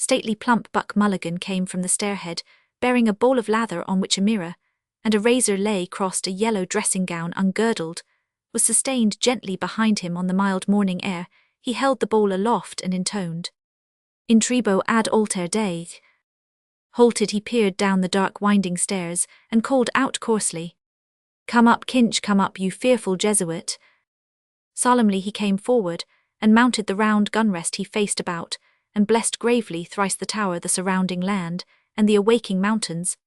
stately plump Buck Mulligan came from the stairhead, bearing a bowl of lather on which a mirror and a razor lay crossed a yellow dressing gown ungirdled, was sustained gently behind him on the mild morning air. He held the bowl aloft and intoned, "In tribo ad alter Dei." Halted, he peered down the dark winding stairs, and called out coarsely, "Come up, Kinch, come up, you fearful Jesuit." Solemnly he came forward, and mounted the round gunrest. He faced about, and blessed gravely thrice the tower, the surrounding land, and the awaking mountains.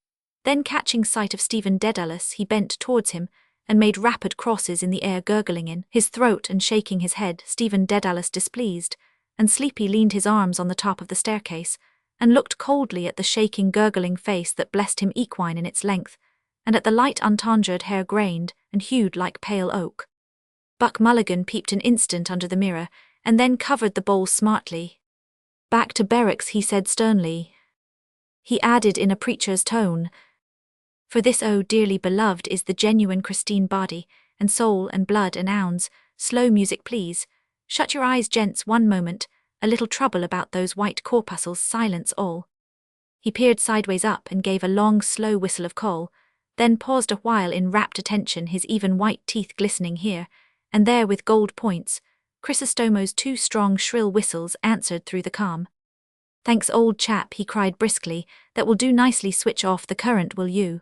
Then catching sight of Stephen Dedalus, he bent towards him, and made rapid crosses in the air, gurgling in his throat and shaking his head. Stephen Dedalus, displeased and sleepy, leaned his arms on the top of the staircase, and looked coldly at the shaking, gurgling face that blessed him, equine in its length, and at the light untangered hair grained and hued like pale oak. Buck Mulligan peeped an instant under the mirror, and then covered the bowl smartly. "Back to barracks," he said sternly. He added in a preacher's tone, "For this, oh dearly beloved, is the genuine Christine body, and soul and blood and ounds. Slow music, please. Shut your eyes, gents, one moment. A little trouble about those white corpuscles. Silence all." He peered sideways up and gave a long, slow whistle of coal, then paused a while in rapt attention, his even white teeth glistening here and there with gold points. Chrysostomo's two strong, shrill whistles answered through the calm. "Thanks, old chap," he cried briskly. "That will do nicely. Switch off the current, will you?"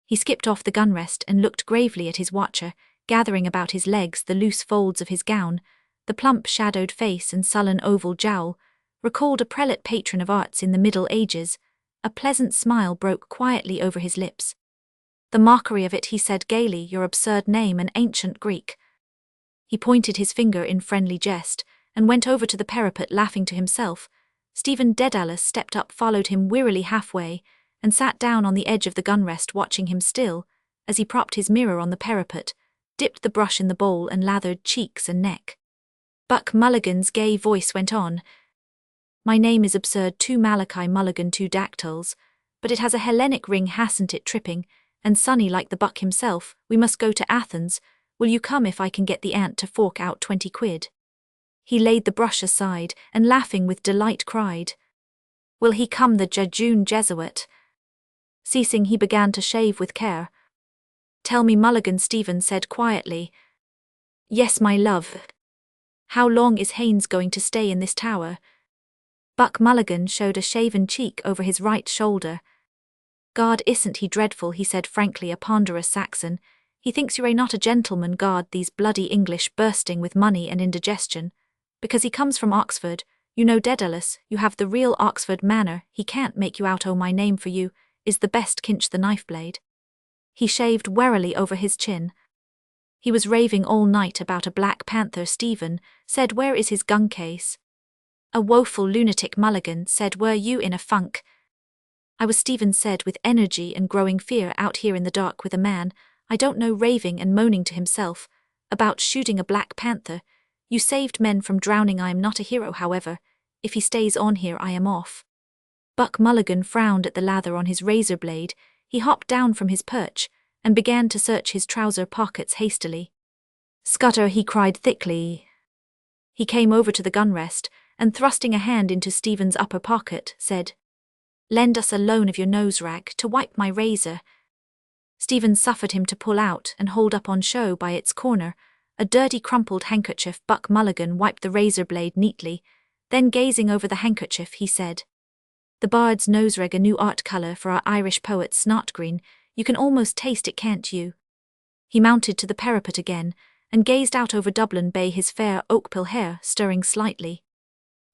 He skipped off the gunrest and looked gravely at his watcher, gathering about his legs the loose folds of his gown. The plump, shadowed face and sullen oval jowl recalled a prelate patron of arts in the Middle Ages. A pleasant smile broke quietly over his lips. "The mockery of it," he said gaily, "your absurd name, an ancient Greek." He pointed his finger in friendly jest, and went over to the parapet, laughing to himself. Stephen Dedalus stepped up, followed him wearily halfway, and sat down on the edge of the gunrest, watching him still, as he propped his mirror on the parapet, dipped the brush in the bowl and lathered cheeks and neck. Buck Mulligan's gay voice went on, "My name is absurd too, Malachi Mulligan, two dactyls, but it has a Hellenic ring, hasn't it, tripping, and sunny like the Buck himself. We must go to Athens. Will you come if I can get the aunt to fork out 20 quid? He laid the brush aside, and laughing with delight cried, "Will he come, the jejune Jesuit?" Ceasing, he began to shave with care. "Tell me, Mulligan," Stephen said quietly. "Yes, my love. How long is Haynes going to stay in this tower?" Buck Mulligan showed a shaven cheek over his right shoulder. "God, isn't he dreadful," he said frankly, a ponderous Saxon. "He thinks you're not a gentleman, God, these bloody English, bursting with money and indigestion. Because he comes from Oxford, you know, Dedalus, you have the real Oxford manner. He can't make you out. Oh, my name for you is the best, Kinch the knife blade." He shaved warily over his chin. "He was raving all night about a Black Panther," Stephen said. "Where is his gun case?" "A woeful lunatic," Mulligan said. "Were you in a funk?" "I was," Stephen said with energy and growing fear, "out here in the dark with a man I don't know, raving and moaning to himself about shooting a Black Panther. You saved men from drowning. I am not a hero, however. If he stays on here, I am off." Buck Mulligan frowned at the lather on his razor blade. He hopped down from his perch and began to search his trouser pockets hastily. "Scutter," he cried thickly. He came over to the gunrest and, thrusting a hand into Stephen's upper pocket, said, "Lend us a loan of your nose rag to wipe my razor." Stephen suffered him to pull out and hold up on show by its corner a dirty crumpled handkerchief. Buck Mulligan wiped the razor blade neatly, then gazing over the handkerchief, he said, "The bard's nose rag, a new art colour for our Irish poet Snotgreen. You can almost taste it, can't you?" He mounted to the parapet again and gazed out over Dublin Bay, his fair oakpill hair stirring slightly.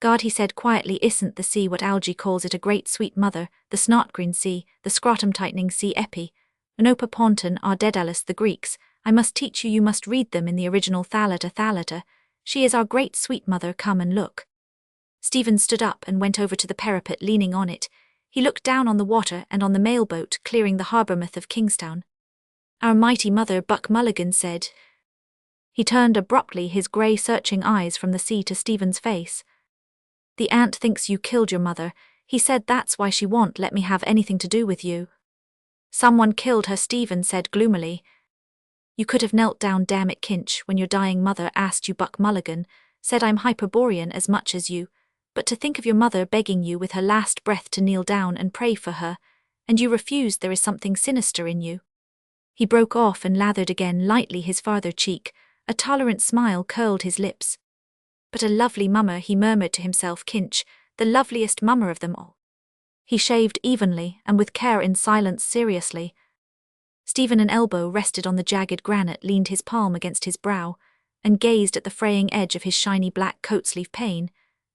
"God," he said quietly, "isn't the sea what Algy calls it, a great sweet mother, the Snotgreen sea, the scrotum-tightening sea epi? Onopa Ponton are Dedalus the Greeks. I must teach you, you must read them in the original Thalata Thalata. She is our great sweet mother, come and look." Stephen stood up and went over to the parapet, leaning on it. He looked down on the water and on the mailboat clearing the harbourmouth of Kingstown. "Our mighty mother," Buck Mulligan said. He turned abruptly, his grey searching eyes from the sea to Stephen's face. "The aunt thinks you killed your mother," he said. "That's why she won't let me have anything to do with you." "Someone killed her," Stephen said gloomily. "You could have knelt down, damn it, Kinch, when your dying mother asked you," Buck Mulligan said. "I'm Hyperborean as much as you, But to think of your mother begging you with her last breath to kneel down and pray for her, and you refused. There is something sinister in you." He broke off and lathered again lightly his farther cheek. A tolerant smile curled his lips. "But a lovely mummer," he murmured to himself, "Kinch, the loveliest mummer of them all." He shaved evenly and with care in silence seriously. Stephen, an elbow rested on the jagged granite, leaned his palm against his brow, and gazed at the fraying edge of his shiny black coat-sleeve. Pain,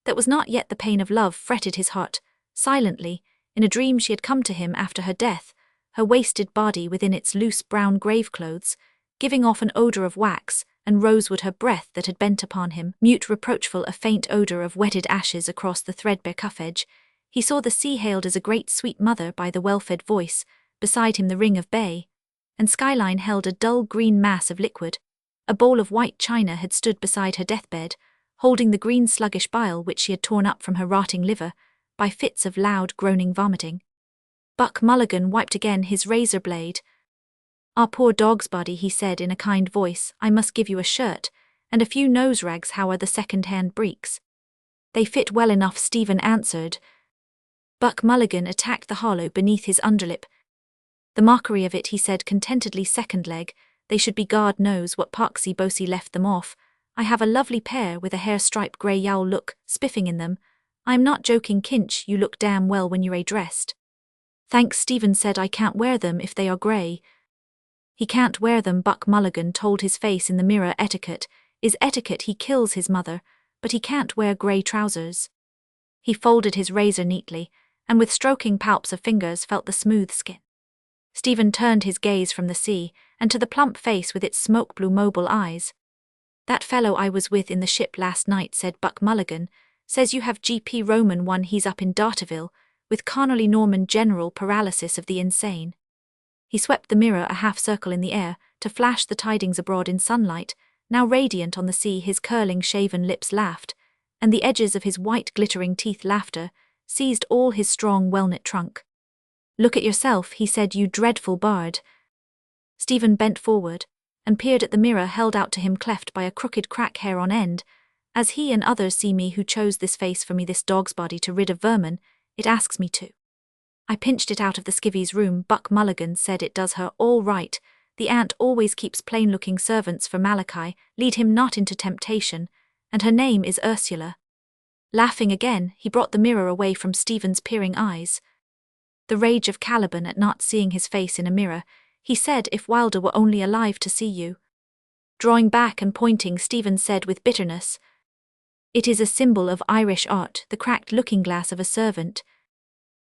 that was not yet the pain of love, fretted his heart. Silently, in a dream she had come to him after her death, her wasted body within its loose brown grave clothes, giving off an odour of wax and rosewood, her breath that had bent upon him, mute, reproachful, a faint odour of wetted ashes across the threadbare cuff edge. He saw the sea hailed as a great sweet mother by the well-fed voice, beside him the ring of bay, and skyline held a dull green mass of liquid. A bowl of white china had stood beside her deathbed, holding the green sluggish bile which she had torn up from her rotting liver, by fits of loud groaning vomiting. Buck Mulligan wiped again his razor blade. "Ah, poor dog's body," he said in a kind voice, "I must give you a shirt, and a few nose rags. How are the second-hand breeks?" "They fit well enough," Stephen answered. Buck Mulligan attacked the hollow beneath his underlip. "The mockery of it," he said contentedly. "Second leg, they should be. God knows what poxy Bosie left them off. I have a lovely pair with a hair-stripe grey yowl look, spiffing in them. I am not joking, Kinch, you look damn well when you're dressed." "Thanks," Stephen said. "I can't wear them if they are grey." He can't wear them, Buck Mulligan told his face in the mirror. Etiquette is etiquette. He kills his mother, but he can't wear grey trousers. He folded his razor neatly, and with stroking palps of fingers felt the smooth skin. Stephen turned his gaze from the sea, and to the plump face with its smoke-blue mobile eyes. "That fellow I was with in the ship last night," said Buck Mulligan, "says you have GP Roman 1. He's up in Darterville, with Connolly Norman, general paralysis of the insane." He swept the mirror a half-circle in the air, to flash the tidings abroad in sunlight. Now radiant on the sea, his curling shaven lips laughed, and the edges of his white glittering teeth, laughter, seized all his strong well-knit trunk. "Look at yourself," he said, "you dreadful bard." Stephen bent forward, and peered at the mirror held out to him, cleft by a crooked crack, hair on end. "As he and others see me who chose this face for me, this dog's body to rid of vermin, it asks me to. I pinched it out of the skivvy's room," Buck Mulligan said. "It does her all right. The aunt always keeps plain-looking servants for Malachi, lead him not into temptation, and her name is Ursula." Laughing again, he brought the mirror away from Stephen's peering eyes. The rage of Caliban at not seeing his face in a mirror, he said, "If Wilder were only alive to see you." Drawing back and pointing, Stephen said with bitterness, "It is a symbol of Irish art, the cracked looking-glass of a servant."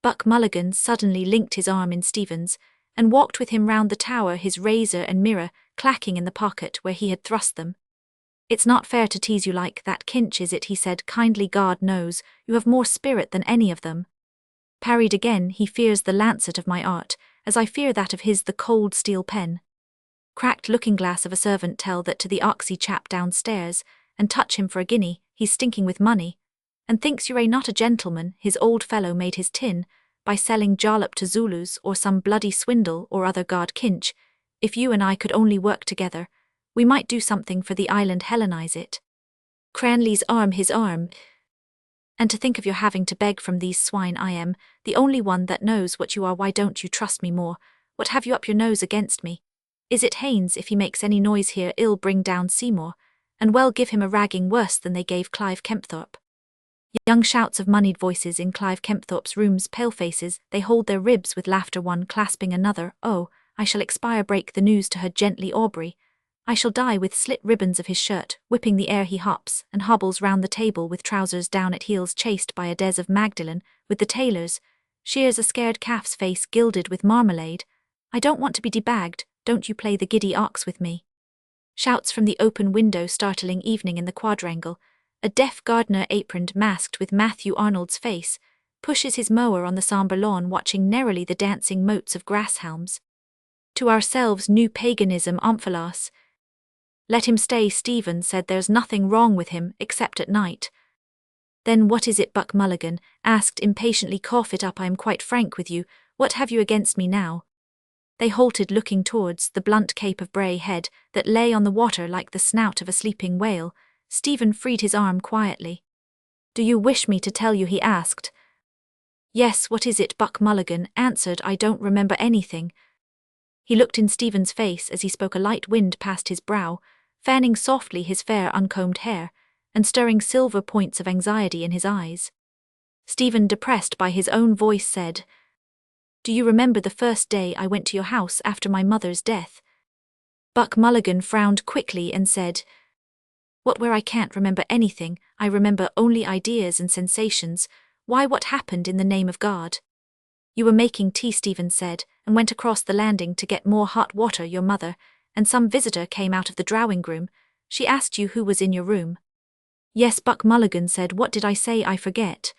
Buck Mulligan suddenly linked his arm in Stephen's, and walked with him round the tower, his razor and mirror clacking in the pocket where he had thrust them. "It's not fair to tease you like that, Kinch, is it?" he said kindly. "God knows, you have more spirit than any of them." Parried again, "He fears the lancet of my art, as I fear that of his, the cold steel pen. Cracked looking-glass of a servant, tell that to the oxy chap downstairs, and touch him for a guinea, he's stinking with money, and thinks you're not a gentleman. His old fellow made his tin, by selling jollop to Zulus or some bloody swindle or other. God, Kinch, if you and I could only work together, we might do something for the island, Hellenize it." Cranley's arm, his arm. "And to think of your having to beg from these swine. I am the only one that knows what you are. Why don't you trust me more? What have you up your nose against me? Is it Haynes? If he makes any noise here, ill bring down Seymour, and well give him a ragging worse than they gave Clive Kempthorpe." Young shouts of moneyed voices in Clive Kempthorpe's rooms, pale faces, they hold their ribs with laughter, one clasping another. "Oh, I shall expire," break the news to her gently Aubrey. "I shall die with slit ribbons of his shirt, whipping the air." He hops and hobbles round the table with trousers down at heels, chased by a Des of Magdalen, with the tailors, shears a scared calf's face gilded with marmalade. "I don't want to be debagged, don't you play the giddy ox with me." Shouts from the open window, startling evening in the quadrangle. A deaf gardener, aproned, masked with Matthew Arnold's face, pushes his mower on the sombre lawn, watching narrowly the dancing motes of grass helms. "To ourselves, new paganism, Omphalos." "Let him stay," Stephen said. "There's nothing wrong with him, except at night." "Then what is it?" Buck Mulligan asked impatiently. "Cough it up, I am quite frank with you. What have you against me now?" They halted, looking towards the blunt cape of Bray Head that lay on the water like the snout of a sleeping whale. Stephen freed his arm quietly. "Do you wish me to tell you?" he asked. "Yes, what is it?" Buck Mulligan answered. "I don't remember anything." He looked in Stephen's face as he spoke. A light wind passed his brow, fanning softly his fair uncombed hair, and stirring silver points of anxiety in his eyes. Stephen, depressed by his own voice, said, "Do you remember the first day I went to your house after my mother's death?" Buck Mulligan frowned quickly and said, "What, where I can't remember anything, I remember only ideas and sensations. Why, what happened in the name of God?" "You were making tea," Stephen said, "and went across the landing to get more hot water. Your mother, and some visitor came out of the drawing room. She asked you who was in your room." "Yes," Buck Mulligan said. "What did I say? I forget."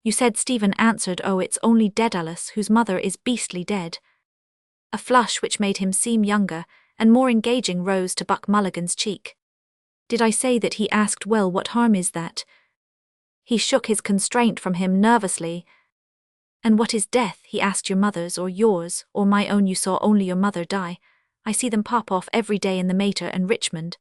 "You said," Stephen answered, "oh, it's only Dedalus, whose mother is beastly dead." A flush which made him seem younger and more engaging rose to Buck Mulligan's cheek. "Did I say that?" he asked. "Well, what harm is that?" He shook his constraint from him nervously. "And what is death?" he asked. "Your mother's or yours or my own?" "You saw only your mother die. I see them pop off every day in the Mater and Richmond,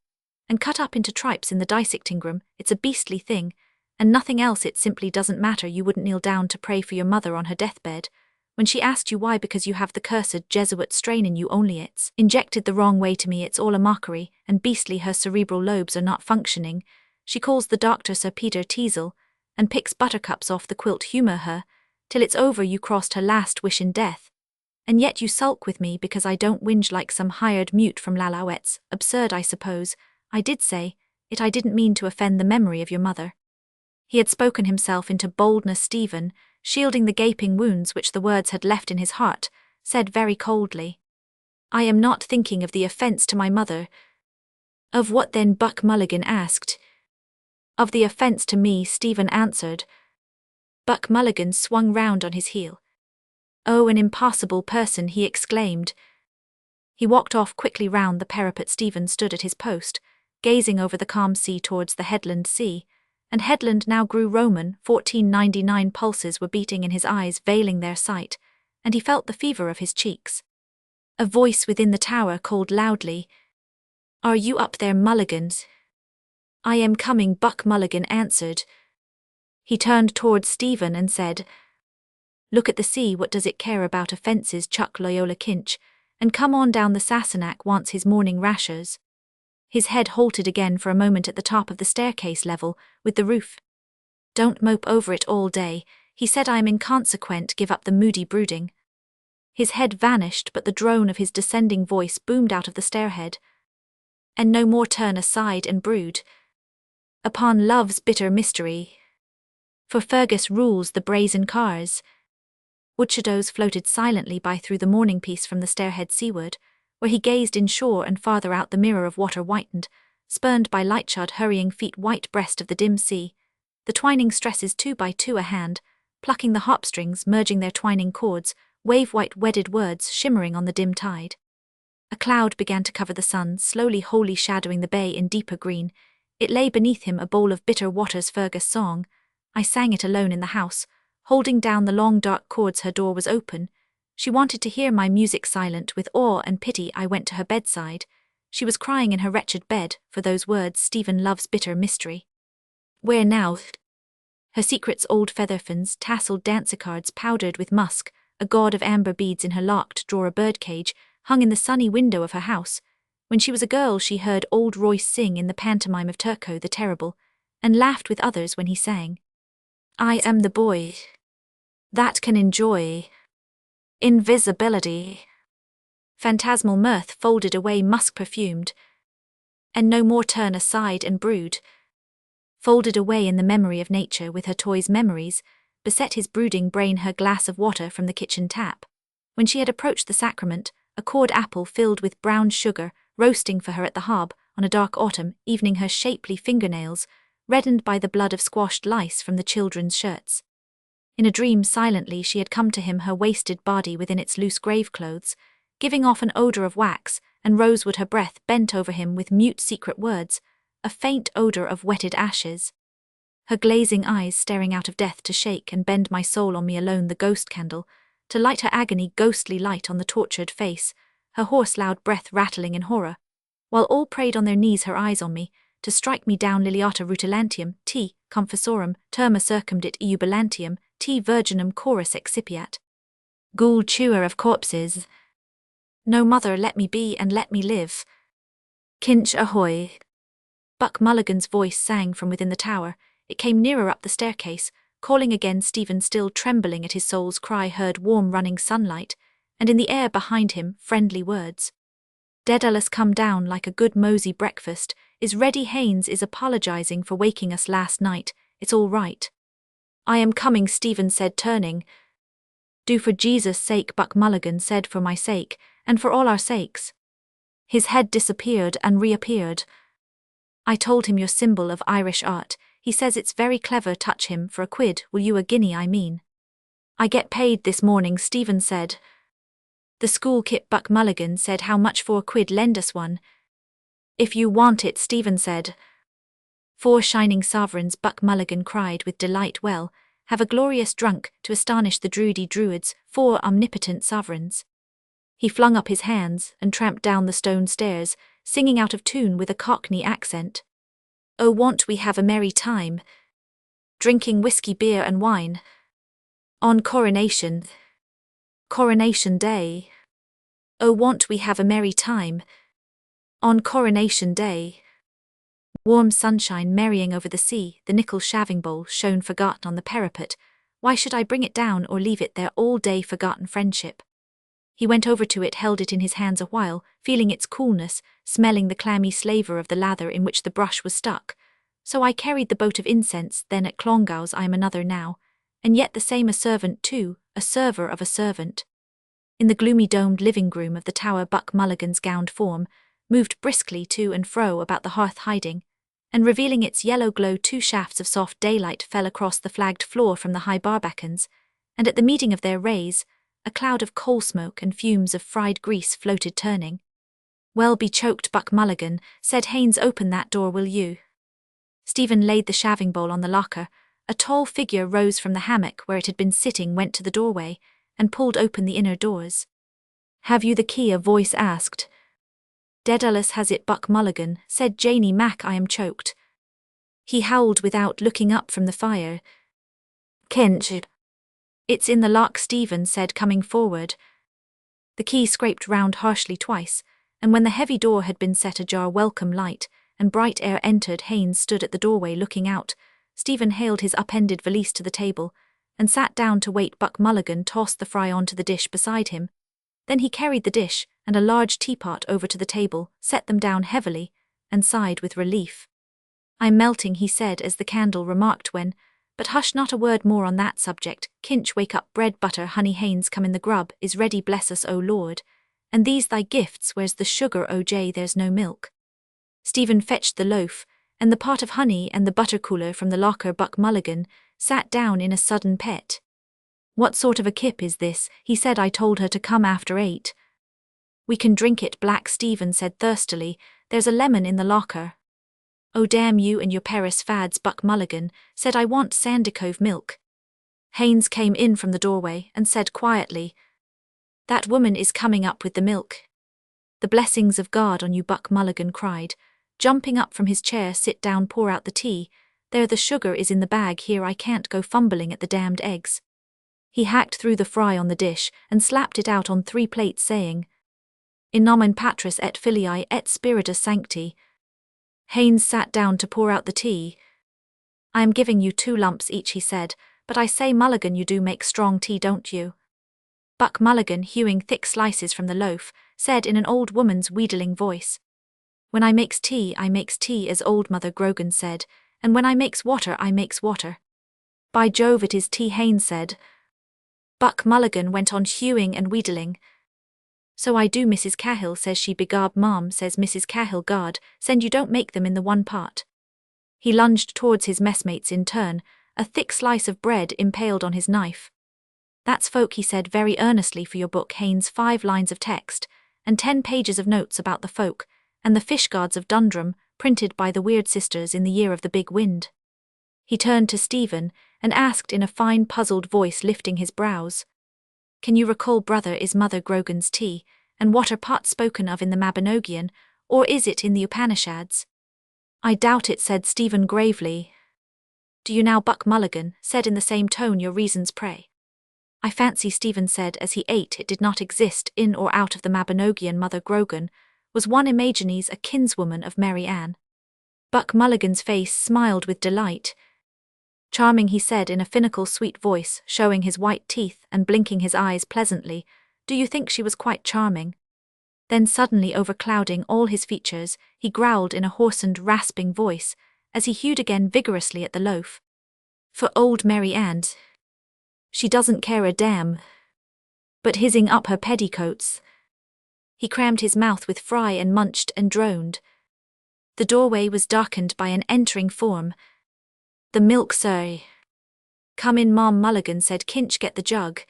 and cut up into tripes in the dissecting room. It's a beastly thing, and nothing else. It simply doesn't matter. You wouldn't kneel down to pray for your mother on her deathbed. When she asked you why, because you have the cursed Jesuit strain in you, only it's injected the wrong way. To me it's all a mockery, and beastly. Her cerebral lobes are not functioning. She calls the doctor Sir Peter Teasel, and picks buttercups off the quilt. Humour her till it's over. You crossed her last wish in death. And yet you sulk with me because I don't whinge like some hired mute from Lalouette's. Absurd, I suppose. I did say it. I didn't mean to offend the memory of your mother." He had spoken himself into boldness. Stephen, shielding the gaping wounds which the words had left in his heart, said very coldly, "I am not thinking of the offence to my mother." "Of what then?" Buck Mulligan asked. "Of the offence to me," Stephen answered. Buck Mulligan swung round on his heel. "Oh, an impossible person!" he exclaimed. He walked off quickly round the parapet. Stephen stood at his post, gazing over the calm sea towards the headland sea, and headland now grew Roman. 1499 pulses were beating in his eyes, veiling their sight, and he felt the fever of his cheeks. A voice within the tower called loudly, "Are you up there, Mulligans?" "I am coming," Buck Mulligan answered. He turned towards Stephen and said, "Look at the sea. What does it care about offences? Chuck Loyola Kinch, and come on down. The Sassenach wants his morning rashers." His head halted again for a moment at the top of the staircase level with the roof. "Don't mope over it all day," he said. "I am inconsequent. Give up the moody brooding." His head vanished, but the drone of his descending voice boomed out of the stairhead. "And no more turn aside and brood upon love's bitter mystery, for Fergus rules the brazen cars." Wood shadows floated silently by through the morning peace from the stairhead seaward, where he gazed inshore, and farther out the mirror of water whitened, spurned by light-shod hurrying feet, white breast of the dim sea, the twining stresses 2 by 2 a hand, plucking the harp-strings, merging their twining chords, wave-white wedded words shimmering on the dim tide. A cloud began to cover the sun, slowly wholly shadowing the bay in deeper green. It lay beneath him, a bowl of bitter waters. Fergus' song. I sang it alone in the house, holding down the long dark chords. Her door was open. She wanted to hear my music. Silent with awe and pity, I went to her bedside. She was crying in her wretched bed for those words, "Stephen loves bitter mystery." Where now? Her secrets, old featherfans, tasselled dancecards powdered with musk, a gaud of amber beads in her locked drawer, a birdcage hung in the sunny window of her house. When she was a girl she heard old Royce sing in the pantomime of Turco the Terrible, and laughed with others when he sang, "I am the boy that can enjoy invisibility." Phantasmal mirth folded away, musk perfumed, and no more turn aside and brood. Folded away in the memory of nature with her toys. Memories beset his brooding brain. Her glass of water from the kitchen tap. When she had approached the sacrament, a cored apple filled with brown sugar, roasting for her at the hob on a dark autumn evening. Her shapely fingernails reddened by the blood of squashed lice from the children's shirts. In a dream, silently, she had come to him, her wasted body within its loose grave clothes, giving off an odour of wax and rosewood. Her breath bent over him with mute secret words, a faint odour of wetted ashes. Her glazing eyes staring out of death to shake and bend my soul on me alone. The ghost candle, to light her agony, ghostly light on the tortured face, her hoarse loud breath rattling in horror, while all prayed on their knees. Her eyes on me, to strike me down. Liliata rutilantium, T, confessorum, terma circumdit iubilantium, te virginum chorus excipiat. Ghoul chewer of corpses. No mother, let me be and let me live. Kinch ahoy. Buck Mulligan's voice sang from within the tower. It came nearer up the staircase, calling again. Stephen, still trembling at his soul's cry, heard warm running sunlight, and in the air behind him friendly words. Dedalus come down like a good mosey breakfast, is ready. Haynes is apologizing for waking us last night, it's all right. I am coming, Stephen said, turning. Do for Jesus' sake, Buck Mulligan said, for my sake, and for all our sakes. His head disappeared and reappeared. I told him your symbol of Irish art, he says it's very clever. Touch him for a quid, will you? A guinea, I mean. I get paid this morning, Stephen said. The school kit, Buck Mulligan said. How much for a quid? Lend us one. If you want it, Stephen said. 4 shining sovereigns, Buck Mulligan cried with delight. Well, have a glorious drunk, to astonish the druids, 4 omnipotent sovereigns. He flung up his hands and tramped down the stone stairs, singing out of tune with a Cockney accent. Oh, won't we have a merry time, drinking whiskey, beer and wine, on Coronation Day. Oh, won't we have a merry time, on Coronation Day. Warm sunshine merrying over the sea, the nickel shaving bowl shone forgotten on the parapet. Why should I bring it down or leave it there all day? Forgotten friendship. He went over to it, held it in his hands a while, feeling its coolness, smelling the clammy slaver of the lather in which the brush was stuck. So I carried the boat of incense, then at Clongowes I am another now, and yet the same, a servant too, a server of a servant. In the gloomy domed living room of the tower, Buck Mulligan's gowned form moved briskly to and fro about the hearth, hiding, and revealing its yellow glow. 2 shafts of soft daylight fell across the flagged floor from the high barbacans, and at the meeting of their rays, a cloud of coal smoke and fumes of fried grease floated, turning. Well, be choked, Buck Mulligan, said Haynes. Open that door, will you? Stephen laid the shaving bowl on the locker. A tall figure rose from the hammock where it had been sitting, went to the doorway, and pulled open the inner doors. Have you the key? A voice asked. Dedalus has it, Buck Mulligan, said Janie Mac. I am choked. He howled without looking up from the fire. Kinch. It's in the lock, Stephen said, coming forward. The key scraped round harshly twice, and when the heavy door had been set ajar, welcome light and bright air entered. Haynes stood at the doorway looking out. Stephen hailed his upended valise to the table, and sat down to wait. Buck Mulligan tossed the fry onto the dish beside him. Then he carried the dish and a large teapot over to the table, set them down heavily, and sighed with relief. I'm melting, he said as the candle remarked when, but hush, not a word more on that subject. Kinch, wake up, bread, butter, honey. Haynes, come in, the grub is ready, bless us, O Lord. And these thy gifts, where's the sugar, O J? There's no milk. Stephen fetched the loaf, and the pot of honey and the butter cooler from the locker. Buck Mulligan sat down in a sudden pet. What sort of a kip is this? He said. I told her to come after 8. We can drink it, Black, Stephen said thirstily. There's a lemon in the locker. Oh, damn you and your Paris fads, Buck Mulligan said. I want Sandicove milk. Haynes came in from the doorway and said quietly, that woman is coming up with the milk. The blessings of God on you, Buck Mulligan cried, jumping up from his chair. Sit down, pour out the tea. There, the sugar is in the bag here. I can't go fumbling at the damned eggs. He hacked through the fry on the dish and slapped it out on 3 plates, saying, In nomen Patris et Filii et Spiritus Sancti. Haynes sat down to pour out the tea. I am giving you 2 lumps each, he said, but I say, Mulligan, you do make strong tea, don't you? Buck Mulligan, hewing thick slices from the loaf, said in an old woman's wheedling voice, When I makes tea, as old Mother Grogan said, and when I makes water, I makes water. By Jove, it is tea, Haynes said. Buck Mulligan went on hewing and wheedling. So I do, Mrs. Cahill, says she. Begob, ma'am, says Mrs. Cahill. God send you don't make them in the one part. He lunged towards his messmates in turn, a thick slice of bread impaled on his knife. That's folk, he said very earnestly, for your book, Haynes. 5 lines of text, and 10 pages of notes about the folk, and the fish gods of Dundrum, printed by the Weird Sisters in the year of the big wind. He turned to Stephen and asked in a fine puzzled voice, lifting his brows, Can you recall, brother, is Mother Grogan's tea and water pot spoken of in the Mabinogion, or is it in the Upanishads? I doubt it, said Stephen gravely. Do you now, Buck Mulligan, said in the same tone your reasons pray. I fancy Stephen said as he ate it did not exist in or out of the Mabinogian Mother Grogan, was one imagines a kinswoman of Mary Ann. Buck Mulligan's face smiled with delight. Charming, he said in a finical sweet voice, showing his white teeth and blinking his eyes pleasantly. Do you think she was quite charming? Then suddenly overclouding all his features, he growled in a hoarsened, rasping voice, as he hewed again vigorously at the loaf. For old Mary Ann, she doesn't care a damn. But hissing up her petticoats. He crammed his mouth with fry and munched and droned. The doorway was darkened by an entering form. The milk, sir. Come in, Ma'am Mulligan, said Kinch, get the jug.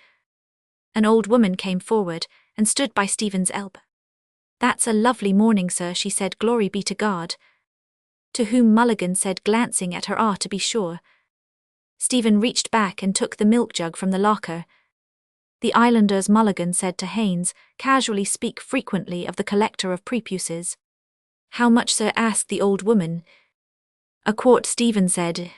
An old woman came forward and stood by Stephen's elbow. That's a lovely morning, sir, she said, glory be to God. To whom Mulligan said, glancing at her, to be sure. Stephen reached back and took the milk jug from the locker. The islanders, Mulligan said to Haynes, casually speak frequently of the collector of prepuces. How much, sir, asked the old woman. A quart, Stephen said.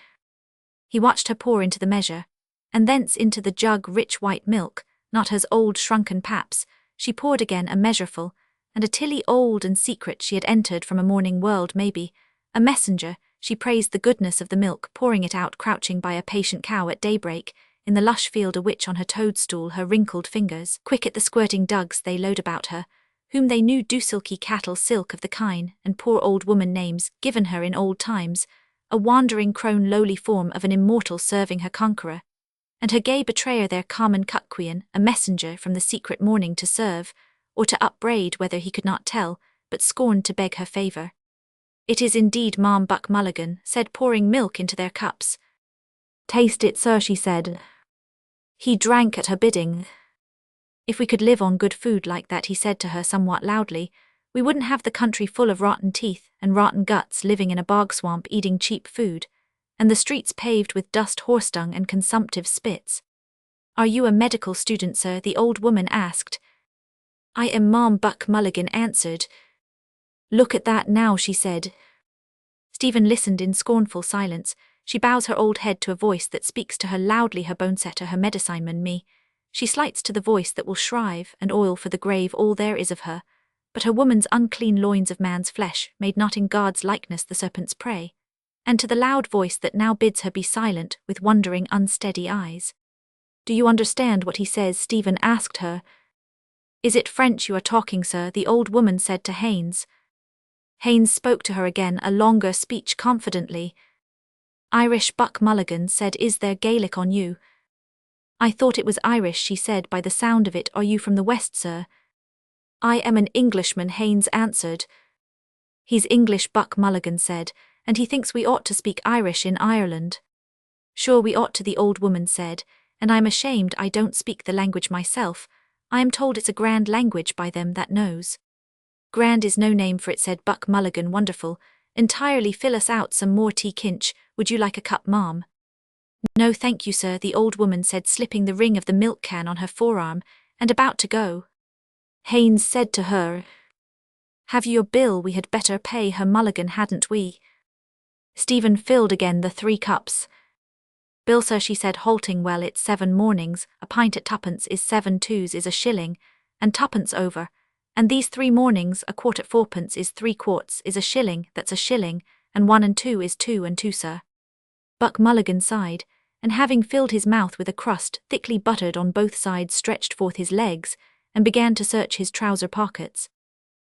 He watched her pour into the measure, and thence into the jug rich white milk, not hers old shrunken paps. She poured again a measureful, and a tilly old and secret she had entered from a morning world maybe, a messenger. She praised the goodness of the milk, pouring it out crouching by a patient cow at daybreak, in the lush field a witch on her toadstool, her wrinkled fingers quick at the squirting dugs they load about her, whom they knew do silky cattle silk of the kine, and poor old woman names, given her in old times, a wandering crone lowly form of an immortal serving her conqueror, and her gay betrayer their common cuckquean, a messenger from the secret morning to serve, or to upbraid whether he could not tell, but scorned to beg her favour. It is indeed, Ma'am, Buck Mulligan said, pouring milk into their cups. Taste it, sir, she said. He drank at her bidding. If we could live on good food like that, he said to her somewhat loudly, we wouldn't have the country full of rotten teeth and rotten guts living in a bog swamp eating cheap food, and the streets paved with dust, horse-dung and consumptive spits. Are you a medical student, sir? The old woman asked. I am, Ma'am, Buck Mulligan answered. Look at that now, she said. Stephen listened in scornful silence. She bows her old head to a voice that speaks to her loudly, her bonesetter, her medicineman, me. She slights to the voice that will shrive and oil for the grave all there is of her, but her woman's unclean loins of man's flesh made not in God's likeness the serpent's prey, and to the loud voice that now bids her be silent with wondering unsteady eyes. Do you understand what he says? Stephen asked her. Is it French you are talking, sir? The old woman said to Haynes. Haynes spoke to her again, a longer speech confidently. Irish, Buck Mulligan said. Is there Gaelic on you? I thought it was Irish, she said, by the sound of it. Are you from the West, sir? I am an Englishman, Haynes answered. He's English, Buck Mulligan said, and he thinks we ought to speak Irish in Ireland. Sure we ought to, the old woman said, and I'm ashamed I don't speak the language myself. I am told it's a grand language by them that knows. Grand is no name for it, said Buck Mulligan, wonderful. Entirely. Fill us out some more tea, Kinch. Would you like a cup, ma'am? No thank you, sir, the old woman said, slipping the ring of the milk can on her forearm, and about to go. Haynes said to her, Have you your bill? We had better pay her, Mulligan, hadn't we? Stephen filled again the 3 cups. Bill, sir, she said, halting. Well, it's 7 mornings, a pint at 2pence is 7 twos is a shilling, and 2pence over, and these 3 mornings, a quart at 4pence is 3 quarts is a shilling, that's a shilling, and 1 and 2 is 2 and 2, sir. Buck Mulligan sighed, and having filled his mouth with a crust thickly buttered on both sides, stretched forth his legs, and began to search his trouser pockets.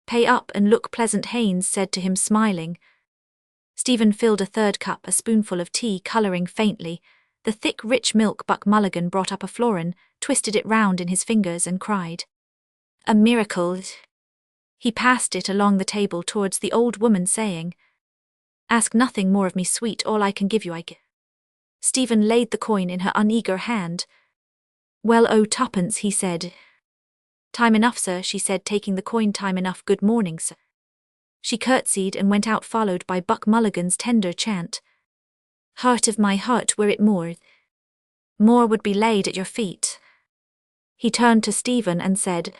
Pay up and look pleasant, Haynes said to him, smiling. Stephen filled a 3rd cup, a spoonful of tea colouring faintly. The thick, rich milk. Buck Mulligan brought up a florin, twisted it round in his fingers and cried, A miracle! He passed it along the table towards the old woman, saying, Ask nothing more of me, sweet, all I can give you I give. Stephen laid the coin in her uneager hand. Well, 2pence, he said. Time enough, sir, she said, taking the coin. Time enough. Good morning, sir. She curtsied and went out, followed by Buck Mulligan's tender chant. Heart of my heart, were it more would be laid at your feet. He turned to Stephen and said,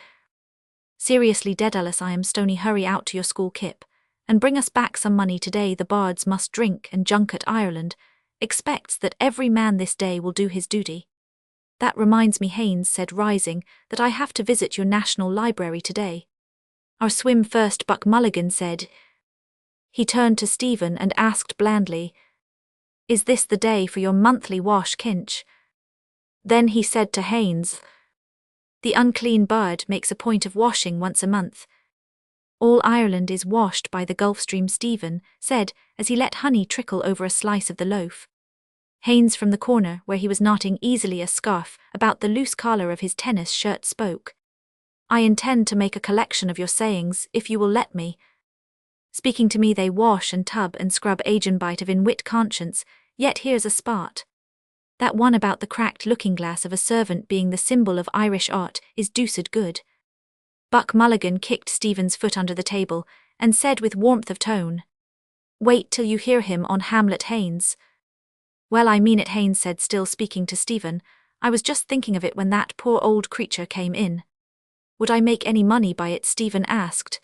Seriously, Dedalus, I am stony. Hurry out to your school, Kip, and bring us back some money today. The bards must drink and junket Ireland, expects that every man this day will do his duty. That reminds me, Haynes said, rising, that I have to visit your National Library today. Our swim first, Buck Mulligan said. He turned to Stephen and asked blandly, "Is this the day for your monthly wash, Kinch?" Then he said to Haynes, "The unclean bird makes a point of washing once a month. All Ireland is washed by the Gulf Stream," Stephen said, as he let honey trickle over a slice of the loaf. Haynes from the corner, where he was knotting easily a scarf about the loose collar of his tennis shirt, spoke. "I intend to make a collection of your sayings, if you will let me. Speaking to me they wash and tub and scrub agenbite of in-wit conscience, yet here's a spot. That one about the cracked looking-glass of a servant being the symbol of Irish art is deuced good." Buck Mulligan kicked Stephen's foot under the table, and said with warmth of tone, "Wait till you hear him on Hamlet, Haynes." "Well, I mean it," Haynes said, still speaking to Stephen. "I was just thinking of it when that poor old creature came in." "Would I make any money by it?" Stephen asked.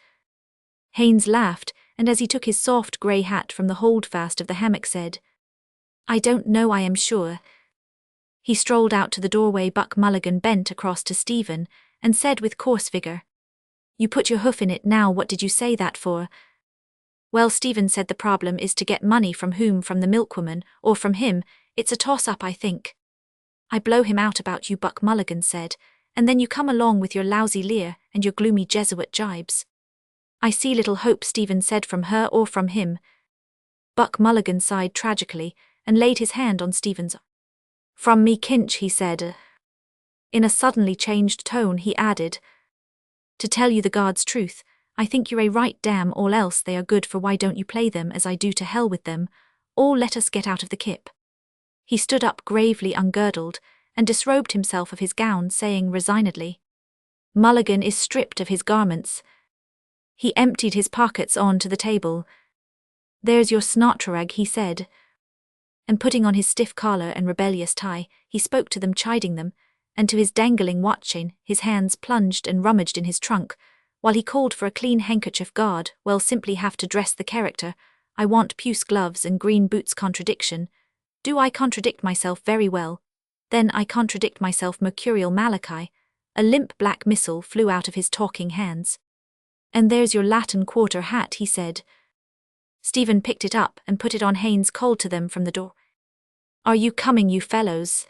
Haynes laughed, and as he took his soft grey hat from the holdfast of the hammock said, "I don't know, I am sure." He strolled out to the doorway. Buck Mulligan bent across to Stephen and said with coarse vigour, "You put your hoof in it now, what did you say that for?" "Well," Stephen said, "the problem is to get money from whom, from the milkwoman, or from him. It's a toss-up, I think." "I blow him out about you," Buck Mulligan said, "and then you come along with your lousy leer and your gloomy Jesuit jibes." "I see little hope," Stephen said, "from her or from him." Buck Mulligan sighed tragically and laid his hand on Stephen's. "From me, Kinch," he said. In a suddenly changed tone he added, "To tell you the God's truth, I think you're a right damn all else they are good for. Why don't you play them as I do? To hell with them, or let us get out of the kip." He stood up gravely ungirdled, and disrobed himself of his gown, saying resignedly, "Mulligan is stripped of his garments." He emptied his pockets on to the table. "There's your snotrag," he said. And putting on his stiff collar and rebellious tie, he spoke to them, chiding them, and to his dangling watch chain, his hands plunged and rummaged in his trunk, while he called for a clean handkerchief. "God, well, simply have to dress the character. I want puce gloves and green boots." Contradiction. Do I contradict myself? Very well. Then I contradict myself. Mercurial Malachi. A limp black missile flew out of his talking hands. "And there's your Latin Quarter hat," he said. Stephen picked it up and put it on. Haynes called to them from the door, "Are you coming, you fellows?"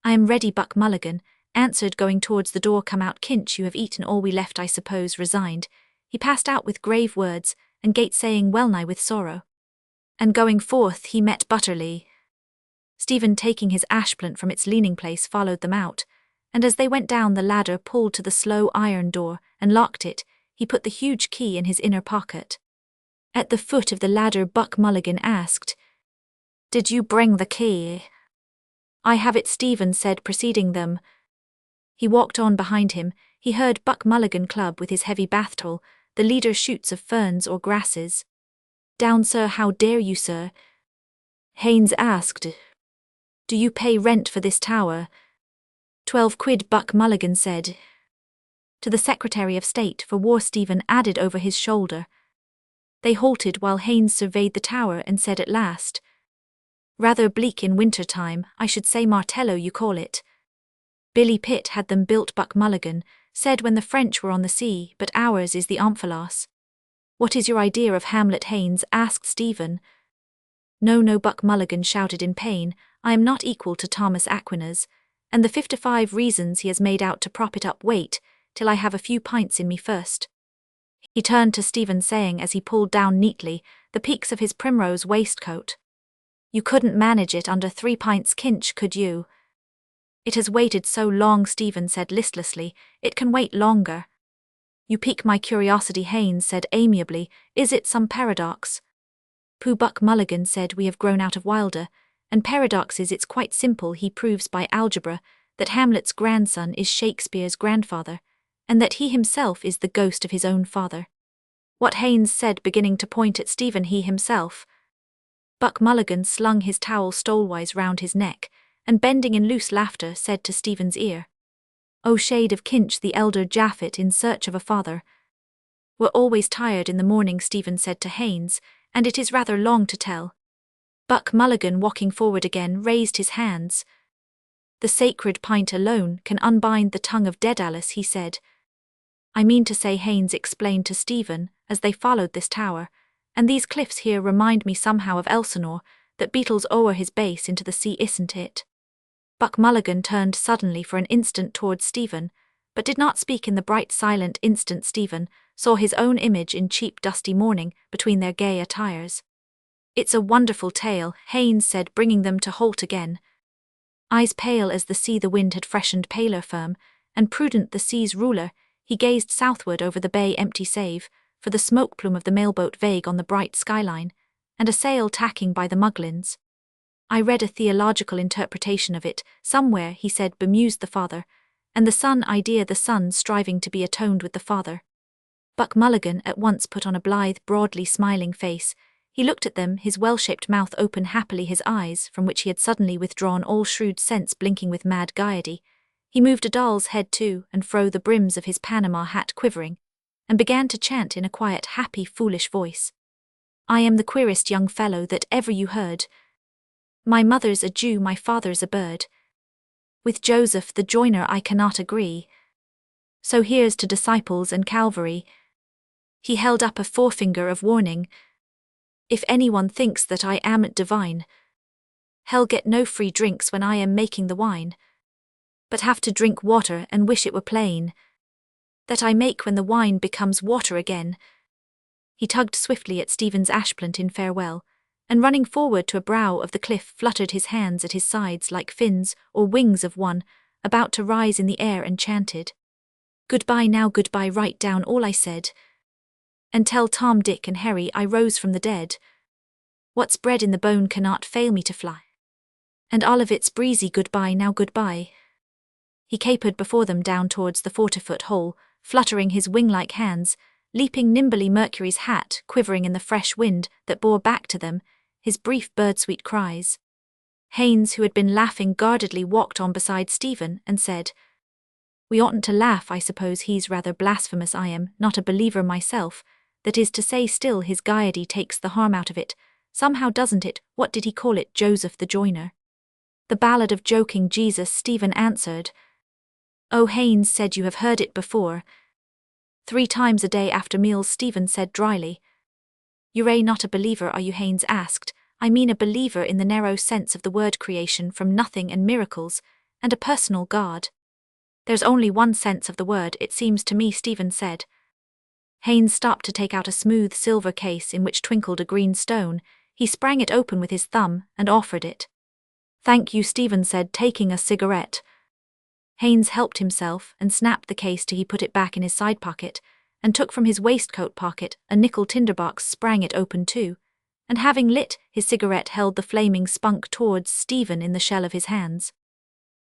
"I am ready," Buck Mulligan answered, going towards the door. "Come out, Kinch, you have eaten all we left, I suppose." Resigned, he passed out with grave words, and gait saying wellnigh with sorrow. And going forth he met Butterly. Stephen, taking his ashplant from its leaning place, followed them out, and as they went down the ladder, pulled to the slow iron door and locked it. He put the huge key in his inner pocket. At the foot of the ladder Buck Mulligan asked, "Did you bring the key?" "I have it," Stephen said, preceding them. He walked on behind him. He heard Buck Mulligan club with his heavy bath towel the leader shoots of ferns or grasses. "Down, sir, how dare you, sir?" Haynes asked. "Do you pay rent for this tower?" 12 quid, Buck Mulligan said. "To the Secretary of State for War," Stephen added over his shoulder. They halted while Haynes surveyed the tower and said at last, "Rather bleak in winter time, I should say. Martello you call it." "Billy Pitt had them built," Buck Mulligan said, "when the French were on the sea, but ours is the Omphalos." "What is your idea of Hamlet?" Haynes asked Stephen. No, Buck Mulligan shouted in pain, "I am not equal to Thomas Aquinas, and the 55 reasons he has made out to prop it up. Wait till I have a few pints in me first." He turned to Stephen, saying as he pulled down neatly the peaks of his primrose waistcoat, "You couldn't manage it under 3 pints, Kinch, could you?" "It has waited so long," Stephen said listlessly, "it can wait longer." "You pique my curiosity," Haynes said amiably. "Is it some paradox?" "Pooh," Buck Mulligan said, "we have grown out of Wilder, and paradoxes. It's quite simple. He proves by algebra that Hamlet's grandson is Shakespeare's grandfather, and that he himself is the ghost of his own father." "What?" Haynes said, beginning to point at Stephen. "He himself." Buck Mulligan slung his towel stolewise round his neck, and bending in loose laughter said to Stephen's ear, "O shade of Kinch, the elder Japhet in search of a father." "We're always tired in the morning," Stephen said to Haynes, "and it is rather long to tell." Buck Mulligan, walking forward again, raised his hands. The sacred pint alone can unbind the tongue of Dedalus, he said. I mean to say, Haynes explained to Stephen, as they followed this tower, and these cliffs here remind me somehow of Elsinore, that Beetle's o'er his base into the sea, isn't it? Buck Mulligan turned suddenly for an instant towards Stephen, but did not speak. In the bright silent instant Stephen saw his own image in cheap dusty mourning between their gay attires. It's a wonderful tale, Haynes said, bringing them to halt again. Eyes pale as the sea, the wind had freshened paler firm, and prudent the sea's ruler, he gazed southward over the bay, empty save for the smoke plume of the mailboat vague on the bright skyline, and a sail tacking by the Muglins. I read a theological interpretation of it somewhere, he said, bemused the father, and the son idea, the son striving to be atoned with the father. Buck Mulligan at once put on a blithe, broadly smiling face. He looked at them, his well-shaped mouth open happily, his eyes, from which he had suddenly withdrawn all shrewd sense, blinking with mad gaiety. He moved a doll's head to and fro, the brims of his Panama hat quivering, and began to chant in a quiet, happy, foolish voice. I am the queerest young fellow that ever you heard. My mother's a Jew, my father's a bird. With Joseph the joiner I cannot agree. So here's to disciples and Calvary. He held up a forefinger of warning. If anyone thinks that I am divine, hell get no free drinks when I am making the wine, but have to drink water and wish it were plain, that I make when the wine becomes water again. He tugged swiftly at Stephen's ashplant in farewell, and running forward to a brow of the cliff fluttered his hands at his sides like fins or wings of one about to rise in the air, and chanted, Goodbye now, goodbye, write down all I said, and tell Tom, Dick and Harry I rose from the dead. What's bred in the bone cannot fail me to fly. And Olivet's breezy, goodbye now, goodbye. He capered before them down towards the 40-foot hole, fluttering his wing-like hands, leaping nimbly, Mercury's hat quivering in the fresh wind that bore back to them his brief bird-sweet cries. Haynes, who had been laughing guardedly, walked on beside Stephen and said, We oughtn't to laugh, I suppose he's rather blasphemous. I am not a believer myself, that is to say, still his gaiety takes the harm out of it, somehow, doesn't it? What did he call it, Joseph the joiner? The ballad of joking Jesus, Stephen answered. Oh, Haynes said you have heard it before. 3 times a day after meals, Stephen said dryly. You're not a believer, are you? Haynes asked. I mean a believer in the narrow sense of the word, creation from nothing and miracles, and a personal God. There's only one sense of the word, it seems to me, Stephen said. Haynes stopped to take out a smooth silver case in which twinkled a green stone. He sprang it open with his thumb and offered it. Thank you, Stephen said, taking a cigarette. Haynes helped himself and snapped the case till he put it back in his side pocket, and took from his waistcoat pocket a nickel tinderbox, sprang it open too, and having lit his cigarette held the flaming spunk towards Stephen in the shell of his hands.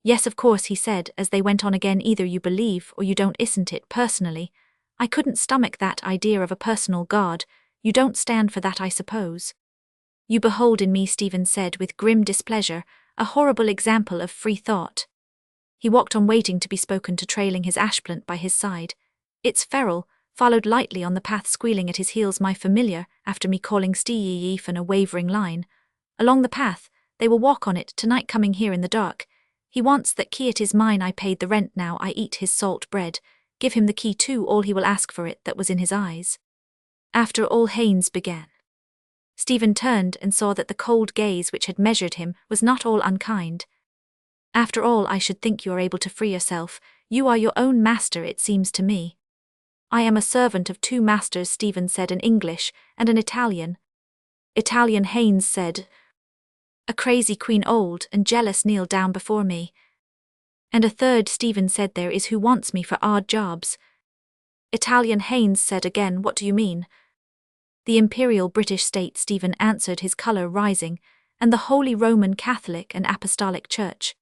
Yes, of course, he said as they went on again, either you believe or you don't, isn't it? Personally, I couldn't stomach that idea of a personal God. You don't stand for that, I suppose. You behold in me, Stephen said with grim displeasure, a horrible example of free thought. He walked on, waiting to be spoken to, trailing his ashplant by his side. It's feral, followed lightly on the path, squealing at his heels, my familiar, after me calling Stephen a wavering line. Along the path, they will walk on it tonight, coming here in the dark. He wants that key, it is mine, I paid the rent, now I eat his salt bread. Give him the key too, all he will ask for it, that was in his eyes. After all, Haynes began. Stephen turned and saw that the cold gaze which had measured him was not all unkind. After all, I should think you are able to free yourself. You are your own master, it seems to me. I am a servant of 2 masters, Stephen said, an English and an Italian. Italian, Haynes said. A crazy queen, old and jealous, kneel down before me. And a third, Stephen said, there is, who wants me for odd jobs. Italian, Haynes said again. What do you mean? The Imperial British State, Stephen answered, his colour rising, and the Holy Roman Catholic and Apostolic Church.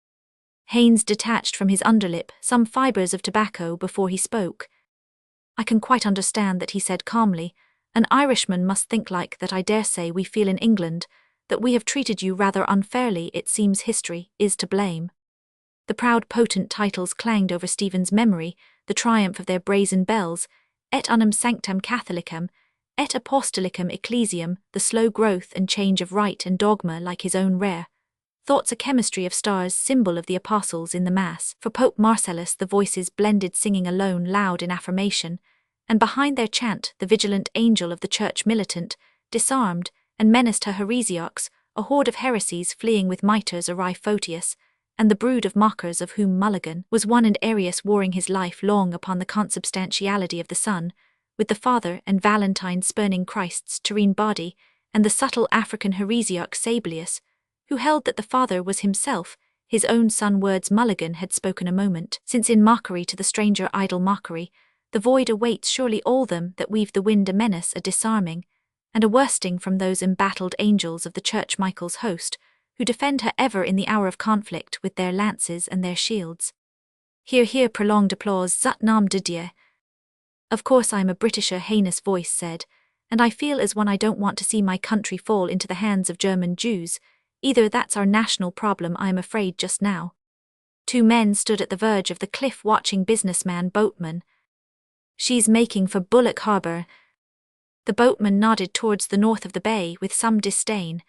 Haynes detached from his underlip some fibres of tobacco before he spoke. I can quite understand that, he said calmly. An Irishman must think like that. I dare say we feel in England that we have treated you rather unfairly. It seems history is to blame. The proud potent titles clanged over Stephen's memory, the triumph of their brazen bells, et unum sanctam Catholicam, et apostolicum ecclesiam, the slow growth and change of rite and dogma like his own rare thoughts, a chemistry of stars, symbol of the apostles in the Mass. For Pope Marcellus the voices blended, singing alone loud in affirmation, and behind their chant the vigilant angel of the church militant, disarmed, and menaced her heresiarchs, a horde of heresies fleeing with mitres awry Photius, and the brood of mockers of whom Mulligan was one, and Arius warring his life long upon the consubstantiality of the Son, with the Father, and Valentine spurning Christ's terrene body, and the subtle African heresiarch Sabellius, who held that the Father was himself his own Son. Words Mulligan had spoken a moment since, in mockery to the stranger, idle mockery. The void awaits surely all them that weave the wind, a menace, a disarming, and a worsting from those embattled angels of the Church Michael's host, who defend her ever in the hour of conflict with their lances and their shields. Hear, hear, prolonged applause. Zut nam de Dieu. Of course I'm a Britisher, heinous voice said, and I feel as one I don't want to see my country fall into the hands of German Jews. Either that's our national problem, I'm afraid, just now. Two men stood at the verge of the cliff watching. Businessman, boatman. She's making for Bullock Harbour. The boatman nodded towards the north of the bay with some disdain.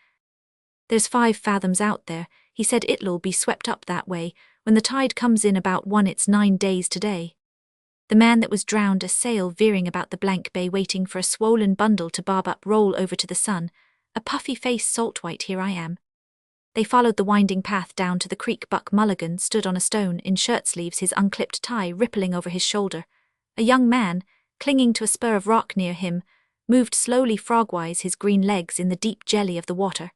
There's 5 fathoms out there, he said. It'll be swept up that way when the tide comes in about 1. It's 9 days today. The man that was drowned, a sail veering about the blank bay, waiting for a swollen bundle to bob up, roll over to the sun, a puffy face, salt white. Here I am. They followed the winding path down to the creek. Buck Mulligan stood on a stone in shirt sleeves, his unclipped tie rippling over his shoulder. A young man, clinging to a spur of rock near him, moved slowly frogwise, his green legs in the deep jelly of the water.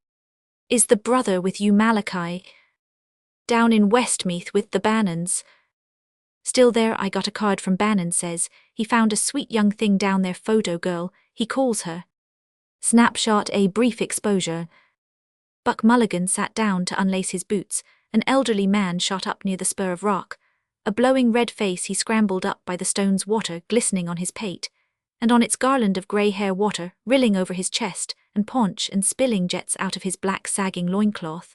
Is the brother with you, Malachi? Down in Westmeath with the Bannons. Still there. I got a card from Bannon, says he found a sweet young thing down there, photo girl, he calls her. Snapshot, a brief exposure. Buck Mulligan sat down to unlace his boots. An elderly man shot up near the spur of rock. A blowing red face, he scrambled up by the stone's water glistening on his pate, and on its garland of grey hair, water rilling over his chest and paunch and spilling jets out of his black sagging loincloth.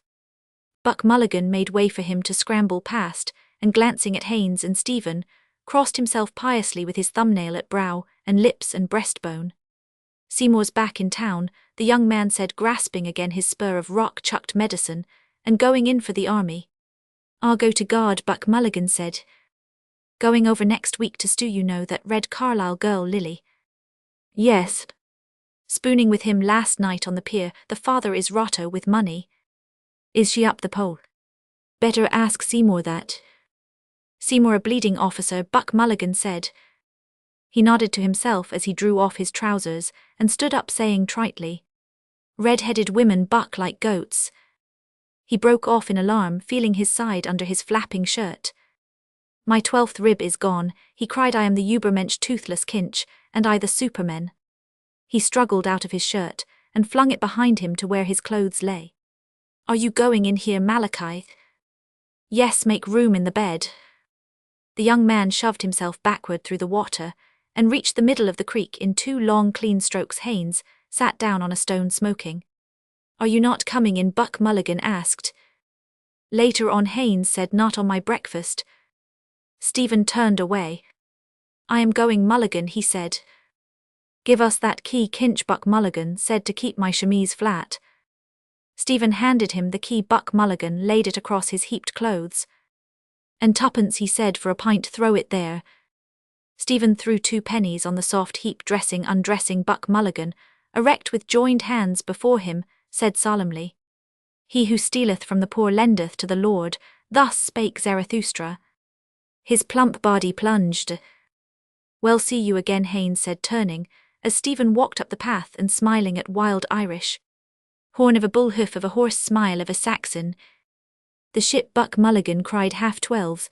Buck Mulligan made way for him to scramble past, and glancing at Haynes and Stephen, crossed himself piously with his thumbnail at brow and lips and breastbone. Seymour's back in town, the young man said, grasping again his spur of rock-chucked medicine, and going in for the army. I'll go to guard, Buck Mulligan said. Going over next week to stew, you know that red Carlisle girl Lily. Yes. Spooning with him last night on the pier. The father is rotter with money. Is she up the pole? Better ask Seymour that. Seymour a bleeding officer, Buck Mulligan said. He nodded to himself as he drew off his trousers and stood up, saying tritely, Red-headed women buck like goats. He broke off in alarm, feeling his side under his flapping shirt. My 12th rib is gone, he cried. I am the Ubermensch toothless Kinch, and I the Superman. He struggled out of his shirt and flung it behind him to where his clothes lay. Are you going in here, Malachi? Yes, make room in the bed. The young man shoved himself backward through the water and reached the middle of the creek in 2 long clean strokes. Haynes sat down on a stone smoking. Are you not coming in? Buck Mulligan asked. Later on, Haynes said. Not on my breakfast. Stephen turned away. I am going, Mulligan, he said. Give us that key, Kinch, Buck Mulligan said, to keep my chemise flat. Stephen handed him the key. Buck Mulligan laid it across his heaped clothes. And 2pence, he said, for a pint. Throw it there. Stephen threw 2 pennies on the soft heap, undressing. Buck Mulligan, erect with joined hands before him, said solemnly, He who stealeth from the poor lendeth to the Lord, thus spake Zarathustra. His plump body plunged. Well, see you again, Haynes said, turning, as Stephen walked up the path and smiling at wild Irish. Horn of a bull, hoof of a horse, smile of a Saxon. The ship, Buck Mulligan cried, 12:30.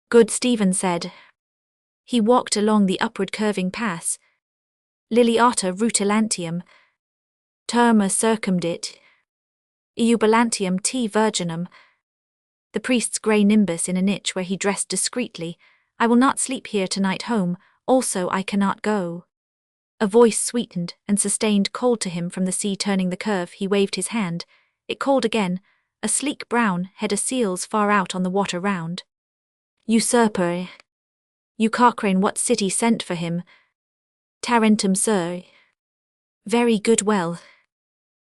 Good, Stephen said. He walked along the upward curving pass. Liliata rutilantium. Terma circumdit. Eubalantium T virginum. The priest's grey nimbus in a niche where he dressed discreetly. I will not sleep here tonight. Home, also I cannot go. A voice sweetened and sustained called to him from the sea. Turning the curve, he waved his hand. It called again, a sleek brown head of seals far out on the water round. Usurper. You Cochrane, what city sent for him? Tarentum, sir. Very good well.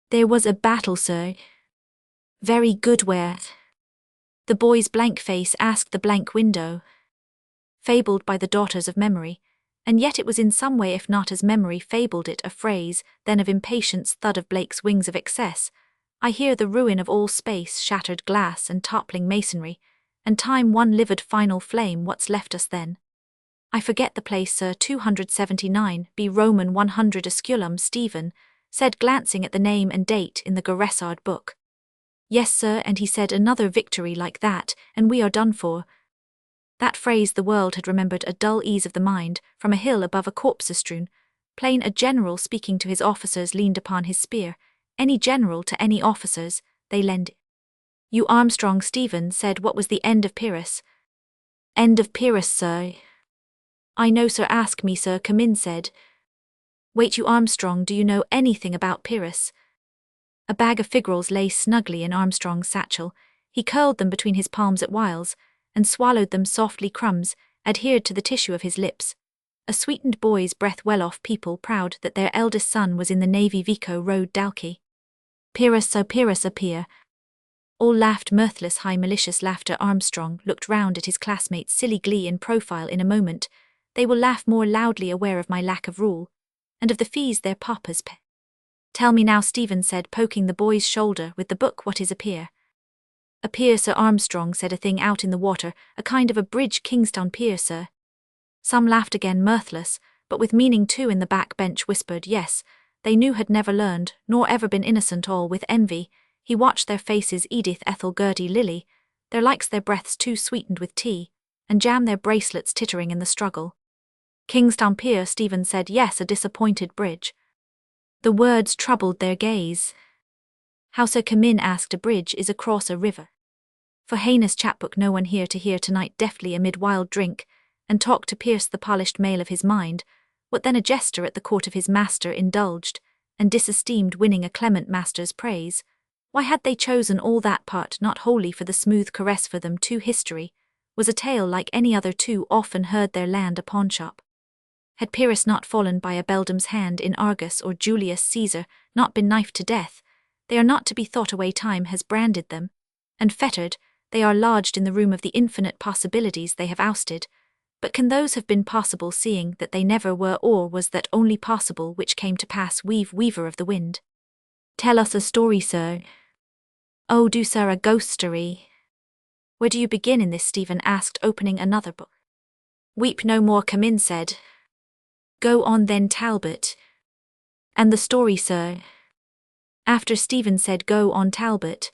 There was a battle, sir. Very good where? The boy's blank face asked the blank window. Fabled by the daughters of memory, and yet it was in some way, if not as memory fabled it, a phrase, then of impatience, thud of Blake's wings of excess. I hear the ruin of all space, shattered glass and toppling masonry, and time one livid final flame. What's left us then? I forget the place, sir. 279 B Roman 100 Esculum. Stephen said, glancing at the name and date in the Goresard book. Yes, sir, and he said, another victory like that, and we are done for. That phrase the world had remembered, a dull ease of the mind, from a hill above a corpse-strewn plain. A general speaking to his officers leaned upon his spear. Any general to any officers, they lend. You Armstrong, Stephen said, what was the end of Pyrrhus? End of Pyrrhus, sir. I know, sir. Ask me, sir. Come in, said. Wait, you Armstrong, do you know anything about Pyrrhus? A bag of figurettes lay snugly in Armstrong's satchel. He curled them between his palms at whiles, and swallowed them softly. Crumbs adhered to the tissue of his lips. A sweetened boy's breath. Well off people, proud that their eldest son was in the Navy. Vico road Dalkey. Pyrrhus, so Pyrrhus appear. All laughed mirthless, high malicious laughter. Armstrong looked round at his classmates, silly glee in profile. In a moment they will laugh more loudly, aware of my lack of rule, and of the fees their papas pay. Tell me now, Stephen said, poking the boy's shoulder with the book, what is a pier? A pier, Sir. Armstrong said, a thing out in the water, a kind of a bridge. Kingstown Pier, sir. Some laughed again, mirthless, but with meaning too. In the back bench whispered, yes, they knew, had never learned, nor ever been innocent. All with envy he watched their faces. Edith, Ethel, Gertie, Lily, their likes, their breaths too sweetened with tea, and jam, their bracelets tittering in the struggle. Kingstown Pier, Stephen said, yes, a disappointed bridge. The words troubled their gaze. How, sir? Come in, asked. A bridge is across a river. For heinous chapbook, no one here to hear tonight. Deftly amid wild drink and talk to pierce the polished mail of his mind. What then? A jester at the court of his master indulged, and disesteemed winning a clement master's praise. Why had they chosen all that part? Not wholly for the smooth caress. For them too history was a tale like any other. Too often heard their land a pawnshop. Had Pyrrhus not fallen by a beldam's hand in Argus, or Julius Caesar not been knifed to death, they are not to be thought away. Time has branded them, and fettered, they are lodged in the room of the infinite possibilities they have ousted. But can those have been possible, seeing that they never were? Or was that only possible which came to pass? Weaver of the wind, tell us a story, sir. Oh, do, sir, a ghost story. Where do you begin in this? Stephen asked, opening another book. Weep no more. Come in, said. Go on then, Talbot. And the story, sir? After Stephen said, go on, Talbot.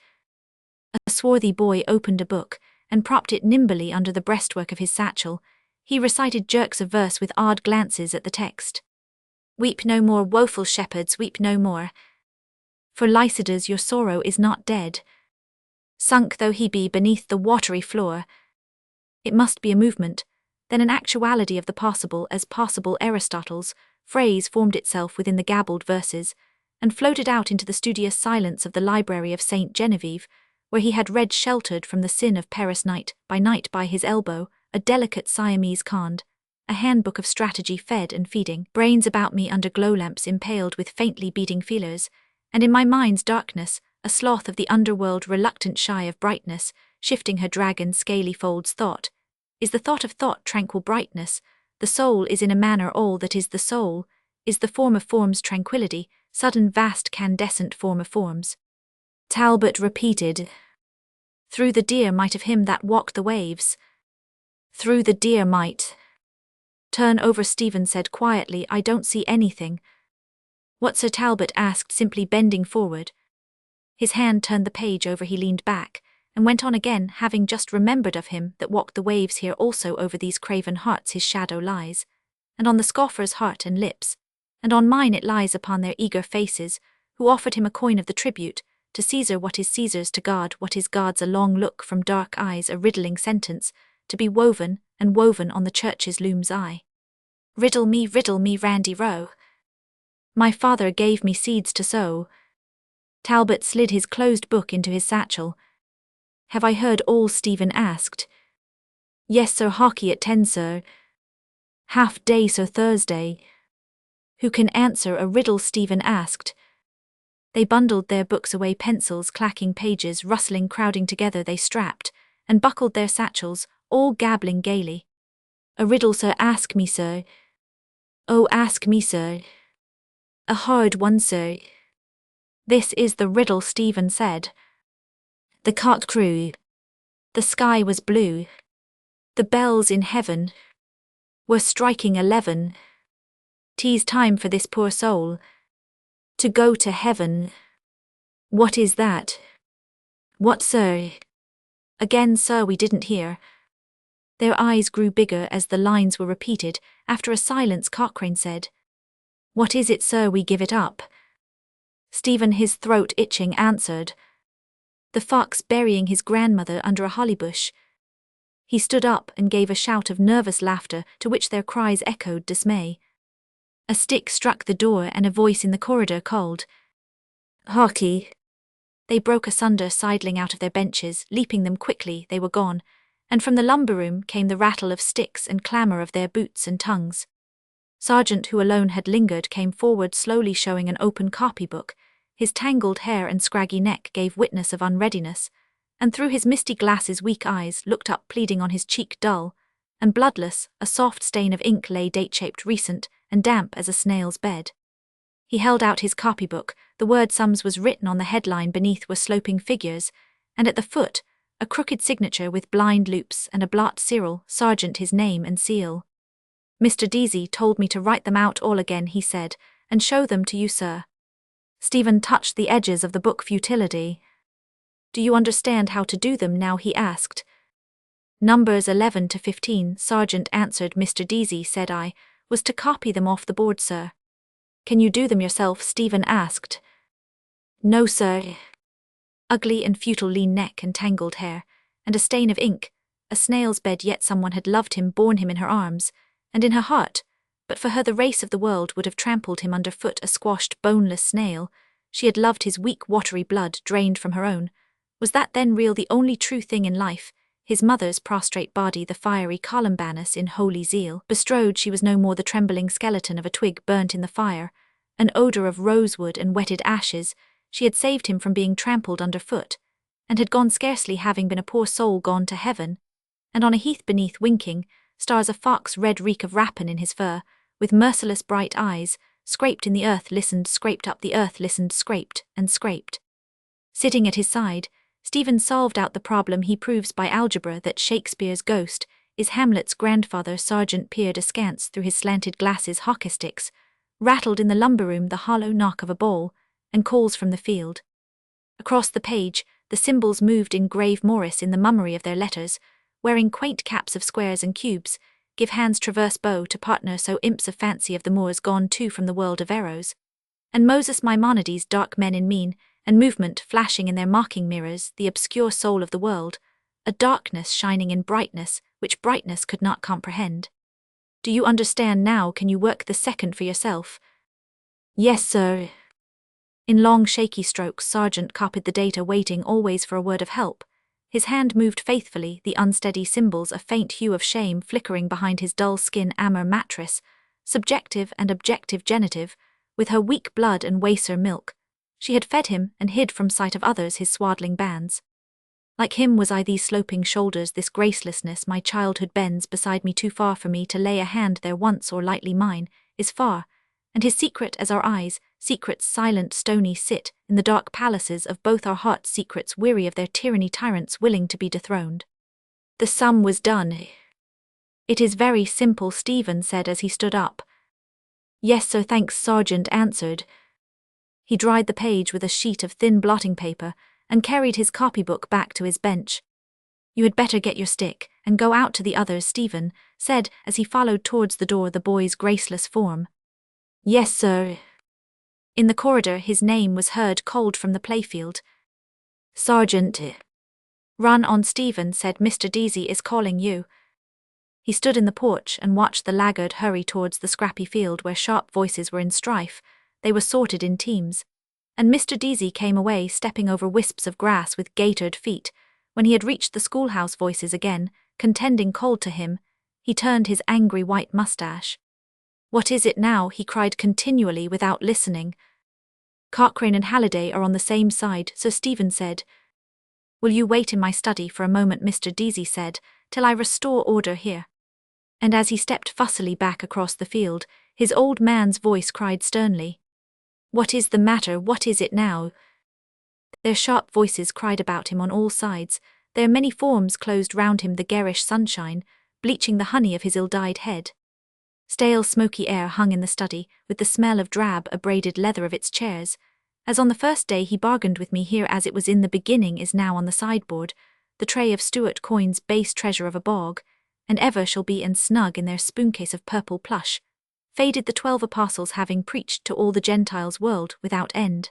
A swarthy boy opened a book, and propped it nimbly under the breastwork of his satchel. He recited jerks of verse with odd glances at the text. Weep no more, woeful shepherds, weep no more. For Lycidas your sorrow is not dead. Sunk though he be beneath the watery floor. It must be a movement, then an actuality of the possible, as possible. Aristotle's phrase formed itself within the gabbled verses, and floated out into the studious silence of the library of St. Genevieve, where he had read, sheltered from the sin of Paris night by his elbow, a delicate Siamese cond, a handbook of strategy. Fed and feeding brains about me under glow lamps impaled with faintly beating feelers, and in my mind's darkness, a sloth of the underworld, reluctant, shy of brightness, shifting her dragon scaly folds. Thought is the thought of thought, tranquil brightness. The soul is in a manner all that is the soul, is the form of forms, tranquility, sudden vast candescent form of forms. Talbot repeated. Through the dear might of him that walked the waves. Through the dear might. Turn over, Stephen said quietly, I don't see anything. What, Sir? Talbot asked, simply bending forward. His hand turned the page over. He leaned back, and went on again, having just remembered of him that walked the waves. Here also over these craven hearts his shadow lies, and on the scoffer's heart and lips, and on mine it lies upon their eager faces, who offered him a coin of the tribute, to Caesar what is Caesar's, to God what is God's. A long look from dark eyes, a riddling sentence, to be woven and woven on the church's loom's eye. Riddle me, Randy Rowe. My father gave me seeds to sow. Talbot slid his closed book into his satchel. Have I heard all? Stephen asked. Yes, sir. Hockey at 10, sir. Half day, sir. Thursday. Who can answer a riddle? Stephen asked. They bundled their books away, pencils clacking, pages rustling, crowding together. They strapped and buckled their satchels, all gabbling gaily. A riddle, sir? Ask me, sir. Oh, ask me, sir. A hard one, sir. This is the riddle, Stephen said. The cock crew. The sky was blue. The bells in heaven were striking 11. 'Tis time for this poor soul to go to heaven. What is that? What, sir? Again, sir, we didn't hear. Their eyes grew bigger as the lines were repeated. After a silence, Cochrane said, What is it, sir? We give it up. Stephen, his throat itching, answered, The fox burying his grandmother under a holly bush. He stood up and gave a shout of nervous laughter, to which their cries echoed dismay. A stick struck the door and a voice in the corridor called, Harkee. They broke asunder, sidling out of their benches, leaping them quickly. They were gone, and from the lumber room came the rattle of sticks and clamour of their boots and tongues. Sargent, who alone had lingered, came forward slowly, showing an open copybook. His tangled hair and scraggy neck gave witness of unreadiness, and through his misty glasses weak eyes looked up pleading, on his cheek dull and bloodless a soft stain of ink lay, date-shaped, recent, and damp as a snail's bed. He held out his copybook. The word sums was written on the headline. Beneath were sloping figures, and at the foot a crooked signature with blind loops and a blot Cyril, Sargent, his name and seal. Mr. Deasy told me to write them out all again, he said, and show them to you, sir. Stephen touched the edges of the book. Futility. Do you understand how to do them now? He asked. Numbers 11 to 15, Sargent answered. Mr. Deasy, said I, was to copy them off the board, sir. Can you do them yourself? Stephen asked. No, sir. Ugly and futile lean neck and tangled hair, and a stain of ink, a snail's bed. Yet someone had loved him, borne him in her arms, and in her heart, but for her the race of the world would have trampled him underfoot, a squashed, boneless snail. She had loved his weak, watery blood, drained from her own. Was that then real, the only true thing in life? His mother's prostrate body, the fiery Columbanus in holy zeal, bestrode. She was no more the trembling skeleton of a twig burnt in the fire, an odour of rosewood and wetted ashes. She had saved him from being trampled underfoot, and had gone, scarcely having been a poor soul, gone to heaven. And on a heath beneath, winking, stars a fox, red reek of rapine in his fur, with merciless bright eyes, scraped in the earth, listened, scraped up the earth, listened, scraped, and scraped. Sitting at his side, Stephen solved out the problem. He proves by algebra that Shakespeare's ghost is Hamlet's grandfather. Sargent peered askance through his slanted glasses. Hockey sticks rattled in the lumber room, the hollow knock of a ball, and calls from the field. Across the page, the symbols moved in grave Morris in the mummery of their letters, wearing quaint caps of squares and cubes. Give hands, traverse bow to partner, so imps of fancy of the moors, gone too from the world of arrows. And Moses Maimonides, dark men in mien and movement, flashing in their mocking mirrors, the obscure soul of the world, a darkness shining in brightness, which brightness could not comprehend. Do you understand now? Can you work the second for yourself? Yes, sir. In long, shaky strokes, Sargent copied the data, waiting always for a word of help. His hand moved faithfully, the unsteady symbols a faint hue of shame flickering behind his dull skin. Amor matris, subjective and objective genitive, with her weak blood and waser milk. She had fed him and hid from sight of others his swaddling bands. Like him was I, these sloping shoulders, this gracelessness. My childhood bends beside me, too far for me to lay a hand there once, or lightly mine is far. And his secret as our eyes, secrets silent, stony, sit in the dark palaces of both our hearts, secrets weary of their tyranny, tyrants willing to be dethroned. The sum was done. It is very simple, Stephen said as he stood up. Yes, sir, thanks, Sargent answered. He dried the page with a sheet of thin blotting paper and carried his copybook back to his bench. You had better get your stick and go out to the others, Stephen said as he followed towards the door the boy's graceless form. Yes, sir. In the corridor his name was heard called from the playfield. Sargent. Run on, Stephen said. Mr. Deasy is calling you. He stood in the porch and watched the laggard hurry towards the scrappy field where sharp voices were in strife. They were sorted in teams. And Mr. Deasy came away, stepping over wisps of grass with gaitered feet. When he had reached the schoolhouse voices again, contending cold to him, he turned his angry white mustache. What is it now? He cried continually without listening. Cochrane and Halliday are on the same side, so Stephen said. Will you wait in my study for a moment, Mr. Deasy said, till I restore order here? And as he stepped fussily back across the field, his old man's voice cried sternly. What is the matter? What is it now? Their sharp voices cried about him on all sides, their many forms closed round him the garish sunshine, bleaching the honey of his ill-dyed head. Stale smoky air hung in the study, with the smell of drab abraded leather of its chairs. As on the first day he bargained with me here, as it was in the beginning is now on the sideboard, the tray of Stuart coins, base treasure of a bog, and ever shall be and snug in their spooncase of purple plush, faded the 12 apostles having preached to all the Gentiles world without end.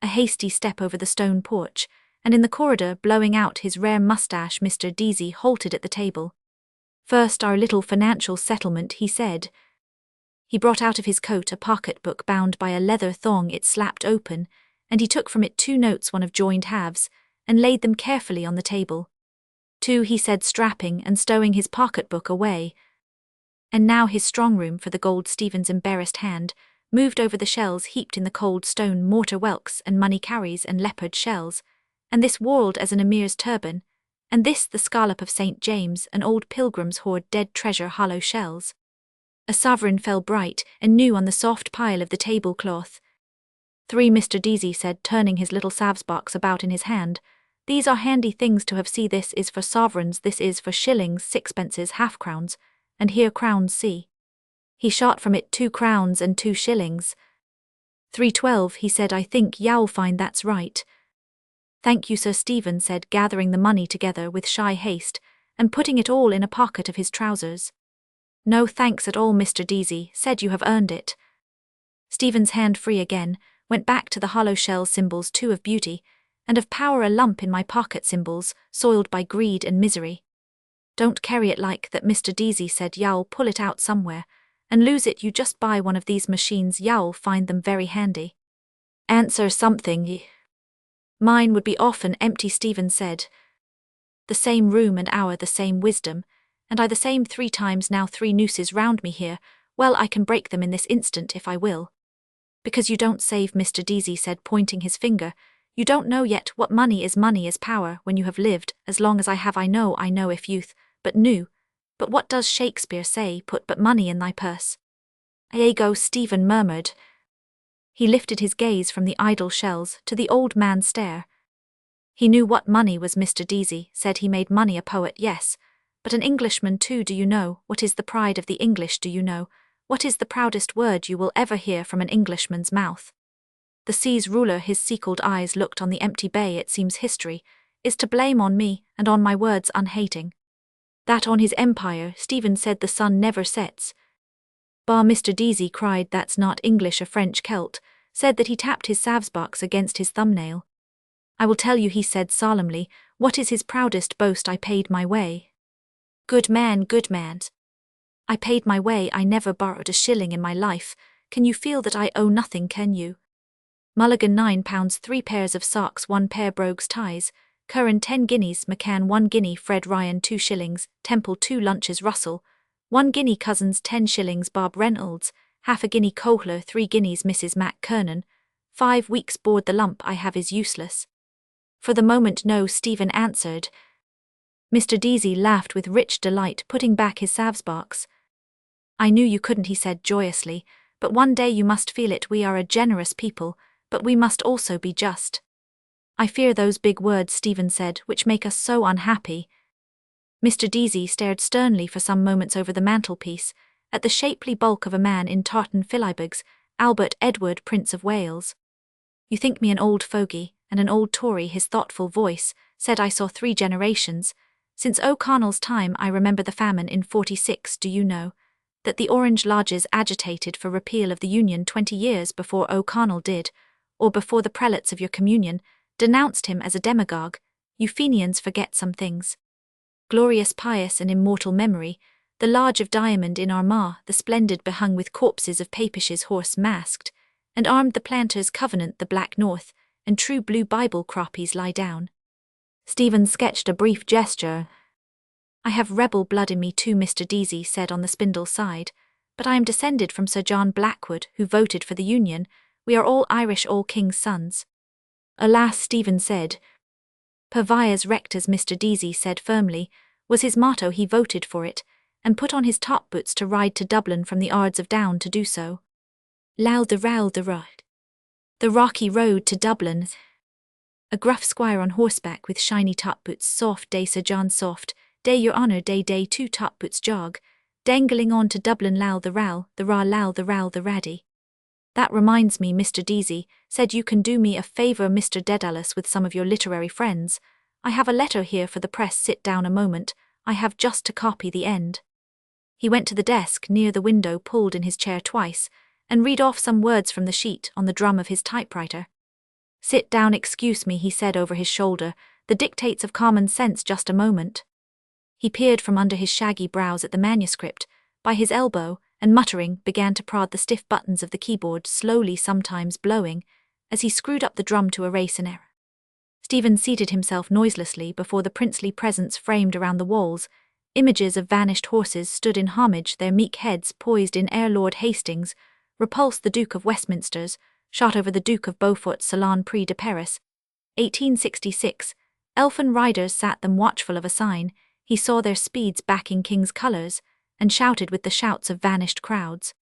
A hasty step over the stone porch, and in the corridor, blowing out his rare moustache, Mr. Deasy halted at the table. First, our little financial settlement, he said. He brought out of his coat a pocket-book bound by a leather thong. It slapped open, and he took from it 2 notes, one of joined halves, and laid them carefully on the table. 2, he said, strapping and stowing his pocket-book away. And now his strong room for the gold. Stephen's embarrassed hand moved over the shells heaped in the cold stone mortar, whelks and money carries and leopard shells, and this whorled as an emir's turban, and this the scallop of St. James, an old pilgrim's hoard, dead treasure, hollow shells. A sovereign fell bright and new on the soft pile of the tablecloth. 3, Mr. Deasy said, turning his little salves-box about in his hand. These are handy things to have. See, this is for sovereigns, this is for shillings, sixpences, half-crowns, and here crowns, see. He shot from it 2 crowns and 2 shillings. 3.12, he said, I think you'll find that's right. Thank you, Sir Stephen said, gathering the money together with shy haste, and putting it all in a pocket of his trousers. No thanks at all, Mr. Deasy said, you have earned it. Stephen's hand, free again, went back to the hollow shell symbols, 2 of beauty, and of power, a lump in my pocket, symbols, soiled by greed and misery. Don't carry it like that, Mr. Deasy said, you'll pull it out somewhere, and lose it. You just buy one of these machines, you'll find them very handy. Answer something. Mine would be often empty, Stephen said. The same room and hour, the same wisdom, and I the same 3 times now, 3 nooses round me here. Well, I can break them in this instant if I will. Because you don't save, Mr. Deasy said, pointing his finger. You don't know yet what money is power, when you have lived as long as I have. I know if youth but knew. But what does Shakespeare say? Put but money in thy purse. Iago, Stephen murmured. He lifted his gaze from the idle shells to the old man's stare. He knew what money was, Mr. Deasy said. He made money a poet, yes, but an Englishman too. Do you know what is the pride of the English? Do you know what is the proudest word you will ever hear from an Englishman's mouth? The sea's ruler, his sea-cold eyes looked on the empty bay. It seems history is to blame on me and on my words unhating. That on his empire, Stephen said, the sun never sets. Bar, Mr. Deasy cried, that's not English. A French Celt said that. He tapped his salves-box against his thumbnail. I will tell you, he said solemnly, what is his proudest boast. I paid my way. Good man, good man. I paid my way. I never borrowed a shilling in my life. Can you feel that I owe nothing, can you? Mulligan £9, 3 pairs of socks, 1 pair brogues ties, Curran 10 guineas, McCann 1 guinea, Fred Ryan 2 shillings, Temple 2 lunches, Russell 1 guinea, Cousins 10 shillings, Bob Reynolds half a guinea, Kohler 3 guineas, Mrs. Mac Kernan 5 weeks' board. The lump I have is useless. For the moment no, Stephen answered. Mr. Deasy laughed with rich delight, putting back his salves-box. I knew you couldn't, he said joyously, but one day you must feel it. We are a generous people, but we must also be just. I fear those big words, Stephen said, which make us so unhappy. Mr. Deasy stared sternly for some moments over the mantelpiece, at the shapely bulk of a man in tartan philibbags, Albert Edward, Prince of Wales. You think me an old fogey, and an old Tory, his thoughtful voice said. I saw 3 generations. Since O'Connell's time I remember the famine in 46. Do you know that the Orange Lodges agitated for repeal of the Union 20 years before O'Connell did, or before the prelates of your communion denounced him as a demagogue? You Fenians forget some things. Glorious, pious and immortal memory, the Lodge of Diamond in Armagh, the splendid behung with corpses of papishes, horse masked, and armed, the Planters' Covenant, the Black North, and true blue Bible croppies lie down. Stephen sketched a brief gesture. I have rebel blood in me too, Mr. Deasy said on the spindle side, But I am descended from Sir John Blackwood, who voted for the Union. We are all Irish, all king's sons. Alas, Stephen said. Per vias rectas, Mr. Deasy said firmly, was his motto. He voted for it, and put on his top boots to ride to Dublin from the Ards of Down to do so. Loud the ride. The rocky road to Dublin. A gruff squire on horseback with shiny top boots, soft day Sir John, soft day your honour, day 2 top boots jog, dangling on to Dublin, low the row, the raw low the row the raddy. That reminds me, Mr. Deasy said, you can do me a favour, Mr. Dedalus, with some of your literary friends. I have a letter here for the press. Sit down a moment, I have just to copy the end. He went to the desk near the window, pulled in his chair twice, and read off some words from the sheet on the drum of his typewriter. Sit down, excuse me, he said over his shoulder, the dictates of common sense, just a moment. He peered from under his shaggy brows at the manuscript, by his elbow, and muttering, began to prod the stiff buttons of the keyboard, slowly, sometimes blowing, as he screwed up the drum to erase an error. Stephen seated himself noiselessly before the princely presence framed around the walls. Images of vanished horses stood in homage, their meek heads poised in air. Lord Hastings repulsed the Duke of Westminster's, shot over the Duke of Beaufort's Salon Prix de Paris. 1866. Elfin riders sat them watchful of a sign. He saw their speeds backing king's colours, and shouted with the shouts of vanished crowds.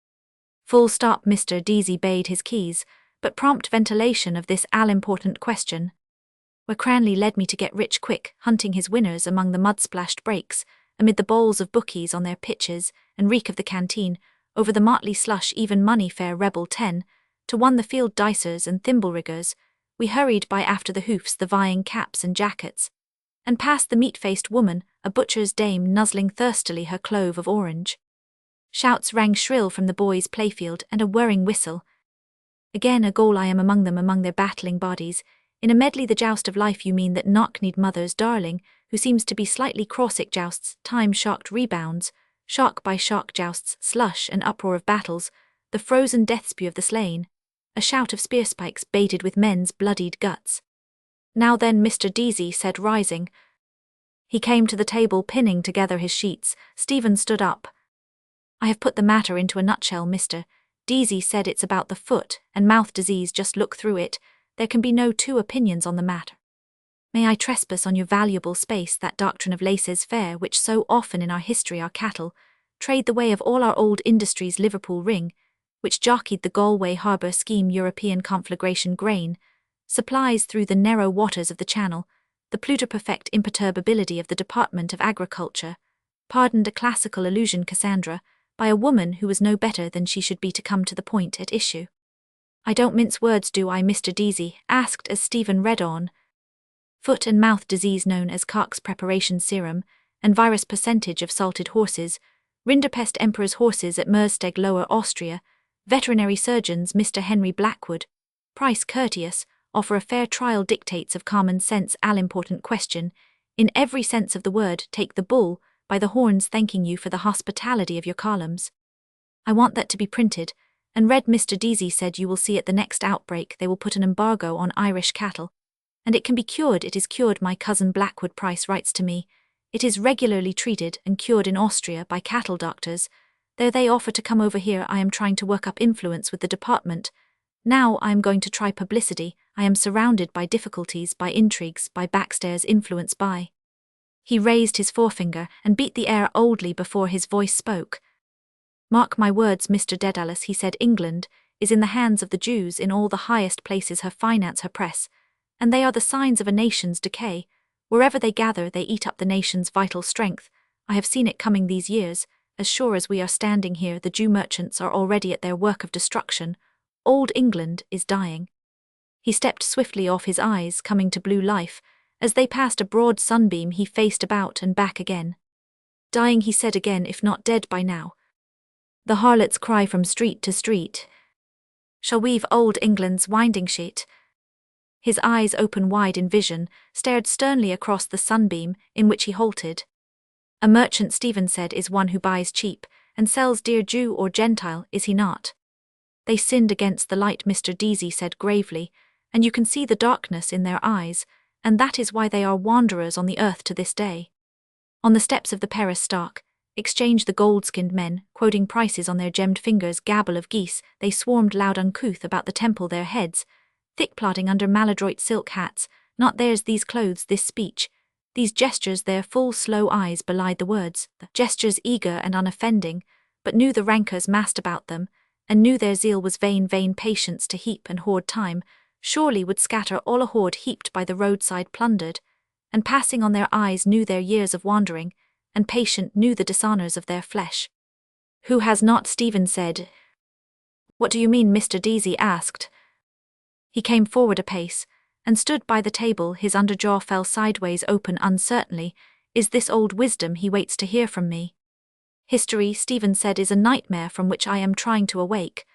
Full stop. Mr. Deasy bade his keys, but prompt ventilation of this all-important question. Where Cranley led me to get rich quick, hunting his winners among the mud-splashed brakes, amid the bowls of bookies on their pitches, and reek of the canteen, over the motley slush, even money fair rebel 10, to 1 the field dicers and thimble riggers, we hurried by after the hoofs, the vying caps and jackets, and past the meat-faced woman, a butcher's dame nuzzling thirstily her clove of orange. Shouts rang shrill from the boys' playfield, and a whirring whistle. Again a goal. I am among them, among their battling bodies. In a medley the joust of life, you mean that knock-kneed mother's darling, who seems to be slightly cross-sick, jousts, time-shocked rebounds, shock by shock jousts, slush and uproar of battles, the frozen death-spew of the slain, a shout of spear-spikes baited with men's bloodied guts. Now then, Mr. Deasy said, rising. He came to the table, pinning together his sheets. Stephen stood up. I have put the matter into a nutshell, Mr. Deasy said. It's about the foot and mouth disease. Just look through it. There can be no two opinions on the matter. May I trespass on your valuable space? That doctrine of laissez-faire, which so often in our history our cattle trade the way of all our old industries, Liverpool ring, which jockeyed the Galway harbour scheme, European conflagration grain, supplies through the narrow waters of the Channel, the pluperfect imperturbability of the Department of Agriculture, pardoned a classical allusion, Cassandra, by a woman who was no better than she should be to come to the point at issue. I don't mince words, do I, Mr. Deasy asked as Stephen read on. Foot and mouth disease known as Koch's preparation serum, and virus percentage of salted horses, Rinderpest emperor's horses at Merzsteg, Lower Austria, veterinary surgeons Mr. Henry Blackwood, price courteous, offer a fair trial, dictates of common sense, all-important question, in every sense of the word, take the bull by the horns, thanking you for the hospitality of your columns. I want that to be printed, and read. Mr. Deasy said, you will see at the next outbreak they will put an embargo on Irish cattle, and it can be cured. It is cured. My cousin Blackwood Price writes to me. It is regularly treated and cured in Austria by cattle doctors. There they offer to come over here. I am trying to work up influence with the department. Now I am going to try publicity. I am surrounded by difficulties, by intrigues, by backstairs influence, by... He raised his forefinger and beat the air oldly before his voice spoke. Mark my words, Mr. Dedalus, he said, England is in the hands of the Jews in all the highest places, her finance, her press, and they are the signs of a nation's decay. Wherever they gather, they eat up the nation's vital strength. I have seen it coming these years. As sure as we are standing here, the Jew merchants are already at their work of destruction. Old England is dying. He stepped swiftly off, his eyes coming to blue life. As they passed a broad sunbeam, he faced about and back again. Dying, he said again, if not dead by now. The harlots cry from street to street. Shall weave old England's winding sheet. His eyes, open wide in vision, stared sternly across the sunbeam in which he halted. A merchant, Stephen said, is one who buys cheap and sells dear, Jew or Gentile, is he not? They sinned against the light, Mr. Deasy said gravely, and you can see the darkness in their eyes, and that is why they are wanderers on the earth to this day. On the steps of the Paris Stock Exchange the gold-skinned men, quoting prices on their gemmed fingers, gabble of geese, they swarmed loud uncouth about the temple their heads, thick-plotting under maladroit silk hats, not theirs these clothes, this speech, these gestures, their full slow eyes belied the words, the gestures eager and unoffending, but knew the rancours massed about them, and knew their zeal was vain patience to heap and hoard time, surely would scatter all a hoard heaped by the roadside plundered, and passing on their eyes knew their years of wandering, and patient knew the dishonours of their flesh. Who has not? Stephen said. What do you mean? Mr. Deasy asked. He came forward a pace, and stood by the table, his underjaw fell sideways open uncertainly. Is this old wisdom he waits to hear from me? History, Stephen said, is a nightmare from which I am trying to awake.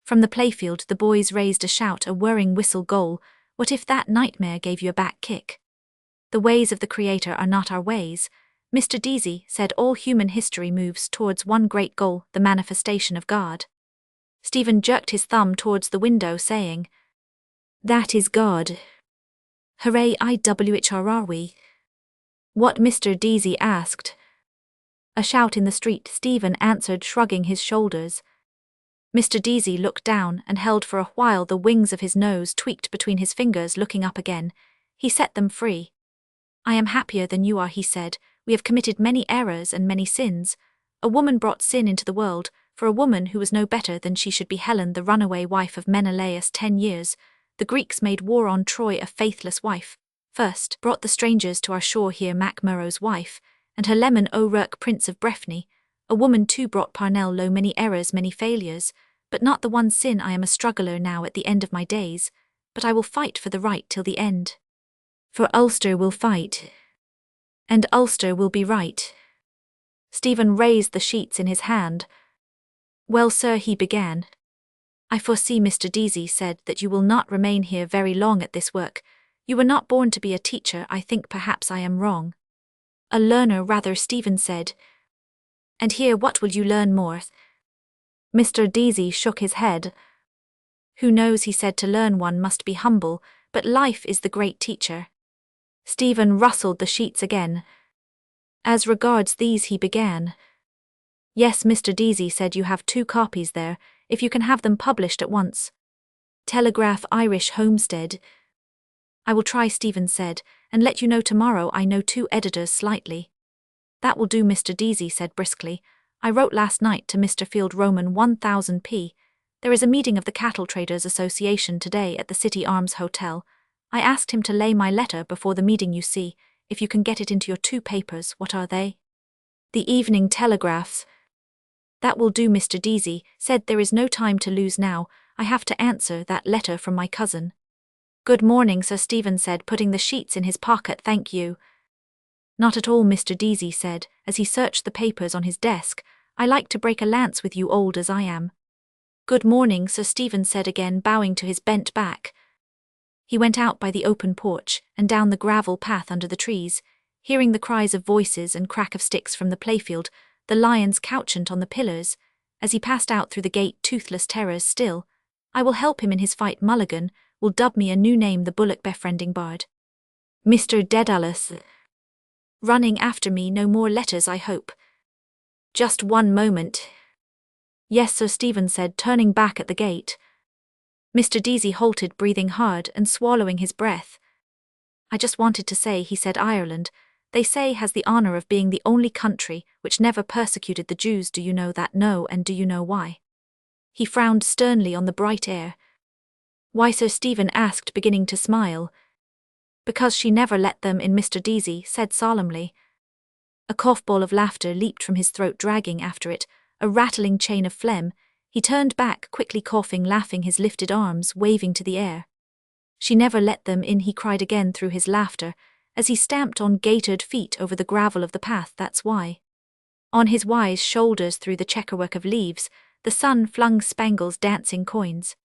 From the playfield the boys raised a shout, a whirring whistle goal. What if that nightmare gave you a back kick? The ways of the Creator are not our ways. Mr. Deasy said all human history moves towards one great goal, the manifestation of God. Stephen jerked his thumb towards the window, saying, That is God. Hooray, IWHR we. What? Mr. Deasy asked. A shout in the street, Stephen answered, shrugging his shoulders. Mr. Deasy looked down and held for a while the wings of his nose tweaked between his fingers. Looking up again, he set them free. I am happier than you are, he said. We have committed many errors and many sins. A woman brought sin into the world, for a woman who was no better than she should be Helen, the runaway wife of Menelaus 10 years. The Greeks made war on Troy, a faithless wife. First, brought the strangers to our shore here, Macmurrow's wife, and her leman O'Rourke, prince of Breffni. A woman too brought Parnell low, many errors, many failures, but not the one sin. I am a struggler now at the end of my days, but I will fight for the right till the end. For Ulster will fight. And Ulster will be right. Stephen raised the sheets in his hand. Well, sir, he began. I foresee, Mr. Deasy said, that you will not remain here very long at this work. You were not born to be a teacher. I think perhaps I am wrong. A learner rather, Stephen said. And here what will you learn more? Mr. Deasy shook his head. Who knows, he said, to learn one must be humble, but life is the great teacher. Stephen rustled the sheets again. As regards these, he began. Yes, Mr. Deasy said, you have 2 copies there, if you can have them published at once. Telegraph Irish Homestead. I will try, Stephen said, and let you know tomorrow. I know 2 editors slightly. That will do, Mr. Deasy said briskly. I wrote last night to Mr. Field Roman 1000p. There is a meeting of the Cattle Traders Association today at the City Arms Hotel. I asked him to lay my letter before the meeting. You see, if you can get it into your 2 papers. What are they? The Evening Telegraphs. That will do, Mr. Deasy said. There is no time to lose now. I have to answer that letter from my cousin. Good morning, Sir, Stephen said, putting the sheets in his pocket. Thank you. Not at all, Mr. Deasy said, as he searched the papers on his desk. I like to break a lance with you, old as I am. Good morning, Sir, Stephen said again, bowing to his bent back. He went out by the open porch and down the gravel path under the trees, hearing the cries of voices and crack of sticks from the playfield, the lions couchant on the pillars. As he passed out through the gate, toothless terrors still. I will help him in his fight. Mulligan will dub me a new name, the bullock befriending bard. Mr. Dedalus. Running after me, no more letters, I hope. Just one moment. Yes, Sir, Stephen said, turning back at the gate. Mr. Deasy halted, breathing hard and swallowing his breath. I just wanted to say, he said, Ireland, they say, has the honour of being the only country which never persecuted the Jews. Do you know that? No, and do you know why? He frowned sternly on the bright air. Why, Sir, Stephen asked, beginning to smile. Because she never let them in, Mr. Deasy said solemnly. A cough-ball of laughter leaped from his throat, dragging after it a rattling chain of phlegm. He turned back, quickly coughing, laughing, his lifted arms waving to the air. She never let them in, he cried again through his laughter, as he stamped on gaitered feet over the gravel of the path. That's why. On his wise shoulders, through the checkerwork of leaves, the sun flung spangles, dancing coins.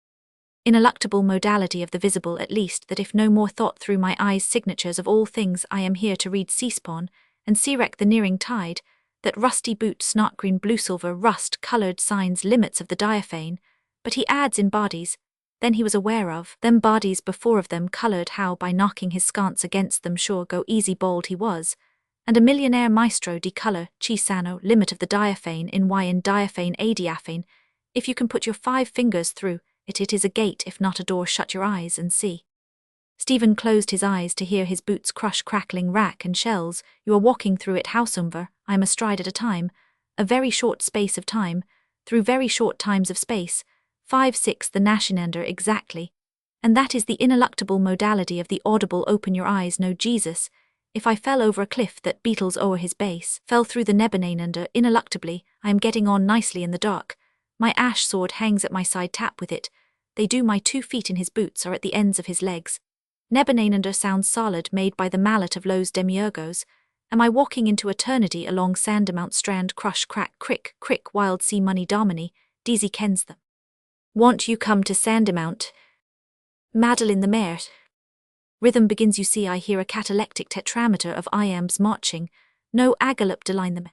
Ineluctable modality of the visible, at least, that if no more thought through my eyes signatures of all things, I am here to read Seaspon, and Searek the nearing tide, that rusty boot, snot green, blue silver, rust-coloured signs, limits of the diaphane. But he adds in bodies, then he was aware of them bodies before of them, coloured how by knocking his sconce against them, sure go easy bold he was, and a millionaire maestro di color, ci sano, limit of the diaphane in y in diaphane a diaphane. If you can put your 5 fingers through it, it is a gate, if not a door. Shut your eyes and see. Stephen closed his eyes to hear his boots crush crackling rack and shells. You are walking through it howsoever, I am a stride at a time, a very short space of time, through very short times of space, 5 6 the Nashinender exactly. And that is the ineluctable modality of the audible open your eyes know Jesus. If I fell over a cliff that beetles o'er his base, fell through the Nebeneinender ineluctably, I am getting on nicely in the dark. My ash sword hangs at my side, tap with it. They do. My 2 feet in his boots are at the ends of his legs. Nebeneinender sounds solid, made by the mallet of Los Demiurgos. Am I walking into eternity along Sandamount strand, crush crack crick crick wild sea money domini, Deasy kens them. Want you come to Sandamount? Madeline the mare. Rhythm begins, you see. I hear a catalectic tetrameter of iambs marching. No agalop deline them.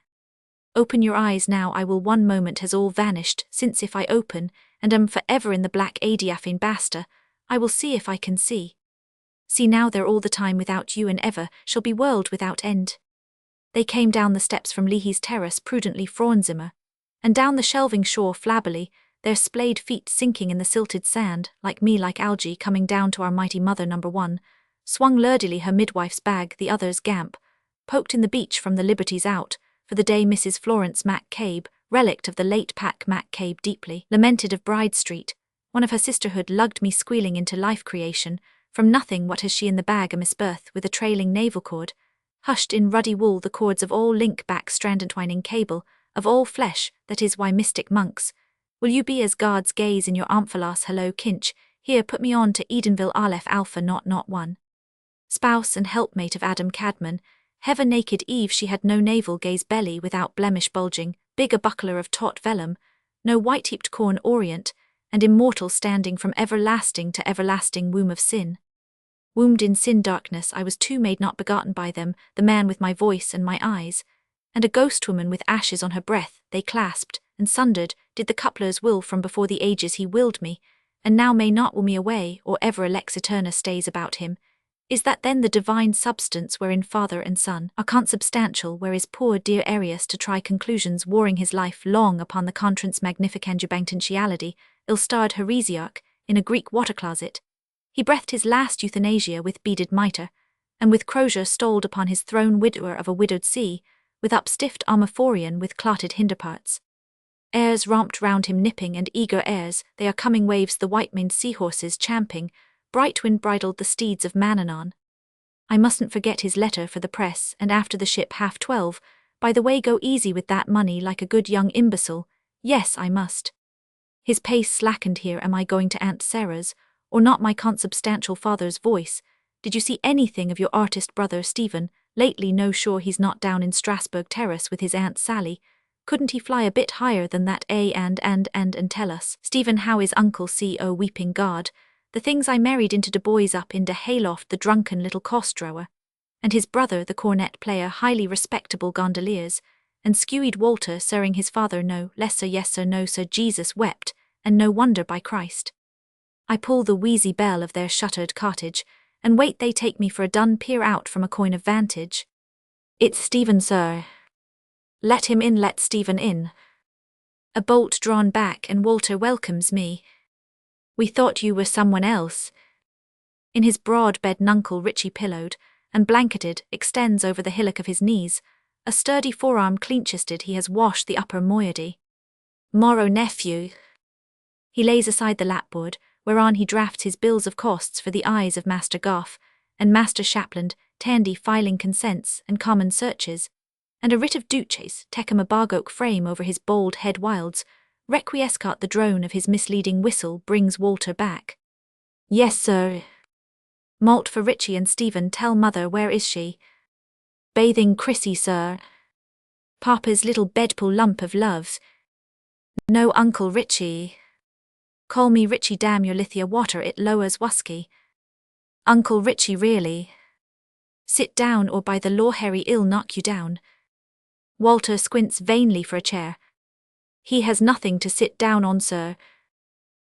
Open your eyes now. I will. One moment has all vanished, since if I open, and am forever in the black adiaphane basta, I will see if I can see. See now, they're all the time without you, and ever shall be world without end. They came down the steps from Leahy's terrace prudently Frauenzimmer, and down the shelving shore flabbily, their splayed feet sinking in the silted sand, like me, like algae coming down to our mighty mother. Number 1 swung lurdily her midwife's bag, the others gamp, poked in the beach from the liberties out, for the day Mrs. Florence Mac Cabe, relict of the late Pac Mac Cabe, deeply lamented of Bride Street, one of her sisterhood, lugged me squealing into life creation, from nothing. What has she in the bag? A misbirth with a trailing navel cord, hushed in ruddy wool the cords of all link back strand entwining cable, of all flesh, that is why mystic monks, will you be as guards gaze in your amphilas? Hello Kinch, here put me on to Edenville Aleph Alpha not 1. Spouse and helpmate of Adam Cadman, heaven naked Eve, she had no navel gaze, belly without blemish bulging, big a buckler of taut vellum, no white heaped corn orient, and immortal standing from everlasting to everlasting, womb of sin. Wombed in sin darkness, I was too made not begotten by them, the man with my voice and my eyes, and a ghost woman with ashes on her breath. They clasped and sundered, did the coupler's will from before the ages. He willed me, and now may not will me away, or ever a lex eterna stays about him. Is that then the divine substance wherein Father and Son are consubstantial? Where is poor dear Arius to try conclusions, warring his life long upon the contrance magnificandubangtentiality, ill-starred heresiarch, in a Greek water-closet? He breathed his last euthanasia with beaded mitre, and with crozier stoled upon his throne, widower of a widowed sea, with upstiffed armophorion with clotted hinderparts. Airs romped round him, nipping and eager airs, they are coming waves, the white-maned seahorses champing, bright wind bridled the steeds of Mannanon. I mustn't forget his letter for the press, and after the ship 12:30, by the way, go easy with that money like a good young imbecile. Yes, I must. His pace slackened. Here am I going to Aunt Sarah's, or not my consubstantial father's voice? Did you see anything of your artist brother Stephen lately? No, sure he's not down in Strasbourg Terrace with his Aunt Sally. Couldn't he fly a bit higher than that? And tell us, Stephen, how is Uncle C.O. weeping God? The things I married into de boys up in de hayloft, the drunken little cost-drawer, and his brother, the cornet player, highly respectable gondoliers, and skewied Walter, sirring his father, no, less sir, yes sir, no sir. Jesus wept, and no wonder, by Christ. I pull the wheezy bell of their shuttered cottage, and wait they take me for a dun peer out from a coign of vantage. It's Stephen, sir. Let him in, let Stephen in. A bolt drawn back, and Walter welcomes me. We thought you were someone else. In his broad bed Nuncle Richie, pillowed and blanketed, extends over the hillock of his knees, a sturdy forearm clean-chested. He has washed the upper moiety. Morrow, nephew. He lays aside the lapboard, whereon he drafts his bills of costs for the eyes of Master Goff and Master Shapland, Tandy, filing consents and common searches, and a writ of duces tecum a bargoak frame over his bald head. Wilds requiescat. The drone of his misleading whistle brings Walter back. Yes, sir. Malt for Richie and Stephen. Tell mother, where is she? Bathing Chrissy, sir. Papa's little bedpool lump of loves. No, Uncle Richie. Call me Richie, damn your lithia water, it lowers wusky. Uncle Richie, really. Sit down, or by the law Harry ill knock you down. Walter squints vainly for a chair. He has nothing to sit down on, sir.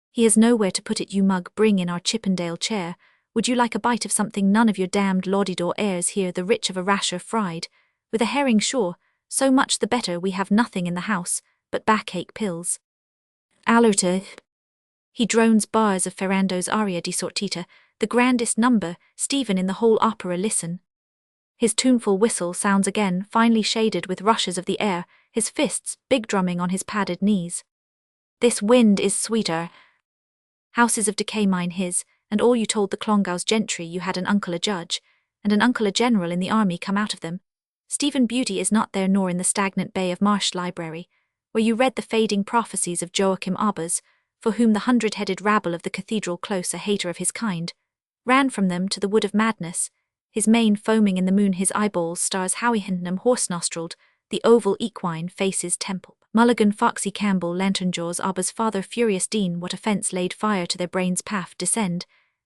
He has nowhere to put it, you mug. Bring in our Chippendale chair. Would you like a bite of something? None of your damned laudidor airs here, the rich of a rasher fried. With a herring sure, so much the better we have nothing in the house, but backache pills. Alerte. He drones bars of Ferrando's aria di sortita, the grandest number, Stephen in the whole opera listen. His tuneful whistle sounds again, finely shaded with rushes of the air, his fists big drumming on his padded knees. This wind is sweeter. Houses of decay mine his, and all you told the Clongowes gentry you had an uncle a judge, and an uncle a general in the army come out of them. Stephen Beauty is not there nor in the stagnant bay of Marsh Library, where you read the fading prophecies of Joachim Abbas, for whom the 100-headed rabble of the cathedral close, a hater of his kind, ran from them to the wood of madness, his mane foaming in the moon, his eyeballs stars Howihendnum horse-nostrilled, the oval equine faces temple. Mulligan Foxy Campbell Lanternjaws Abba's father furious Dean what offence laid fire to their brains path descend,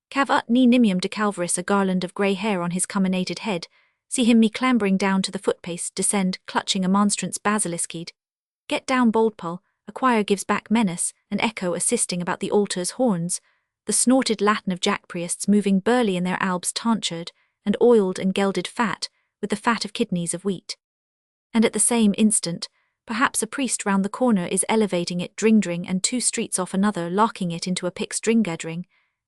cav ut ni nimium de Calvaris a garland of grey hair on his cuminated head, see him me clambering down to the footpace descend clutching a monstrance basilisked. Get down Boldpole, a choir gives back menace, an echo assisting about the altar's horns, the snorted Latin of jackpriests moving burly in their albs tonsured, and oiled and gelded fat, with the fat of kidneys of wheat. And at the same instant, perhaps a priest round the corner is elevating it dring-dring and 2 streets off another locking it into a pick's dring-gathering,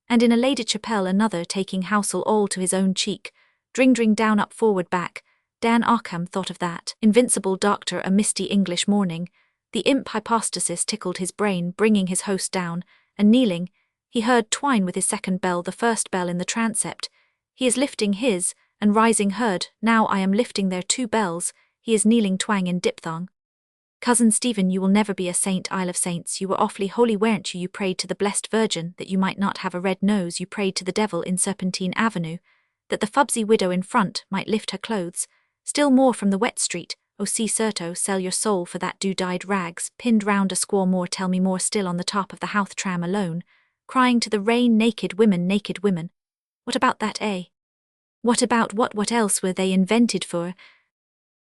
and in a Lady Chapelle another taking housel all to his own cheek, dring-dring down up forward back. Dan Arkham thought of that invincible doctor a misty English morning. The imp hypostasis tickled his brain, bringing his host down, and kneeling, he heard twine with his second bell, the first bell in the transept. He is lifting his, and rising heard, now I am lifting their 2 bells, he is kneeling twang in diphthong. Cousin Stephen, you will never be a saint, Isle of Saints, you were awfully holy, weren't you? You prayed to the blessed Virgin that you might not have a red nose, you prayed to the devil in Serpentine Avenue, that the fubsy widow in front might lift her clothes, still more from the wet street. O see certo, sell your soul for that dew-dyed rags, pinned round a squaw more, tell me more still on the top of the Howth tram alone, crying to the rain, naked women, naked women. What about that, eh? What about what else were they invented for?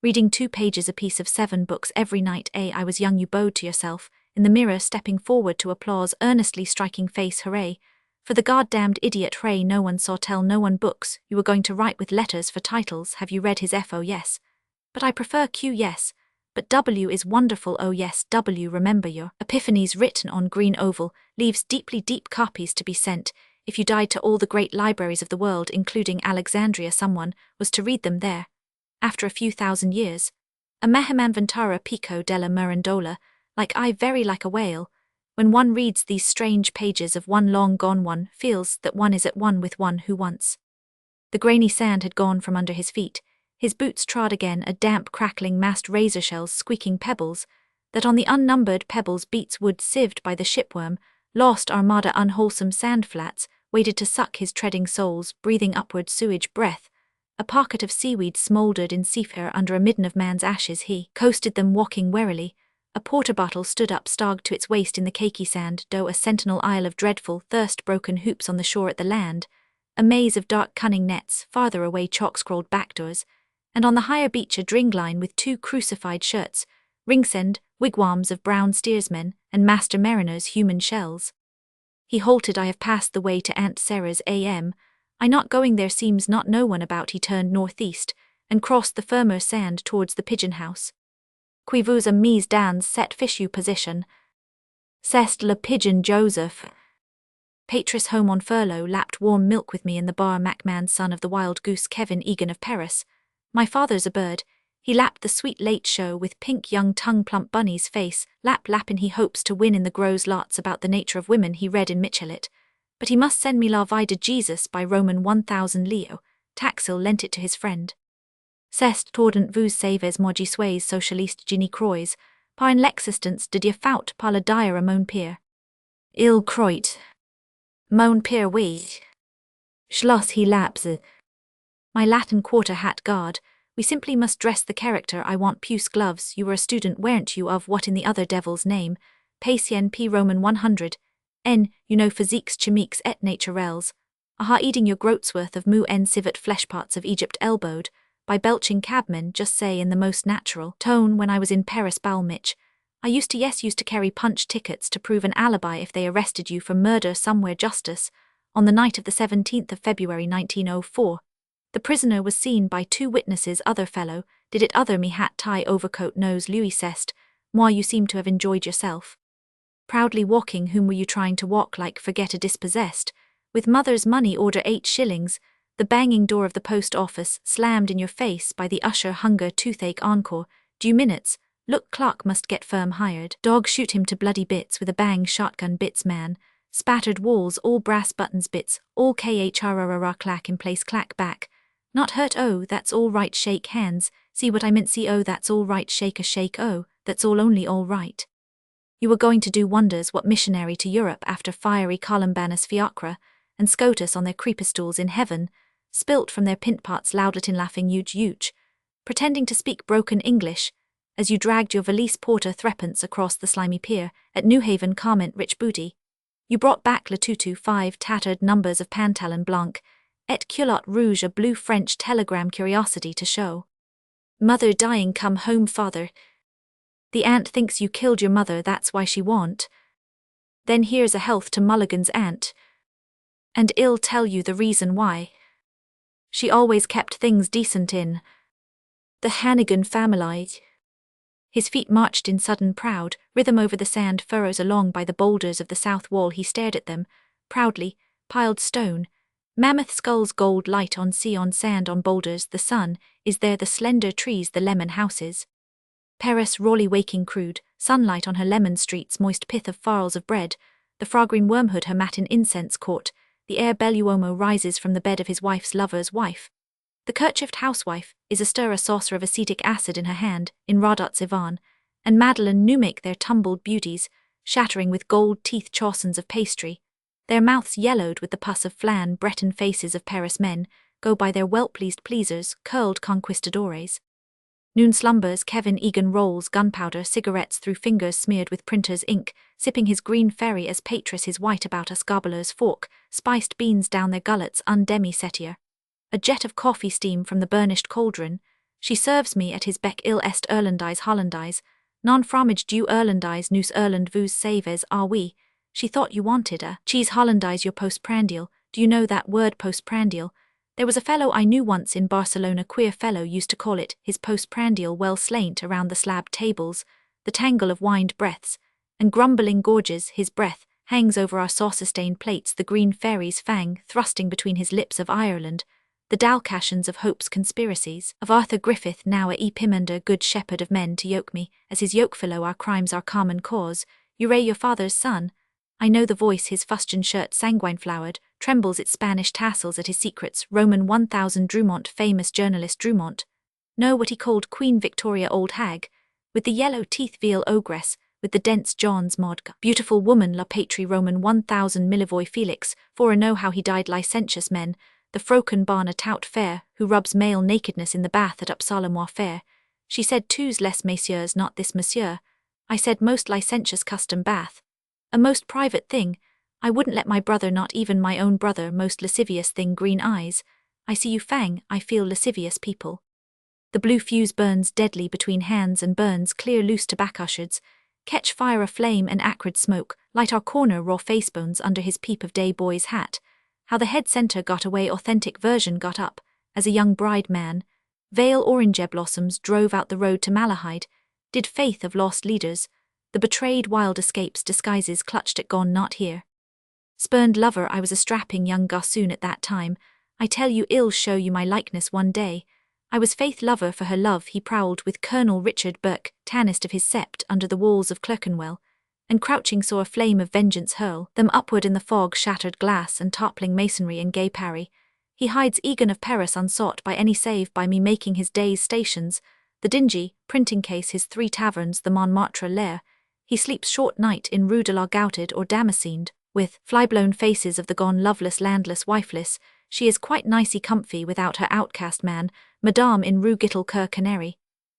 Reading 2 pages apiece of 7 books every night, eh? I was young, you bowed to yourself, in the mirror stepping forward to applause, earnestly striking face, hooray. For the goddamned idiot, hooray, no one saw tell, no one books, you were going to write with letters for titles, have you read his F.O. yes. But I prefer Q, yes. But W is wonderful, oh yes, W, remember your epiphanies written on green oval, leaves deeply deep copies to be sent. If you died to all the great libraries of the world, including Alexandria, someone was to read them there. After a few thousand years. A Mahimanvantara Pico della Mirandola, like I, very like a whale. When one reads these strange pages of one long gone, one feels that one is at one with one who once. The grainy sand had gone from under his feet. His boots trod again a damp crackling massed razor shells squeaking pebbles, that on the unnumbered pebbles beats wood sieved by the shipworm, lost armada unwholesome sand flats, waited to suck his treading soles, breathing upward sewage breath. A pocket of seaweed smouldered in seafair under a midden of man's ashes, he coasted them walking warily. A porter bottle stood up stogged to its waist in the cakey sand, dough a sentinel isle of dreadful thirst-broken hoops on the shore at the land, a maze of dark cunning nets, farther away chalk-scrawled backdoors, and on the higher beach a dringline with 2 crucified shirts, ringsend, wigwams of brown steersmen, and master mariners' human shells. He halted, I have passed the way to Aunt Sarah's A.M., I not going there seems not no one about, he turned northeast, and crossed the firmer sand towards the pigeon house. Qui vous a mis dans cette fichue position? C'est le pigeon Joseph. Patris home on furlough lapped warm milk with me in the bar, Macman son of the wild goose Kevin Egan of Paris. My father's a bird, he lapped the sweet late show with pink young tongue plump bunny's face, lappin' he hopes to win in the grows lots about the nature of women he read in Michelet. But he must send me La Vie de Jesus by Roman 1000 Leo, Taxil lent it to his friend. C'est tordant vous savez moi j'y suis socialiste Ginny Croix, par une l'existence de Dieu faut par le dire à mon père. Il croit. Mon père oui. Schloss he lapse. My Latin quarter hat guard, we simply must dress the character. I want puce gloves. You were a student, weren't you, of what in the other devil's name? Patien P Roman 100. N, you know physiques chimiques et naturelles. Aha, eating your groatsworth of mu en civet flesh parts of Egypt elbowed, by belching cabmen, just say in the most natural tone. When I was in Paris, Balmich, I used to carry punch tickets to prove an alibi if they arrested you for murder somewhere justice, on the night of the 17th of February 1904. The prisoner was seen by 2 witnesses. Other fellow, did it other me hat tie overcoat nose Louis cest, moi you seem to have enjoyed yourself. Proudly walking, whom were you trying to walk like? Forget a dispossessed. With mother's money order 8 shillings, the banging door of the post office slammed in your face by the usher. Hunger toothache encore, due minutes, look clock must get firm hired. Dog shoot him to bloody bits with a bang shotgun bits man. Spattered walls all brass buttons bits, all khrrrr clack in place clack back. Not hurt oh that's all right shake hands, see what I meant see oh that's all right shake a shake oh, that's all only all right. You were going to do wonders what missionary to Europe after fiery Columbanus fiacre, and Scotus on their creeper stools in heaven, spilt from their pint pots loud Latin laughing huge, pretending to speak broken English, as you dragged your valise porter threepence across the slimy pier, at Newhaven comment rich booty. You brought back le tutu 5 tattered numbers of Pantalon Blanc, et culotte rouge a blue French telegram curiosity to show. Mother dying come home father. The aunt thinks you killed your mother that's why she want. Then here's a health to Mulligan's aunt. And ill tell you the reason why. She always kept things decent in the Hannigan family. His feet marched in sudden proud rhythm over the sand furrows along by the boulders of the south wall. He stared at them, proudly, piled stone, mammoth skulls gold light on sea on sand on boulders. The sun, is there the slender trees the lemon houses. Paris rawly waking crude, sunlight on her lemon streets moist pith of farls of bread, the frogreen wormhood her matin incense court, the air belluomo rises from the bed of his wife's lover's wife. The kerchiefed housewife is astir a saucer of acetic acid in her hand, in Rodot's Ivan, and Madeline new make their tumbled beauties, shattering with gold teeth chaussons of pastry. Their mouths yellowed with the pus of flan. Breton faces of Paris men go by their well-pleased pleasers, curled conquistadores. Noon slumbers Kevin Egan rolls gunpowder cigarettes through fingers smeared with printer's ink, sipping his green ferry as Patris his white about us gobbler's fork, spiced beans down their gullets undemi setier. A jet of coffee steam from the burnished cauldron, she serves me at his beck il est Irlandise Hollandise, non fromage du Irlandise nous Irland vous savez are we. She thought you wanted a cheese Hollandise your postprandial. Do you know that word postprandial? There was a fellow I knew once in Barcelona, queer fellow used to call it his postprandial. Well slaint around the slabbed tables, the tangle of wined breaths, and grumbling gorges his breath hangs over our saucer-stained plates. The green fairy's fang thrusting between his lips of Ireland, the Dalcassians of Hope's conspiracies, of Arthur Griffith now a Pimender good shepherd of men to yoke me, as his yokefellow our crimes our common cause, Uray your father's son. I know the voice his fustian shirt sanguine-flowered, trembles its Spanish tassels at his secrets. Roman 1000 Drumont famous journalist Drumont. Know what he called Queen Victoria old hag, with the yellow teeth veal ogress, with the dense John's modga. Beautiful woman la patrie Roman 1000 Milivoy Felix, for know how he died licentious men, the Froken barn a tout fair, who rubs male nakedness in the bath at Upsala moi fair. She said tous les messieurs not this monsieur. I said most licentious custom bath. A most private thing, I wouldn't let my brother not even my own brother most lascivious thing green eyes. I see you fang, I feel lascivious people. The blue fuse burns deadly between hands and burns clear loose tobacco-shards, catch fire a flame and acrid smoke, light our corner raw facebones under his peep of day boy's hat. How the head centre got away authentic version got up, as a young bride man, veil orange blossoms drove out the road to Malahide, did faith of lost leaders, the betrayed wild escapes disguises clutched at gone not here. Spurned lover I was a strapping young gossoon at that time, I tell you ill show you my likeness one day. I was faith lover for her love he prowled with Colonel Richard Burke, tannist of his sept under the walls of Clerkenwell, and crouching saw a flame of vengeance hurl them upward in the fog shattered glass and toppling masonry and gay parry. He hides Egan of Paris unsought by any save by me making his day's stations, the dingy printing case his 3 taverns the Montmartre lair. He sleeps short night in Rue de la Gouted or Damascened, with fly-blown faces of the gone loveless landless wifeless. She is quite nicey comfy without her outcast man, Madame in Rue Gittel Cur Canary,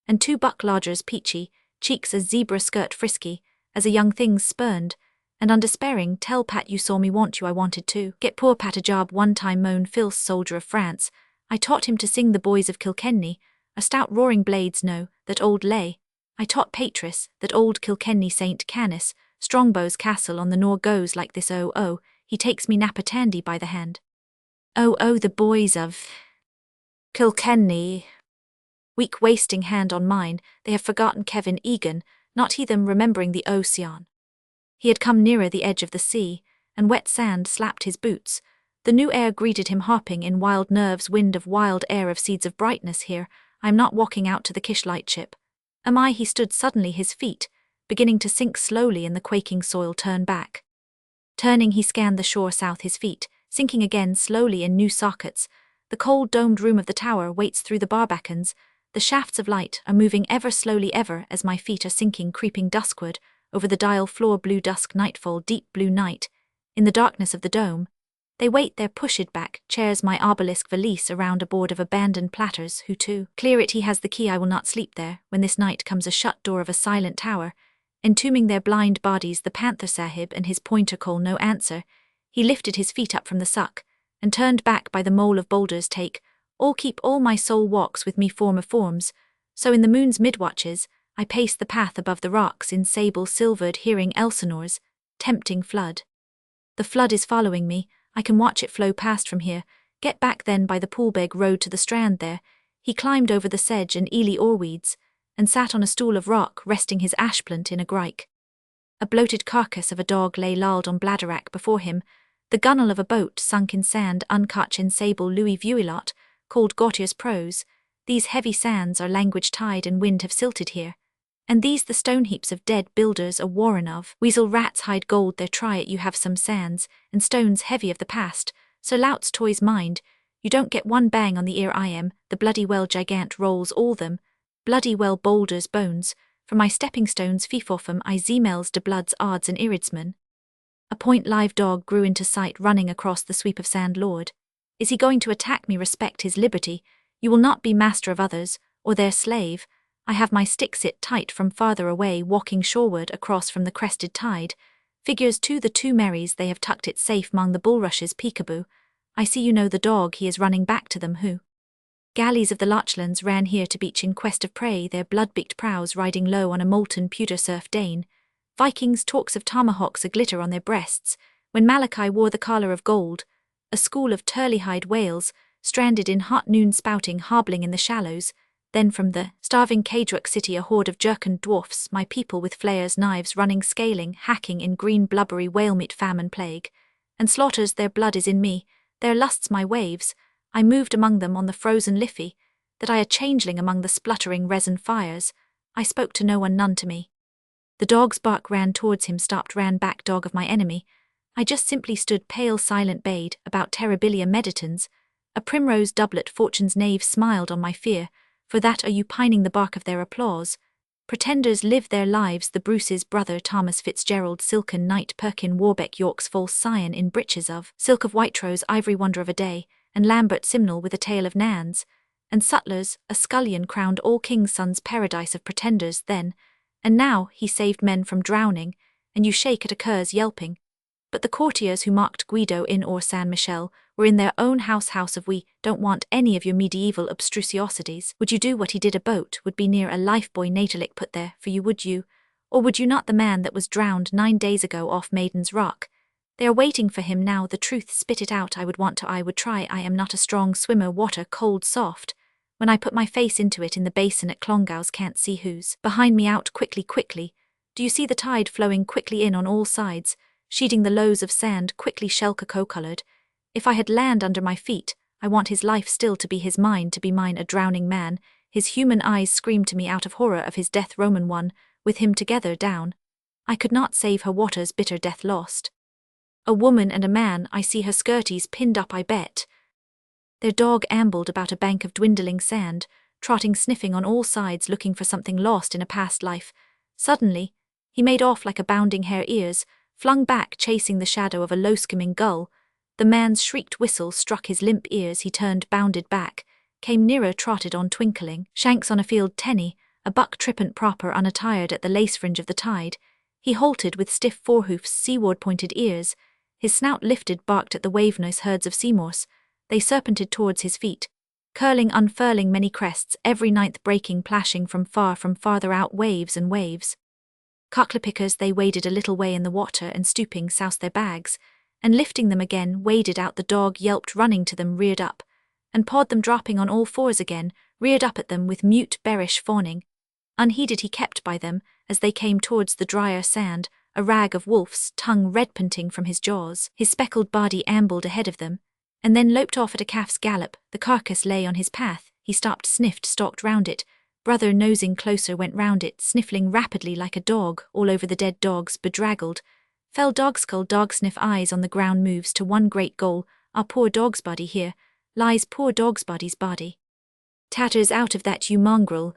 and 2 buck lodgers peachy, cheeks as zebra skirt frisky, as a young thing's spurned, and undespairing tell Pat you saw me want you I wanted to get poor Pat a job one time moan Phil's soldier of France. I taught him to sing the boys of Kilkenny, a stout roaring blades know, that old lay. I taught Patris, that old Kilkenny Saint Canis, Strongbow's castle on the Nor goes like this oh oh, he takes me Napatandy by the hand. Oh oh the boys of Kilkenny. Weak wasting hand on mine, they have forgotten Kevin Egan, not he them remembering the ocean. He had come nearer the edge of the sea, and wet sand slapped his boots. The new air greeted him harping in wild nerves, wind of wild air of seeds of brightness here. I am not walking out to the Kish lightship. Am I? He stood suddenly, his feet, beginning to sink slowly in the quaking soil, turn back. Turning, he scanned the shore south, his feet, sinking again slowly in new sockets. The cold domed room of the tower waits through the barbacans. The shafts of light are moving ever slowly ever as my feet are sinking, creeping duskward, over the dial floor, blue dusk nightfall, deep blue night. In the darkness of the dome, they wait there, pushed back, chairs my obelisk valise around a board of abandoned platters, who to clear it he has the key. I will not sleep there, when this night comes a shut door of a silent tower, entombing their blind bodies, the panther sahib and his pointer call no answer. He lifted his feet up from the suck, and turned back by the mole of boulders, take, all keep all my soul walks with me, form of forms. So in the moon's midwatches, I pace the path above the rocks in sable silvered, hearing Elsinore's tempting flood. The flood is following me, I can watch it flow past from here. Get back then by the Poolbeg road to the strand there. He climbed over the sedge and Ely oarweeds, and sat on a stool of rock, resting his ashplant in a grike. A bloated carcass of a dog lay lulled on bladderwrack before him. The gunwale of a boat sunk in sand, uncutch in sable Louis Vuitton, called Gautier's prose. These heavy sands are language, tide and wind have silted here. And these the stone heaps of dead builders a warren of. Weasel rats hide gold there, try it, you have some sands, and stones heavy of the past. So louts toys mind, you don't get one bang on the ear. I am, the bloody well gigant rolls all them, bloody well boulders bones, for my stepping stones fifophum I zemels de bloods odds and iridsman. A point live dog grew into sight running across the sweep of sand. Lord, is he going to attack me? Respect his liberty, you will not be master of others, or their slave. I have my stick, sit tight from farther away, walking shoreward across from the crested tide. Figures to the two Marys, they have tucked it safe 'mong the bulrushes, peekaboo. I see you know the dog, he is running back to them who. Galleys of the Lochlands ran here to beach in quest of prey, their blood-beaked prows riding low on a molten pewter surf Dane. Vikings talks of tomahawks a glitter on their breasts, when Malachi wore the collar of gold. A school of turley-hide whales, stranded in hot noon spouting, hobbling in the shallows. Then from the starving Caedruck city a horde of jerkined dwarfs, my people with flares, knives, running, scaling, hacking in green blubbery whale-meat, famine, plague. And slaughters, their blood is in me, their lusts my waves. I moved among them on the frozen Liffey, that I a changeling among the spluttering resin fires. I spoke to no one, none to me. The dog's bark ran towards him, stopped, ran back, dog of my enemy. I just simply stood pale, silent, bayed, about terribilia meditans. A primrose doublet, fortune's knave, smiled on my fear. For that are you pining the bark of their applause? Pretenders live their lives, the Bruce's brother Thomas Fitzgerald, silken knight Perkin Warbeck, York's false scion in breeches of silk of Whiterose, ivory wonder of a day, and Lambert Simnel with a tale of Nans, and Sutlers, a scullion crowned all king's sons, paradise of pretenders then, and now he saved men from drowning, and you shake at a cur's yelping. But the courtiers who mocked Guido in or San Michel were in their own house of we don't want any of your medieval obstrusiosities. Would you do what he did? A boat would be near a lifebuoy Natalik put there for you, would you? Or would you not? The man that was drowned 9 days ago off Maiden's Rock. They are waiting for him now, the truth, spit it out. I would want to, I would try. I am not a strong swimmer, water cold soft. When I put my face into it in the basin at Clongowes, can't see who's behind me. Out quickly, quickly. Do you see the tide flowing quickly in on all sides, sheeting the lows of sand quickly, shell cocoa-coloured? If I had land under my feet, I want his life still to be his, mine to be mine, a drowning man. His human eyes screamed to me out of horror of his death, Roman one, with him together down. I could not save her, water's bitter death lost. A woman and a man, I see her skirties pinned up, I bet. Their dog ambled about a bank of dwindling sand, trotting, sniffing on all sides, looking for something lost in a past life. Suddenly, he made off like a bounding hare, ears flung back, chasing the shadow of a low-skimming gull. The man's shrieked whistle struck his limp ears. He turned, bounded back, came nearer, trotted on, twinkling shanks on a field tenny, a buck trippant proper, unattired at the lace fringe of the tide. He halted with stiff forehoofs, seaward-pointed ears. His snout lifted, barked at the wave-noise herds of seamorse. They serpented towards his feet, curling, unfurling many crests, every ninth breaking, plashing from farther out, waves and waves. Cocklepickers, they waded a little way in the water and stooping soused their bags, and lifting them again, waded out. The dog yelped, running to them, reared up. and pawed them, dropping on all fours again, reared up at them with mute bearish fawning. Unheeded he kept by them, as they came towards the drier sand, a rag of wolf's tongue red-panting from his jaws. His speckled body ambled ahead of them, and then loped off at a calf's gallop. The carcass lay on his path. He stopped, sniffed, stalked round it. Brother, nosing closer, went round it, sniffling rapidly like a dog, all over the dead dogs, bedraggled. Fell dog-skull, dog-sniff, eyes on the ground, moves to one great goal. Our poor dog's body here. Lies poor dog's body's body. Tatters out of that, you mongrel.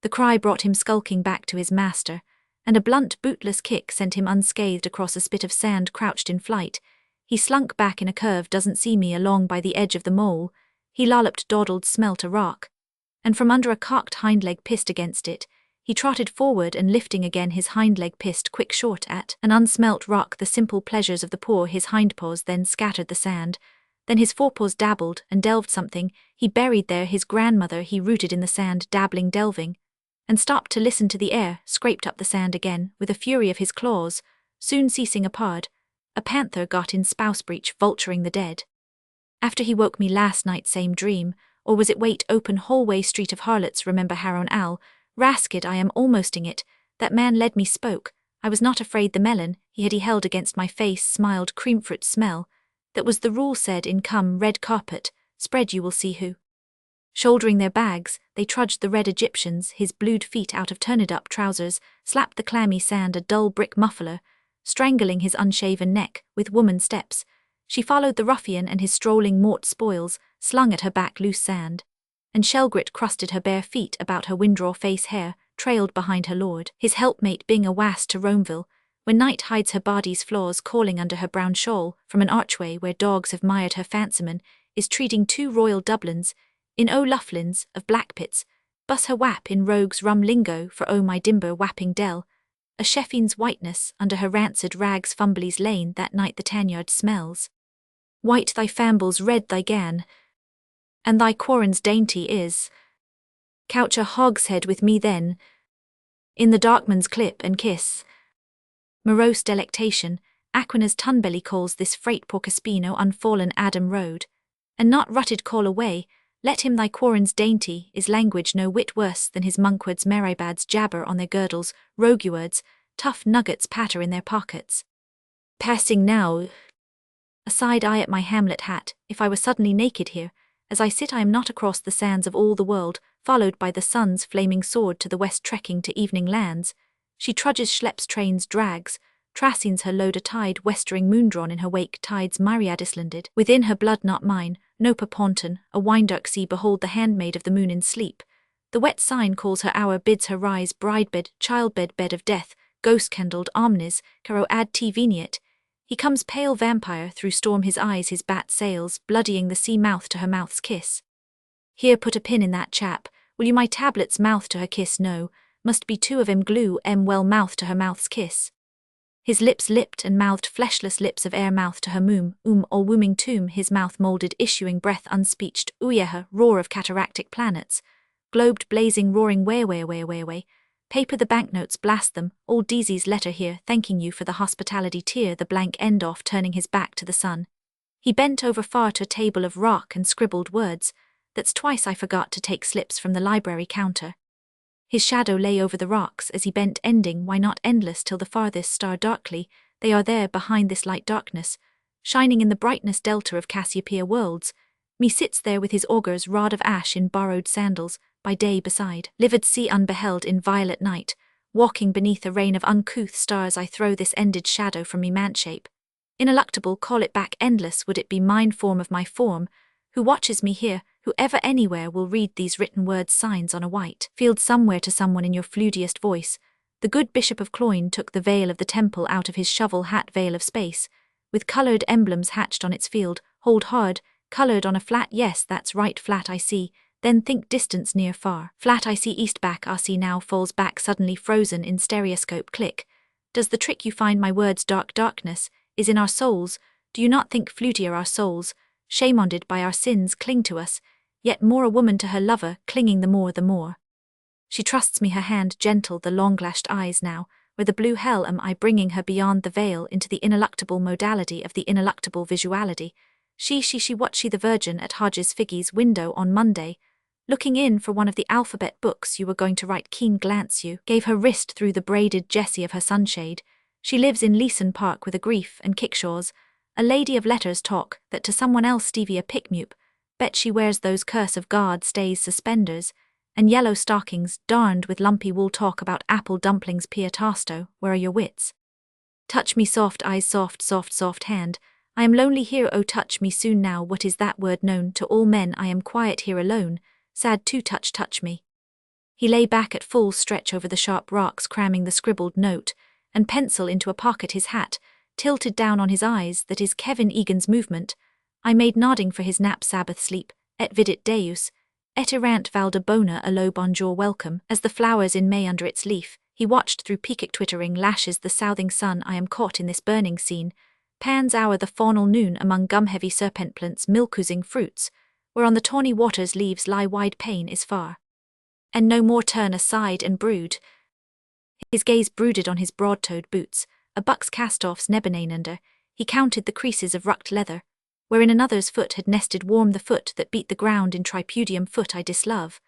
The cry brought him skulking back to his master, and a blunt, bootless kick sent him unscathed across a spit of sand. Crouched in flight, he slunk back in a curve. Doesn't see me along by the edge of the mole. He lolloped, dawdled, smelt a rock, and from under a cocked hind leg pissed against it. He trotted forward, and lifting again his hind leg, pissed quick short at an unsmelt rock. The simple pleasures of the poor. His hindpaws then scattered the sand, then his forepaws dabbled and delved something. He buried there his grandmother. He rooted in the sand, dabbling, delving, and stopped to listen to the air. Scraped up the sand again with a fury of his claws, soon ceasing apart. A panther got in spouse breach, vulturing the dead. After he woke me last night, same dream, or was it wait? Open hallway, street of harlots. Remember Haron Al, Raskid, I am almosting it. That man led me, spoke. I was not afraid. The melon he held against my face smiled, cream fruit smell. That was the rule, said, in come, red carpet, spread, you will see who. Shouldering their bags, they trudged the red Egyptians, his blued feet out of turned-up trousers, slapped the clammy sand, a dull brick muffler, strangling his unshaven neck with woman steps. She followed the ruffian and his strolling mort spoils, slung at her back loose sand, and shellgrit crusted her bare feet about her winddraw face. Hair trailed behind her lord, his helpmate being a was to Romeville, when night hides her body's flaws, calling under her brown shawl, from an archway where dogs have mired her. Fancyman is treating two royal Dublins, in O'Loughlin's, of Blackpits, bus her wap in rogue's rum lingo for O my dimber wapping dell, a Sheffeen's whiteness under her rancid rags. Fumbly's lane that night the tanyard smells. White thy fambles, red thy gan, and thy quarren's dainty is. Couch a hogshead with me then, in the darkman's clip and kiss. Morose delectation, Aquina's tunbelly calls this freight Porcaspino unfallen Adam road, and not rutted call away. Let him thy quarren's dainty is language no whit worse than his monkwards. Meribads jabber on their girdles, roguewards, tough nuggets patter in their pockets. Passing now, a side eye at my Hamlet hat. If I were suddenly naked here, as I sit, I am not across the sands of all the world, followed by the sun's flaming sword to the west, trekking to evening lands. She trudges, schleps, trains, drags, trasines her load, a tide westering moondrawn in her wake. Tides myriad islanded within her blood, not mine. Nopa Ponton, a wine-dark sea, behold the handmaid of the moon in sleep. The wet sign calls her hour, bids her rise. Bridebed, childbed, bed of death, ghost-kindled omnes, caro ad te veniet. He comes, pale vampire, through storm his eyes, his bat sails, bloodying the sea mouth to her mouth's kiss. Here, put a pin in that chap. Will you my tablets mouth to her kiss? No, must be two of em glue, well mouth to her mouth's kiss. His lips lipped and mouthed, fleshless lips of air, mouth to her all wombing tomb. His mouth moulded, issuing breath unspeeched, ooyeha, roar of cataractic planets, globed, blazing, roaring, way. Paper the banknotes, blast them, old Deasy's letter here, thanking you for the hospitality. Tear the blank end off, turning his back to the sun. He bent over far to a table of rock and scribbled words. That's twice I forgot to take slips from the library counter. His shadow lay over the rocks as he bent, ending, why not endless till the farthest star darkly, they are there behind this light darkness, shining in the brightness delta of Cassiopeia worlds. Me sits there with his augur's rod of ash in borrowed sandals, by day beside livid sea unbeheld in violet night, walking beneath a rain of uncouth stars. I throw this ended shadow from me man-shape. Ineluctable, call it back endless, would it be mine form of my form, who watches me here, who ever anywhere will read these written words, signs on a white field somewhere to someone in your flutiest voice. The good Bishop of Cloyne took the veil of the temple out of his shovel hat, veil of space, with coloured emblems hatched on its field, hold hard, coloured on a flat. Yes, that's right, flat I see, then think distance near far. Flat I see, east back I see now, falls back suddenly, frozen in stereoscope. Click. Does the trick you find my words? Darkness is in our souls. Do you not think flutier our souls, shameonded by our sins, cling to us, yet more a woman to her lover, clinging the more. She trusts me her hand, gentle, the long-lashed eyes now, where the blue hell am I, bringing her beyond the veil into the ineluctable modality of the ineluctable visuality. She watched she the Virgin at Hodges Figgy's window on Monday, looking in for one of the alphabet books you were going to write. Keen glance you gave her wrist through the braided jessie of her sunshade. She lives in Leeson Park with a grief and kickshaws, a lady of letters talk that to someone else Stevie a pickmupe. Bet she wears those curse of God stays suspenders, and yellow stockings darned with lumpy wool. Talk about apple dumplings piatasto, where are your wits? Touch me soft eyes, soft hand, I am lonely here, oh touch me soon now. What is that word known to all men? I am quiet here alone, sad to touch me. He lay back at full stretch over the sharp rocks, cramming the scribbled note and pencil into a pocket, his hat tilted down on his eyes. That is Kevin Egan's movement. I made nodding for his nap, Sabbath sleep, et vidit Deus, et errant valda bona a low bonjour welcome. As the flowers in May under its leaf, he watched through peacock twittering lashes the southing sun. I am caught in this burning scene. Pan's hour the faunal noon among gum-heavy serpent plants, milk-oozing fruits, where on the tawny waters leaves lie wide. Pain is far, and no more turn aside and brood. His gaze brooded on his broad-toed boots, a buck's cast-offs nebbenain under. He counted the creases of rucked leather, where in another's foot had nested warm the foot that beat the ground in tripudium. Foot I dislove,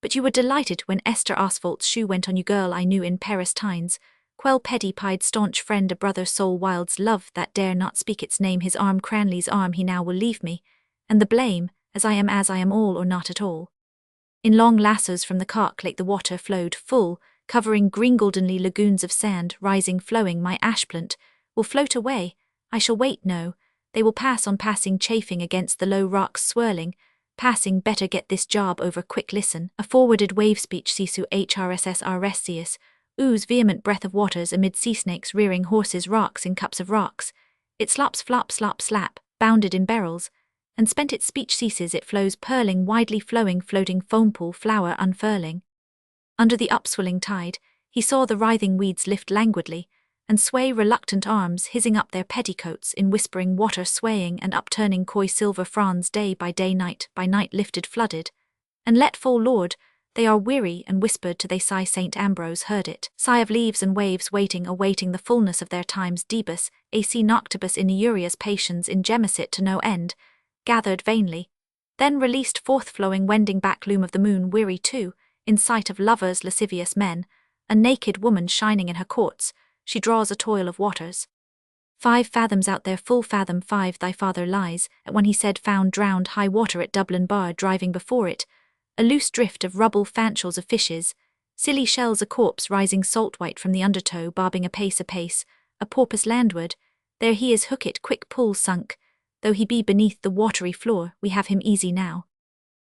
but you were delighted when Esther Asphalt's shoe went on you. Girl I knew in Paris tines, quell petty-pied staunch friend, a brother soul wild's love that dare not speak its name. His arm Cranley's arm, he now will leave me, and the blame, as I am all or not at all. In long lassos from the Cark Lake the water flowed full, covering green goldenly lagoons of sand, rising flowing. My ashplant will float away, I shall wait, no, they will pass on, passing chafing against the low rocks swirling, passing. Better get this job over quick. Listen, a forwarded wave speech. Sisu HRSS Arrestius, ooze vehement breath of waters amid sea snakes rearing horses, rocks in cups of rocks. It slops flop slop slap, bounded in barrels, and spent its speech ceases. It flows purling, widely flowing, floating foam pool, flower unfurling. Under the upswelling tide, he saw the writhing weeds lift languidly, and sway reluctant arms hissing up their petticoats in whispering water, swaying and upturning coy silver fronds. Day by day, night by night, lifted, flooded, and let fall. Lord, they are weary and whispered to they sigh. St. Ambrose heard it, sigh of leaves and waves waiting, awaiting the fullness of their times. Debus, ac noctibus in Eurius patiens in gemesit to no end, gathered vainly, then released forth flowing wending back. Loom of the moon, weary too, in sight of lovers, lascivious men, a naked woman shining in her courts, she draws a toil of waters. 5 fathoms out there, full fathom 5, thy father lies, at when he said found drowned. High water at Dublin bar, driving before it, a loose drift of rubble, fanchels of fishes, silly shells, a corpse rising salt white from the undertow, bobbing apace, a porpoise landward, there he is, hook it, quick pull, sunk, though he be beneath the watery floor, we have him easy now.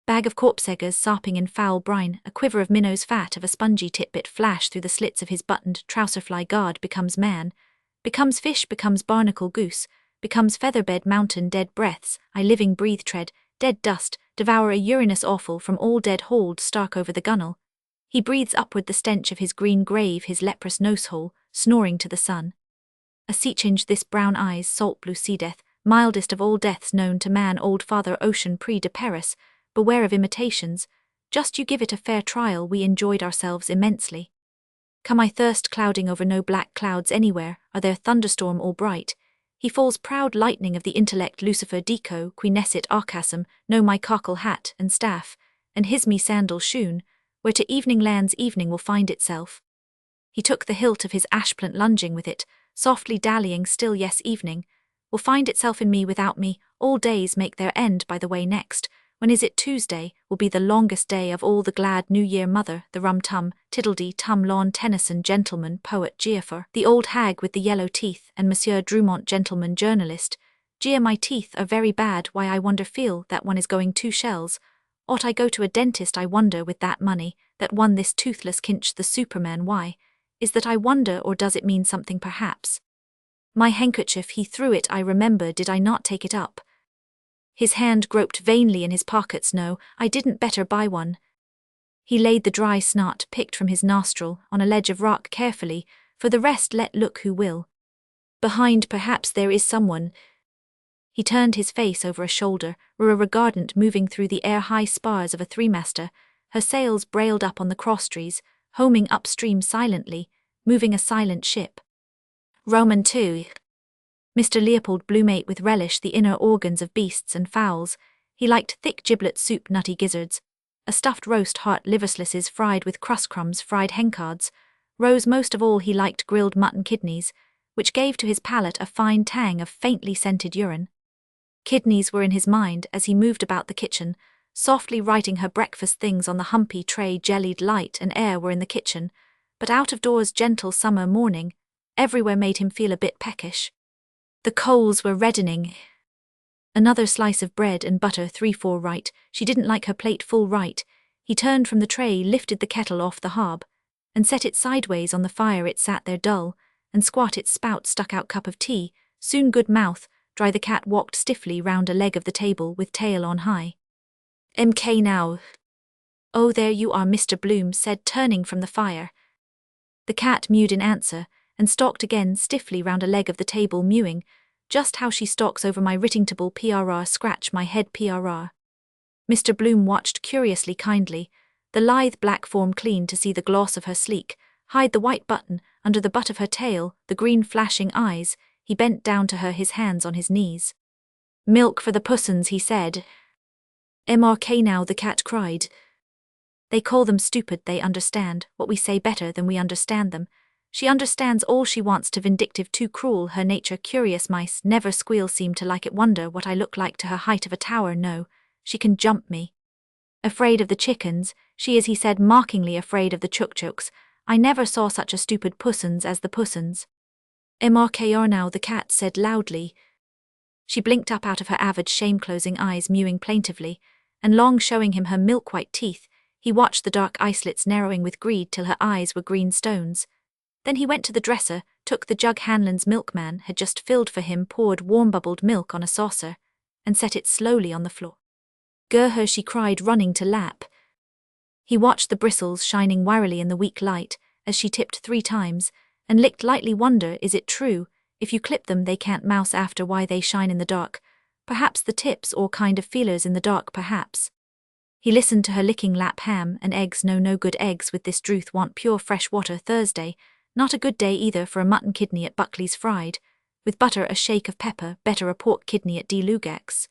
Bag of corpseggers sopping in foul brine, a quiver of minnow's fat of a spongy titbit flash through the slits of his buttoned trouserfly. God becomes man, becomes fish, becomes barnacle goose, becomes featherbed mountain. Dead breaths, I living breathe, tread, dead dust, devour a Uranus awful from all dead hold stark over the gunwale. He breathes upward the stench of his green grave, his leprous nosehole, snoring to the sun. A sea change this brown eyes, salt blue sea death, mildest of all deaths known to man. Old Father Ocean pre de Paris, beware of imitations, just you give it a fair trial. We enjoyed ourselves immensely. Come I thirst, clouding over no black clouds anywhere, are there thunderstorm all bright. He falls proud lightning of the intellect, Lucifer Deco, quinescit arcasum, no my cockle hat and staff, and his me sandal shoon, where to evening lands evening will find itself. He took the hilt of his ashplant, lunging with it, softly dallying still. Yes, evening will find itself in me without me. All days make their end by the way next. When is it? Tuesday will be the longest day of all. The glad New Year mother, the rum-tum, tiddledy-tum lawn Tennyson gentleman poet Giafer, the old hag with the yellow teeth, and Monsieur Drumont gentleman journalist. Gia, my teeth are very bad. Why I wonder feel that one is going 2 shells. Ought I go to a dentist I wonder with that money, that one this toothless kinch the Superman. Why is that I wonder, or does it mean something perhaps? My handkerchief, he threw it, I remember, did I not take it up? His hand groped vainly in his pockets. No, I didn't better buy one. He laid the dry snot, picked from his nostril, on a ledge of rock carefully, for the rest let look who will. Behind perhaps there is someone. He turned his face over a shoulder, where a regardant moving through the air-high spars of a 3-master, her sails brailed up on the crosstrees, homing upstream silently, moving a silent ship. Roman 2. Mr. Leopold Bloom ate with relish the inner organs of beasts and fowls. He liked thick giblet soup, nutty gizzards, a stuffed roast heart, liverslices fried with crust crumbs, fried hencards. Rose most of all he liked grilled mutton kidneys, which gave to his palate a fine tang of faintly scented urine. Kidneys were in his mind as he moved about the kitchen, softly writing her breakfast things on the humpy tray. Jellied light and air were in the kitchen, but out of doors gentle summer morning everywhere made him feel a bit peckish. The coals were reddening. Another slice of bread and butter 3/4 right. She didn't like her plate full right. He turned from the tray, lifted the kettle off the hob, and set it sideways on the fire. It sat there dull, and squat, its spout stuck out. Cup of tea, soon good mouth, dry. The cat walked stiffly round a leg of the table with tail on high. "MK now." "Oh, there you are," Mr. Bloom said, turning from the fire. The cat mewed in answer, and stalked again stiffly round a leg of the table, mewing, just how she stalks over my writing table. "PRR, scratch my head, PRR." Mr. Bloom watched curiously, kindly, the lithe black form clean to see the gloss of her sleek, hide the white button under the butt of her tail, the green flashing eyes. He bent down to her, his hands on his knees. "Milk for the pussons," he said. "MRK now," the cat cried. "They call them stupid. They understand what we say better than we understand them. She understands all she wants to. Vindictive, too cruel, her nature. Curious mice never squeal, seem to like it. Wonder what I look like to her. Height of a tower. No, she can jump me. Afraid of the chickens, she is," he said mockingly. "Afraid of the chukchuks. I never saw such a stupid pussons as the pussons." "MRKR now," the cat said loudly. She blinked up out of her avid shame-closing eyes, mewing plaintively, and long showing him her milk-white teeth. He watched the dark eye-slits narrowing with greed till her eyes were green stones. Then he went to the dresser, took the jug Hanlon's milkman had just filled for him, poured warm bubbled milk on a saucer, and set it slowly on the floor. "Gur her," she cried, running to lap. He watched the bristles shining wirily in the weak light as she tipped 3 times, and licked lightly. "Wonder, is it true, if you clip them they can't mouse after? Why they shine in the dark? Perhaps the tips or kind of feelers in the dark, perhaps." He listened to her licking lap. "Ham and eggs, no good eggs with this druth. Want pure fresh water. Thursday, not a good day either for a mutton kidney at Buckley's fried, with butter, a shake of pepper. Better a pork kidney at D. Lugax.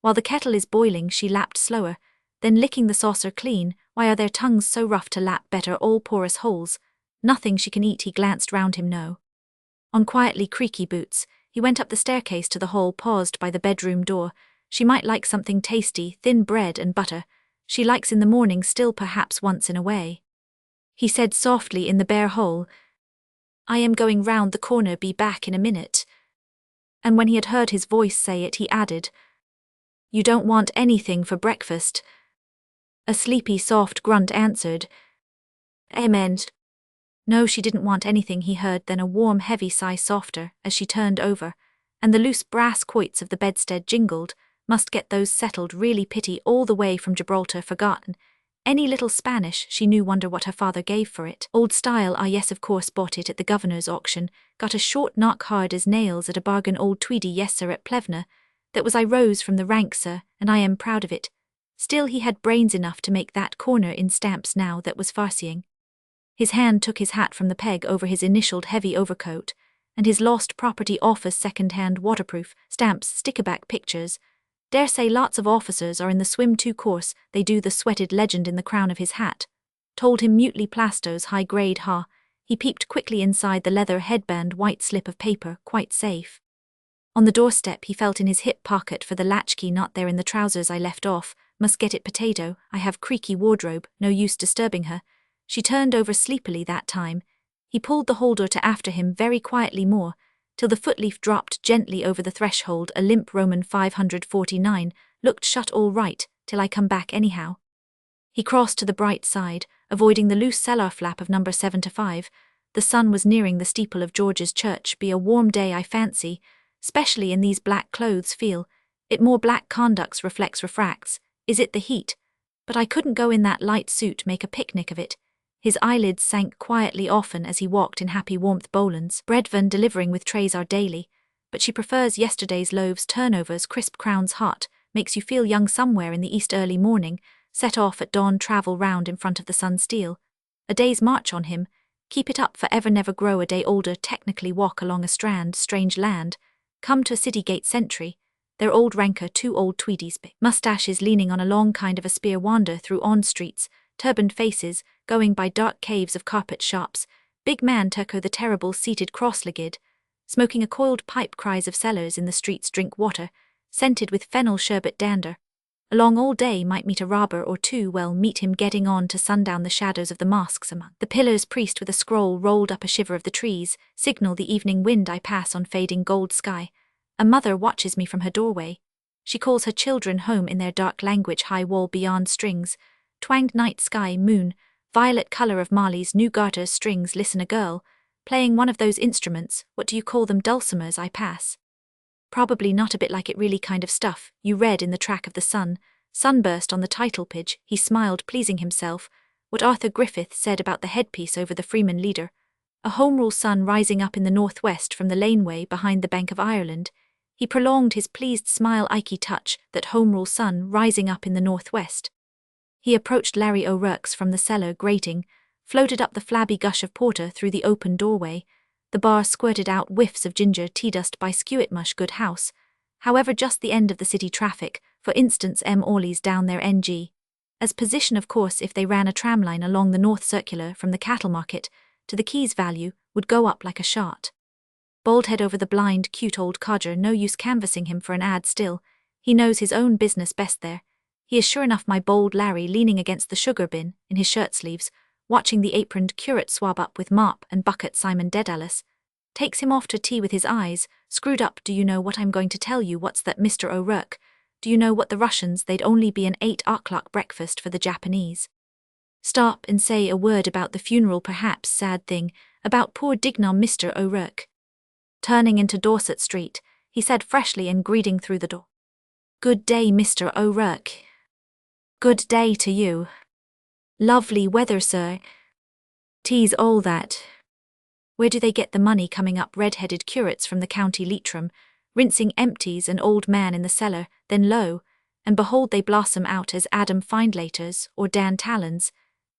While the kettle is boiling," she lapped slower, then licking the saucer clean. "Why are their tongues so rough to lap? Better all porous holes. Nothing she can eat." He glanced round him. No. On quietly creaky boots, he went up the staircase to the hall, paused by the bedroom door. "She might like something tasty, thin bread and butter. She likes in the morning still, perhaps once in a way," he said softly in the bare hole. "I am going round the corner, be back in a minute." And when he had heard his voice say it, he added, "You don't want anything for breakfast?" A sleepy soft grunt answered, "Amen." No, she didn't want anything, he heard, then a warm heavy sigh, softer, as she turned over, and the loose brass quoits of the bedstead jingled. Must get those settled. Really pity, all the way from Gibraltar. Forgotten any little Spanish she knew. Wonder what her father gave for it. Old style. Ah yes, of course, bought it at the governor's auction. Got a short knock, hard as nails, at a bargain. Old tweedy, yes sir, at Plevna. That was I rose from the ranks, sir, and I am proud of it. Still he had brains enough to make that corner in stamps now. That was farcying." His hand took his hat from the peg over his initialed heavy overcoat, and his lost property office, second-hand, waterproof, stamps, stickerback pictures. "Dare say lots of officers are in the swim 2 course. They do." The sweated legend in the crown of his hat told him mutely Plasto's high grade. Ha! He peeped quickly inside the leather headband. White slip of paper, quite safe. On the doorstep he felt in his hip pocket for the latchkey. "Not there in the trousers I left off. Must get it. Potato, I have creaky wardrobe. No use disturbing her. She turned over sleepily that time." He pulled the holder to after him very quietly more, till the footleaf dropped gently over the threshold. A limp Roman 549, "Looked shut all right, till I come back anyhow." He crossed to the bright side, avoiding the loose cellar flap of number 7-5. The sun was nearing the steeple of George's Church. "Be a warm day, I fancy, specially in these black clothes. Feel it more. Black conducts, refracts. Is it the heat? But I couldn't go in that light suit. Make a picnic of it." His eyelids sank quietly often as he walked in happy warmth. "Boland's breadvan delivering with trays are daily, but she prefers yesterday's loaves. Turnovers, crisp crowns hot, makes you feel young. Somewhere in the east early morning, set off at dawn, travel round in front of the sun. Steel a day's march on him, keep it up for ever, never grow a day older. Technically walk along a strand, strange land, come to a city gate sentry, their old ranker 2 old tweedies, mustaches leaning on a long kind of a spear wander through on streets, turbaned faces, going by dark caves of carpet shops, big man Turco the Terrible seated cross-legged, smoking a coiled pipe cries of sellers in the streets drink water, scented with fennel sherbet dander. Along all day might meet a robber or two, well meet him getting on to sundown the shadows of the mosques among the pillars, priest with a scroll rolled up a shiver of the trees, signal the evening wind I pass on fading gold sky. A mother watches me from her doorway. She calls her children home in their dark language, high wall beyond strings, twanged night sky, moon, violet color of Marley's new garter strings. Listen, a girl, playing one of those instruments, what do you call them, dulcimers, I pass. Probably not, a bit like it really kind of stuff you read in the track of the sun, sunburst on the title page. He smiled, pleasing himself, what Arthur Griffith said about the headpiece over the Freeman leader. A home rule sun rising up in the northwest from the laneway behind the Bank of Ireland. He prolonged his pleased smile, Ikey touch, that home rule sun rising up in the northwest. He approached Larry O'Rourke's from the cellar grating, floated up the flabby gush of porter through the open doorway. The bar squirted out whiffs of ginger tea dust by Skewitmush good house. However, just the end of the city traffic, for instance Orley's down there NG. As position, of course, if they ran a tramline along the North Circular from the cattle market to the Quays value, would go up like a shot. Bald head over the blind, cute old codger, no use canvassing him for an ad still. He knows his own business best there. He is sure enough my bold Larry leaning against the sugar bin, in his shirt sleeves, watching the aproned curate swab up with mop and bucket Simon Dedalus. Takes him off to tea with his eyes, screwed up. Do you know what I'm going to tell you? What's that, Mr. O'Rourke? Do you know what the Russians, they'd only be an 8 o'clock breakfast for the Japanese. Stop and say a word about the funeral, perhaps, sad thing, about poor Dignam Mr. O'Rourke. Turning into Dorset Street, he said freshly and greeting through the door. Good day, Mr. O'Rourke. Good day to you. Lovely weather, sir. Tease all that. Where do they get the money? Coming up red-headed curates from the county Leitrim, rinsing empties, an old man in the cellar, then lo, and behold they blossom out as Adam Findlaters or Dan Talons.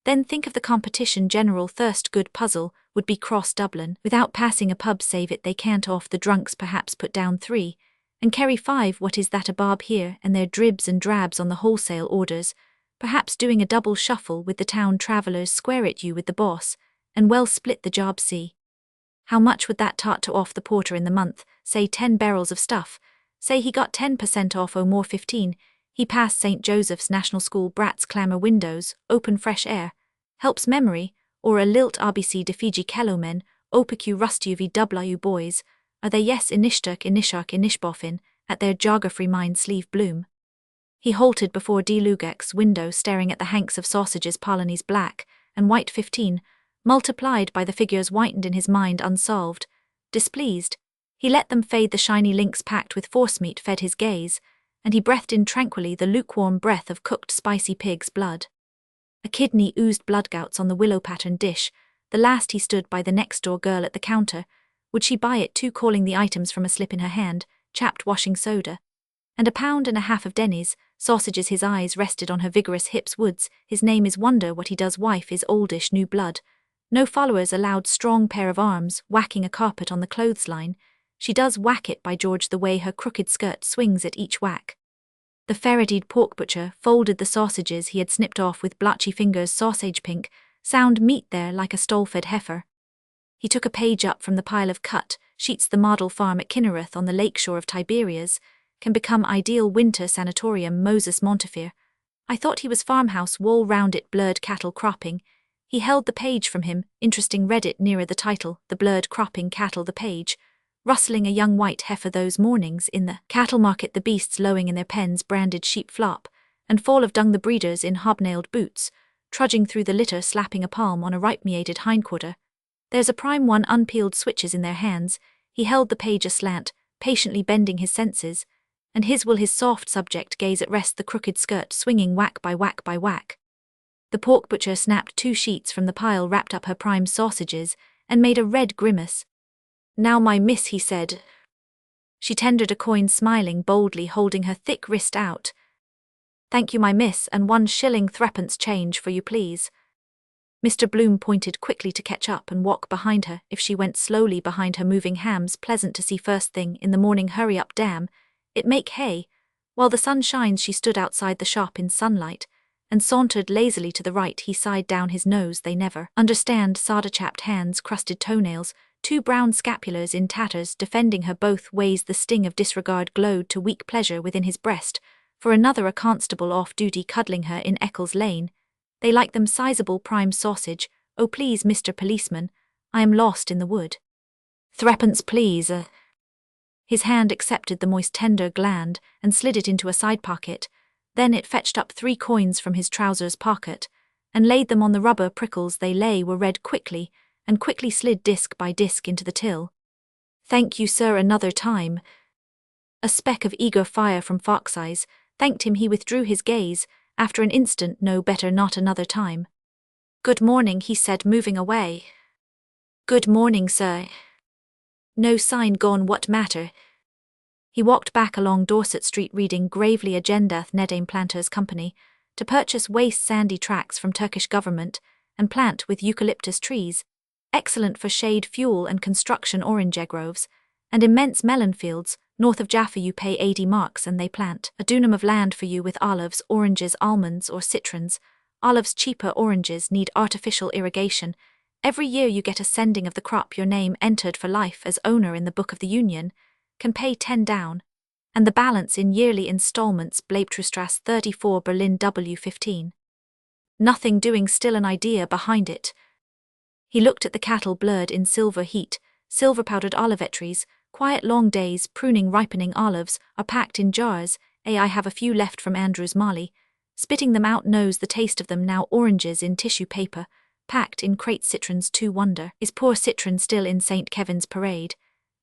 Then think of the competition. General thirst. Good puzzle would be cross Dublin without passing a pub, save it they can't off the drunks, perhaps put down 3 and carry 5. What is that, a bob here and there, dribs and drabs on the wholesale orders, perhaps doing a double shuffle with the town travellers, square it you with the boss, and well split the job. See how much would that tot to off the porter in the month? Say 10 barrels of stuff. Say he got 10% off, or more 15. He passed St. Joseph's National School brats, clamour windows, open fresh air, helps memory, or a lilt RBC de Fiji Kellomen, OPQ Rustu VW boys, are they? Yes, Inishturk Inishbofin, at their geography mind sleeve bloom. He halted before D. Lugak's window, staring at the hanks of sausages, Polonese black and white 15, multiplied by the figures whitened in his mind unsolved. Displeased, he let them fade. The shiny links packed with forcemeat fed his gaze, and he breathed in tranquilly the lukewarm breath of cooked spicy pig's blood. A kidney oozed bloodgouts on the willow-patterned dish. The last he stood by the next-door girl at the counter. Would she buy it too, calling the items from a slip in her hand, chapped washing soda, and £1.5 pound of Denny's, sausages. His eyes rested on her vigorous hips. Woods, his name is wonder what he does. Wife is oldish, new blood. No followers allowed. Strong pair of arms, whacking a carpet on the clothesline. She does whack it, by George, the way her crooked skirt swings at each whack. The ferreted pork butcher folded the sausages he had snipped off with blotchy fingers. Sausage pink, sound meat there like a stole-fed heifer. He took a page up from the pile of cut sheets. The model farm at Kinnereth on the lakeshore of Tiberias can become ideal winter sanatorium. Moses Montefiore. I thought he was farmhouse, wall round it, blurred cattle cropping. He held the page from him, interesting, read it nearer the title, the blurred cropping cattle. The page, rustling a young white heifer those mornings in the cattle market, the beasts lowing in their pens, branded sheep flop, and fall of dung, the breeders in hobnailed boots, trudging through the litter, slapping a palm on a ripe-meated hindquarter. There's a prime one, unpeeled switches in their hands. He held the page aslant, patiently bending his senses, and his soft subject gaze at rest, the crooked skirt swinging whack by whack by whack. The pork butcher snapped 2 sheets from the pile, wrapped up her prime sausages, and made a red grimace. Now, my miss, he said. She tendered a coin, smiling boldly, holding her thick wrist out. Thank you, my miss, and 1 shilling 3pence change for you, please. Mr. Bloom pointed quickly to catch up and walk behind her. If she went slowly behind her moving hams, pleasant to see first thing in the morning, hurry up damn, it make hay. While the sun shines she stood outside the shop in sunlight, and sauntered lazily to the right. He sighed down his nose. They never understand. Soda-chapped hands, crusted toenails, two brown scapulars in tatters defending her both ways. The sting of disregard glowed to weak pleasure within his breast, for another a constable off-duty cuddling her in Eccles Lane. They like them sizable prime sausage. Oh please, Mr. Policeman, I am lost in the wood. Threepence please. His hand accepted the moist tender gland and slid it into a side pocket. Then it fetched up 3 coins from his trousers pocket and laid them on the rubber prickles. They were read quickly, and quickly slid disc by disc into the till. Thank you, sir, another time. A speck of eager fire from Fox's eyes thanked him. He withdrew his gaze. After an instant, no better, not another time. Good morning, he said, moving away. Good morning, sir. No sign gone, what matter? He walked back along Dorset Street, reading gravely Agenda Nedame Planters Company, to purchase waste sandy tracts from Turkish government, and plant with eucalyptus trees, excellent for shade, fuel and construction, orange groves, and immense melon fields. North of Jaffa you pay 80 marks and they plant a dunam of land for you with olives, oranges, almonds or citrons. Olives cheaper, oranges need artificial irrigation. Every year you get a sending of the crop, your name entered for life as owner in the Book of the Union, can pay 10 down, and the balance in yearly installments. Bleibtreustrasse 34 Berlin W15. Nothing doing, still an idea behind it. He looked at the cattle blurred in silver heat, silver-powdered olivetries. Quiet long days, pruning ripening olives, are packed in jars. I have a few left from Andrew's Marley. Spitting them out, knows the taste of them now. Oranges in tissue paper, packed in crates. Citrons too, wonder, is poor citron still in St. Kevin's parade?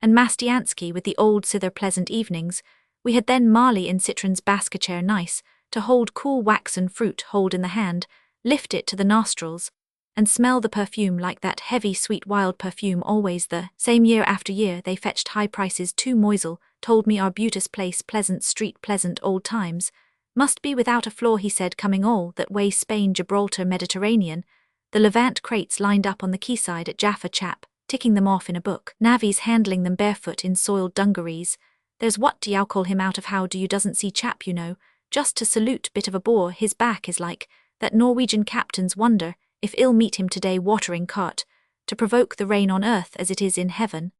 And Mastiansky with the old cither, pleasant evenings. We had then Marley in citron's basket chair, nice, to hold cool waxen fruit, hold in the hand, lift it to the nostrils, and smell the perfume like that heavy sweet wild perfume always the same year after year. They fetched high prices too. Moisel told me our beauteous place, pleasant street, pleasant old times, must be without a flaw, he said, coming all that way Spain, Gibraltar, Mediterranean. The Levant crates lined up on the quayside at Jaffa, chap, ticking them off in a book. Navvies handling them barefoot in soiled dungarees. There's what do you call him out of how do you doesn't see chap, you know, just to salute, bit of a bore. His back is like that Norwegian captain's wonder, if ill meet him today watering cart, to provoke the rain on earth as it is in heaven.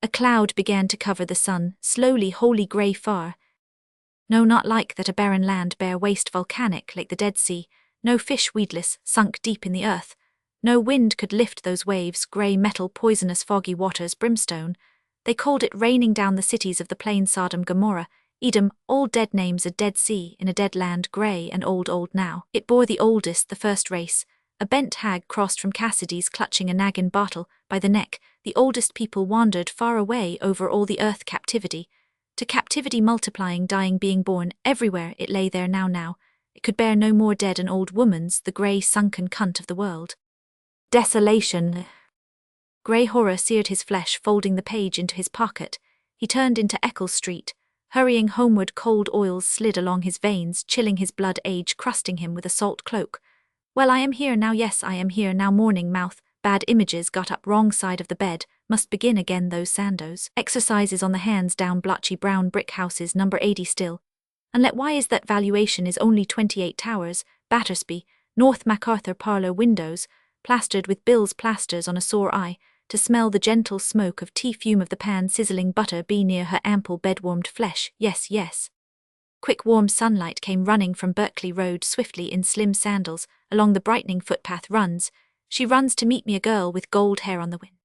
A cloud began to cover the sun, slowly wholly grey far. No, not like that, a barren land, bare waste, volcanic like the Dead Sea, no fish, weedless, sunk deep in the earth. No wind could lift those waves, grey metal, poisonous foggy waters, brimstone. They called it raining down the cities of the plain, Sodom, Gomorrah, Edom, all dead names. A dead sea in a dead land, grey and old now. It bore the oldest, the first race. A bent hag crossed from Cassidy's, clutching a naggin bottle by the neck. The oldest people wandered far away over all the earth, captivity. To captivity, multiplying, dying, being born, everywhere it lay there now. It could bear no more dead, an old woman's, the grey sunken cunt of the world. Desolation. Grey horror seared his flesh. Folding the page into his pocket, he turned into Eccles Street. Hurrying homeward, cold oils slid along his veins, chilling his blood, age crusting him with a salt cloak. Well, I am here now, yes, I am here now. Morning mouth, bad images, got up wrong side of the bed, must begin again those Sandoz exercises on the hands, down blotchy brown brick houses, number 80 still. And let why is that valuation is only 28 towers, Battersby, North MacArthur parlour windows, plastered with bills, plasters on a sore eye, to smell the gentle smoke of tea, fume of the pan, sizzling butter, be near her ample bed-warmed flesh, yes. Quick warm sunlight came running from Berkeley Road swiftly in slim sandals, along the brightening footpath runs. She runs to meet me, a girl with gold hair on the wind.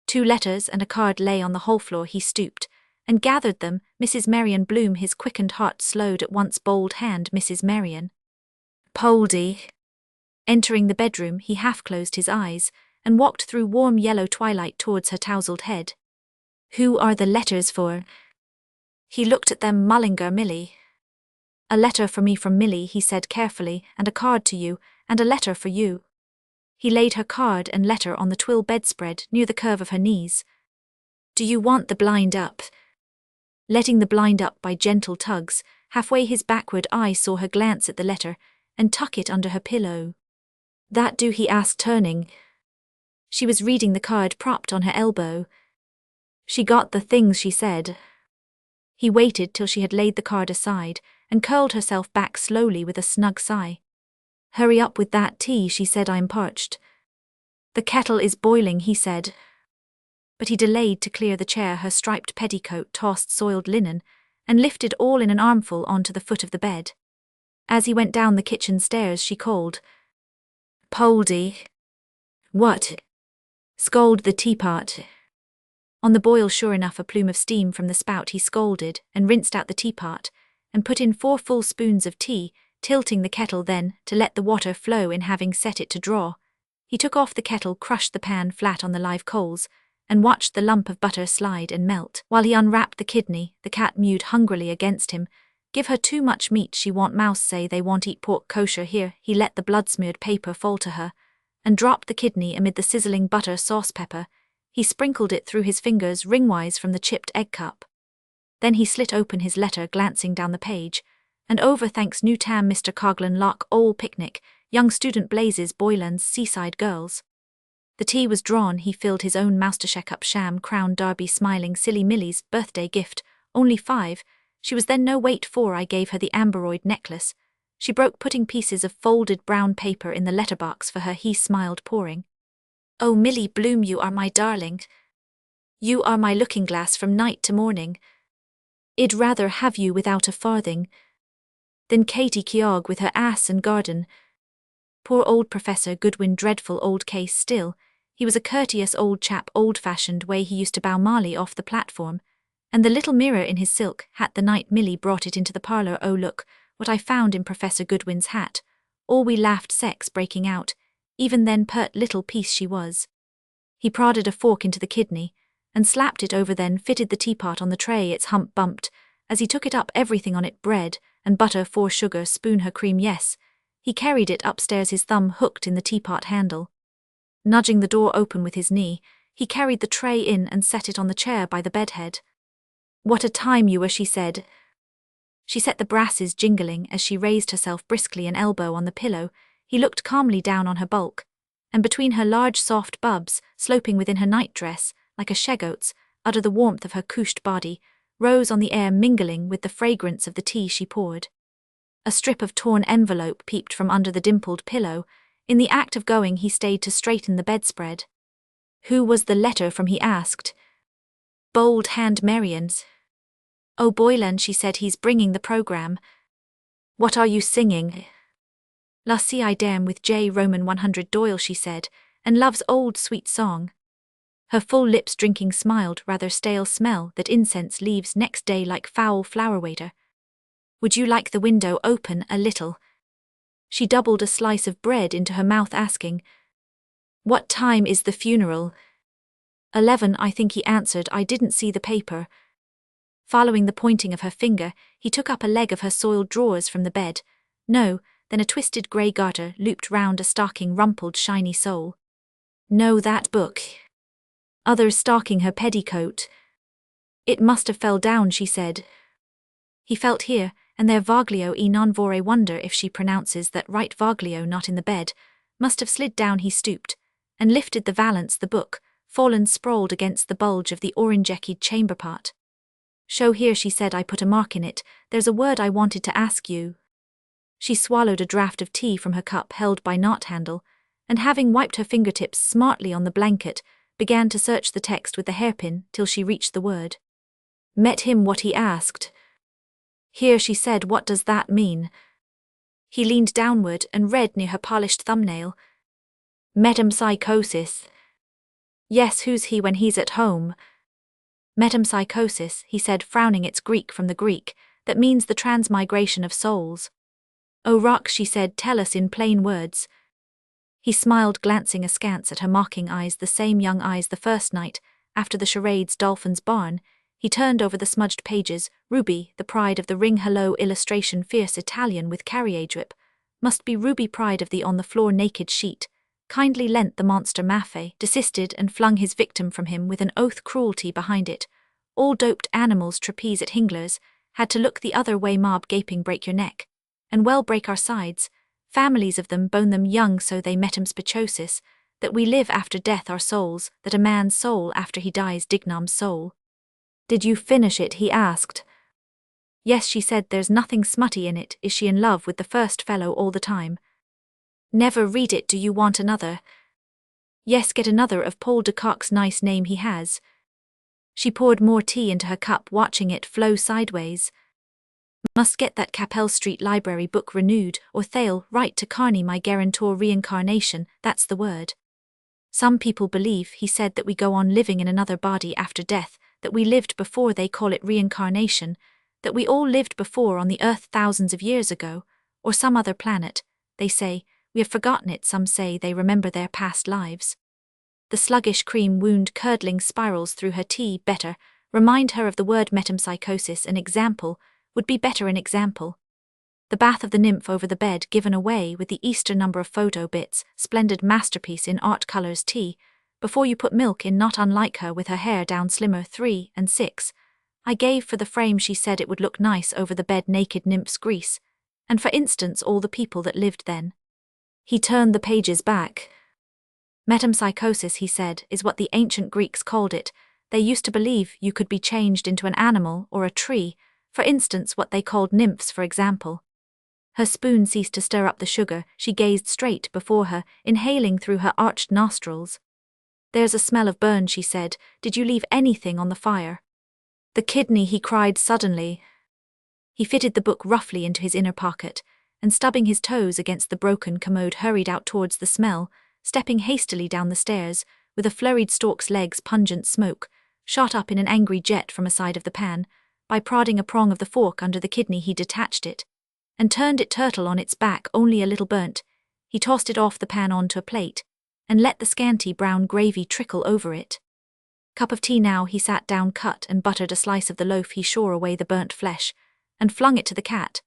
2 letters and a card lay on the hall floor. He stooped and gathered them. Mrs. Marion Bloom. His quickened heart slowed at once. Bold hand, Mrs. Marion. Poldy. Entering the bedroom, he half closed his eyes and walked through warm yellow twilight towards her tousled head. Who are the letters for? He looked at them. Mullinger, Millie. A letter for me from Millie, he said carefully, and a card to you, and a letter for you. He laid her card and letter on the twill bedspread near the curve of her knees. Do you want the blind up? Letting the blind up by gentle tugs, halfway his backward eye saw her glance at the letter and tuck it under her pillow. That do? He asked, turning. She was reading the card propped on her elbow. She got the things, she said. He waited till she had laid the card aside and curled herself back slowly with a snug sigh. Hurry up with that tea, she said. I'm parched. The kettle is boiling, he said. But he delayed to clear the chair, her striped petticoat tossed soiled linen, and lifted all in an armful onto the foot of the bed. As he went down the kitchen stairs, she called, "Poldy." "What?" "Scald the teapot." On the boil, sure enough, a plume of steam from the spout. He scalded and rinsed out the teapot, and put in 4 full spoons of tea, tilting the kettle then, to let the water flow in. Having set it to draw, he took off the kettle, crushed the pan flat on the live coals, and watched the lump of butter slide and melt. While he unwrapped the kidney, the cat mewed hungrily against him. "Give her too much meat, she want mouse say they won't eat pork kosher here." He let the blood-smeared paper fall to her, and dropped the kidney amid the sizzling butter sauce pepper. He sprinkled it through his fingers ringwise from the chipped egg cup. Then he slit open his letter, glancing down the page, and over thanks new tam Mr. Coghlan Lock Ole Picnic, young student blazes Boylan's seaside girls. The tea was drawn. He filled his own Moustershek sham crown Darby, smiling silly Millie's birthday gift, only 5. She was then no wait for I gave her the amberoid necklace. She broke, putting pieces of folded brown paper in the letterbox for her. He smiled, pouring. "Oh, Millie Bloom, you are my darling. You are my looking-glass from night to morning. I'd rather have you without a farthing than Katie Keogh with her ass and garden." Poor old Professor Goodwin, dreadful old case still. He was a courteous old chap, old-fashioned way he used to bow Marley off the platform, and the little mirror in his silk hat. The night Millie brought it into the parlour, oh look, what I found in Professor Goodwin's hat. All we laughed, sex breaking out. Even then, pert little piece she was. He prodded a fork into the kidney, and slapped it over, then fitted the teapot on the tray. Its hump bumped. As he took it up, everything on it, bread and butter, 4 sugar, spoon her cream, yes. He carried it upstairs, his thumb hooked in the teapot handle. Nudging the door open with his knee, he carried the tray in and set it on the chair by the bedhead. "What a time you were," she said. She set the brasses jingling as she raised herself briskly, an elbow on the pillow. He looked calmly down on her bulk, and between her large soft bubs, sloping within her nightdress, like a shegoat's, under the warmth of her couched body, rose on the air, mingling with the fragrance of the tea she poured. A strip of torn envelope peeped from under the dimpled pillow. In the act of going, he stayed to straighten the bedspread. "Who was the letter from?" he asked. "Bold hand Marian's." "Oh, Boylan," she said, "he's bringing the programme." "What are you singing?" "La Si I Dam with J. Roman 100 Doyle," she said, "and Love's old sweet song." Her full lips drinking smiled, rather stale smell that incense leaves next day like foul flower waiter. "Would you like the window open a little?" She doubled a slice of bread into her mouth, asking, "What time is the funeral?" 11, I think," he answered. "I didn't see the paper." Following the pointing of her finger, he took up a leg of her soiled drawers from the bed. "No," then a twisted grey garter looped round a stocking, rumpled shiny sole. "No, that book." Other stocking, her petticoat. "It must have fell down," she said. He felt here and there vaglio e non vorrei wonder if she pronounces that right, vaglio, not in the bed, must have slid down. He stooped and lifted the valance, the book, fallen sprawled against the bulge of the orange-eckied chamber pot. "Show here," she said. "I put a mark in it. There's a word I wanted to ask you." She swallowed a draught of tea from her cup held by knot handle, and having wiped her fingertips smartly on the blanket, began to search the text with the hairpin till she reached the word. "Met him what?" he asked. "Here," she said. "What does that mean?" He leaned downward and read near her polished thumbnail. "Metempsychosis." "Yes, who's he when he's at home?" "Metempsychosis," he said, frowning. "It's Greek from the Greek. That means the transmigration of souls." "Oh, rock," she said. "Tell us in plain words." He smiled, glancing askance at her mocking eyes, the same young eyes the first night, after the charades Dolphin's Barn. He turned over the smudged pages. "Ruby, the pride of the ring. Hello, illustration, fierce Italian with carriage whip. Must be Ruby, pride of the on the floor naked sheet. Kindly lent the monster Maffei, desisted and flung his victim from him with an oath, cruelty behind it. All doped animals trapeze at Hingler's, had to look the other way. Mob gaping, break your neck. And well, break our sides. families of them bone them young so they metempsychosis, that we live after death our souls, that a man's soul after he dies dignam's soul. Did you finish it, he asked. Yes, she said, there's nothing smutty in it. Is she in love with the first fellow all the time? Never read it. Do you want another? Yes, get another of Paul de Kock's nice name he has. She poured more tea into her cup, watching it flow sideways. Must get that Capel Street Library book renewed, or they'll write to Carney my guarantor reincarnation, that's the word. Some people believe, he said, that we go on living in another body after death, that we lived before, they call it reincarnation, that we all lived before on the earth thousands of years ago, or some other planet, they say. We have forgotten it, some say they remember their past lives. The sluggish cream wound curdling spirals through her tea. Better, remind her of the word metempsychosis. An example would be better, an example. The bath of the nymph over the bed given away with the Easter number of photo bits, splendid masterpiece in art colors. Tea, before you put milk in, not unlike her with her hair down slimmer. 3 and 6. I gave for the frame, she said it would look nice over the bed, naked nymphs Greece, and for instance all the people that lived then. He turned the pages back. Metempsychosis, he said, is what the ancient Greeks called it. They used to believe you could be changed into an animal or a tree, for instance what they called nymphs, for example. Her spoon ceased to stir up the sugar. She gazed straight before her, inhaling through her arched nostrils. There's a smell of burn, she said. Did you leave anything on the fire? The kidney, he cried suddenly. He fitted the book roughly into his inner pocket, and stubbing his toes against the broken commode hurried out towards the smell, stepping hastily down the stairs, with a flurried stork's legs. Pungent smoke shot up in an angry jet from a side of the pan. By prodding a prong of the fork under the kidney he detached it, and turned it turtle on its back, only a little burnt. He tossed it off the pan onto a plate, and let the scanty brown gravy trickle over it. Cup of tea now. He sat down, cut and buttered a slice of the loaf. He shore away the burnt flesh, and flung it to the cat.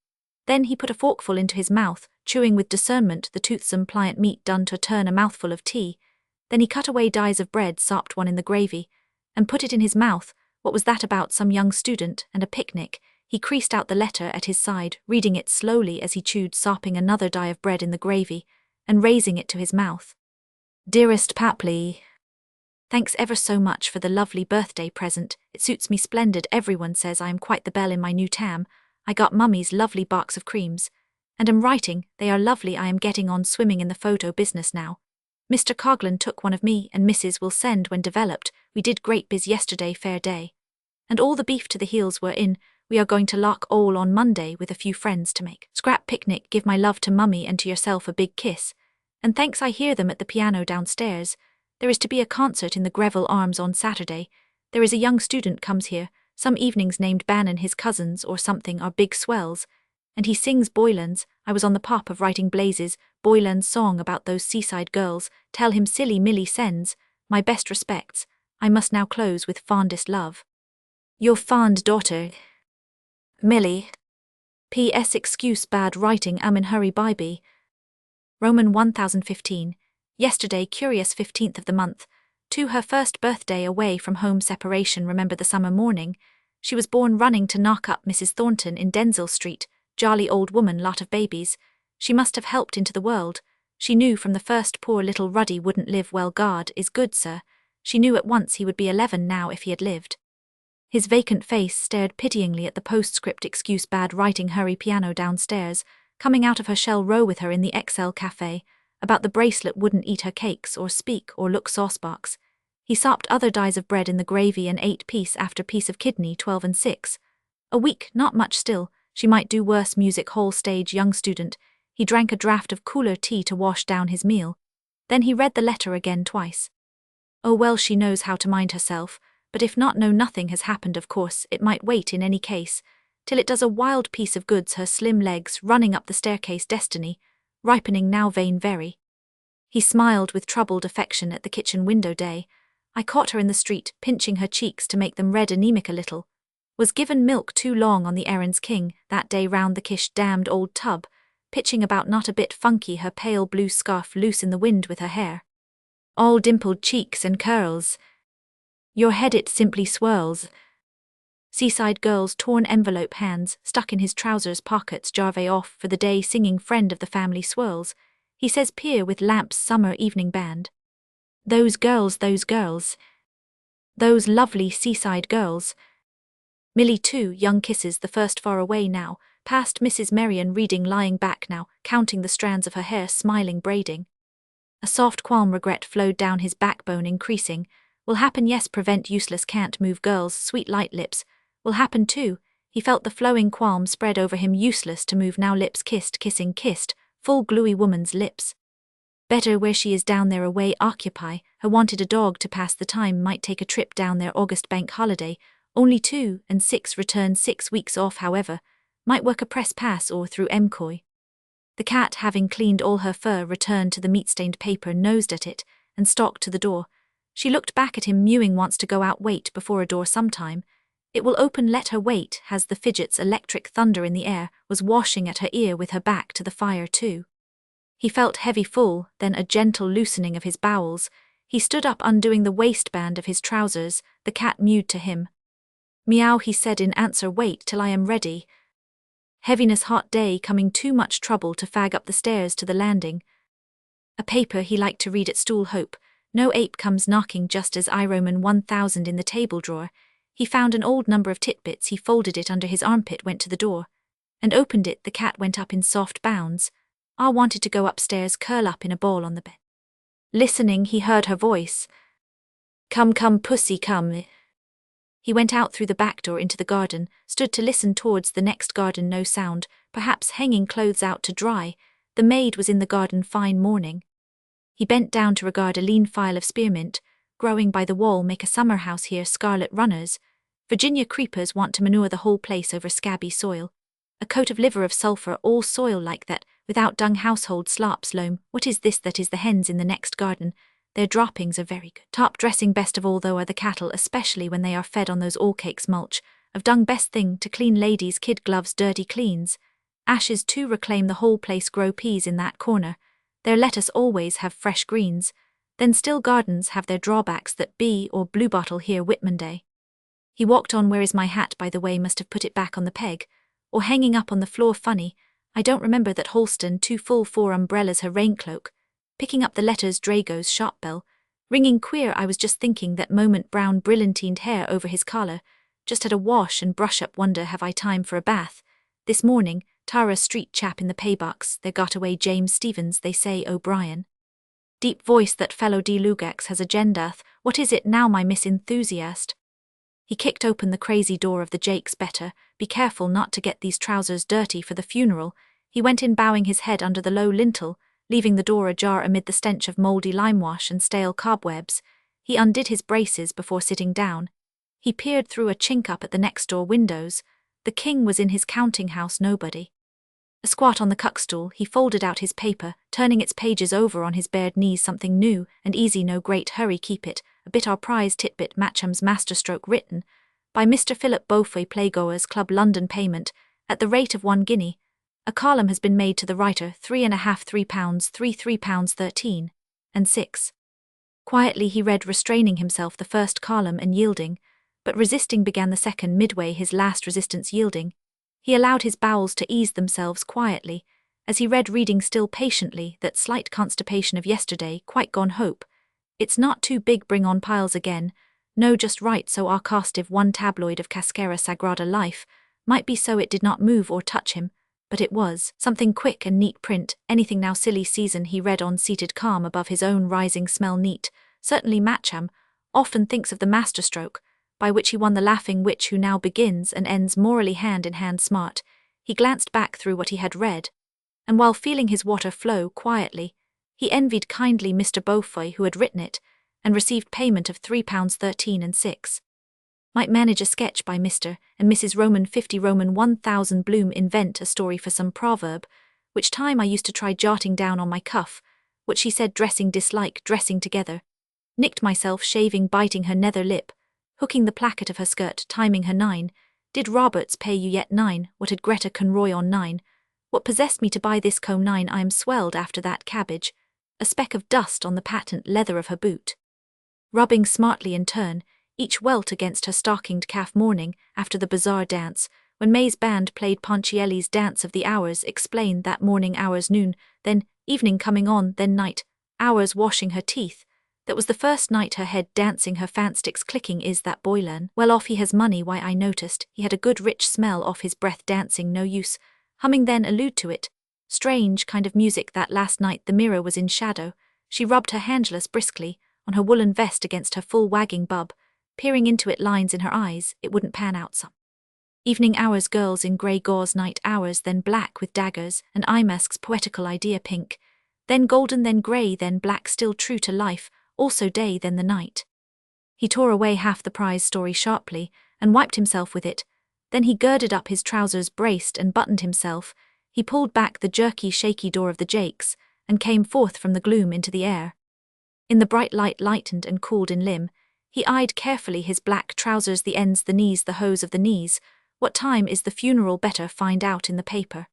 Then he put a forkful into his mouth, chewing with discernment the toothsome pliant meat done to turn a mouthful of tea. Then he cut away dies of bread, sopped one in the gravy, and put it in his mouth. What was that about some young student and a picnic? He creased out the letter at his side, reading it slowly as he chewed, sopping another die of bread in the gravy, and raising it to his mouth. Dearest Papley, thanks ever so much for the lovely birthday present. It suits me splendid. Everyone says I am quite the belle in my new tam. I got Mummy's lovely box of creams, and am writing. They are lovely. I am getting on swimming in the photo business now. Mr. Coghlan took one of me, and Mrs. will send when developed. We did great biz yesterday, fair day. And all the beef to the heels were in. We are going to Loch Owel on Monday with a few friends to make scrap picnic. Give my love to Mummy and to yourself a big kiss. And thanks. I hear them at the piano downstairs. There is to be a concert in the Greville Arms on Saturday. There is a young student comes here, some evenings, named Bannon. His cousins or something are big swells, and he sings Boylan's. I was on the pop of writing Blazes, Boylan's song about those seaside girls. Tell him silly Millie sends my best respects. I must now close with fondest love. Your fond daughter, Millie. P.S. Excuse bad writing. Am in hurry. Bye. Roman 1015. Yesterday, curious 15th of the month, to her first birthday away from home, separation. Remember the summer morning? She was born running to knock up Mrs. Thornton in Denzille Street. Jolly old woman, lot of babies. She must have helped into the world. She knew from the first poor little Ruddy wouldn't live well. God is good, sir. She knew at once he would be 11 now if he had lived. His vacant face stared pityingly at the postscript. Excuse bad writing. Hurry. Piano downstairs. Coming out of her shell. Row with her in the XL Cafe. About the bracelet. Wouldn't eat her cakes or speak or look saucebox. He sopped other dies of bread in the gravy and ate piece after piece of kidney. 12 and 6. A week, not much still. She might do worse. Music hall stage young student. He drank a draught of cooler tea to wash down his meal. Then he read the letter again twice. Oh well, she knows how to mind herself, but if not, no, nothing has happened. Of course, it might wait in any case, till it does a wild piece of goods. Her slim legs running up the staircase. Destiny, ripening now, vain very. He smiled with troubled affection at the kitchen window. Day. I caught her in the street, pinching her cheeks to make them red, anemic a little. Was given milk too long on the errands king, that day round the kish damned old tub, pitching about not a bit funky, her pale blue scarf loose in the wind with her hair. All dimpled cheeks and curls. Your head it simply swirls. Seaside Girl's torn envelope hands stuck in his trousers pockets. Jarve off for the day singing friend of the family swirls. He says peer with lamps summer evening band. Those girls, those girls. Those lovely seaside girls. Millie too, young kisses the first far away now, past Mrs. Marion reading lying back now, counting the strands of her hair smiling braiding. A soft qualm regret flowed down his backbone increasing. Will happen yes prevent useless can't move girls sweet light lips. Will happen too, he felt the flowing qualm spread over him useless to move now lips kissed kissing kissed, full gluey woman's lips. Better where she is down there away occupy, her wanted a dog to pass the time might take a trip down there August bank holiday, only 2 and 6 return 6 weeks off however, might work a press pass or through MCOY. The cat having cleaned all her fur returned to the meat-stained paper nosed at it, and stalked to the door. She looked back at him mewing wants to go out wait before a door sometime. It will open let her wait has the fidget's electric thunder in the air was washing at her ear with her back to the fire too. He felt heavy full, then a gentle loosening of his bowels. He stood up undoing the waistband of his trousers, the cat mewed to him. Meow he said in answer wait till I am ready. Heaviness hot day coming too much trouble to fag up the stairs to the landing. A paper he liked to read at stool hope, no ape comes knocking just as I Roman 1000 in the table drawer. He found an old number of titbits he folded it under his armpit went to the door. And opened it the cat went up in soft bounds. I wanted to go upstairs curl up in a ball on the bed. Listening he heard her voice. Come come pussy come. He went out through the back door into the garden, stood to listen towards the next garden no sound, perhaps hanging clothes out to dry, the maid was in the garden fine morning. He bent down to regard a lean file of spearmint, growing by the wall make a summer house here scarlet runners, Virginia creepers want to manure the whole place over scabby soil, a coat of liver of sulphur all soil like that, without dung household slops loam, what is this that is the hens in the next garden, their droppings are very good. Top dressing best of all though are the cattle especially when they are fed on those all cakes mulch, of dung best thing to clean ladies' kid gloves dirty cleans. Ashes too reclaim the whole place grow peas in that corner, their lettuce always have fresh greens, then still gardens have their drawbacks that bee or bluebottle here Whitman Day. He walked on where is my hat by the way must have put it back on the peg, or hanging up on the floor funny, I don't remember that Holston too full 4 umbrellas her raincloak, picking up the letters Drago's shop bell, ringing queer I was just thinking that moment brown brilliantined hair over his collar, just had a wash and brush up wonder have I time for a bath, this morning, Tara street chap in the paybox there got away James Stevens they say O'Brien. Deep voice that fellow D. Lugax has agendath, what is it now my miss enthusiast? He kicked open the crazy door of the Jakes better, be careful not to get these trousers dirty for the funeral, he went in bowing his head under the low lintel, leaving the door ajar amid the stench of mouldy limewash and stale cobwebs. He undid his braces before sitting down. He peered through a chink up at the next door windows. The king was in his counting house nobody. A squat on the cuckstool, he folded out his paper, turning its pages over on his bared knees something new and easy no great hurry keep it, a bit our prize titbit Matcham's masterstroke written, by Mr. Philip Beaufoy Playgoers Club London payment, at the rate of 1 guinea. A column has been made to the writer, 3.5 £3, 3 £3 13, and 6. Quietly he read restraining himself the first column and yielding, but resisting began the second midway his last resistance yielding. He allowed his bowels to ease themselves quietly, as he read reading still patiently that slight constipation of yesterday quite gone hope. It's not too big bring on piles again, no just right so our costive one tabloid of Cascara Sagrada Life, might be so it did not move or touch him, but it was something quick and neat print, anything now silly season he read on seated calm above his own rising smell neat, certainly Matcham, often thinks of the masterstroke, by which he won the laughing witch who now begins and ends morally hand in hand smart. He glanced back through what he had read, and while feeling his water flow quietly, he envied kindly Mr. Beaufoy who had written it, and received payment of £3 13 and 6. Might manage a sketch by Mr. and Mrs. Roman 50 Roman 1000 Bloom invent a story for some proverb, which time I used to try jotting down on my cuff, what she said dressing dislike dressing together, nicked myself shaving biting her nether lip, hooking the placket of her skirt timing her 9, did Roberts pay you yet 9, what had Greta Conroy on 9, what possessed me to buy this comb 9 I am swelled after that cabbage, a speck of dust on the patent leather of her boot. Rubbing smartly in turn, each welt against her stockinged calf morning after the bazaar dance, when May's band played Ponchielli's Dance of the Hours, explained that morning hours noon, then evening coming on, then night, hours washing her teeth. That was the first night her head dancing, her fansticks clicking. Is that boy learn? Well off, he has money. Why, I noticed he had a good rich smell off his breath dancing. No use humming then, allude to it. Strange kind of music that. Last night the mirror was in shadow. She rubbed her handless briskly on her woolen vest against her full wagging bub, peering into it, lines in her eyes. It wouldn't pan out some evening hours, girls in grey gauze, night hours, then black with daggers and eye masks, poetical idea, pink, then golden, then grey, then black, still true to life, also day, then the night. He tore away half the prize story sharply and wiped himself with it. Then he girded up his trousers, braced and buttoned himself. He pulled back the jerky, shaky door of the jakes and came forth from the gloom into the air. In the bright light, lightened and cooled in limb, he eyed carefully his black trousers, the ends, the knees, the hose of the knees. What time is the funeral? Better find out in the paper.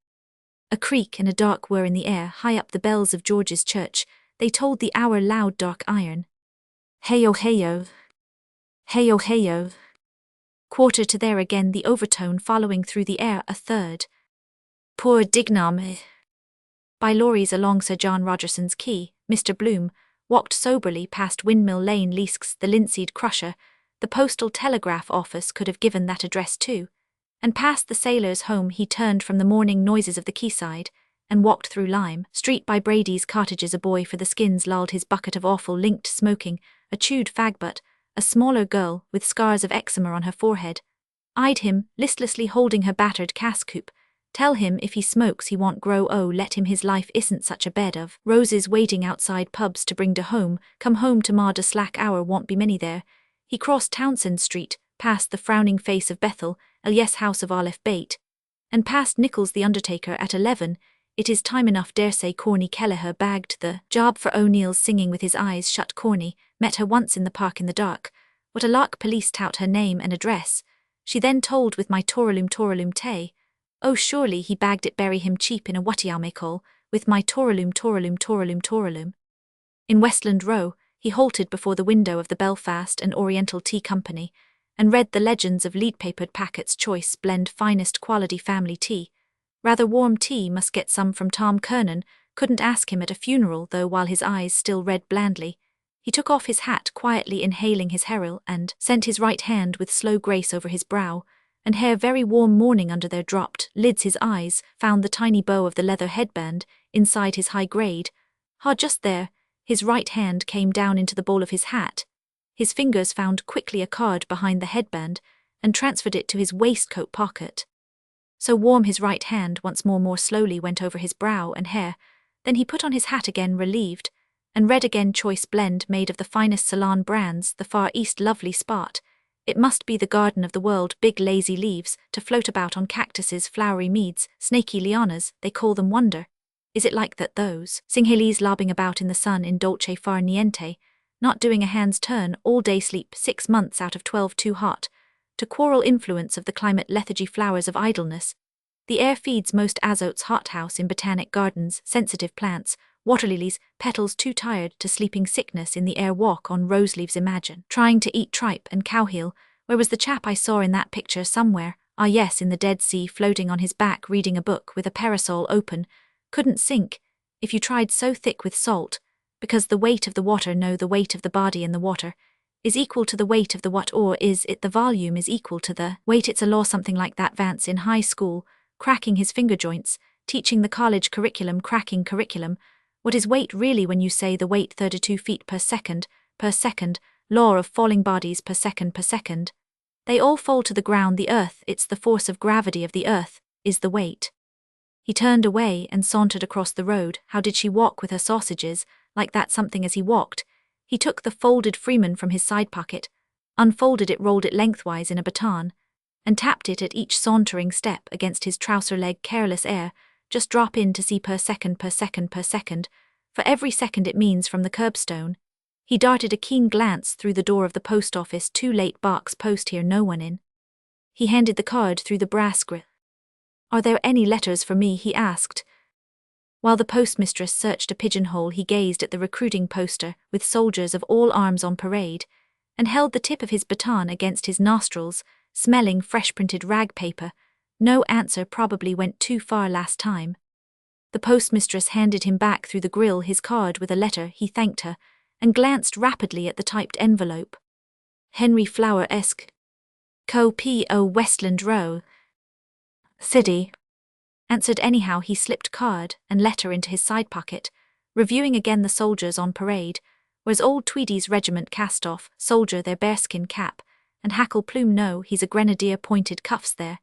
A creak and a dark whir in the air, high up the bells of George's church. They told the hour, loud, dark iron. Hey-o, hey-o. Hey-o, hey-o. Quarter to there again, the overtone following through the air, a third. Poor Dignam. By lorries along Sir John Rogerson's quay, Mr. Bloom walked soberly past Windmill Lane. Leask's, the linseed crusher, the postal telegraph office could have given that address too. And past the sailor's home he turned from the morning noises of the quayside, and walked through Lime Street by Brady's cottages. A boy for the skins lulled his bucket of offal, linked, smoking, a chewed fagbutt. A smaller girl, with scars of eczema on her forehead, eyed him, listlessly holding her battered cascoupe. Tell him if he smokes he won't grow. Oh, let him, his life isn't such a bed of roses waiting outside pubs to bring to home. Come home to ma, de slack hour won't be many there. He crossed Townsend Street, past the frowning face of Bethel, Elias house of Aleph Bait, and past Nichols the undertaker at 11. It is time enough, dare say. Corny Kelleher bagged the job for O'Neill's, singing with his eyes shut. Corny met her once in the park in the dark. What a lark! Police tout her name and address. She then told with my Toralum tay. Oh, surely he bagged it, bury him cheap in a whatiamacol, with my Toralum. In Westland Row, he halted before the window of the Belfast and Oriental Tea Company, and read the legends of lead-papered packets. Choice blend, finest quality family tea. Rather warm tea, must get some from Tom Kernan. Couldn't ask him at a funeral, though. While his eyes still read blandly, he took off his hat, quietly inhaling his heril, and sent his right hand with slow grace over his brow and hair, very warm morning under their dropped lids. His eyes found the tiny bow of the leather headband inside his high grade. Just there, his right hand came down into the bowl of his hat. His fingers found quickly a card behind the headband and transferred it to his waistcoat pocket. So warm his right hand once more slowly went over his brow and hair. Then he put on his hat again, relieved, and read again. Choice blend, made of the finest Ceylon brands, the Far East, lovely spot. It must be the garden of the world, big lazy leaves to float about on cactuses, flowery meads, snaky lianas, they call them. Wonder, is it like that? Those Sinhalese lobbing about in the sun in dolce far niente, not doing a hand's turn, all day sleep, 6 months out of 12 too hot. To quarrel, influence of the climate, lethargy, flowers of idleness. The air feeds most azotes, hothouse in botanic gardens, sensitive plants, water lilies, petals too tired to sleeping, sickness in the air, walk on rose leaves. Imagine trying to eat tripe and cowheel. Where was the chap I saw in that picture? Somewhere. Ah yes, in the Dead Sea, floating on his back reading a book with a parasol open. Couldn't sink if you tried, so thick with salt, because the weight of the water, no, the weight of the body in the water, is equal to the weight of the what, or is it the volume is equal to the weight? It's a law, something like that. Vance in high school, cracking his finger joints, teaching the college curriculum, cracking curriculum. What is weight really when you say the weight 32 feet per second, law of falling bodies per second. They all fall to the ground, the earth, it's the force of gravity of the earth, is the weight. He turned away and sauntered across the road. How did she walk with her sausages, like that something? As he walked, he took the folded Freeman from his side pocket, unfolded it, rolled it lengthwise in a baton, and tapped it at each sauntering step against his trouser leg. Careless air, just drop in to see per second. For every second it means from the curbstone. He darted a keen glance through the door of the post office. Too late, box post here, no one in. He handed the card through the brass grill. Are there any letters for me? He asked. While the postmistress searched a pigeonhole, he gazed at the recruiting poster with soldiers of all arms on parade, and held the tip of his baton against his nostrils, smelling fresh-printed rag paper. No answer, probably went too far last time. The postmistress handed him back through the grill his card with a letter. He thanked her, and glanced rapidly at the typed envelope. Henry Flower-esque. Co-P.O. Westland Row. City. Answered anyhow. He slipped card and letter into his side pocket, reviewing again the soldiers on parade, where's old Tweedy's regiment cast off, soldier their bearskin cap, and hackle plume. No, he's a grenadier, pointed cuffs there.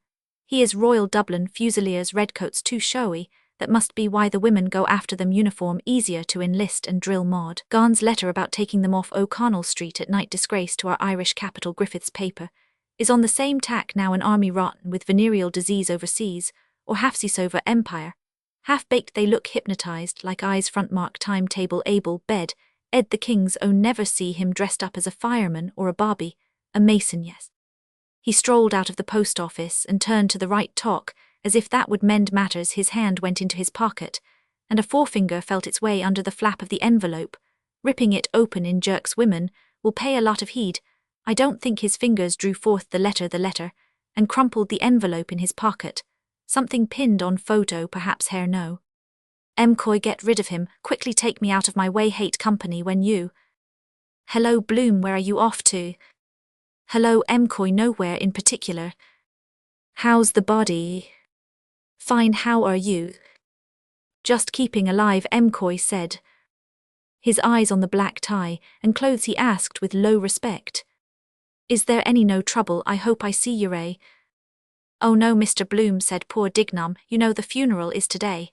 He is Royal Dublin Fusiliers, redcoats too showy, that must be why the women go after them. Uniform easier to enlist and drill. Maud Garn's letter about taking them off O'Connell Street at night, disgrace to our Irish capital. Griffith's paper is on the same tack now, an army rotten with venereal disease overseas, or half-seas over empire. Half-baked they look, hypnotized, like eyes. Front mark timetable able bed, Ed the King's own. Never see him dressed up as a fireman or a barbie, a mason. Yes. He strolled out of the post office and turned to the right, talk, as if that would mend matters. His hand went into his pocket, and a forefinger felt its way under the flap of the envelope, ripping it open in jerks. Women will pay a lot of heed. I don't think. His fingers drew forth the letter, and crumpled the envelope in his pocket. Something pinned on photo, perhaps hair. No. McCoy, get rid of him, quickly, take me out of my way, hate company when you. Hello Bloom, where are you off to? Hello McCoy, nowhere in particular. How's the body? Fine, how are you? Just keeping alive, McCoy said. His eyes on the black tie and clothes, he asked with low respect. Is there any no trouble? I hope I see you, Ray. Oh no, Mr. Bloom, said poor Dignam, you know the funeral is today.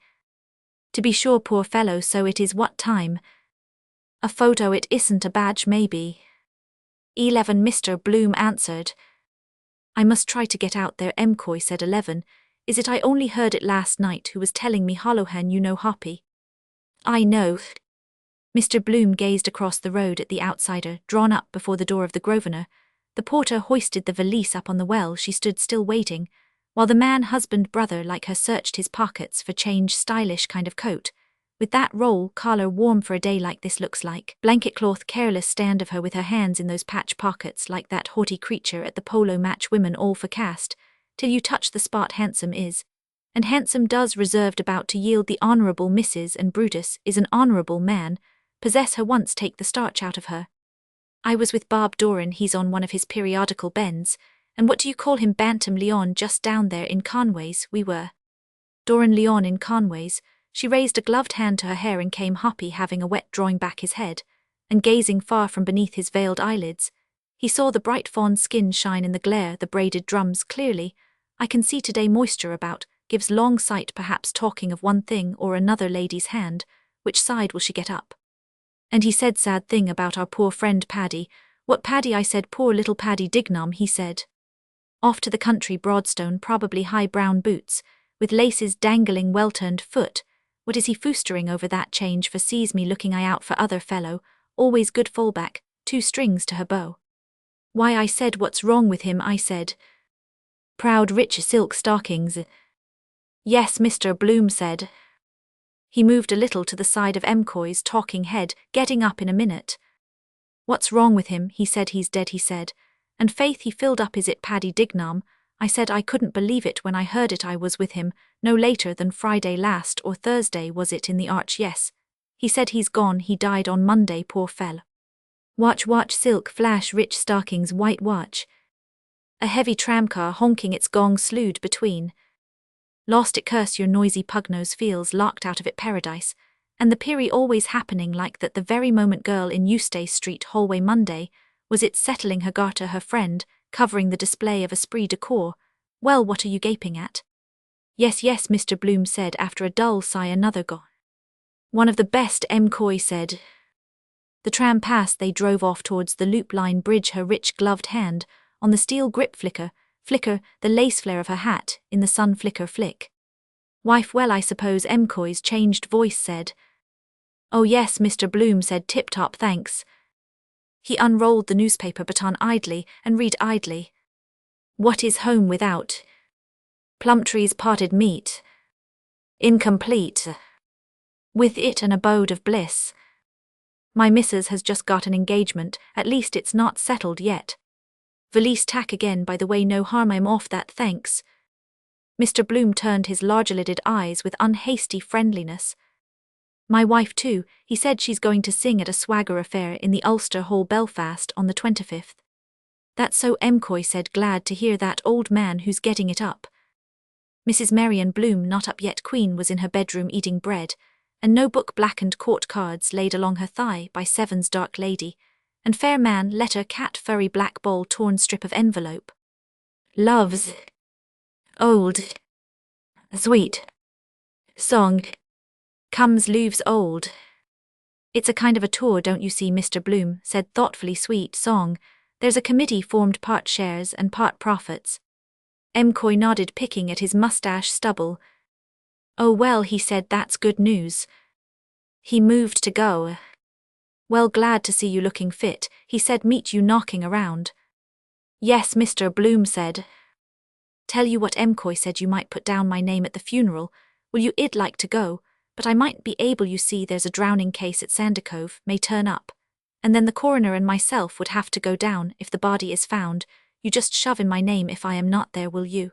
To be sure, poor fellow, so it is. What time? A photo, it isn't a badge, maybe. 11, Mr. Bloom answered. I must try to get out there, McCoy said. 11, is it? I only heard it last night. Who was telling me? Hollowhan, you know Hoppy. I know. Mr. Bloom gazed across the road at the outsider, drawn up before the door of the Grosvenor. The porter hoisted the valise up on the well. She stood still waiting, while the man, husband, brother like her, searched his pockets for change. Stylish kind of coat, with that roll collar, warm for a day like this. Looks like blanket cloth. Careless stand of her with her hands in those patch pockets, like that haughty creature at the polo match. Women all for cast, till you touch the spot. Handsome is, and handsome does. Reserved, about to yield. The Honourable Mrs. and Brutus is an honourable man. Possess her once, take the starch out of her. I was with Bob Doran, he's on one of his periodical bends, and what do you call him, Bantam Leon, just down there in Conway's. We were. Doran Leon in Conway's. She raised a gloved hand to her hair and came. Hoppy, having a wet, drawing back his head, and gazing far from beneath his veiled eyelids. He saw the bright fawn skin shine in the glare, the braided drums clearly. I can see today moisture about, gives long sight. Perhaps talking of one thing or another. Lady's hand, which side will she get up? And he said, sad thing about our poor friend Paddy. What Paddy? I said, poor little Paddy Dignam, he said. Off to the country, Broadstone, probably high brown boots, with laces dangling, well-turned foot. What is he foostering over that change for? Sees me looking, I out for other fellow, always good fallback, 2 strings to her bow. Why, I said, what's wrong with him? I said. Proud rich silk stockings. Yes, Mr. Bloom said. He moved a little to the side of McCoy's talking head, getting up in a minute. What's wrong with him? He said. He's dead, he said. And faith, he filled up. Is it Paddy Dignam? I said I couldn't believe it when I heard it. I was with him, no later than Friday last, or Thursday was it, in the arch. Yes. He said he's gone, he died on Monday, poor fell. Watch, silk, flash, rich stockings, white watch. A heavy tramcar honking its gong slewed between. Lost it, curse your noisy pugnose, feels locked out of it paradise, and the piri always happening like that. The very moment girl in Eustace Street hallway Monday, was it settling her garter, her friend, covering the display of esprit de corps. Well, what are you gaping at? Yes, Mr. Bloom said after a dull sigh. Another go. One of the best, McCoy said. The tram passed, they drove off towards the Loop Line Bridge, her rich gloved hand on the steel grip. Flicker, the lace flare of her hat in the sun. Flick. Wife, well, I suppose, McCoy's changed voice said. Oh yes, Mr. Bloom said, tip-top, thanks. He unrolled the newspaper baton idly and read idly. What is home without? Plumtree's potted meat. Incomplete. With it an abode of bliss. My missus has just got an engagement, at least it's not settled yet. Valise tack again, by the way, no harm, I'm off that, thanks. Mr. Bloom turned his larger-lidded eyes with unhasty friendliness. My wife too, he said she's going to sing at a swagger affair in the Ulster Hall, Belfast, on the 25th. That's so, M'Coy said, glad to hear that, old man, who's getting it up. Mrs. Marion Bloom, not up yet queen, was in her bedroom eating bread, and no book blackened court cards laid along her thigh by Seven's dark lady, and fair man letter cat furry black ball torn strip of envelope. Loves. Old. Sweet. Song. Comes leaves old. It's a kind of a tour, don't you see, Mr. Bloom said thoughtfully. Sweet song. There's a committee formed, part shares and part profits. M'Coy nodded, picking at his mustache stubble. Oh well, he said, that's good news. He moved to go. Well, glad to see you looking fit, he said, meet you knocking around. Yes, Mr. Bloom said. Tell you what, M'Coy said, you might put down my name at the funeral. Will you? I'd like to go, but I might be able, you see, there's a drowning case at Sandycove, may turn up. And then the coroner and myself would have to go down if the body is found. You just shove in my name if I am not there, will you?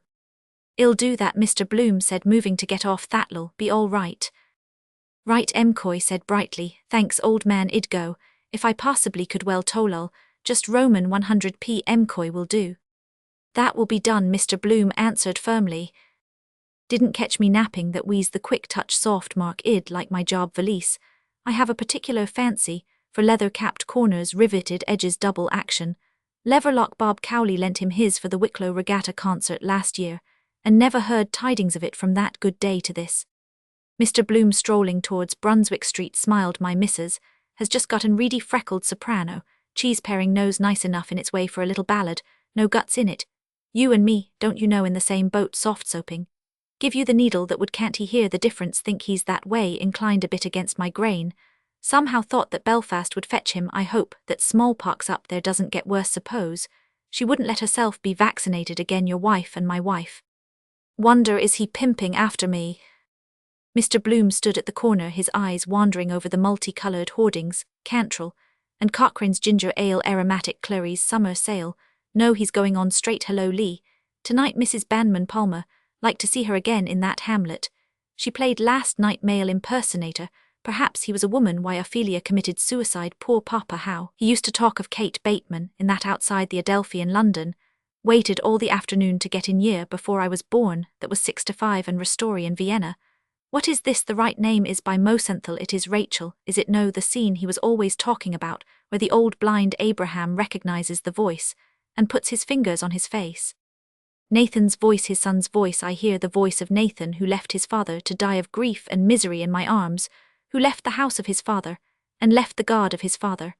I'll do that, Mr. Bloom said, moving to get off. That'll be all right. Right, M'Coy said brightly. Thanks, old man, I'd go, if I possibly could. Well, Tolol, just Roman 100p M'Coy will do. That will be done, Mr. Bloom answered firmly. Didn't catch me napping, that wheeze the quick touch soft mark. I'd like my job valise. I have a particular fancy for leather-capped corners, riveted edges, double action. Leverlock Bob Cowley lent him his for the Wicklow Regatta concert last year, and never heard tidings of it from that good day to this. Mr. Bloom, strolling towards Brunswick Street, smiled. My missus has just got an reedy freckled soprano, cheese-paring nose, nice enough in its way for a little ballad, no guts in it. You and me, don't you know, in the same boat, soft-soaping. Give you the needle that would, can't he hear the difference? Think he's that way, inclined a bit against my grain. Somehow thought that Belfast would fetch him. I hope that smallpox up there doesn't get worse. Suppose she wouldn't let herself be vaccinated again, your wife and my wife. Wonder is he pimping after me? Mr. Bloom stood at the corner, his eyes wandering over the multicoloured hoardings, Cantrell, and Cochrane's ginger ale, aromatic Clary's summer sale. No, he's going on straight. Hello, Lee. Tonight Mrs. Banman Palmer, like to see her again in that Hamlet. She played last night, male impersonator. Perhaps he was a woman. Why, Ophelia committed suicide. Poor Papa, how he used to talk of Kate Bateman in that outside the Adelphi in London. Waited all the afternoon to get in, year before I was born, that was 6 to 5, and Ristori in Vienna. What is this? The right name is by Mosenthal. It is Rachel, is it? No, the scene he was always talking about, where the old blind Abraham recognizes the voice, and puts his fingers on his face. Nathan's voice, his son's voice. I hear the voice of Nathan, who left his father to die of grief and misery in my arms, who left the house of his father, and left the God of his father.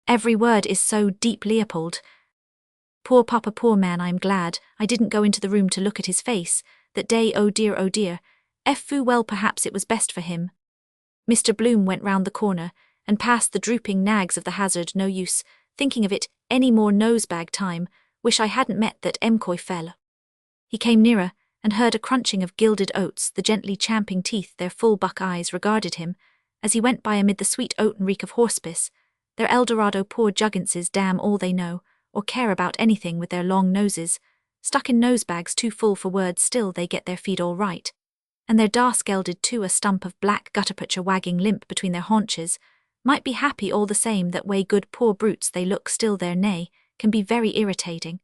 Every word is so deep, Leopold. Poor Papa, poor man. I am glad I didn't go into the room to look at his face that day. Oh dear, oh dear. Well, perhaps it was best for him. Mr. Bloom went round the corner, and past the drooping nags of the Hazard. No use thinking of it any more. Nosebag time. Wish I hadn't met that M'Coy fell. He came nearer, and heard a crunching of gilded oats. The gently champing teeth, their full buck eyes, regarded him as he went by amid the sweet oaten reek of hospice. Their Eldorado, poor jugginses, damn all they know or care about anything with their long noses, stuck in nosebags too full for words. Still they get their feed all right. And their dark-gelded too, a stump of black guttaputcher wagging limp between their haunches, might be happy all the same. That way, good poor brutes they look. Still their neigh can be very irritating.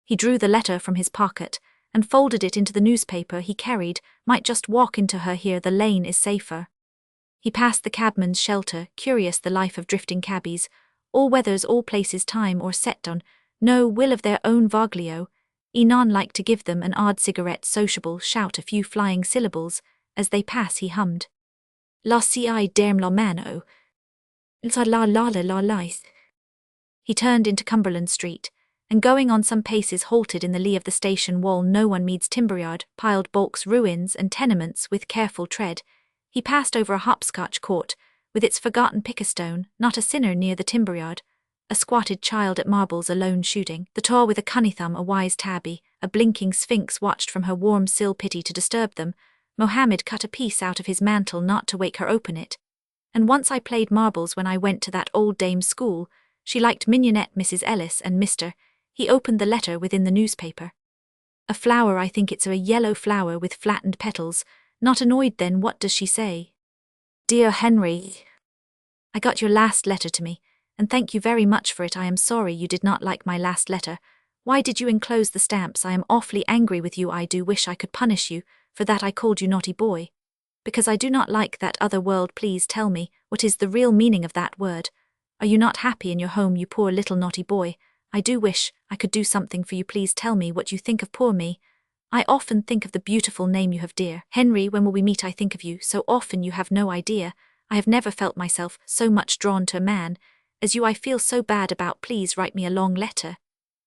He drew the letter from his pocket and folded it into the newspaper he carried. Might just walk into her here, the lane is safer. He passed the cabman's shelter, curious the life of drifting cabbies, all weathers, all places, time or set on, no will of their own voglio. Enon like to give them an odd cigarette, sociable, shout a few flying syllables. As they pass he hummed. La ci derm la mano. La lice. He turned into Cumberland Street, and going on some paces halted in the lee of the station wall. No one meets timberyard, piled bulks, ruins and tenements. With careful tread he passed over a hopscotch court, with its forgotten pickestone, not a sinner near the timberyard. A squatted child at marbles alone shooting. The tar with a cunnythumb, a wise tabby, a blinking sphinx watched from her warm sill, pity to disturb them. Mohammed cut a piece out of his mantle not to wake her, open it, And once I played marbles when I went to that old dame's school. She liked mignonette Mrs. Ellis and Mr. He opened the letter within the newspaper. A flower, I think it's a yellow flower with flattened petals. Not annoyed then, what does she say? Dear Henry, I got your last letter to me, and thank you very much for it. I am sorry you did not like my last letter. Why did you enclose the stamps? I am awfully angry with you. I do wish I could punish you, for that I called you naughty boy. Because I do not like that other world. Please tell me, what is the real meaning of that word? Are you not happy in your home, you poor little naughty boy? I do wish I could do something for you. Please tell me what you think of poor me. I often think of the beautiful name you have, dear Henry. When will we meet? I think of you so often you have no idea. I have never felt myself so much drawn to a man as you. I feel so bad about. Please write me a long letter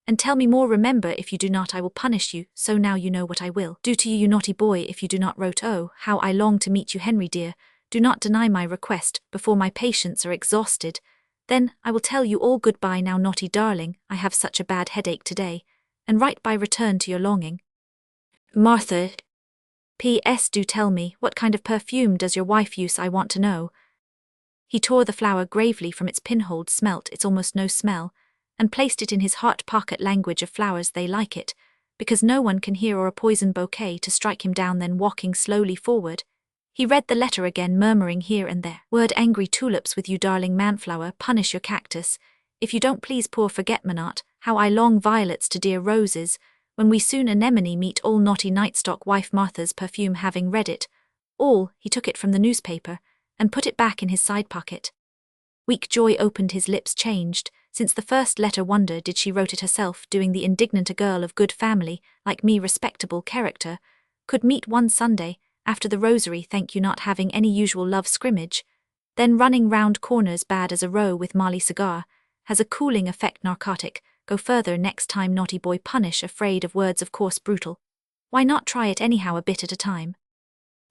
and tell me more. Remember, if you do not, I will punish you. So now you know what I will do to you, you naughty boy, if you do not wrote. Oh, how I long to meet you, Henry dear. Do not deny my request before my patience are exhausted. Then I will tell you all. Goodbye now, naughty darling. I have such a bad headache today. And write by return to your longing. Martha. P.S. Do tell me, what kind of perfume does your wife use? I want to know. He tore the flower gravely from its pinhold, smelt its almost no smell, and placed it in his heart pocket. Language of flowers, they like it, because no one can hear, or a poison bouquet to strike him down. Then walking slowly forward, he read the letter again, murmuring here and there, word angry tulips with you, darling manflower, punish your cactus, if you don't please. Poor forget-me-not, how I long violets to dear roses, when we soon anemone meet. All naughty nightstock wife. Martha's perfume. Having read it all, he took it from the newspaper and put it back in his side pocket. Weak joy opened his lips, changed since the first letter. Wonder did she wrote it herself, doing the indignant. A girl of good family, like me, respectable character, could meet one Sunday, after the rosary, thank you, not having any usual love scrimmage, then running round corners bad as a row with Mali cigar, has a cooling effect, narcotic. Go further next time, naughty boy, punish. Afraid of words, of course, brutal. Why not try it anyhow, a bit at a time?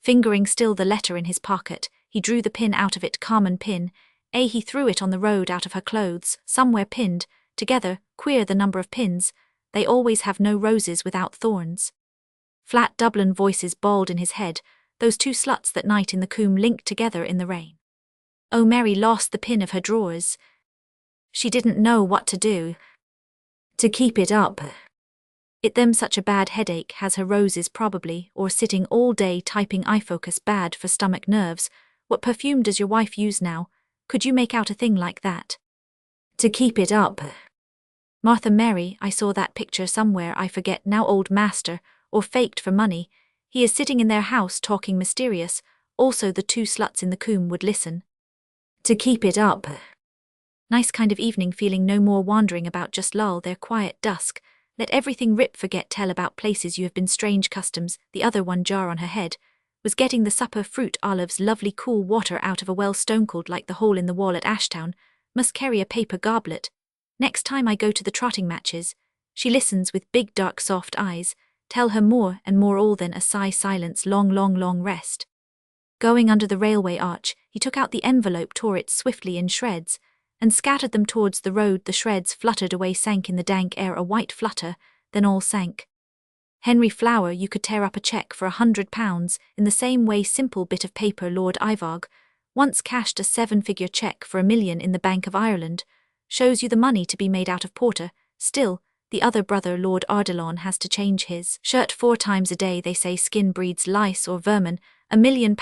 Fingering still the letter in his pocket, he drew the pin out of it. Common pin. He threw it on the road out of her clothes, somewhere pinned together. Queer the number of pins, they always have no roses without thorns. Flat Dublin voices bawled in his head, those two sluts that night in the coombe, linked together in the rain. Oh, Mary lost the pin of her drawers. She didn't know what to do to keep it up. It them such a bad headache, has her roses probably, or sitting all day typing ifocus, bad for stomach nerves. What perfume does your wife use now? Could you make out a thing like that? To keep it up. Martha Mary, I saw that picture somewhere, I forget now. Old master, or faked for money. He is sitting in their house talking mysterious. Also the two sluts in the coombe would listen. To keep it up. Nice kind of evening, feeling no more wandering about, just lull their quiet dusk. Let everything rip, forget, tell about places you have been, strange customs. The other one, jar on her head, was getting the supper, fruit, olives, lovely cool water out of a well, stone cold like the hole in the wall at Ashtown. Must carry a paper goblet. Next time I go to the trotting matches. She listens with big dark soft eyes. Tell her more and more, all then a sigh, silence, long, long, long rest. Going under the railway arch, he took out the envelope, tore it swiftly in shreds, and scattered them towards the road. The shreds fluttered away, sank in the dank air, a white flutter, then all sank. Henry Flower, you could tear up a cheque for £100 in the same way. Simple bit of paper. Lord Ivog once cashed a 7-figure cheque for £1 million in the Bank of Ireland. Shows you the money to be made out of porter. Still, the other brother, Lord Ardilaun, has to change his shirt 4 times a day. They say skin breeds lice or vermin. £1 million.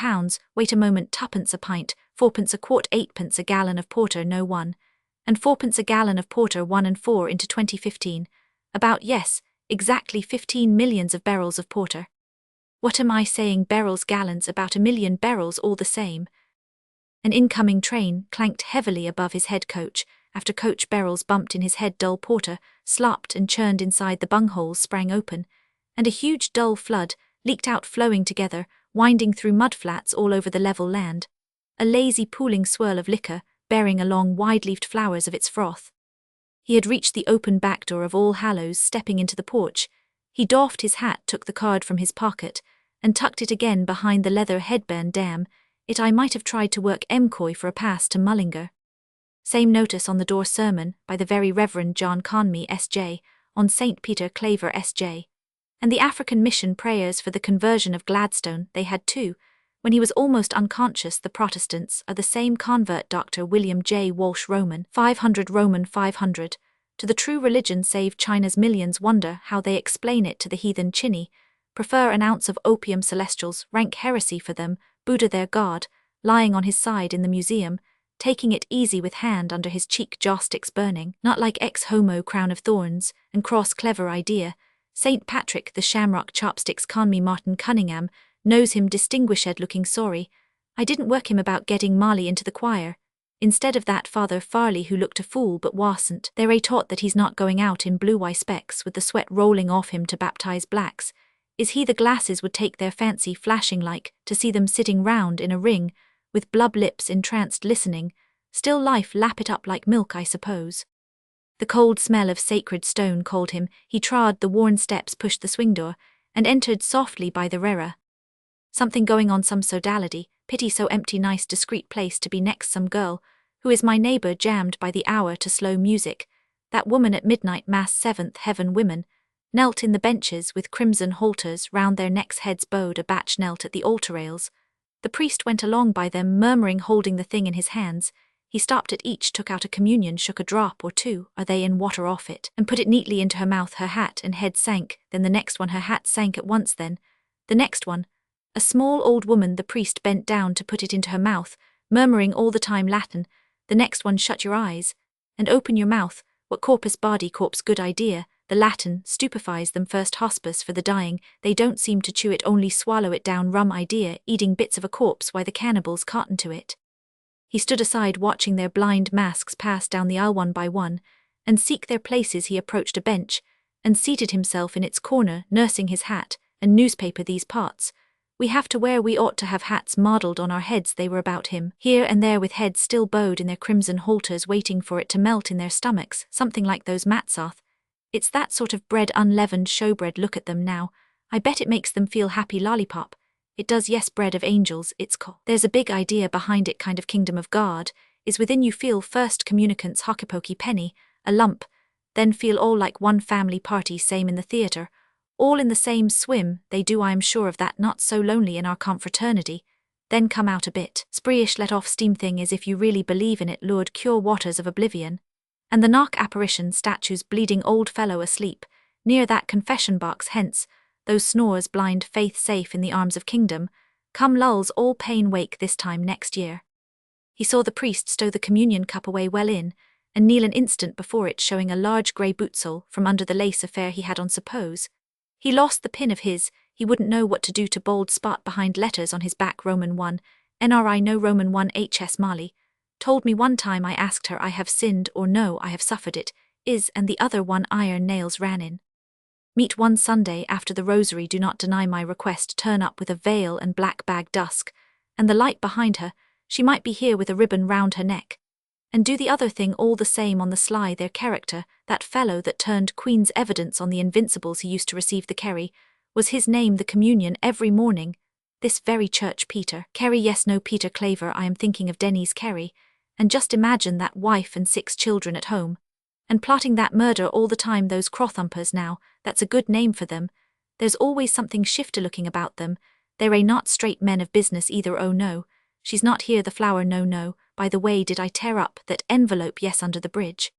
Wait a moment. 2p a pint, 4p a quart, 8p a gallon of porter, no 1, and 4p a gallon of porter, 1 and 4 into 2015. About, yes, exactly 15 millions of barrels of porter. What am I saying? Barrels, gallons, about 1 million barrels, all the same. An incoming train clanked heavily above his head. Coach after coach barrels bumped in his head. Dull porter slopped and churned inside. The bungholes sprang open, and a huge dull flood leaked out, flowing together, winding through mudflats all over the level land. A lazy pooling swirl of liquor, bearing along wide-leafed flowers of its froth. He had reached the open back door of All Hallows. Stepping into the porch, he doffed his hat, took the card from his pocket, and tucked it again behind the leather headband. Damn it, I might have tried to work Emcoy for a pass to Mullingar. Same notice on the door. Sermon by the Very Reverend John Conmee, S.J., on St. Peter Claver, S.J., and the African Mission prayers for the conversion of Gladstone. They had 2, When he was almost unconscious, the Protestants are the same convert Dr. William J. Walsh Roman 500 to the true religion save China's millions wonder how they explain it to the heathen Chinny, prefer an ounce of opium celestials, rank heresy for them, Buddha their god, lying on his side in the museum, taking it easy with hand under his cheek jaw sticks burning, not like ex-homo crown of thorns, and cross clever idea, St. Patrick the shamrock chopsticks Conme Martin Cunningham, knows him distinguished looking sorry, I didn't work him about getting Molly into the choir. Instead of that Father Farley who looked a fool but wasn't, they're taught that he's not going out in blue eye specs with the sweat rolling off him to baptize blacks. Is he the glasses would take their fancy flashing like, to see them sitting round in a ring, with blub lips entranced listening, still life lap it up like milk I suppose. The cold smell of sacred stone called him, he trod the worn steps pushed the swing door, and entered softly by the rera. Something going on some sodality, pity so empty nice discreet place to be next some girl, who is my neighbour jammed by the hour to slow music, that woman at midnight mass seventh heaven women, knelt in the benches with crimson halters round their necks heads bowed a batch knelt at the altar rails. The priest went along by them murmuring holding the thing in his hands, he stopped at each took out a communion shook a drop or two, are they in water off it, and put it neatly into her mouth her hat and head sank, then the next one her hat sank at once then, the next one, a small old woman the priest bent down to put it into her mouth, murmuring all the time Latin, the next one shut your eyes, and open your mouth, what corpus body corpse good idea, the Latin stupefies them first hospice for the dying, they don't seem to chew it only swallow it down rum idea, eating bits of a corpse why the cannibals cotton to it. He stood aside watching their blind masks pass down the aisle one by one, and seek their places he approached a bench, and seated himself in its corner nursing his hat, and newspaper these parts. We have to wear we ought to have hats modelled on our heads they were about him, here and there with heads still bowed in their crimson halters waiting for it to melt in their stomachs, something like those matzoth. It's that sort of bread unleavened showbread look at them now, I bet it makes them feel happy lollipop. It does yes bread of angels, it's There's a big idea behind it kind of kingdom of God, is within you feel first communicants hockey-pokey penny, a lump, then feel all like one family party same in the theatre, all in the same swim, they do I am sure of that not so lonely in our confraternity, then come out a bit, spreeish let off steam thing as if you really believe in it lured cure waters of oblivion, and the knock apparition statues bleeding old fellow asleep, near that confession box hence, those snores blind faith safe in the arms of kingdom, come lulls all pain wake this time next year. He saw the priest stow the communion cup away well in, and kneel an instant before it showing a large grey bootsole from under the lace affair he had on suppose. He lost the pin of his, he wouldn't know what to do to bold spot behind letters on his back Roman 1, NRI no Roman 1 HS Molly, told me one time I asked her I have sinned or no I have suffered it, is and the other one iron nails ran in. Meet one Sunday after the rosary do not deny my request turn up with a veil and black bag dusk, and the light behind her, she might be here with a ribbon round her neck. And do the other thing all the same on the sly their character, that fellow that turned Queen's evidence on the invincibles he used to receive the Kerry, was his name the communion every morning, this very church Peter, Kerry yes no Peter Claver I am thinking of Denny's Kerry, and just imagine that wife and 6 children at home, and plotting that murder all the time those crothumpers now, that's a good name for them, there's always something shifter looking about them, they're not straight men of business either oh no, she's not here the flower no, by the way did I tear up that envelope yes under the bridge.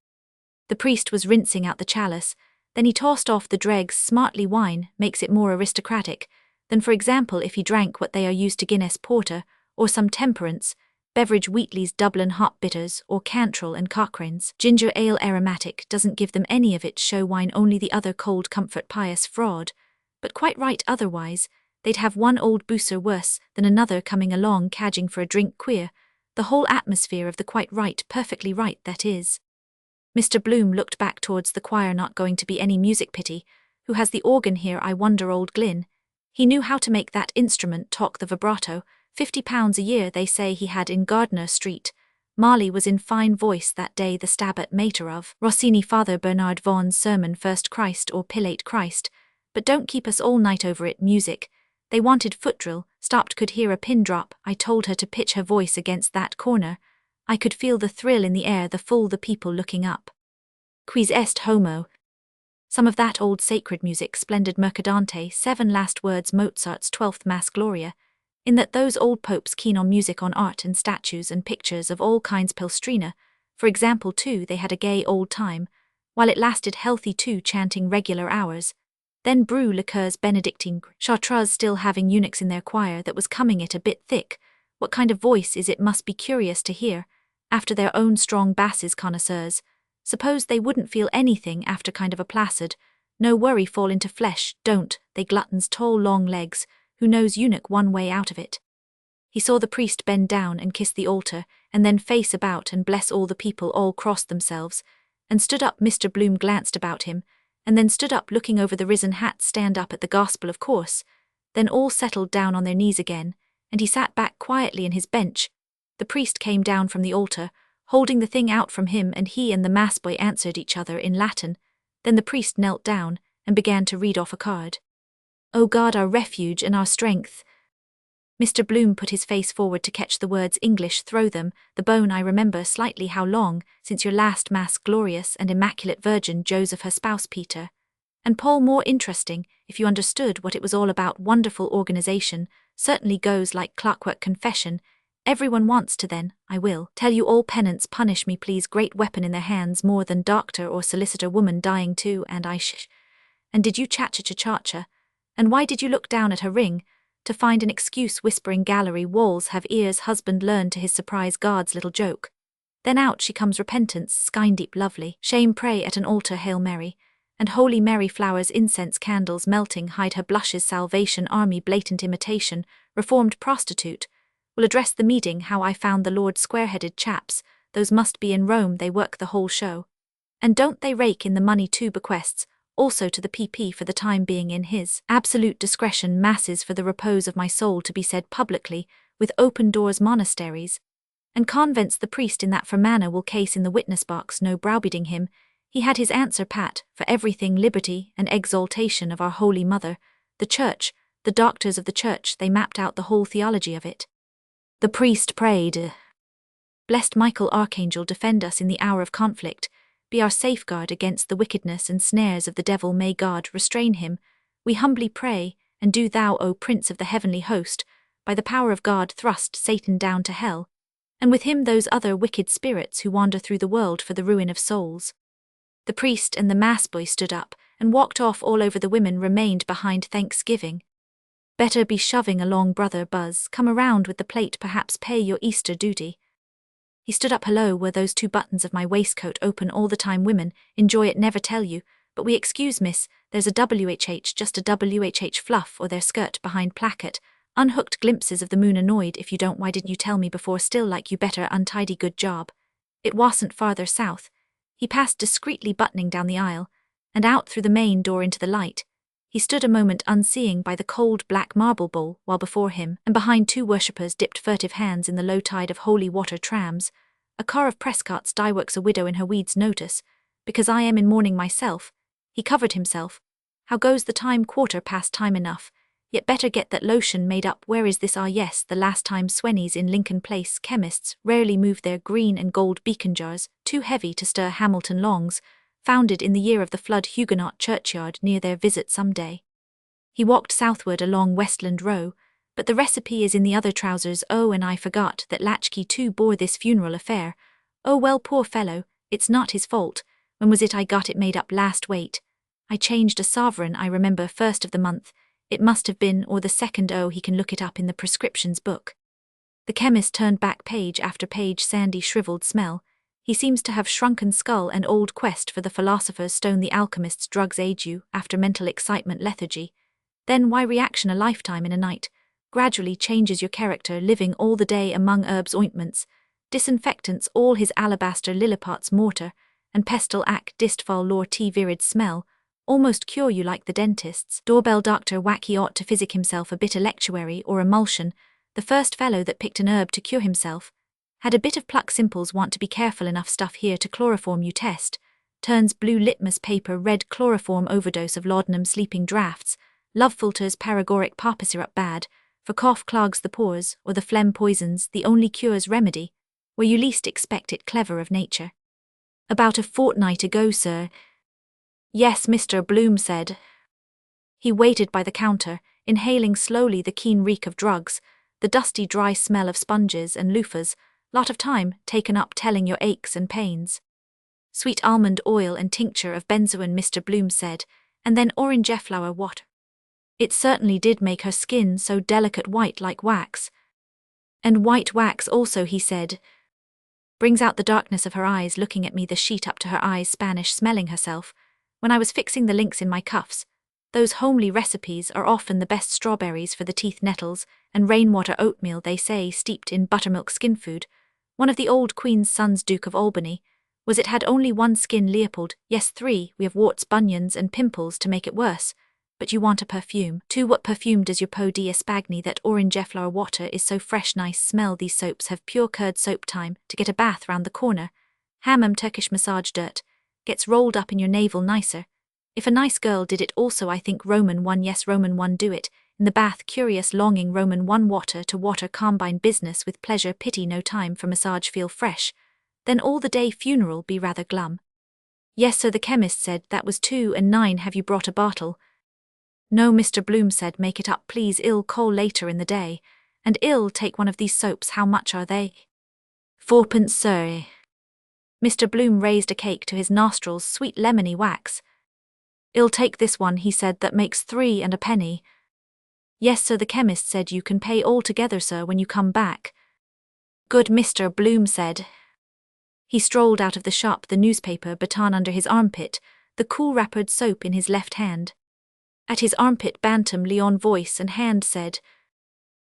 The priest was rinsing out the chalice, then he tossed off the dregs smartly wine makes it more aristocratic, than for example if he drank what they are used to Guinness porter, or some temperance, beverage Wheatley's Dublin hop bitters or Cantrell and Cochrane's ginger ale aromatic doesn't give them any of it show wine only the other cold comfort pious fraud, but quite right otherwise, they'd have one old booser worse than another coming along cadging for a drink queer, the whole atmosphere of the quite right perfectly right that is. Mr. Bloom looked back towards the choir not going to be any music pity, who has the organ here I wonder old Glyn, he knew how to make that instrument talk the vibrato, £50 a year they say he had in Gardiner Street. Marley was in fine voice that day the Stabat Mater of Rossini Father Bernard Vaughan's sermon First Christ or Pilate Christ, but don't keep us all night over it music. They wanted foot drill, stopped could hear a pin drop, I told her to pitch her voice against that corner. I could feel the thrill in the air the full the people looking up. Quis est homo? Some of that old sacred music splendid Mercadante 7 last words Mozart's 12th Mass Gloria. in that those old popes keen on music, on art and statues and pictures of all kinds Pilstrina, for example too, they had a gay old time, while it lasted healthy too, chanting regular hours. Then brew liqueurs Benedictine, Chartreuse still having eunuchs in their choir that was coming it a bit thick. What kind of voice is it must be curious to hear, after their own strong basses connoisseurs. Suppose they wouldn't feel anything after kind of a placid, no worry fall into flesh, don't they gluttons tall long legs, who knows eunuch one way out of it. He saw the priest bend down and kiss the altar, and then face about and bless all the people, all crossed themselves, and stood up. Mr. Bloom glanced about him, and then stood up looking over the risen hat, stand up at the gospel of course, then all settled down on their knees again, and he sat back quietly in his bench. The priest came down from the altar, holding the thing out from him, and he and the mass boy answered each other in Latin. Then the priest knelt down and began to read off a card. "O God, our refuge and our strength." Mr. Bloom put his face forward to catch the words English, throw them, the bone I remember slightly how long, since your last mass glorious and immaculate Virgin Joseph her spouse Peter. And Paul more interesting, if you understood what it was all about, wonderful organization, certainly goes like clockwork confession. Everyone wants to then, I will tell you all penance punish me please, great weapon in their hands more than doctor or solicitor, woman dying too, and I shh. And did you cha-cha-cha-cha-cha? And why did you look down at her ring? To find an excuse, whispering gallery walls have ears, husband learned to his surprise God's little joke. Then out she comes, repentance, sky deep lovely, shame pray at an altar, Hail Mary, and Holy Mary flowers, incense, candles melting hide her blushes, Salvation Army blatant imitation, reformed prostitute, will address the meeting how I found the Lord, square-headed chaps, those must be in Rome, they work the whole show. And don't they rake in the money too, bequests, also to the PP for the time being in his absolute discretion, masses for the repose of my soul to be said publicly, with open doors, monasteries and convents, the priest in that for manner will case in the witness box, no browbeating him, he had his answer pat, for everything liberty and exaltation of our Holy Mother, the Church, the doctors of the Church, they mapped out the whole theology of it. The priest prayed, "Blessed Michael Archangel, defend us in the hour of conflict, be our safeguard against the wickedness and snares of the devil, may God restrain him, we humbly pray, and do thou, O Prince of the heavenly host, by the power of God thrust Satan down to hell, and with him those other wicked spirits who wander through the world for the ruin of souls." The priest and the mass boy stood up and walked off all over. The women remained behind, thanksgiving. "Better be shoving along, brother Buzz, come around with the plate, perhaps pay your Easter duty." He stood up. "Hello, were those two buttons of my waistcoat open all the time? Women enjoy it, never tell you, but we excuse miss, there's a WHH, just a WHH fluff or their skirt behind placket, unhooked glimpses of the moon, annoyed if you don't, why didn't you tell me before, still like you better, untidy, good job. It wasn't farther south." He passed discreetly, buttoning down the aisle, and out through the main door into the light. He stood a moment unseeing by the cold black marble bowl, while before him and behind two worshippers dipped furtive hands in the low tide of holy water trams. A car of Prescott's dyeworks, a widow in her weeds, notice, because I am in mourning myself. He covered himself. How goes the time? Quarter past, time enough. Yet better get that lotion made up. Where is this? Ah yes, the last time Swennies in Lincoln Place. Chemists rarely move their green and gold beacon jars, too heavy to stir. Hamilton Longs, founded in the year of the flood, Huguenot churchyard near their visit some day. He walked southward along Westland Row, but the recipe is in the other trousers. Oh, and I forgot that Latchkey too bore this funeral affair. Oh well, poor fellow, it's not his fault. When was it I got it made up last? Wait. I changed a sovereign, I remember, first of the month. It must have been, or the second. Oh, he can look it up in the prescriptions book. The chemist turned back page after page, sandy shriveled smell. He seems to have shrunken skull and old quest for the philosopher's stone. The alchemist's drugs age you, after mental excitement, lethargy. Then why reaction, a lifetime in a night, gradually changes your character, living all the day among herbs, ointments, disinfectants, all his alabaster lillipots, mortar, and pestle ac distfal lor t virid smell, almost cure you like the dentist's. Doorbell doctor whack, he ought to physic himself a bit, electuary or emulsion. The first fellow that picked an herb to cure himself had a bit of pluck. Simples want to be careful enough. Stuff here to chloroform you test. Turns blue litmus paper red. Chloroform overdose of laudanum. Sleeping drafts. Love filters paregoric. Syrup bad. For cough clogs the pores, or the phlegm poisons. The only cure's remedy, where you least expect it. Clever of nature. About a fortnight ago, sir. Yes, Mr. Bloom said. He waited by the counter, inhaling slowly the keen reek of drugs, the dusty dry smell of sponges and loofahs, lot of time taken up telling your aches and pains. Sweet almond oil and tincture of benzoin, Mr. Bloom said, and then orangeflower water. It certainly did make her skin so delicate white like wax. And white wax also, he said. Brings out the darkness of her eyes, looking at me, the sheet up to her eyes, Spanish smelling herself. When I was fixing the links in my cuffs, those homely recipes are often the best strawberries for the teeth, nettles, and rainwater oatmeal, they say, steeped in buttermilk skin food. One of the old Queen's sons, Duke of Albany, was it had only one skin, Leopold, yes 3, we have warts, bunions, and pimples to make it worse. But you want a perfume. Too, what perfume does your pot d'Espagne? That orangeflower water is so fresh, nice smell. These soaps have pure curd soap. Time to get a bath round the corner. Hammam Turkish massage dirt. Gets rolled up in your navel nicer. If a nice girl did it also, I think Roman 1, yes Roman 1 do it. In the bath, curious longing, Roman 1 water to water, combine business with pleasure, pity, no time for massage, feel fresh. Then all the day funeral be rather glum. Yes sir, the chemist said that was 2 and 9. Have you brought a bottle? No, Mr. Bloom said, make it up please, I'll call later in the day, and I'll take one of these soaps. How much are they? 4pence, sir. Mr. Bloom raised a cake to his nostrils, sweet lemony wax. I'll take this one, he said, that makes 3 and a penny. Yes sir, the chemist said you can pay all together, sir, when you come back. Good, Mr. Bloom said. He strolled out of the shop, the newspaper baton under his armpit, the cool wrappered soap in his left hand. At his armpit, Bantam Leon voice and hand said,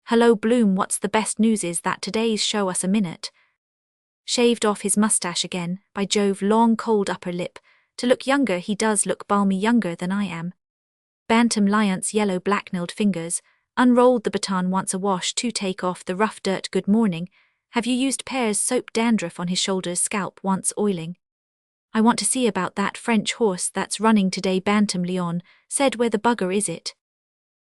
Hello Bloom, what's the best news is that today's show us a minute. Shaved off his mustache again, by Jove, long cold upper lip, to look younger he does look balmy, younger than I am. Bantam Lyon's yellow black-nailed fingers unrolled the baton once awash to take off the rough dirt. Good morning, have you used Pear's soap? Dandruff on his shoulders, scalp once oiling. I want to see about that French horse that's running today, Bantam Leon said. Where the bugger is it?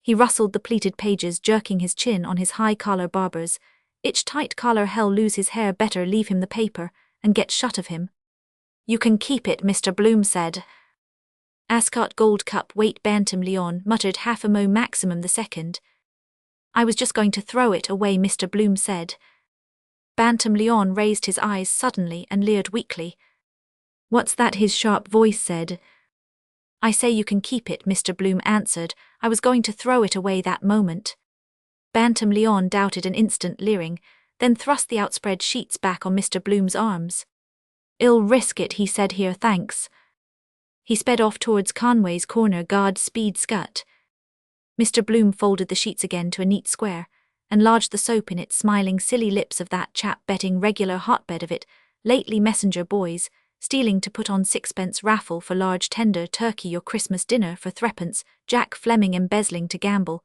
He rustled the pleated pages, jerking his chin on his high collar. Barbers itch tight collar, hell lose his hair, better leave him the paper and get shut of him. You can keep it, Mr. Bloom said. Ascot Gold Cup weight, Bantam Leon muttered, half a mo maximum the second. I was just going to throw it away, Mr. Bloom said. Bantam Leon raised his eyes suddenly and leered weakly. What's that? His sharp voice said. I say you can keep it, Mr. Bloom answered. I was going to throw it away that moment. Bantam Leon doubted an instant, leering, then thrust the outspread sheets back on Mr. Bloom's arms. I'll risk it, he said. Here, thanks. He sped off towards Conway's corner, God speed scut. Mr. Bloom folded the sheets again to a neat square, and lodged the soap in it, smiling. Silly lips of that chap, betting regular hotbed of it, lately messenger boys, stealing to put on 6pence raffle for large tender turkey, your Christmas dinner for 3pence, Jack Fleming embezzling to gamble,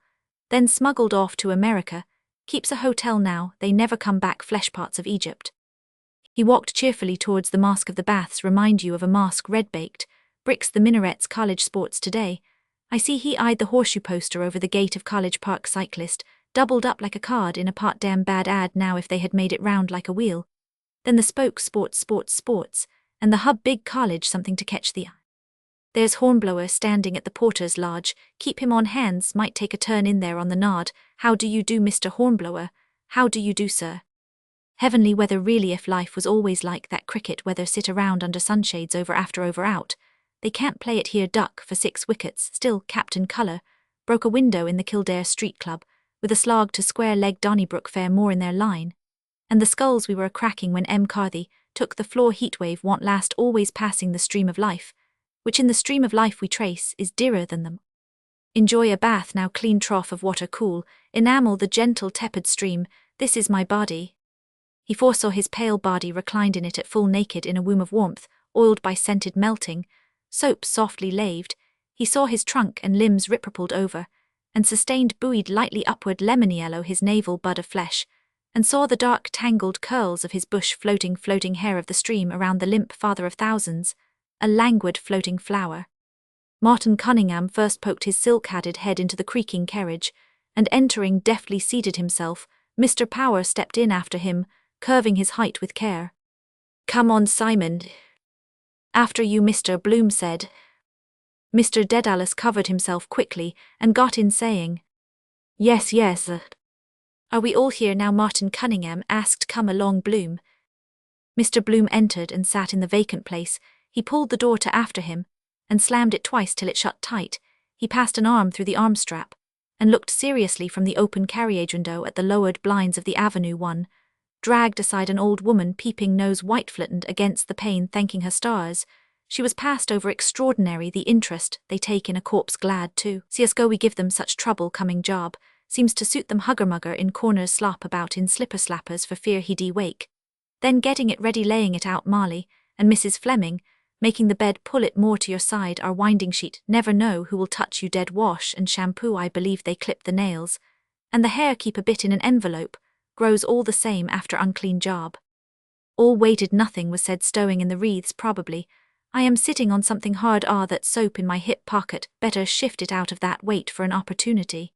then smuggled off to America, keeps a hotel now, they never come back, flesh pots of Egypt. He walked cheerfully towards the Mosque of the Baths, remind you of a mosque red-baked, bricks the minarets, college sports today. I see. He eyed the horseshoe poster over the gate of College Park, cyclist, doubled up like a card in a pot, damn bad ad now if they had made it round like a wheel. Then the spoke, sports, and the hub, big college, something to catch the eye. There's Hornblower standing at the porter's lodge, keep him on hands, might take a turn in there on the nod. How do you do, Mr. Hornblower? How do you do, sir? Heavenly weather really, if life was always like that. Cricket weather, sit around under sunshades over after over out. They can't play it here, duck for 6 wickets, still Captain Colour broke a window in the Kildare Street Club, with a slog to square-leg Donnybrook fair more in their line. And the skulls we were a-cracking when M. Carthy took the floor, heatwave won't last, always passing the stream of life, which in the stream of life we trace is dearer than them. Enjoy a bath now, clean trough of water cool, enamel the gentle tepid stream, this is my body. He foresaw his pale body reclined in it at full naked in a womb of warmth, oiled by scented melting, soap softly laved. He saw his trunk and limbs rip-rippled over, and sustained buoyed lightly upward, lemony yellow his navel bud of flesh, and saw the dark tangled curls of his bush floating hair of the stream around the limp father of thousands, a languid floating flower. Martin Cunningham first poked his silk-hatted head into the creaking carriage, and entering deftly seated himself. Mr. Power stepped in after him, curving his height with care. Come on, Simon. After you, Mr. Bloom said. Mr. Dedalus covered himself quickly and got in, saying, Yes. Are we all here now? Martin Cunningham asked. Come along, Bloom. Mr. Bloom entered and sat in the vacant place. He pulled the door to after him, and slammed it twice till it shut tight. He passed an arm through the arm strap, and looked seriously from the open carriage window at the lowered blinds of the Avenue 1, dragged aside an old woman peeping nose white-flattened against the pane thanking her stars. She was passed over extraordinary the interest they take in a corpse glad to see us go. We give them such trouble coming job, seems to suit them. Hugger-mugger in corners slop about in slipper-slappers for fear he'd wake. Then getting it ready laying it out Marley, and Mrs. Fleming, making the bed pull it more to your side our winding sheet never know who will touch you dead wash and shampoo I believe they clip the nails, and the hair keep a bit in an envelope, grows all the same after unclean job. All waited nothing was said stowing in the wreaths probably. I am sitting on something hard that soap in my hip pocket better shift it out of that wait for an opportunity.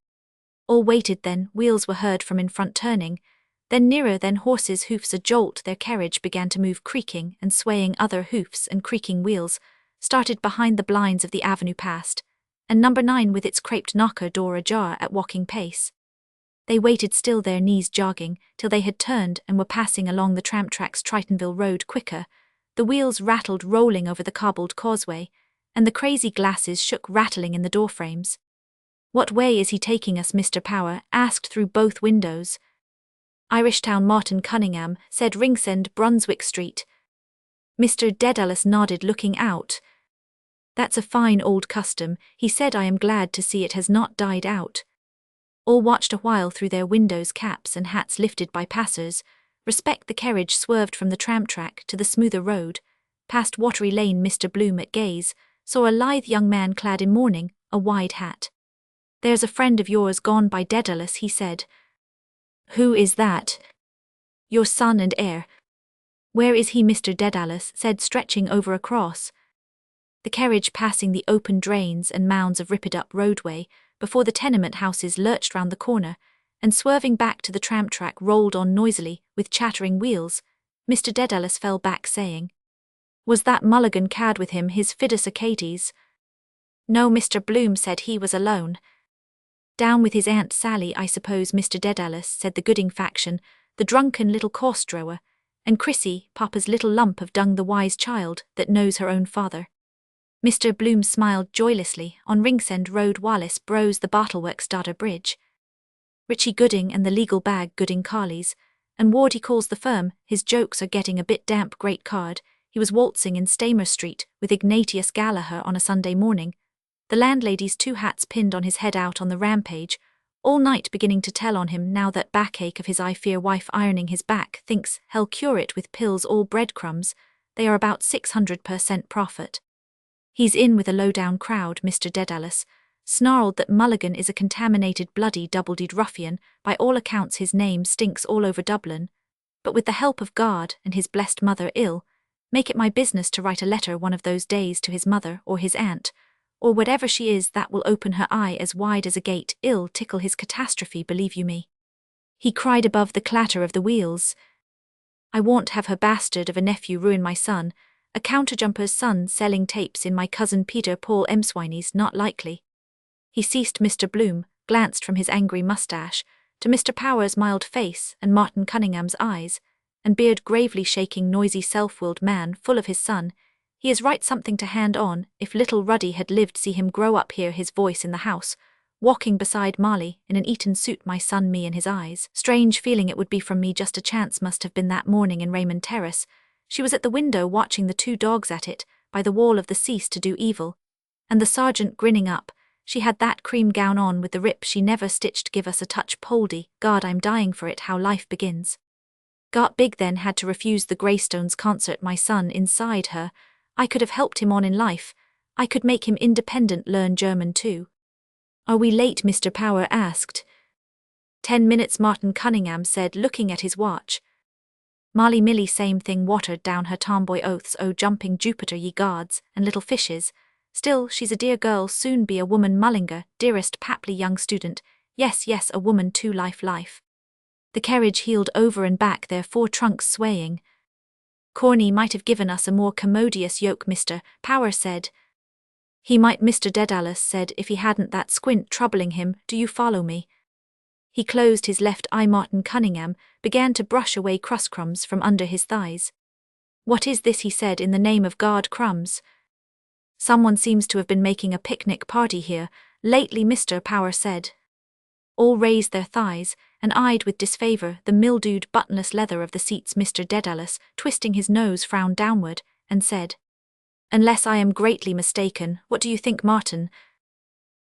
All waited then wheels were heard from in front turning, then nearer then horses' hoofs a jolt their carriage began to move creaking and swaying other hoofs and creaking wheels, started behind the blinds of the avenue past, and number 9 with its craped knocker door ajar at walking pace. They waited still their knees jogging till they had turned and were passing along the tram tracks Tritonville Road quicker. The wheels rattled rolling over the cobbled causeway, and the crazy glasses shook rattling in the doorframes. What way is he taking us? Mr. Power asked through both windows. Irishtown. Martin Cunningham said Ringsend, Brunswick Street. Mr. Dedalus nodded looking out. That's a fine old custom, he said. I am glad to see it has not died out. All watched a while through their windows, caps and hats lifted by passers. Respect the carriage swerved from the tram track to the smoother road. Past Watery Lane Mr. Bloom at gaze saw a lithe young man clad in mourning, a wide hat. There's a friend of yours gone by Dedalus, he said. Who is that? Your son and heir. Where is he? Mr. Dedalus said, stretching over across. The carriage passing the open drains and mounds of ripped-up roadway before the tenement houses lurched round the corner, and swerving back to the tram track rolled on noisily with chattering wheels. Mr. Dedalus fell back saying, Was that Mulligan cad with him, his Fidus Achates? No, Mr. Bloom said he was alone. Down with his Aunt Sally, I suppose, Mr. Dedalus said. The Gooding faction, the drunken little course-drower, and Chrissy, Papa's little lump of dung, the wise child that knows her own father. Mr. Bloom smiled joylessly. On Ringsend Road Wallace Bros the Bartleworks Dodder Bridge. Richie Gooding and the legal bag Gooding Carleys, and Ward he calls the firm. His jokes are getting a bit damp. Great card. He was waltzing in Stamer Street with Ignatius Gallagher on a Sunday morning. The landlady's 2 hats pinned on his head out on the rampage, all night beginning to tell on him now that backache of his. I fear wife ironing his back thinks hell cure it with pills all breadcrumbs. They are about 600% profit. He's in with a low-down crowd. Mr. Dedalus snarled that Mulligan is a contaminated bloody double-deed ruffian. By all accounts his name stinks all over Dublin. But with the help of God and his blessed mother ill, make it my business to write a letter one of those days to his mother or his aunt, or whatever she is, that will open her eye as wide as a gate. Ill tickle his catastrophe, believe you me. He cried above the clatter of the wheels. I won't have her bastard of a nephew ruin my son, a counterjumper's son selling tapes in my cousin Peter Paul Emswiny's. Not likely. He ceased. Mr. Bloom glanced from his angry moustache to Mr. Power's mild face and Martin Cunningham's eyes, and beard gravely shaking. Noisy self-willed man, full of his son. He is right something to hand on. If little Ruddy had lived, see him grow up, hear his voice in the house, walking beside Marley in an Eton suit. My son, me in his eyes. Strange feeling it would be from me. Just a chance must have been that morning in Raymond Terrace. She was at the window watching the 2 dogs at it, by the wall of the cease to do evil, and the sergeant grinning up. She had that cream gown on with the rip she never stitched. Give us a touch, Poldy. God, I'm dying for it. How life begins. Got big then, had to refuse the Greystones concert. My son inside her. I could have helped him on in life. I could make him independent, learn German too. Are we late? Mr. Power asked. 10 minutes, Martin Cunningham said, looking at his watch. Marley Millie same thing, watered down her tomboy oaths. Oh, jumping Jupiter, ye gods, and little fishes. Still, she's a dear girl, soon be a woman. Mullinger, dearest Papley young student. Yes, yes, a woman too. Life. The carriage heeled over and back, their 4 trunks swaying. Corny might have given us a more commodious yoke, Mr. Power said. He might, Mr. Dedalus said, if he hadn't that squint troubling him. Do you follow me? He closed his left eye. Martin Cunningham began to brush away crust-crumbs from under his thighs. "What is this?" he said. "In the name of God, crumbs. Someone seems to have been making a picnic party here lately," Mr. Power said. All raised their thighs and eyed with disfavor the mildewed buttonless leather of the seats. Mr. Dedalus, twisting his nose, frowned downward and said, "Unless I am greatly mistaken, what do you think, Martin?"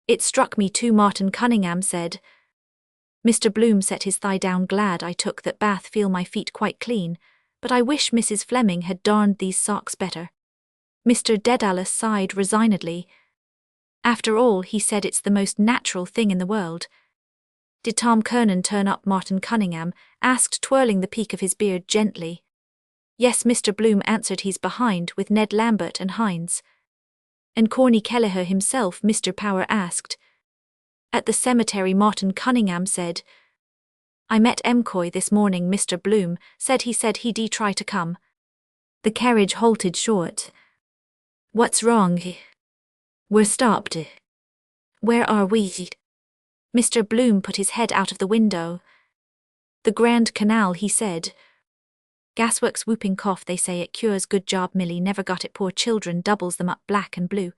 "It struck me too," Martin Cunningham said. Mr. Bloom set his thigh down. "Glad I took that bath, feel my feet quite clean, but I wish Mrs. Fleming had darned these socks better." Mr. Dedalus sighed resignedly. "After all," he said, "it's the most natural thing in the world." "Did Tom Kernan turn up?" Martin Cunningham asked, twirling the peak of his beard gently. "Yes," Mr. Bloom answered. "He's behind with Ned Lambert and Hines." "And Corny Kelleher himself?" Mr. Power asked. "At the cemetery," Martin Cunningham said. "I met M'Coy this morning," Mr. Bloom said. "He said he'd try to come." The carriage halted short. "What's wrong?" "We're stopped." "Where are we?" Mr. Bloom put his head out of the window. "The Grand Canal," he said. "Gasworks whooping cough, they say it cures. Good job, Millie, never got it. Poor children, doubles them up black and blue.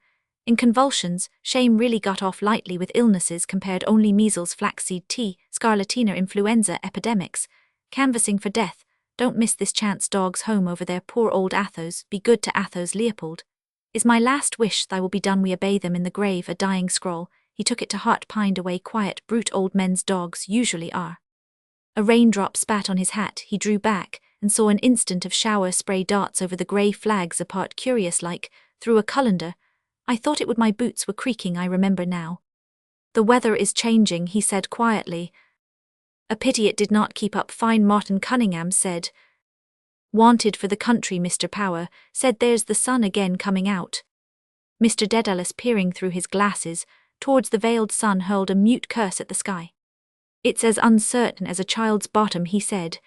In convulsions, shame really got off lightly with illnesses compared only measles, flaxseed tea, scarlatina, influenza epidemics. Canvassing for death, don't miss this chance. Dogs home over there, poor old Athos, be good to Athos. Leopold is my last wish, thy will be done. We obey them in the grave, a dying scroll. He took it to heart, pined away, quiet brute old men's dogs usually are." A raindrop spat on his hat. He drew back and saw an instant of shower spray darts over the grey flags apart, curious-like, through a colander. "I thought it would. My boots were creaking, I remember now." "The weather is changing," he said quietly. "A pity it did not keep up fine," Martin Cunningham said. "Wanted for the country," Mr. Power said. "There's the sun again coming out." Mr. Dedalus, peering through his glasses towards the veiled sun, hurled a mute curse at the sky. "It's as uncertain as a child's bottom," he said.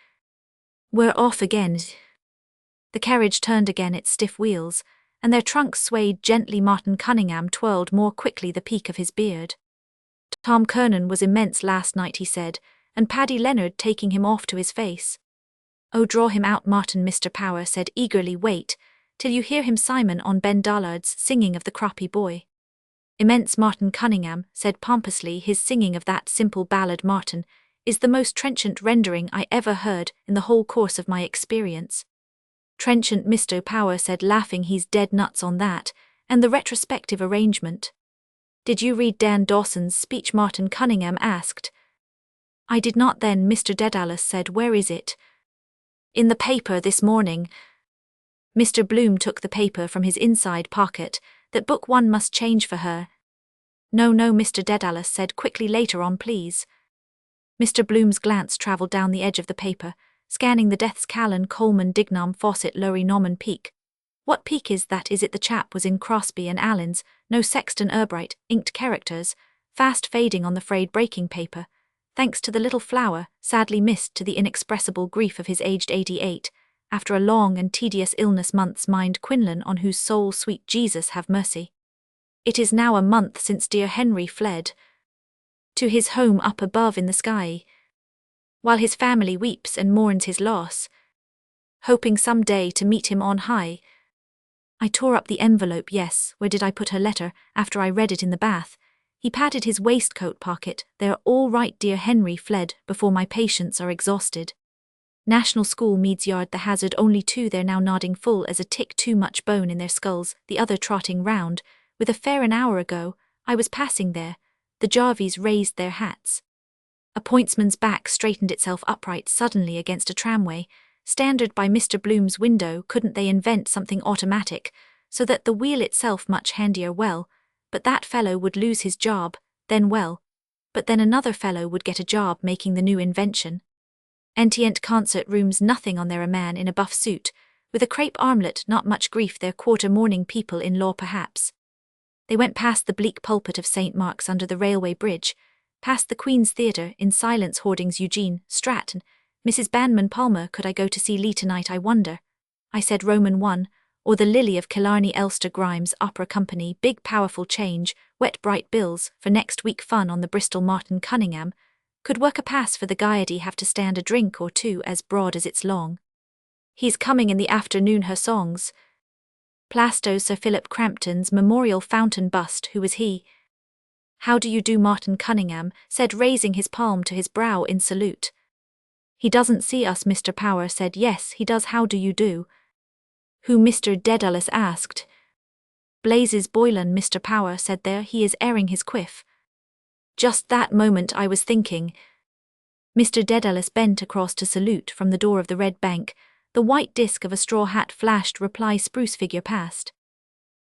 "We're off again." The carriage turned again its stiff wheels, and their trunks swayed gently. Martin Cunningham twirled more quickly the peak of his beard. "Tom Kernan was immense last night," he said, "and Paddy Leonard taking him off to his face." "Oh, draw him out, Martin," Mr. Power said eagerly. "Wait till you hear him Simon on Ben Dollard's singing of the Croppy Boy." "Immense," Martin Cunningham said pompously. "His singing of that simple ballad, Martin, is the most trenchant rendering I ever heard in the whole course of my experience." "Trenchant," Mr. Power said, laughing. "He's dead nuts on that, and the retrospective arrangement." "Did you read Dan Dawson's speech?" Martin Cunningham asked. "I did not then," Mr. Dedalus said. "Where is it?" "In the paper this morning." Mr. Bloom took the paper from his inside pocket. "That book one must change for her." "No, Mr. Dedalus said quickly. "Later on, please." Mr. Bloom's glance travelled down the edge of the paper, scanning the Deaths Callan, Coleman, Dignam, Fawcett, Lowry, Norman Peak. "What Peak is that? Is it the chap was in Crosby and Allen's? No, Sexton Urbright, inked characters, fast fading on the frayed breaking paper. Thanks to the little flower, sadly missed to the inexpressible grief of his aged 88, after a long and tedious illness. Months, mind Quinlan, on whose soul sweet Jesus have mercy. It is now a month since dear Henry fled to his home up above in the sky, while his family weeps and mourns his loss, hoping some day to meet him on high." I tore up the envelope. "Yes, where did I put her letter after I read it in the bath?" He patted his waistcoat pocket. "They're all right. Dear Henry fled before my patients are exhausted. National School, Meads Yard, the Hazard, only two there now, nodding full as a tick, too much bone in their skulls, the other trotting round. With a fair an hour ago, I was passing there. The Jarvies raised their hats." A pointsman's back straightened itself upright suddenly against a tramway. Standard by Mr. Bloom's window. Couldn't they invent something automatic, so that the wheel itself much handier? Well, but that fellow would lose his job, then well, but then another fellow would get a job making the new invention. Entient concert rooms, nothing on there. A man in a buff suit, with a crepe armlet, not much grief there. Quarter morning people in law perhaps. They went past the bleak pulpit of St. Mark's under the railway bridge, past the Queen's Theatre, in silence. Hoardings, Eugene, Stratton, Mrs. Banman Palmer. Could I go to see Lee tonight, I wonder? I said Roman 1, or the Lily of Killarney. Elster Grimes Opera Company, big powerful change, wet bright bills, for next week. Fun on the Bristol. Martin Cunningham Could work a pass for the Gaiety have to stand a drink or two as broad as it's long? He's coming in the afternoon her songs. Plasto Sir Philip Crampton's memorial fountain bust, who was he? How do you do, Martin Cunningham said, raising his palm to his brow in salute. He doesn't see us, Mr. Power said. Yes, he does. How do you do? Who? Mr. Dedalus asked. Blazes Boylan, Mr. Power said. There he is airing his quiff. Just that moment I was thinking. Mr. Dedalus bent across to salute from the door of the Red Bank. The white disk of a straw hat flashed reply spruce figure past.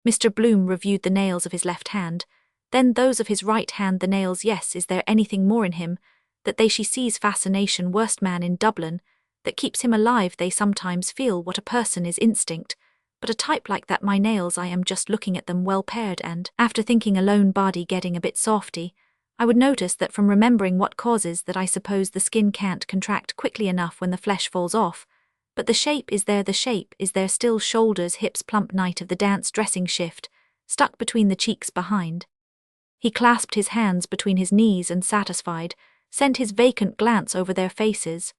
Mr. Bloom reviewed the nails of his left hand, then those of his right hand. The nails, yes, is there anything more in him? That they she sees fascination, worst man in Dublin, that keeps him alive. They sometimes feel what a person is instinct, but a type like that, my nails, I am just looking at them well paired, and, after thinking alone, body getting a bit softy, I would notice that from remembering what causes that I suppose the skin can't contract quickly enough when the flesh falls off, but the shape is there still, shoulders, hips plump, night of the dance dressing shift, stuck between the cheeks behind. He clasped his hands between his knees and satisfied, sent his vacant glance over their faces.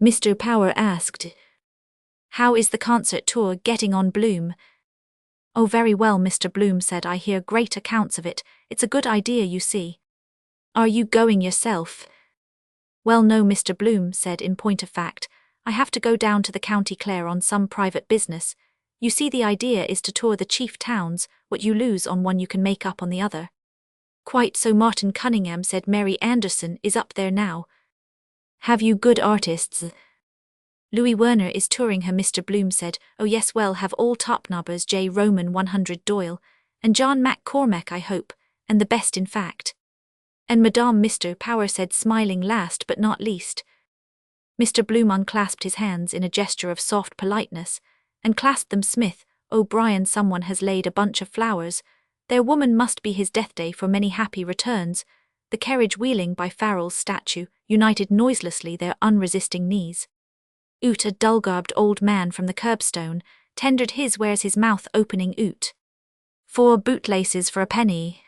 Mr. Power asked, How is the concert tour getting on, Bloom? Oh, very well, Mr. Bloom said. I hear great accounts of it. It's a good idea, you see. Are you going yourself? Well, no, Mr. Bloom said. In point of fact, I have to go down to the County Clare on some private business. You see, the idea is to tour the chief towns. What you lose on one you can make up on the other. Quite so, Martin Cunningham said. Mary Anderson is up there now. Have you good artists? Louis Werner is touring her, Mr. Bloom said. Oh yes, well, have all top knobbers, J. Roman 100 Doyle, and John McCormack, I hope, and the best in fact. And Madame, Mr. Power said, smiling last but not least. Mr. Bloom unclasped his hands in a gesture of soft politeness, and clasped them. Smith, O'Brien, someone has laid a bunch of flowers. Their woman must be his death day for many happy returns. The carriage wheeling by Farrell's statue united noiselessly their unresisting knees. Oot, a dull-garbed old man from the curbstone, tendered his wares, his mouth opening. Oot. 4 bootlaces for a penny.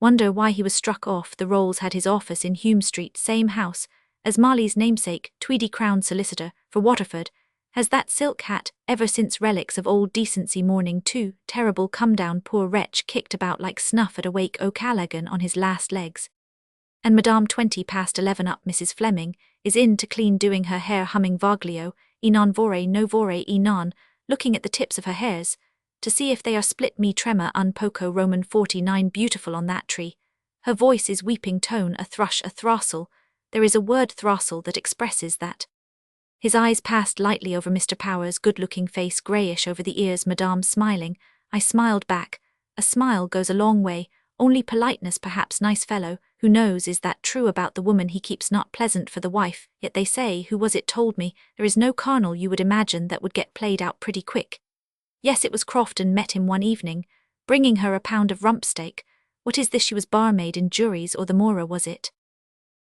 Wonder why he was struck off. The Rolls had his office in Hume Street, same house as Molly's namesake, Tweedy Crown solicitor for Waterford, has that silk hat ever since. Relics of old decency mourning too. Terrible come down, poor wretch, kicked about like snuff at a wake. O'Callaghan on his last legs. And Madame 20 past 11 up, Mrs. Fleming, is in to clean, doing her hair, humming Voglio, e non vorrei, no vorrei, e non, looking at the tips of her hairs, to see if they are split. Me tremor un poco, Roman 49, beautiful on that tree. Her voice is weeping tone, a thrush, a throstle. There is a word, throstle, that expresses that. His eyes passed lightly over Mr. Power's good-looking face, greyish over the ears. Madame smiling. I smiled back. A smile goes a long way. Only politeness, perhaps. Nice fellow, who knows? Is that true about the woman he keeps? Not pleasant for the wife, yet they say, who was it told me, there is no carnal you would imagine that would get played out pretty quick. Yes, it was Crofton met him one evening, bringing her a pound of rump steak. What is this? She was barmaid in Jury's or the Mora, was it?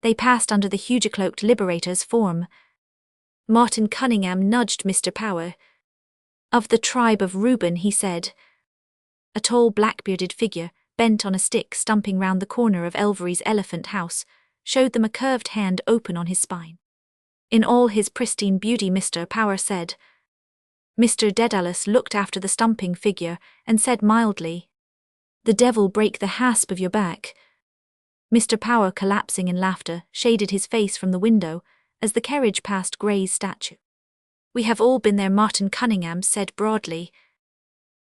They passed under the huge-cloaked liberator's form. Martin Cunningham nudged Mr. Power. Of the tribe of Reuben, he said. A tall black-bearded figure, bent on a stick, stumping round the corner of Elvery's Elephant House, showed them a curved hand open on his spine. In all his pristine beauty, Mr. Power said. Mr. Dedalus looked after the stumping figure and said mildly, The devil break the hasp of your back. Mr. Power, collapsing in laughter, shaded his face from the window as the carriage passed Gray's statue. We have all been there, Martin Cunningham said broadly.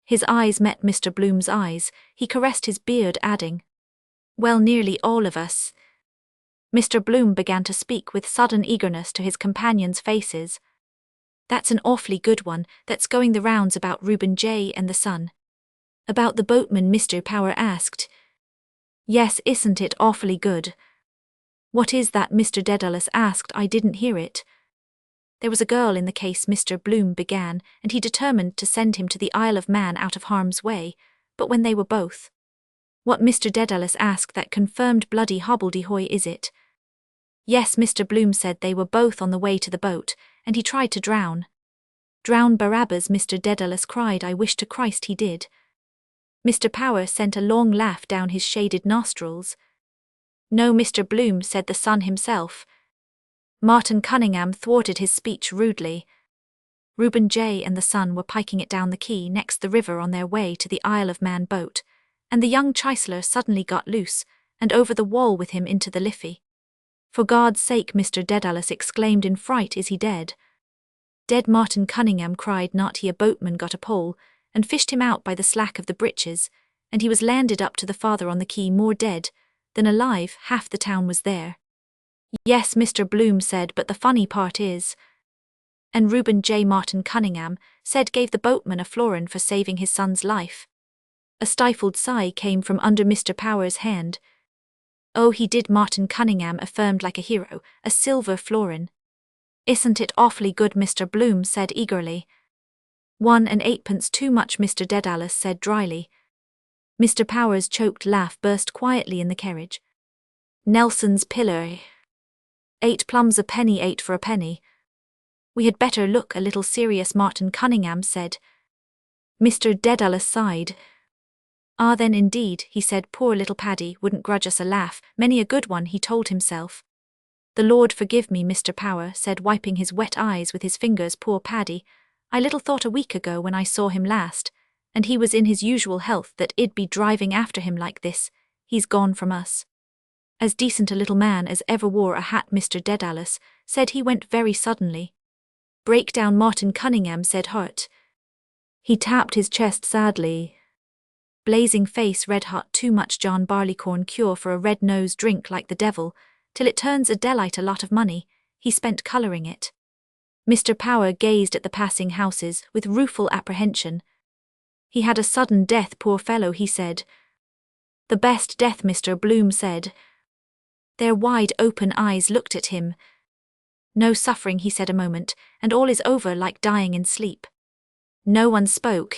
His eyes met Mr. Bloom's eyes. He caressed his beard, adding, Well, nearly all of us. Mr. Bloom began to speak with sudden eagerness to his companions' faces. That's an awfully good one, that's going the rounds about Reuben J. and the Sun. About the boatman, Mr. Power asked. Yes, isn't it awfully good? What is that? Mr. Dedalus asked. I didn't hear it. There was a girl in the case, Mr. Bloom began, and he determined to send him to the Isle of Man out of harm's way, but when they were both. What? Mr. Dedalus asked. That confirmed bloody hobbledehoy, is it? Yes, Mr. Bloom said. They were both on the way to the boat, and he tried to drown. Drown Barabbas, Mr. Dedalus cried. I wish to Christ he did. Mr. Power sent a long laugh down his shaded nostrils. No, Mr. Bloom, said the son himself. Martin Cunningham thwarted his speech rudely. Reuben J. and the son were piking it down the quay next the river on their way to the Isle of Man boat, and the young Chrysler suddenly got loose, and over the wall with him into the Liffey. For God's sake, Mr. Dedalus exclaimed in fright, is he dead? Dead, Martin Cunningham cried, not he. A boatman got a pole, and fished him out by the slack of the breeches, and he was landed up to the father on the quay more dead than alive. Half the town was there. Yes, Mr. Bloom said, but the funny part is. And Reuben J. Martin Cunningham said gave the boatman a florin for saving his son's life. A stifled sigh came from under Mr. Power's hand. Oh, he did, Martin Cunningham affirmed like a hero, a silver florin. Isn't it awfully good, Mr. Bloom said eagerly. 1 and 8 too much, Mr. Dedalus said dryly. Mr. Power's choked laugh burst quietly in the carriage. Nelson's pillar. 8 plums a penny, 8 for a penny. We had better look a little serious, Martin Cunningham said. Mr. Dedalus sighed. Ah, then indeed, he said, poor little Paddy wouldn't grudge us a laugh, many a good one, he told himself. The Lord forgive me, Mr. Power said, wiping his wet eyes with his fingers. Poor Paddy, I little thought a week ago when I saw him last, and he was in his usual health, that I'd be driving after him like this. He's gone from us. As decent a little man as ever wore a hat, Mr. Dedalus said, he went very suddenly. Breakdown, Martin Cunningham said, hurt. He tapped his chest sadly. Blazing face, red hot, too much John Barleycorn cure for a red-nosed drink like the devil, till it turns a delight a lot of money, he spent colouring it. Mr. Power gazed at the passing houses with rueful apprehension. He had a sudden death, poor fellow, he said. The best death, Mr. Bloom said. Their wide open eyes looked at him. No suffering, he said a moment, and all is over like dying in sleep. No one spoke.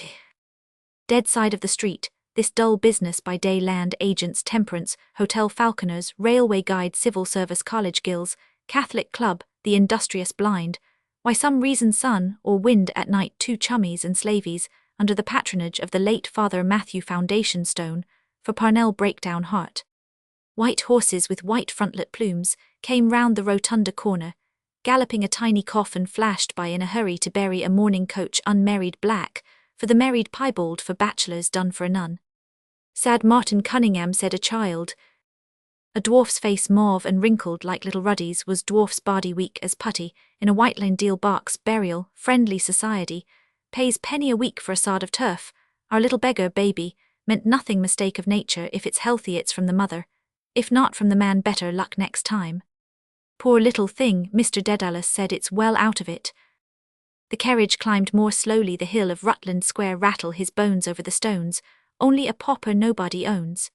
Dead side of the street, this dull business by day, land agents, temperance, hotel falconers, railway guide, civil service, college guilds, Catholic club, the industrious blind, why some reason sun or wind at night, 2 chummies and slavies, under the patronage of the late Father Matthew Foundation Stone, for Parnell Breakdown Heart. White horses with white frontlet plumes came round the rotunda corner, galloping a tiny coffin flashed by in a hurry to bury a mourning coach, unmarried black, for the married piebald, for bachelors done for a nun. Sad, Martin Cunningham said, a child. A dwarf's face mauve and wrinkled like little Ruddy's was dwarf's body weak as putty, in a white line deal box, burial, friendly society, pays penny a week for a sod of turf, our little beggar baby, meant nothing, mistake of nature, if it's healthy it's from the mother, if not from the man, better luck next time. Poor little thing, Mr. Dedalus said, it's well out of it. The carriage climbed more slowly the hill of Rutland Square, rattle his bones over the stones, only a pauper nobody owns.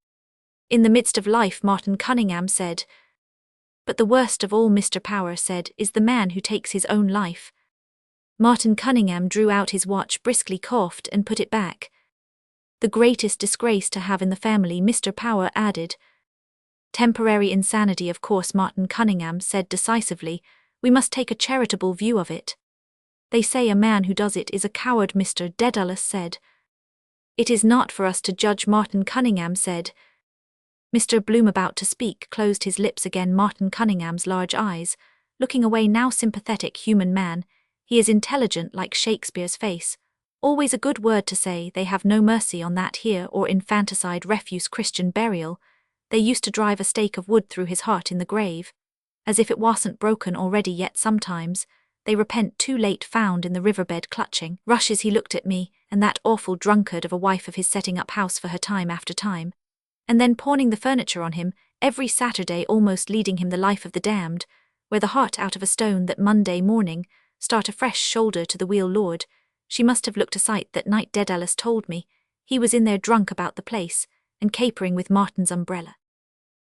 In the midst of life, Martin Cunningham said. But the worst of all, Mr. Power said, is the man who takes his own life. Martin Cunningham drew out his watch, briskly coughed and put it back. The greatest disgrace to have in the family, Mr. Power added. Temporary insanity, of course, Martin Cunningham said decisively. We must take a charitable view of it. They say a man who does it is a coward, Mr. Dedalus said. It is not for us to judge, Martin Cunningham said. Mr. Bloom, about to speak, closed his lips again. Martin Cunningham's large eyes, looking away now, sympathetic human man, he is intelligent like Shakespeare's face. Always a good word to say, they have no mercy on that here or infanticide refuse Christian burial. They used to drive a stake of wood through his heart in the grave, as if it wasn't broken already yet. Sometimes they repent too late, found in the riverbed clutching rushes. He looked at me, and that awful drunkard of a wife of his, setting up house for her time after time, and then pawning the furniture on him every Saturday, almost leading him the life of the damned, where the heart out of a stone that Monday morning start a fresh shoulder to the wheel. Lord, she must have looked a sight that night. Dedalus told me he was in there drunk about the place and capering with Martin's umbrella.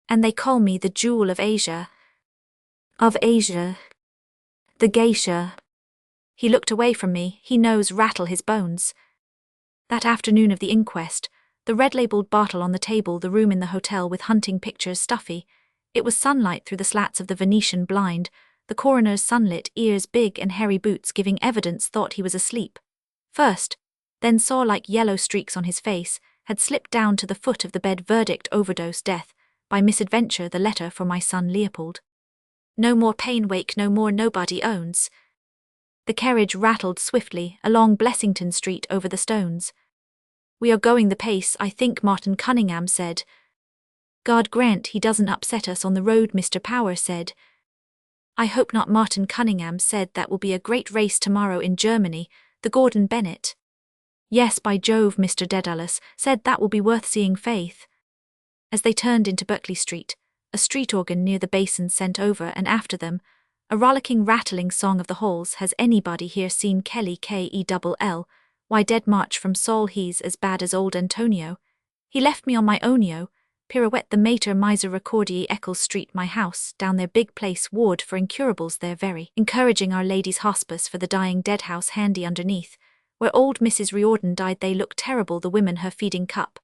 And they call me the jewel of Asia. Of Asia. The geisha. He looked away from me, he knows rattle his bones. That afternoon of the inquest, the red-labelled bottle on the table, the room in the hotel with hunting pictures stuffy. It was sunlight through the slats of the Venetian blind, the coroner's sunlit ears, big and hairy boots giving evidence, thought he was asleep. First, then saw like yellow streaks on his face, had slipped down to the foot of the bed. Verdict: overdose, death by misadventure the letter for my son Leopold. No more pain wake, no more nobody owns. The carriage rattled swiftly along Blessington Street over the stones. We are going the pace, I think, Martin Cunningham said. God grant he doesn't upset us on the road, Mr. Power said. I hope not, Martin Cunningham said. That will be a great race tomorrow in Germany, the Gordon Bennett. Yes, by Jove, Mr. Dedalus said, that will be worth seeing, faith. As they turned into Berkeley Street, a street organ near the basin sent over and after them a rollicking, rattling song of the halls. Has anybody here seen Kelly Kell? Why, Dead March from Saul, he's as bad as old Antonio. He left me on my ownio. Pirouette the Mater Miser Recordii Eccles Street, my house, down their big place ward for incurables there, very encouraging Our Lady's Hospice for the dying dead house handy underneath, where old Mrs. Riordan died. They look terrible, the women, her feeding cup,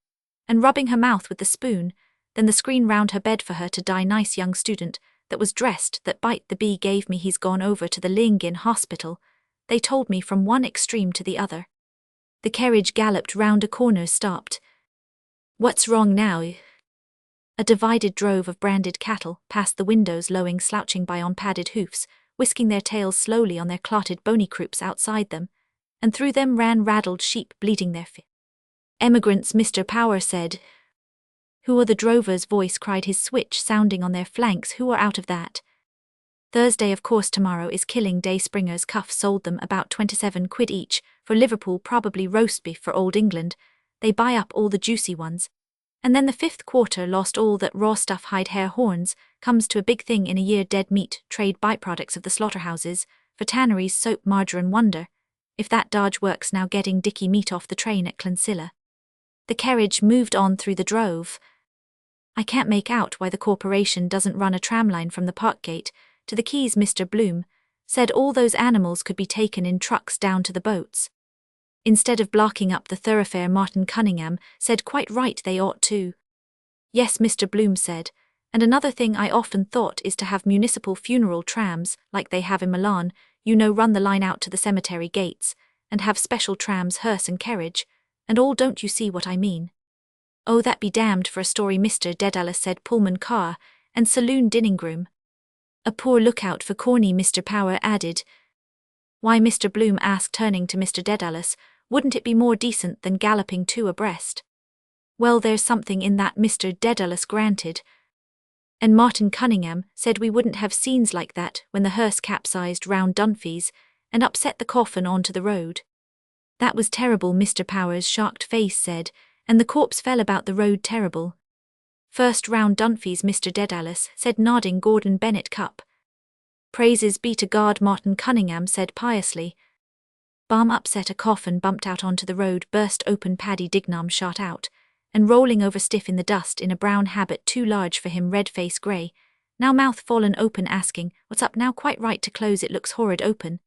and rubbing her mouth with the spoon, then the screen round her bed for her to die. Nice young student, that was dressed, that bite the bee gave me. He's gone over to the Lingin Hospital, they told me, from one extreme to the other. The carriage galloped round a corner, stopped. What's wrong now? A divided drove of branded cattle passed the windows, lowing, slouching by on padded hoofs, whisking their tails slowly on their clotted bony croups outside them, and through them ran raddled sheep bleating their Emigrants, Mr. Power said. Who are the drovers? Voice cried, his switch sounding on their flanks. Who are out of that? Thursday, of course. Tomorrow is killing day. Springer's Cuff sold them about 27 quid each, for Liverpool probably roast beef for Old England. They buy up all the juicy ones. And then the fifth quarter lost all that raw stuff, hide, hair, horns, comes to a big thing in a year. Dead meat, trade byproducts of the slaughterhouses, for tanneries, soap, margarine. Wonder if that dodge works now, getting dicky meat off the train at Clonsilla. The carriage moved on through the drove. I can't make out why the corporation doesn't run a tramline from the Parkgate to the quays. Mr. Bloom said all those animals could be taken in trucks down to the boats, instead of blocking up the thoroughfare. Martin Cunningham said, quite right, they ought to. Yes, Mr. Bloom said, and another thing I often thought is to have municipal funeral trams, like they have in Milan, run the line out to the cemetery gates, and have special trams, hearse and carriage, and all. Don't you see what I mean? Oh, that be damned for a story, Mr. Dedalus said. Pullman car and saloon diningroom. A poor lookout for Corny, Mr. Power added. Why, Mr. Bloom asked, turning to Mr. Dedalus, wouldn't it be more decent than galloping two abreast? Well, there's something in that, Mr. Dedalus granted. And Martin Cunningham said we wouldn't have scenes like that when the hearse capsized round Dunphy's and upset the coffin onto the road. That was terrible, Mr. Power's shocked face said, and the corpse fell about the road. Terrible. First round Dunphy's, Mr. Dedalus said, nodding. Gordon Bennett Cup. Praises be to God, Martin Cunningham said piously. Bomb upset a coffin, bumped out onto the road, burst open. Paddy Dignam shot out, and rolling over stiff in the dust in a brown habit too large for him, red face grey, now mouth fallen open, asking, what's up now? Quite right to close, it looks horrid open.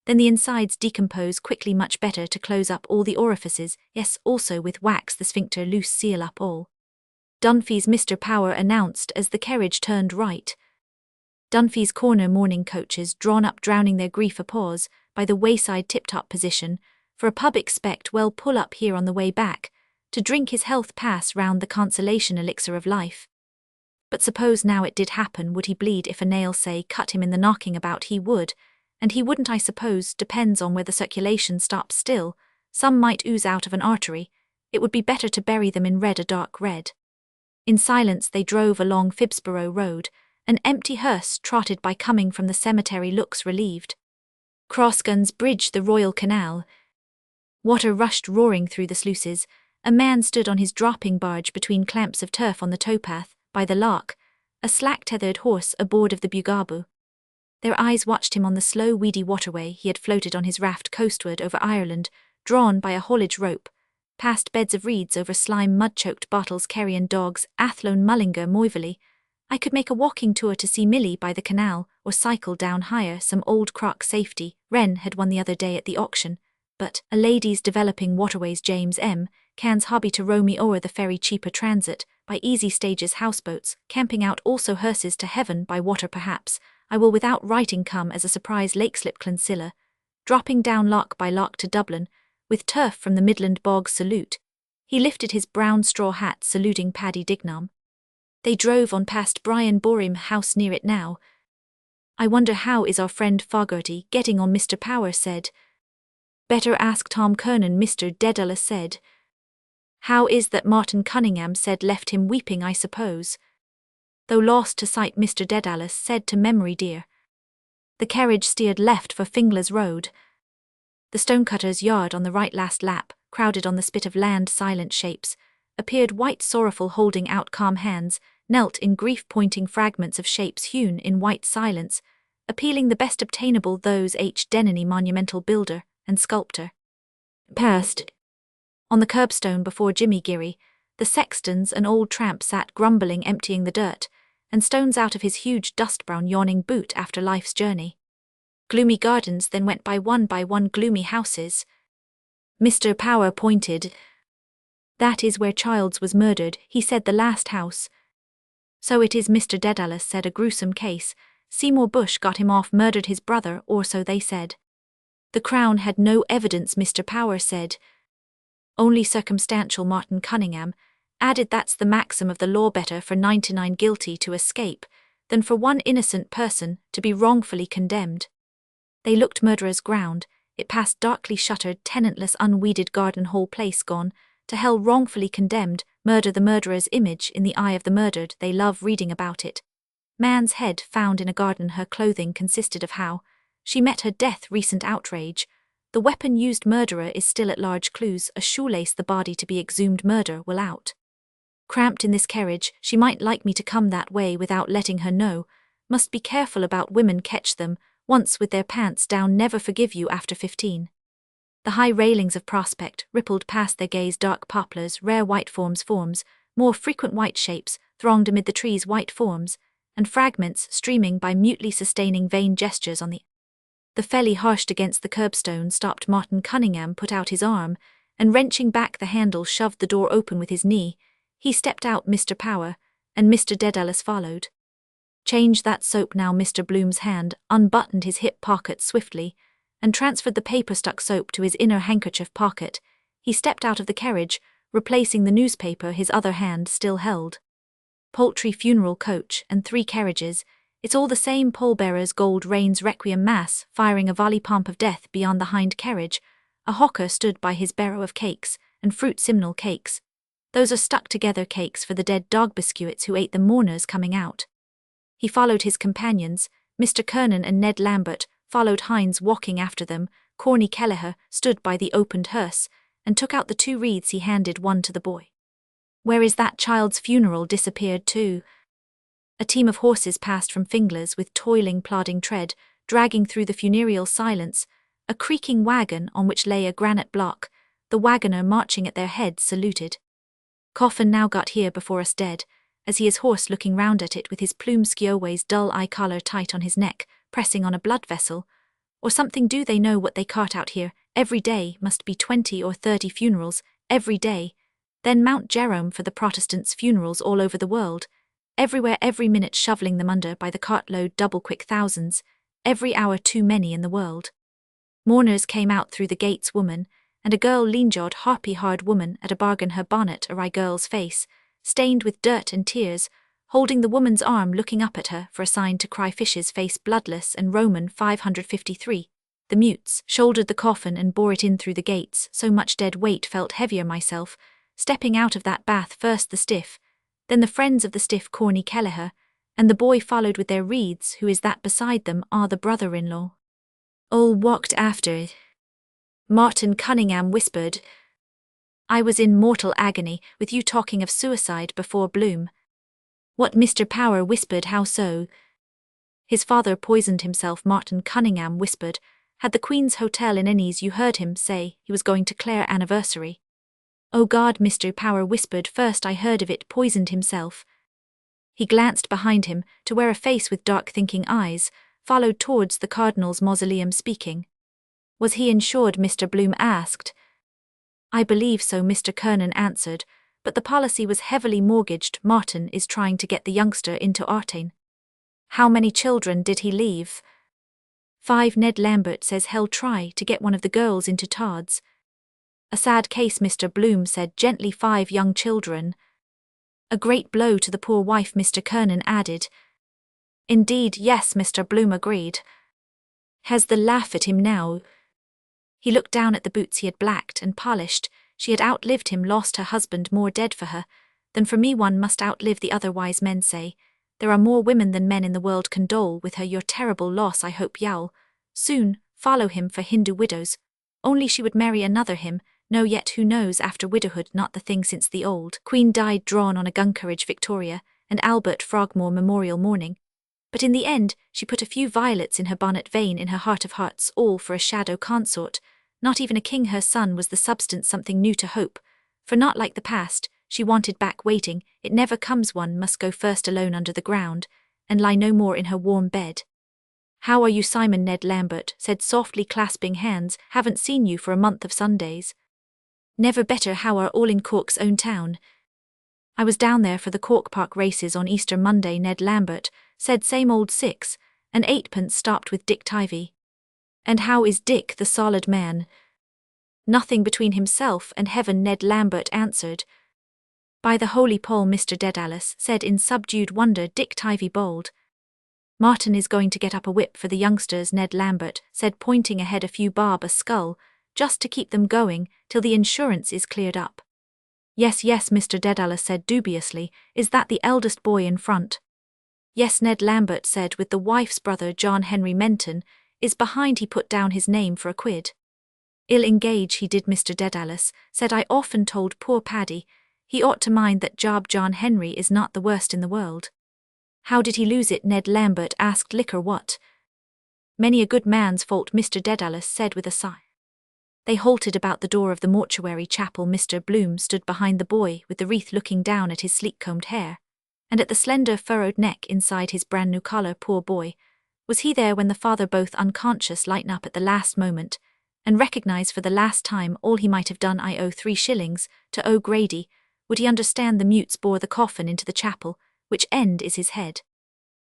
Then the insides decompose quickly, much better to close up all the orifices, yes, also with wax the sphincter loose, seal up all. Dunphy's, Mr. Power announced as the carriage turned right. Dunphy's corner mourning coaches drawn up, drowning their grief a pause by the wayside tip-top position, for a pub expect well pull up here on the way back, to drink his health pass round the consolation elixir of life. But suppose now it did happen, would he bleed if a nail, say, cut him in the knocking about? He would, and he wouldn't, I suppose, depends on where the circulation stops still. Some might ooze out of an artery. It would be better to bury them in red, a dark red. In silence they drove along Phibsborough Road. An empty hearse trotted by, coming from the cemetery, looks relieved. Crossguns bridged the Royal Canal. Water rushed roaring through the sluices. A man stood on his dropping barge between clamps of turf on the towpath, by the lock, a slack-tethered horse aboard of the Bugabu. Their eyes watched him on the slow, weedy waterway he had floated on his raft coastward over Ireland, drawn by a haulage rope, past beds of reeds, over slime, mud-choked bottles, carrion dogs, Athlone, Mullingar, Moyville. I could make a walking tour to see Millie by the canal, or cycle down, hire some old crock safety Wren had won the other day at the auction, but a ladies developing waterways, James M. Can's hobby to row me o'er the ferry, cheaper transit, by easy stages, houseboats, camping out, also hearses to heaven by water perhaps. I will without writing come as a surprise lakeslip Clonsilla, dropping down lock by lock to Dublin, with turf from the Midland bogs salute. He lifted his brown straw hat, saluting Paddy Dignam. They drove on past Brian Borim house near it now. I wonder how is our friend Fogarty getting on, Mr. Power said. Better ask Tom Kernan, Mr. Dedalus said. How is that, Martin Cunningham said. Left him weeping, I suppose. Though lost to sight, Mr. Dedalus said, to memory dear. The carriage steered left for Fingler's Road. The stonecutter's yard on the right last lap, crowded on the spit of land silent shapes, appeared white sorrowful holding out calm hands, knelt in grief pointing fragments of shapes hewn in white silence, appealing the best obtainable those H. Denny monumental builder and sculptor. Past. On the curbstone before Jimmy Geary, the sexton's an old tramp sat grumbling emptying the dirt, and stones out of his huge dust-brown yawning boot after life's journey. Gloomy gardens then went by one gloomy houses. Mr. Power pointed. That is where Childs was murdered, he said, the last house. So it is, Mr. Dedalus said, a gruesome case. Seymour Bush got him off, murdered his brother, or so they said. The Crown had no evidence, Mr. Power said. Only circumstantial, Martin Cunningham added. That's the maxim of the law, better for 99 guilty to escape than for one innocent person to be wrongfully condemned. They looked murderer's ground, it passed darkly shuttered, tenantless, unweeded garden, whole place gone, to hell, wrongfully condemned, murder, the murderer's image in the eye of the murdered, they love reading about it. Man's head found in a garden, her clothing consisted of how she met her death, recent outrage. The weapon used, murderer is still at large, clues, a shoelace, the body to be exhumed, murder will out. Cramped in this carriage, she might like me to come that way without letting her know. Must be careful about women, catch them once with their pants down, never forgive you after 15. The high railings of Prospect rippled past their gaze, dark poplars, rare white forms, more frequent white shapes, thronged amid the trees, white forms, and fragments streaming by mutely sustaining vain gestures on the felly harshed against the curbstone, stopped. Martin Cunningham put out his arm, and wrenching back the handle, shoved the door open with his knee. He stepped out, Mr. Power, and Mr. Dedalus followed. Change that soap now. Mr. Bloom's hand unbuttoned his hip pocket swiftly, and transferred the paper-stuck soap to his inner handkerchief pocket. He stepped out of the carriage, replacing the newspaper his other hand still held. Poultry funeral coach and 3 carriages, it's all the same, pallbearers, gold reins, requiem mass, firing a volley pomp of death beyond the hind carriage. A hawker stood by his barrow of cakes, and fruit simnel cakes. Those are stuck together cakes for the dead dog, biscuits who ate them, mourners coming out. He followed his companions, Mr. Kernan and Ned Lambert, followed Hines walking after them. Corny Kelleher stood by the opened hearse, and took out the 2 wreaths. He handed one to the boy. Where is that child's funeral disappeared too? A team of horses passed from Fingler's with toiling, plodding tread, dragging through the funereal silence, a creaking wagon on which lay a granite block. The wagoner marching at their head saluted. Coffin now got here before us dead, as he is hoarse, looking round at it with his plume skioways dull eye collar tight on his neck, pressing on a blood vessel, or something. Do they know what they cart out here? Every day must be 20 or 30 funerals, every day. Then Mount Jerome for the Protestants, funerals all over the world. Everywhere, every minute shoveling them under by the cartload, double quick thousands, every hour too many in the world. Mourners came out through the gates, woman, and a girl, lean-jawed, harpy-hard woman at a bargain, her bonnet a wry girl's face, stained with dirt and tears, holding the woman's arm, looking up at her for a sign to cry. Fish's face bloodless and Roman 553. The mutes shouldered the coffin and bore it in through the gates, so much dead weight felt heavier myself, stepping out of that bath, first the stiff, then the friends of the stiff, Corny Kelleher, and the boy followed with their wreaths. Who is that beside them? Ah, the brother-in-law. All walked after. Martin Cunningham whispered. I was in mortal agony with you talking of suicide before Bloom. What? Mr. Power whispered. How so? His father poisoned himself, Martin Cunningham whispered. Had the Queen's Hotel in Ennis, you heard him say he was going to Clare anniversary. Oh God, Mr. Power whispered. First I heard of it, poisoned himself. He glanced behind him to where a face with dark thinking eyes followed towards the Cardinal's mausoleum, speaking. Was he insured? Mr. Bloom asked. I believe so, Mr. Kernan answered, but the policy was heavily mortgaged. Martin is trying to get the youngster into Artane. How many children did he leave? 5. Ned Lambert says he'll try to get one of the girls into Todd's. A sad case, Mr. Bloom said gently. 5 young children. A great blow to the poor wife, Mr. Kernan added. Indeed, yes, Mr. Bloom agreed. Has the laugh at him now? He looked down at the boots he had blacked and polished. She had outlived him, lost her husband, more dead for her than for me. One must outlive the other, wise men say. There are more women than men in the world. Condole with her your terrible loss. I hope you'll soon follow him for Hindu widows. Only she would marry another him. No, yet who knows, after widowhood not the thing since the old Queen died, drawn on a Guncourage Victoria and Albert Frogmore memorial morning. But in the end she put a few violets in her bonnet vein, in her heart of hearts, all for a shadow consort. Not even a king her son was the substance, something new to hope. For not like the past, she wanted back waiting, it never comes. One must go first alone under the ground, and lie no more in her warm bed. How are you, Simon? Ned Lambert said softly, clasping hands. Haven't seen you for a month of Sundays. Never better. How are all in Cork's own town? I was down there for the Cork Park races on Easter Monday, Ned Lambert said. Same old 6 and 8pence stopped with Dick Tivy. And how is Dick, the solid man? Nothing between himself and heaven, Ned Lambert answered. By the holy Paul, Mr. Dedalus said in subdued wonder. Dick Tivy bowled. Martin is going to get up a whip for the youngsters, Ned Lambert said, pointing ahead. A few bob a skull, just to keep them going, till the insurance is cleared up. Yes, Mr. Dedalus said dubiously. Is that the eldest boy in front? Yes, Ned Lambert said, with the wife's brother, John Henry Menton, is behind. He put down his name for a quid. Ill engage he did, Mr. Dedalus said. I often told poor Paddy he ought to mind that job. John Henry is not the worst in the world. How did he lose it? Ned Lambert asked. Liquor, what? Many a good man's fault, Mr. Dedalus said with a sigh. They halted about the door of the mortuary chapel. Mr. Bloom stood behind the boy with the wreath, looking down at his sleek-combed hair, and at the slender furrowed neck inside his brand-new collar. Poor boy. Was he there when the father, both unconscious, lighten up at the last moment, and recognize for the last time all he might have done? I owe 3 shillings to O'Grady. Would he understand? The mutes bore the coffin into the chapel, which end is his head.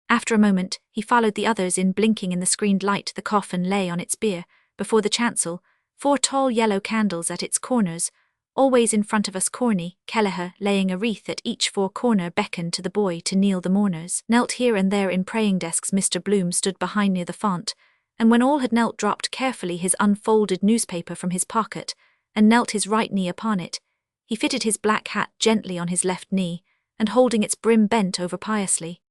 After a moment, he followed the others in, blinking in the screened light. The coffin lay on its bier, before the chancel, 4 tall yellow candles at its corners. Always in front of us, Corney Kelleher, laying a wreath at each 4 corner, beckoned to the boy to kneel. The mourners knelt here and there in praying desks. Mr. Bloom stood behind near the font, and when all had knelt, dropped carefully his unfolded newspaper from his pocket, and knelt his right knee upon it. He fitted his black hat gently on his left knee, and holding its brim bent over piously.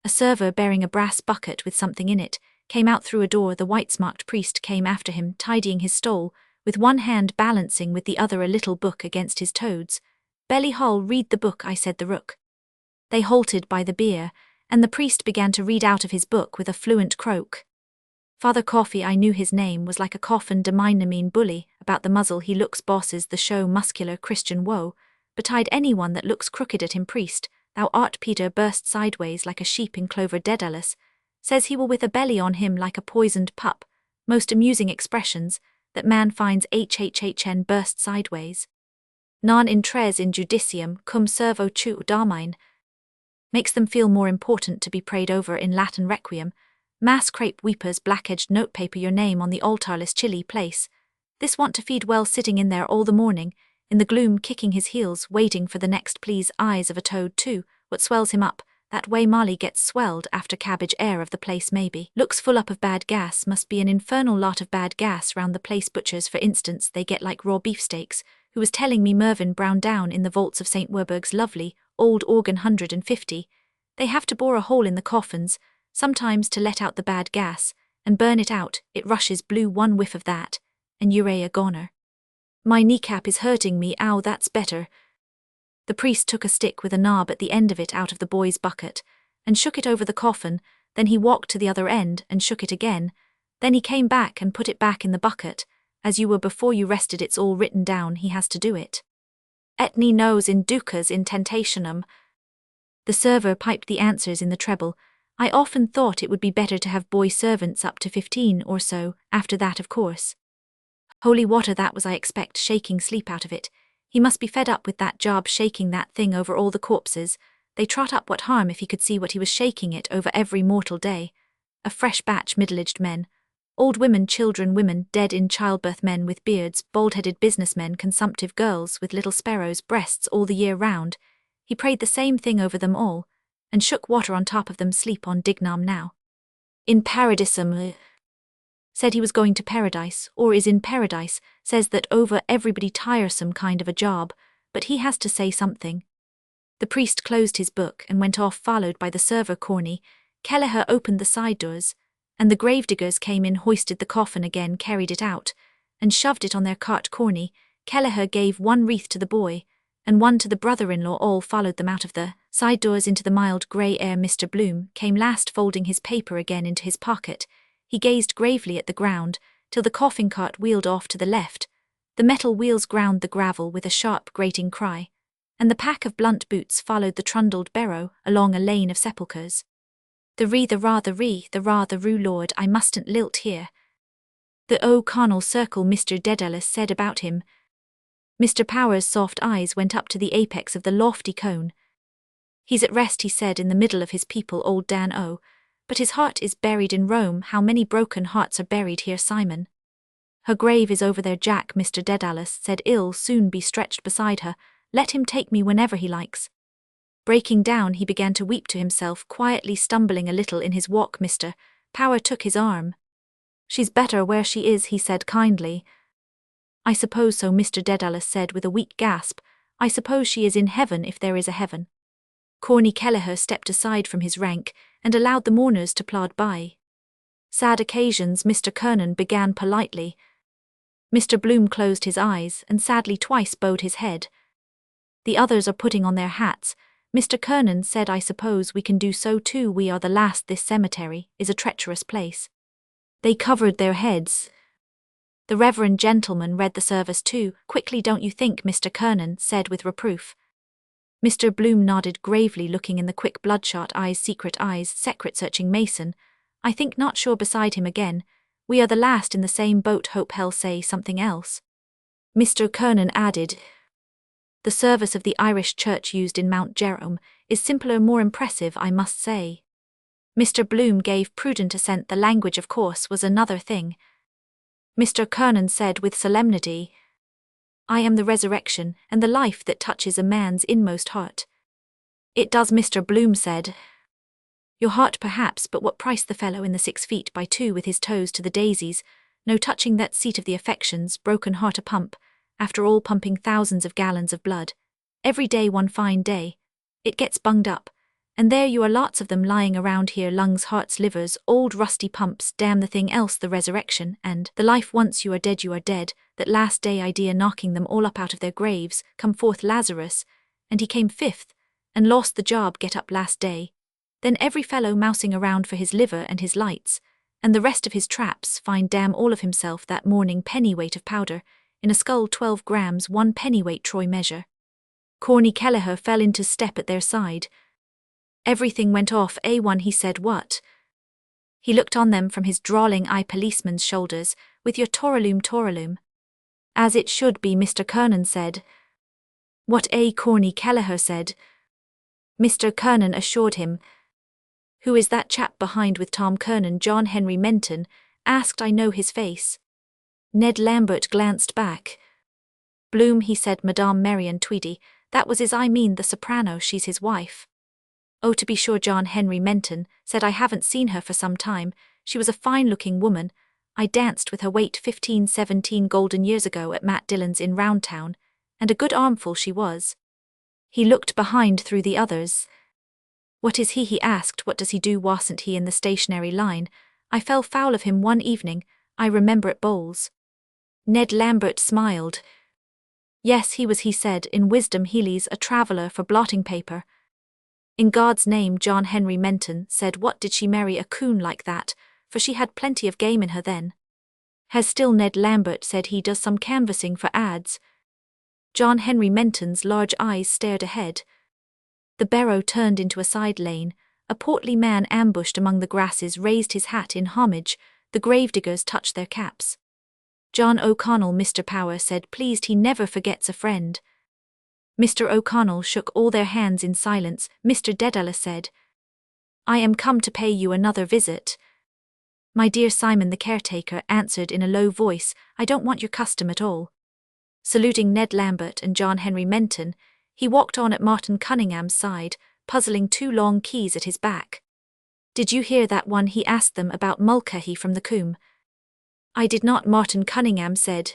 A server bearing a brass bucket with something in it came out through a door. The white-smocked priest came after him, tidying his stole, with one hand balancing with the other a little book against his toads. Belly Hall, read the book, I said. The rook. They halted by the bier, and the priest began to read out of his book with a fluent croak. Father Coffey, I knew his name, was like a coffin de mine mean bully, about the muzzle he looks bosses the show, muscular Christian woe, betide anyone that looks crooked at him. Priest, thou art Peter, burst sideways like a sheep in clover. Dedalus says he will with a belly on him like a poisoned pup. Most amusing expressions that man finds. Hhhn burst sideways. Non intres in judicium cum servo tu damine. Makes them feel more important to be prayed over in Latin requiem. Mass crepe weepers, black-edged notepaper, your name on the altarless chilly place. This want to feed well, sitting in there all the morning, in the gloom, kicking his heels, waiting for the next please. Eyes of a toad too, what swells him up, that way Molly gets swelled after cabbage. Air of the place maybe. Looks full up of bad gas, must be an infernal lot of bad gas round the place. Butchers, for instance, they get like raw beefsteaks. Who was telling me Mervyn Brown down in the vaults of St. Werburgh's lovely old organ 150. They have to bore a hole in the coffins, sometimes to let out the bad gas, and burn it out. It rushes blue, one whiff of that, and you're a goner. My kneecap is hurting me. Ow, that's better. The priest took a stick with a knob at the end of it out of the boy's bucket, and shook it over the coffin. Then he walked to the other end and shook it again. Then he came back and put it back in the bucket, as you were before you rested. It's all written down, he has to do it. Etni nos inducas in tentationem. The server piped the answers in the treble. I often thought it would be better to have boy servants up to 15 or so, after that of course. Holy water, that was, I expect, shaking sleep out of it. He must be fed up with that job, shaking that thing over all the corpses. They trot up. What harm if he could see what he was shaking it over every mortal day? A fresh batch, middle-aged men, old women, children, women dead in childbirth, men with beards, bald-headed businessmen, consumptive girls with little sparrows' breasts all the year round. He prayed the same thing over them all, and shook water on top of them. Sleep on Dignam now. In paradisum, said he was going to paradise, or is in paradise, says that over everybody tiresome kind of a job, but he has to say something. The priest closed his book and went off, followed by the server Corny. Kelleher opened the side doors, and the gravediggers came in, hoisted the coffin again, carried it out, and shoved it on their cart. Corny Kelleher gave one wreath to the boy, and one to the brother-in-law. All followed them out of the side doors into the mild grey air. Mr. Bloom came last, folding his paper again into his pocket. He gazed gravely at the ground, till the coffin cart wheeled off to the left. The metal wheels ground the gravel with a sharp grating cry, and the pack of blunt boots followed the trundled barrow along a lane of sepulchres. The ree, the ra, the ree, the ra, the roo, Lord, I mustn't lilt here. The O'Connell circle, Mr. Dedalus said about him. Mr. Power's soft eyes went up to the apex of the lofty cone. He's at rest, he said, in the middle of his people, old Dan O. But his heart is buried in Rome. How many broken hearts are buried here, Simon? Her grave is over there, Jack, Mr. Dedalus said. I'll soon be stretched beside her. Let him take me whenever he likes. Breaking down, he began to weep to himself, quietly stumbling a little in his walk. Mr. Power took his arm. She's better where she is, he said kindly. I suppose so, Mr. Dedalus said with a weak gasp. I suppose she is in heaven, if there is a heaven. Corny Kelleher stepped aside from his rank and allowed the mourners to plod by. Sad occasions, Mr. Kernan began politely. Mr. Bloom closed his eyes and sadly twice bowed his head. The others are putting on their hats. Mr. Kernan said, I suppose we can do so too. We are the last. This cemetery is a treacherous place. They covered their heads. The reverend gentleman read the service too. Quickly, don't you think, Mr. Kernan said with reproof. Mr. Bloom nodded gravely, looking in the quick bloodshot eyes, secret searching Mason. I think not. Sure. Beside him again. We are the last in the same boat. Hope hell say something else. Mr. Kernan added. The service of the Irish Church used in Mount Jerome is simpler, more impressive, I must say. Mr. Bloom gave prudent assent. The language, of course, was another thing. Mr. Kernan said with solemnity, I am the resurrection and the life that touches a man's inmost heart. It does, Mr. Bloom said. Your heart perhaps, but what price the fellow in the 6 feet by 2 with his toes to the daisies, no touching that seat of the affections, broken heart a pump, after all pumping thousands of gallons of blood. Every day, one fine day, it gets bunged up, and there you are, lots of them lying around here, lungs, hearts, livers, old rusty pumps, damn the thing else, the resurrection, and the life. Once you are dead, that last day idea knocking them all up out of their graves. Come forth Lazarus, and he came 5th, and lost the job, get up last day. Then every fellow mousing around for his liver and his lights, and the rest of his traps, find damn all of himself that morning, pennyweight of powder, in a skull 12 grams, 1 pennyweight troy measure. Corny Kelleher fell into step at their side. Everything went off A1, he said. What? He looked on them from his drawling eye policeman's shoulders, with your toraloom. As it should be, Mr. Kernan said. What A? Corny Kelleher said. Mr. Kernan assured him. Who is that chap behind with Tom Kernan? John Henry Menton asked. I know his face. Ned Lambert glanced back. Bloom, he said. Madame Marion Tweedy, that was I mean the soprano, she's his wife. Oh, to be sure, John Henry Menton said. I haven't seen her for some time. She was a fine-looking woman. I danced with her 15-17 golden years ago at Matt Dillon's in Roundtown, and a good armful she was. He looked behind through the others. What is he asked. What does he do? Wasn't he in the stationary line? I fell foul of him one evening, I remember, at bowls. Ned Lambert smiled. Yes, he was, he said, in wisdom. Healy's a traveller for blotting paper. In God's name, John Henry Menton said, what did she marry a coon like that, for she had plenty of game in her then. Has still, Ned Lambert said. He does some canvassing for ads. John Henry Menton's large eyes stared ahead. The barrow turned into a side lane. A portly man ambushed among the grasses raised his hat in homage. The gravediggers touched their caps. John O'Connell, Mr. Power said, pleased he never forgets a friend. Mr. O'Connell shook all their hands in silence. Mr. Dedalus said, I am come to pay you another visit. My dear Simon, the caretaker answered in a low voice, I don't want your custom at all. Saluting Ned Lambert and John Henry Menton, He walked on at Martin Cunningham's side, puzzling two long keys at his back. Did you hear that one he asked them about Mulcahy from the Coombe? I did not, Martin Cunningham said.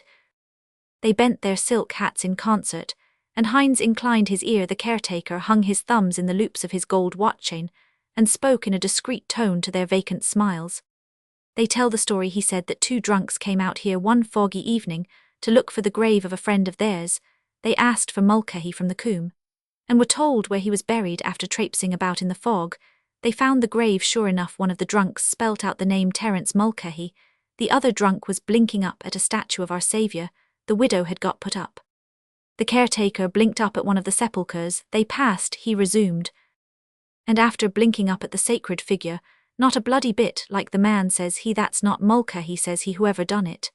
They bent their silk hats in concert, and Hines inclined his ear. The caretaker hung his thumbs in the loops of his gold watch chain, and spoke in a discreet tone to their vacant smiles. They tell the story, he said, that two drunks came out here one foggy evening to look for the grave of a friend of theirs. They asked for Mulcahy from the Coombe, and were told where he was buried. After traipsing about in the fog, they found the grave. Sure enough, one of the drunks spelt out the name Terence Mulcahy. The other drunk was blinking up at a statue of our Saviour the widow had got put up. The caretaker blinked up at one of the sepulchres they passed, he resumed. And after blinking up at the sacred figure, not a bloody bit like the man, says he. That's not Mulcahy, says he, whoever done it.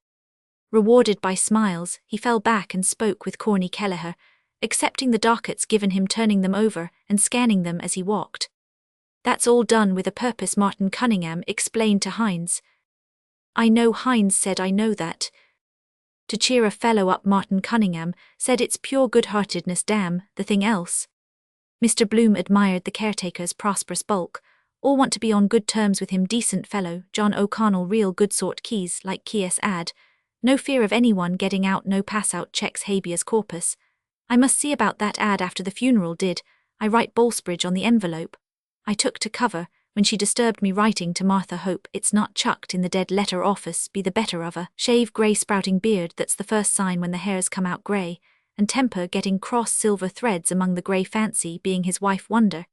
Rewarded by smiles, he fell back and spoke with Corny Kelleher, accepting the dockets given him, turning them over and scanning them as he walked. That's all done with a purpose, Martin Cunningham explained to Hines. I know, Hines said, I know that. To cheer a fellow up, Martin Cunningham said, it's pure good-heartedness, damn the thing else. Mr. Bloom admired the caretaker's prosperous bulk. All want to be on good terms with him, decent fellow, John O'Connell, real good sort, keys like Kies ad. No fear of anyone getting out, no pass-out checks, habeas corpus. I must see about that ad after the funeral, did I write Ballsbridge on the envelope? I took to cover when she disturbed me writing to Martha. Hope it's not chucked in the dead letter office, be the better of a shave, grey sprouting beard, that's the first sign when the hairs come out grey, and temper getting cross, silver threads among the grey, fancy being his wife, wonder.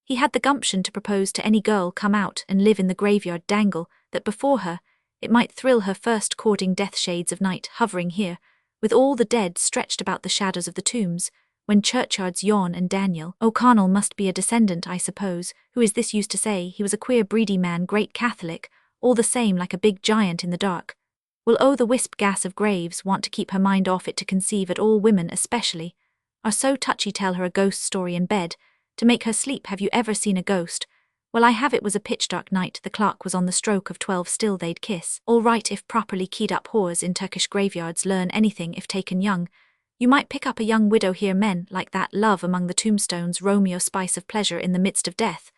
He had the gumption to propose to any girl come out and live in the graveyard, dangle that before her, it might thrill her first courting death, shades of night hovering here, with all the dead stretched about the shadows of the tombs, when churchyards yawn. And Daniel O'Connell must be a descendant, I suppose. Who is this used to say he was a queer breedy man, great Catholic, all the same like a big giant in the dark. Will the wisp gas of graves want to keep her mind off it, to conceive at all women especially are so touchy. Tell her a ghost story in bed to make her sleep. Have you ever seen a ghost? Well, I have. It was a pitch dark night, the clock was on the stroke of 12, still they'd kiss. All right if properly keyed up. Whores in Turkish graveyards learn anything if taken young. You might pick up a young widow here. Men like that love among the tombstones. Romeo, spice of pleasure in the midst of death.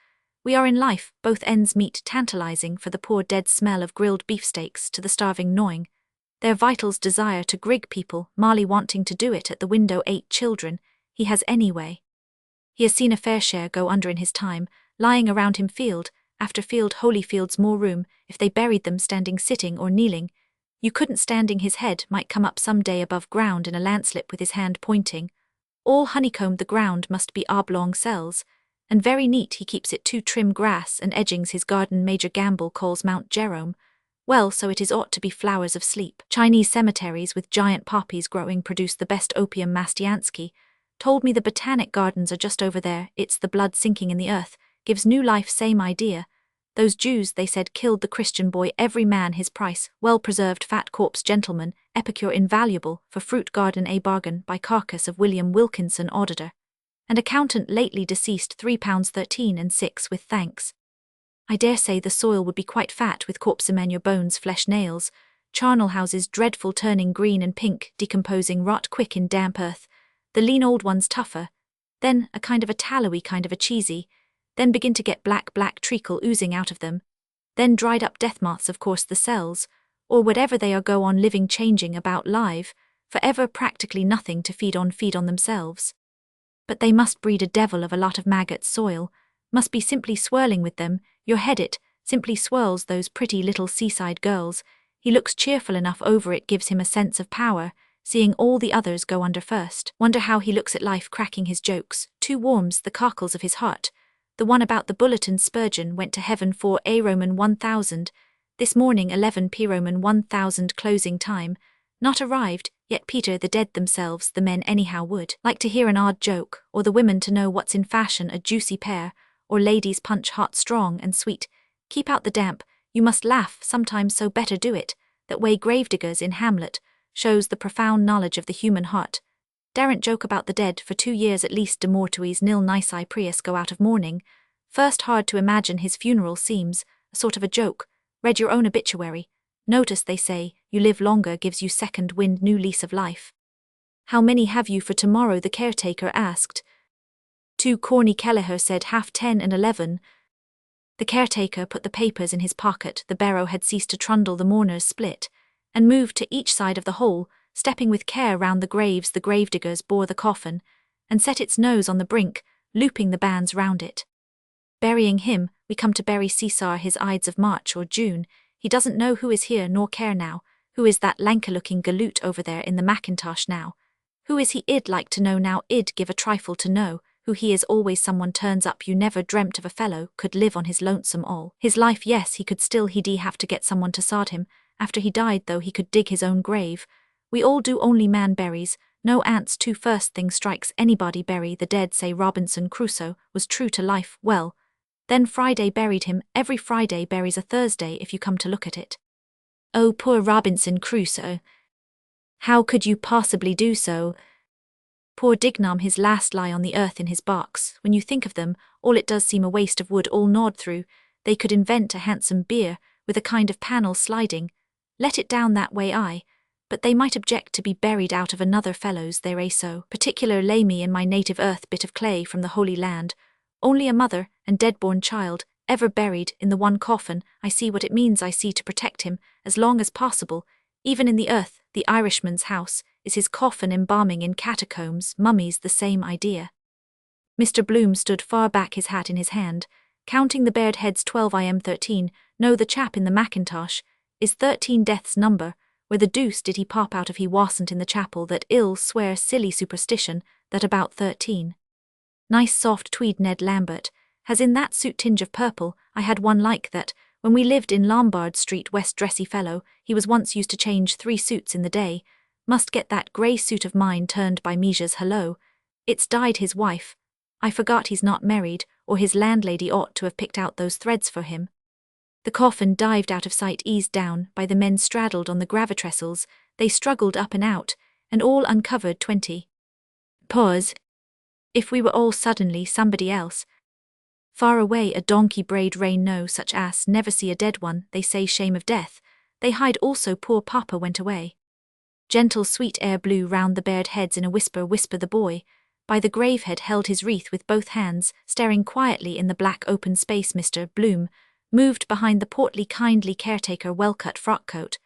We are in life, both ends meet, tantalizing for the poor dead, smell of grilled beefsteaks to the starving gnawing. Their vitals desire to grig people, Marley wanting to do it at the window. 8 children, he has anyway. He has seen a fair share go under in his time, lying around him field after field. Holyfields more room if they buried them standing, sitting or kneeling. You couldn't. Standing, his head might come up some day above ground in a landslip with his hand pointing. All honeycombed, the ground must be oblong cells, and very neat. He keeps it too trim. Grass and edgings his garden. Major Gamble calls Mount Jerome. Well, so it is, ought to be flowers of sleep. Chinese cemeteries with giant poppies growing produce the best opium. Mastiansky told me the botanic gardens are just over there. It's the blood sinking in the earth gives new life. Same idea. Those Jews, they said, killed the Christian boy. Every man his price. Well-preserved fat corpse. Gentleman, epicure invaluable for fruit garden. A bargain by carcass of William Wilkinson, auditor and accountant, lately deceased. £3.13 and 6 with thanks. I dare say the soil would be quite fat with corpse manure, bones, flesh, nails. Charnel houses dreadful, turning green and pink, decomposing, rot quick in damp earth. The lean old ones tougher, then a kind of a tallowy, kind of a cheesy, then begin to get black treacle oozing out of them, then dried up death moths, of course the cells, or whatever they are, go on living, changing about, live, forever, practically nothing to feed on themselves. But they must breed a devil of a lot of maggots. Soil must be simply swirling with them. Your head it simply swirls. Those pretty little seaside girls, he looks cheerful enough over it, gives him a sense of power, seeing all the others go under first. Wonder how he looks at life, cracking his jokes. Too warms the cockles of his heart. The one about the bulletin, Spurgeon went to heaven for a Roman 1000. This morning 11 Roman 1000 closing time. Not arrived, yet Peter, the dead themselves, the men anyhow would like to hear an odd joke, or the women to know what's in fashion, a juicy pear, or ladies punch hot, strong and sweet. Keep out the damp, you must laugh sometimes, so better do it. That way gravediggers in Hamlet shows the profound knowledge of the human heart. Daren't joke about the dead for 2 years at least. De mortuis nil nisi prius, go out of mourning. First, hard to imagine his funeral seems a sort of a joke. Read your own obituary. Notice they say, you live longer gives you second wind, new lease of life. How many have you for tomorrow? The caretaker asked. 2. Corny Kelleher said 10:30 and 11. The caretaker put the papers in his pocket. The barrow had ceased to trundle, the mourners split, and moved to each side of the hole, stepping with care round the graves. The gravediggers bore the coffin, and set its nose on the brink, looping the bands round it. Burying him, we come to bury Caesar his Ides of March or June. He doesn't know who is here nor care now. Who is that lanker-looking galoot over there in the mackintosh now? Who is he? Id like to know now. Id give a trifle to know who he is. Always someone turns up. You never dreamt of a fellow could live on his lonesome all his life. Yes, he could still. He'd have to get someone to sod him. After he died, though, he could dig his own grave. We all do, only man buries. No ants too. First thing strikes anybody bury the dead. Say Robinson Crusoe was true to life. Well, then Friday buried him. Every Friday buries a Thursday if you come to look at it. Oh, poor Robinson Crusoe. How could you possibly do so? Poor Dignam, his last lie on the earth in his box. When you think of them, all it does seem a waste of wood all gnawed through. They could invent a handsome bier, with a kind of panel sliding. Let it down that way, aye. But they might object to be buried out of another fellow's. They're so particular. Lay me in my native earth, bit of clay from the Holy Land. Only a mother and dead-born child, ever buried in the one coffin. I see what it means. I see, to protect him as long as possible, even in the earth. The Irishman's house is his coffin, embalming in catacombs. Mummies, the same idea. Mr. Bloom stood far back, his hat in his hand, counting the bared heads. 12. I am 13. No, the chap in the mackintosh is 13. Death's number. Where the deuce did he pop out of? He wasn't in the chapel. That ill swear silly superstition, that about 13. Nice soft tweed. Ned Lambert has in that suit tinge of purple. I had one like that when we lived in Lombard Street West. Dressy fellow, he was once used to change 3 suits in the day. Must get that grey suit of mine turned by Measures. Hello, it's dyed his wife. I forgot he's not married, or his landlady ought to have picked out those threads for him. The coffin dived out of sight, eased down by the men straddled on the gravitrestles. They struggled up and out, and all uncovered. 20. Pause. If we were all suddenly somebody else. Far away a donkey brayed. Rain, no such ass never see a dead one. They say shame of death. They hide also. Poor papa went away. Gentle sweet air blew round the bared heads in a whisper. Whisper. The boy by the gravehead held his wreath with both hands, staring quietly in the black open space. Mr. Bloom moved behind the portly kindly caretaker, well-cut frock coat,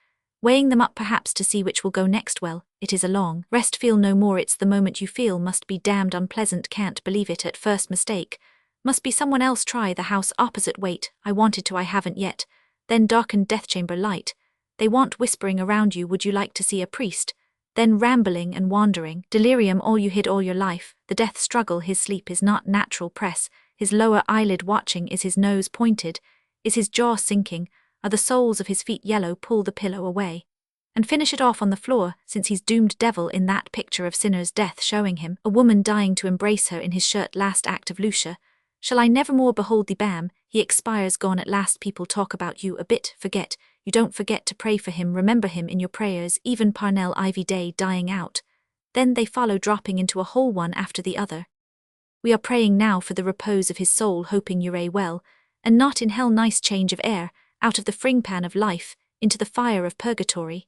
weighing them up perhaps to see which will go next. Well, it is a long rest. Feel no more. It's the moment you feel must be damned unpleasant. Can't believe it at first. Mistake. Must be someone else. Try the house opposite. Wait, I wanted to, I haven't yet. Then darkened death-chamber light. They want whispering around you. Would you like to see a priest? Then rambling and wandering. Delirium, all you hid all your life. The death struggle. His sleep is not natural. Press his lower eyelid. Watching. Is his nose pointed? Is his jaw sinking? Are the soles of his feet yellow? Pull the pillow away and finish it off on the floor, since he's doomed. Devil in that picture of sinner's death, showing him a woman dying to embrace her in his shirt. Last act of Lucia. Shall I never more behold thee? Bam, he expires. Gone at last. People talk about you a bit. Forget. You don't forget to pray for him. Remember him in your prayers. Even Parnell Ivy Day dying out. Then they follow, dropping into a hole one after the other. We are praying now for the repose of his soul, hoping you're well, and not in hell. Nice change of air, out of the frying-pan of life, into the fire of purgatory.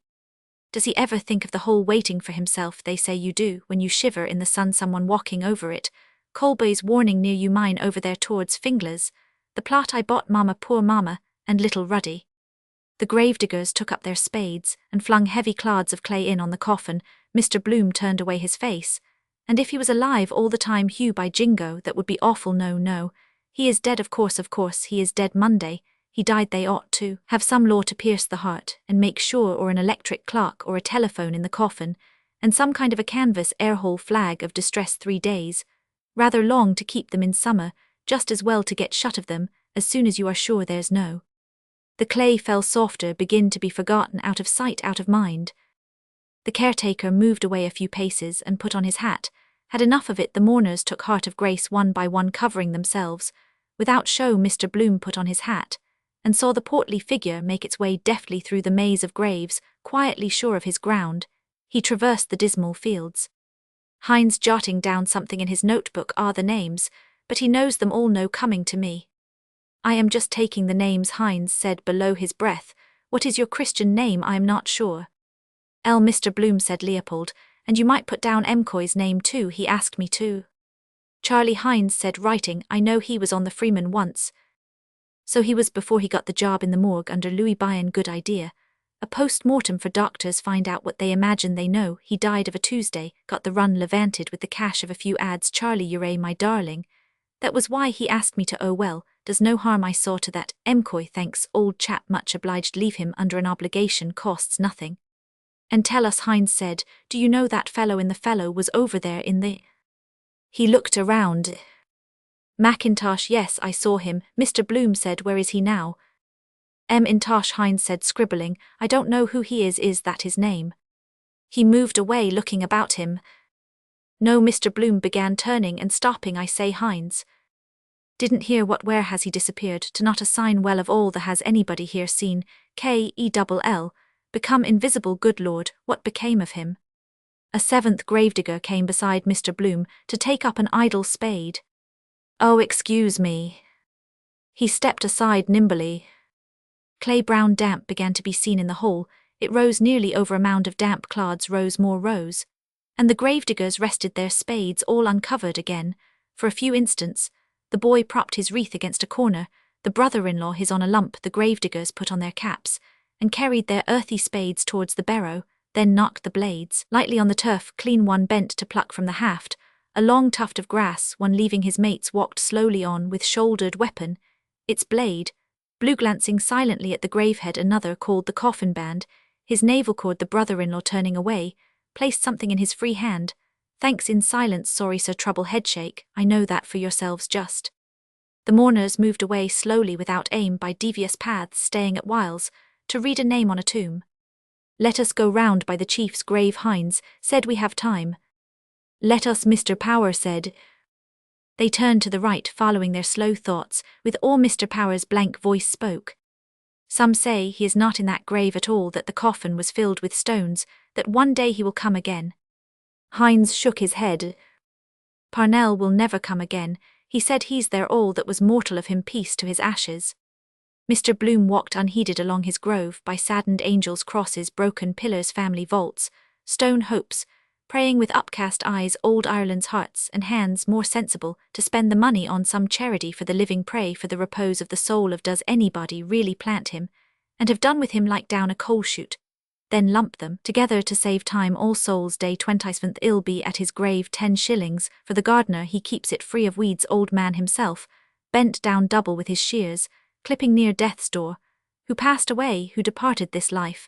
Does he ever think of the hole waiting for himself? They say you do, when you shiver in the sun. Someone walking over it. Colby's warning near you. Mine over there towards Finglas. The plot I bought. Mama, poor mama, and little Ruddy. The gravediggers took up their spades and flung heavy clods of clay in on the coffin. Mr. Bloom turned away his face. And if he was alive all the time, Hugh, by jingo, that would be awful. No, no. He is dead, of course, he is dead. Monday. He died. They ought to have some law to pierce the heart and make sure, or an electric clock or a telephone in the coffin, and some kind of a canvas airhole flag of distress. 3 days. Rather long to keep them in summer, just as well to get shut of them as soon as you are sure there's no. The clay fell softer, begin to be forgotten, out of sight, out of mind. The caretaker moved away a few paces and put on his hat. Had enough of it. The mourners took heart of grace one by one, covering themselves. Without show, Mr. Bloom put on his hat and saw the portly figure make its way deftly through the maze of graves. Quietly sure of his ground, he traversed the dismal fields. Hines jotting down something in his notebook. Are the names, but he knows them all. No coming to me. I am just taking the names. Hines said below his breath. What is your Christian name? I am not sure. Mr. Bloom said Leopold, and you might put down M'Coy's name too, he asked me to. Charlie Hines said, writing, I know he was on the Freeman once. So he was before he got the job in the morgue under Louis Bion. Good idea. A post-mortem for doctors find out what they imagine they know. He died of a Tuesday, got the run levanted with the cash of a few ads. Charlie, you're my darling. That was why he asked me to. Oh well, does no harm I saw to that. M'Coy, thanks old chap, much obliged. Leave him under an obligation, costs nothing. And tell us, Hines said, do you know that fellow in the fellow was over there in the... He looked around. Mackintosh, yes, I saw him. Mr. Bloom said, where is he now? M'Intosh, Hines said, scribbling, I don't know who he is that his name? He moved away, looking about him. No, Mr. Bloom began, turning and stopping. I say, Hines. Didn't hear what, where has he disappeared? To not a sign, well of all the has anybody here seen, K-E-double-L, become invisible, good Lord, what became of him? A seventh gravedigger came beside Mr. Bloom to take up an idle spade. Oh, excuse me. He stepped aside nimbly. Clay-brown damp began to be seen in the hole. It rose nearly over a mound of damp clods, rose more rose. And the gravediggers rested their spades all uncovered again. For a few instants, the boy propped his wreath against a corner, the brother-in-law his on a lump. The gravediggers put on their caps, and carried their earthy spades towards the barrow, then knocked the blades lightly on the turf. Clean one bent to pluck from the haft a long tuft of grass. One, leaving his mates, walked slowly on with shouldered weapon, its blade blue glancing silently at the gravehead. Another, called the coffin band, his navel cord. The brother-in-law, turning away, placed something in his free hand. Thanks, in silence. Sorry, sir, trouble, headshake, I know that for yourselves just. The mourners moved away slowly without aim by devious paths, staying at whiles to read a name on a tomb. Let us go round by the chief's grave, Hines said, we have time. Let us, Mr. Power said. They turned to the right, following their slow thoughts. With awe Mr. Power's blank voice spoke. Some say he is not in that grave at all, that the coffin was filled with stones, that one day he will come again. Hines shook his head. Parnell will never come again, he said, he's there all that was mortal of him, peace to his ashes. Mr. Bloom walked unheeded along his grove, by saddened angels' crosses, broken pillars, family vaults, stone hopes, praying with upcast eyes, old Ireland's hearts and hands more sensible to spend the money on some charity for the living. Pray for the repose of the soul of, does anybody really plant him, and have done with him like down a coal chute, then lump them together to save time? All Souls' Day 27th, ill be at his grave 10 shillings, for the gardener he keeps it free of weeds. Old man himself, bent down double with his shears, clipping near death's door, who passed away, who departed this life,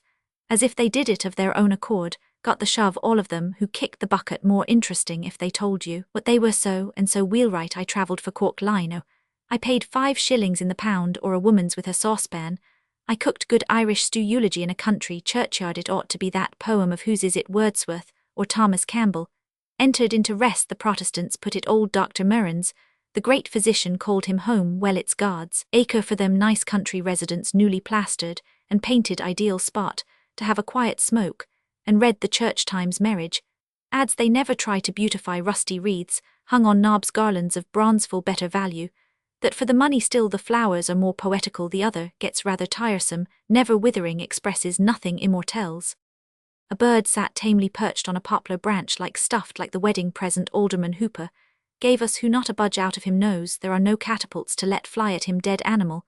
as if they did it of their own accord, got the shove, all of them, who kicked the bucket. More interesting if they told you what they were. So and so wheelwright, I travelled for Cork line. Oh, I paid 5 shillings in the pound, or a woman's with her saucepan. I cooked good Irish stew. Eulogy in a country churchyard, it ought to be that poem of whose is it, Wordsworth or Thomas Campbell? Entered into rest the Protestants put it. Old Dr. Murrens, the great physician, called him home. Well, it's God's acre for them, nice country residence, newly plastered and painted, ideal spot to have a quiet smoke, and read the Church Times Marriage. Adds they never try to beautify rusty wreaths, hung on knobs, garlands of bronze full better value, that for the money still the flowers are more poetical. The other gets rather tiresome, never withering, expresses nothing, immortelles. A bird sat tamely perched on a poplar branch, like stuffed, like the wedding present Alderman Hooper gave us, who not a budge out of him knows. There are no catapults to let fly at him. Dead animal.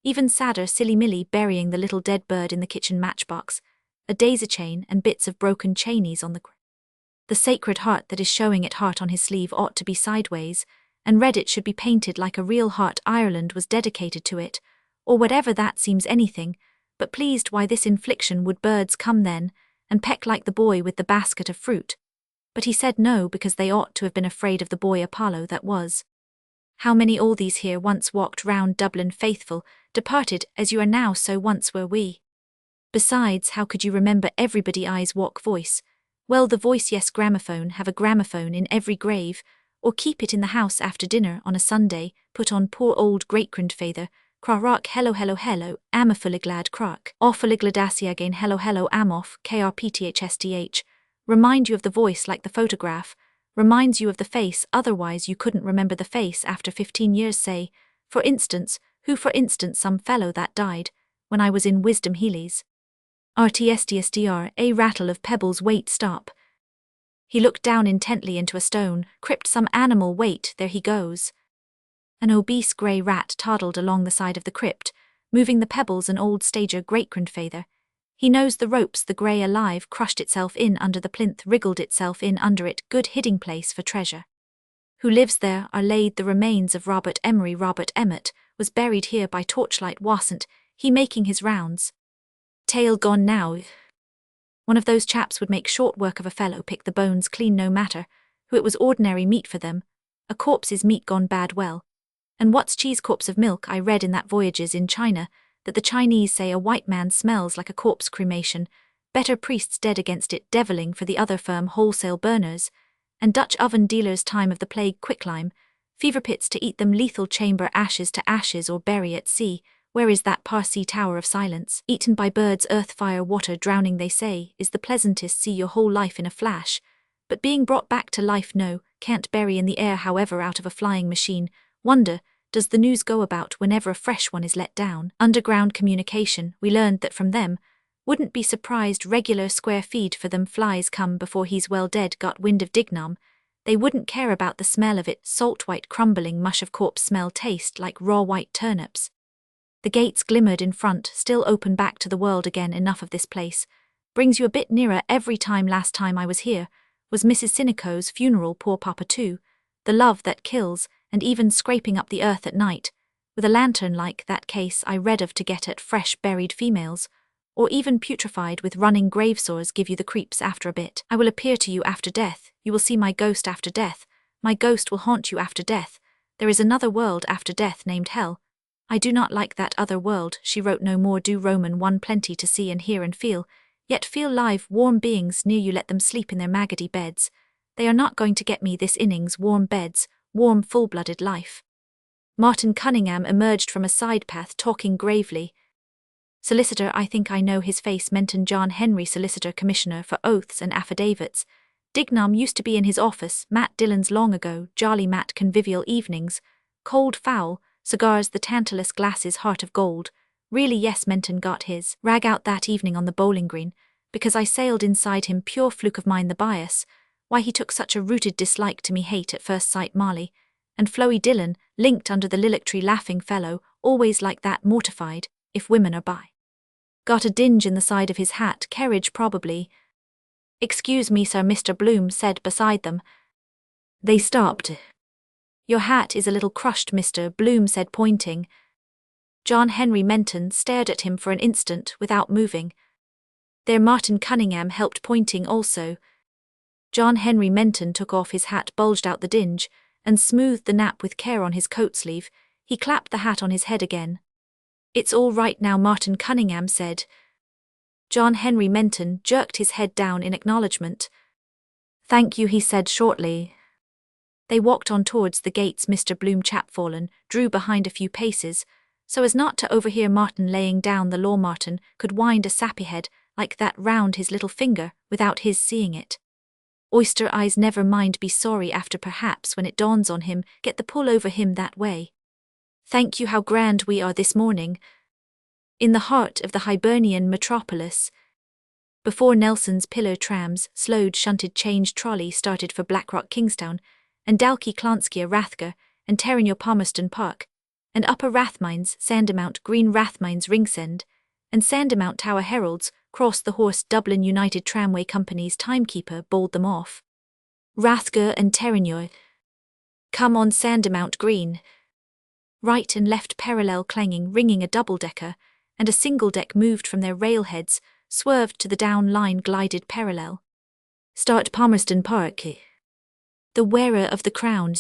Even sadder, silly Millie burying the little dead bird in the kitchen matchbox, a daisy chain and bits of broken chainies on the Sacred Heart that is showing it heart on his sleeve ought to be sideways, and read it should be painted like a real heart. Ireland was dedicated to it, or whatever that seems anything, but pleased. Why this infliction? Would birds come then, and peck like the boy with the basket of fruit? But he said no, because they ought to have been afraid of the boy Apollo that was. How many all these here once walked round Dublin faithful, departed as you are now, so once were we. Besides, how could you remember everybody? Eyes, walk, voice. Well, the voice, yes, gramophone, have a gramophone in every grave, or keep it in the house after dinner on a Sunday. Put on poor old great-grandfather, Crarach, hello, hello, hello, amafuliglad crack, awfuligladasia hello, hello, amoff, krpthsdh. Remind you of the voice like the photograph, reminds you of the face, otherwise you couldn't remember the face after 15 years. Say, for instance, who, for instance, some fellow that died when I was in Wisdom Healy's. RTSDSDR, a rattle of pebbles, wait, stop. He looked down intently into a stone, crypt some animal. Wait, there he goes. An obese grey rat toddled along the side of the crypt, moving the pebbles an old stager great-grandfather. He knows the ropes. The grey alive crushed itself in under the plinth, wriggled itself in under it, good hiding place for treasure. Who lives there are laid the remains of Robert Emery. Robert Emmet was buried here by torchlight, wasn't he making his rounds? Tail gone now. One of those chaps would make short work of a fellow, pick the bones clean no matter, who it was ordinary meat for them. A corpse's meat gone bad well. And what's cheese? Corpse of milk. I read in that Voyages in China that the Chinese say a white man smells like a corpse. Cremation, better priests dead against it, deviling for the other firm wholesale burners, and Dutch oven dealers time of the plague, quicklime, fever pits to eat them, lethal chamber, ashes to ashes or bury at sea. Where is that Parsi tower of silence? Eaten by birds, earth, fire, water, drowning they say, is the pleasantest. See your whole life in a flash, but being brought back to life, no, can't bury in the air. However, out of a flying machine, wonder, does the news go about whenever a fresh one is let down? Underground communication, we learned that from them. Wouldn't be surprised, regular square feed for them. Flies come before he's well dead. Got wind of Dignam. They wouldn't care about the smell of it. Salt white crumbling mush of corpse smell, taste like raw white turnips. The gates glimmered in front, still open back to the world again. Enough of this place. Brings you a bit nearer every time. Last time I was here was Mrs. Sinico's funeral. Poor Papa too. The love that kills, and even scraping up the earth at night, with a lantern like that case I read of to get at fresh buried females, or even putrefied with running grave sores, give you the creeps after a bit. I will appear to you after death. You will see my ghost after death. My ghost will haunt you after death. There is another world after death named hell. I do not like that other world. She wrote no more. Do Roman 1 plenty to see and hear and feel, yet feel live, warm beings near you. Let them sleep in their maggoty beds. They are not going to get me this innings. Warm beds, warm full-blooded life. Martin Cunningham emerged from a side path, talking gravely. Solicitor, I think I know his face. Menton John Henry, Solicitor Commissioner for Oaths and Affidavits. Dignam used to be in his office. Matt Dillon's long ago. Jolly Matt, convivial evenings. Cold fowl, cigars, the Tantalus glasses, heart of gold. Really, yes, Menton got his rag out that evening on the bowling green, because I sailed inside him. Pure fluke of mine. The bias. Why he took such a rooted dislike to me. Hate at first sight. Marley and Floey Dillon, linked under the lilac tree. Laughing fellow, always like that, mortified, if women are by. Got a dinge in the side of his hat. Kerridge probably. Excuse me, sir, Mr. Bloom said beside them. They stopped. Your hat is a little crushed, Mr. Bloom said, pointing. John Henry Menton stared at him for an instant without moving. There, Martin Cunningham helped, pointing also. John Henry Menton took off his hat, bulged out the dinge, and smoothed the nap with care on his coat sleeve. He clapped the hat on his head again. It's all right now, Martin Cunningham said. John Henry Menton jerked his head down in acknowledgement. Thank you, he said shortly. They walked on towards the gates. Mr. Bloom, chapfallen, drew behind a few paces, so as not to overhear Martin laying down the law. Martin could wind a sappy head like that round his little finger without his seeing it. Oyster eyes, never mind, be sorry after, perhaps when it dawns on him, get the pull over him that way. Thank you, how grand we are this morning. In the heart of the Hibernian metropolis. Before Nelson's pillar trams, slowed shunted change trolley started for Blackrock Kingstown, and Dalkey Clonskia Rathgar, and Terranure Palmerston Park, and Upper Rathmines, Sandymount Green Rathmines Ringsend, and Sandymount Tower Heralds, crossed the horse. Dublin United Tramway Company's timekeeper bowled them off. Rathgar and Terranure. Come on, Sandymount Green. Right and left parallel clanging, ringing. A double-decker and a single-deck moved from their railheads, swerved to the down line, glided parallel. Start Palmerston Park. The wearer of the crown.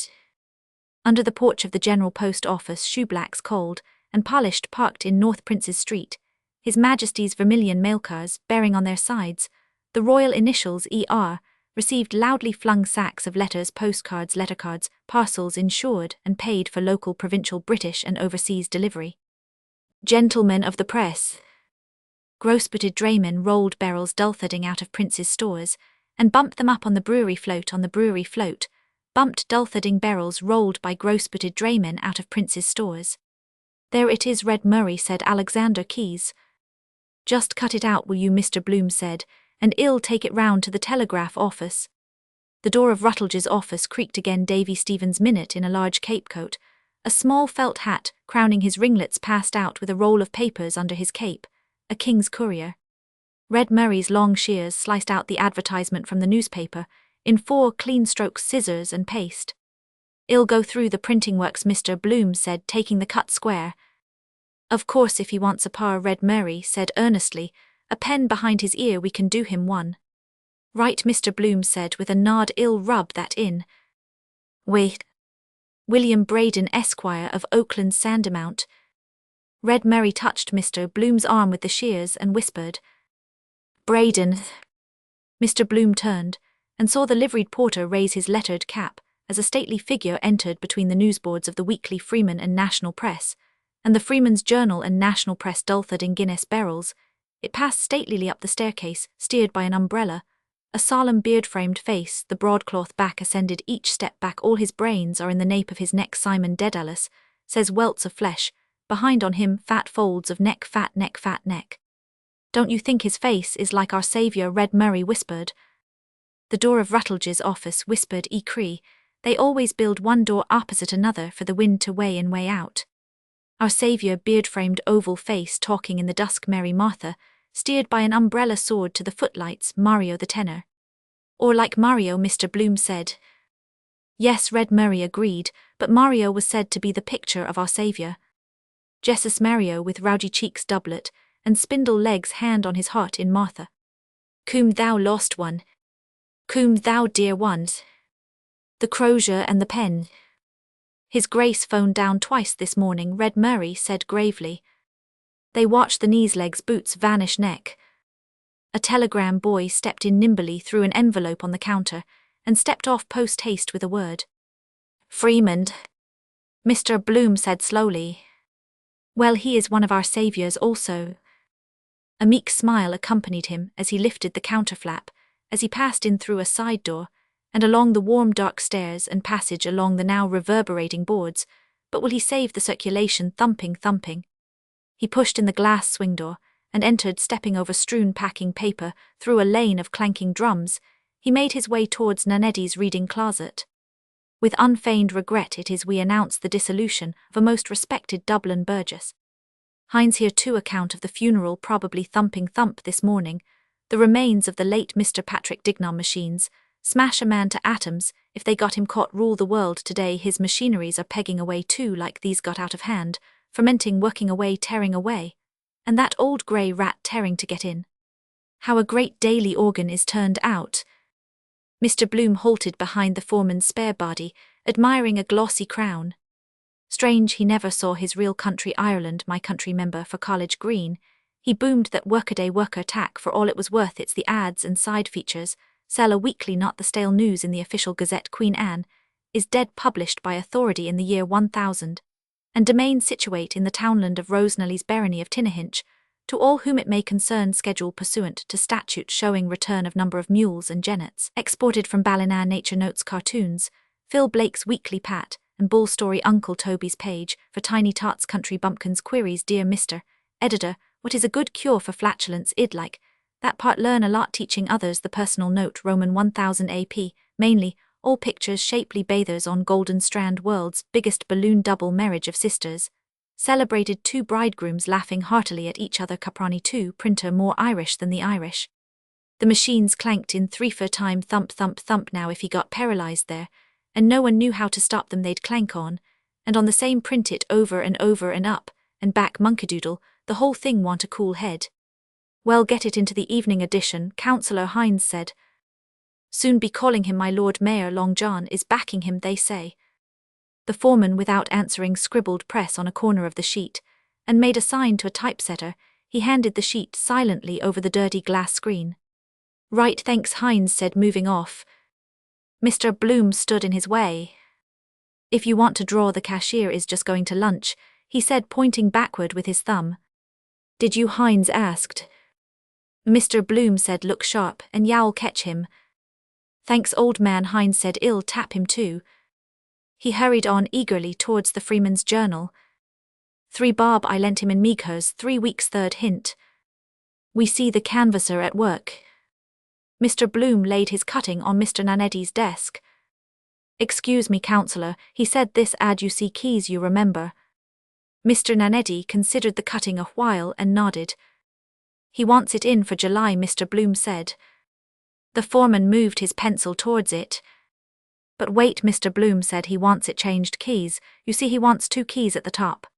Under the porch of the General Post Office, shoeblacks cold and polished parked in North Prince's Street, His Majesty's vermilion mailcars bearing on their sides the royal initials ER, received loudly flung sacks of letters, postcards, lettercards, parcels insured and paid for local, provincial, British and overseas delivery. Gentlemen of the press. Gross-booted draymen rolled barrels dull-thudding out of Prince's stores and bumped them up on the brewery float. On the brewery float, bumped dull-thudding barrels rolled by gross-booted draymen out of Prince's stores. There it is, Red Murray, said Alexander Keyes. Just cut it out, will you, Mr. Bloom said, and I'll take it round to the telegraph office. The door of Ruttledge's office creaked again. Davy Stevens Minute in a large cape-coat, a small felt hat crowning his ringlets, passed out with a roll of papers under his cape, a King's Courier. Red Murray's long shears sliced out the advertisement from the newspaper in 4 clean strokes, scissors and paste. "I'll go through the printing works," Mr. Bloom said, taking the cut square. "Of course, if he wants a par," Red Murray said earnestly, a pen behind his ear. "We can do him one." "Right," Mr. Bloom said with a nod. "I'll rub that in." "Wait. William Braden, Esquire, of Oakland Sandymount." Red Murray touched Mr. Bloom's arm with the shears and whispered, "Braden." Mr. Bloom turned and saw the liveried porter raise his lettered cap as a stately figure entered between the newsboards of the Weekly Freeman and National Press, and the Freeman's Journal and National Press dulthered in Guinness barrels. It passed statelily up the staircase, steered by an umbrella. A solemn beard-framed face, the broadcloth back ascended each step back. "All his brains are in the nape of his neck," Simon Dedalus says, welts of flesh, behind on him fat folds of neck, fat neck, fat neck. "Don't you think his face is like our Saviour?" Red Murray whispered. The door of Ruttledge's office whispered, "E Cree, they always build one door opposite another for the wind to way in way out." Our Saviour, beard-framed oval face talking in the dusk. Mary Martha, steered by an umbrella, soared to the footlights. "Mario the tenor." "Or like Mario," Mr. Bloom said. "Yes," Red Murray agreed, "but Mario was said to be the picture of our Saviour." Jesus Mario, with rowdy cheeks, doublet, and spindle legs, hand on his heart in Martha. "Cum thou lost one. Cum thou dear ones." The crozier and the pen. "His Grace phoned down twice this morning," Red Murray said gravely. They watched the knees, legs, boots vanish, neck. A telegram boy stepped in nimbly, threw an envelope on the counter, and stepped off post-haste with a word. "Freeman," Mr. Bloom said slowly. "Well, he is one of our saviours also." A meek smile accompanied him as he lifted the counter flap, as he passed in through a side door, and along the warm dark stairs and passage along the now reverberating boards. But will he save the circulation? Thumping, thumping. He pushed in the glass swing door, and entered, stepping over strewn packing paper, through a lane of clanking drums. He made his way towards Nanetti's reading closet. "With unfeigned regret it is we announce the dissolution of a most respected Dublin burgess. Hines here too account of the funeral, probably thumping thump this morning. The remains of the late Mr. Patrick Dignam machines smash a man to atoms if they got him caught. Rule the world today. His machineries are pegging away too, like these got out of hand, fermenting, working away, tearing away. And that old grey rat tearing to get in. How a great daily organ is turned out." Mr. Bloom halted behind the foreman's spare body, admiring a glossy crown. Strange he never saw his real country, Ireland, my country member for College Green. He boomed that workaday worker tack for all it was worth. It's the ads and side features. Sell a weekly, not the stale news in the official Gazette. Queen Anne is dead, published by authority in the year 1000. And domain situate in the townland of Rosenally's barony of Tinnahinch, to all whom it may concern, schedule pursuant to statute showing return of number of mules and jennets, exported from Ballina. Nature Notes, cartoons, Phil Blake's Weekly Pat, and Bull Story, Uncle Toby's page, for Tiny Tots Country Bumpkins. Queries, dear Mr. Editor, what is a good cure for flatulence? Id like that part, learn a lot teaching others. The personal note, Roman 1000 AP, mainly, all pictures, shapely bathers on Golden Strand, world's biggest balloon double marriage of sisters. Celebrated 2 bridegrooms laughing heartily at each other. Caproni 2, printer more Irish than the Irish. The machines clanked in 3 for time, thump, thump, thump. Now if he got paralyzed there, and no one knew how to stop them, they'd clank on, and on the same print it over and over and up, and back, monkadoodle, the whole thing. Want a cool head? Well, get it into the evening edition, Councillor Hines said. Soon be calling him my Lord Mayor. Long John is backing him, they say. The foreman, without answering, scribbled press on a corner of the sheet, and made a sign to a typesetter. He handed the sheet silently over the dirty glass screen. Right, thanks, Hines said, moving off. Mr. Bloom stood in his way. If you want to draw, the cashier is just going to lunch, he said, pointing backward with his thumb. Did you? Hines asked. Mr. Bloom said, look sharp, and you'll catch him. Thanks, old man, Hines said, I'll tap him too. He hurried on eagerly towards the Freeman's Journal. 3 bob I lent him in Meeghers 3 weeks. Third hint. We see the canvasser at work. Mr. Bloom laid his cutting on Mr. Nanetti's desk. "Excuse me, councillor, he said this ad you see keys you remember." Mr. Nanetti considered the cutting a while and nodded. "He wants it in for July," Mr. Bloom said. The foreman moved his pencil towards it. "But wait," Mr. Bloom said, "he wants it changed keys. You see, he wants 2 keys at the top.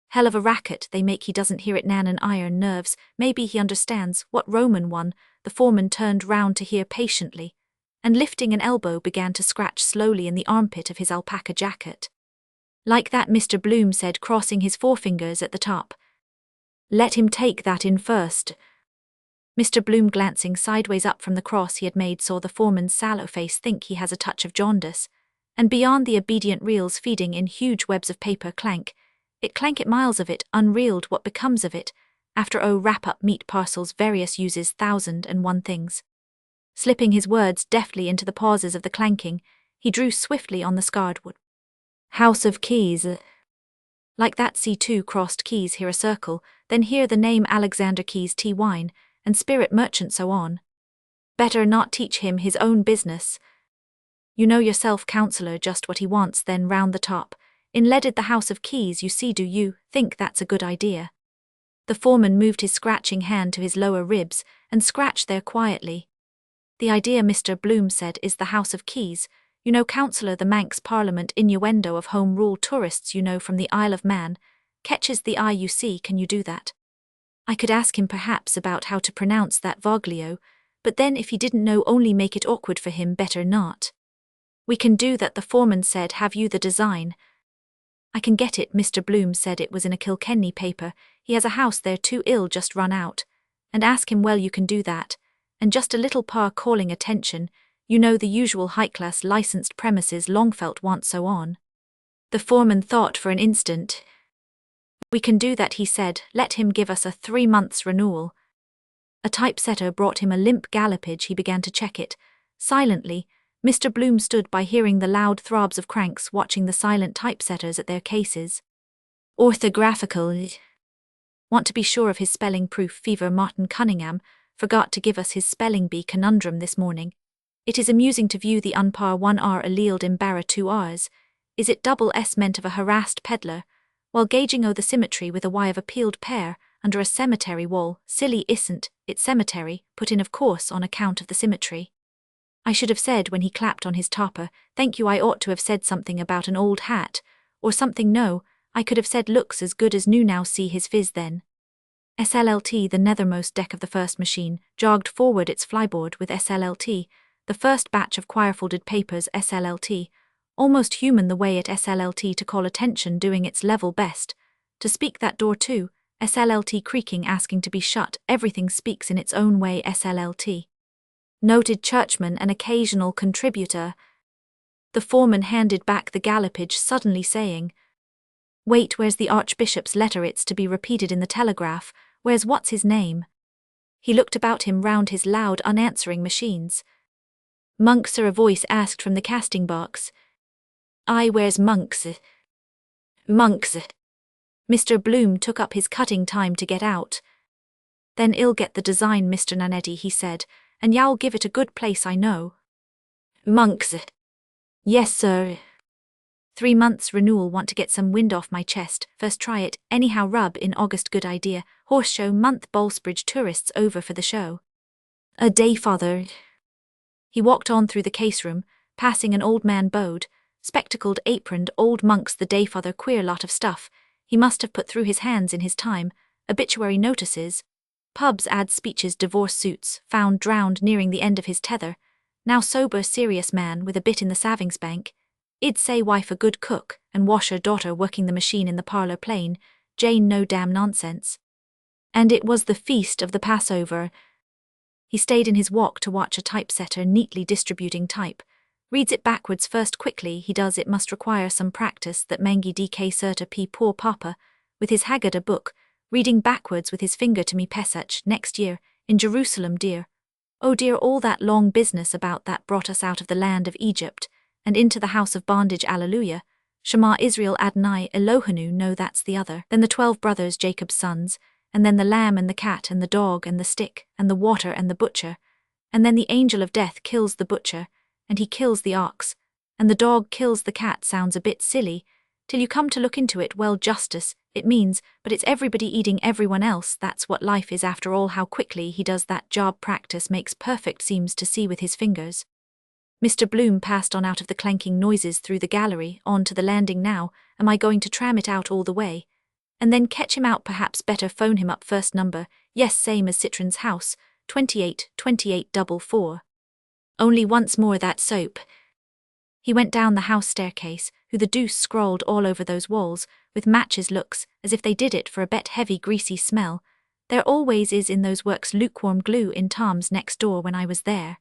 Hell of a racket they make, he doesn't hear it, nan and iron nerves. Maybe he understands. What Roman one?" The foreman turned round to hear patiently, and lifting an elbow began to scratch slowly in the armpit of his alpaca jacket. "Like that," Mr. Bloom said, crossing his forefingers at the top. "Let him take that in first." Mr. Bloom, glancing sideways up from the cross he had made, saw the foreman's sallow face think he has a touch of jaundice, and beyond the obedient reels feeding in huge webs of paper clank it miles of it, unreeled what becomes of it, after wrap up meat parcels various uses 1,001 things. Slipping his words deftly into the pauses of the clanking, he drew swiftly on the scarred wood. "House of Keys. Like that, see 2 crossed keys, here a circle, then here the name Alexander Keys Tea Wine, and spirit merchant, so on. Better not teach him his own business. You know yourself, councillor, just what he wants, then round the top, inleaded the House of Keys, you see. Do you think that's a good idea?" The foreman moved his scratching hand to his lower ribs and scratched there quietly. "The idea," Mr. Bloom said, "is the House of Keys. You know, councillor, the Manx Parliament innuendo of Home Rule tourists, you know, from the Isle of Man, catches the eye, you see. Can you do that? I could ask him perhaps about how to pronounce that voglio, but then if he didn't know, only make it awkward for him, better not." "We can do that," the foreman said. "Have you the design?" "I can get it," Mr. Bloom said. "It was in a Kilkenny paper. He has a house there too, ill just run out. And ask him, well, you can do that. And just a little par calling attention, you know, the usual high-class licensed premises Longfelt wants, so on." The foreman thought for an instant. "We can do that," he said. "Let him give us a 3 months renewal." A typesetter brought him a limp gallopage. He began to check it. Silently, Mr. Bloom stood by, hearing the loud throbs of cranks, watching the silent typesetters at their cases. "Orthographical. Want to be sure of his spelling proof. Fever Martin Cunningham forgot to give us his spelling bee conundrum this morning. It is amusing to view the unpar 1 R alleeled embarra 2 Rs. Is it double S meant of a harassed peddler, while gauging the symmetry with a Y of a peeled pear under a cemetery wall? Silly isn't it cemetery, put in of course on account of the symmetry. I should have said when he clapped on his topper, thank you. I ought to have said something about an old hat, or something. No, I could have said looks as good as new. Now see his phiz then." SLLT, the nethermost deck of the first machine, jogged forward its flyboard with SLLT, the first batch of quire-folded papers. SLLT, almost human the way at SLLT to call attention, doing its level best. To speak that door too, SLLT creaking, asking to be shut. Everything speaks in its own way. SLLT. Noted churchman, an occasional contributor. The foreman handed back the gallopage, suddenly saying, "Wait, where's the Archbishop's letter? It's to be repeated in the Telegraph. Where's what's his name?" He looked about him round his loud, unanswering machines. "Monks, sir," a voice asked from the casting box. "Aye, where's Monks?" "Monks." Mr. Bloom took up his cutting time to get out. "Then I'll get the design, Mr. Nanetti," he said, "and y'all give it a good place, I know." "Monks." "Yes, sir." 3 months renewal. Want to get some wind off my chest. First try it. Anyhow, rub in August. Good idea. Horse show month. Ballsbridge tourists over for the show. A day, father. He walked on through the case room, passing an old man bowed, spectacled, aproned old monks. The day father, queer lot of stuff he must have put through his hands in his time. Obituary notices, pubs, ads, speeches, divorce suits, found drowned nearing the end of his tether. Now sober, serious man with a bit in the savings bank. I'd say wife a good cook, and washer, daughter working the machine in the parlour plain. Jane no damn nonsense. And it was the feast of the Passover. He stayed in his walk to watch a typesetter neatly distributing type. Reads it backwards first quickly. He does. It must require some practice. That mangy DK Serta P. Poor Papa, with his haggard a book, reading backwards with his finger to me. Pesach, next year, in Jerusalem, dear. Oh dear, all that long business about that brought us out of the land of Egypt, and into the house of bondage. Alleluia. Shema Israel Adonai Elohenu. No, that's the other. Then the 12 brothers, Jacob's sons, and then the lamb and the cat and the dog and the stick and the water and the butcher. And then the angel of death kills the butcher, and he kills the ox, and the dog kills the cat sounds a bit silly, till you come to look into it. Well, justice, it means, but it's everybody eating everyone else. That's what life is after all. How quickly he does that job. Practice makes perfect, seems to see with his fingers. Mr. Bloom passed on out of the clanking noises through the gallery, on to the landing now. Am I going to tram it out all the way? And then catch him out? Perhaps better phone him up. First number, yes, same as Citron's house, 2844. Only once more that soap. He went down the house staircase, who the deuce scrawled all over those walls, with matches looks, as if they did it for a bet heavy greasy smell. There always is in those works lukewarm glue in Tom's next door when I was there.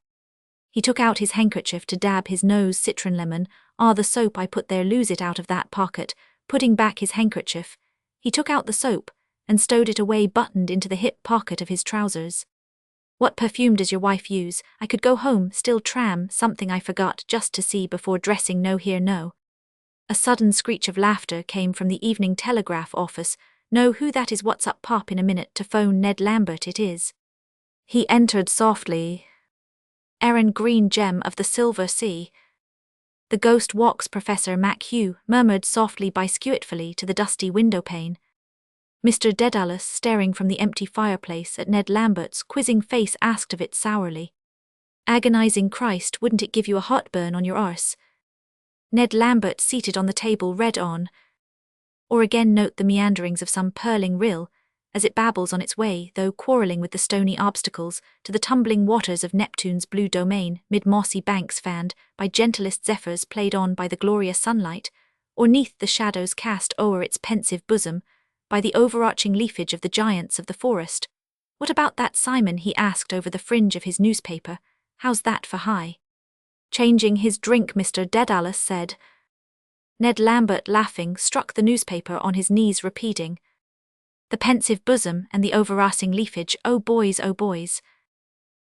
He took out his handkerchief to dab his nose. Citron lemon, the soap I put there, lose it out of that pocket. Putting back his handkerchief, he took out the soap, and stowed it away buttoned into the hip pocket of his trousers. What perfume does your wife use? I could go home, still tram, something I forgot just to see before dressing. No, here, no. A sudden screech of laughter came from the Evening Telegraph office. Know who that is? What's up? Pop in a minute to phone Ned Lambert. It is. He entered softly. Aaron Green, gem of the Silver Sea. The ghost walks. Professor MacHugh murmured softly biscuitfully to the dusty windowpane. Mr. Dedalus, staring from the empty fireplace at Ned Lambert's quizzing face, asked of it sourly. Agonizing Christ, wouldn't it give you a heartburn on your arse? Ned Lambert, seated on the table, read on. Or again note the meanderings of some purling rill, as it babbles on its way, though quarrelling with the stony obstacles, to the tumbling waters of Neptune's blue domain, mid mossy banks fanned by gentlest zephyrs, played on by the glorious sunlight, or neath the shadows cast o'er its pensive bosom, by the overarching leafage of the giants of the forest. What about that, Simon? He asked over the fringe of his newspaper. How's that for high? Changing his drink, Mr. Dedalus said. Ned Lambert, laughing, struck the newspaper on his knees, repeating, the pensive bosom and the overarching leafage, oh boys, oh boys.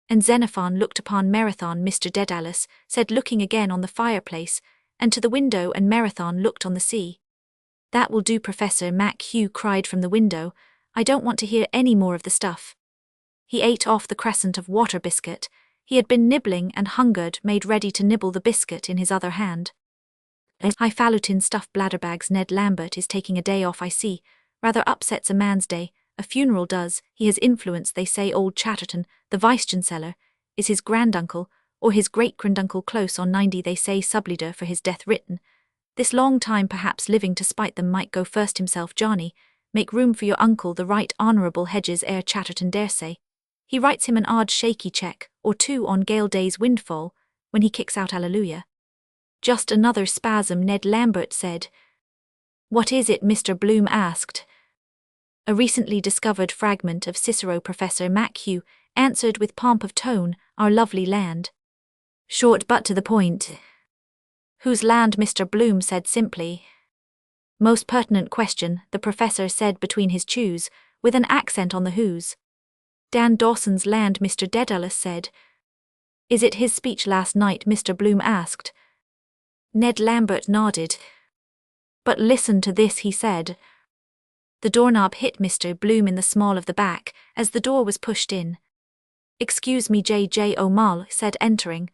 And Xenophon looked upon Marathon, Mr. Dedalus said, looking again on the fireplace, and to the window, and Marathon looked on the sea. That will do, Professor MacHugh cried from the window. I don't want to hear any more of the stuff. He ate off the crescent of water biscuit. He had been nibbling and hungered, made ready to nibble the biscuit in his other hand. Highfalutin stuffed bladderbags. Ned Lambert is taking a day off, I see. Rather upsets a man's day. A funeral does. He has influence, they say. Old Chatterton, the vice-chancellor, is his granduncle, or his great-granduncle, close on 90, they say. Subleader for his death written. This long time perhaps living to spite them. Might go first himself. Johnny, make room for your uncle, the right honourable Hedges heir. Chatterton dare say. He writes him an odd shaky cheque, or two on gale day's windfall, when he kicks out Alleluia. Just another spasm, Ned Lambert said. What is it? Mr. Bloom asked. A recently discovered fragment of Cicero. Professor MacHugh answered with pomp of tone, our lovely land. Short but to the point. Whose land? Mr. Bloom said simply. Most pertinent question, the professor said between his chews, with an accent on the whose. Dan Dawson's land, Mr. Dedalus said. Is it his speech last night? Mr. Bloom asked. Ned Lambert nodded. But listen to this, he said. The doorknob hit Mr. Bloom in the small of the back, as the door was pushed in. Excuse me, J.J. O'Mall said, entering.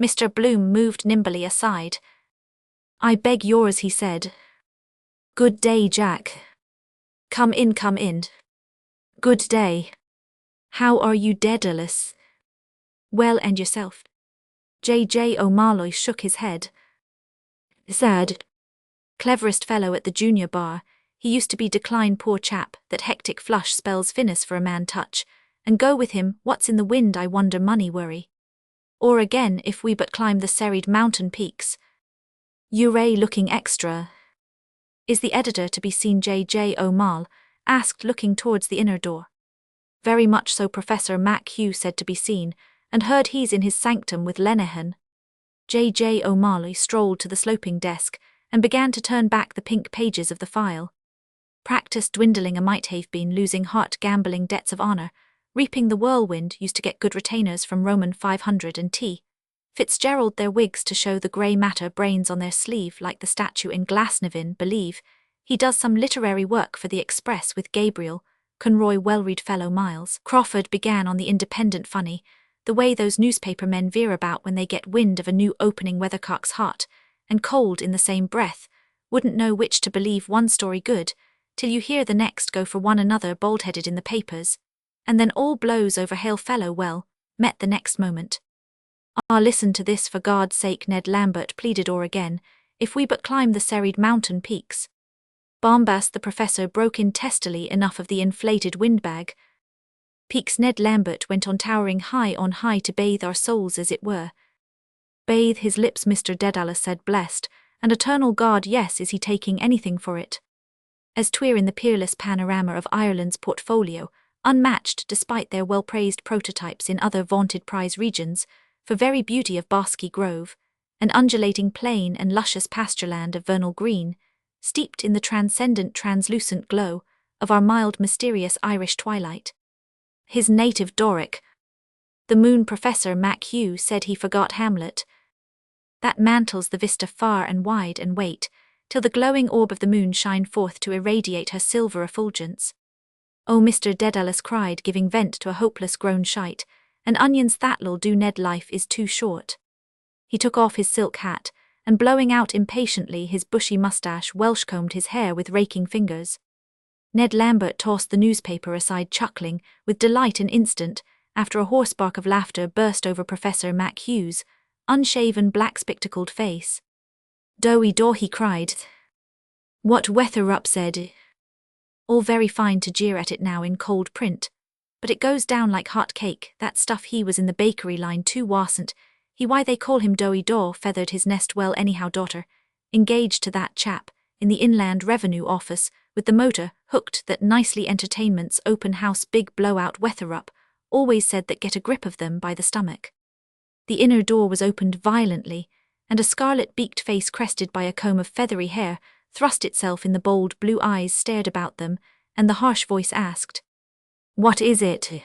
Mr. Bloom moved nimbly aside. I beg yours, he said. Good day, Jack. Come in, come in. Good day. How are you, Dedalus? Well, and yourself? J.J. O'Malley shook his head. Sad. Cleverest fellow at the junior bar. He used to be decline, poor chap. That hectic flush spells finis for a man touch. And go with him, what's in the wind, I wonder, money worry. Or again, if we but climb the serried mountain peaks. Uray looking extra. Is the editor to be seen? J.J. O'Mall asked, looking towards the inner door. Very much so, Professor MacHugh said, to be seen, and heard he's in his sanctum with Lenehan. J.J. O'Malley strolled to the sloping desk, and began to turn back the pink pages of the file. Practice dwindling a might have been, losing heart, gambling debts of honour, reaping the whirlwind, used to get good retainers from Roman 500 and T. Fitzgerald their wigs to show the grey matter brains on their sleeve like the statue in Glasnevin, believe. He does some literary work for the Express with Gabriel, Conroy well-read fellow Miles. Crawford began on the Independent funny, The way those newspaper men veer about when they get wind of a new opening weathercock's hot and cold in the same breath, wouldn't know which to believe one story good, till you hear the next go for one another bald-headed in the papers, and then all blows over hail fellow well, met the next moment. Ah, listen to this for God's sake, Ned Lambert pleaded o'er again, if we but climb the serried mountain peaks. Bombast the professor broke in testily enough of the inflated windbag. Peaks Ned Lambert went on towering high on high to bathe our souls as it were. Bathe his lips, Mr. Dedalus said, blessed, and eternal God, yes, is he taking anything for it? As 'twere in the peerless panorama of Ireland's portfolio, unmatched despite their well-praised prototypes in other vaunted prize regions, for very beauty of bosky grove, an undulating plain and luscious pastureland of vernal green, steeped in the transcendent translucent glow of our mild mysterious Irish twilight. His native Doric. The moon Professor Mac-Hugh said he forgot Hamlet. That mantles the vista far and wide and wait, till the glowing orb of the moon shine forth to irradiate her silver effulgence. Oh, Mr. Dedalus cried, giving vent to a hopeless groan shite, an onion's that'll do, Ned, life is too short. He took off his silk hat, and blowing out impatiently his bushy moustache, Welsh-combed his hair with raking fingers. Ned Lambert tossed the newspaper aside, chuckling with delight an instant, after a hoarse bark of laughter burst over Professor Mac-Hugh's unshaven, black-spectacled face. "Doughy daw," he cried. "What weather up," said. All very fine to jeer at it now in cold print, but it goes down like hot cake, that stuff. He was in the bakery line too, wasn't he? Why they call him Doughy daw, feathered his nest well anyhow, daughter. Engaged to that chap, in the Inland Revenue Office, with the motor, hooked that nicely entertainment's open house big blowout Weatherup, always said that get a grip of them by the stomach. The inner door was opened violently, and a scarlet-beaked face crested by a comb of feathery hair thrust itself in. The bold blue eyes stared about them, and the harsh voice asked, "What is it?"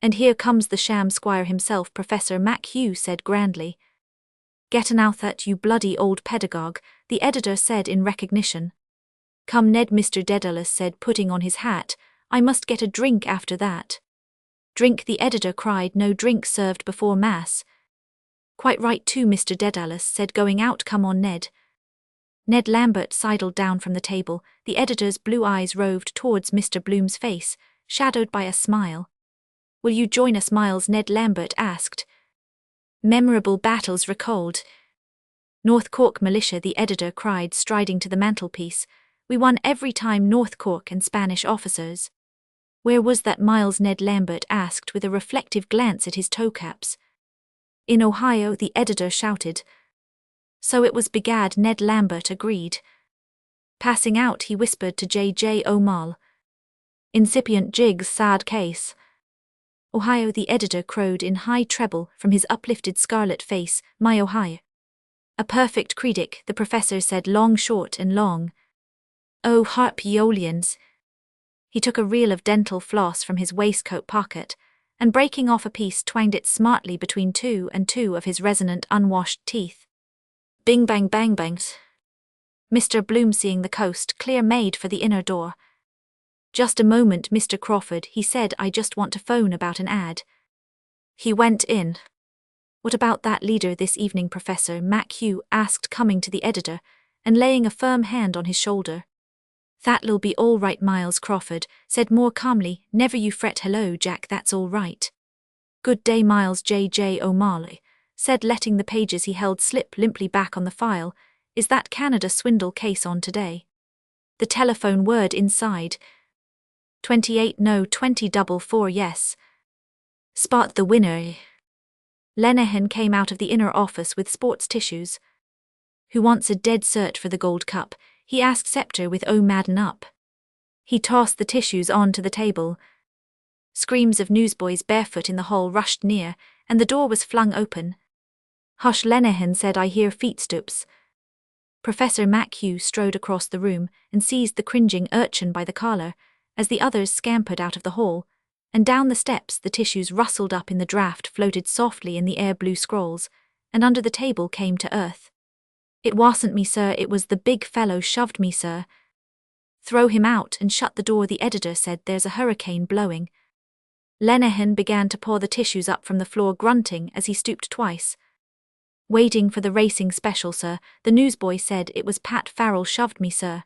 "And here comes the sham squire himself," Professor Mac-Hugh said grandly. "Gettin' out that, you bloody old pedagogue," the editor said in recognition. "Come, Ned," Mr. Dedalus said, putting on his hat, "I must get a drink after that." "Drink," the editor cried, "no drink served before Mass." "Quite right too," Mr. Dedalus said, going out. "Come on, Ned." Ned Lambert sidled down from the table. The editor's blue eyes roved towards Mr. Bloom's face, shadowed by a smile. "Will you join us, Miles?" Ned Lambert asked. "Memorable battles recalled." "North Cork militia," the editor cried, striding to the mantelpiece. "We won every time, North Cork and Spanish officers." "Where was that, Miles?" Ned Lambert asked with a reflective glance at his toe caps. "In Ohio," the editor shouted. "So it was, begad," Ned Lambert agreed. Passing out, he whispered to J.J. O'Mall. "Incipient jigs, sad case." "Ohio," the editor crowed in high treble from his uplifted scarlet face, "my Ohio." "A perfect creedic," the professor said, "long, short and long." "Oh, harp Aeolians." He took a reel of dental floss from his waistcoat pocket, and breaking off a piece twanged it smartly between two and two of his resonant unwashed teeth. Bing bang bang bangs. Mr. Bloom, seeing the coast clear, made for the inner door. "Just a moment, Mr. Crawford," he said, "I just want to phone about an ad." He went in. "What about that leader this evening?" Professor Mac-Hugh asked, coming to the editor and laying a firm hand on his shoulder. "That'll be all right," Miles Crawford said more calmly. "Never you fret." "Hello, Jack, that's all right." "Good day, Miles," J.J. O'Malley said, letting the pages he held slip limply back on the file. "Is that Canada swindle case on today?" The telephone word inside. 28 no, 2044 yes. "Spot the winner." Lenihan came out of the inner office with sports tissues. "Who wants a dead cert for the Gold Cup?" he asked Scepter with "Oh Madden up." He tossed the tissues onto the table. Screams of newsboys barefoot in the hall rushed near, and the door was flung open. "Hush," Lenihan said, "I hear feetsteps." Professor Mac-Hugh strode across the room and seized the cringing urchin by the collar, as the others scampered out of the hall, and down the steps. The tissues rustled up in the draught, floated softly in the air blue scrolls, and under the table came to earth. "It wasn't me, sir, it was the big fellow shoved me, sir." "Throw him out and shut the door," the editor said. "There's a hurricane blowing." Lenehan began to pour the tissues up from the floor, grunting as he stooped twice. Waiting for the racing special, sir, the newsboy said. It was Pat Farrell shoved me, sir.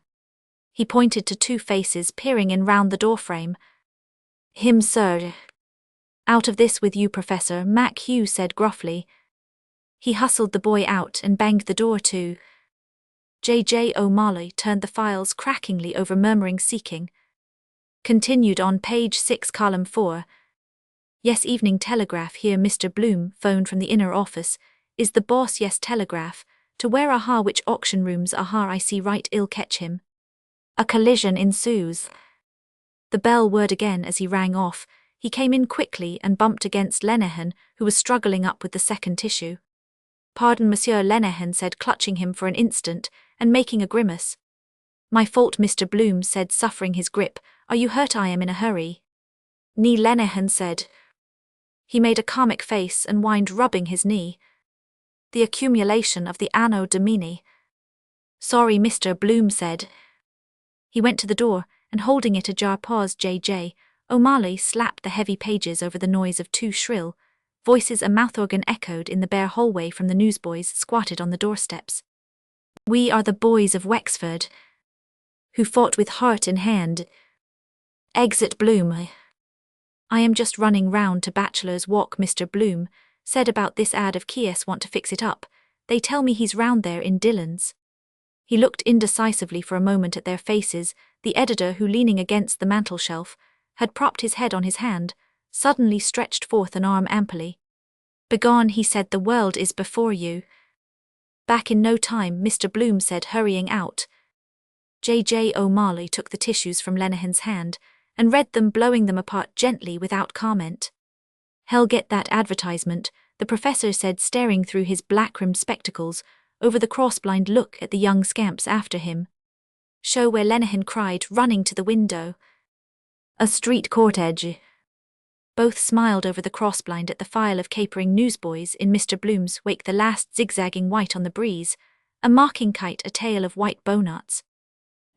He pointed to two faces peering in round the doorframe. Him, sir. Out of this with you, Professor, Mac Hugh said gruffly. He hustled the boy out and banged the door to. J.J. O'Malley turned the files crackingly over, murmuring, seeking. Continued on page 6, column 4. Yes, Evening Telegraph here, Mr. Bloom phoned from the inner office. Is the boss? Yes, telegraph. To where? Aha, which auction rooms? Aha, I see right, ill catch him. A collision ensues. The bell whirred again as he rang off. He came in quickly and bumped against Lenehan, who was struggling up with the second tissue. Pardon, Monsieur, Lenehan said, clutching him for an instant and making a grimace. My fault, Mr. Bloom said, suffering his grip. Are you hurt? I am in a hurry. Knee, Lenehan said. He made a comic face and whined, rubbing his knee. The accumulation of the anno domini. Sorry, Mr. Bloom said. He went to the door and, holding it ajar, paused. J.J. O'Malley slapped the heavy pages over the noise of two shrill voices. A mouth-organ echoed in the bare hallway from the newsboys squatted on the doorsteps. We are the boys of Wexford, who fought with heart in hand. Exit Bloom. I am just running round to Bachelor's Walk, Mr. Bloom said, about this ad of Kies. Want to fix it up. They tell me he's round there in Dillon's. He looked indecisively for a moment at their faces. The editor, who, leaning against the mantelshelf, had propped his head on his hand, suddenly stretched forth an arm amply. Begone, he said, the world is before you. Back in no time, Mr. Bloom said, hurrying out. J.J. O'Malley took the tissues from Lenehan's hand and read them, blowing them apart gently without comment. Hell, get that advertisement, the professor said, staring through his black-rimmed spectacles over the cross-blind look at the young scamps after him. Show where, Lenehan cried, running to the window. A street court edge. Both smiled over the cross-blind at the file of capering newsboys in Mr. Bloom's wake, the last zigzagging white on the breeze, a mocking kite, a tail of white bownuts.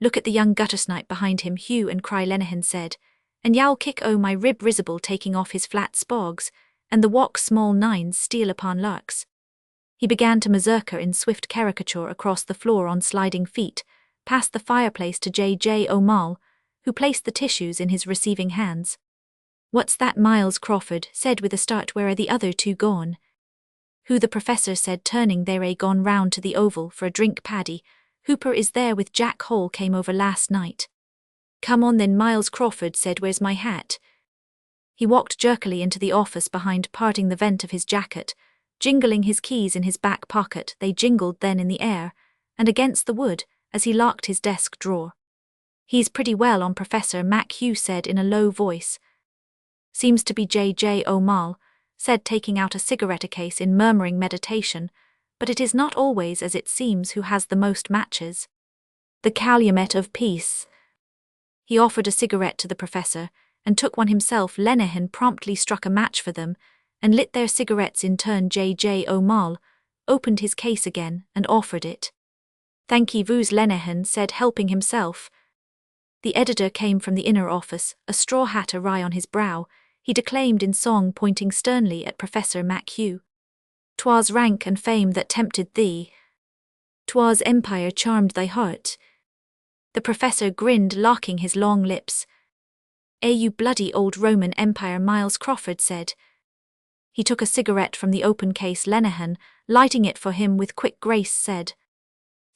Look at the young guttersnipe behind him, hue and cry, Lenehan said, and yowl kick o' my rib, Risible taking off his flat spogs, and the walk small nines steal upon larks. He began to mazurka in swift caricature across the floor on sliding feet, past the fireplace to J.J. O'Malley, who placed the tissues in his receiving hands. What's that? Miles Crawford said with a start. Where are the other two gone? Who? The professor said, turning. They're gone round to the Oval for a drink. Paddy Hooper is there with Jack Hall, came over last night. Come on then, Miles Crawford said. Where's my hat? He walked jerkily into the office behind, parting the vent of his jacket, jingling his keys in his back pocket. They jingled then in the air and against the wood as he locked his desk drawer. He's pretty well on, Professor, Mac Hugh said in a low voice. Seems to be, J.J. O'Malley said, taking out a cigarette case in murmuring meditation, but it is not always as it seems who has the most matches. The calumet of peace. He offered a cigarette to the professor and took one himself. Lenehan promptly struck a match for them and lit their cigarettes in turn. J.J. O'Malley opened his case again and offered it. Thank ye, vous, Lenehan said, helping himself. The editor came from the inner office, a straw hat awry on his brow. He declaimed in song, pointing sternly at Professor Mac Hugh. 'Twas rank and fame that tempted thee. 'Twas empire charmed thy heart. The professor grinned, locking his long lips. You bloody old Roman Empire, Miles Crawford said. He took a cigarette from the open case. Lenehan, lighting it for him with quick grace, said,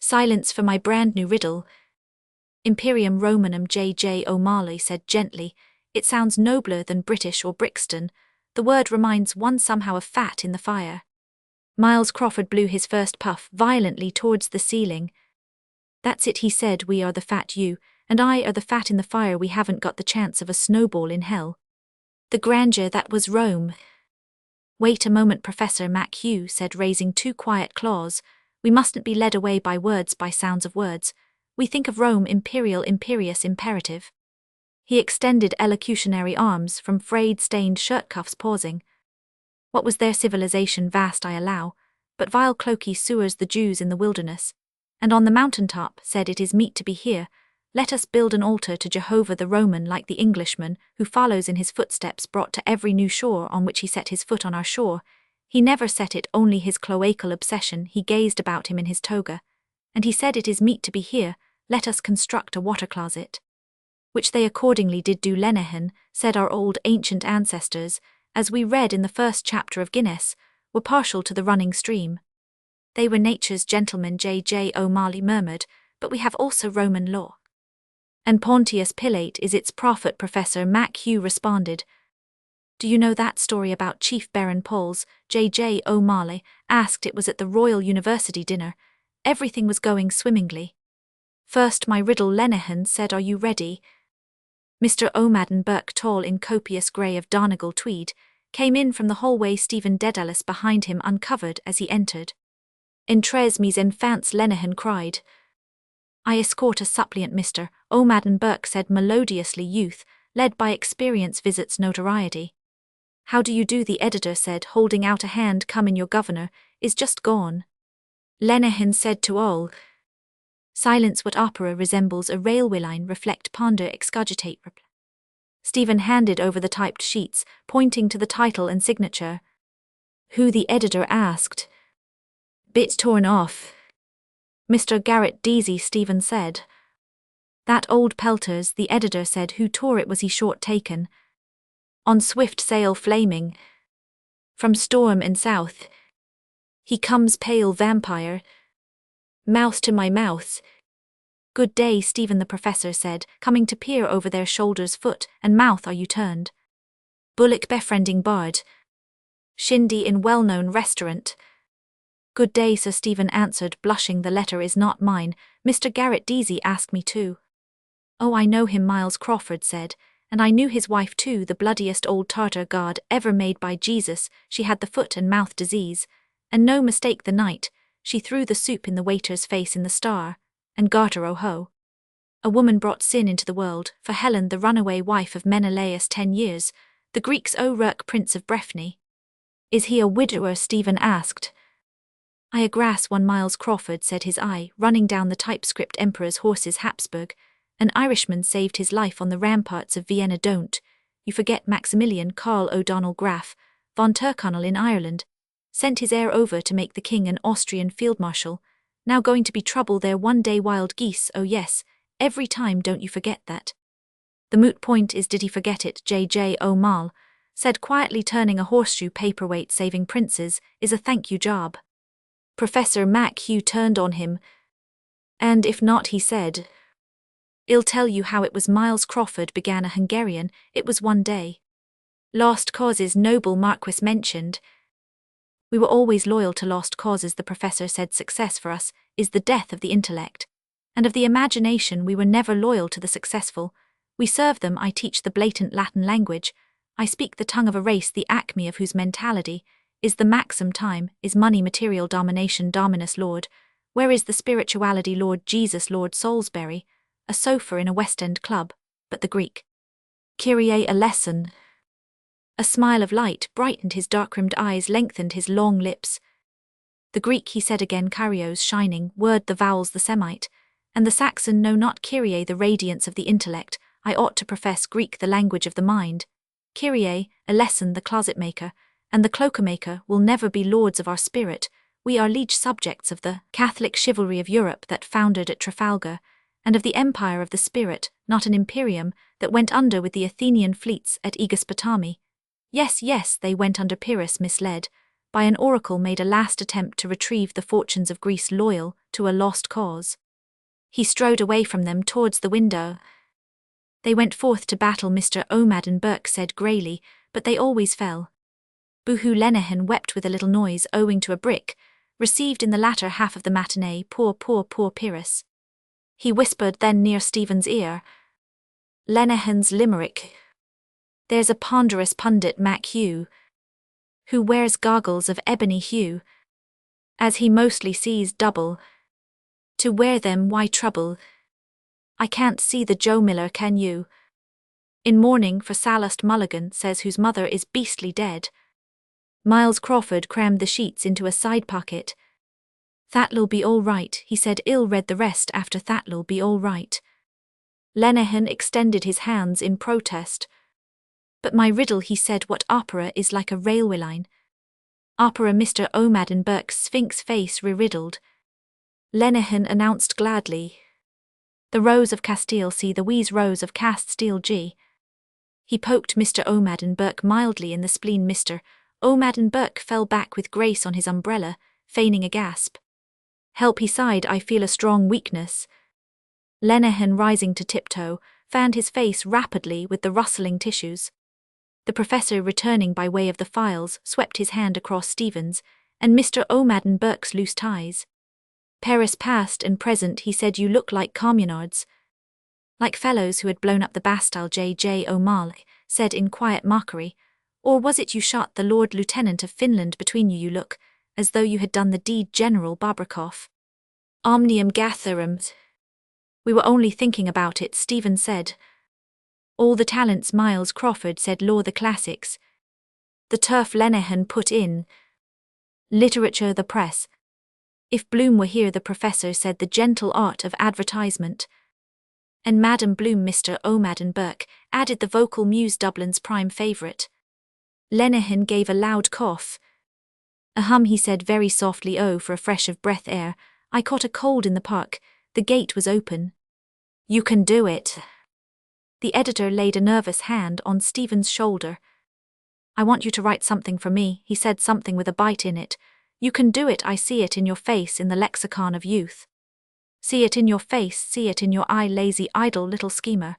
Silence for my brand new riddle. Imperium Romanum. J.J. O'Malley said gently. It sounds nobler than British or Brixton. The word reminds one somehow of fat in the fire. Miles Crawford blew his first puff violently towards the ceiling. That's it, he said. We are the fat, you and I are the fat in the fire. We haven't got the chance of a snowball in hell. The grandeur that was Rome. Wait a moment, Professor Mac Hugh said, raising two quiet claws. We mustn't be led away by words, by sounds of words. We think of Rome, imperial, imperious, imperative. He extended elocutionary arms from frayed, stained shirt cuffs, pausing. What was their civilization? Vast, I allow, but vile cloaky sewers the Jews in the wilderness. And on the mountain top said it is meet to be here. Let us build an altar to Jehovah the Roman like the Englishman, who follows in his footsteps brought to every new shore on which he set his foot on our shore. He never set it, only his cloacal obsession, he gazed about him in his toga. And he said, it is meet to be here, let us construct a water closet. Which they accordingly did do. Lenehan, said our old ancient ancestors, as we read in the first chapter of Guinness, were partial to the running stream. They were nature's gentlemen, J. O'Malley murmured, but we have also Roman law. And Pontius Pilate is its prophet, Professor Mac Hugh responded. Do you know that story about Chief Baron Pauls? J. O'Malley asked. It was at the Royal University dinner. Everything was going swimmingly. First my riddle. Lenehan said, are you ready? Mr. O'Madden Burke, tall in copious grey of Donegal tweed, came in from the hallway. Stephen Dedalus behind him uncovered as he entered. Entres mes enfants, Lenehan cried. I escort a suppliant, Mr. O'Madden Burke said melodiously. Youth, led by experience, visits notoriety. How do you do? The editor said, holding out a hand. Come in, your governor is just gone. Lenehan said to all. Silence. What opera resembles a railway line, reflect, ponder, excogitate. Stephen handed over the typed sheets, pointing to the title and signature. Who? The editor asked. Bit torn off. Mr. Garrett Deasy, Stephen said. That old Pelters, the editor said. Who tore it? Was he short taken? On swift sail flaming. From storm and south. He comes, pale vampire. Mouth to my mouth. Good day, Stephen, the professor said, coming to peer over their shoulders. Foot and mouth are you turned? Bullock befriending bard. Shindy in well-known restaurant. Good day, Sir, Stephen answered, blushing. The letter is not mine. Mr. Garrett Deasy asked me to. Oh, I know him, Miles Crawford said, and I knew his wife too, the bloodiest old Tartar god ever made by Jesus. She had the foot and mouth disease, and no mistake the night. She threw the soup in the waiter's face in the Star, and garter ho. A woman brought sin into the world, for Helen, the runaway wife of Menelaus 10 years, the Greeks O'Rourke, prince of Breffni. Is he a widower? Stephen asked. I a grass one, Miles Crawford said, his eye running down the typescript. Emperor's horses, Habsburg. An Irishman saved his life on the ramparts of Vienna. Don't you forget Maximilian Karl O'Donnell Graf von Tyrconnell in Ireland. Sent his heir over to make the king an Austrian field marshal. Now going to be trouble there one day. Wild geese, oh yes, every time, don't you forget that. The moot point is, did he forget it? J. O'Mall said quietly, turning a horseshoe paperweight. Saving princes is a thank you job. Professor Mac Hugh turned on him. And if not, he said. I'll tell you how it was. Miles Crawford began a Hungarian. It was one day. Lost causes, noble Marquis mentioned. We were always loyal to lost causes, the professor said. Success for us is the death of the intellect. And of the imagination. We were never loyal to the successful. We serve them. I teach the blatant Latin language. I speak the tongue of a race, the acme of whose mentality is the maxim. Time is money, material domination, dominus Lord. Where is the spirituality? Lord Jesus, Lord Salisbury, a sofa in a West End club, but the Greek. Kyrie eleison. A smile of light brightened his dark-rimmed eyes, lengthened his long lips. The Greek, he said again, Kyrios, shining, word the vowels, the Semite, and the Saxon, no, not Kyrie, the radiance of the intellect. I ought to profess Greek, the language of the mind. Kyrie eleison, the closet-maker, and the cloak-maker will never be lords of our spirit. We are liege subjects of the Catholic chivalry of Europe that foundered at Trafalgar, and of the empire of the spirit, not an imperium, that went under with the Athenian fleets at Aegospotami. Yes, they went under. Pyrrhus, misled by an oracle, made a last attempt to retrieve the fortunes of Greece, loyal to a lost cause. He strode away from them towards the window. They went forth to battle, Mr. O'Madden Burke said greyly, but they always fell. Boohoo. Lenehan wept with a little noise, owing to a brick received in the latter half of the matinee. Poor Pyrrhus. He whispered then near Stephen's ear. Lenehan's limerick. There's a ponderous pundit, Mac Hugh, who wears goggles of ebony hue, as he mostly sees double. To wear them, why trouble? I can't see the Joe Miller, can you? In mourning for Sallust Mulligan, says, whose mother is beastly dead. Miles Crawford crammed the sheets into a side pocket. That'll be all right, he said. I'll read the rest after. That'll be all right. Lenehan extended his hands in protest. But my riddle, he said, what opera is like a railway line? Opera. Mr. O'Madden Burke's sphinx face re-riddled. Lenehan announced gladly. The Rose of Castile C. The Wheeze Rose of Castile G. He poked Mr. O'Madden Burke mildly in the spleen. Mr. O'Madden Burke fell back with grace on his umbrella, feigning a gasp. Help, he sighed, I feel a strong weakness. Lenehan, rising to tiptoe, fanned his face rapidly with the rustling tissues. The professor, returning by way of the files, swept his hand across Stephen's and Mr. O'Madden Burke's loose ties. Paris past and present, he said, you look like communards. Like fellows who had blown up the Bastille. J. O'Malley said in quiet mockery. Or was it you shot the Lord Lieutenant of Finland between you? You look as though you had done the deed, General Bobrikov. Omnium Gatherum. We were only thinking about it, Stephen said. All the talents, Miles Crawford said. Law, the classics. The turf, Lenehan put in. Literature, the press. If Bloom were here, the professor said. The gentle art of advertisement. And Madam Bloom, Mr. O'Madden Burke added. The vocal muse, Dublin's prime favourite. Lenehan gave a loud cough. Ahem, he said very softly. Oh, for a fresh of breath air. I caught a cold in the park. The gate was open. You can do it. The editor laid a nervous hand on Stephen's shoulder. I want you to write something for me, he said, something with a bite in it. You can do it, I see it in your face, in the lexicon of youth. See it in your face, see it in your eye, lazy, idle little schemer.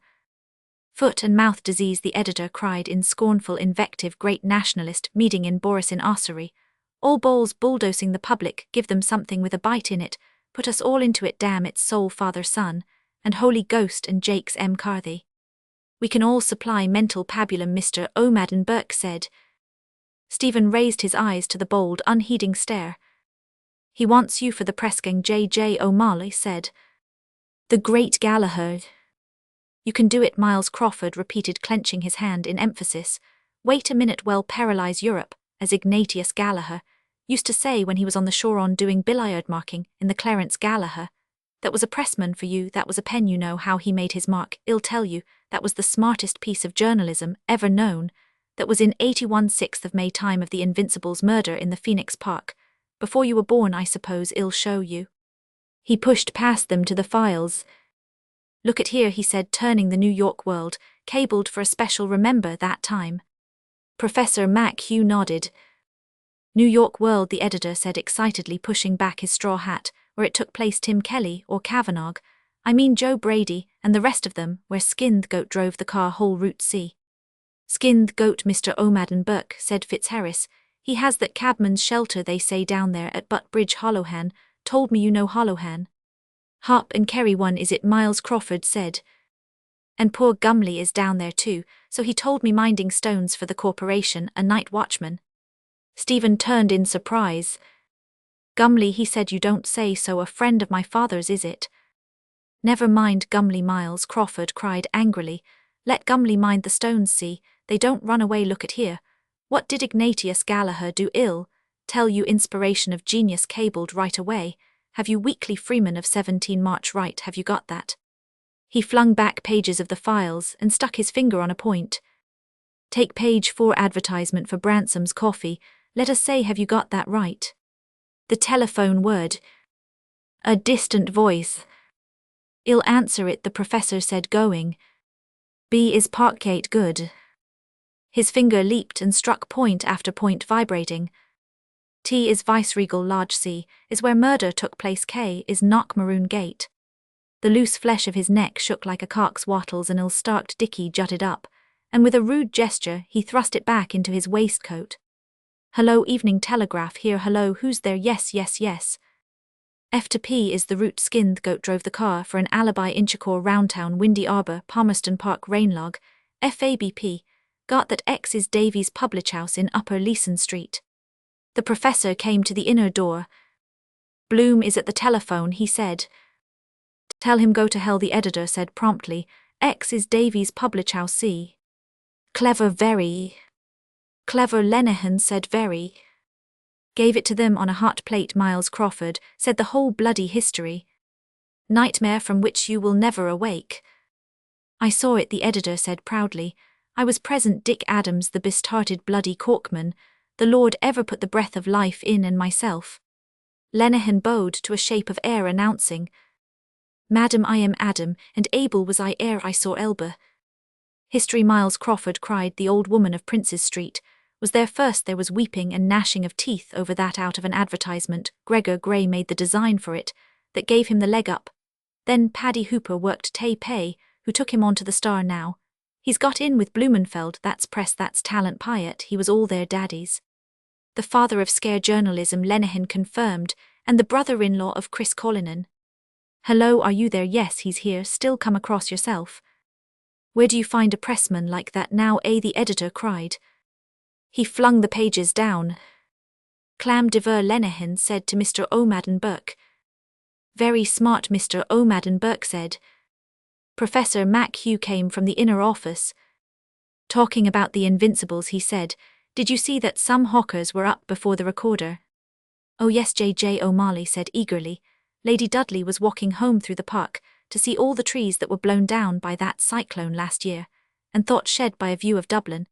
Foot and mouth disease, the editor cried in scornful invective. Great nationalist, meeting in Boris in Ossory. All balls bulldozing the public, give them something with a bite in it, put us all into it, damn its soul, Father, Son, and Holy Ghost and Jakes M. Carthy. We can all supply mental pabulum, Mr. O'Madden Burke said. Stephen raised his eyes to the bold, unheeding stare. He wants you for the press gang, J. O'Malley said. The great Gallagher. You can do it, Miles Crawford repeated, clenching his hand in emphasis. Wait a minute, well, paralyze Europe, as Ignatius Gallagher used to say when he was on the shore on doing billiard marking in the Clarence Gallagher. That was a pressman for you, that was a pen, you know how he made his mark. I'll tell you, that was the smartest piece of journalism ever known. That was in 81 6th of May, time of the Invincible's murder in the Phoenix Park. Before you were born, I suppose. I'll show you. He pushed past them to the files. Look at here, he said, turning the New York World, cabled for a special remember that time. Professor MacHugh nodded. New York World, the editor said excitedly, pushing back his straw hat, where it took place. Tim Kelly, or Kavanagh, I mean Joe Brady, and the rest of them, where Skinned Goat drove the car whole route C. Skinned Goat, Mr. O'Madden Burke, said Fitzharris. He has that cabman's shelter, they say, down there at Butt Bridge. Hollowhan told me you know Hollowhan. Hop and Kerry one, is it? Miles Crawford said. And poor Gumley is down there too, so he told me, minding stones for the corporation, a night watchman. Stephen turned in surprise. Gumley, he said, you don't say so, a friend of my father's, is it? Never mind Gumley, Miles Crawford cried angrily. Let Gumley mind the stones, see, they don't run away. Look at here. What did Ignatius Gallagher do? Ill tell you, inspiration of genius, cabled right away. Have you Weekly Freeman of 17 March right? Have you got that? He flung back pages of the files and stuck his finger on a point. Take page 4, advertisement for Bransom's coffee. Let us say, have you got that right? The telephone word. A distant voice. I'll answer it, the professor said, going. B is Parkgate, good. His finger leaped and struck point after point, vibrating. T is Viceregal, large C, is where murder took place. K is Knockmaroon Gate. The loose flesh of his neck shook like a cock's wattles, and ill-starked dicky jutted up, and with a rude gesture he thrust it back into his waistcoat. Hello, Evening Telegraph here. Hello, who's there? Yes, yes, yes. F to P is the route. Skinned Goat drove the car for an alibi. Inchicore, Roundtown, Windy Arbor, Palmerston Park, Rainlog. FABP got that. X is Davies' Publish House in Upper Leeson Street. The professor came to the inner door. Bloom is at the telephone, he said. Tell him go to hell, the editor said promptly. X is Davies' Publish House. C. Clever, very. Clever, Lenehan said, very. Gave it to them on a hot plate. Miles Crawford said the whole bloody history. Nightmare from which you will never awake. I saw it, the editor said proudly. I was present, Dick Adams, the best-hearted bloody corkman, the Lord ever put the breath of life in, and myself. Lenehan bowed to a shape of air, announcing, Madam, I am Adam, and able was I ere I saw Elba. History, Miles Crawford cried, the old woman of Prince's Street. Was there first there was weeping and gnashing of teeth over that out of an advertisement. Gregor Gray made the design for it, that gave him the leg up. Then Paddy Hooper worked Tay Pay, who took him on to the Star now. He's got in with Blumenfeld, that's press, that's talent Pyatt, he was all their daddies. The father of scare journalism, Lenehan confirmed, and the brother-in-law of Chris Collinan. Hello, are you there? Yes, he's here, still come across yourself. Where do you find a pressman like that now, the editor cried. He flung the pages down. Clam de ver, Lenehan said to Mr. O'Madden Burke. Very smart, Mr. O'Madden Burke said. Professor MacHugh came from the inner office. Talking about the Invincibles, he said, did you see that some hawkers were up before the recorder? Oh yes, J.J. O'Malley said eagerly. Lady Dudley was walking home through the park to see all the trees that were blown down by that cyclone last year, and thought shed by a view of Dublin,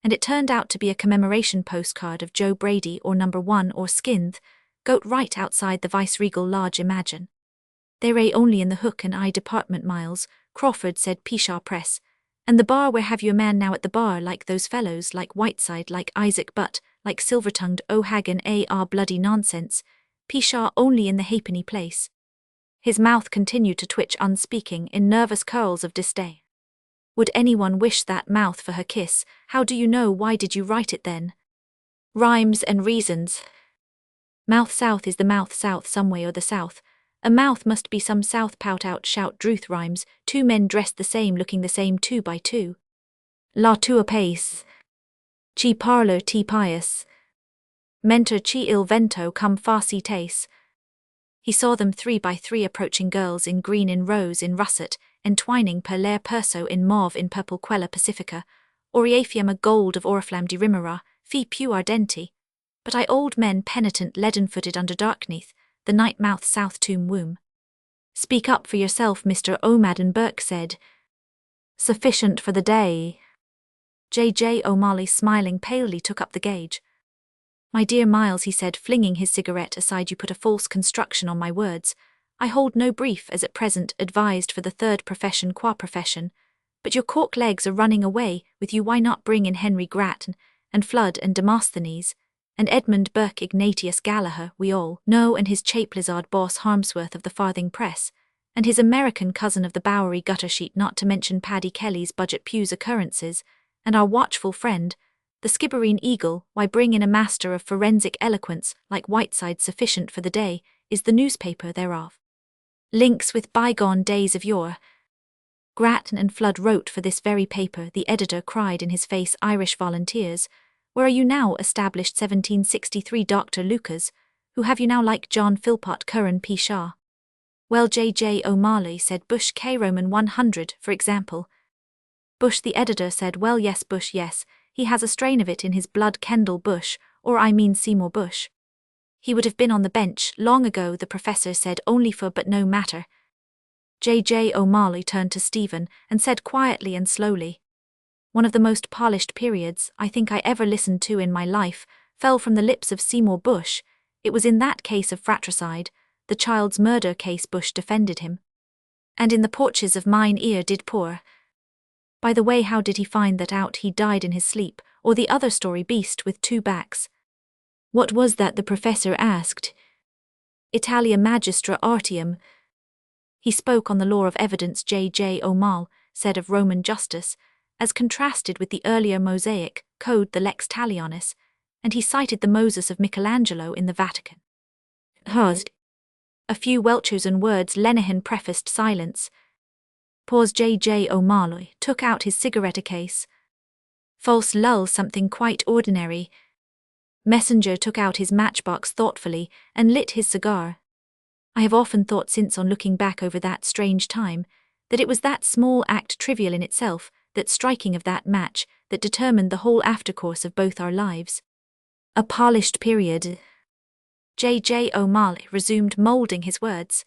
and it turned out to be a commemoration postcard of Joe Brady or Number 1 or Skinth, goat right outside the Viceregal Lodge, imagine. They're only in the Hook and Eye department, Miles, Crawford said, Pshaw Press. And the bar, where have you a man now at the bar like those fellows, like Whiteside, like Isaac Butt, like Silver-tongued O'Hagan, bloody nonsense. Pshaw, only in the halfpenny place. His mouth continued to twitch, unspeaking, in nervous curls of disdain. Would anyone wish that mouth for her kiss? How do you know? Why did you write it then? Rhymes and reasons. Mouth south is the mouth south some way or the south. A mouth must be some south, pout out, shout, druth rhymes, two men dressed the same, looking the same, 2 by 2. La tua pace. Chi parlo ti pious. Mentor chi il vento cum farsi tace. He saw them 3 by 3 approaching, girls in green, in rose, in russet, entwining per l'air perso, in mauve, in purple quella pacifica, oriafiamma gold of oriflamme di rimera, fi più ardenti. But I old men penitent, leaden-footed under darkneath, the night mouth south tomb womb. Speak up for yourself, Mr. O'Madden Burke said. Sufficient for the day. J.J. O'Malley, smiling palely, took up the gauge. My dear Miles, he said, flinging his cigarette aside, you put a false construction on my words. I hold no brief as at present advised for the third profession qua profession, but your cork legs are running away with you. Why not bring in Henry Grattan, and Flood and Demosthenes, and Edmund Burke, Ignatius Gallagher, we all know, and his Chape Lizard boss Harmsworth of the Farthing Press, and his American cousin of the Bowery gutter sheet, not to mention Paddy Kelly's Budget Pew's Occurrences, and our watchful friend, the Skibbereen Eagle. Why bring in a master of forensic eloquence like Whiteside? Sufficient for the day is the newspaper thereof. Links with bygone days of yore. Grattan and Flood wrote for this very paper, the editor cried in his face. Irish volunteers. Where are you now? Established 1763. Dr. Lucas. Who have you now? Like John Philpott, Curran P. Shaw. Well, J.J. O'Malley said. Bush K. Roman 100, for example. Bush, the editor said. Well, yes, Bush, yes. He has a strain of it in his blood. Kendall Bush, or I mean Seymour Bush. He would have been on the bench long ago, the professor said, only for, but no matter. J.J. O'Malley turned to Stephen and said quietly and slowly, one of the most polished periods I think I ever listened to in my life fell from the lips of Seymour Bush. It was in that case of fratricide, the child's murder case. Bush defended him. And in the porches of mine ear did pour. By the way, how did he find that out? He died in his sleep, or the other story, beast with 2 backs. What was that? The professor asked. Italia Magistra Artium. He spoke on the law of evidence, J.J. O'Mall said, of Roman justice, as contrasted with the earlier Mosaic code, the Lex Talionis, and he cited the Moses of Michelangelo in the Vatican. A few well-chosen words. Lenehan prefaced silence. Pause. J.J. O'Malley took out his cigarette case. False lull, something quite ordinary. Messenger took out his matchbox thoughtfully and lit his cigar. I have often thought since, on looking back over that strange time, that it was that small act, trivial in itself, that striking of that match, that determined the whole aftercourse of both our lives. A polished period. J.J. O'Malley resumed, moulding his words.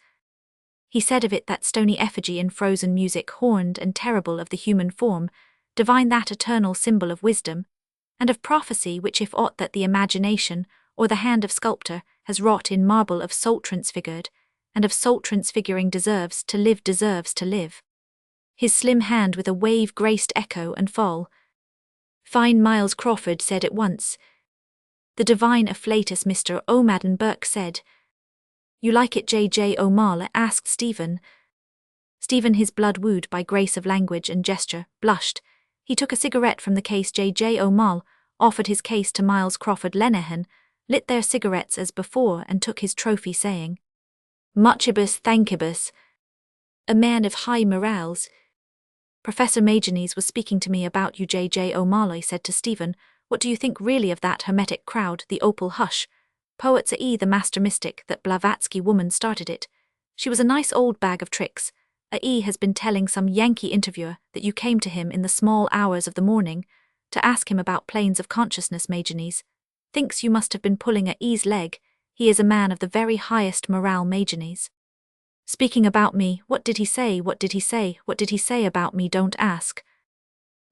He said of it that stony effigy in frozen music, horned and terrible of the human form, divine that eternal symbol of wisdom, and of prophecy which if aught that the imagination, or the hand of sculptor, has wrought in marble of soul transfigured, and of soul transfiguring deserves to live. His slim hand with a wave graced echo and fall. Fine Miles Crawford said at once. The divine afflatus Mr. O'Madden Burke said. You like it J. O'Malley? Asked Stephen. Stephen, his blood wooed by grace of language and gesture, blushed. He took a cigarette from the case. J. O'Malley offered his case to Miles Crawford. Lenehan lit their cigarettes as before and took his trophy, saying, Muchibus thankibus. A man of high morals. Professor Magennis was speaking to me about you. J. O'Malley said to Stephen. What do you think really of that hermetic crowd, the opal hush? Poets a the master mystic, that Blavatsky woman started it. She was a nice old bag of tricks. A has been telling some Yankee interviewer that you came to him in the small hours of the morning to ask him about planes of consciousness. Magennis thinks you must have been pulling E's leg. He is a man of the very highest morale. Magennis. Speaking about me, what did he say? What did he say? What did he say about me? Don't ask.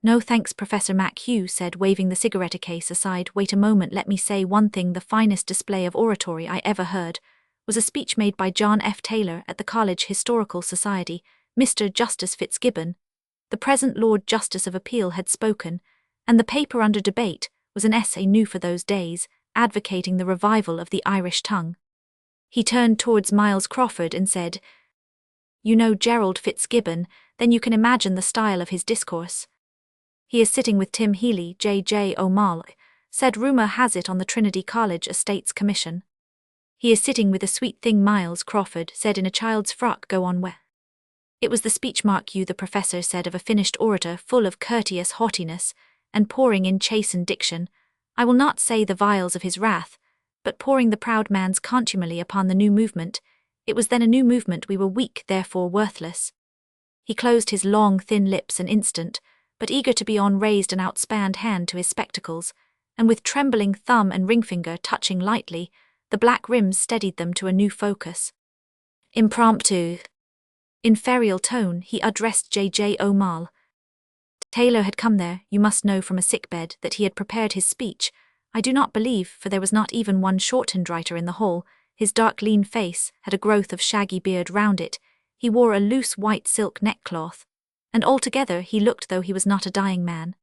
No thanks, Professor MacHugh said, waving the cigarette case aside. Wait a moment, let me say one thing. The finest display of oratory I ever heard was a speech made by John F. Taylor at the College Historical Society. Mr. Justice Fitzgibbon, the present Lord Justice of Appeal, had spoken, and the paper under debate was an essay new for those days, advocating the revival of the Irish tongue. He turned towards Miles Crawford and said, You know Gerald Fitzgibbon, then you can imagine the style of his discourse. He is sitting with Tim Healy. J. O'Malley said, rumour has it, on the Trinity College Estates Commission. He is sitting with a sweet thing, Miles Crawford said, in a child's frock. Go on. Where? It was the speech, mark you, the professor said, of a finished orator, full of courteous haughtiness, and pouring in chastened diction, I will not say the vials of his wrath, but pouring the proud man's contumely upon the new movement. It was then a new movement. We were weak, therefore worthless. He closed his long, thin lips an instant, but eager to be on, raised an outspanned hand to his spectacles, and with trembling thumb and ringfinger touching lightly, the black rims steadied them to a new focus. Impromptu. In ferial tone, he addressed J. O'Malley. Taylor had come there, you must know, from a sickbed, that he had prepared his speech. I do not believe, for there was not even one shorthand writer in the hall. His dark lean face had a growth of shaggy beard round it. He wore a loose white silk neckcloth, and altogether he looked though he was not a dying man.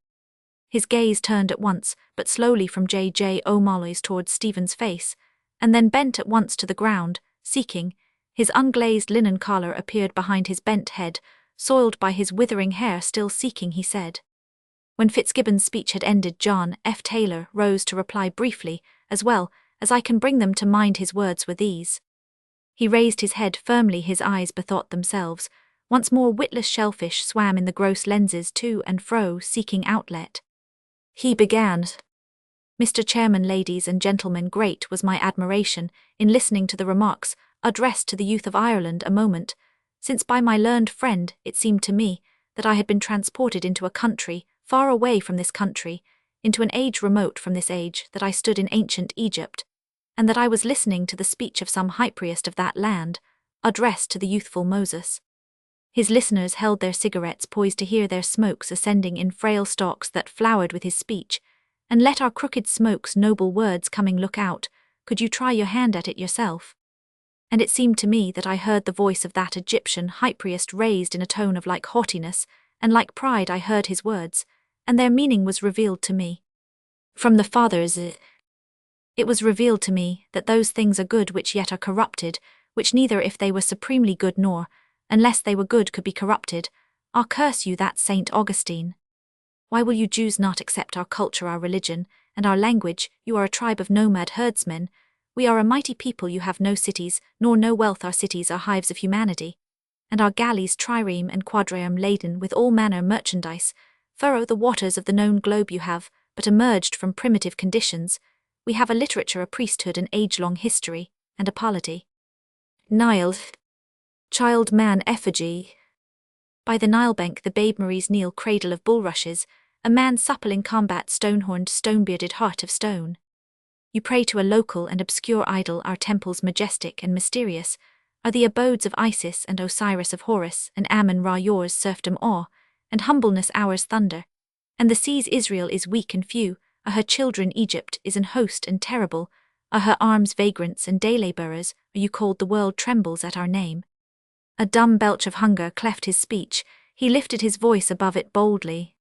His gaze turned at once, but slowly, from J. O'Malley's towards Stephen's face, and then bent at once to the ground, seeking. His unglazed linen collar appeared behind his bent head, soiled by his withering hair. Still seeking, he said. When Fitzgibbon's speech had ended, John F. Taylor rose to reply briefly. As well as I can bring them to mind, his words were these. He raised his head firmly, his eyes bethought themselves. Once more witless shellfish swam in the gross lenses to and fro, seeking outlet. He began. Mr. Chairman, ladies and gentlemen, great was my admiration in listening to the remarks addressed to the youth of Ireland a moment, since by my learned friend it seemed to me that I had been transported into a country far away from this country, into an age remote from this age, that I stood in ancient Egypt, and that I was listening to the speech of some high priest of that land, addressed to the youthful Moses. His listeners held their cigarettes poised to hear their smokes ascending in frail stalks that flowered with his speech, and let our crooked smokes noble words coming look out, could you try your hand at it yourself? And it seemed to me that I heard the voice of that Egyptian high priest raised in a tone of like haughtiness, and like pride I heard his words, and their meaning was revealed to me. From the fathers it was revealed to me that those things are good which yet are corrupted, which neither if they were supremely good nor, unless they were good, could be corrupted. Ah, curse you, that St. Augustine. Why will you Jews not accept our culture, our religion, and our language? You are a tribe of nomad herdsmen. We are a mighty people. You have no cities, nor no wealth. Our cities are hives of humanity, and our galleys trireme and quadrireme laden with all manner merchandise, furrow the waters of the known globe. You have but emerged from primitive conditions. We have a literature, a priesthood, an age-long history, and a polity. Nile. Child man effigy. By the Nile bank the babe Marie's kneel, cradle of bulrushes, a man supple in combat, stone-horned, stone-bearded, heart of stone. You pray to a local and obscure idol, our temples majestic and mysterious, are the abodes of Isis and Osiris of Horus, and Ammon Ra yours serfdom awe, and humbleness ours thunder. And the seas Israel is weak and few, are her children Egypt is an host and terrible, are her arms vagrants and day labourers, are you called the world trembles at our name. A dumb belch of hunger cleft his speech, he lifted his voice above it boldly.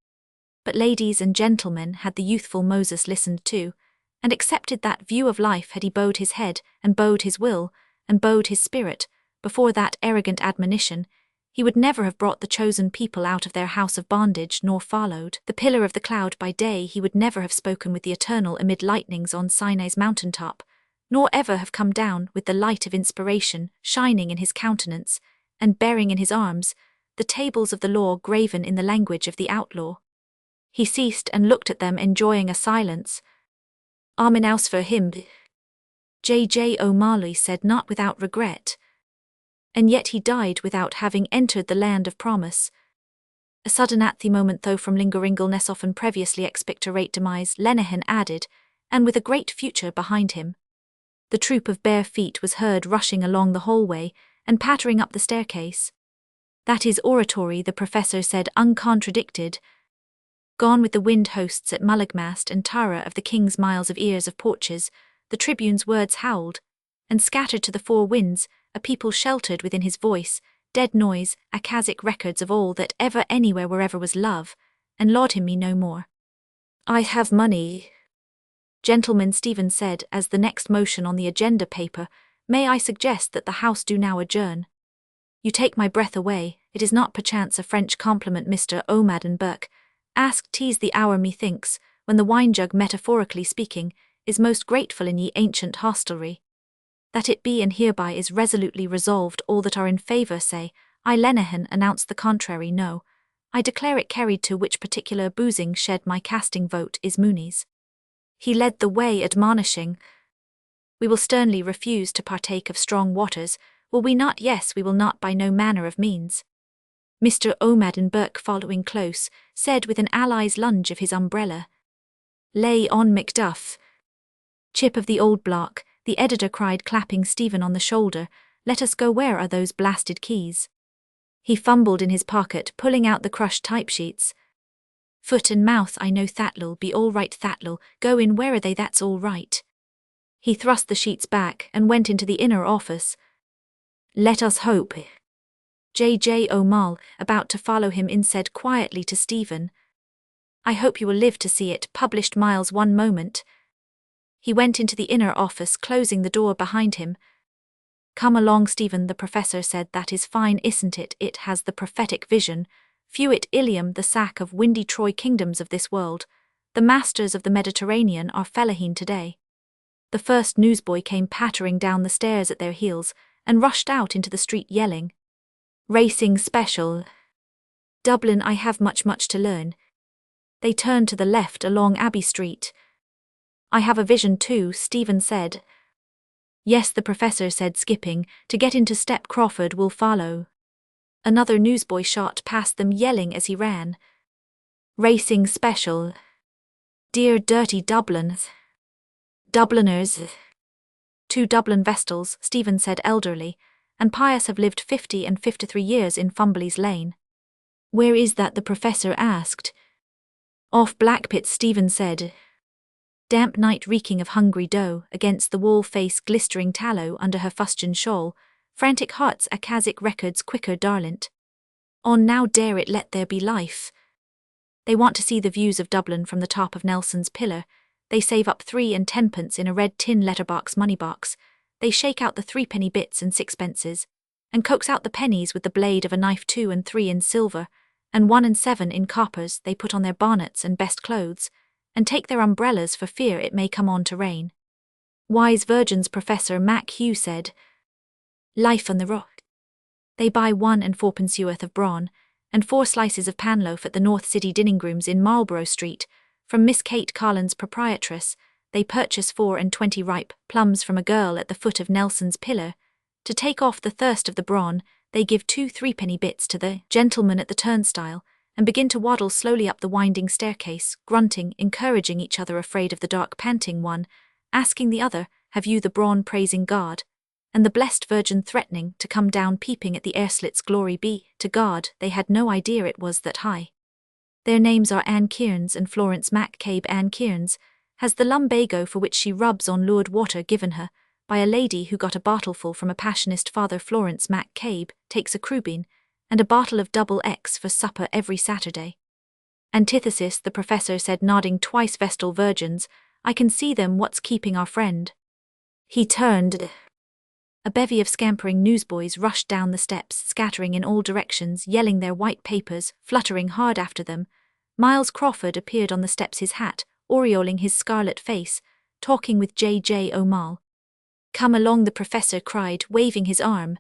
But ladies and gentlemen, had the youthful Moses listened to, and accepted that view of life, had he bowed his head, and bowed his will, and bowed his spirit, before that arrogant admonition, he would never have brought the chosen people out of their house of bondage, nor followed the pillar of the cloud by day, he would never have spoken with the Eternal amid lightnings on Sinai's mountaintop, nor ever have come down with the light of inspiration shining in his countenance, and bearing in his arms the tables of the law graven in the language of the outlaw. He ceased and looked at them, enjoying a silence. Amen aus for him, J. O'Malley said, not without regret. And yet he died without having entered the land of promise. A sudden at the moment, though from lingeringleness often previously expectorate demise, Lenehan added, and with a great future behind him. The troop of bare feet was heard rushing along the hallway and pattering up the staircase. That is oratory, the professor said, uncontradicted. Gone with the wind hosts at Mullaghmast and Tara of the king's miles of ears of porches, the tribune's words howled, and scattered to the four winds, a people sheltered within his voice, dead noise, Akasic records of all that ever anywhere wherever was love, and laud him me no more. I have money. Gentlemen, Stephen said, as the next motion on the agenda paper, may I suggest that the House do now adjourn? You take my breath away, it is not perchance a French compliment, Mr. O'Madden Burke. Asked tease the hour, methinks, when the wine-jug, metaphorically speaking, is most grateful in ye ancient hostelry. That it be, and hereby is resolutely resolved, all that are in favour say, I Lenehan announce the contrary, no. I declare it carried, to which particular boozing shed my casting vote is Mooney's. He led the way, admonishing, we will sternly refuse to partake of strong waters, will we not? Yes, we will not by no manner of means. Mr. O'Madden Burke, following close, said with an ally's lunge of his umbrella, lay on Macduff. Chip of the old block, the editor cried, clapping Stephen on the shoulder, let us go, where are those blasted keys? He fumbled in his pocket, pulling out the crushed typesheets. Foot and mouth, I know that'll be all right, that'll go in, where are they? That's all right. He thrust the sheets back and went into the inner office. Let us hope. J. O'Mall, about to follow him in, said quietly to Stephen, I hope you will live to see it published. Miles, one moment. He went into the inner office, closing the door behind him. Come along, Stephen, the professor said. That is fine, isn't it? It has the prophetic vision. Fuit Ilium, the sack of windy Troy kingdoms of this world. The masters of the Mediterranean are Fellahin today. The first newsboy came pattering down the stairs at their heels and rushed out into the street yelling, Racing special. Dublin, I have much to learn. They turned to the left along Abbey Street. I have a vision too, Stephen said. Yes, the professor said, skipping, to get into step. Crawford will follow. Another newsboy shot past them, yelling as he ran, Racing special. Dear dirty Dublin. Dubliners. 2 Dublin Vestals, Stephen said, elderly, and pious, have lived 50 and 53 years in Fumbly's Lane. Where is that? the professor asked. Off Blackpit, Stephen said. Damp night, reeking of hungry dough, against the wall, face glistering tallow under her fustian shawl, frantic hearts, Akasic records quicker, darlint. On now, dare it, let there be life. They want to see the views of Dublin from the top of Nelson's Pillar. They save up 3 and 10pence in a red tin letterbox money box. They shake out the 3-penny bits and 6pences, and coax out the pennies with the blade of a knife. 2 and 3 in silver, and 1 and 7 in coppers. They put on their bonnets and best clothes, and take their umbrellas for fear it may come on to rain. Wise virgins, Professor Mac Hugh said. Life on the rock. They buy 1 and 4pence of brawn, and 4 slices of panloaf at the North City Dinningrooms in Marlborough Street. From Miss Kate Collins, proprietress, they purchase 4 and 20 ripe plums from a girl at the foot of Nelson's Pillar. To take off the thirst of the brawn, they give 2 3-penny bits to the gentleman at the turnstile, and begin to waddle slowly up the winding staircase, grunting, encouraging each other, afraid of the dark, panting one, asking the other, have you the brawn, praising God? and the blessed Virgin threatening to come down peeping at the airslits. Glory be to God, they had no idea it was that high. Their names are Anne Kearns and Florence MacCabe. Anne Kearns has the lumbago for which she rubs on lured water given her by a lady who got a bottleful from a passionist father. Florence MacCabe takes a crubine and a bottle of double X for supper every Saturday. Antithesis, the professor said, nodding twice. Vestal Virgins, I can see them. What's keeping our friend? He turned. A bevy of scampering newsboys rushed down the steps, scattering in all directions, yelling their white papers, fluttering hard after them. Miles Crawford appeared on the steps, his hat aureoling his scarlet face, talking with J.J. O'Mall. Come along, the professor cried, waving his arm.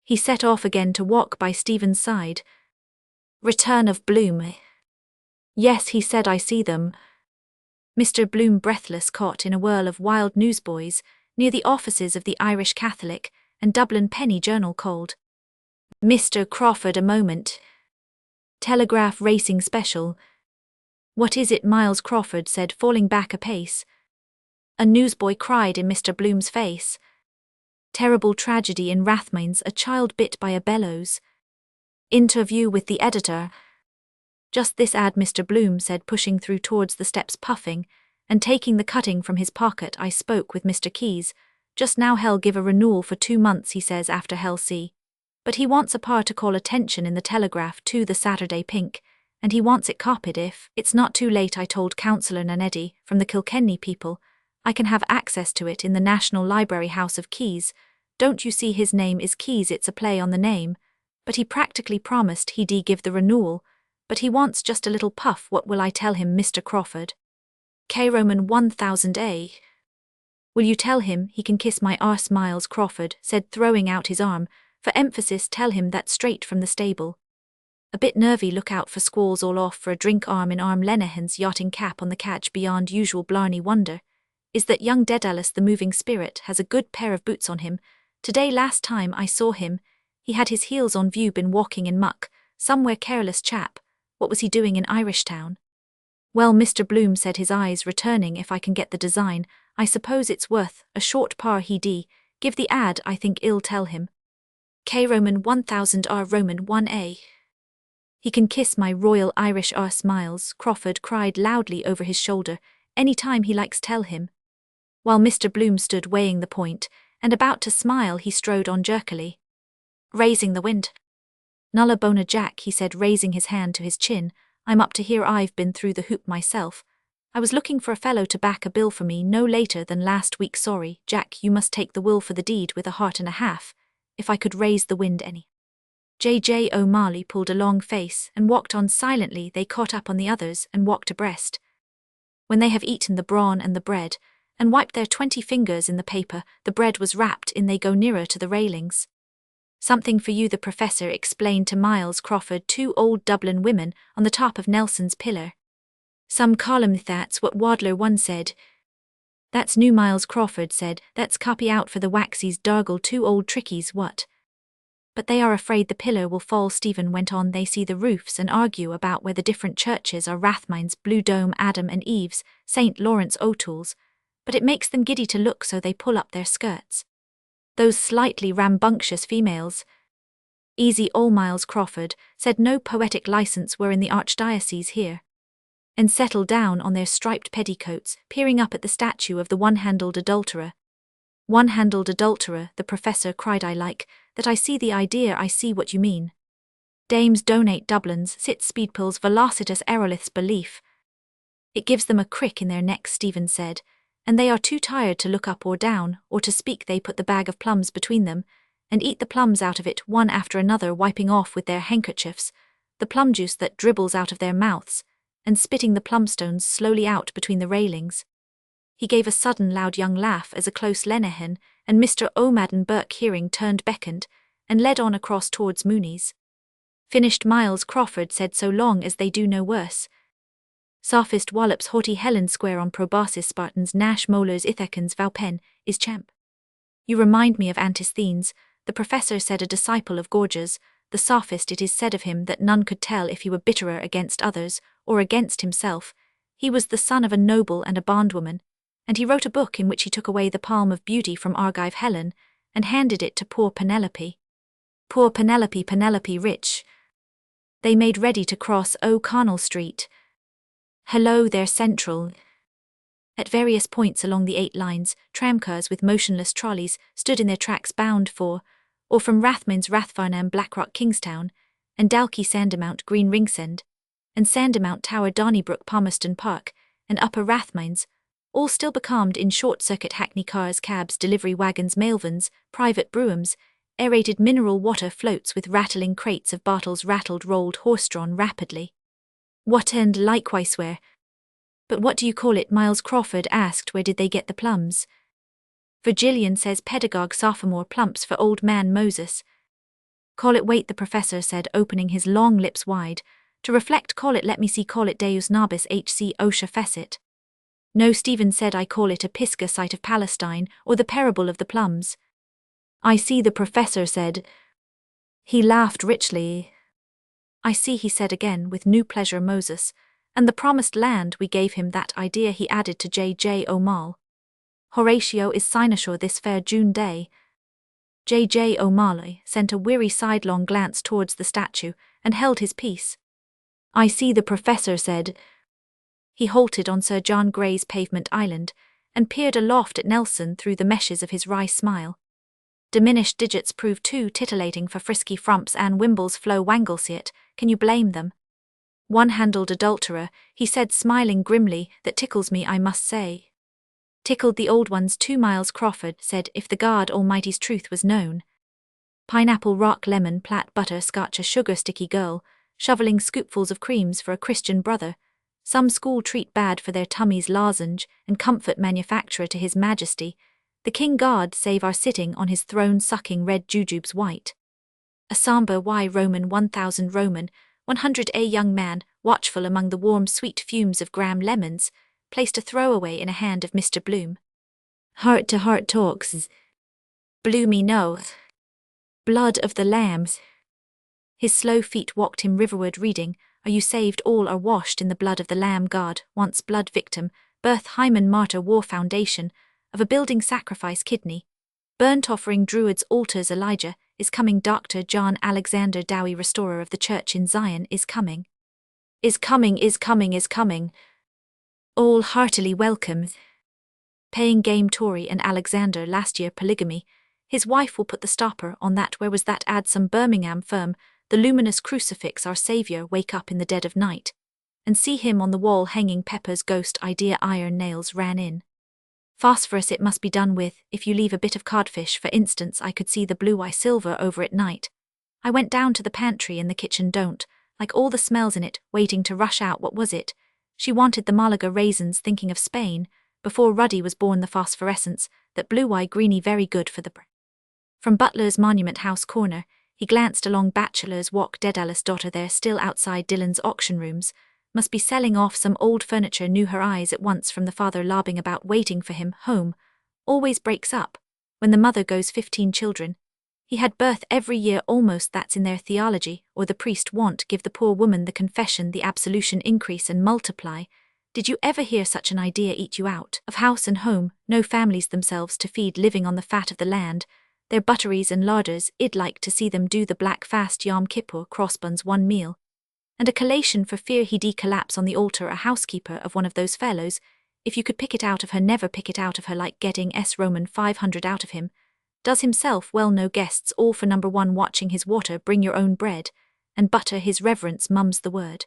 He set off again to walk by Stephen's side. Return of Bloom. Yes, he said, I see them. Mr. Bloom, breathless, caught in a whirl of wild newsboys, near the offices of the Irish Catholic and Dublin Penny Journal, called. Mr. Crawford, a moment. Telegraph racing special. What is it? Miles Crawford said, falling back a pace. A newsboy cried in Mr. Bloom's face. Terrible tragedy in Rathmines, a child bit by a bellows. Interview with the editor. Just this ad, Mr. Bloom said, pushing through towards the steps, puffing, and taking the cutting from his pocket. I spoke with Mr. Keyes. Just now hell give a renewal for 2 months, he says, after hell see. But he wants a par to call attention in the Telegraph to the Saturday Pink, and he wants it copied if it's not too late. I told Councillor Nanedi from the Kilkenny People I can have access to it in the National Library House of Keyes. Don't you see his name is Keyes, it's a play on the name. But he practically promised he'd give the renewal, but he wants just a little puff. What will I tell him, Mr. Crawford? K Roman 1000A. Will you tell him he can kiss my arse? Miles Crawford said, throwing out his arm. For emphasis, tell him that straight from the stable. A bit nervy, look out for squalls, all off for a drink. Arm in arm, Lenehan's yachting cap on the catch. Beyond usual Blarney wonder is that young Dedalus, the moving spirit, has a good pair of boots on him. Today, last time I saw him, he had his heels on view, been walking in muck, somewhere. Careless chap. What was he doing in Irishtown? Well, Mr. Bloom said, his eyes returning, if I can get the design, I suppose it's worth a short par. He'd give the ad, I think. I'll tell him. K Roman 1000 R Roman 1A. He can kiss my royal Irish arse. Miles Crawford cried loudly over his shoulder. Any time he likes, tell him. While Mr. Bloom stood weighing the point, and about to smile, he strode on jerkily. Raising the wind. Nulla bona Jack, he said, raising his hand to his chin. I'm up to here, I've been through the hoop myself. I was looking for a fellow to back a bill for me no later than last week. Sorry, Jack, you must take the will for the deed with a heart and a half. If I could raise the wind any. J.J. O'Malley pulled a long face and walked on silently. They caught up on the others and walked abreast. When they have eaten the brawn and the bread, and wiped their 20 fingers in the paper the bread was wrapped in, they go nearer to the railings. Something for you, the professor explained to Miles Crawford, 2 old Dublin women on the top of Nelson's pillar. Some column, that's what Wadler one said. That's new, Miles Crawford said, that's copy out for the Waxies. Dargle, 2 old trickies, what? But they are afraid the pillar will fall, Stephen went on. They see the roofs and argue about where the different churches are. Rathmines, Blue Dome, Adam and Eve's, St. Lawrence, O'Toole's. But it makes them giddy to look, so they pull up their skirts. Those slightly rambunctious females. Easy all, Miles Crawford said, no poetic license. We're in the archdiocese here. And settle down on their striped petticoats, peering up at the statue of the one-handled adulterer. One-handled adulterer, the professor cried. I like that. I see the idea. I see what you mean. Dames donate Dublin's sit speed pills, velocitus aeroliths belief. It gives them a crick in their necks, Stephen said, and they are too tired to look up or down, or to speak. They put the bag of plums between them, and eat the plums out of it, one after another, wiping off with their handkerchiefs the plum juice that dribbles out of their mouths, and spitting the plumstones slowly out between the railings. He gave a sudden loud young laugh as a close Lenehan and Mr. O'Madden Burke, hearing, turned, beckoned, and led on across towards Mooney's. Finished, Miles Crawford said, so long as they do no worse. Sophist wallops haughty Helen square on probasis Spartans Nash molars Ithacans Vaupen is champ. You remind me of Antisthenes, the professor said, a disciple of Gorgias, the sophist. It is said of him that none could tell if he were bitterer against others or against himself. He was the son of a noble and a bondwoman, and he wrote a book in which he took away the palm of beauty from Argive Helen, and handed it to poor Penelope. Poor Penelope, Penelope rich. They made ready to cross O'Connell Street. Hello there, Central. At various points along the 8 lines, tramcars with motionless trolleys stood in their tracks bound for, or from Rathmines Rathfarnham Blackrock Kingstown, and Dalkey Sandymount Green Ringsend, and Sandymount Tower Donnybrook Palmerston Park, and Upper Rathmines, all still becalmed in short-circuit hackney cars, cabs, delivery wagons, mailvans, private broughams, aerated mineral water floats with rattling crates of bottles rattled rolled horse-drawn rapidly. What and likewise where? But what do you call it? Miles Crawford asked. Where did they get the plums? Virgilian says pedagogue sophomore plumps for old man Moses. Call it wait, the professor said, opening his long lips wide. To reflect, call it let me see, call it Deus Nobis HC Osha Fecit. No, Stephen said, I call it a Pisgah site of Palestine, or the parable of the plums. I see, the professor said. He laughed richly. I see, he said again, with new pleasure, Moses. And the promised land, we gave him that idea, he added to J.J. O'Mall. Horatio is cynosure this fair June day. J.J. O'Malley sent a weary sidelong glance towards the statue, and held his peace. I see, the professor said. He halted on Sir John Gray's pavement island, and peered aloft at Nelson through the meshes of his wry smile. Diminished digits prove too titillating for frisky frumps and Wimble's flow Wanglesiot, can you blame them? One-handled adulterer, he said smiling grimly, that tickles me I must say. Tickled the old ones too, Miles Crawford said, if the God Almighty's truth was known. Pineapple rock lemon plat butter scotch a sugar sticky girl, shoveling scoopfuls of creams for a Christian brother, some school treat bad for their tummies lozenge, and comfort manufacturer to his majesty, the king God save our sitting on his throne sucking red jujubes white. A sombre Y Roman 1000 Roman, 100 a young man, watchful among the warm sweet fumes of Graham lemons, placed a throwaway in a hand of Mr. Bloom. Heart-to-heart talks. Bloomy no. Blood of the lambs. His slow feet walked him riverward reading, Are you saved? All are washed in the blood of the Lamb. God, once blood victim, birth hymen martyr war foundation, of a building sacrifice kidney, burnt offering druids altars Elijah, is coming. Dr. John Alexander Dowie, restorer of the church in Zion, is coming. Is coming, is coming, is coming. All heartily welcome. Paying game Tory and Alexander last year polygamy, his wife will put the stopper on that. Where was that ad? Some Birmingham firm, the luminous crucifix our Saviour, wake up in the dead of night, and see him on the wall hanging. Pepper's ghost idea, iron nails ran in. Phosphorus it must be done with. If you leave a bit of codfish, for instance, I could see the blue eye silver over at night. I went down to the pantry in the kitchen, don't, like all the smells in it, waiting to rush out. What was it? She wanted the Malaga raisins, thinking of Spain, before Ruddy was born. The phosphorescence, that blue eye greeny, very good for the From Butler's Monument House corner, he glanced along Bachelor's Walk. Dedalus' daughter there, still outside Dillon's auction rooms, must be selling off some old furniture. Knew her eyes at once from the father lobbing about waiting for him. Home always breaks up when the mother goes. 15 children. He had birth every year almost, that's in their theology, or the priest won't give the poor woman the confession, the absolution, increase and multiply. Did you ever hear such an idea eat you out of house and home, no families themselves to feed, living on the fat of the land, their butteries and larders? I'd like to see them do the black fast, Yom Kippur, crossbuns, one meal, and a collation for fear he'd collapse on the altar. A housekeeper of one of those fellows, if you could pick it out of her, never pick it out of her, like getting Roman 500 out of him. Does himself well, no guests, all for number 1 watching his water, bring your own bread and butter. His reverence mums the word.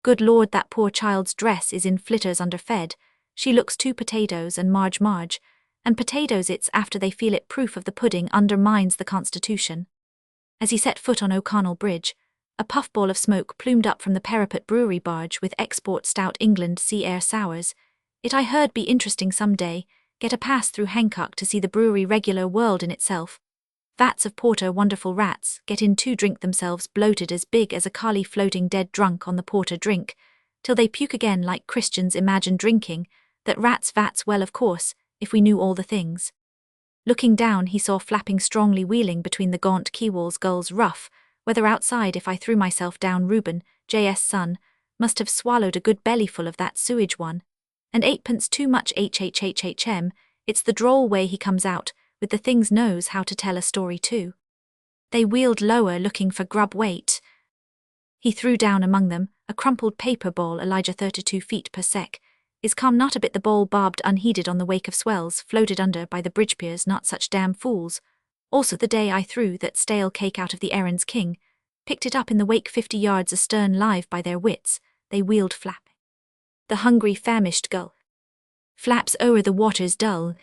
Good Lord, that poor child's dress is in flitters underfed, she looks too potatoes and Marge, and potatoes it's after they feel it. Proof of the pudding undermines the constitution. As he set foot on O'Connell Bridge, a puffball of smoke plumed up from the Parapet brewery barge with export stout England sea air sours. It I heard be interesting some day, get a pass through Hancock to see the brewery, regular world in itself. Vats of porter, wonderful rats, get in too, drink themselves bloated as big as a collie, floating dead drunk on the porter drink, till they puke again like Christians imagine drinking, that rats vats. Well, of course, if we knew all the things. Looking down he saw flapping strongly, wheeling between the gaunt quaywalls, gulls rough, whether outside. If I threw myself down, Reuben, J.S. son, must have swallowed a good bellyful of that sewage one. And 8 pence too much. It's the droll way he comes out, with the things knows how to tell a story too. They wheeled lower looking for grub weight. He threw down among them a crumpled paper ball. Elijah 32 feet per sec. Is calm not a bit. The ball bobbed unheeded on the wake of swells, floated under by the bridge piers. Not such damn fools. Also the day I threw that stale cake out of the Erin's king, picked it up in the wake 50 yards astern live by their wits, they wheeled flapping. The hungry famished gull flaps o'er the waters dull.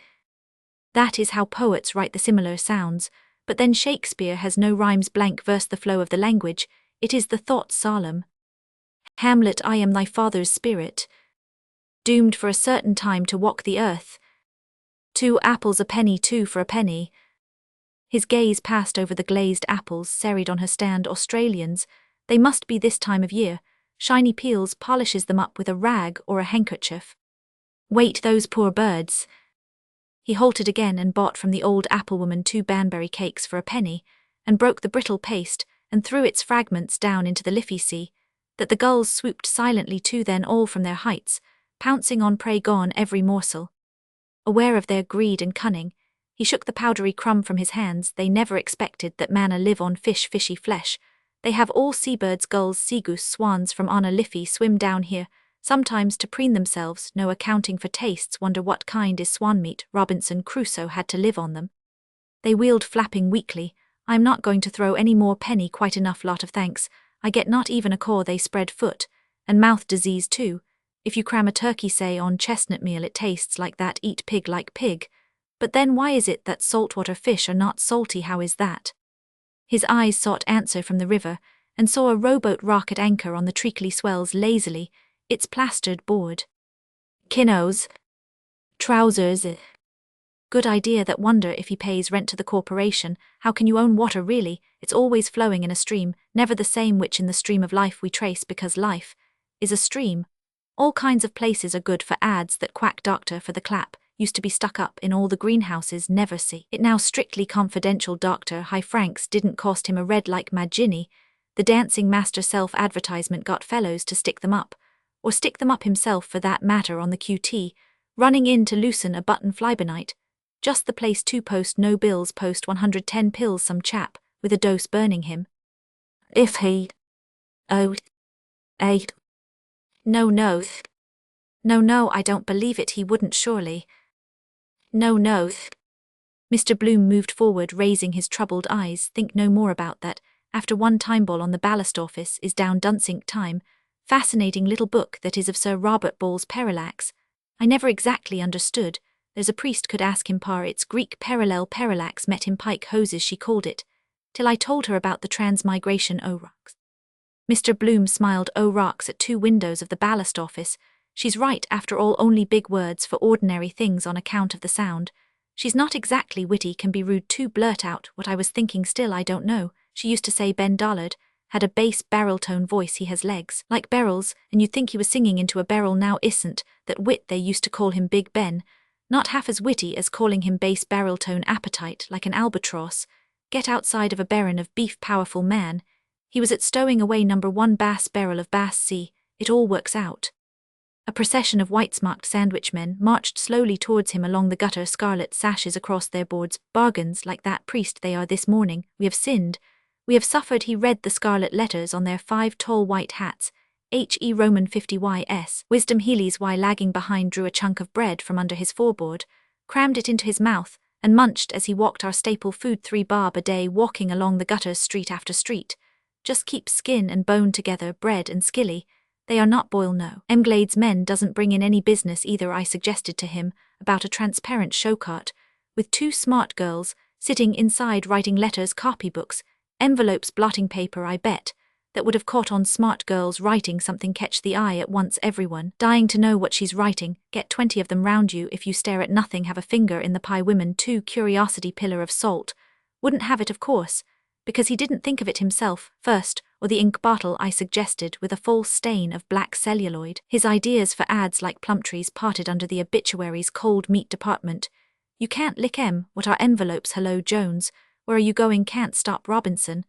That is how poets write the similar sounds, but then Shakespeare has no rhymes. Blank verse the flow of the language, it is the thought solemn. Hamlet, I am thy father's spirit, doomed for a certain time to walk the earth. 2 apples a penny, 2 for a penny. His gaze passed over the glazed apples serried on her stand. Australians, they must be this time of year. Shiny peels, polishes them up with a rag or a handkerchief. Wait, those poor birds. He halted again and bought from the old applewoman 2 Banbury cakes for a penny, and broke the brittle paste, and threw its fragments down into the Liffey Sea, that the gulls swooped silently to. Then all from their heights, pouncing on prey gone every morsel. Aware of their greed and cunning, he shook the powdery crumb from his hands. They never expected that manna live on fishy flesh. They have all seabirds, gulls, seagoose, swans from on a Liffey swim down here, sometimes to preen themselves, no accounting for tastes. Wonder what kind is swan meat. Robinson Crusoe had to live on them. They wheeled flapping weakly. I'm not going to throw any more penny. Quite enough, lot of thanks. I get not even a core. They spread foot and mouth disease too. If you cram a turkey, say, on chestnut meal, it tastes like that. Eat pig like pig. But then why is it that saltwater fish are not salty? How is that? His eyes sought answer from the river, and saw a rowboat rock at anchor on the treacly swells lazily, its plastered board. Kinnos. Trousers. Good idea. That wonder if he pays rent to the corporation. How can you own water really? It's always flowing in a stream, never the same which in the stream of life we trace, because life is a stream. All kinds of places are good for ads. That quack doctor for the clap used to be stuck up in all the greenhouses. Never see it now. Strictly confidential. Dr. High Franks didn't cost him a red like Mad Ginny. The dancing master self-advertisement got fellows to stick them up, or stick them up himself for that matter on the QT, running in to loosen a button flybenite. Just the place to post no bills. Post 110 pills. Some chap with a dose burning him. If he... Oh... ate... No, I don't believe it. He wouldn't surely. No. Mr. Bloom moved forward, raising his troubled eyes. Think no more about that. After one time ball on the ballast office is down. Dunsink time. Fascinating little book that is of Sir Robert Ball's Parallax. I never exactly understood. There's a priest could ask him par. It's Greek parallel parallax. Met him pike hoses she called it. Till I told her about the transmigration o' rocks. Mr. Bloom smiled. O' rocks at 2 windows of the ballast office. She's right after all. Only big words for ordinary things on account of the sound. She's not exactly witty. Can be rude too. Blurt out what I was thinking. Still I don't know. She used to say Ben Dollard had a bass barrel-tone voice. He has legs like barrels, and you'd think he was singing into a barrel. Now isn't that wit? They used to call him Big Ben. Not half as witty as calling him bass barrel-tone. Appetite like an albatross. Get outside of a baron of beef. Powerful man. He was at stowing away number 1 bass barrel of Bass Sea. It all works out. A procession of white-smocked sandwichmen marched slowly towards him along the gutter, scarlet sashes across their boards. Bargains like that priest they are this morning. We have sinned. We have suffered. He read the scarlet letters on their 5 tall white hats. H.E. Roman 50 Y.S. Wisdom Healy's Y lagging behind drew a chunk of bread from under his foreboard, crammed it into his mouth, and munched as he walked. Our staple food 3 bob a day. Walking along the gutters street after street. Just keep skin and bone together. Bread and skilly. They are not boil. No. Glades men doesn't bring in any business either. I suggested to him about a transparent showcart, with 2 smart girls sitting inside writing letters, copybooks, envelopes, blotting paper. I bet that would have caught on. Smart girls writing something catch the eye at once. Everyone dying to know what she's writing. Get 20 of them round you. If you stare at nothing, have a finger in the pie. Women too. Curiosity. Pillar of salt. Wouldn't have it, of course, because he didn't think of it himself first, or the ink bottle I suggested with a false stain of black celluloid. His ideas for ads like plum trees parted under the obituaries cold meat department. You can't lick what are envelopes? Hello Jones, where are you going? Can't stop Robinson.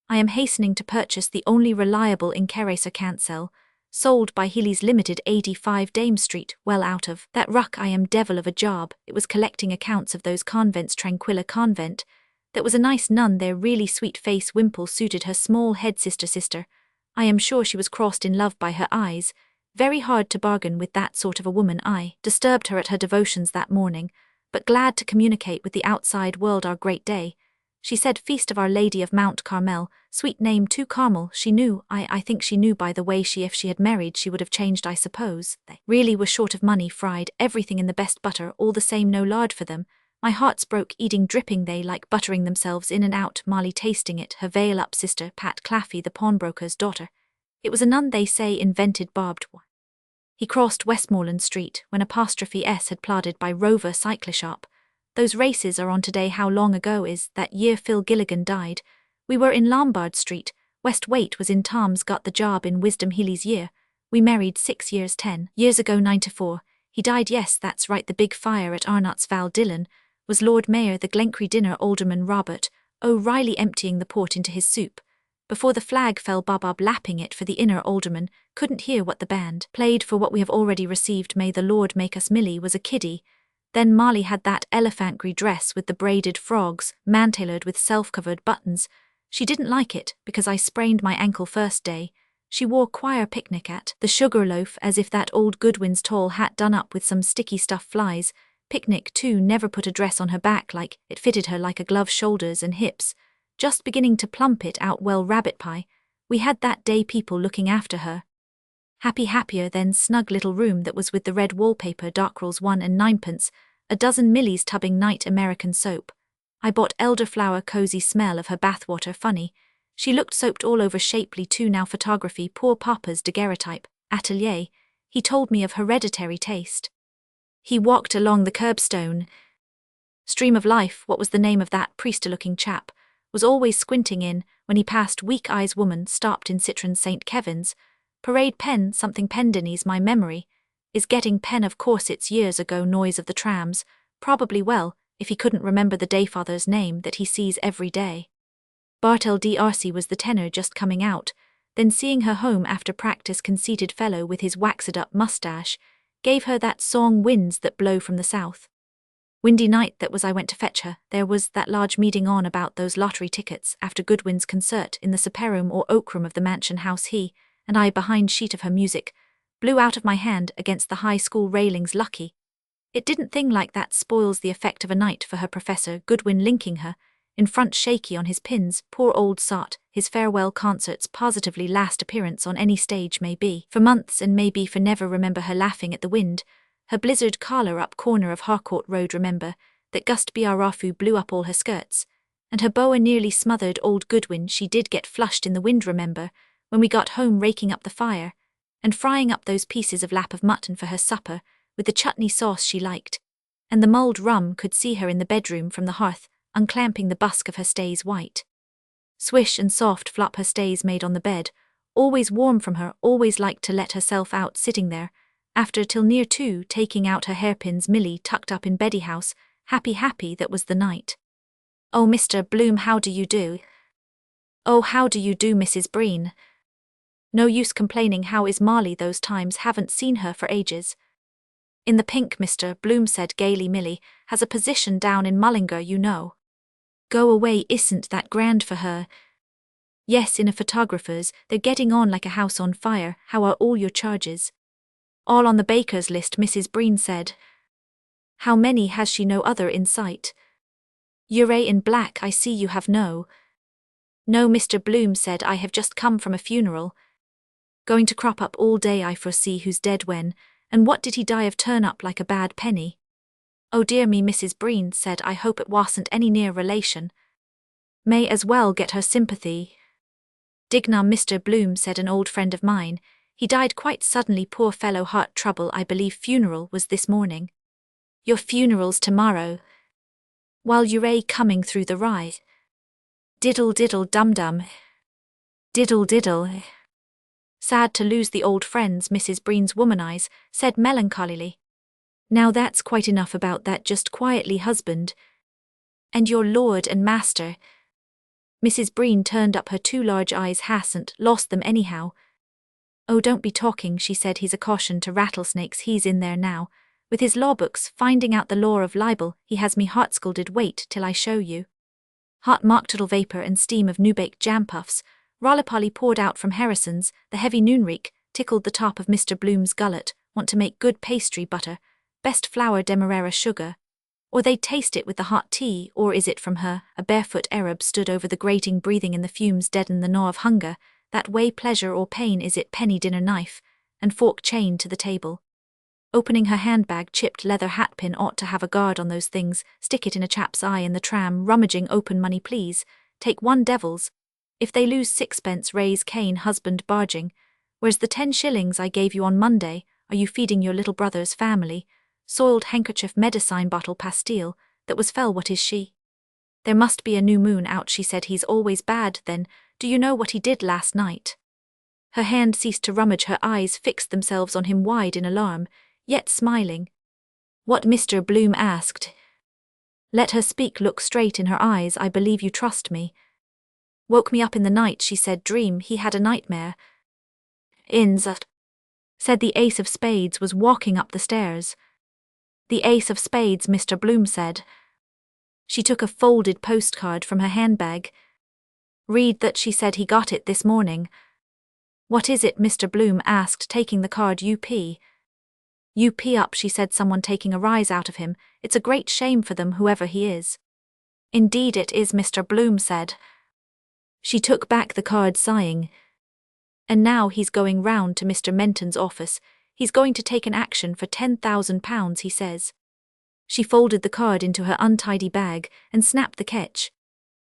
I am hastening to purchase the only reliable Inkeresa can't sell. sold by Healy's Limited 85 Dame Street, well out of that ruck I am devil of a job. It was collecting accounts of those convents. Tranquilla Convent. That was a nice nun there, really sweet face, wimple suited her small head. Sister. I am sure she was crossed in love by her eyes. Very hard to bargain with that sort of a woman. I disturbed her at her devotions that morning, but glad to communicate with the outside world our great day. She said Feast of Our Lady of Mount Carmel, sweet name too, Carmel. She knew, I think she knew by the way if she had married she would have changed, I suppose. They really were short of money, fried everything in the best butter, all the same no lard for them. My heart's broke, eating dripping, they like buttering themselves in and out. Molly tasting it, her veil up. Sister Pat Claffey, the pawnbroker's daughter. It was a nun, they say, invented barbed wire. He crossed Westmoreland Street when apostrophe S had plodded by Rover Cyclishop. Those races are on today. How long ago is that year Phil Gilligan died? We were in Lombard Street. West Waite was in Tom's got the job in Wisdom Healy's year. We married 6 years 10 years ago 94. He died, yes that's right, the big fire at Arnott's. Val Dillon was Lord Mayor. The Glencree dinner, Alderman Robert O'Reilly emptying the port into his soup. Before the flag fell, Bob lapping it for the inner alderman, couldn't hear what the band played for what we have already received. May the Lord make us. Millie was a kiddie. Then Molly had that elephant-grey dress with the braided frogs, man-tailored with self-covered buttons. She didn't like it, because I sprained my ankle first day. She wore choir picnic at the Sugarloaf as if that old Goodwin's tall hat done up with some sticky stuff flies. Picnic too never put a dress on her back like it fitted her like a glove, shoulders and hips. Just beginning to plump it out well. Rabbit pie. We had that day people looking after her. Happier than snug little room that was with the red wallpaper. Dockrell's 1 and 9pence, a dozen Millie's tubbing night American soap. I bought elderflower, cozy smell of her bathwater. Funny, she looked soaped all over. Shapely too. Now photography, poor papa's daguerreotype atelier. He told me of hereditary taste. He walked along the curbstone. Stream of life, what was the name of that priester-looking chap, was always squinting in when he passed. Weak eyes woman stopped in Citron St. Kevin's. Parade pen, something Pendenny's. My memory is getting pen, of course it's years ago. Noise of the trams, probably well, if he couldn't remember the dayfather's name that he sees every day. Bartel D'Arcy was the tenor just coming out, then seeing her home after practice. Conceited fellow with his waxed-up mustache, gave her that song Winds That Blow from the South. Windy night that was, I went to fetch her. There was that large meeting on about those lottery tickets after Goodwin's concert in the supper-room or oak room of the mansion house. He and I behind sheet of her music, blew out of my hand against the high school railings. Lucky it didn't. Thing like that spoils the effect of a night for her. Professor Goodwin linking her, in front shaky on his pins. Poor old sot, his farewell concerts, positively last appearance on any stage, maybe for months and maybe for never. Remember her laughing at the wind, her blizzard collar up corner of Harcourt Road. Remember that gust Rafu blew up all her skirts, and her boa nearly smothered old Goodwin. She did get flushed in the wind. Remember when we got home, raking up the fire and frying up those pieces of lap of mutton for her supper with the chutney sauce she liked, and the mulled rum. Could see her in the bedroom from the hearth, unclamping the busk of her stays, white swish and soft flop her stays made on the bed, always warm from her, always liked to let herself out sitting there after till near 2, taking out her hairpins. Millie tucked up in Beddy house, happy that was the night. Oh Mr. Bloom, how do you do? Oh how do you do, Mrs. Breen? No use complaining. How is Marley those times? Haven't seen her for ages. In the pink, Mr. Bloom said gaily. Millie has a position down in Mullingar, you know. Go away, isn't that grand for her? Yes, in a photographer's. They're getting on like a house on fire. How are all your charges? All on the baker's list, Mrs. Breen said. How many has she? No other in sight. You're in black, I see you have no. No, Mr. Bloom said, I have just come from a funeral. Going to crop up all day, I foresee. Who's dead when, and what did he die of? Turn up like a bad penny. Oh dear me, Mrs. Breen said, I hope it wasn't any near relation. May as well get her sympathy. Dignam, Mr. Bloom said, an old friend of mine. He died quite suddenly, poor fellow, heart trouble. I believe funeral was this morning. Your funeral's tomorrow. While you're coming through the rye. Diddle diddle dum dum. Diddle diddle. Sad to lose the old friends, Mrs. Breen's woman eyes said melancholily. Now that's quite enough about that, just quietly, husband. And your lord and master. Mrs. Breen turned up her 2 large eyes. Hasn't lost them anyhow. "Oh, don't be talking," she said. "He's a caution to rattlesnakes. He's in there now, with his law books, finding out the law of libel. He has me heart scalded. Wait till I show you." Hot mockturtle vapour and steam of new-baked jam puffs, roly-poly poured out from Harrison's. The heavy noonreek tickled the top of Mr. Bloom's gullet. "Want to make good pastry butter, best flour demerara sugar. Or they'd taste it with the hot tea, or is it from her?" A barefoot Arab stood over the grating, breathing in the fumes deaden the gnaw of hunger. "That way, pleasure or pain, is it?" Penny dinner knife and fork chained to the table. Opening her handbag, chipped leather hatpin. "Ought to have a guard on those things. Stick it in a chap's eye in the tram. Rummaging open money, please. Take one, devils. If they lose sixpence, raise Cain." Husband barging. "Where's the 10 shillings I gave you on Monday? Are you feeding your little brother's family?" Soiled handkerchief, medicine bottle, pastille. "That was fell. What is she?" "There must be a new moon out," she said. "He's always bad then. Do you know what he did last night?" Her hand ceased to rummage. Her eyes fixed themselves on him wide in alarm, yet smiling. "What?" Mr. Bloom asked. Let her speak. Look straight in her eyes. "I believe you trust me." "Woke me up in the night," she said. "Dream he had a nightmare." "Inzat," said the ace of spades. "Was walking up the stairs." "The ace of spades," Mr. Bloom said. She took a folded postcard from her handbag. "Read that," she said. "He got it this morning." "What is it?" Mr. Bloom asked, taking the card. UP up," she said. "Someone taking a rise out of him. It's a great shame for them, whoever he is." "Indeed it is," Mr. Bloom said. She took back the card, sighing. "And now he's going round to Mr. Menton's office. He's going to take an action for £10,000, he says." She folded the card into her untidy bag and snapped the catch.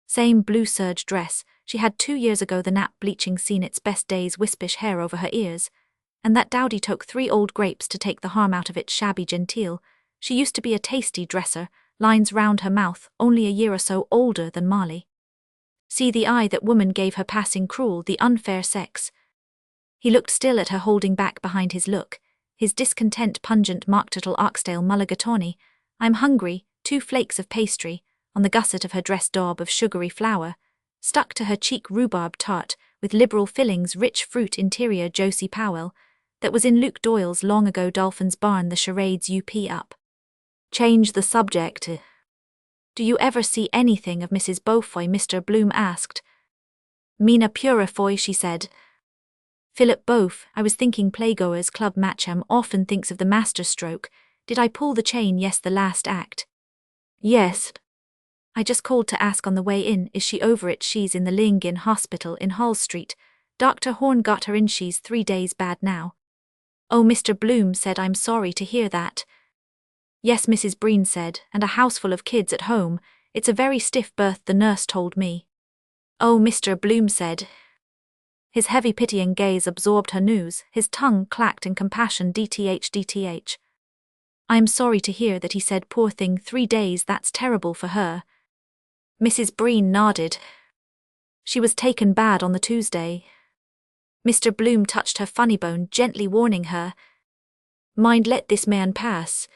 Same blue serge dress she had 2 years ago. The nap bleaching seen its best days. Wispish hair over her ears. And that dowdy took 3 old grapes to take the harm out of it. Shabby genteel. She used to be a tasty dresser. Lines round her mouth, only a year or so older than Molly. See the eye that woman gave her, passing cruel, the unfair sex. He looked still at her, holding back behind his look, his discontent pungent. Mockturtle oxtail mulligatawny. "I'm hungry." 2 flakes of pastry, on the gusset of her dress. Daub of sugary flour, stuck to her cheek. Rhubarb tart, with liberal fillings. Rich fruit interior. Josie Powell, that was in Luke Doyle's long ago Dolphin's Barn. The charades. UP up. Change the subject. "Do you ever see anything of Mrs. Beaufoy?" Mr. Bloom asked. "Mina Purifoy," she said. "Philip Beauf. I was thinking Playgoers Club Matcham often thinks of the master stroke. Did I pull the chain?" "Yes, the last act." "Yes. I just called to ask on the way in. Is she over it?" "She's in the Lingin Hospital in Hall Street. Dr. Horn got her in. She's 3 days bad now." "Oh," Mr. Bloom said. "I'm sorry to hear that." "Yes," Mrs. Breen said, "and a houseful of kids at home. It's a very stiff birth, the nurse told me." "Oh," Mr. Bloom said. His heavy pitying gaze absorbed her news. His tongue clacked in compassion. DTH. "I'm sorry to hear that," he said. "Poor thing, 3 days, that's terrible for her." Mrs. Breen nodded. "She was taken bad on the Tuesday." Mr. Bloom touched her funny bone, gently warning her. "Mind, let this man pass."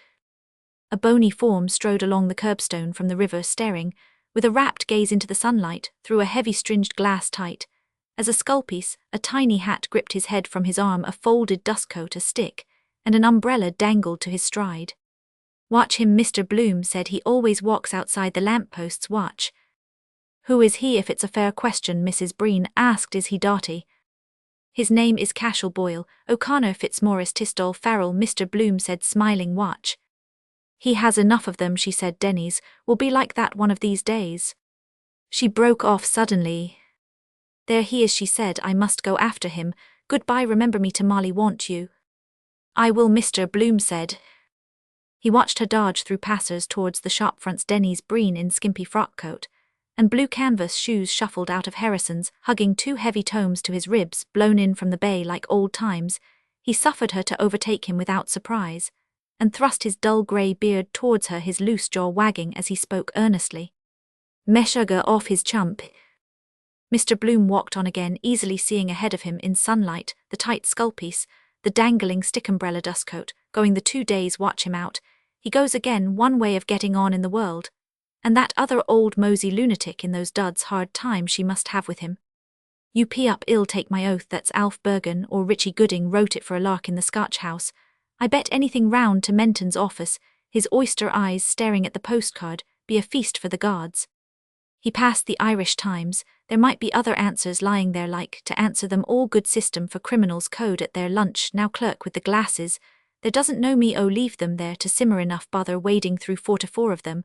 A bony form strode along the curbstone from the river, staring, with a rapt gaze into the sunlight, through a heavy stringed glass tight. As a skullpiece, a tiny hat gripped his head from his arm. A folded dustcoat, a stick, and an umbrella dangled to his stride. "Watch him," Mr. Bloom said. "He always walks outside the lampposts. Watch." "Who is he, if it's a fair question?" Mrs. Breen asked. "Is he dotty?" "His name is Cashel Boyle, O'Connor Fitzmaurice Tistall Farrell," Mr. Bloom said, smiling. "Watch. He has enough of them," she said. "Denny's will be like that one of these days." She broke off suddenly. "There he is," she said. "I must go after him. Goodbye, remember me to Molly, won't you?" "I will," Mr. Bloom said. He watched her dodge through passers towards the shop fronts. Denny's Breen in skimpy frock coat and blue canvas shoes shuffled out of Harrison's, hugging 2 heavy tomes to his ribs, blown in from the bay like old times. He suffered her to overtake him without surprise, and thrust his dull grey beard towards her, his loose jaw wagging as he spoke earnestly. "Meshuggah off his chump." Mr. Bloom walked on again, easily seeing ahead of him in sunlight the tight skullpiece, the dangling stick umbrella dustcoat, going the 2 days. Watch him out. He goes again, one way of getting on in the world. And that other old mosey lunatic in those duds. Hard time she must have with him. Up ill take my oath that's Alf Bergen or Richie Gooding wrote it for a lark in the Scotch house. I bet anything round to Menton's office, his oyster eyes staring at the postcard, be a feast for the gods. He passed the Irish Times. There might be other answers lying there, like to answer them all good system for criminals code at their lunch, now clerk with the glasses. There doesn't know me, oh leave them there to simmer, enough bother wading through 4 to 4 of them.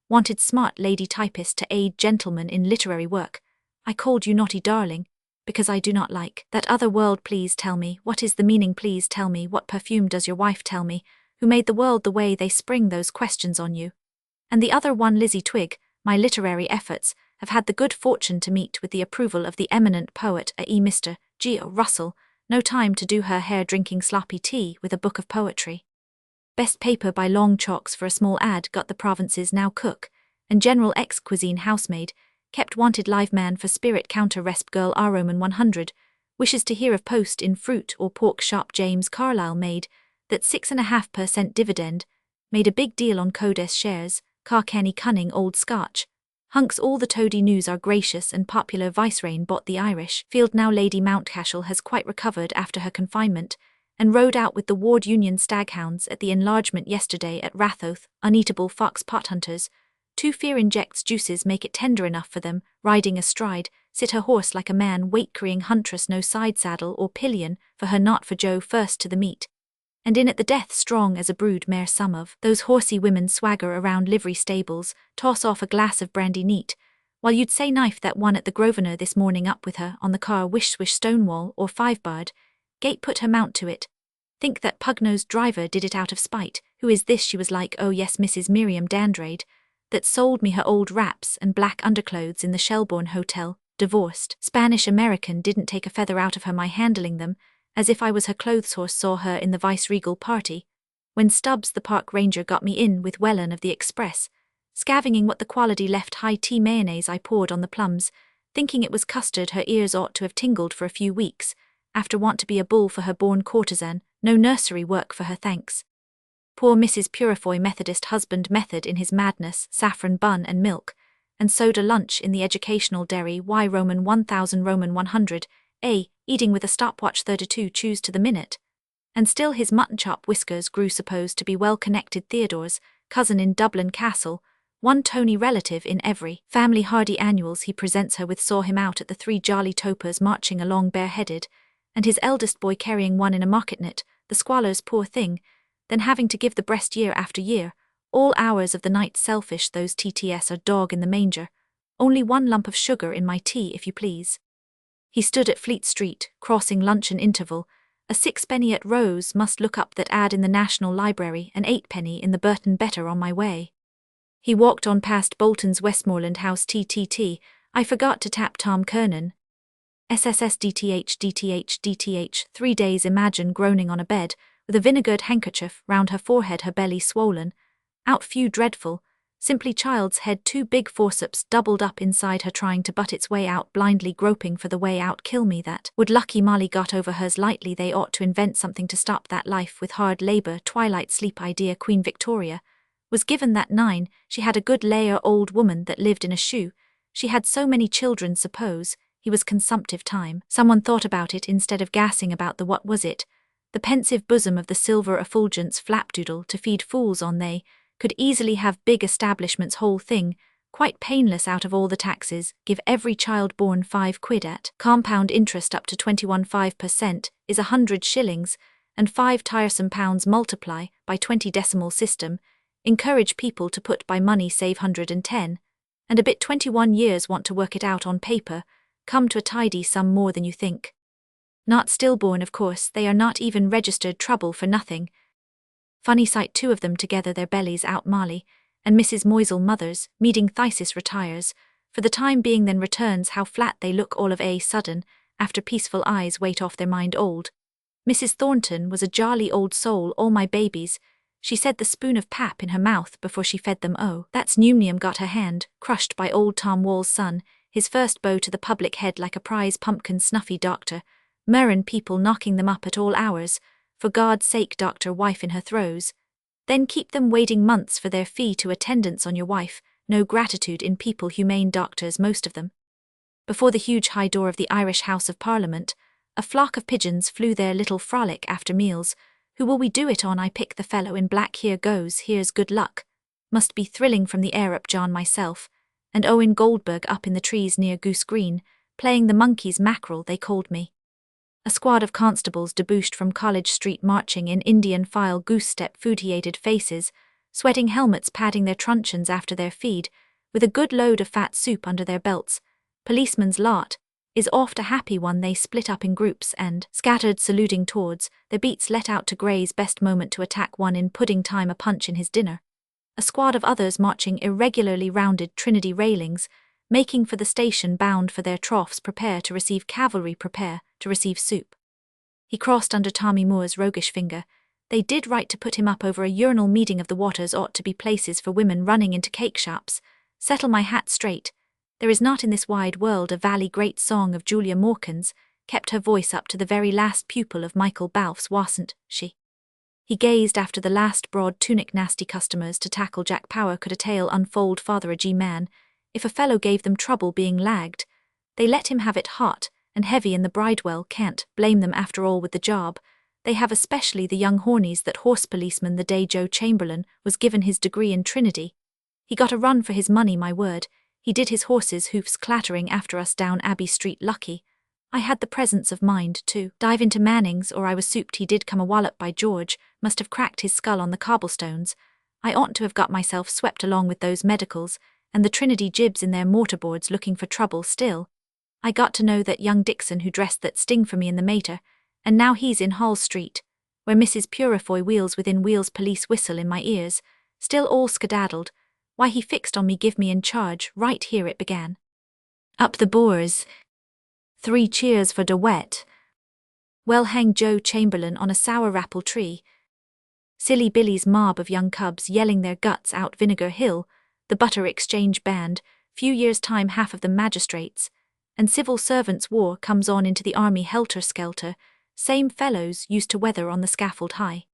Wanted smart lady typist to aid gentlemen in literary work. I called you naughty darling, because I do not like that other world. Please tell me, what is the meaning? Please tell me, what perfume does your wife? Tell me, who made the world the way they spring those questions on you. And the other one, Lizzie Twigg, my literary efforts have had the good fortune to meet with the approval of the eminent poet A.E. Mr. G. O. Russell. No time to do her hair, drinking sloppy tea with a book of poetry. Best paper by long chalks for a small ad. Got the provinces now cook, and general cuisine housemaid. Kept wanted live man for spirit counter resp girl R Roman 100. Wishes to hear of post in fruit or pork shop. James Carlyle made that 6.5% dividend. Made a big deal on Codes shares. Car Kenny cunning old Scotch. Hunks all the toady news are gracious and popular. Vicereign bought the Irish field now. Lady Mountcashel has quite recovered after her confinement, and rode out with the Ward Union staghounds at the enlargement yesterday at Rathoath. Uneatable fox pot hunters. 2 fear injects juices make it tender enough for them. Riding astride, sit her horse like a man. Weight carrying huntress, no side saddle or pillion for her, not for Joe. First to the meet, and in at the death, strong as a brood mare. Some of those horsey women swagger around livery stables, toss off a glass of brandy neat, while you'd say knife that one at the Grosvenor this morning up with her on the car. Wish swish Stonewall or 5-barred gate put her mount to it. Think that pug-nosed driver did it out of spite. Who is this? She was like, oh yes, Mrs. Miriam Dandrade, that sold me her old wraps and black underclothes in the Shelbourne Hotel. Divorced Spanish-American, didn't take a feather out of her, my handling them, as if I was her clothes horse. Saw her in the vice-regal party, when Stubbs the park ranger got me in with Wellen of the Express, scavenging what the quality left. High tea mayonnaise I poured on the plums, thinking it was custard. Her ears ought to have tingled for a few weeks, after want to be a bull for her born courtesan. No nursery work for her, thanks. Poor Mrs. Purifoy, Methodist husband method in his madness. Saffron bun and milk, and soda lunch in the educational dairy. Y Roman 1000 Roman 100, eating with a stopwatch 32 chews to the minute. And still his mutton chop whiskers grew. Supposed to be well-connected. Theodore's cousin in Dublin Castle, one Tony relative in every family hardy annuals he presents her with. Saw him out at the 3 Jolly Topers marching along bareheaded, and his eldest boy carrying one in a market net. The squalors, poor thing, then having to give the breast year after year, all hours of the night. Selfish those TTS are, dog in the manger. Only 1 lump of sugar in my tea, if you please. He stood at Fleet Street, crossing luncheon interval. A 6-penny at Rose, must look up that ad in the National Library. An 8-penny in the Burton Better on my way. He walked on past Bolton's Westmoreland House. TTT, I forgot to tap Tom Kernan. SSS DTH 3 days. Imagine groaning on a bed, with a vinegared handkerchief round her forehead, her belly swollen. Out few dreadful, simply child's head. 2 big forceps doubled up inside her, trying to butt its way out, blindly groping for the way out. Kill me that would. Lucky Molly got over hers lightly. They ought to invent something to stop that life with hard labor. Twilight sleep idea. Queen Victoria was given that 9. She had a good layer old woman that lived in a shoe. She had so many children. Suppose he was consumptive. Time someone thought about it instead of gassing about the what was it, the pensive bosom of the silver effulgence flapdoodle to feed fools on. They could easily have big establishments. Whole thing quite painless. Out of all the taxes, give every child born 5 quid at compound interest up to 21.5% is 100 shillings, and 5 tiresome pounds. Multiply by 20 decimal system. Encourage people to put by money. Save 110 and a bit. 21 years. Want to work it out on paper, come to a tidy sum. More than you think. Not stillborn, of course. They are not even registered. Trouble for nothing. Funny sight, 2 of them together, their bellies out. Molly and Mrs. Moisel mothers, meeting. Thesis retires for the time being, then returns. How flat they look all of a sudden, after peaceful eyes weight off their mind. Old Mrs. Thornton was a jolly old soul. All my babies, she said, the spoon of pap in her mouth before she fed them. Oh, that's Numnium got her hand crushed by old Tom Wall's son, his first bow to the public head like a prize pumpkin. Snuffy doctor, Murrin people knocking them up at all hours. For God's sake, doctor, wife in her throes. Then keep them waiting months for their fee to attendance on your wife. No gratitude in people, humane doctors most of them. Before the huge high door of the Irish House of Parliament, a flock of pigeons flew their little frolic after meals. Who will we do it on? I pick the fellow in black. Here goes, here's good luck. Must be thrilling from the air up John myself, and Owen Goldberg up in the trees near Goose Green, playing the monkey's mackerel they called me. A squad of constables debouched from College Street marching in Indian file goose-step food-heated faces, sweating helmets padding their truncheons after their feed, with a good load of fat soup under their belts. Policeman's lot is oft a happy one. They split up in groups and, scattered saluting towards, their beats let out to Gray's best moment to attack one in pudding time, a punch in his dinner. A squad of others marching irregularly rounded Trinity railings, making for the station bound for their troughs. Prepare to receive cavalry, prepare to receive soup. He crossed under Tommy Moore's roguish finger. They did right to put him up over a urinal. Meeting of the waters ought to be places for women running into cake shops. Settle my hat straight. There is not in this wide world a valley great song of Julia Morkins, kept her voice up to the very last pupil of Michael Balfe's, wasn't she? He gazed after the last broad tunic nasty customers to tackle Jack Power could a tale unfold. Father a G-man, if a fellow gave them trouble being lagged, they let him have it hot and heavy in the bridewell. Can't blame them after all with the job they have, especially the young hornies. That horse policeman the day Joe Chamberlain was given his degree in Trinity. He got a run for his money, my word. He did, his horse's hoofs clattering after us down Abbey Street. Lucky I had the presence of mind to dive into Manning's, or I was souped. He did come a wallop, by George, must have cracked his skull on the cobblestones. I oughtn't to have got myself swept along with those medicals and the Trinity jibs in their mortarboards looking for trouble. Still, I got to know that young Dixon who dressed that sting for me in the Mater, and now he's in Hall Street, where Mrs. Purifoy wheels within wheels. Police whistle in my ears, still all skedaddled. Why, he fixed on me, give me in charge. Right here it began. Up the Boers. 3 cheers for de wet. Well, hang Joe Chamberlain on a sour apple tree. Silly Billy's mob of young cubs yelling their guts out Vinegar Hill, the Butter Exchange Band, few years' time half of them magistrates, and civil servants' war comes on into the army helter-skelter, same fellows used to weather on the scaffold high.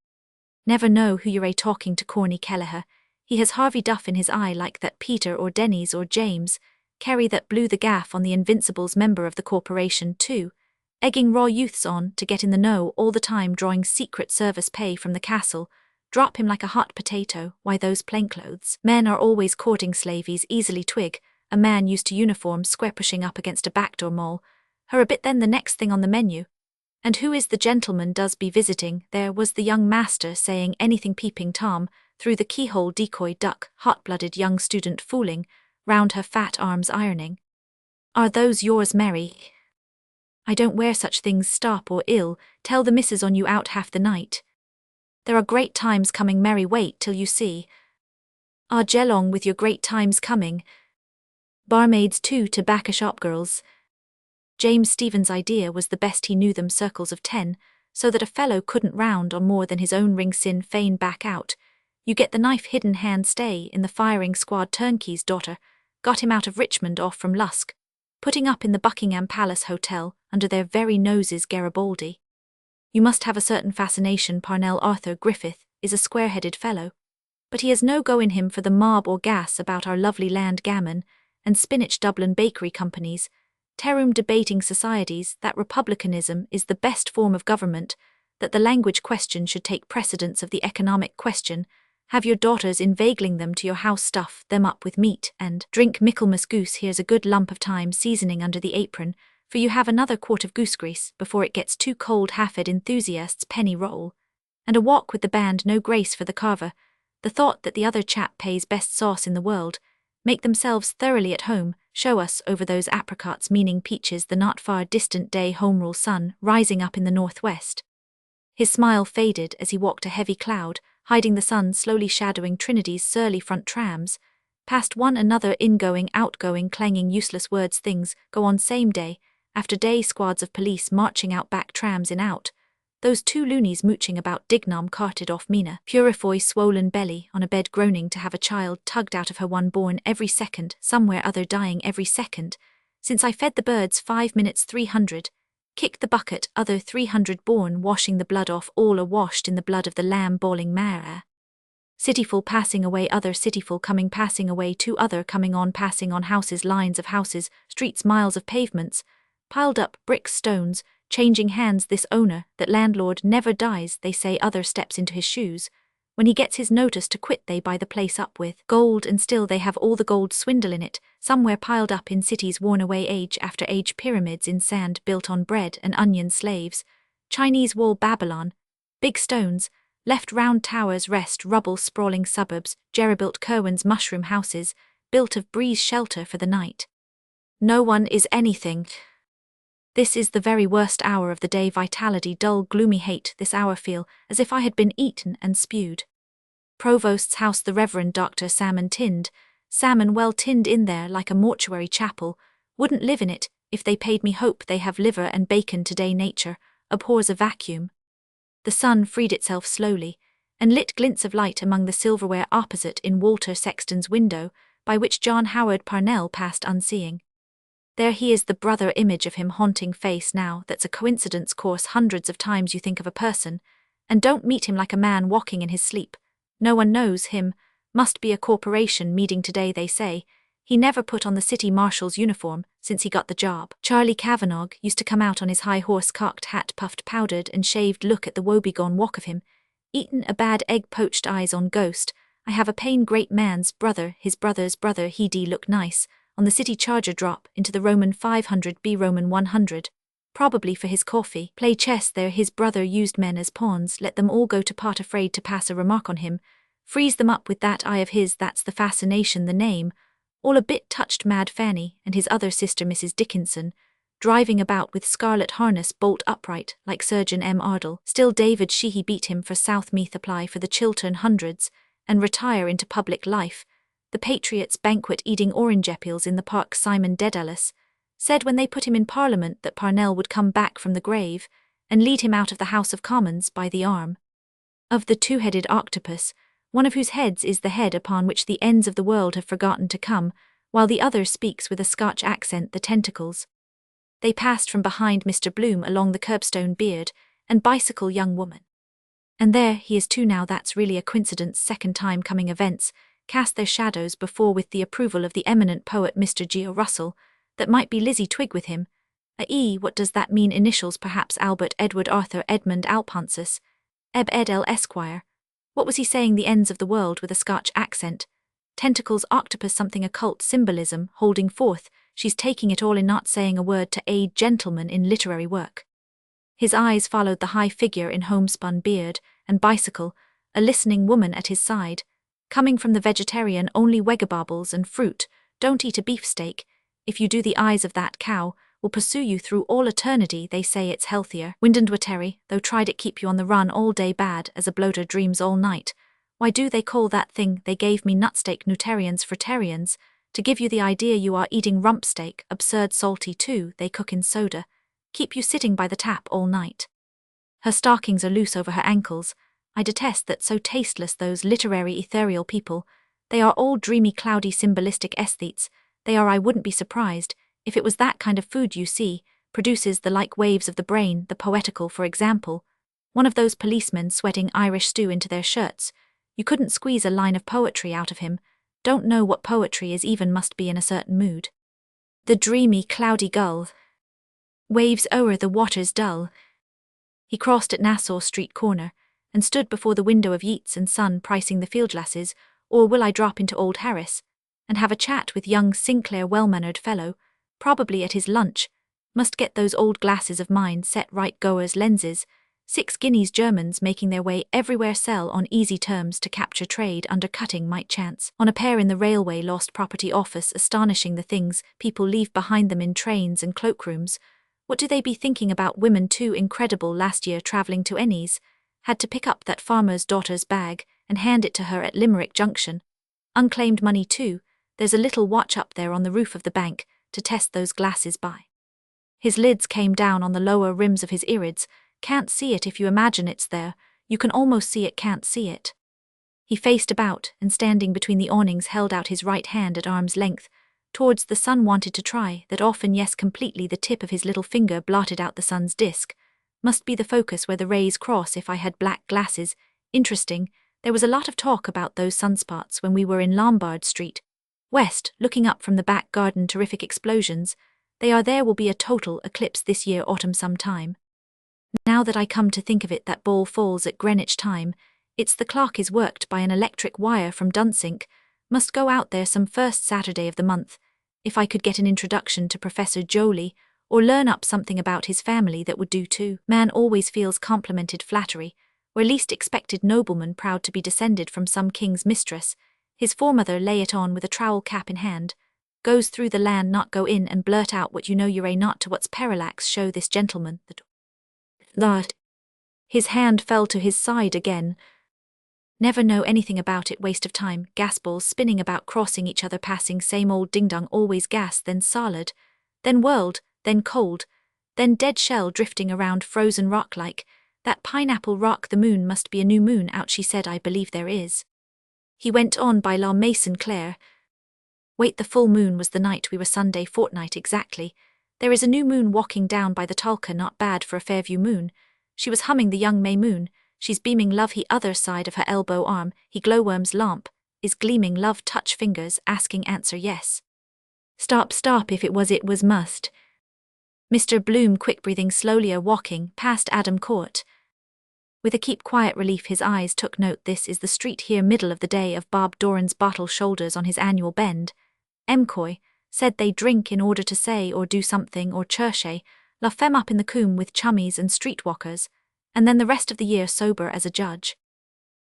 Never know who you're talking to. Corny Kelleher, he has Harvey Duff in his eye like that Peter or Denny's or James Kerry that blew the gaff on the Invincibles, member of the corporation too, egging raw youths on to get in the know all the time, drawing secret service pay from the castle. Drop him like a hot potato. Why, those plainclothes men are always courting slaveys. Easily twig a man used to uniform square pushing up against a backdoor mole. Her a bit, then the next thing on the menu. And who is the gentleman does be visiting? There was the young master saying anything, peeping Tom through the keyhole, decoy duck, hot-blooded young student fooling round her fat arms, ironing. Are those yours, Mary? I don't wear such things. Stop or ill tell the missus on you out half the night. There are great times coming, Mary, wait till you see. Ah, gelong with your great times coming. Barmaids too, tobacco shop girls. James Stephen's idea was the best he knew them, circles of 10, so that a fellow couldn't round on more than his own ring. Sin Fein back out. You get the knife hidden hand. Stay in the firing squad. Turnkey's daughter got him out of Richmond off from Lusk, putting up in the Buckingham Palace Hotel under their very noses. Garibaldi. You must have a certain fascination. Parnell Arthur Griffith is a square-headed fellow, but he has no go in him for the mob or gas about our lovely land. Gammon and spinach. Dublin bakery companies, Terum debating societies, that republicanism is the best form of government, that the language question should take precedence of the economic question. Have your daughters inveigling them to your house, stuff them up with meat and drink Michaelmas goose. Here's a good lump of thyme seasoning under the apron, for you have another quart of goose grease before it gets too cold. Half-ed enthusiasts penny roll, and a walk with the band. No grace for the carver. The thought that the other chap pays best sauce in the world. Make themselves thoroughly at home. Show us over those apricots, meaning peaches. The not far distant day home rule sun rising up in the northwest. His smile faded as he walked a heavy cloud, hiding the sun, slowly shadowing Trinity's surly front trams. Past one another, ingoing, outgoing, clanging useless words. Things go on same day after day. Squads of police marching out, back trams in out. Those 2 loonies mooching about. Dignam carted off Mina Purifoy, swollen belly on a bed, groaning to have a child tugged out of her, one born every second, somewhere other dying every second. Since I fed the birds 5 minutes 300. Kicked the bucket, other 300 born, washing the blood off, all are washed in the blood of the lamb, bawling mare. Cityful passing away, other cityful coming, passing away, two other coming on, passing on, houses, lines of houses, streets, miles of pavements, piled up, bricks, stones, changing hands, this owner, that landlord never dies, they say, other steps into his shoes. When he gets his notice to quit, they buy the place up with gold, and still they have all the gold swindle in it, somewhere piled up in cities worn away age after age, pyramids in sand built on bread and onion, slaves, Chinese wall Babylon, big stones, left round towers rest, rubble, sprawling suburbs, Jerry-built Kerwin's mushroom houses, built of breeze shelter for the night. No one is anything. This is the very worst hour of the day, vitality, dull, gloomy hate, this hour feel as if I had been eaten and spewed. Provost's house, the Reverend Dr. Salmon tinned, salmon well tinned in there like a mortuary chapel, wouldn't live in it if they paid me, hope they have liver and bacon today, nature abhors a vacuum. The sun freed itself slowly, and lit glints of light among the silverware opposite in Walter Sexton's window, by which John Howard Parnell passed unseeing. There he is, the brother image of him, haunting face now, that's a coincidence course hundreds of times you think of a person, and don't meet him, like a man walking in his sleep. No one knows him, must be a corporation meeting today, they say. He never put on the city marshal's uniform since he got the job. Charlie Kavanagh used to come out on his high horse, cocked hat, puffed, powdered and shaved, look at the woebegone walk of him, eaten a bad egg, poached eyes on ghost. I have a pain, great man's brother, his brother's brother, he'd look nice on the city charger, drop into the Roman 500 B Roman 100, probably for his coffee, play chess there, his brother used men as pawns, let them all go to pot, afraid to pass a remark on him, freeze them up with that eye of his, that's the fascination, the name, all a bit touched, Mad Fanny and his other sister Mrs. Dickinson, driving about with scarlet harness, bolt upright like Surgeon M. Ardle, still David Sheehy beat him for Southmeath, apply for the Chiltern Hundreds, and retire into public life. The Patriots' banquet, eating orange apples in the park. Simon Dedalus said when they put him in Parliament that Parnell would come back from the grave and lead him out of the House of Commons by the arm of the two-headed octopus, one of whose heads is the head upon which the ends of the world have forgotten to come, while the other speaks with a Scotch accent, the tentacles. They passed from behind Mr. Bloom along the curbstone, beard and bicycle, young woman. And there he is too now, that's really a coincidence, second time coming events cast their shadows before with the approval of the eminent poet Mr. Geo Russell, that might be Lizzie Twig with him. What does that mean? Initials perhaps, Albert, Edward, Arthur, Edmund, Alphonsus, Eb Ed L Esquire. What was he saying? The ends of the world with a Scotch accent. Tentacles, octopus, something occult, symbolism, holding forth, she's taking it all in, not saying a word to aid gentleman in literary work. His eyes followed the high figure in homespun beard and bicycle, a listening woman at his side. Coming from the vegetarian, only wegabobbles and fruit, don't eat a beefsteak. If you do, the eyes of that cow will pursue you through all eternity, they say it's healthier. Wind and Waterry, though tried it keep you on the run all day, bad as a bloater dreams all night. Why do they call that thing they gave me nutsteak? Nutarians, fritarians, to give you the idea you are eating rump steak, absurd, salty too, they cook in soda, keep you sitting by the tap all night. Her stockings are loose over her ankles. I detest that, so tasteless, those literary ethereal people. They are all dreamy, cloudy, symbolistic aesthetes. They are. I wouldn't be surprised if it was that kind of food you see, produces the like waves of the brain, the poetical, for example. One of those policemen sweating Irish stew into their shirts. You couldn't squeeze a line of poetry out of him. Don't know what poetry is even, must be in a certain mood. The dreamy, cloudy gull. Waves o'er the waters dull. He crossed at Nassau Street corner, and stood before the window of Yeats and Son, pricing the fieldglasses, or will I drop into Old Harris, and have a chat with young Sinclair, well-mannered fellow, probably at his lunch, must get those old glasses of mine set right, goers lenses, 6 guineas, Germans making their way everywhere, sell on easy terms to capture trade, undercutting might chance on a pair in the railway, lost property office, astonishing the things people leave behind them in trains and cloakrooms. What do they be thinking about women too? Incredible, last year travelling to Ennis, had to pick up that farmer's daughter's bag and hand it to her at Limerick Junction. Unclaimed money too. There's a little watch up there on the roof of the bank to test those glasses by. His lids came down on the lower rims of his irids. Can't see it if you imagine it's there. You can almost see it, can't see it. He faced about, and standing between the awnings held out his right hand at arm's length, towards the sun. Wanted to try that often, yes, completely. The tip of his little finger blotted out the sun's disk. Must be the focus where the rays cross. If I had black glasses, interesting, There was a lot of talk about those sunspots when we were in Lombard Street, West, looking up from the back garden. Terrific explosions. There will be a total eclipse this year autumn sometime. Now that I come to think of it, that ball falls at Greenwich time. It's the clock is worked by an electric wire from Dunsink. Must go out there some first Saturday of the month. If I could get an introduction to Professor Joly, or learn up something about his family, that would do too. Man always feels complimented flattery, where least expected nobleman proud to be descended from some king's mistress. His foremother lay it on with a trowel cap in hand. Goes through the land, not go in and blurt out what you know you not to what's parallax show this gentleman that. His hand fell to his side again. Never know anything about it, waste of time, gas balls spinning about crossing each other, passing same old ding-dong, always gas, then solid, then whirled, then cold, then dead shell drifting around frozen rock like, that pineapple rock. The moon must be a new moon out, she said. I believe there is. He went on by La Maison Claire. Wait, the full moon was the night we were, Sunday fortnight exactly. There is a new moon walking down by the Tolka, not bad for a Fairview moon. She was humming the young May moon. She's beaming love, he other side of her elbow arm, he glowworm's lamp, is gleaming love, touch fingers, asking answer yes. Stop, if it was must. Mr. Bloom quick breathing slowly walking past Adam Court. With a keep quiet relief his eyes took note, this is the street here, middle of the day of Bob Doran's bottle shoulders on his annual bend. M'Coy said they drink in order to say or do something, or cherche, la femme up in the coombe with chummies and streetwalkers, and then the rest of the year sober as a judge.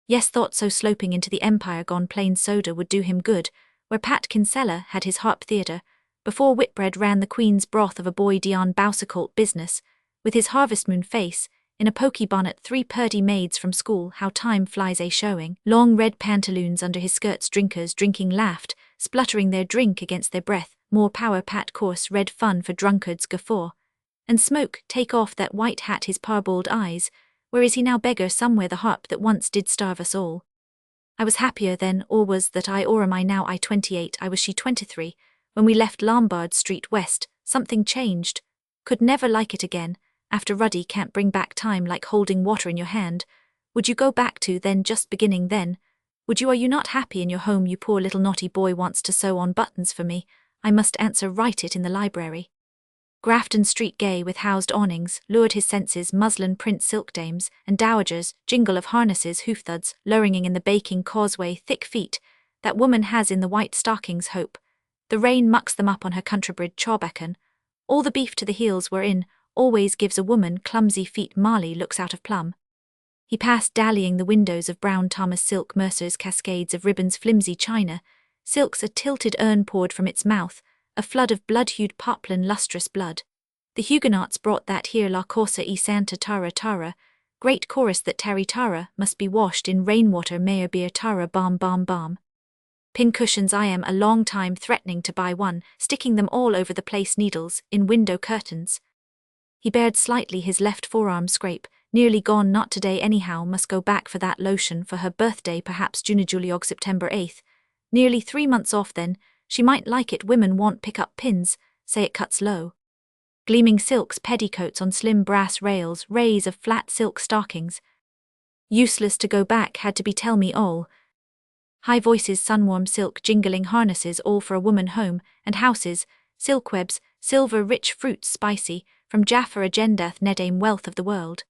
Yes, thought so, sloping into the Empire, gone plain soda would do him good, where Pat Kinsella had his harp theatre, before Whitbread ran the Queen's broth of a boy Dion Boucicault business, with his harvest moon face, in a pokey bonnet, 3 purdy maids from school, how time flies showing, long red pantaloons under his skirts, drinkers drinking laughed, spluttering their drink against their breath, more power Pat coarse red fun for drunkards guffaw. And smoke, take off that white hat, his parboiled eyes, where is he now, beggar somewhere, the harp that once did starve us all. I was happier then, or was that I, or am I now? I 28, I was she 23, when we left Lombard Street West. Something changed, could never like it again. After Ruddy can't bring back time, like holding water in your hand. Would you go back to then, just beginning then? Would you? Are you not happy in your home, you poor little naughty boy? Wants to sew on buttons for me. I must answer, write it in the library. Grafton Street gay with housed awnings, lured his senses, muslin print silk dames, and dowagers, jingle of harnesses, hoof thuds, luring in the baking causeway, thick feet, that woman has in the white stockings, hope. The rain mucks them up on her countrybred chawbacon. All the beef to the heels were in, always gives a woman clumsy feet. Marley looks out of plumb. He passed dallying the windows of brown Thomas silk, mercers, cascades of ribbons, flimsy china, silks, a tilted urn poured from its mouth, a flood of blood-hued poplin, lustrous blood. The Huguenots brought that here, La Corsa e Santa Tara Tara, great chorus that tarry Tara must be washed in rainwater, mayor beer Tara balm balm balm. Pincushions, I am a long time threatening to buy one, sticking them all over the place, needles, in window curtains. He bared slightly his left forearm, scrape, nearly gone, not today anyhow, must go back for that lotion for her birthday, perhaps Juliog September 8th. Nearly 3 months off then, she might like it. Women want pick-up pins, say it cuts low. Gleaming silks, petticoats on slim brass rails, rays of flat silk stockings. Useless to go back, had to be, tell me all. High voices, sunwarm silk, jingling harnesses, all for a woman, home, and houses, silkwebs, silver rich fruits, spicy, from Jaffa agendath nedame, wealth of the world.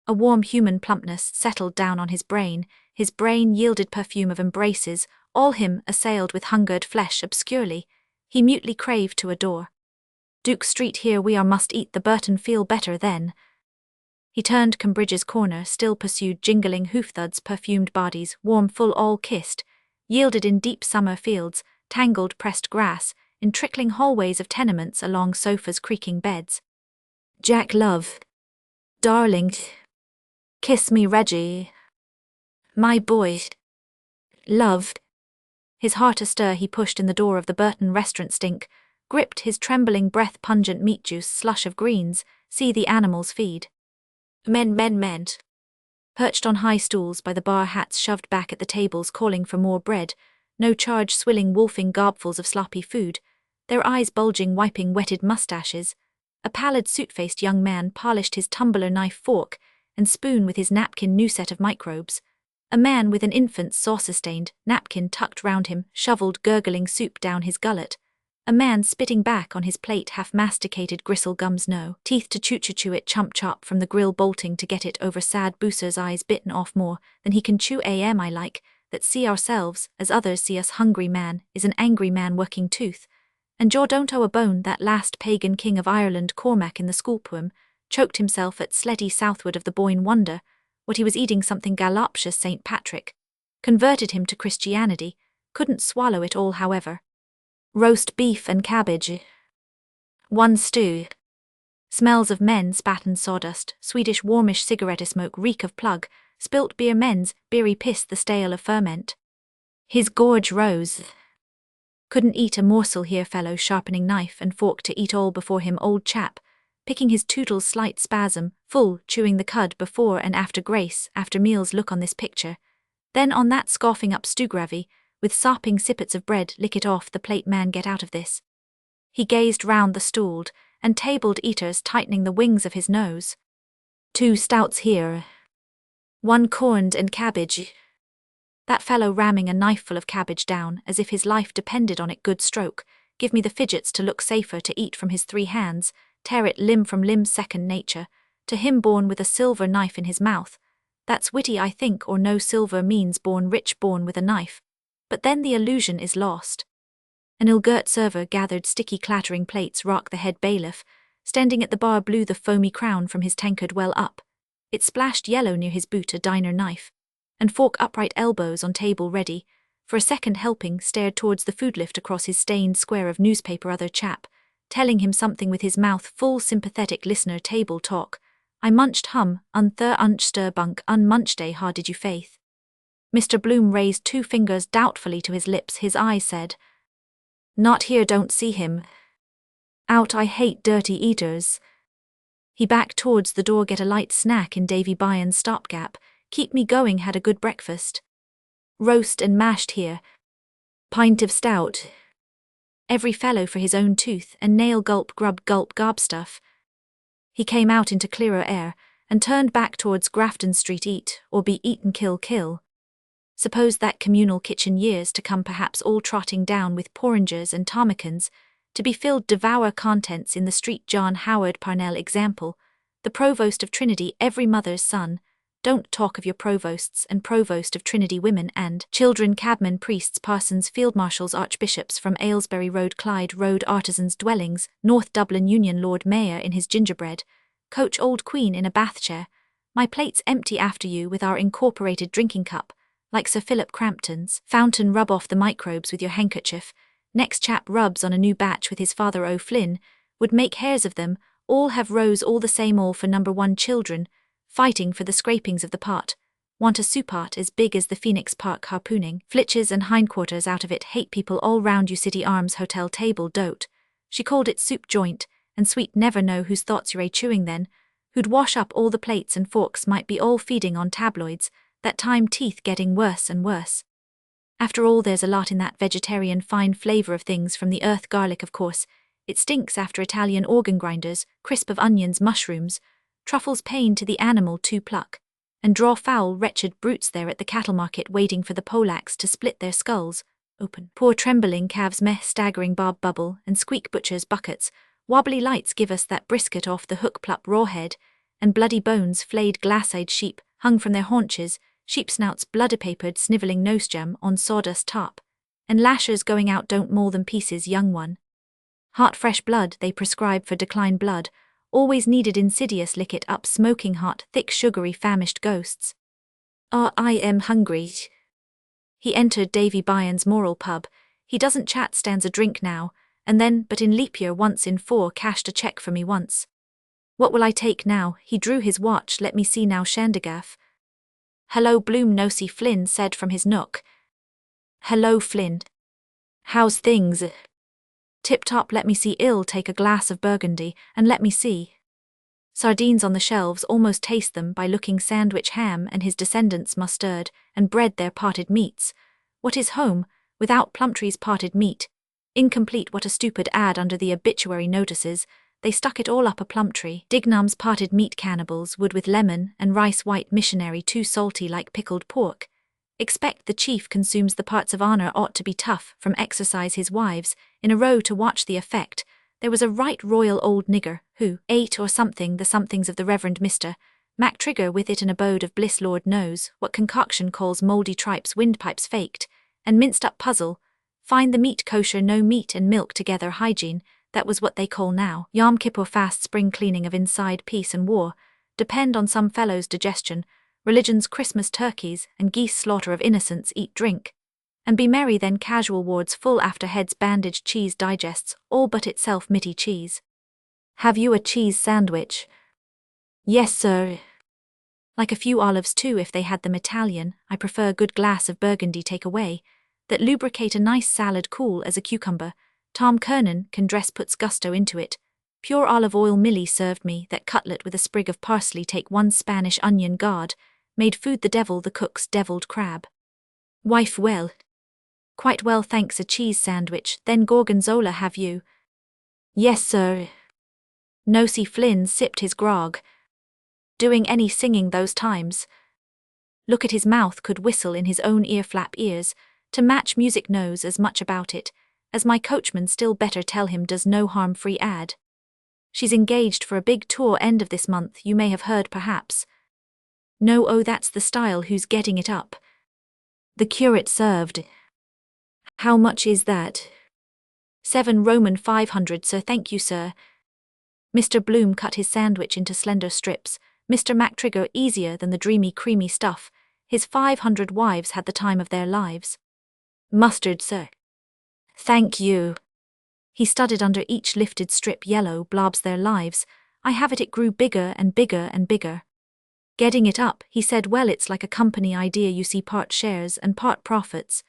A warm human plumpness settled down on his brain yielded perfume of embraces, all him assailed with hungered flesh obscurely, he mutely craved to adore. Duke Street, here we are, must eat the Burton, feel better then. He turned Cambridge's corner, still pursued jingling hoof thuds, perfumed bodies, warm full all kissed, yielded in deep summer fields, tangled pressed grass, in trickling hallways of tenements, along sofas, creaking beds. Jack, love. Darling. Kiss me, Reggie. My boy. Love. His heart astir, he pushed in the door of the Burton restaurant, stink, gripped his trembling breath, pungent meat juice, slush of greens, see the animals feed. Men. Perched on high stools by the bar, hats shoved back at the tables, calling for more bread, no charge, swilling wolfing gobfuls of sloppy food, their eyes bulging, wiping wetted mustaches. A pallid suit-faced young man polished his tumbler, knife, fork, and spoon with his napkin, new set of microbes. A man with an infant's saucer-stained napkin tucked round him shoveled gurgling soup down his gullet. A man spitting back on his plate half-masticated gristle gums no teeth to chew it chump-chop from the grill bolting to get it over sad Booser's eyes bitten off more than he can chew I like, that see ourselves, as others see us hungry man, is an angry man working tooth. And jaw don't owe a bone that last pagan king of Ireland Cormac in the school poem, choked himself at Sletty southward of the Boyne Wonder, what he was eating something galoptious St. Patrick. Converted him to Christianity, couldn't swallow it all however. Roast beef and cabbage. One stew. Smells of men spat and sawdust, Swedish warmish cigarette smoke reek of plug, spilt beer men's, beery piss the stale of ferment. His gorge rose. Couldn't eat a morsel here fellow sharpening knife and fork to eat all before him old chap, picking his tootle's slight spasm, full, chewing the cud before and after grace, after meals look on this picture. Then on that scoffing up stew gravy, with sopping sippets of bread lick it off the plate man get out of this. He gazed round the stooled and tabled eaters tightening the wings of his nose. 2 stouts here. 1 corned and cabbage. That fellow ramming a knifeful of cabbage down as if his life depended on it good stroke, give me the fidgets to look safer to eat from his 3 hands, tear it limb from limb second nature, to him born with a silver knife in his mouth. That's witty I think or no silver means born rich born with a knife. But then the illusion is lost. An ill-girt server gathered sticky clattering plates rock the head bailiff, standing at the bar blew the foamy crown from his tankard well up. It splashed yellow near his boot a diner knife, and fork upright elbows on table ready, for a second helping stared towards the food lift across his stained square of newspaper other chap, telling him something with his mouth full sympathetic listener table talk. I munched hum, unther unch stir bunk unmunched how did you faith? Mr. Bloom raised 2 fingers doubtfully to his lips his eyes said, Not here don't see him. Out I hate dirty eaters. He backed towards the door get a light snack in Davy Byron's stopgap, keep me going had a good breakfast. Roast and mashed here. Pint of stout. Every fellow for his own tooth and nail gulp grub gulp gob stuff. He came out into clearer air and turned back towards Grafton Street eat or be eaten kill. Suppose that communal kitchen years to come perhaps all trotting down with porringers and ptarmigans, to be filled devour contents in the street John Howard Parnell example, the provost of Trinity every mother's son, don't talk of your provosts and provost of Trinity women and children cabmen priests parsons field marshals archbishops from Aylesbury Road Clyde Road artisans dwellings, North Dublin Union Lord Mayor in his gingerbread, coach old queen in a bath chair, my plate's empty after you with our incorporated drinking cup, like Sir Philip Crampton's fountain rub off the microbes with your handkerchief, next chap rubs on a new batch with his father O'Flynn, would make hares of them, all have rows all the same all for number 1 children, fighting for the scrapings of the pot, want a soup pot as big as the Phoenix Park harpooning, flitches and hindquarters out of it hate people all round you City Arms Hotel table dote, she called it soup joint, and sweet never know whose thoughts you're chewing then, who'd wash up all the plates and forks might be all feeding on tabloids, that time teeth getting worse and worse. After all there's a lot in that vegetarian fine flavour of things from the earth garlic of course, it stinks after Italian organ grinders, crisp of onions mushrooms, truffles pain to the animal to pluck, and draw foul wretched brutes there at the cattle market waiting for the Polacks to split their skulls, open. Poor trembling calves meh staggering bob bubble and squeak butchers buckets, wobbly lights give us that brisket off the hook plup rawhead, and bloody bones flayed glass-eyed sheep, hung from their haunches, sheep snouts blood-papered snivelling nosejam on sawdust top, and lashers going out don't maul them pieces young one. Hot fresh blood they prescribe for declined blood, always needed insidious lick it up smoking hot thick sugary famished ghosts. I am hungry. He entered Davy Byron's moral pub, he doesn't chat stands a drink now, and then but in leap year once in 4 cashed a cheque for me once. What will I take now? He drew his watch let me see now Shandigaff. Hello Bloom Nosey Flynn said from his nook. Hello Flynn. How's things? Tip-top let me see ill take a glass of burgundy, and let me see. Sardines on the shelves almost taste them by looking sandwich ham and his descendants mustard, and bread their potted meats. What is home, without Plumtree's potted meat? Incomplete what a stupid ad under the obituary notices, they stuck it all up a Plumtree. Dignam's potted meat cannibals would with lemon and rice white missionary too salty like pickled pork, Expect the chief consumes the parts of honour ought to be tough from exercise his wives, in a row to watch the effect. There was a right royal old nigger, who ate or something the somethings of the Reverend Mr. MacTrigger with it an abode of bliss Lord knows, what concoction calls mouldy tripes windpipes faked, and minced up puzzle, find the meat kosher no meat and milk together hygiene, that was what they call now, Yom Kippur fast spring cleaning of inside peace and war, depend on some fellow's digestion, religion's Christmas turkeys and geese slaughter of innocents eat drink, and be merry then casual wards full after heads bandaged cheese digests, all but itself mitty cheese. Have you a cheese sandwich? Yes, sir. Like a few olives too if they had them Italian, I prefer a good glass of Burgundy take away, that lubricate a nice salad cool as a cucumber. Tom Kernan can dress puts gusto into it. Pure olive oil Millie served me that cutlet with a sprig of parsley take one Spanish onion guard, made food the devil the cook's deviled crab. Wife well. Quite well thanks a cheese sandwich, then gorgonzola have you? Yes sir. Nosey Flynn sipped his grog. Doing any singing those times? Look at his mouth could whistle in his own ear-flap ears, to match music knows as much about it, as my coachman still better tell him does no harm-free ad. She's engaged for a big tour end of this month you may have heard perhaps. No oh that's the style who's getting it up. The curate served. How much is that? 7 Roman 500 sir thank you sir. Mr. Bloom cut his sandwich into slender strips, Mr. MacTrigger easier than the dreamy creamy stuff, his 500 wives had the time of their lives. Mustard sir. Thank you. He studied under each lifted strip yellow blobs their lives, I have it grew bigger and bigger and bigger. Getting it up, he said well it's like a company idea you see part shares and part profits.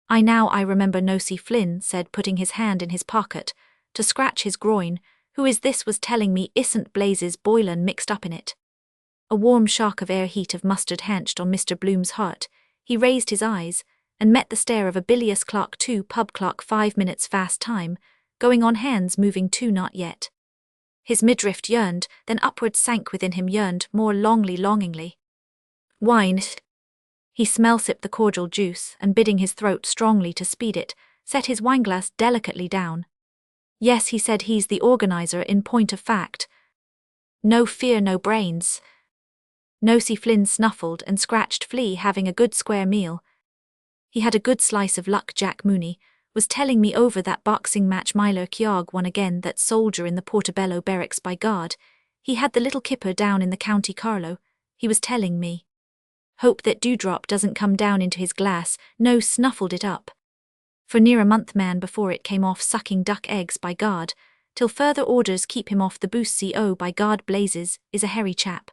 I remember Nosey Flynn said putting his hand in his pocket, to scratch his groin, who is this was telling me isn't Blazes Boylan mixed up in it. A warm shock of air heat of mustard hanched on Mr. Bloom's heart, he raised his eyes, and met the stare of a bilious clock 2 pub clock 5 minutes fast time, going on hands moving 2 not yet. His midriff yearned, then upward sank within him yearned more longingly. Wine. He smell-sipped the cordial juice, and bidding his throat strongly to speed it, set his wineglass delicately down. Yes, he said he's the organizer in point of fact. No fear no brains. Nosey Flynn snuffled and scratched flea having a good square meal. He had a good slice of luck Jack Mooney, was telling me over that boxing match Myler Keogh won again that soldier in the Portobello barracks by God, he had the little kipper down in the County Carlow, he was telling me. Hope that dewdrop doesn't come down into his glass, no snuffled it up. For near a month man before it came off sucking duck eggs by God, till further orders keep him off the boost co by God Blazes, is a hairy chap.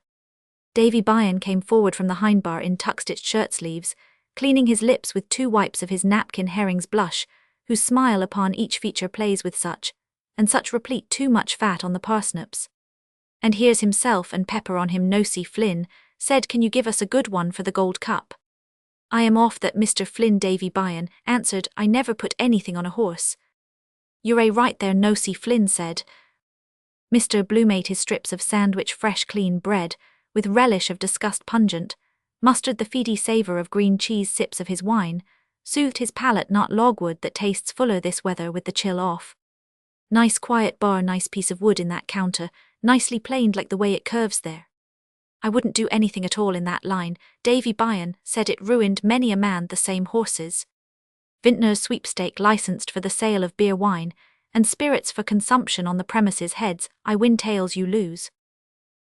Davy Byan came forward from the hindbar in tuck-stitched shirt sleeves, cleaning his lips with 2 wipes of his napkin herring's blush, whose smile upon each feature plays with such, and such replete too much fat on the parsnips. And here's himself and pepper on him Nosey Flynn, said can you give us a good one for the Gold Cup? I am off that Mr. Flynn Davy Byan, answered I never put anything on a horse. You're a right there Nosey Flynn said. Mr. Bloom ate his strips of sandwich fresh clean bread, with relish of disgust pungent, mustered the feedy savour of green cheese sips of his wine, soothed his palate not logwood that tastes fuller this weather with the chill off. Nice quiet bar nice piece of wood in that counter, nicely planed like the way it curves there. I wouldn't do anything at all in that line, Davy Byan said it ruined many a man the same horses. Vintner's sweepstake licensed for the sale of beer wine, and spirits for consumption on the premises heads, I win tails you lose.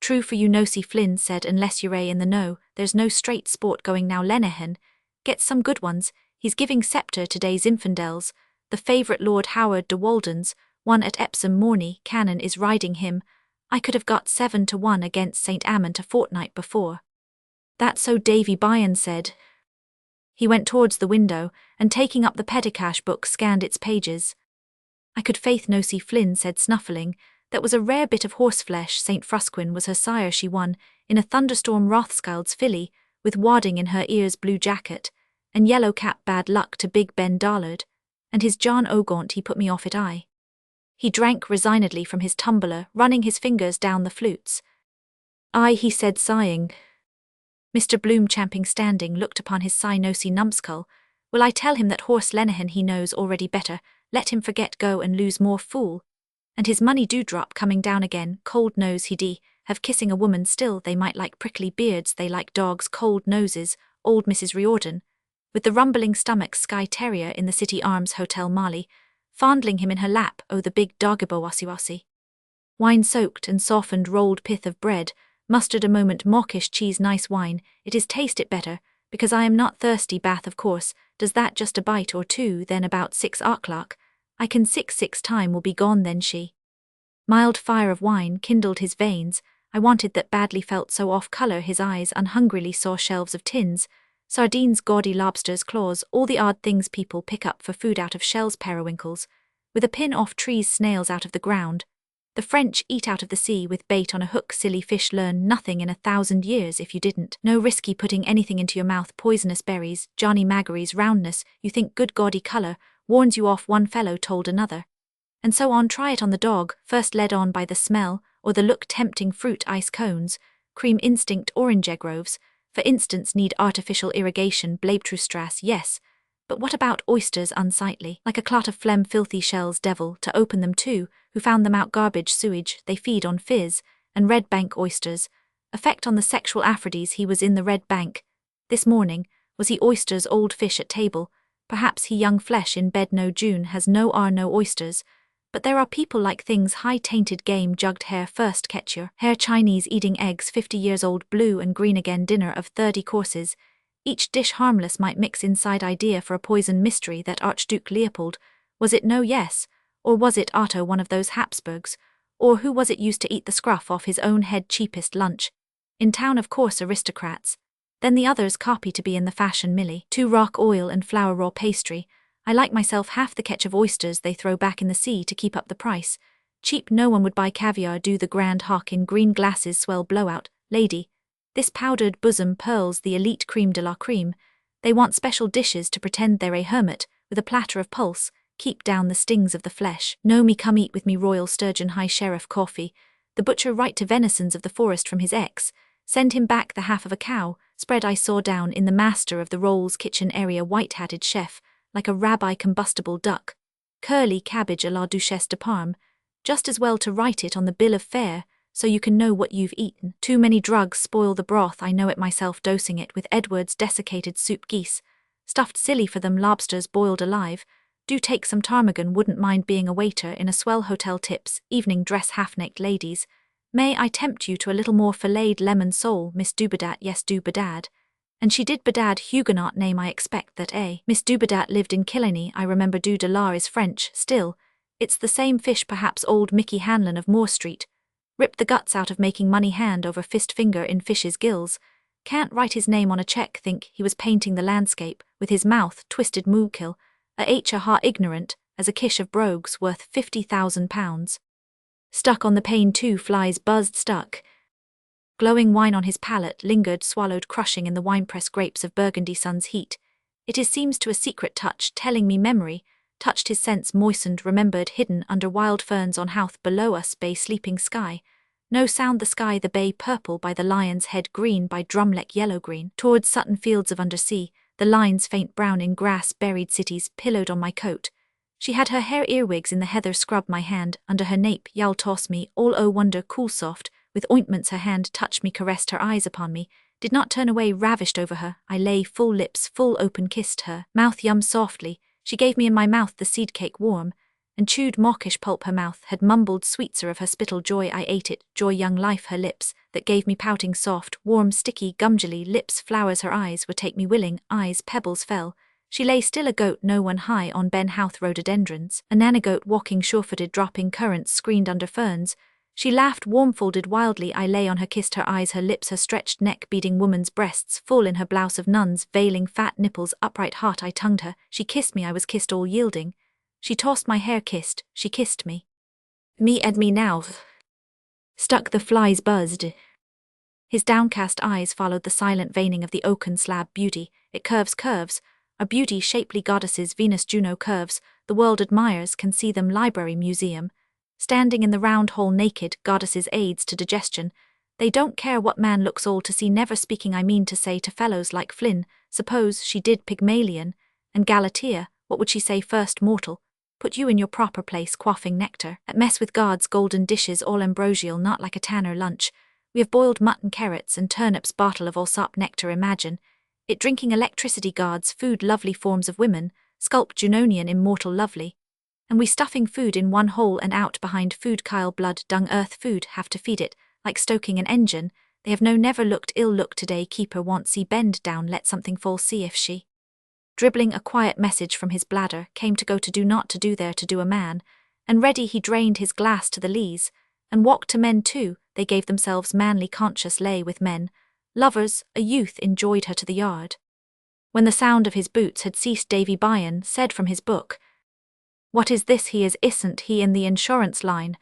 True for you Nosey Flynn said unless you're in the know, there's no straight sport going now Lenehan, get some good ones, he's giving sceptre to day's infidels, the favourite Lord Howard de Walden's, one at Epsom Morney Canon is riding him, I could have got 7-1 against St. Amant a fortnight before. That's so Davy Byan said. He went towards the window, and taking up the Petticash book scanned its pages. I could faith Nosey Flynn said snuffling, that was a rare bit of horseflesh St. Frusquin was her sire she won, in a thunderstorm Rothschild's filly, with wadding in her ears blue jacket, and yellow cap bad luck to big Ben Dollard, and his John O'Gaunt he put me off it I. He drank resignedly from his tumbler, running his fingers down the flutes. Aye, he said sighing. Mr. Bloom champing standing looked upon his nosy numbskull. Will I tell him that horse Lenehan he knows already better, let him forget go and lose more fool. And his money do drop coming down again, cold nose he de, have kissing a woman still they might like prickly beards they like dogs cold noses, old Mrs. Riordan, with the rumbling stomach Skye Terrier in the City Arms Hotel Mali, fondling him in her lap, oh the big doggibo wassy. Wine-soaked and softened rolled pith of bread, mustard a moment mawkish cheese nice wine, it is taste it better, because I am not thirsty bath of course, does that just a bite or two then about 6 o'clock, I can 6 time will be gone then she. Mild fire of wine kindled his veins, I wanted that badly felt so off colour his eyes unhungrily saw shelves of tins, sardines gaudy lobsters claws all the odd things people pick up for food out of shells periwinkles, with a pin off trees snails out of the ground. The French eat out of the sea with bait on a hook silly fish learn nothing in 1,000 years if you didn't. No risky putting anything into your mouth poisonous berries, Johnny Maggery's roundness, you think good gaudy colour, warns you off one fellow told another. And so on try it on the dog, first led on by the smell, or the look tempting fruit ice cones, cream instinct orange groves, for instance need artificial irrigation Bleibtreustrasse yes, but what about oysters unsightly, like a clot of phlegm filthy shells devil, to open them too, who found them out garbage sewage, they feed on fizz, and red bank oysters, effect on the sexual Aphrodis he was in the red bank, this morning, was he oysters old fish at table, perhaps he young flesh in bed no June has no oysters, but there are people like things high tainted game jugged hare first catch your hare Chinese eating eggs 50 years old blue and green again dinner of 30 courses, each dish harmless might mix inside idea for a poison mystery that Archduke Leopold, was it no yes, or was it Otto one of those Habsburgs, or who was it used to eat the scruff off his own head cheapest lunch, in town of course aristocrats, then the others copy to be in the fashion millie, 2 rock oil and flour raw pastry, I like myself half the catch of oysters they throw back in the sea to keep up the price, cheap no one would buy caviar do the grand hock in green glasses swell blowout, lady. This powdered bosom pearls the elite creme de la creme, they want special dishes to pretend they're a hermit, with a platter of pulse, keep down the stings of the flesh. No me come eat with me royal sturgeon high sheriff coffee, the butcher write to venisons of the forest from his ex, send him back the half of a cow, spread I saw down in the master of the rolls kitchen area white-hatted chef, like a rabbi combustible duck, curly cabbage à la Duchesse de Parme, just as well to write it on the bill of fare, so you can know what you've eaten. Too many drugs spoil the broth I know it myself dosing it with Edward's desiccated soup geese, stuffed silly for them lobsters boiled alive, do take some ptarmigan wouldn't mind being a waiter in a swell hotel tips, evening dress half-naked ladies, may I tempt you to a little more filleted lemon sole Miss Dubedat yes Dubedad, and she did bedad Huguenot name I expect that Miss Dubedat lived in Killarney I remember du de la is French, still, it's the same fish perhaps old Mickey Hanlon of Moore Street, ripped the guts out of making money hand over fist finger in fish's gills, can't write his name on a check think he was painting the landscape, with his mouth twisted mookill, a ha ignorant, as a kish of brogues worth £50,000. Stuck on the pane 2 flies buzzed stuck. Glowing wine on his palate lingered swallowed crushing in the winepress grapes of Burgundy sun's heat. It is seems to a secret touch telling me memory, touched his sense moistened remembered hidden under wild ferns on houth below us bay sleeping sky. No sound the sky the bay purple by the lion's head green by drumleck yellow-green. Towards Sutton fields of undersea, the lines faint brown in grass buried cities pillowed on my coat. She had her hair earwigs in the heather scrubbed my hand, under her nape y'all toss me, all oh wonder cool soft, with ointments her hand touched me caressed her eyes upon me, did not turn away ravished over her, I lay full lips full open kissed her, mouth yum softly, she gave me in my mouth the seed cake warm, and chewed mawkish pulp her mouth had mumbled sweetser of her spittle joy I ate it, joy young life her lips, that gave me pouting soft, warm sticky gumjally lips flowers her eyes would take me willing, eyes pebbles fell, she lay still a goat no one high on Ben Houth rhododendrons, a nanagoat walking sure-footed dropping currants screened under ferns, she laughed warm-folded wildly I lay on her kissed her eyes her lips her stretched neck beating woman's breasts full in her blouse of nuns veiling fat nipples upright heart I tongued her, she kissed me I was kissed all yielding, she tossed my hair kissed, she kissed me. Me and me now. Stuck the flies buzzed. His downcast eyes followed the silent veining of the oaken slab beauty, it curves, a beauty shapely goddesses Venus Juno curves, the world admires can see them library museum, standing in the round hole naked, goddesses aids to digestion, They don't care what man looks all to see, never speaking I mean to say to fellows like Flynn. Suppose she did Pygmalion, and Galatea, what would she say first? Mortal, put you in your proper place, quaffing nectar, at mess with God's golden dishes, all ambrosial, not like a tanner lunch. We have boiled mutton, carrots, and turnips, bottle of Allsop nectar, imagine it drinking electricity, God's food, lovely forms of women, sculpt Junonian, immortal, lovely. And we stuffing food in one hole and out behind food, Kyle, blood, dung, earth, food, have to feed it, like stoking an engine. They have no never looked ill, look today, keeper want see, bend down, let something fall, see if she. Dribbling a quiet message from his bladder, came to go to do, not to do, there to do a man, and ready he drained his glass to the lees, and walked to men too, they gave themselves manly conscious lay with men, lovers, a youth enjoyed her to the yard. When the sound of his boots had ceased, Davy Byrne said from his book, "What is this he isn't he in the insurance line?"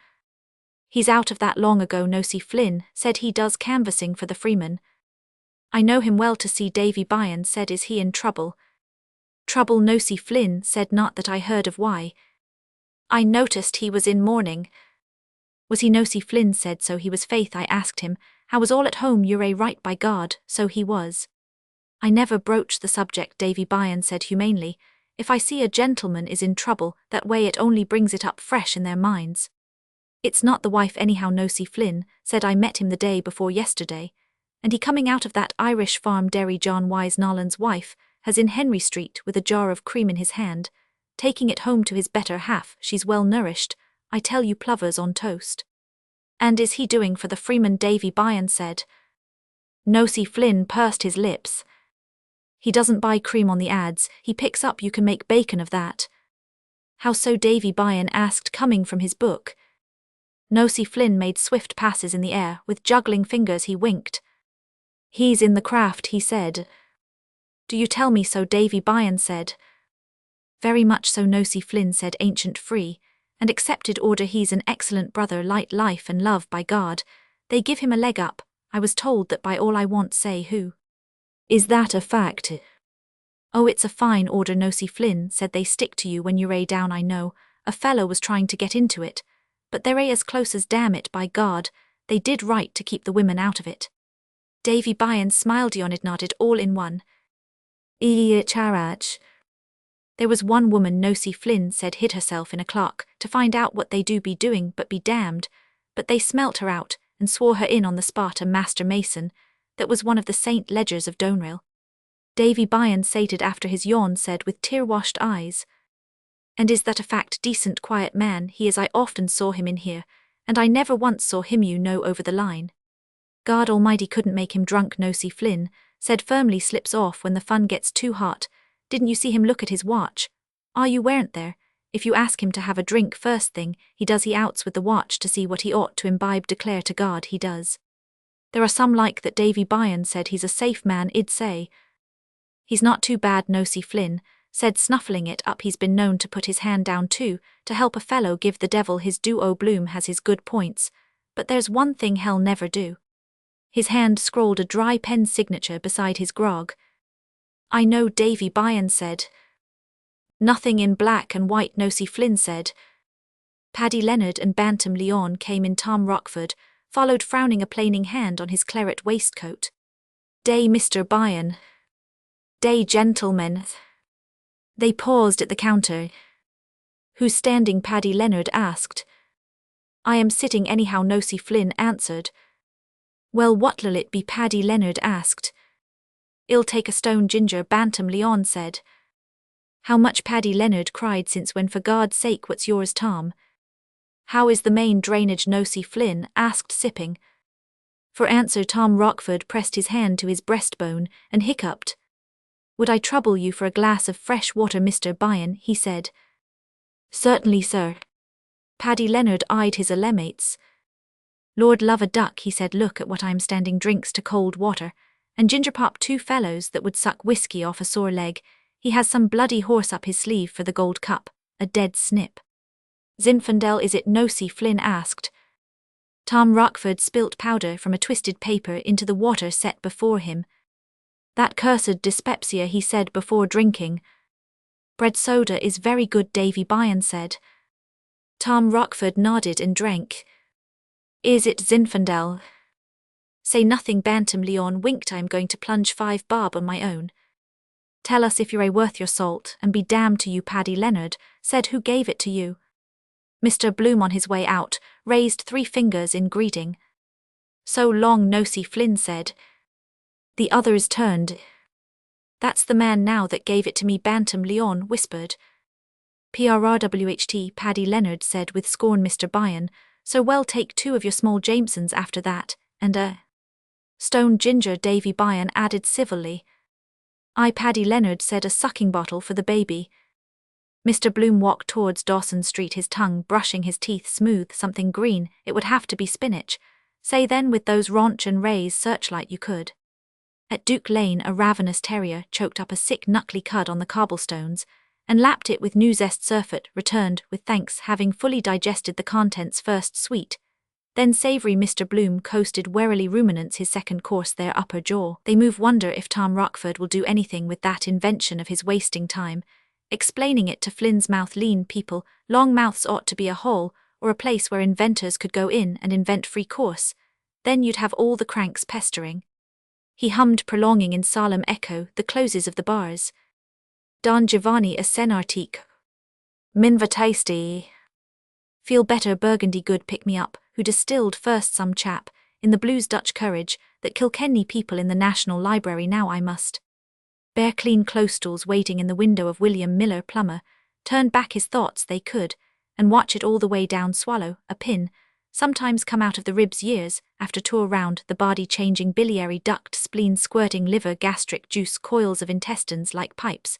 "He's out of that long ago, Nosey Flynn," said he, "does canvassing for the Freeman." "I know him well to see," Davy Byrne said, "is he in trouble?" "Trouble," Nosey Flynn said, "not that I heard of, why? I noticed he was in mourning." "Was he?" Nosey Flynn said, "so he was, faith. I asked him, how was all at home? You're right, by God, so he was." "I never broached the subject," Davy Byrne said humanely. "If I see a gentleman is in trouble, that way it only brings it up fresh in their minds." "It's not the wife anyhow," Nosey Flynn said. "I met him the day before yesterday, and he coming out of that Irish farm dairy. John Wise Nolan's wife has in Henry Street with a jar of cream in his hand, taking it home to his better half. She's well nourished, I tell you, plovers on toast." "And is he doing for the Freeman?" Davy Byrne said. Nosey Flynn pursed his lips. "He doesn't buy cream on the ads, he picks up. You can make bacon of that." "How so?" Davy Byrne asked, coming from his book. Nosey Flynn made swift passes in the air, with juggling fingers he winked. "He's in the craft," he said. "Do you tell me so?" Davy Byrne said. "Very much so," Nosey Flynn said, "ancient free, and accepted order. He's an excellent brother, light life and love, by God. They give him a leg up. I was told that by all I want say who." "Is that a fact?" "Oh, it's a fine order," Nosey Flynn said. "They stick to you when you're down. I know a fellow was trying to get into it, but they're as close as, damn it, by God, they did right to keep the women out of it." Davy Byrne smiled, nodded all in one. Charach. "There was one woman," Nosey Flynn said, "hid herself in a clock to find out what they do be doing, but be damned. But they smelt her out and swore her in on the spot, a master mason, that was one of the St. Ledgers of Donerail." Davy Byrne sated after his yawn said with tear-washed eyes, "And is that a fact? Decent quiet man he is. I often saw him in here, and I never once saw him, over the line." "God Almighty couldn't make him drunk," Nosey Flynn said firmly. "Slips off when the fun gets too hot. Didn't you see him look at his watch? You weren't there. If you ask him to have a drink first thing, he outs with the watch to see what he ought to imbibe. Declare to God he does. There are some like that." Davy Byrne said. "He's a safe man, I'd say." "He's not too bad," Nosey Flynn said, snuffling it up. "He's been known to put his hand down too, to help a fellow give the devil his due. Bloom has his good points, but there's one thing he'll never do." His hand scrawled a dry pen signature beside his grog. "I know," Davy Byrne said. "Nothing in black and white," Nosey Flynn said. Paddy Leonard and Bantam Leon came in. Tom Rockford followed, frowning, a plaining hand on his claret waistcoat. "Day, Mr. Byrne." "Day, gentlemen." They paused at the counter. "Who's standing?" Paddy Leonard asked. "I am sitting anyhow," Nosey Flynn answered. "Well, what'll it be?" Paddy Leonard asked. "I'll take a stone ginger," Bantam Leon said. "How much?" Paddy Leonard cried. "Since when, for God's sake? What's yours, Tom?" "How is the main drainage?" Nosey Flynn asked, sipping. For answer, Tom Rockford pressed his hand to his breastbone and hiccuped. "Would I trouble you for a glass of fresh water, Mr. Byrne?" he said. "Certainly, sir." Paddy Leonard eyed his alemates. "Lord love a duck," he said, "look at what I'm standing. Drinks to cold water, and ginger pop, 2 fellows that would suck whiskey off a sore leg. He has some bloody horse up his sleeve for the gold cup, a dead snip." "Zinfandel, is it?" Nosey Flynn asked. Tom Rockford spilt powder from a twisted paper into the water set before him. "That cursed dyspepsia," he said before drinking. "Bread soda is very good," Davy Byrne said. Tom Rockford nodded and drank. "Is it Zinfandel?" Say nothing, Bantam. Leon winked. I'm going to plunge 5 bob on my own. Tell us if you're worth your salt, and be damned to you. Paddy Leonard said. Who gave it to you? Mr. Bloom, on his way out, raised 3 fingers in greeting. So long no see, Flynn said. The others turned. That's the man now that gave it to me, Bantam. Leon whispered. Prrwht, Paddy Leonard said with scorn. Mr. Byron, so well take 2 of your small Jamesons after that, and a stone ginger. Davy Byron added civilly. I, Paddy Leonard said, a sucking bottle for the baby. Mr. Bloom walked towards Dawson Street, his tongue brushing his teeth smooth. Something green, it would have to be spinach. Say then with those Raunch and Ray's searchlight you could. At Duke Lane a ravenous terrier choked up a sick knuckly cud on the cobblestones, and lapped it with new zest. Surfeit returned with thanks, having fully digested the contents. First sweet, then savoury. Mr. Bloom coasted warily ruminants his second course, their upper jaw. They move. Wonder if Tom Rockford will do anything with that invention of his, wasting time explaining it to Flynn's mouth. Lean people, long mouths ought to be a hole, or a place where inventors could go in and invent free course. Then you'd have all the cranks pestering. He hummed, prolonging in solemn echo the closes of the bars. Don Giovanni a senartique. Minva tasty. Feel better, Burgundy good pick me up, who distilled first some chap, in the blues Dutch courage, that Kilkenny people in the National Library. Now I must bear clean clostools waiting in the window of William Miller plumber, turn back his thoughts they could, and watch it all the way down. Swallow, a pin, sometimes come out of the ribs years after tour round the body, changing biliary duct, spleen squirting, liver, gastric juice, coils of intestines like pipes.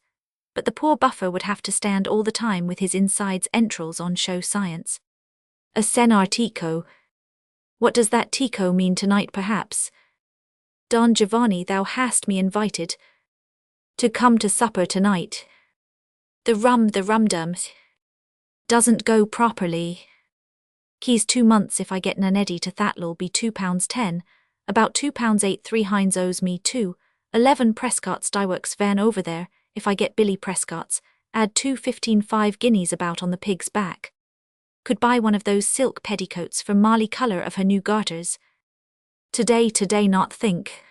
But the poor buffer would have to stand all the time with his insides entrails on show. Science. A senar tico. What does that tico mean? Tonight perhaps? Don Giovanni, thou hast me invited to come to supper tonight. The rum-dum doesn't go properly. Keys 2 months if I get an eddy to that'll be £2.10, about £2.8. 3 Hines owes me 2.11 Prescott's Dieworks van over there, if I get Billy Prescott's, add 2.15 5 guineas about on the pig's back. Could buy one of those silk petticoats for Molly colour of her new garters. Today not think.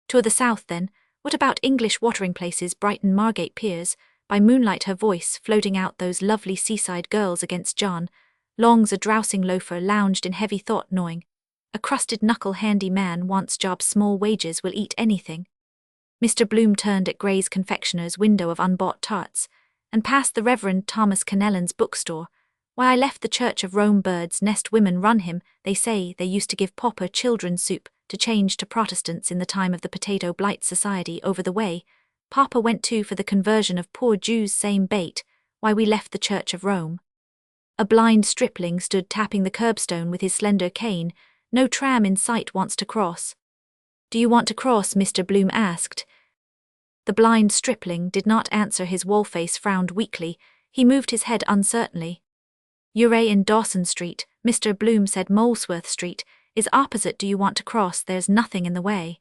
To the south then, what about English watering places? Brighton Margate Piers, by moonlight her voice floating out those lovely seaside girls against John. Long's a drowsing loafer lounged in heavy thought, gnawing. A crusted knuckle handy man wants job, small wages, will eat anything. Mr. Bloom turned at Gray's confectioner's window of unbought tarts, and past the Reverend Thomas Kennellan's bookstore. Why, I left the Church of Rome. Bird's Nest women run him. They say they used to give pauper children soup to change to Protestants in the time of the Potato Blight Society over the way. Papa went too for the conversion of poor Jews. Same bait. Why, we left the Church of Rome. A blind stripling stood tapping the curbstone with his slender cane. No tram in sight. Wants to cross. Do you want to cross? Mr. Bloom asked. The blind stripling did not answer. His wall-face frowned weakly. He moved his head uncertainly. You're in Dawson Street, Mr. Bloom said. Molesworth Street is opposite. Do you want to cross? There's nothing in the way.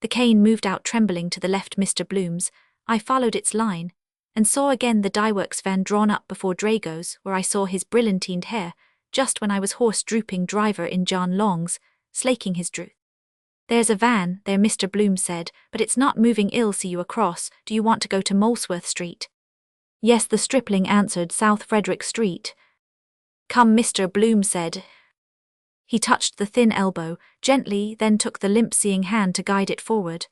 The cane moved out trembling to the left. Mr. Bloom's. I followed its line, and saw again the Dieworks van drawn up before Drago's, where I saw his brilliantined hair, just when I was horse-drooping driver in John Long's, slaking his droop. There's a van there, Mr. Bloom said, but it's not moving. Ill see you across. Do you want to go to Molesworth Street? Yes, the stripling answered. South Frederick Street. Come, Mr. Bloom said. He touched the thin elbow gently, then took the limp-seeing hand to guide it forward.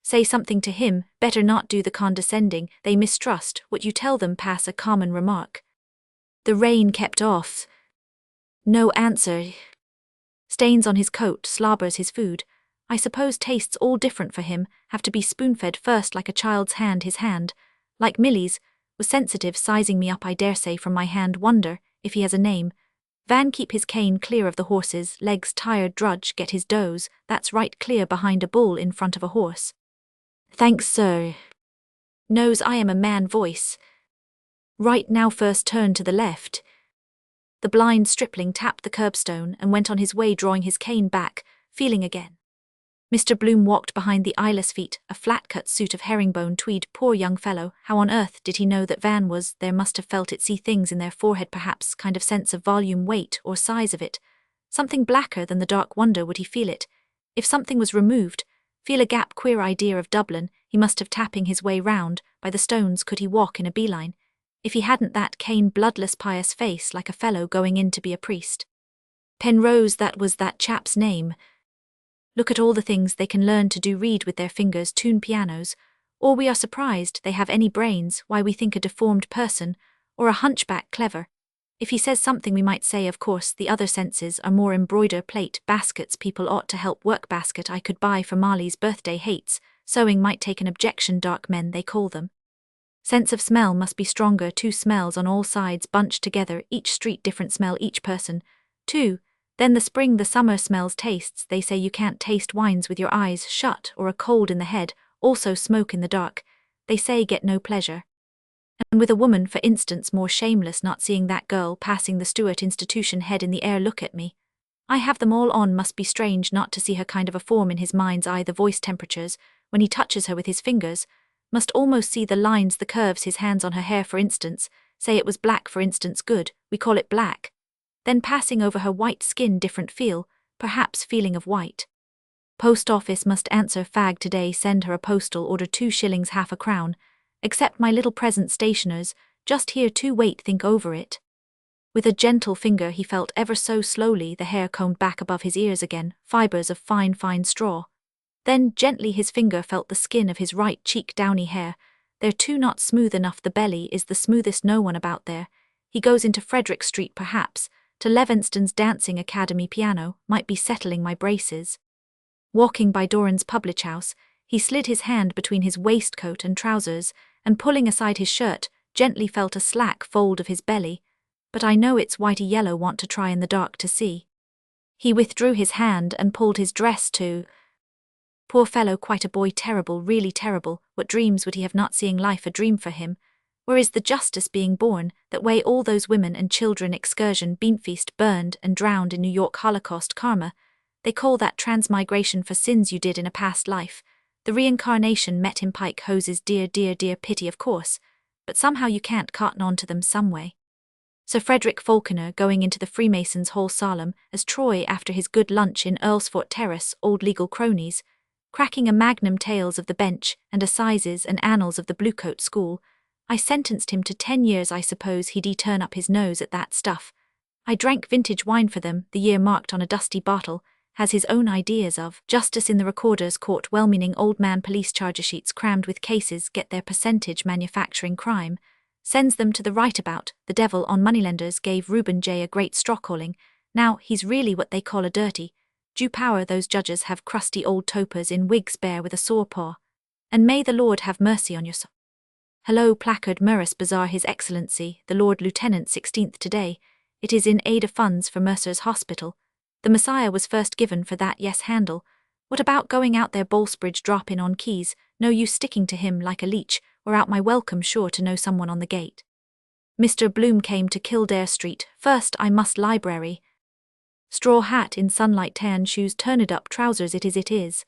Say something to him, better not do the condescending, they mistrust what you tell them. Pass a common remark. The rain kept off. No answer. Stains on his coat, slobbers his food. I suppose tastes all different for him, have to be spoon-fed first like a child's hand. His hand, like Millie's, was sensitive, sizing me up I daresay from my hand. Wonder if he has a name. Van, keep his cane clear of the horses, legs tired. Drudge, get his doze, that's right, clear behind a bull in front of a horse. Thanks, sir. Knows I am a man. Voice. Right now, first turn to the left. The blind stripling tapped the curbstone and went on his way, drawing his cane back, feeling again. Mr. Bloom walked behind the eyeless feet, a flat-cut suit of herringbone tweed. Poor young fellow, how on earth did he know that Van was there? Must have felt it. See things in their forehead perhaps, kind of sense of volume, weight, or size of it. Something blacker than the dark. Wonder would he feel it If something was removed, feel a gap queer idea of Dublin, he must have tapping his way round, by the stones could he walk in a beeline, if he hadn't that cane bloodless pious face like a fellow going in to be a priest. Penrose, that was that chap's name. Look at all the things they can learn to do, read with their fingers, tune pianos, or we are surprised they have any brains, why we think a deformed person, or a hunchback clever. If he says something we might say, of course, the other senses are more embroider, plate, baskets, people ought to help work, basket I could buy for Marley's birthday, hates, sewing might take an objection, dark men they call them. Sense of smell must be stronger, two smells on all sides bunched together, each street different smell, each person. 2. Then the spring, the summer smells, tastes, they say you can't taste wines with your eyes shut, or a cold in the head, also smoke in the dark, they say get no pleasure. And with a woman, for instance, more shameless, not seeing that girl passing the Stuart Institution, head in the air, look at me. I have them all on, must be strange not to see her kind of a form in his mind's eye, the voice temperatures, when he touches her with his fingers, must almost see the lines, the curves, his hands on her hair, for instance, say it was black, for instance, good, we call it black. Then passing over her white skin, different feel, perhaps feeling of white. Post office must answer fag today, send her a postal order, 2 shillings half a crown, accept my little present, stationers, just here to wait, think over it. With a gentle finger he felt ever so slowly the hair combed back above his ears again, fibers of fine straw. Then gently his finger felt the skin of his right cheek, downy hair, there too not smooth enough, the belly is the smoothest, no one about there. He goes into Frederick Street perhaps, to Levinston's Dancing Academy piano, might be settling my braces. Walking by Doran's public house, he slid his hand between his waistcoat and trousers, and pulling aside his shirt, gently felt a slack fold of his belly, but I know it's whitey yellow, want to try in the dark to see. He withdrew his hand and pulled his dress to. Poor fellow, quite a boy, terrible, really terrible, what dreams would he have, not seeing life a dream for him? Where is the justice being born, that way all those women and children, excursion, beanfeast, burned and drowned in New York, Holocaust, karma, they call that transmigration for sins you did in a past life. The reincarnation met him, pike hoses, dear pity, of course, but somehow you can't cotton on to them some way. Sir Frederick Falconer going into the Freemasons' Hall solemn as Troy after his good lunch in Earlsfort Terrace, old legal cronies, cracking a magnum tales of the bench and assizes and annals of the Bluecoat School. I sentenced him to 10 years, I suppose he'd turn up his nose at that stuff. I drank vintage wine for them, the year marked on a dusty bottle, has his own ideas of justice in the recorder's court, well-meaning old man, police charger sheets crammed with cases, get their percentage, manufacturing crime, sends them to the right about, the devil on moneylenders, gave Reuben J a great straw-calling, now he's really what they call a dirty, due power, those judges have crusty old topers in wigs bare with a sore paw, and may the Lord have mercy on your soul. Hello, placard, Merris Bazaar, His Excellency, the Lord Lieutenant 16th today, it is in aid of funds for Mercer's Hospital. The Messiah was first given for that, yes, handle. What about going out there, Bolsbridge, drop in on keys, no use sticking to him like a leech, or out my welcome, sure to know someone on the gate. Mr. Bloom came to Kildare Street, first I must library. Straw hat in sunlight, tan shoes, turned up trousers, it is.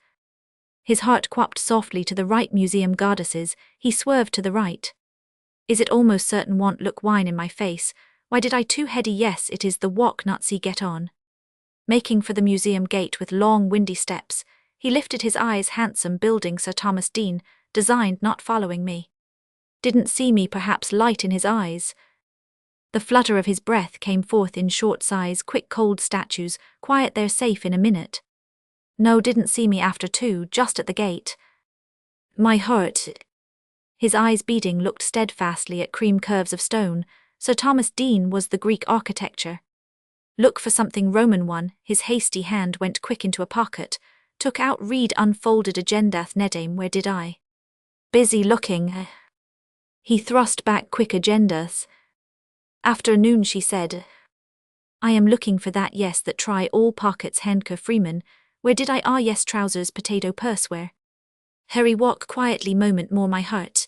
His heart quapped softly to the right, museum goddesses, he swerved to the right. Is it almost certain, want look wine in my face, why did I too heady, yes it is the walk, not see, get on. Making for the museum gate with long windy steps, he lifted his eyes, handsome building, Sir Thomas Dean, designed, not following me. Didn't see me, perhaps light in his eyes. The flutter of his breath came forth in short sighs, quick cold statues, quiet there, safe in a minute. No, didn't see me after 2, just at the gate. My heart. His eyes beating looked steadfastly at cream curves of stone. Sir Thomas Dean was the Greek architecture. Look for something Roman one, his hasty hand went quick into a pocket, took out, read, unfolded agendath nedame, where did I? Busy looking. He thrust back quick agendas. Afternoon, she said. I am looking for that, yes, that try all pockets, Henker Freeman, where did I? Ah yes, trousers, potato purse, where? Harry walk quietly, moment more, my heart.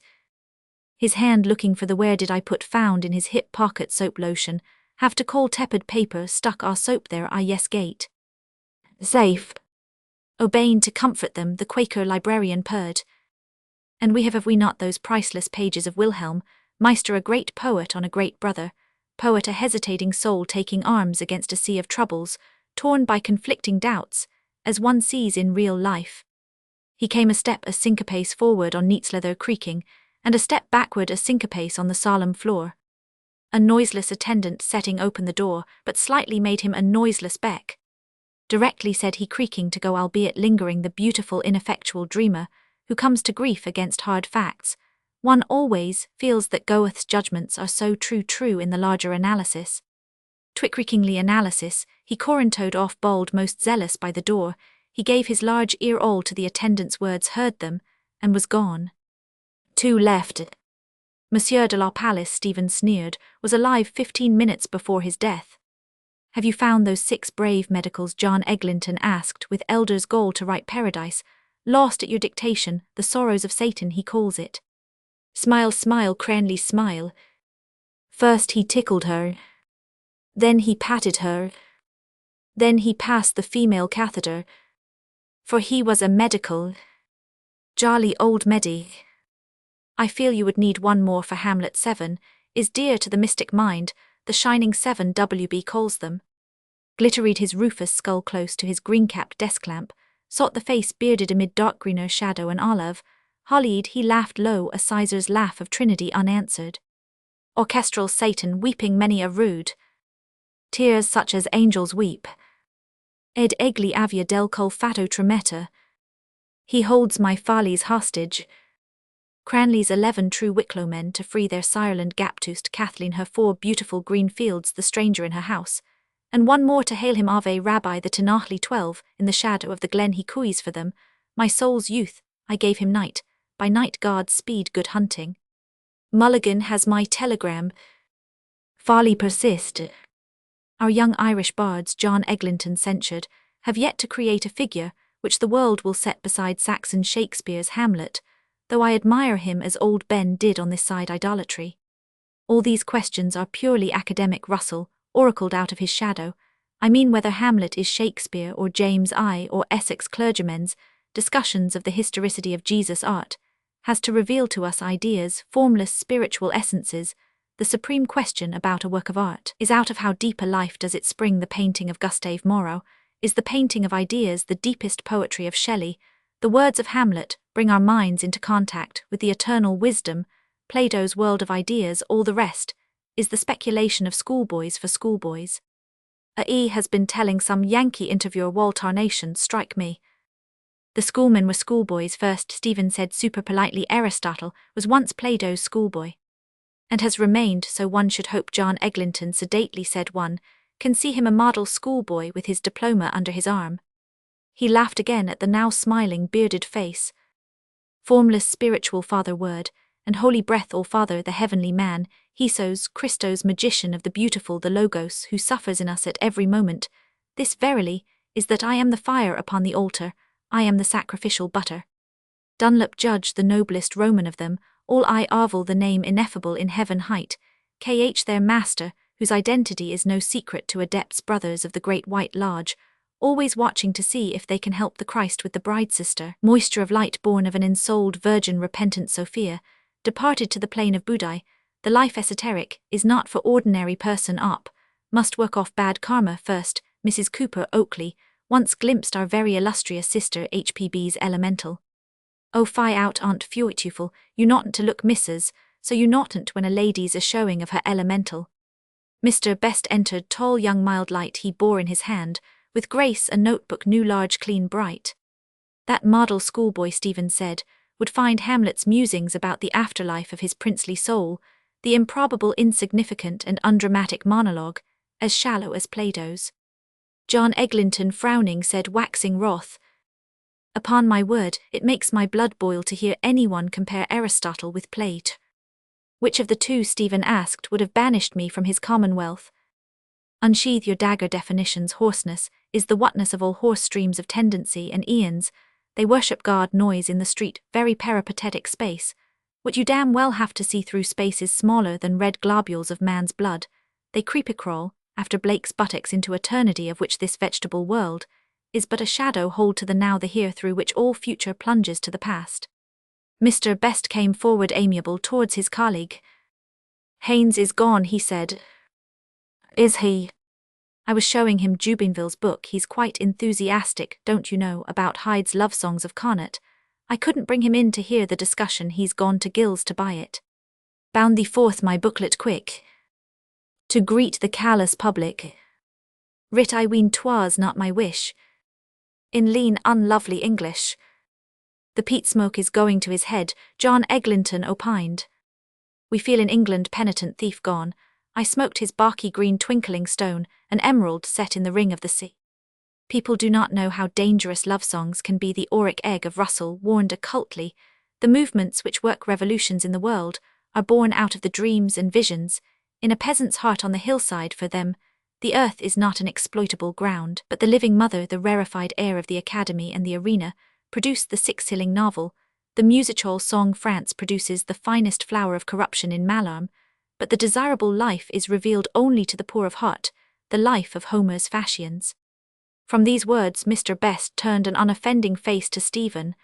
His hand looking for the where did I put, found in his hip pocket, soap lotion, have to call tepid paper, stuck our soap there, ah yes, gate. Safe. Obeying to comfort them, the Quaker librarian purred. And we have we not those priceless pages of Wilhelm, Meister, a great poet on a great brother, poet, a hesitating soul taking arms against a sea of troubles, torn by conflicting doubts, as one sees in real life. He came a step a syncopace forward on neat's leather creaking, and a step backward a syncopace on the solemn floor. A noiseless attendant setting open the door, but slightly made him a noiseless beck. Directly said he creaking to go, albeit lingering, the beautiful ineffectual dreamer, who comes to grief against hard facts. One always feels that Goethe's judgments are so true in the larger analysis. Twicreakingly analysis, he corantoed off bald most zealous by the door, he gave his large ear all to the attendant's words, heard them, and was gone. Two left. Monsieur de la Palace, Stephen sneered, was alive 15 minutes before his death. Have you found those 6 brave medicals? John Eglinton asked, with elder's goal to write paradise, lost at your dictation, the sorrows of Satan he calls it. Smile, smile, Cranley, smile. First he tickled her. Then he patted her. Then he passed the female catheter. For he was a medical. Jolly old Medi. I feel you would need one more, for Hamlet 7 is dear to the mystic mind, the shining 7 WB calls them. Glitteried his rufous skull close to his green-capped desk lamp, sought the face bearded amid dark greener shadow and olive, hollied he laughed low, a sizar's laugh of Trinity unanswered. Orchestral Satan weeping many a rude tears such as angels weep. Ed egli avia del col fatto tremetta. He holds my follies hostage. Cranley's 11 true Wicklow men to free their sireland gaptoosed Kathleen her 4 beautiful green fields, the stranger in her house, and one more to hail him Ave Rabbi, the Tinachly 12 in the shadow of the glen he cooes for them. My soul's youth I gave him night, by night God's speed good hunting. Mulligan has my telegram. Folly persist. Our young Irish bards, John Eglinton censured, have yet to create a figure which the world will set beside Saxon Shakespeare's Hamlet, though I admire him as old Ben did on this side idolatry. All these questions are purely academic, Russell, oracled out of his shadow. I mean whether Hamlet is Shakespeare or James I or Essex clergymen's discussions of the historicity of Jesus' art, has to reveal to us ideas, formless spiritual essences. The supreme question about a work of art is out of how deep a life does it spring. The painting of Gustave Moreau is the painting of ideas, the deepest poetry of Shelley. The words of Hamlet bring our minds into contact with the eternal wisdom, Plato's world of ideas. All the rest is the speculation of schoolboys for schoolboys. A.E. has been telling some Yankee interviewer Wall Tarnation, strike me. The schoolmen were schoolboys first, Stephen said super politely. Aristotle was once Plato's schoolboy, and has remained, so one should hope. John Eglinton sedately said one can see him a model schoolboy with his diploma under his arm. He laughed again at the now smiling bearded face. Formless spiritual Father Word, and Holy Breath, all Father, the heavenly man, Hesos, Christos, magician of the beautiful, the Logos, who suffers in us at every moment. This verily is that I am the fire upon the altar, I am the sacrificial butter. Dunlop Judge, the noblest Roman of them, all I Arvel, the name ineffable in heaven height, KH their master, whose identity is no secret to adepts, brothers of the great white lodge, always watching to see if they can help the Christ with the bride sister, moisture of light born of an ensouled virgin repentant Sophia, departed to the plain of Budai. The life esoteric is not for ordinary person op, must work off bad karma first. Mrs. Cooper Oakley once glimpsed our very illustrious sister HPB's elemental. Oh fie out Aunt Fuituful, you noughtn't to look missus, so you noughtn't when a lady's a showing of her elemental. Mr. Best entered, tall young mild light he bore in his hand, with grace a notebook new large clean bright. That model schoolboy, Stephen said, would find Hamlet's musings about the afterlife of his princely soul, the improbable, insignificant and undramatic monologue, as shallow as Plato's. John Eglinton frowning said, waxing wroth, upon my word, it makes my blood boil to hear anyone compare Aristotle with Plato. Which of the two, Stephen asked, would have banished me from his commonwealth? Unsheathe your dagger. Definitions. Hoarseness is the whatness of all hoarse streams of tendency and eons. They worship God. Noise in the street, very peripatetic space. What you damn well have to see through space is smaller than red globules of man's blood. They creepy-crawl, after Blake's buttocks, into eternity of which this vegetable world is but a shadow. Hold to the now, the here, through which all future plunges to the past. Mr. Best came forward amiable towards his colleague. Haynes is gone, he said. Is he? I was showing him Jubinville's book. He's quite enthusiastic, don't you know, about Hyde's love songs of Connaught. I couldn't bring him in to hear the discussion. He's gone to Gill's to buy it. Bound thee forth my booklet quick, to greet the callous public. Writ I ween 'twas not my wish, in lean unlovely English. The peat smoke is going to his head, John Eglinton opined. We feel in England penitent thief gone. I smoked his barky green twinkling stone, an emerald set in the ring of the sea. People do not know how dangerous love songs can be. The auric egg of Russell warned occultly. The movements which work revolutions in the world are born out of the dreams and visions in a peasant's heart on the hillside. For them, the earth is not an exploitable ground, but the living mother. The rarefied air of the academy and the arena produced the six-shilling novel. The music-hall song France produces the finest flower of corruption in Mallarme, but the desirable life is revealed only to the poor of heart, the life of Homer's Phæacians. From these words Mr. Best turned an unoffending face to Stephen.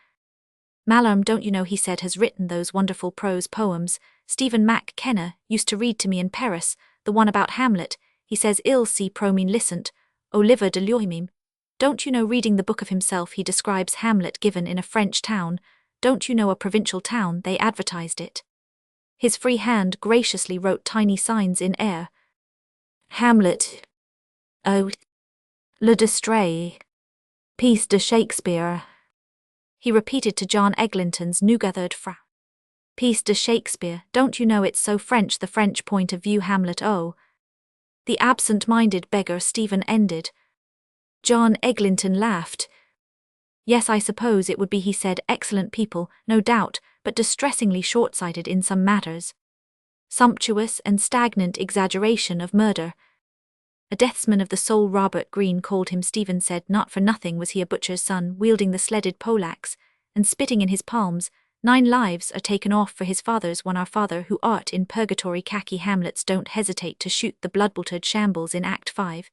Mallarme, don't you know, he said, has written those wonderful prose poems Stephen MacKenna used to read to me in Paris, the one about Hamlet. He says il si promène licent, au livre de l'homme. Don't you know, reading the book of himself, he describes Hamlet given in a French town. Don't you know, a provincial town, they advertised it. His free hand graciously wrote tiny signs in air. Hamlet. Oh. Le Distrait. Piece de Shakespeare. He repeated to John Eglinton's new-gathered frown. Piece de Shakespeare, don't you know it's so French, the French point of view, Hamlet, oh. The absent-minded beggar, Stephen ended. John Eglinton laughed. Yes, I suppose it would be, he said, excellent people, no doubt, but distressingly short-sighted in some matters. Sumptuous and stagnant exaggeration of murder. A deathsman of the soul, Robert Greene called him. Stephen said not for nothing was he a butcher's son, wielding the sledded poleaxe, and spitting in his palms. 9 lives are taken off for his father's one. Our Father who art in purgatory. Khaki Hamlets don't hesitate to shoot the blood-boltered shambles in Act 5,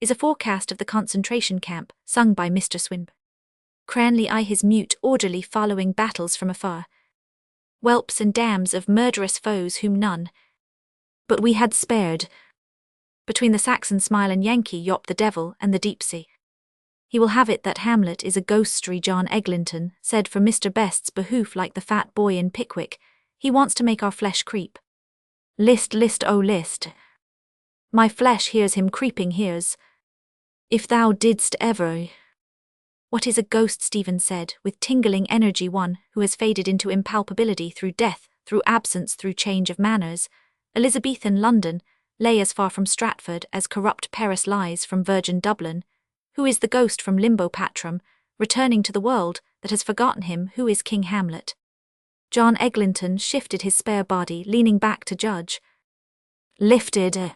is a forecast of the concentration camp, sung by Mr. Swinburne. Cranley eye his mute orderly following battles from afar. Whelps and dams of murderous foes whom none but we had spared. Between the Saxon smile and Yankee yop the devil and the deep sea. He will have it that Hamlet is a ghostry, John Eglinton said for Mr. Best's behoof, like the fat boy in Pickwick. He wants to make our flesh creep. List, list, oh list. My flesh hears him creeping, hears. If thou didst ever. What is a ghost? Stephen said, with tingling energy. One who has faded into impalpability through death, through absence, through change of manners. Elizabethan London lay as far from Stratford as corrupt Paris lies from virgin Dublin. Who is the ghost from limbo patrum, returning to the world that has forgotten him? Who is King Hamlet? John Eglinton shifted his spare body, leaning back to judge. Lifted.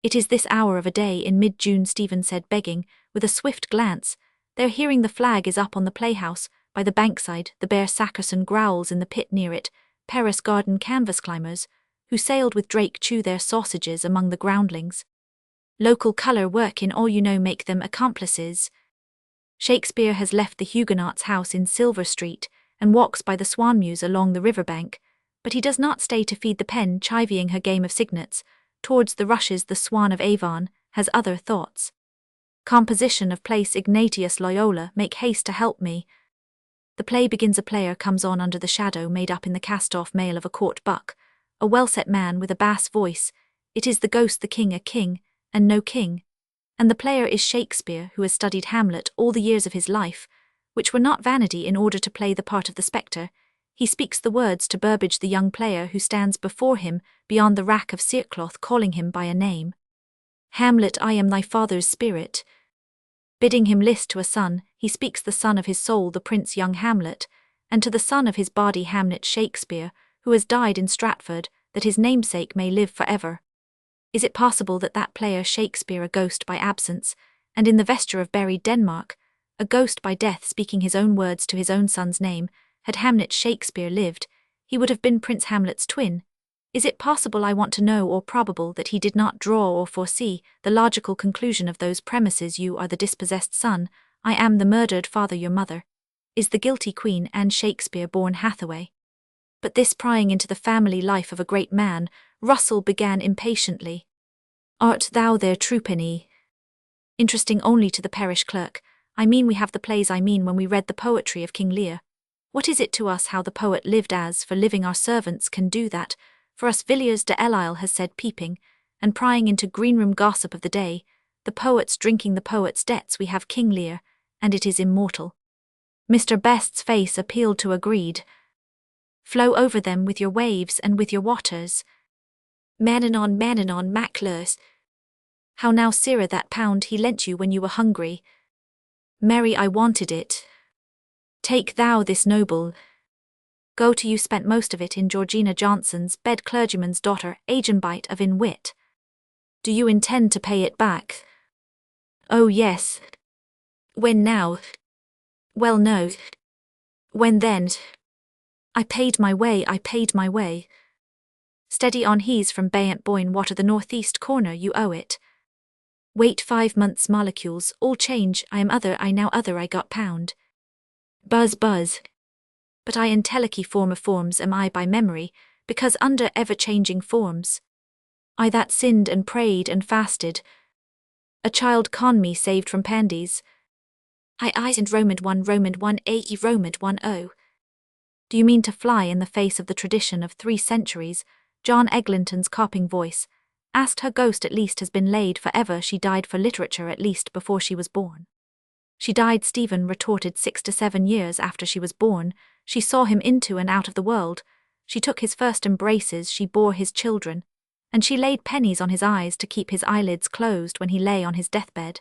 It is this hour of a day in mid-June, Stephen said, begging, with a swift glance. They're hearing the flag is up on the playhouse, by the bankside. The bear Sackerson growls in the pit near it. Paris garden canvas climbers, who sailed with Drake, chew their sausages among the groundlings. Local colour work in all, you know, make them accomplices. Shakespeare has left the Huguenot's house in Silver Street and walks by the Swan Mews along the riverbank, but he does not stay to feed the pen, chivying her game of cygnets. Towards the rushes the Swan of Avon has other thoughts. Composition of place Ignatius Loyola, make haste to help me. The play begins. A player comes on under the shadow made up in the cast-off mail of a court buck, a well-set man with a bass voice. It is the ghost, the king, a king, and no king. And the player is Shakespeare, who has studied Hamlet all the years of his life, which were not vanity, in order to play the part of the spectre. He speaks the words to Burbage, the young player who stands before him beyond the rack of cerecloth, calling him by a name. Hamlet, I am thy father's spirit. Bidding him list to a son, he speaks the son of his soul, the prince young Hamlet, and to the son of his body Hamnet Shakespeare, who has died in Stratford, that his namesake may live forever. Is it possible that that player Shakespeare, a ghost by absence, and in the vesture of buried Denmark, a ghost by death, speaking his own words to his own son's name, had Hamnet Shakespeare lived, he would have been Prince Hamlet's twin? Is it possible, I want to know, or probable, that he did not draw or foresee the logical conclusion of those premises? You are the dispossessed son, I am the murdered father. Your mother is the guilty queen, and Shakespeare born Hathaway. But this prying into the family life of a great man, Russell began impatiently. Art thou there, Trupenny? Interesting only to the parish clerk. I mean we have the plays, I mean when we read the poetry of King Lear. What is it to us how the poet lived, as for living our servants can do that? For us Villiers de L'Isle has said, peeping and prying into greenroom gossip of the day, the poets drinking the poet's debts, we have King Lear, and it is immortal. Mr. Best's face appealed to agreed. Flow over them with your waves and with your waters. Manon Maclers. How now, sirrah, that pound he lent you when you were hungry? Mary, I wanted it. Take thou this noble. Go to, you spent most of it in Georgina Johnson's bed, clergyman's daughter, agenbite of in-wit. Do you intend to pay it back? Oh yes. When now? Well no. When then? I paid my way. Steady on, he's from Bayant Boyne Water, the northeast corner, you owe it. Wait 5 months, molecules, all change, I am other, I now other, I got pound. Buzz. But I in telecky form of forms am I by memory, because under ever-changing forms. I that sinned and prayed and fasted. A child con me saved from pandies. I eyes and Romand 1 AE Romand 1 O. Do you mean to fly in the face of the tradition of 3 centuries? John Eglinton's carping voice asked. Her ghost at least has been laid for ever. She died for literature at least before she was born. She died, Stephen retorted, 6 to 7 years after she was born. She saw him into and out of the world. She took his first embraces, she bore his children, and she laid pennies on his eyes to keep his eyelids closed when he lay on his deathbed.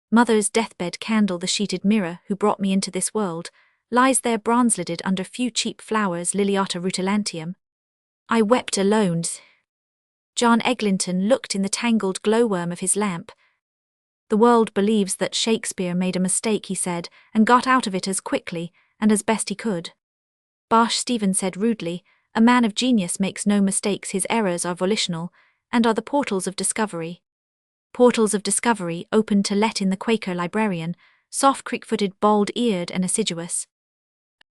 Mother's deathbed candle, the sheeted mirror who brought me into this world, lies there bronze-lidded under few cheap flowers, Liliata rutilantium. I wept alone. John Eglinton looked in the tangled glowworm of his lamp. The world believes that Shakespeare made a mistake, he said, and got out of it as quickly and as best he could. Bosh, Stephen said rudely, a man of genius makes no mistakes, his errors are volitional, and are the portals of discovery. Portals of discovery open to let in the Quaker librarian, soft creak-footed, bald-eared and assiduous.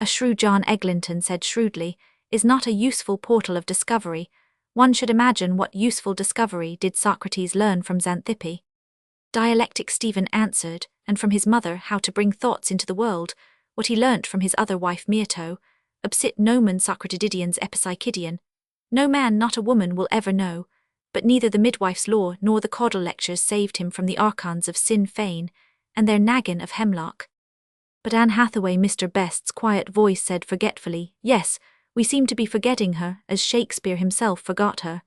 A shrew, John Eglinton said shrewdly, is not a useful portal of discovery. One should imagine what useful discovery did Socrates learn from Xanthippe. Dialectic, Stephen answered, and from his mother how to bring thoughts into the world, what he learnt from his other wife Myrto, obsit nomen Socratididians epipsychidian. No man, not a woman, will ever know, but neither the midwife's law nor the caudal lectures saved him from the archons of Sinn Fein, and their naggin of hemlock. But Anne Hathaway, Mr. Best's quiet voice said forgetfully, yes, we seem to be forgetting her, as Shakespeare himself forgot her.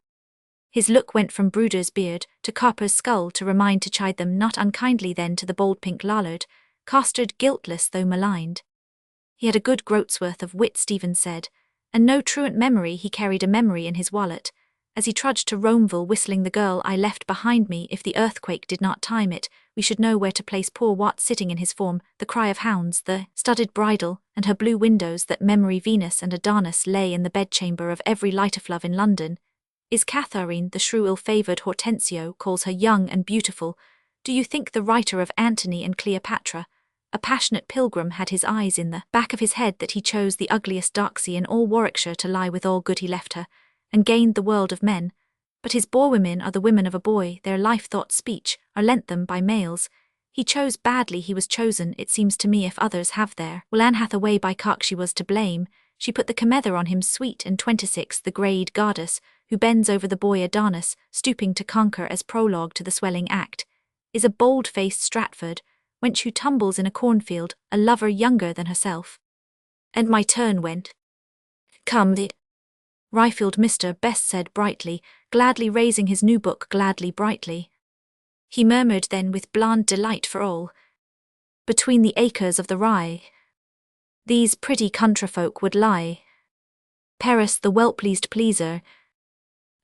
His look went from Bruder's beard to Copper's skull to remind, to chide them not unkindly then to the bold pink Lollard, costarred guiltless though maligned. He had a good groatsworth of wit, Stephen said, and no truant memory. He carried a memory in his wallet, as he trudged to Romeville whistling the girl I left behind me. If the earthquake did not time it, we should know where to place poor Wat sitting in his form, the cry of hounds, the studded bridle, and her blue windows. That memory Venus and Adonis lay in the bedchamber of every lighterflove in London. Is Catharine, the shrew ill-favoured Hortensio calls her young and beautiful. Do you think the writer of Antony and Cleopatra, a passionate pilgrim, had his eyes in the back of his head that he chose the ugliest doxy in all Warwickshire to lie with all good he left her, and gained the world of men? But his boar women are the women of a boy, their life, thought, speech, are lent them by males. He chose badly, he was chosen, it seems to me, if others have their well. Anne Hathaway by cock, she was to blame, she put the comether on him, sweet and 26, the greyed goddess, who bends over the boy Adonis, stooping to conquer as prologue to the swelling act, is a bold-faced Stratford, wench who tumbles in a cornfield, a lover younger than herself. And my turn went. Come, the Riffield, Mr. Best said brightly, gladly raising his new book, gladly brightly. He murmured then with bland delight for all. Between the acres of the rye, these pretty countryfolk would lie. Paris, the well-pleased pleaser.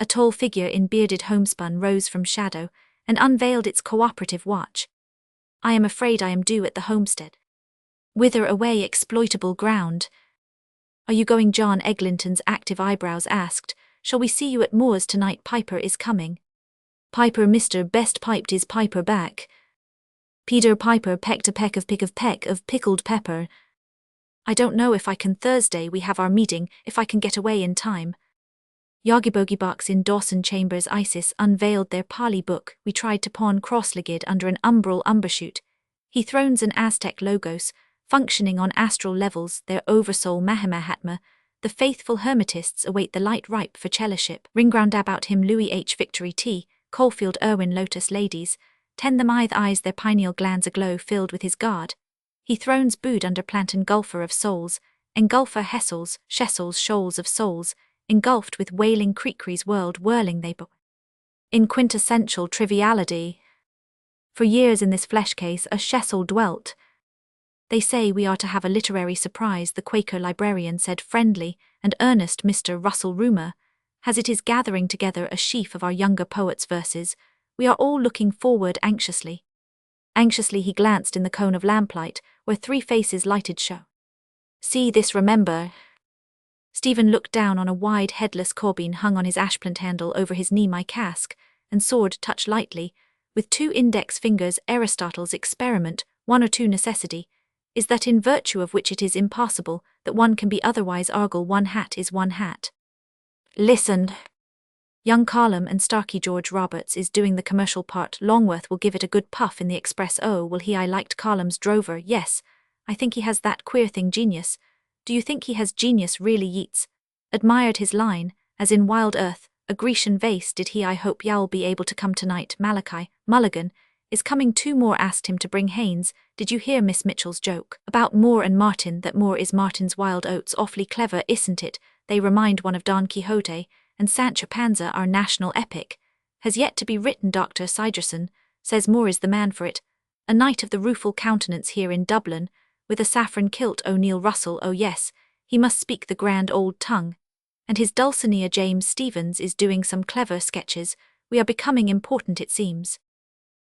A tall figure in bearded homespun rose from shadow, and unveiled its cooperative watch. I am afraid I am due at the homestead. Whither away, exploitable ground? Are you going? John Eglinton's active eyebrows asked. Shall we see you at Moores tonight? Piper is coming. Piper, Mr. Best piped his piper back. Peter Piper pecked a peck of pickled pepper. I don't know if I can. Thursday we have our meeting, if I can get away in time. Yogibogi box in Dawson Chambers. Isis unveiled their Pali book. We tried to pawn cross-legged under an umbral umbershoot. He thrones an Aztec logos, functioning on astral levels, their oversoul Mahamahatma. The faithful hermetists await the light ripe for cellowship. Ringround about him Louis H. Victory T. Caulfield Irwin Lotus ladies. Tend them eyes their pineal glands aglow filled with his guard. He thrones Bood under plant engulfer of souls, engulfer Hessels, Shessels shoals of souls, engulfed with wailing creekries world whirling they in quintessential triviality. For years in this flesh case a Shessel dwelt. They say we are to have a literary surprise, the Quaker librarian said, friendly and earnest Mr. Russell Rumour, as it is gathering together a sheaf of our younger poets' verses. We are all looking forward anxiously. Anxiously he glanced in the cone of lamplight, where three faces lighted show. See this, remember. Stephen looked down on a wide headless carbine hung on his ashplant handle over his knee. My cask and sword touch lightly, with two index fingers. Aristotle's experiment, one or two necessity, is that in virtue of which it is impossible that one can be otherwise. Argle one hat is one hat. Listen. Young Carlum and Starkey George Roberts is doing the commercial part. Longworth will give it a good puff in the Express. Oh, will he? I liked Carlum's drover. Yes, I think he has that queer thing genius. Do you think he has genius really? Yeats admired his line, as in Wild Earth, a Grecian vase. Did he? I hope y'all be able to come tonight. Malachi Mulligan is coming too. Moore asked him to bring Haynes. Did you hear Miss Mitchell's joke about Moore and Martin? That Moore is Martin's Wild Oats. Awfully clever, isn't it? They remind one of Don Quixote, and Sancho Panza, our national epic, has yet to be written. Dr. Sigerson says Moore is the man for it. A knight of the rueful countenance here in Dublin, with a saffron kilt. O'Neill Russell, oh yes, he must speak the grand old tongue. And his Dulcinea James Stephens is doing some clever sketches. We are becoming important, it seems.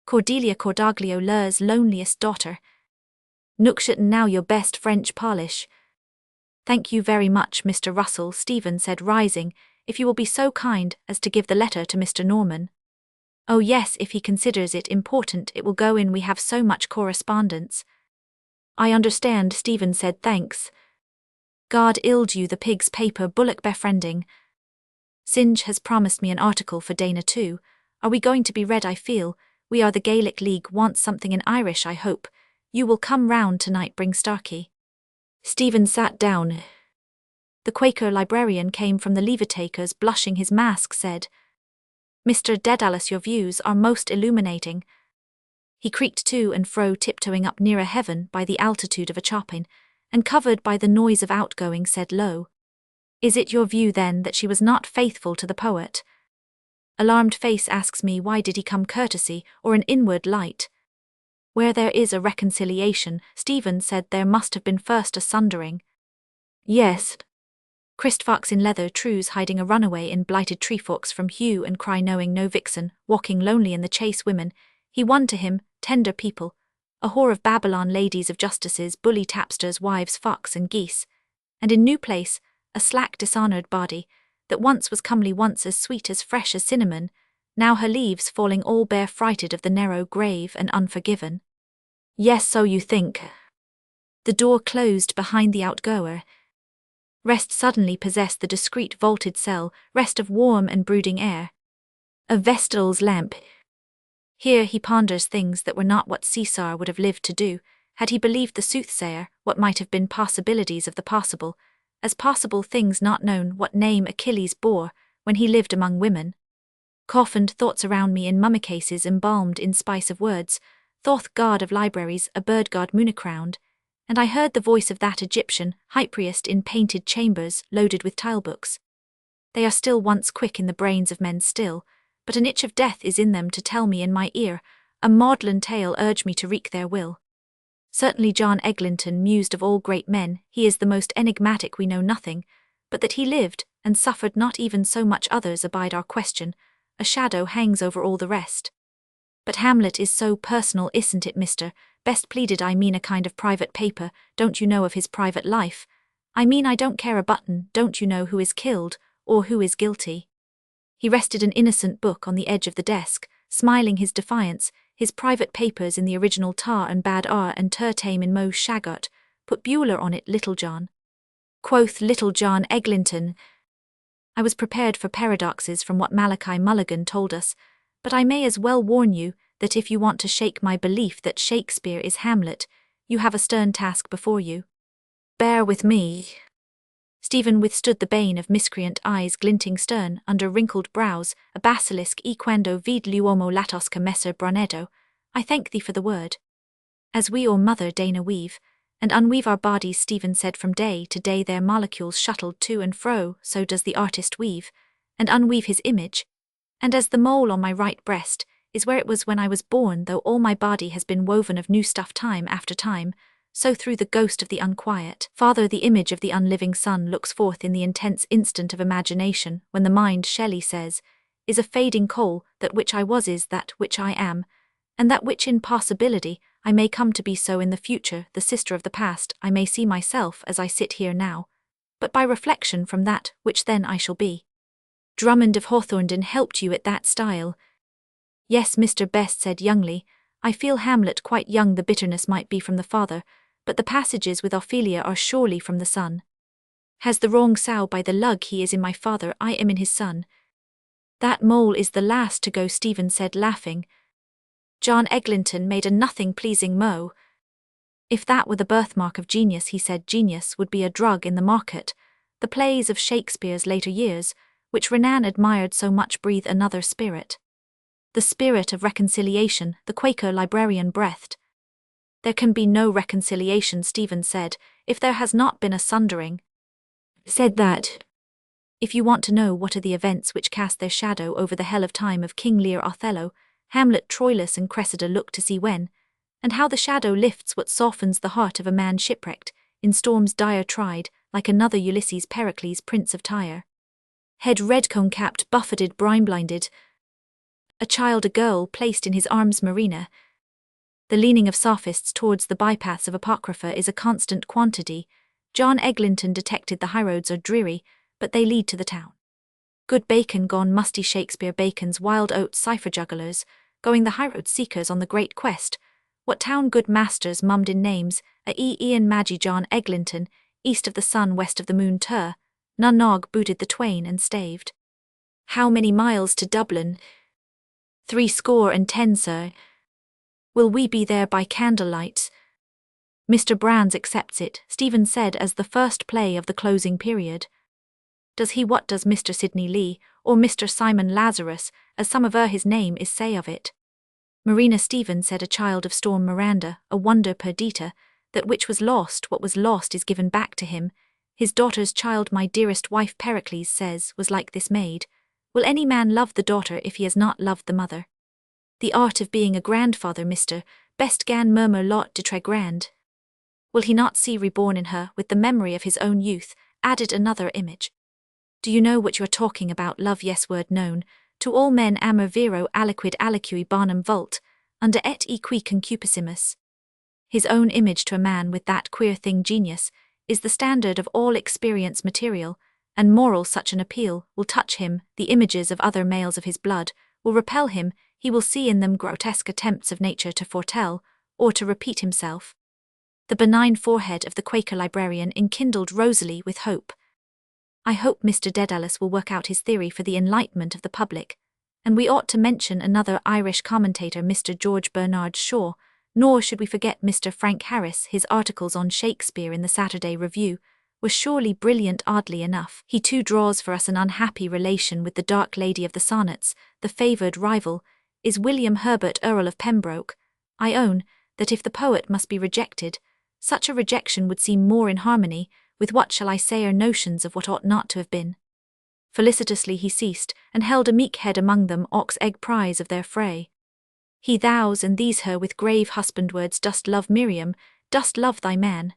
Cordelia Cordaglio Lur's loneliest daughter. Nookshet, now your best French polish. Thank you very much, Mr. Russell, Stephen said, rising. If you will be so kind as to give the letter to Mr. Norman. Oh yes, if he considers it important it will go in. We have so much correspondence. I understand, Stephen said, thanks. God ild you the pig's paper bullock befriending. Singe has promised me an article for Dana too. Are we going to be read? I feel we are. The Gaelic League wants something in Irish. I hope you will come round tonight. Bring Starkey. Stephen sat down. The Quaker librarian came from the leave-takers, blushing. His mask said, Mr. Dedalus, your views are most illuminating. He creaked to and fro, tiptoeing up nearer heaven by the altitude of a chopin, and covered by the noise of outgoing, said low, Is it your view then that she was not faithful to the poet? Alarmed face asks me, why did he come? Courtesy or an inward light? Where there is a reconciliation, Stephen said, there must have been first a sundering. Yes. Christfox in leather trews hiding a runaway in blighted tree forks from hue and cry, knowing no vixen, walking lonely in the chase. Women he won to him, tender people, a whore of Babylon, ladies of justices, bully tapsters, wives, fox and geese, and in new place, a slack dishonoured body, that once was comely, once as sweet as fresh as cinnamon, now her leaves falling all bare, frighted of the narrow grave and unforgiven. Yes, so you think. The door closed behind the outgoer. Rest suddenly possessed the discreet vaulted cell, rest of warm and brooding air. A vestal's lamp. Here he ponders things that were not what Caesar would have lived to do, had he believed the soothsayer, what might have been possibilities of the possible, as possible things not known, what name Achilles bore when he lived among women. Coffined thoughts around me in mummy cases, embalmed in spice of words, Thoth god of libraries, a bird god moonacrowned, and I heard the voice of that Egyptian high priest in painted chambers loaded with tilebooks. They are still once quick in the brains of men still, but an itch of death is in them to tell me in my ear, a maudlin tale urge me to wreak their will. Certainly John Eglinton mused of all great men, he is the most enigmatic, we know nothing, but that he lived, and suffered not even so much others abide our question, a shadow hangs over all the rest. But Hamlet is so personal, isn't it, Mr. Best pleaded? I mean a kind of private paper, don't you know of his private life? I mean I don't care a button, don't you know who is killed, or who is guilty? He rested an innocent book on the edge of the desk, smiling his defiance, his private papers in the original tar and bad R and tertame in Mo Shaggart, put Bueller on it, Little John. Quoth Little John Eglinton, I was prepared for paradoxes from what Malachi Mulligan told us, but I may as well warn you that if you want to shake my belief that Shakespeare is Hamlet, you have a stern task before you. Bear with me. Stephen withstood the bane of miscreant eyes glinting stern under wrinkled brows, a basilisk e quando vid l'uomo latosca messer Brunetto. I thank thee for the word. As we or mother Dana weave, and unweave our bodies, Stephen said, from day to day their molecules shuttled to and fro, so does the artist weave, and unweave his image. And as the mole on my right breast is where it was when I was born, though all my body has been woven of new stuff time after time, so through the ghost of the unquiet Father the image of the unliving Son looks forth in the intense instant of imagination, when the mind, Shelley says, is a fading coal, that which I was is that which I am, and that which in possibility I may come to be, so in the future, the sister of the past, I may see myself as I sit here now, but by reflection from that which then I shall be. Drummond of Hawthornden helped you at that style. Yes, Mr. Best said youngly, I feel Hamlet quite young. The bitterness might be from the father, but the passages with Ophelia are surely from the son. Has the wrong sow by the lug, he is in my father, I am in his son. That mole is the last to go, Stephen said laughing. John Eglinton made a nothing pleasing mow. If that were the birthmark of genius, he said, genius would be a drug in the market. The plays of Shakespeare's later years, which Renan admired so much, breathe another spirit. The spirit of reconciliation, the Quaker librarian breathed. There can be no reconciliation, Stephen said, if there has not been a sundering. Said that. If you want to know what are the events which cast their shadow over the hell of time of King Lear, Othello, Hamlet, Troilus and Cressida, look to see when, and how the shadow lifts what softens the heart of a man shipwrecked, in storms dire tried, like another Ulysses, Pericles, Prince of Tyre. Head red-cone-capped, buffeted, brine-blinded, a child, a girl, placed in his arms, Marina. The leaning of sophists towards the bypaths of Apocrypha is a constant quantity. John Eglinton detected the highroads are dreary, but they lead to the town. Good bacon gone musty, Shakespeare Bacon's wild oats cipher jugglers, going the highroad seekers on the great quest. What town good masters mummed in names, Ian Maggie John Eglinton, east of the sun west of the moon Tur, Nunnog booted the twain and staved. How many miles to Dublin? 70, sir. Will we be there by candlelight? Mr. Brands accepts it, Stephen said, as the first play of the closing period. Does he? What does Mr. Sidney Lee, or Mr. Simon Lazarus, as some of his name is, say of it? Marina, Stephen said, a child of Storm Miranda, a wonder perdita, that which was lost, what was lost is given back to him. His daughter's child, my dearest wife, Pericles says, was like this maid. Will any man love the daughter if he has not loved the mother? The art of being a grandfather, Mr. Best gan murmur lot de très grand. Will he not see reborn in her, with the memory of his own youth, added another image? Do you know what you are talking about? Love, yes, word known. To all men amor vero aliquid aliqui barnum vult, under et equi concupissimus. His own image to a man with that queer thing genius, is the standard of all experience material, and moral. Such an appeal will touch him, the images of other males of his blood will repel him, he will see in them grotesque attempts of nature to foretell, or to repeat himself. The benign forehead of the Quaker librarian enkindled rosily with hope. I hope Mr. Dedalus will work out his theory for the enlightenment of the public, and we ought to mention another Irish commentator, Mr. George Bernard Shaw, nor should we forget Mr. Frank Harris. His articles on Shakespeare in the Saturday Review were surely brilliant. Oddly enough, he too draws for us an unhappy relation with the dark lady of the sonnets. The favoured rival is William Herbert, Earl of Pembroke. I own that if the poet must be rejected, such a rejection would seem more in harmony with what shall I say our notions of what ought not to have been. Felicitously he ceased, and held a meek head among them, ox egg prize of their fray. He thous and these her with grave husbandwords. Dost love Miriam, dost love thy man?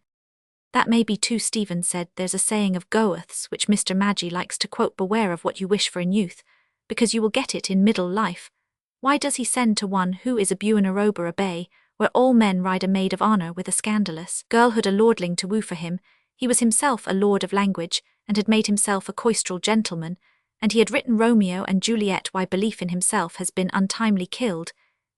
That may be too, Stephen said. There's a saying of Goethe's which Mr. Maggie likes to quote, beware of what you wish for in youth, because you will get it in middle life. Why does he send to one who is a Buenaroba a bay, where all men ride a maid of honour with a scandalous girlhood a lordling to woo for him? He was himself a lord of language, and had made himself a coistral gentleman, and he had written Romeo and Juliet. Why belief in himself has been untimely killed.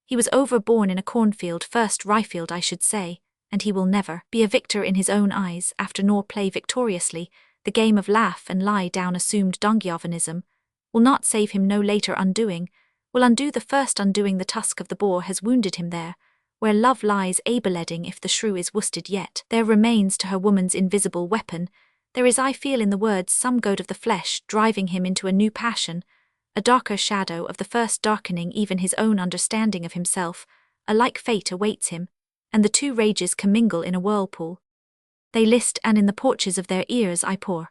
He was overborn in a cornfield, first Ryefield I should say, and he will never be a victor in his own eyes, after nor play victoriously the game of laugh and lie down assumed Dongiovanism, will not save him no later undoing, will undo the first undoing the tusk of the boar has wounded him there, where love lies able-ledding if the shrew is worsted yet. There remains to her woman's invisible weapon, there is I feel in the words some goad of the flesh driving him into a new passion, a darker shadow of the first darkening even his own understanding of himself, a like fate awaits him, and the two rages commingle in a whirlpool. They list and in the porches of their ears I pour.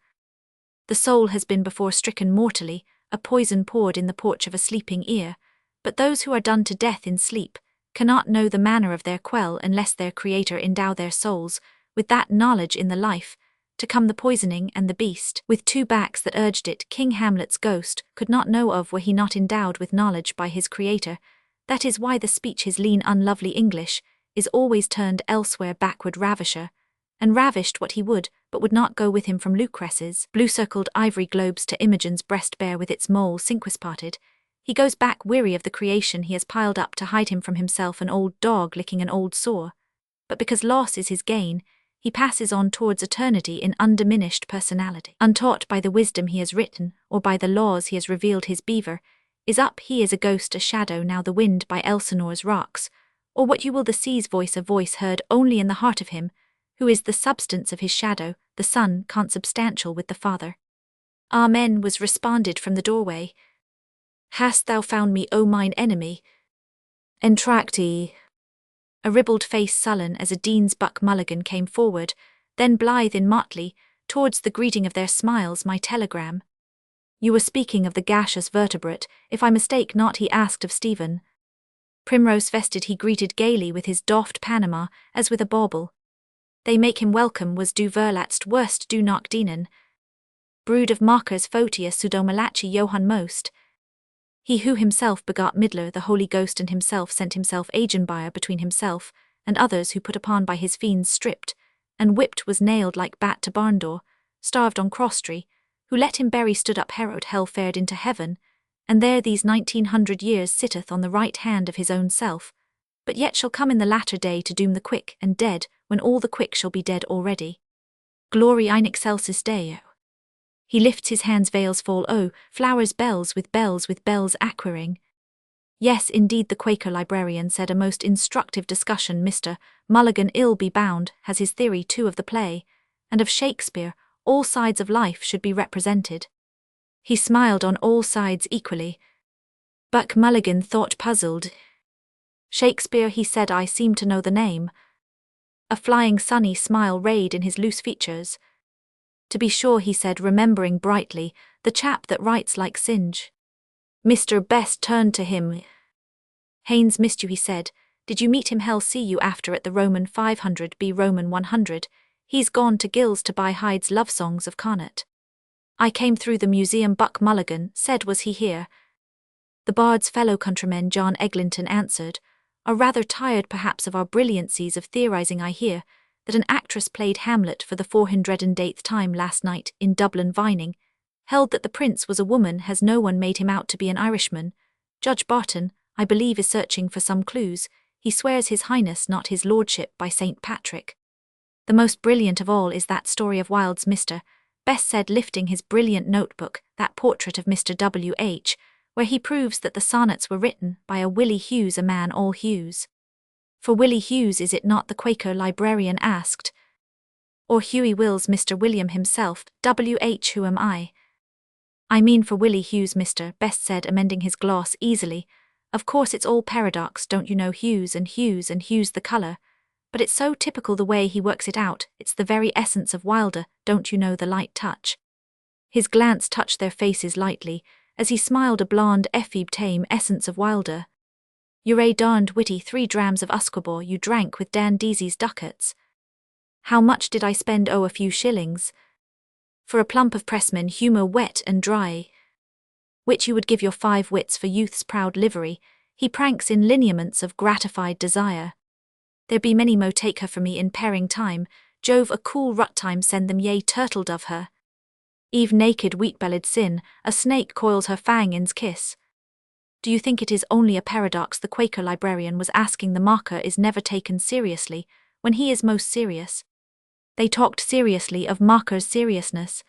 The soul has been before stricken mortally, a poison poured in the porch of a sleeping ear, but those who are done to death in sleep cannot know the manner of their quell unless their Creator endow their souls with that knowledge in the life, to come the poisoning and the beast with two backs that urged it. King Hamlet's ghost could not know of were he not endowed with knowledge by his Creator. That is why the speech his lean unlovely English is always turned elsewhere backward ravisher, and ravished what he would, but would not go with him from Lucrece's blue-circled ivory globes to Imogen's breast bare with its mole cinquis-parted. He goes back weary of the creation he has piled up to hide him from himself, an old dog licking an old sore. But because loss is his gain, he passes on towards eternity in undiminished personality. Untaught by the wisdom he has written, or by the laws he has revealed his beaver, is up he is a ghost, a shadow, now the wind by Elsinore's rocks, or what you will the sea's voice, a voice heard only in the heart of him, who is the substance of his shadow, the Son consubstantial with the Father. Amen was responded from the doorway. Hast thou found me, O mine enemy? Entracti. A ribald face sullen as a dean's Buck Mulligan came forward, then blithe in motley, towards the greeting of their smiles my telegram. You were speaking of the gaseous vertebrate, if I mistake not, he asked of Stephen. Primrose vested he greeted gaily with his doffed Panama, as with a bauble. They make him welcome was du verlatst worst du nach dienen. Brood of mockers Photius Sudomalachi Johann most. He who himself begot Midler, the Holy Ghost, and himself sent himself Agenbuyer between himself and others, who put upon by his fiends stripped, and whipped was nailed like bat to barn door, starved on crosstree, who let him bury stood up Herod, hell fared into heaven, and there these 1900 years sitteth on the right hand of his own self, but yet shall come in the latter day to doom the quick and dead, when all the quick shall be dead already. Glory in excelsis Deo. He lifts his hands, veils fall, oh, flowers, bells with bells acquiring. Yes, indeed, the Quaker librarian said, a most instructive discussion. Mr. Mulligan, ill be bound, has his theory too of the play, and of Shakespeare. All sides of life should be represented. He smiled on all sides equally. Buck Mulligan thought puzzled. Shakespeare, he said, I seem to know the name. A flying sunny smile rayed in his loose features. To be sure, he said, remembering brightly, the chap that writes like Singe. Mr. Best turned to him. Haynes missed you, he said. Did you meet him? Hell see you after at the Roman 500 B Roman 100. He's gone to Gill's to buy Hyde's love songs of Connaught. I came through the museum. Buck Mulligan said, was he here? The bard's fellow countryman John Eglinton answered, are rather tired perhaps of our brilliancies of theorizing. I hear that an actress played Hamlet for the 408th time last night in Dublin. Vining held that the prince was a woman. Has no one made him out to be an Irishman? Judge Barton, I believe, is searching for some clues. He swears His Highness, not his lordship, by St. Patrick. The most brilliant of all is that story of Wilde's. Mr. Best said, lifting his brilliant notebook, that portrait of Mr. W.H., where he proves that the sonnets were written by a Willie Hughes, a man all Hughes. For Willie Hughes, is it not? The Quaker librarian asked. Or Hughie Wills? Mr. William himself. W.H. Who am I? I mean for Willie Hughes, Mr. Best said, amending his gloss easily. Of course it's all paradox, don't you know? Hughes and Hughes and Hughes the colour. But it's so typical the way he works it out. It's the very essence of Wilder, don't you know? The light touch. His glance touched their faces lightly, as he smiled, a blonde, ephebe tame essence of Wilder. You're a darned witty 3 drams of usquebaugh you drank with Dan Deasy's ducats. How much did I spend? Oh, a few shillings. For a plump of pressman humour wet and dry, which you would give your 5 wits for youth's proud livery. He pranks in lineaments of gratified desire. There be many mo take her for me in pairing time. Jove, a cool rut time send them, yea, turtle dove her. Eve naked wheat-bellied sin, a snake coils her fang in's kiss. Do you think it is only a paradox? The Quaker librarian was asking. The marker is never taken seriously when he is most serious. They talked seriously of Marker's seriousness,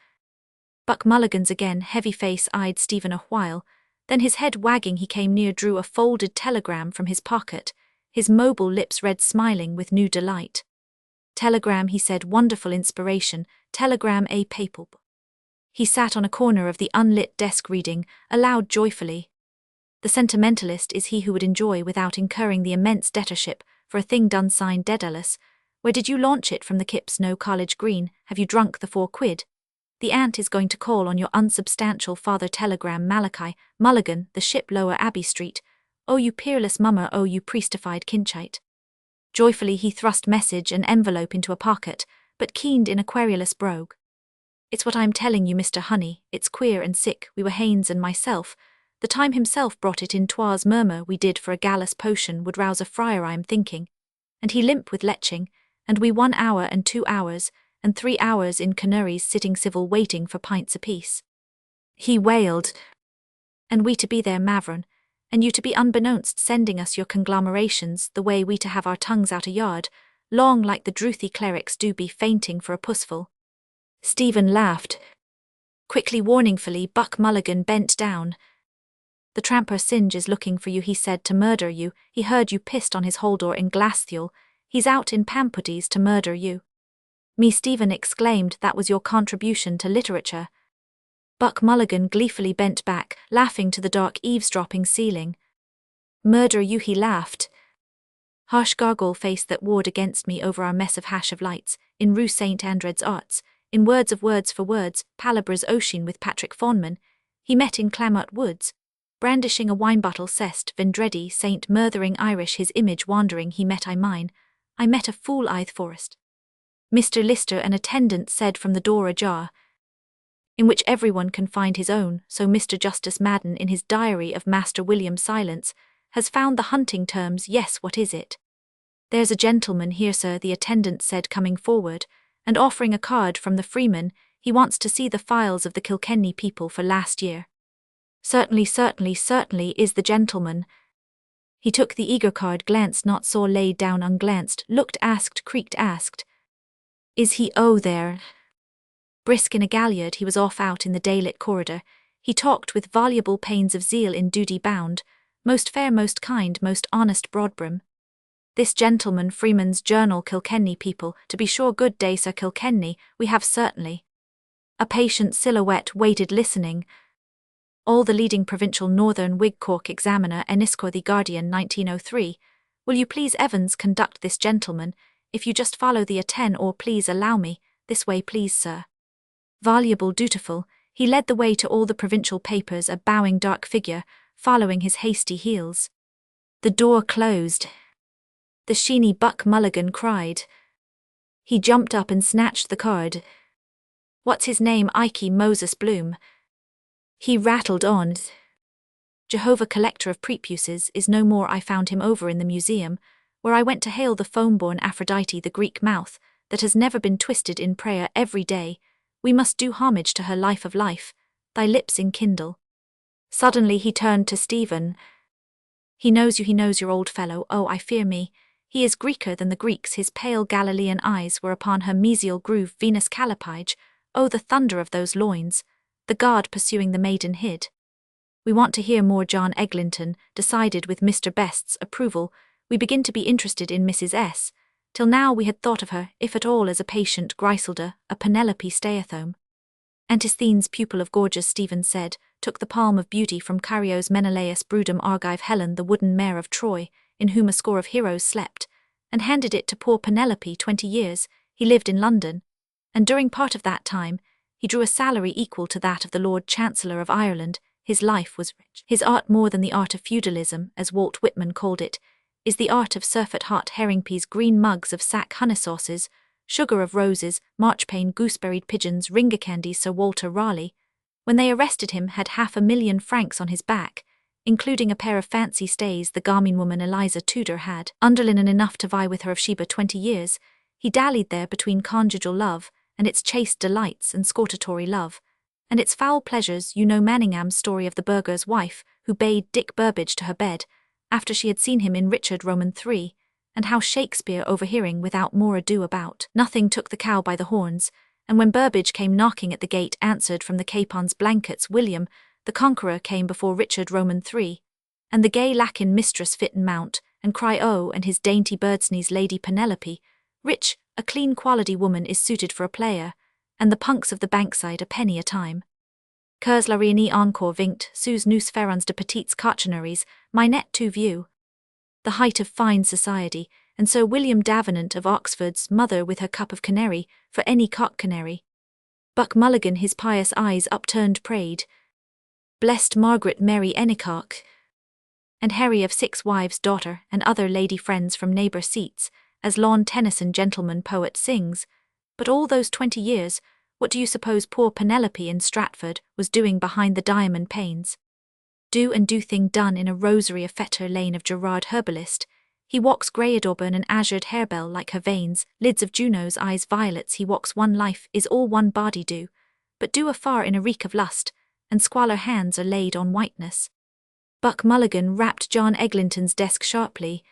Buck Mulligan's again heavy face eyed Stephen a while, then his head wagging he came near drew a folded telegram from his pocket, his mobile lips read smiling with new delight. Telegram, he said, wonderful inspiration, telegram a papal. He sat on a corner of the unlit desk reading, aloud joyfully. The sentimentalist is he who would enjoy without incurring the immense debtorship for a thing done signed Dedalus. Where did you launch it from the Kips? No, College Green. Have you drunk the 4 quid? The aunt is going to call on your unsubstantial father. Telegram Malachi, Mulligan, the ship Lower Abbey Street. Oh, you peerless mummer, oh, you priestified kinchite. Joyfully he thrust message and envelope into a pocket, but keened in a querulous brogue. It's what I'm telling you, Mr. Honey, it's queer and sick, we were Haynes and myself. The time himself brought it in, 'twas murmur we did for a gallus potion would rouse a friar, I'm thinking. And he limp with leching, and we 1 hour and 2 hours, and 3 hours in Canaries sitting civil waiting for pints apiece. He wailed. And we to be there, Mavron, and you to be unbeknownst sending us your conglomerations the way we to have our tongues out a yard, long like the drouthy clerics do be fainting for a pussful. Stephen laughed. Quickly warningfully Buck Mulligan bent down. The tramper Singe is looking for you, he said, to murder you. He heard you pissed on his holdor in Glasthule. He's out in Pampodies to murder you. Me, Stephen exclaimed, that was your contribution to literature. Buck Mulligan gleefully bent back, laughing to the dark eavesdropping ceiling. Murder you, he laughed. Harsh gargoyle face that warred against me over our mess of hash of lights, in Rue St. Andred's Arts, in words of words for words, Palabra's Ocean with Patrick Fawnman, he met in Clamart Woods, brandishing a wine bottle cest, Vendredi, St. Murthering Irish, his image wandering, he met I met a fool Ith Forest. Mr. Lister, an attendant, said from the door ajar, in which everyone can find his own, so Mr. Justice Madden in his diary of Master William Silence has found the hunting terms. Yes, what is it? There's a gentleman here, sir, the attendant said, coming forward, and offering a card from the freeman. He wants to see the files of the Kilkenny people for last year. Certainly, is the gentleman. He took the eager card, glanced not, saw, laid down unglanced, looked, asked, creaked, asked. Is he there? Brisk in a galliard, he was off out in the daylit corridor. He talked with voluble pains of zeal in duty bound, most fair, most kind, most honest Broadbrim. This gentleman, Freeman's Journal, Kilkenny people, to be sure, good day, Sir Kilkenny, we have certainly. A patient silhouette waited listening. All the leading provincial Northern Whig Cork Examiner, Enniscor the Guardian, 1903. Will you please, Evans, conduct this gentleman, if you just follow the A10, or please allow me, this way please, sir. Voluble, dutiful, he led the way to all the provincial papers, a bowing dark figure, following his hasty heels. The door closed. The sheeny Buck Mulligan cried. He jumped up and snatched the card. What's his name? Ike Moses Bloom. He rattled on. Jehovah Collector of Prepuces is no more. I found him over in the museum, where I went to hail the foam-born Aphrodite, the Greek mouth, that has never been twisted in prayer every day. We must do homage to her, life of life, thy lips enkindle. Suddenly he turned to Stephen. He knows your old fellow, oh, I fear me. He is Greeker than the Greeks, his pale Galilean eyes were upon her mesial groove, Venus Callipyge, oh, the thunder of those loins, the god pursuing the maiden hid. We want to hear more John Eglinton, decided with Mr. Best's approval. We begin to be interested in Mrs. S. Till now we had thought of her, if at all, as a patient Griselda, a Penelope Stayathome. Antisthene's pupil of Gorgias, Stephen said, took the palm of beauty from Carios Menelaus Brudum Argive Helen, the wooden mare of Troy, in whom a score of heroes slept, and handed it to poor Penelope. 20 years, he lived in London, and during part of that time, he drew a salary equal to that of the Lord Chancellor of Ireland. His life was rich. His art, more than the art of feudalism, as Walt Whitman called it, is the art of surfeit, hot herring peas, green mugs of sack honey sauces, sugar of roses, marchpane, gooseberried pigeons, ringer candies. Sir Walter Raleigh, when they arrested him, had 500,000 francs on his back, including a pair of fancy stays the Garmin woman Eliza Tudor had, underlinen enough to vie with her of Sheba. 20 years, he dallied there between conjugal love, and its chaste delights, and scortatory love, and its foul pleasures. You know Manningham's story of the burgher's wife, who bade Dick Burbage to her bed, after she had seen him in Richard Roman III, and how Shakespeare, overhearing without more ado about nothing, took the cow by the horns, and when Burbage came knocking at the gate answered from the capon's blankets William, the Conqueror came before Richard Roman III, and the gay Lakin mistress fit and mount, and cry oh, and his dainty birdsnee's Lady Penelope, rich, a clean quality woman is suited for a player, and the punks of the bankside a penny a time. Curs la réunie encore vingt, sous nous ferons de petites cochonneries, my net to view. The height of fine society, and Sir William Davenant of Oxford's mother with her cup of canary, for any cock canary. Buck Mulligan his pious eyes upturned prayed, blessed Margaret Mary Ennicock, and Harry of 6 wives' daughter, and other lady friends from neighbour seats, as Lawn Tennyson gentleman poet sings. But all those 20 years, what do you suppose poor Penelope in Stratford was doing behind the diamond panes? Do and do thing done in a rosary of Fetter Lane of Gerard Herbalist. He walks grey adorban and azured harebell like her veins, lids of Juno's eyes violets. He walks one life is all one body do, but do afar in a reek of lust, and squalor hands are laid on whiteness. Buck Mulligan rapped John Eglinton's desk sharply.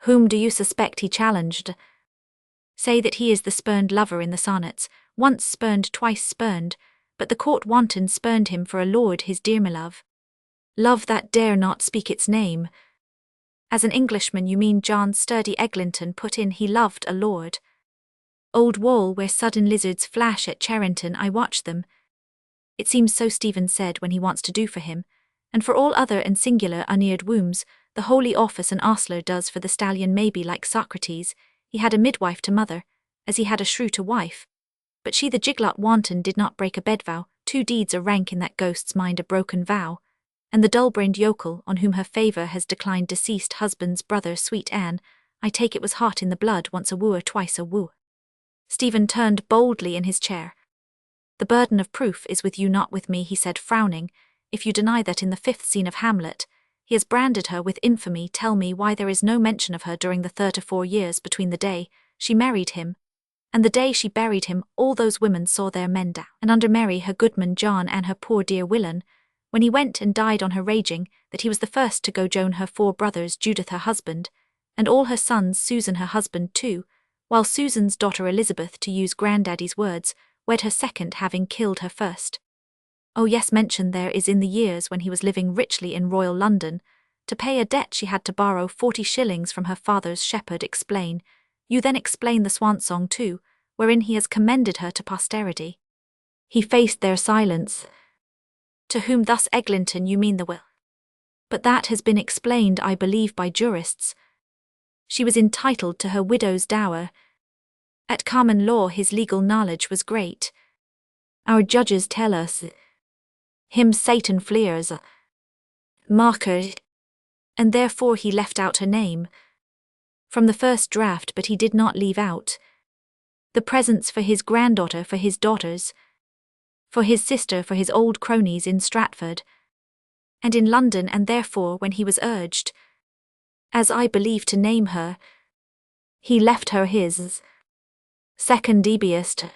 Whom do you suspect? He challenged. Say that he is the spurned lover in the sonnets, once spurned twice spurned, but the court wanton spurned him for a lord his dear my love. Love that dare not speak its name. As an Englishman you mean John sturdy Eglinton put in he loved a lord. Old wall where sudden lizards flash at Charenton I watch them. It seems so Stephen said when he wants to do for him, and for all other and singular uneared wombs, the holy office an ostler does for the stallion maybe like Socrates, he had a midwife to mother, as he had a shrew to wife. But she the giglot wanton did not break a bedvow, 2 deeds are rank in that ghost's mind a broken vow. And the dull-brained yokel, on whom her favour has declined deceased husband's brother sweet Anne, I take it was hot in the blood once a wooer twice a woo. Stephen turned boldly in his chair. The burden of proof is with you not with me, he said frowning. If you deny that in the 5th scene of Hamlet, he has branded her with infamy, tell me why there is no mention of her during the 34 years between the day she married him and the day she buried him. All those women saw their men down, and under Mary her goodman John and her poor dear Willan, when he went and died on her raging, that he was the first to go Joan her 4 brothers, Judith her husband, and all her sons, Susan her husband too, while Susan's daughter Elizabeth, to use granddaddy's words, wed her second having killed her first. Oh yes, mention there is in the years when he was living richly in royal London. To pay a debt she had to borrow 40 shillings from her father's shepherd. Explain. You then explain the swan song too, wherein he has commended her to posterity. He faced their silence. To whom thus Eglinton you mean the will. But that has been explained I believe by jurists. She was entitled to her widow's dower. At common law his legal knowledge was great. Our judges tell us him Satan fleers, mocker, and therefore he left out her name from the first draft, but he did not leave out the presents for his granddaughter, for his daughters, for his sister, for his old cronies in Stratford and in London, and therefore when he was urged, as I believe, to name her, he left her his second debiest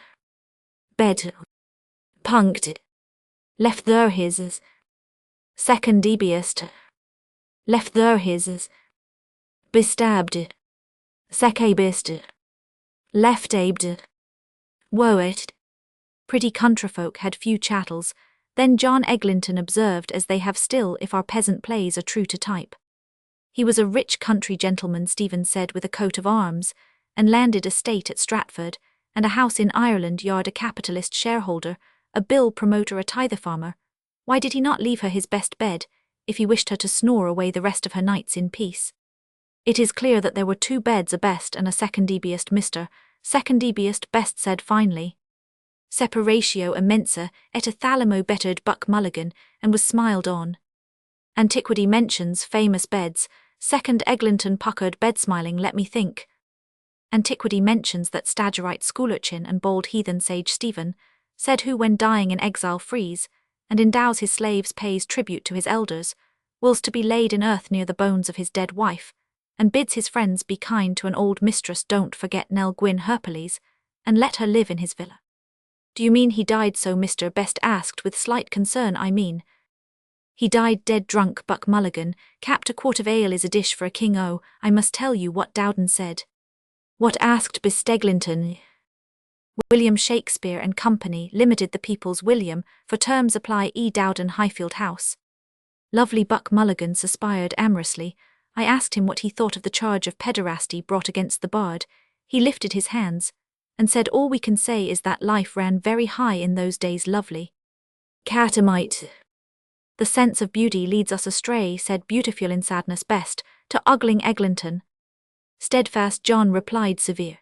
bed, punked, left there his second debiest, left there his bestabbed, secabist, left abed, woet. Pretty countryfolk had few chattels. Then John Eglinton observed, as they have still if our peasant plays are true to type. He was a rich country gentleman, Stephen said, with a coat of arms, and landed estate at Stratford, and a house in Ireland Yard, a capitalist shareholder, a bill promoter, a tithe farmer. Why did he not leave her his best bed, if he wished her to snore away the rest of her nights in peace? It is clear that there were 2 beds, a best and a secondibiest. Mr. Secondibiest best said finely. Separatio immensa et a thalamo bettered Buck Mulligan, and was smiled on. Antiquity mentions famous beds. Second Eglinton puckered bed, smiling. Let me think. Antiquity mentions that Stagirite schoolurchin and bold heathen sage Stephen said, who when dying in exile frees, and endows his slaves, pays tribute to his elders, wills to be laid in earth near the bones of his dead wife, and bids his friends be kind to an old mistress. Don't forget Nell Gwyn Hercules, and let her live in his villa. Do you mean he died so? Mr. Best asked with slight concern. I mean, he died dead drunk. Buck Mulligan capped. A quart of ale is a dish for a king. Oh, I must tell you what Dowden said. What? Asked Best Eglinton. William Shakespeare and Company Limited, the People's William, for terms apply. E. Dowden, Highfield House. Lovely Buck Mulligan suspired amorously. I asked him what he thought of the charge of pederasty brought against the bard. He lifted his hands and said, all we can say is that life ran very high in those days. Lovely catamite. The sense of beauty leads us astray, said Beautiful in sadness best, to ogling Eglinton. Steadfast John replied severe.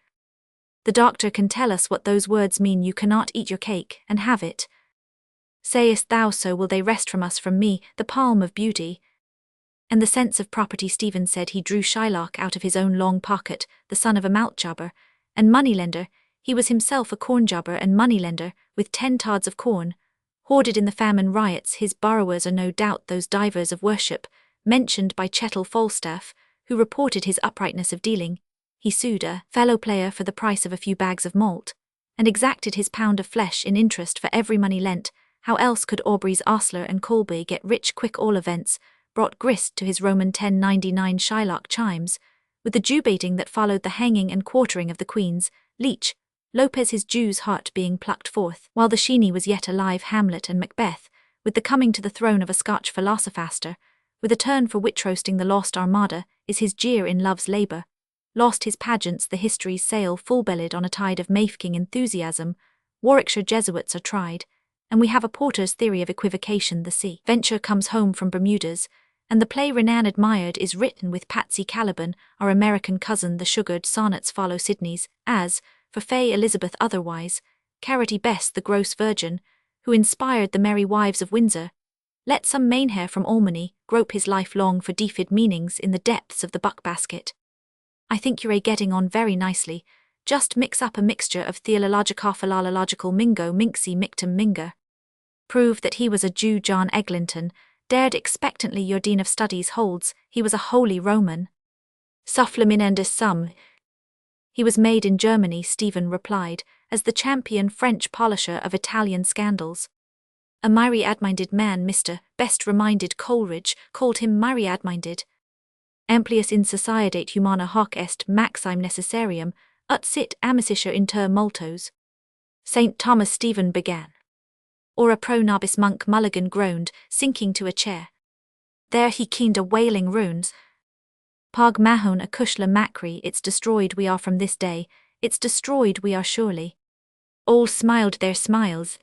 The doctor can tell us what those words mean. You cannot eat your cake and have it. Sayest thou so? Will they wrest from us, from me, the palm of beauty and the sense of property? Stephen said. He drew Shylock out of his own long pocket, the son of a maltjobber and moneylender. He was himself a cornjobber and moneylender, with 10 tods of corn, hoarded in the famine riots. His borrowers are no doubt those divers of worship, mentioned by Chettle Falstaff, who reported his uprightness of dealing. He sued a fellow player for the price of a few bags of malt, and exacted his pound of flesh in interest for every money lent. How else could Aubrey's ostler and Colby get rich quick? All events brought grist to his Roman 1099 Shylock chimes, with the Jew-baiting that followed the hanging and quartering of the Queen's leech, Lopez his Jew's heart being plucked forth, while the Sheeny was yet alive. Hamlet and Macbeth, with the coming to the throne of a Scotch philosophaster, with a turn for wit roasting the lost armada, is his jeer in love's labour. Lost his pageants, the histories sail full-bellied on a tide of Mafeking enthusiasm. Warwickshire Jesuits are tried, and we have a Porter's theory of equivocation. The sea venture comes home from Bermudas, and the play Renan admired is written with Patsy Caliban, our American cousin. The sugared sonnets follow Sidney's, as, for Fay Elizabeth otherwise, Carroty Bess the gross virgin, who inspired the Merry Wives of Windsor. Let some Mainher from Almany grope his life long for defid meanings in the depths of the buck-basket. I think you're getting on very nicely. Just mix up a mixture of theological philological mingo minxy mictum minger. Prove that he was a Jew. John Eglinton dared expectantly. Your Dean of Studies holds he was a holy Roman. Sufflaminendus sum. He was made in Germany, Stephen replied, as the champion French polisher of Italian scandals. A myriad-minded man, Mr. Best reminded Coleridge, called him myriad-minded. Amplius in societate humana hoc est maxime necessarium, ut sit amicitia inter multos. St. Thomas Stephen began. Ora pro nobis monk Mulligan groaned, sinking to a chair. There he keened a wailing runes. Pog Mahon a Kushla Macri, it's destroyed we are from this day, it's destroyed we are surely. All smiled their smiles.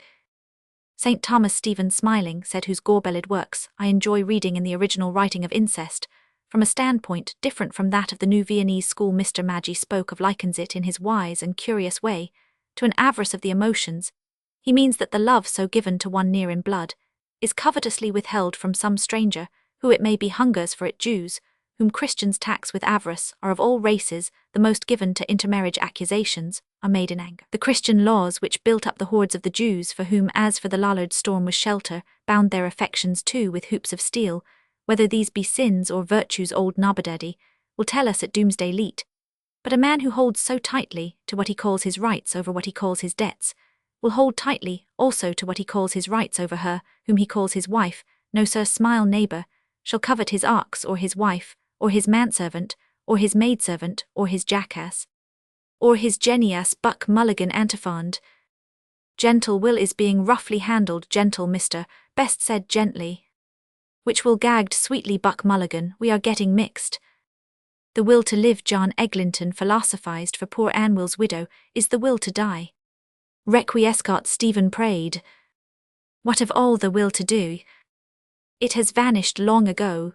St. Thomas Stephen smiling said, whose gorbelled works I enjoy reading in the original writing of incest, from a standpoint different from that of the New Viennese school. Mr. Maggi spoke of, likens it in his wise and curious way, to an avarice of the emotions. He means that the love so given to one near in blood is covetously withheld from some stranger, who it may be hungers for it. Jews, whom Christians tax with avarice, are of all races the most given to intermarriage. Accusations are made in anger. The Christian laws which built up the hordes of the Jews, for whom as for the Lollard storm was shelter, bound their affections too with hoops of steel, whether these be sins or virtues. Old Nobodaddy will tell us at doomsday leet. But a man who holds so tightly to what he calls his rights over what he calls his debts, will hold tightly also to what he calls his rights over her whom he calls his wife. No, sir, smile neighbour, shall covet his ox or his wife, or his manservant, or his maidservant, or his jackass, or his genius. Buck Mulligan antiphoned. Gentle will is being roughly handled. Gentle Mr. Best said gently. Which will gagged sweetly. Buck Mulligan, we are getting mixed. The will to live, John Eglinton philosophized for poor Anwill's widow, is the will to die. Requiescat, Stephen prayed. What of all the will to do? It has vanished long ago.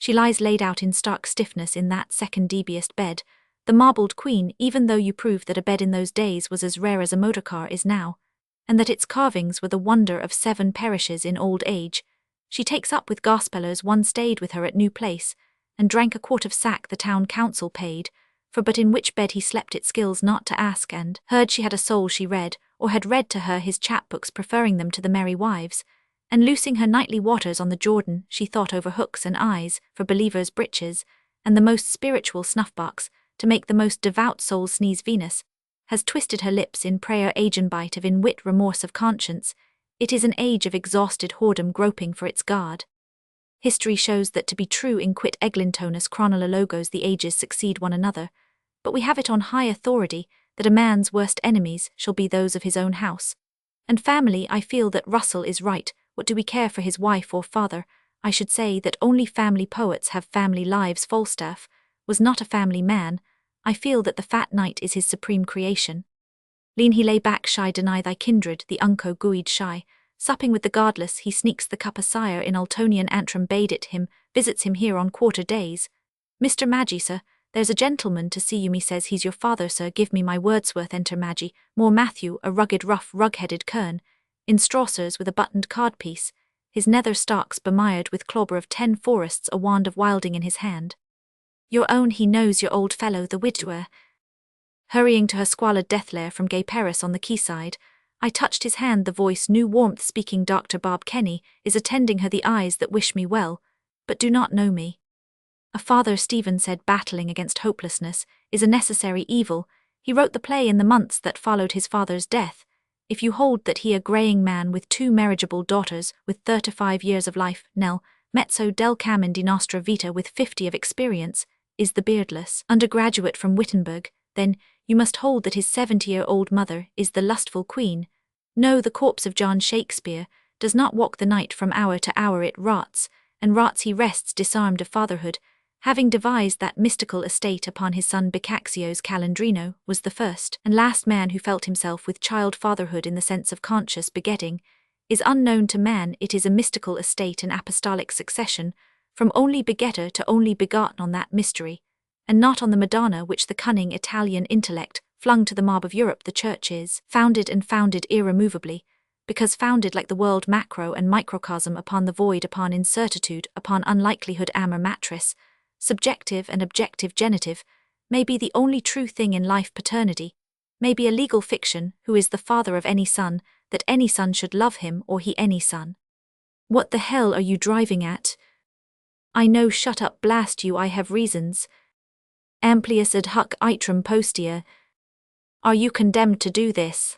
She lies laid out in stark stiffness in that second deebiest bed, the marbled queen, even though you prove that a bed in those days was as rare as a motor car is now, and that its carvings were the wonder of 7 parishes in old age. She takes up with gospellers. One stayed with her at New Place, and drank a quart of sack the town council paid, for but in which bed he slept it skills not to ask, and heard she had a soul. She read, or had read to her his chapbooks, preferring them to the Merry Wives, and loosing her nightly waters on the Jordan, she thought over hooks and eyes for believers' breeches, and the most spiritual snuff-box, to make the most devout soul sneeze. Venus has twisted her lips in prayer, agenbite of in-wit, remorse of conscience. It is an age of exhausted whoredom groping for its God. History shows that to be true in quit Eglintonus chronologos the ages succeed one another, but we have it on high authority that a man's worst enemies shall be those of his own house. And family, I feel that Russell is right. What do we care for his wife or father? I should say that only family poets have family lives. Falstaff was not a family man. I feel that the fat knight is his supreme creation. Lean he lay back shy, deny thy kindred, the unco guid shy. Supping with the godless, he sneaks the cup a sire in Ultonian Antrim bade it him, visits him here on quarter days. Mr. Maggie, sir, there's a gentleman to see you, me says he's your father, sir, give me my Wordsworth. Enter Maggie, more Matthew, a rugged rough rug-headed kern, in strawsers with a buttoned cardpiece, his nether stalks bemired with clauber of 10 forests, a wand of Wilding in his hand. Your own he knows, your old fellow, the widower. Hurrying to her squalid death lair from gay Paris on the quayside, I touched his hand, the voice new warmth speaking. Dr. Bob Kenny is attending her, the eyes that wish me well, but do not know me. A father, Stephen said, battling against hopelessness, is a necessary evil. He wrote the play in the months that followed his father's death. If you hold that he, a greying man with 2 marriageable daughters, with 35 years of life, nel, mezzo del camen di nostra vita, with 50 of experience, is the beardless undergraduate from Wittenberg, then you must hold that his 70-year-old mother is the lustful queen. No, the corpse of John Shakespeare does not walk the night from hour to hour, it rots, and rots he rests disarmed of fatherhood, having devised that mystical estate upon his son Boccaccio's Calandrino, was the first and last man who felt himself with child fatherhood in the sense of conscious begetting, is unknown to man. It is a mystical estate and apostolic succession, from only begetter to only begotten on that mystery, and not on the Madonna which the cunning Italian intellect flung to the mob of Europe. The Church is founded and founded irremovably, because founded like the world macro and microcosm upon the void, upon incertitude, upon unlikelihood. Amor matris, subjective and objective genitive, may be the only true thing in life. Paternity may be a legal fiction. Who is the father of any son, that any son should love him, or he any son? What the hell are you driving at? I know, shut up, blast you, I have reasons. Amplius ad hoc iterum postea. Are you condemned to do this?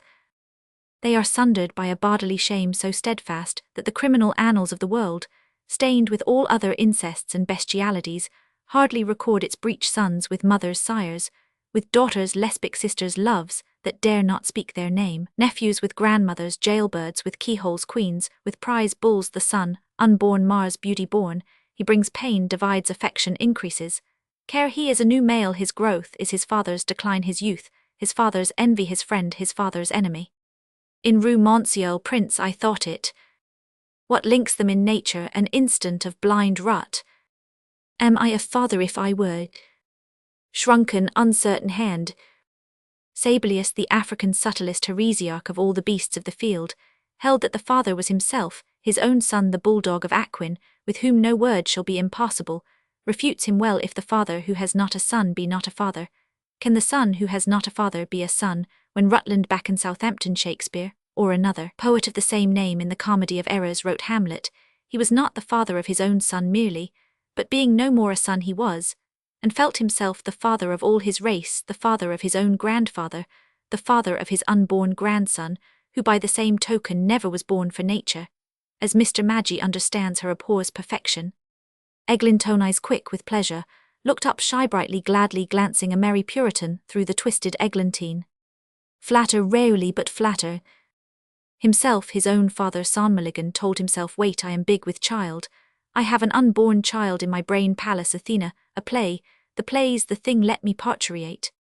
They are sundered by a bodily shame so steadfast that the criminal annals of the world, stained with all other incests and bestialities, hardly record its breach. Sons with mothers, sires, with daughters, lesbic sisters, loves that dare not speak their name, nephews with grandmothers, jailbirds with keyholes, queens with prize bulls. The son, unborn Mars, beauty born, he brings pain, divides affection, increases care. He is a new male, his growth is his father's decline, his youth, his father's envy, his friend, his father's enemy. In Rue Monsieur Prince I thought it. What links them in nature, an instant of blind rut? Am I a father if I were? Shrunken, uncertain hand. Sabellius, the African subtlest heresiarch of all the beasts of the field, held that the father was himself, his own son, the bulldog of Aquin, with whom no word shall be impossible, refutes him well. If the father who has not a son be not a father, can the son who has not a father be a son? When Rutland back in Southampton, Shakespeare, or another poet of the same name in the Comedy of Errors, wrote Hamlet, he was not the father of his own son merely, but being no more a son he was, and felt himself the father of all his race, the father of his own grandfather, the father of his unborn grandson, who by the same token never was born for nature, as Mr. Maggie understands her, abhors perfection. Eglantine eyes quick with pleasure, looked up shy brightly, gladly glancing a merry Puritan through the twisted eglantine. Flatter rarely, but flatter. Himself, his own father, Saint Mulligan, told himself, wait, I am big with child. I have an unborn child in my brain palace. Athena, a play, the play's the thing, let me parturiate.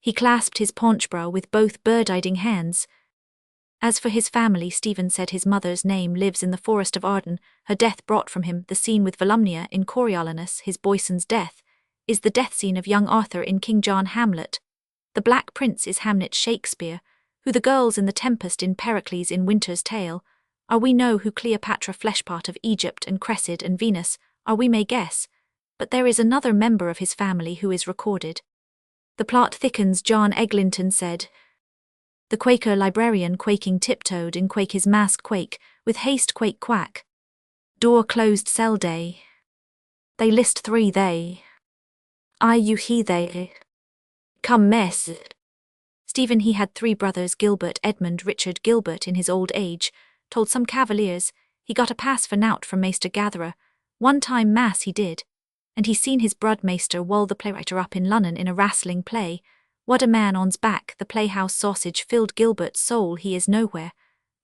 He clasped his paunch brow with both bird-eying hands. As for his family, Stephen said, his mother's name lives in the forest of Arden, her death brought from him. The scene with Volumnia in Coriolanus, his Boyson's death, is the death scene of young Arthur in King John. Hamlet. The Black Prince is Hamnet Shakespeare, who the girls in the Tempest in Pericles in Winter's Tale are. We know who Cleopatra, fleshpot of Egypt, and Cressid and Venus are, we may guess, but there is another member of his family who is recorded. The plot thickens. John Eglinton said, the Quaker librarian quaking tiptoed in quake, his mask quake, with haste quake quack. Door closed, cell day. They list 3 they. I you he they. Come mess. Stephen, he had 3 brothers, Gilbert, Edmund, Richard. Gilbert in his old age told some cavaliers he got a pass for nowt from Maester Gatherer. One time mass he did, and he seen his brud Maester Wall the playwriter up in Lunnon in a wrastling play. What a man on's back, the playhouse sausage filled Gilbert's soul, he is nowhere,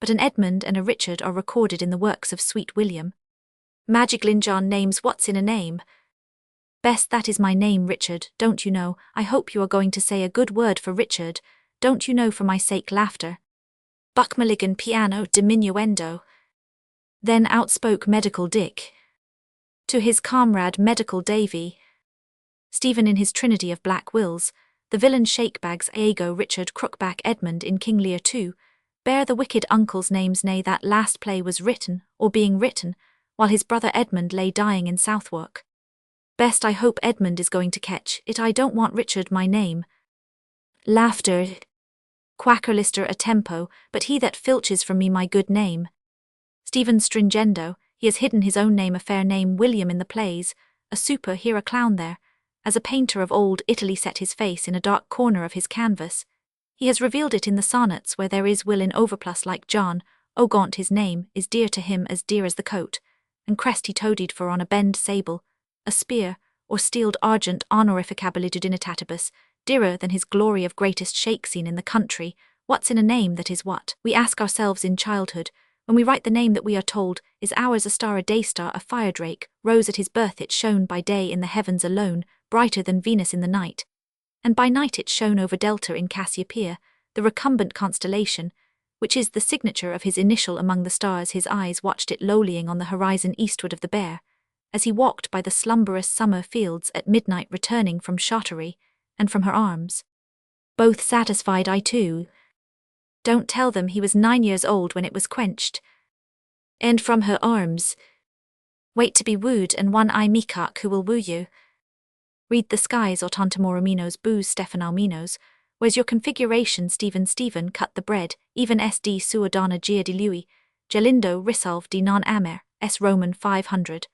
but an Edmund and a Richard are recorded in the works of sweet William. Magiglin John names what's in a name. Best, that is my name, Richard, don't you know? I hope you are going to say a good word for Richard, don't you know, for my sake. Laughter. Buck Mulligan piano diminuendo. Then outspoke Medical Dick to his comrade Medical Davy. Stephen in his trinity of black wills, the villain Shakebags Iago Richard Crookback Edmund in King Lear too, bear the wicked uncle's names. Nay, that last play was written, or being written, while his brother Edmund lay dying in Southwark. Best, I hope Edmund is going to catch it. I don't want Richard my name. Laughter. Quackerlister a tempo, but he that filches from me my good name. Stephen stringendo, he has hidden his own name, a fair name, William, in the plays, a super here, a clown there, as a painter of old Italy set his face in a dark corner of his canvas. He has revealed it in the sonnets, where there is Will in overplus like John, O gaunt his name, is dear to him as dear as the coat, and crest he toadied for on a bend sable, a spear, or steeled argent honorificabilitud initatibus, dearer than his glory of greatest shake scene in the country. What's in a name that is what? We ask ourselves in childhood, when we write the name that we are told, is ours a star, a daystar, a firedrake, rose at his birth it shone by day in the heavens alone, brighter than Venus in the night. And by night it shone over Delta in Cassiopeia, the recumbent constellation, which is the signature of his initial among the stars. His eyes watched it lowlying on the horizon eastward of the Bear, as he walked by the slumberous summer fields at midnight, returning from Shottery, and from her arms. Both satisfied, I too. Don't tell them he was 9 years old when it was quenched. And from her arms. Wait to be wooed, and one eye mecock who will woo you. Read the skies, Autantamoruminos booze Stefan Alminos. Where's your configuration, Stephen cut the bread, even SD suadana gia di lui, gelindo risalve di non amer, s Roman 500.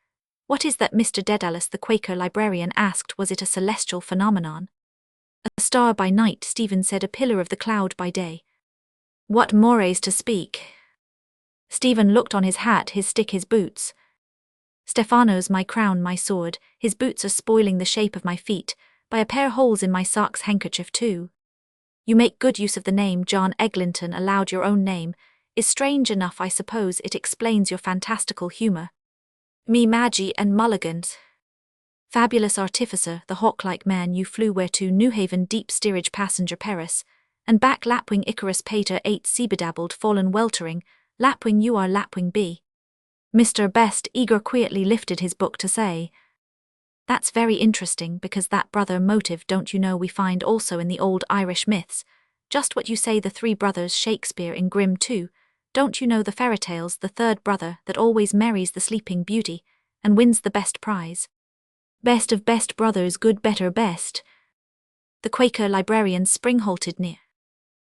What is that? Mr. Dedalus the Quaker librarian asked. Was it a celestial phenomenon? A star by night, Stephen said, a pillar of the cloud by day. What mores to speak? Stephen looked on his hat, his stick, his boots. Stephanos, my crown, my sword, his boots are spoiling the shape of my feet, by a pair holes in my sock's handkerchief too. You make good use of the name John Eglinton aloud. Your own name is strange enough, I suppose. It explains your fantastical humour. Me Maggie and Mulligans. Fabulous artificer, the hawk-like man you flew where to Newhaven deep steerage passenger Paris, and back Lapwing Icarus Pater 8 sea-bedabbled fallen weltering, Lapwing you are, Lapwing B. Mr. Best eager quietly lifted his book to say, that's very interesting, because that brother motive, don't you know, we find also in the old Irish myths, just what you say, the three brothers Shakespeare in Grimm too, don't you know, the fairy tales, the third brother that always marries the sleeping beauty, and wins the best prize. Best of best brothers, good, better, best. The Quaker librarian spring-halted near.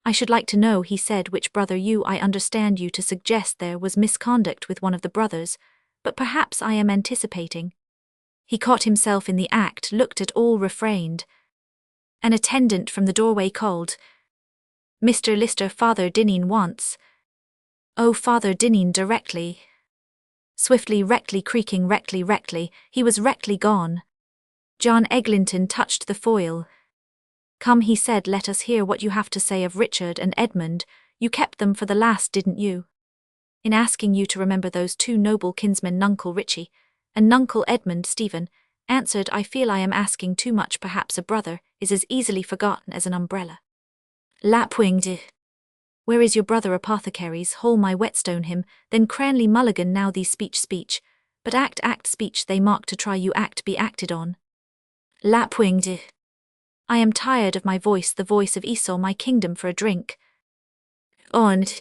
I should like to know, he said, which brother you. I understand you to suggest there was misconduct with one of the brothers, but perhaps I am anticipating. He caught himself in the act, looked at all, refrained. An attendant from the doorway called, Mr. Lister, Father Dineen wants. Oh, Father Dineen, directly. Swiftly, rectly, creaking, rectly, he was rectly gone. John Eglinton touched the foil. Come, he said, let us hear what you have to say of Richard and Edmund. You kept them for the last, didn't you? In asking you to remember those two noble kinsmen, Nuncle Richie and Nuncle Edmund, Stephen answered, I feel I am asking too much. Perhaps a brother is as easily forgotten as an umbrella. Lapwinged. Where is your brother Apothecaries? Hole my whetstone him, then Cranley Mulligan. Now these speech, but act speech they mark to try you act be acted on. Lapwinged. I am tired of my voice, the voice of Esau, my kingdom for a drink. Und.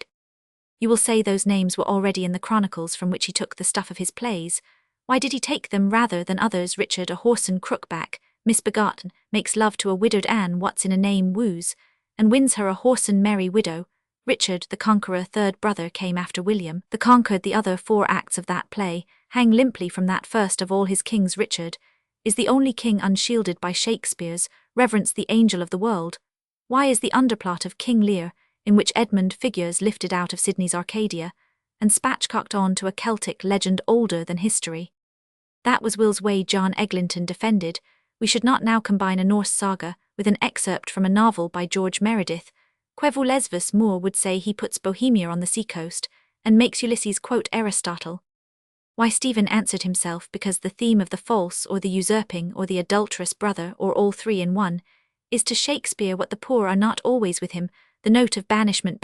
You will say those names were already in the chronicles from which he took the stuff of his plays. Why did he take them rather than others? Richard, a whoreson crookback, misbegotten, makes love to a widowed Anne. What's in a name? Woos, and wins her a whoreson merry widow. Richard, the conqueror, third brother, came after William, the conquered. The other 4 acts of that play hang limply from that first of all his kings. Richard is the only king unshielded by Shakespeare's reverence, the angel of the world. Why is the underplot of King Lear, in which Edmund figures, lifted out of Sidney's Arcadia, and spatchcocked on to a Celtic legend older than history? That was Will's way, John Eglinton defended. We should not now combine a Norse saga with an excerpt from a novel by George Meredith, Quevulesvus Moore would say he puts Bohemia on the seacoast, and makes Ulysses quote Aristotle. Why Stephen answered himself because the theme of the false or the usurping or the adulterous brother or all three in one, is to Shakespeare what the poor are not always with him, the note of banishment,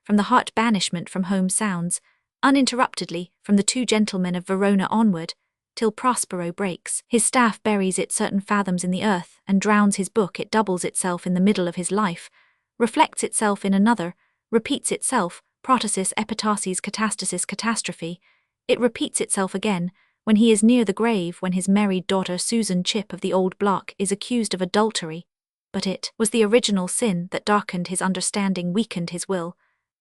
from the heart banishment from home sounds, uninterruptedly, from the two gentlemen of Verona onward, till Prospero breaks his staff, buries it certain fathoms in the earth, and drowns his book. It doubles itself in the middle of his life, reflects itself in another, repeats itself, protasis, epitasis, catastasis, catastrophe. It repeats itself again, when he is near the grave, when his married daughter Susan Chip of the old block is accused of adultery. But it was the original sin that darkened his understanding, weakened his will,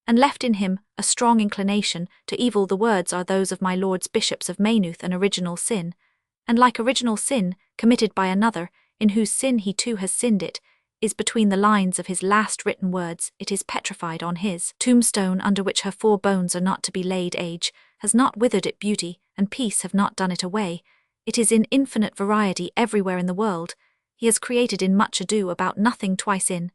and left in him a strong inclination to evil. The words are those of my lords bishops of Maynooth, an original sin, and like original sin, committed by another, in whose sin he too has sinned. It is between the lines of his last written words. It is petrified on his tombstone, under which her 4 bones are not to be laid. Age has not withered it, beauty and peace have not done it away. It is in infinite variety everywhere in the world. He has created in Much Ado About Nothing, twice in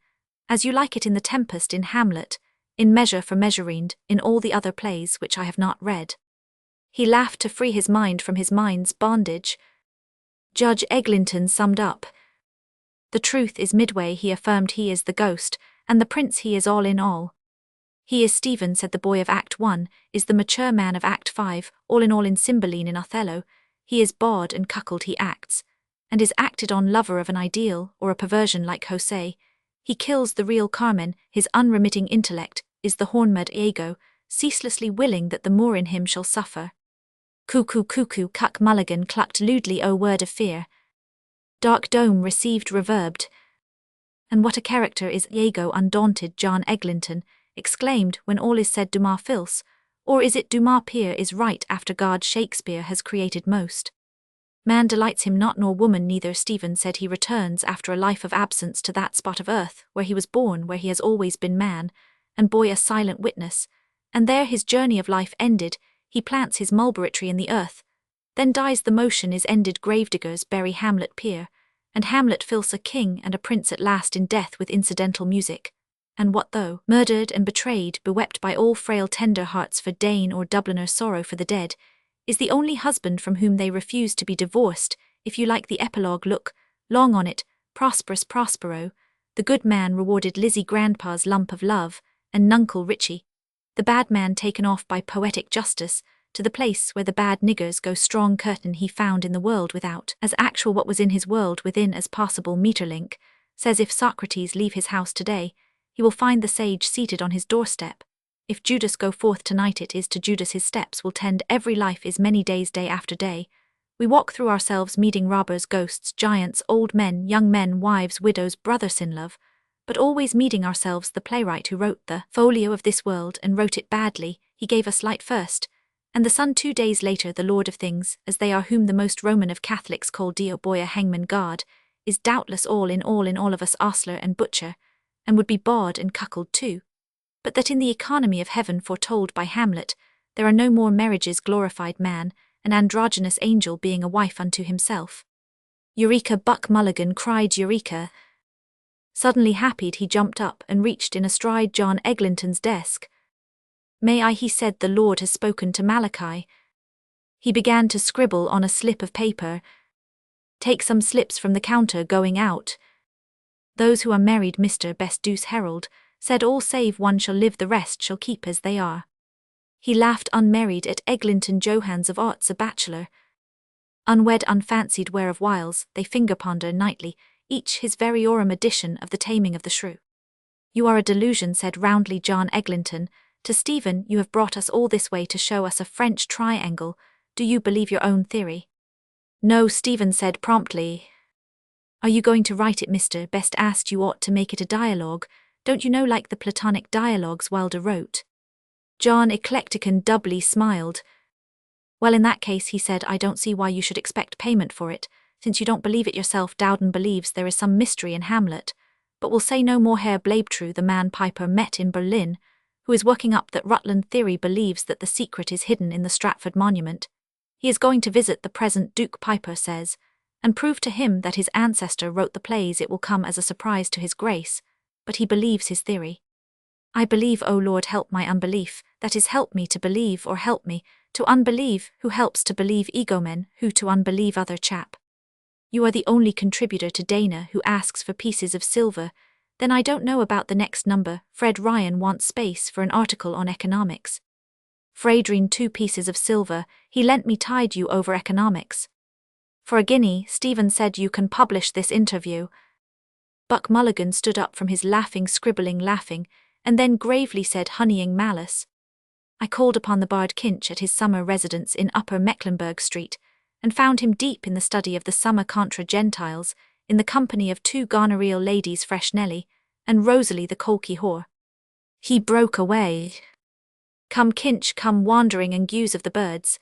As You Like It, in The Tempest, in Hamlet, in Measure for Measurined, in all the other plays which I have not read. He laughed to free his mind from his mind's bondage. Judge Eglinton summed up. The truth is midway. He affirmed he is the ghost, and the prince he is all in all. He is Stephen, said the boy of Act 1, is the mature man of Act 5, all in Cymbeline in Othello. He is bawd and cuckold he acts, and is acted on lover of an ideal or a perversion like Jose. He kills the real Carmen, his unremitting intellect is the hornmed Iago, ceaselessly willing that the more in him shall suffer. Cuckoo, cuckoo, cuck Mulligan clucked lewdly, O word of fear. Dark dome received reverbed. And what a character is Iago, undaunted John Eglinton exclaimed, when all is said Dumas fils, or is it Dumas pere is right after God Shakespeare has created most. Man delights him not nor woman neither. Stephen said he returns after a life of absence to that spot of earth where he was born, where he has always been man, and boy a silent witness, and there his journey of life ended. He plants his mulberry tree in the earth, then dies. The motion is ended. Gravediggers bury Hamlet peer, and Hamlet fills a king and a prince at last in death with incidental music. And what though, murdered and betrayed, bewept by all frail tender hearts for Dane or Dubliner sorrow for the dead, is the only husband from whom they refuse to be divorced. If you like the epilogue, look long on it. Prosperous Prospero, the good man rewarded Lizzie grandpa's lump of love, and Nuncle Richie, the bad man taken off by poetic justice, to the place where the bad niggers go. Strong curtain he found in the world without, as actual what was in his world within as possible. Meterlink says if Socrates leave his house today, he will find the sage seated on his doorstep. If Judas go forth tonight, it is to Judas his steps will tend. Every life is many days, day after day. We walk through ourselves meeting robbers, ghosts, giants, old men, young men, wives, widows, brother-in-love, but always meeting ourselves. The playwright who wrote the folio of this world and wrote it badly, he gave us light first, and the sun 2 days later. The Lord of things, as they are, whom the most Roman of Catholics call Dio, boy a hangman God, is doubtless all in all of us, ostler and butcher, and would be bawd and cuckold too. But that in the economy of heaven foretold by Hamlet, there are no more marriages. Glorified man, an androgynous angel being a wife unto himself. Eureka! Buck Mulligan cried Eureka. Suddenly happied, he jumped up and reached in a stride John Eglinton's desk. May I, he said, the Lord has spoken to Malachi. He began to scribble on a slip of paper. Take some slips from the counter going out. Those who are married, Mr. Best Deuce Herald, said all save one shall live, the rest shall keep as they are. He laughed. Unmarried at Eglinton Johans of arts a bachelor. Unwed unfancied where of whiles they finger ponder nightly, each his variorum edition of the Taming of the Shrew. You are a delusion, said roundly John Eglinton to Stephen. You have brought us all this way to show us a French triangle. Do you believe your own theory? No, Stephen said promptly. Are you going to write it? Mr. Best asked. You ought to make it a dialogue. Don't you know, like the Platonic dialogues Wilder wrote? John Eclecticon doubly smiled. Well, in that case, he said, I don't see why you should expect payment for it, since you don't believe it yourself. Dowden believes there is some mystery in Hamlet, but we'll say no more. Herr Blabetrew, the man Piper met in Berlin, who is working up that Rutland theory, believes that the secret is hidden in the Stratford Monument. He is going to visit the present Duke, Piper says, and prove to him that his ancestor wrote the plays, it will come as a surprise to his grace, but he believes his theory. I believe, O Lord, help my unbelief, that is, help me to believe, or help me to unbelieve, who helps to believe egomen, who to unbelieve other chap. You are the only contributor to Dana who asks for pieces of silver. Then I don't know about the next number. Fred Ryan wants space for an article on economics. Fradrine 2 pieces of silver, he lent me tied you over economics. For a guinea, Stephen said you can publish this interview. Buck Mulligan stood up from his scribbling laughing, and then gravely said, honeying malice. I called upon the bard Kinch at his summer residence in Upper Mecklenburg Street, and found him deep in the study of the summer contra Gentiles, in the company of 2 gonorrheal ladies Freshnelly, and Rosalie the colky whore. He broke away. Come Kinch, come wandering and gews of the birds.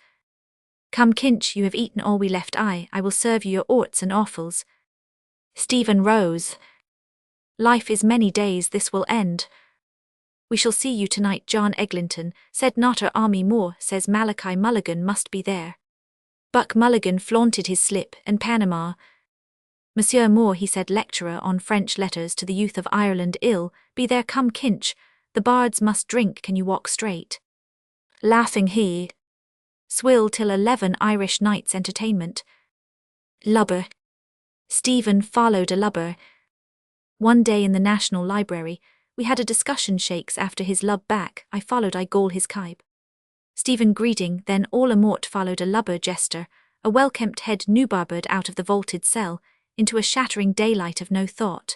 Come Kinch, you have eaten all we left. I will serve you your orts and offals. Stephen rose. Life is many days, this will end. We shall see you tonight, John Eglinton, said not our army more, says Malachi Mulligan must be there. Buck Mulligan flaunted his slip and Panama. Monsieur Moore, he said, lecturer on French letters to the youth of Ireland, be there. Come Kinch, the bards must drink, can you walk straight? Laughing he. Swill till 11 Irish nights entertainment. Lubber. Stephen followed a lubber. One day in the National Library, we had a discussion shakes after his lub back, I followed I gall his kibe. Stephen greeting, then all a mort followed a lubber jester, a well-kempt head newbarbered out of the vaulted cell, into a shattering daylight of no thought.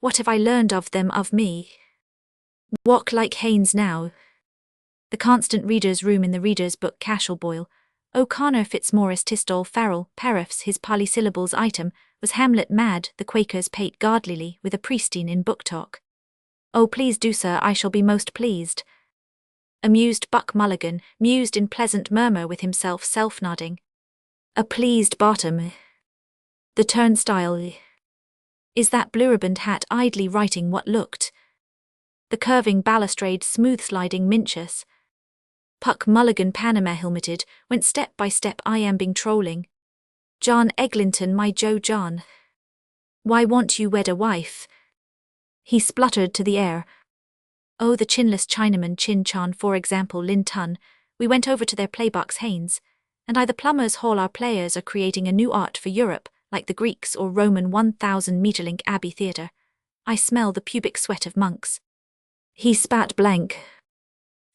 What have I learned of them of me? Walk like Haynes now. The constant reader's room in the reader's book Cashel Boyle, O'Connor Fitzmaurice Tistall Farrell, Periffs his polysyllables item, was Hamlet mad, the Quakers pate godlyly, with a priestine in book talk. Oh please do sir, I shall be most pleased. Amused Buck Mulligan, mused in pleasant murmur with himself self-nodding. A pleased bottom. The turnstile. Is that blue-ribboned hat idly writing what looked? The curving balustrade smooth-sliding Minchus. Puck Mulligan Panama helmeted, went step by step iambing trolling. John Eglinton, my Joe John. Why won't you wed a wife? He spluttered to the air. Oh, the chinless Chinaman Chin Chan, for example, Lin Tun. We went over to their playbox Haynes, and I the plumbers hall our players are creating a new art for Europe, like the Greeks or Roman 1,000-meter-link Abbey Theatre. I smell the pubic sweat of monks. He spat blank.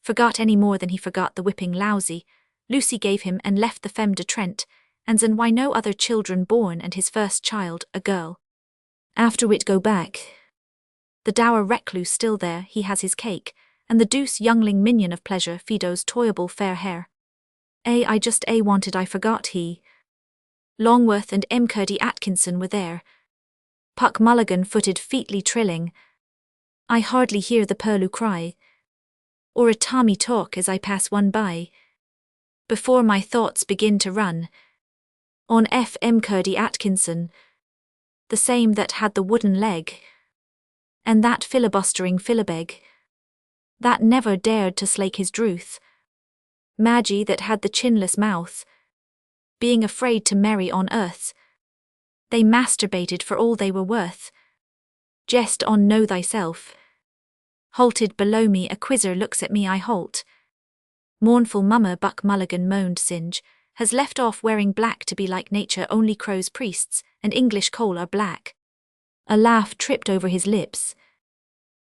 Forgot any more than he forgot the whipping lousy Lucy gave him and left the femme de Trent, and then why no other children born and his first child, a girl. After wit go back. The dour recluse still there, he has his cake, and the deuce youngling minion of pleasure Fido's toyable fair hair. I just wanted I forgot he. Longworth and M. Curdy Atkinson were there. Puck Mulligan footed featly trilling. I hardly hear the purloo cry, or a Tommy talk as I pass one by. Before my thoughts begin to run. On F. M. Curdy Atkinson, the same that had the wooden leg. And that filibustering filibeg, that never dared to slake his druth. Maggie that had the chinless mouth, being afraid to marry on earth. They masturbated for all they were worth. Jest on know thyself. Halted below me, a quizzer looks at me, I halt. Mournful mummer, Buck Mulligan moaned, Singe, has left off wearing black to be like nature, only crows priests, and English coal are black. A laugh tripped over his lips.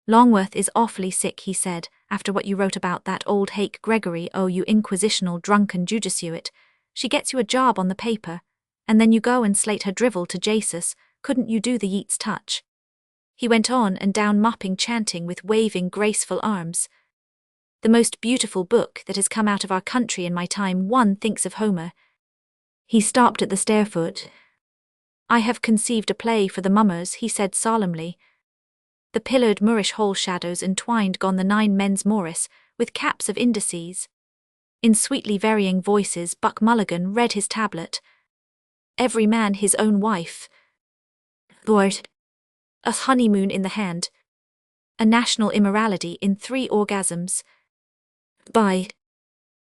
Longworth is awfully sick, he said, after what you wrote about that old hake Gregory, oh you inquisitional drunken judiciate. She gets you a job on the paper, and then you go and slate her drivel to Jesus, couldn't you do the Yeats touch? He went on and down mopping, chanting with waving graceful arms. The most beautiful book that has come out of our country in my time, one thinks of Homer. He stopped at the stairfoot. I have conceived a play for the mummers, he said solemnly. The pillared Moorish hall shadows entwined gone the 9 men's Morris, with caps of indices. In sweetly varying voices Buck Mulligan read his tablet. Every man his own wife. Lord. A honeymoon in the hand. A national immorality in 3 orgasms. By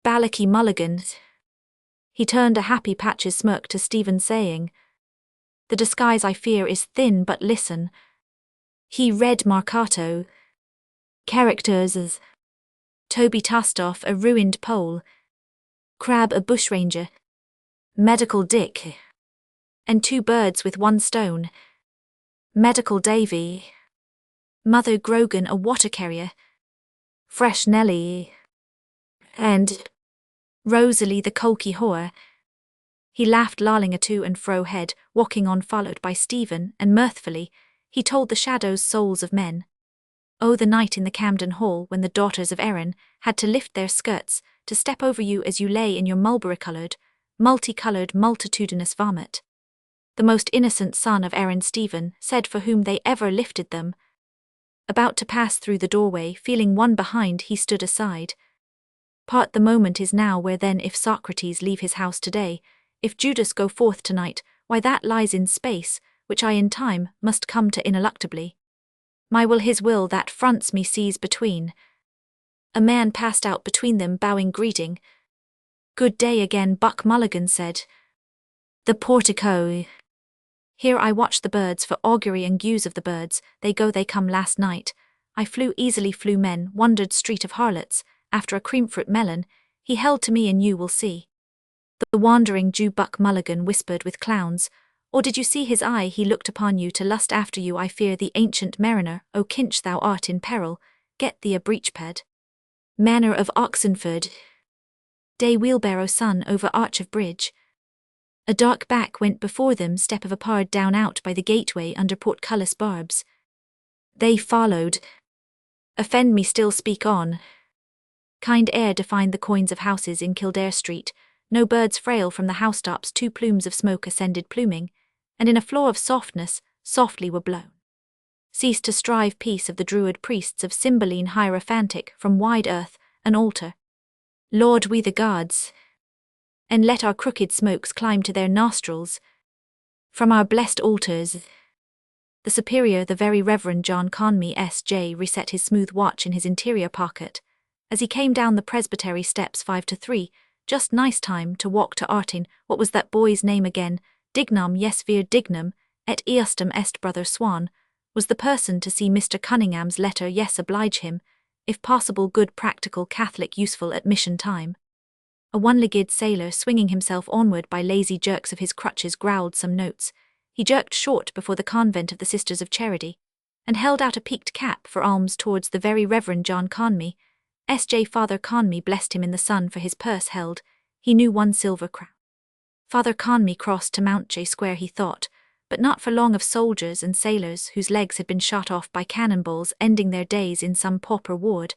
Balaky Mulligan. He turned a happy patch's smirk to Stephen, saying, The disguise I fear is thin, but listen. He read Marcato. Characters as Toby Tastoff, a ruined Pole, Crab, a bushranger, Medical Dick, and two birds with one stone, Medical Davy, Mother Grogan, a water carrier, Fresh Nelly, and Rosalie the Colky whore. He laughed, lolling a to and fro head, walking on followed by Stephen, and mirthfully he told the shadows souls of men. Oh, the night in the Camden Hall when the daughters of Erin had to lift their skirts to step over you as you lay in your mulberry-coloured, multicoloured, multitudinous vomit. The most innocent son of Erin, Stephen, said, for whom they ever lifted them. About to pass through the doorway, feeling one behind, he stood aside. Part the moment is now, where then if Socrates leave his house today, if Judas go forth tonight, why that lies in space, which I in time must come to ineluctably. My will his will that fronts me sees between. A man passed out between them, bowing greeting. Good day again, Buck Mulligan said. The portico. Here I watch the birds for augury and gues of the birds, they go they come last night. I flew easily flew men, wandered street of harlots, after a creamfruit melon, he held to me and you will see. The wandering Jew Buck Mulligan whispered with clowns, or did you see his eye, he looked upon you to lust after you, I fear the ancient mariner, O Kinch thou art in peril, get thee a breechpad. Manor of Oxenford. Day wheelbarrow son over arch of bridge. A dark back went before them, step of a pard down out by the gateway under portcullis barbs. They followed. Offend me still, speak on. Kind air defined the coins of houses in Kildare Street, no birds frail from the housetops, two plumes of smoke ascended pluming, and in a flaw of softness, softly were blown. Ceased to strive peace of the druid priests of Cymbeline hierophantic, from wide earth, an altar. Lord, we the gods, and let our crooked smokes climb to their nostrils. From our blessed altars. The superior, the very Reverend John Conmee S.J. reset his smooth watch in his interior pocket, as he came down the presbytery steps 5 to 3, just nice time to walk to Artin. What was that boy's name again? Dignam, yes, vir dignum, et eostum est, brother Swan, was the person to see Mr. Cunningham's letter, yes, oblige him, if possible, good practical Catholic, useful at mission time. A one-legged sailor, swinging himself onward by lazy jerks of his crutches, growled some notes. He jerked short before the convent of the Sisters of Charity, and held out a peaked cap for alms towards the very Reverend John Conmee. S.J. Father Conmee blessed him in the sun, for his purse held, he knew, 1 silver crown. Father Conmee crossed to Mountjay Square, he thought, but not for long, of soldiers and sailors whose legs had been shot off by cannonballs, ending their days in some pauper ward,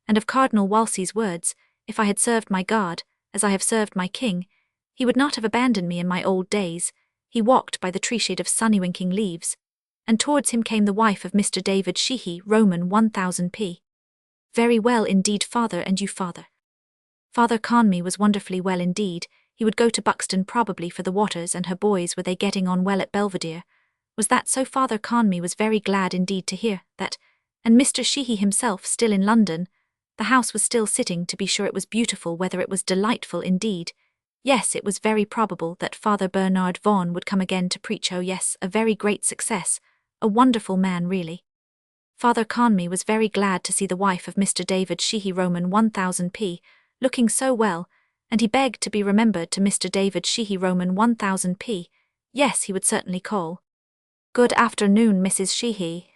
and of Cardinal Wolsey's words, if I had served my God, as I have served my King, he would not have abandoned me in my old days. He walked by the tree-shade of sunny-winking leaves, and towards him came the wife of Mr. David Sheehy, Roman 1000p. Very well indeed, father, and you, father? Father Conmee was wonderfully well indeed. He would go to Buxton probably for the Waters and her boys. Were they getting on well at Belvedere? Was that so? Father Conmee was very glad indeed to hear that, and Mr. Sheehy himself still in London. The house was still sitting, to be sure. It was beautiful, whether it was delightful indeed. Yes, it was very probable that Father Bernard Vaughan would come again to preach. Oh yes, a very great success, a wonderful man really. Father Conmee was very glad to see the wife of Mr. David Sheehy, Roman 1000p, looking so well, and he begged to be remembered to Mr. David Sheehy, Roman 1000p. Yes, he would certainly call. Good afternoon, Mrs. Sheehy.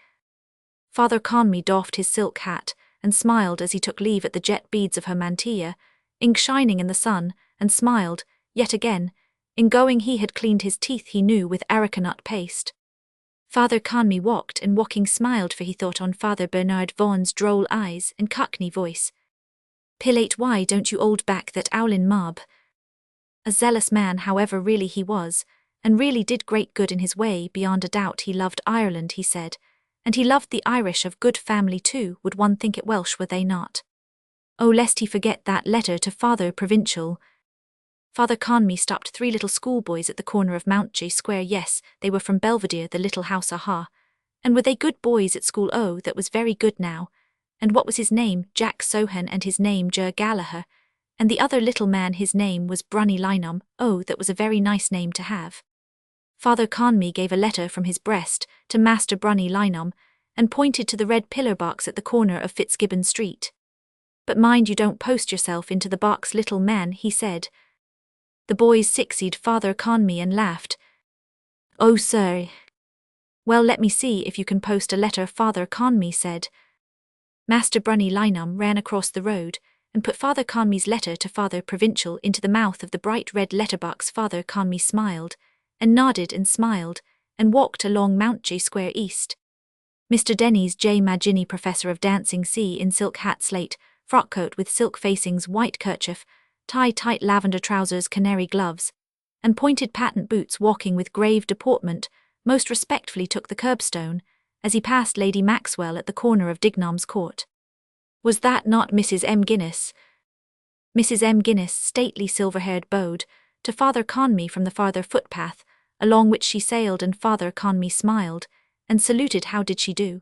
Father Conmee doffed his silk hat, and smiled as he took leave at the jet beads of her mantilla, ink shining in the sun, and smiled, yet again. In going he had cleaned his teeth, he knew, with arecanut paste. Father Conmee walked, and walking smiled, for he thought on Father Bernard Vaughan's droll eyes and cockney voice. Pilate, why don't you old back that owlin mob? A zealous man, however, really he was, and really did great good in his way, beyond a doubt. He loved Ireland, he said, and he loved the Irish, of good family too. Would one think it Welsh, were they not? Oh, lest he forget that letter to Father Provincial. Father Conmee stopped 3 little schoolboys at the corner of Mountjay Square. Yes, they were from Belvedere, the little house, aha. And were they good boys at school? Oh, that was very good now. And what was his name? Jack Sohan, and his name Ger Gallagher. And the other little man, his name was Brunny Lynam. Oh, that was a very nice name to have. Father Conmee gave a letter from his breast to Master Brunny Lynam, and pointed to the red pillar box at the corner of Fitzgibbon Street. "But mind you don't post yourself into the box, little man," he said. The boys sixied Father Conmee and laughed. "Oh, sir." "Well, let me see if you can post a letter," Father Conmee said. Master Brunny Lynam ran across the road and put Father Conmee's letter to Father Provincial into the mouth of the bright red letterbox. Father Conmee smiled, and nodded and smiled, and walked along Mountjay Square East. Mr. Denny's J. Magini, professor of dancing C, in silk hat, slate frock coat with silk facings, white kerchief, tie, tight lavender trousers, canary gloves, and pointed patent boots, walking with grave deportment, most respectfully took the curbstone as he passed Lady Maxwell at the corner of Dignam's Court. Was that not Mrs. M. Guinness? Mrs. M. Guinness, stately silver-haired, bowed to Father Conmee from the farther footpath, along which she sailed, and Father Conmee smiled and saluted. How did she do?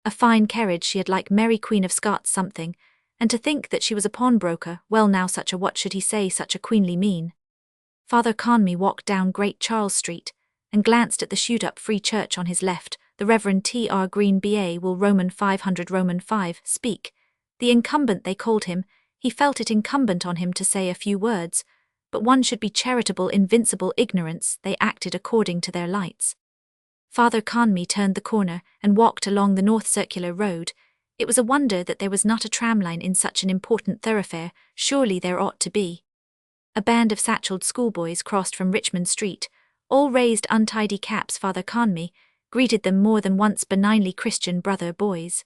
A fine carriage she had, like Mary Queen of Scots something, and to think that she was a pawnbroker. Well now, such a, what should he say, such a queenly mien. Father Conmee walked down Great Charles Street and glanced at the shoot-up Free Church on his left. The Reverend T.R. Green, B.A. will Roman 500 Roman 5 speak. The incumbent, they called him. He felt it incumbent on him to say a few words, but one should be charitable, invincible ignorance. They acted according to their lights. Father Conmee turned the corner and walked along the North Circular Road. It was a wonder that there was not a tramline in such an important thoroughfare. Surely there ought to be. A band of satcheled schoolboys crossed from Richmond Street, all raised untidy caps. Father Conmee greeted them more than once benignly. "Christian brother boys."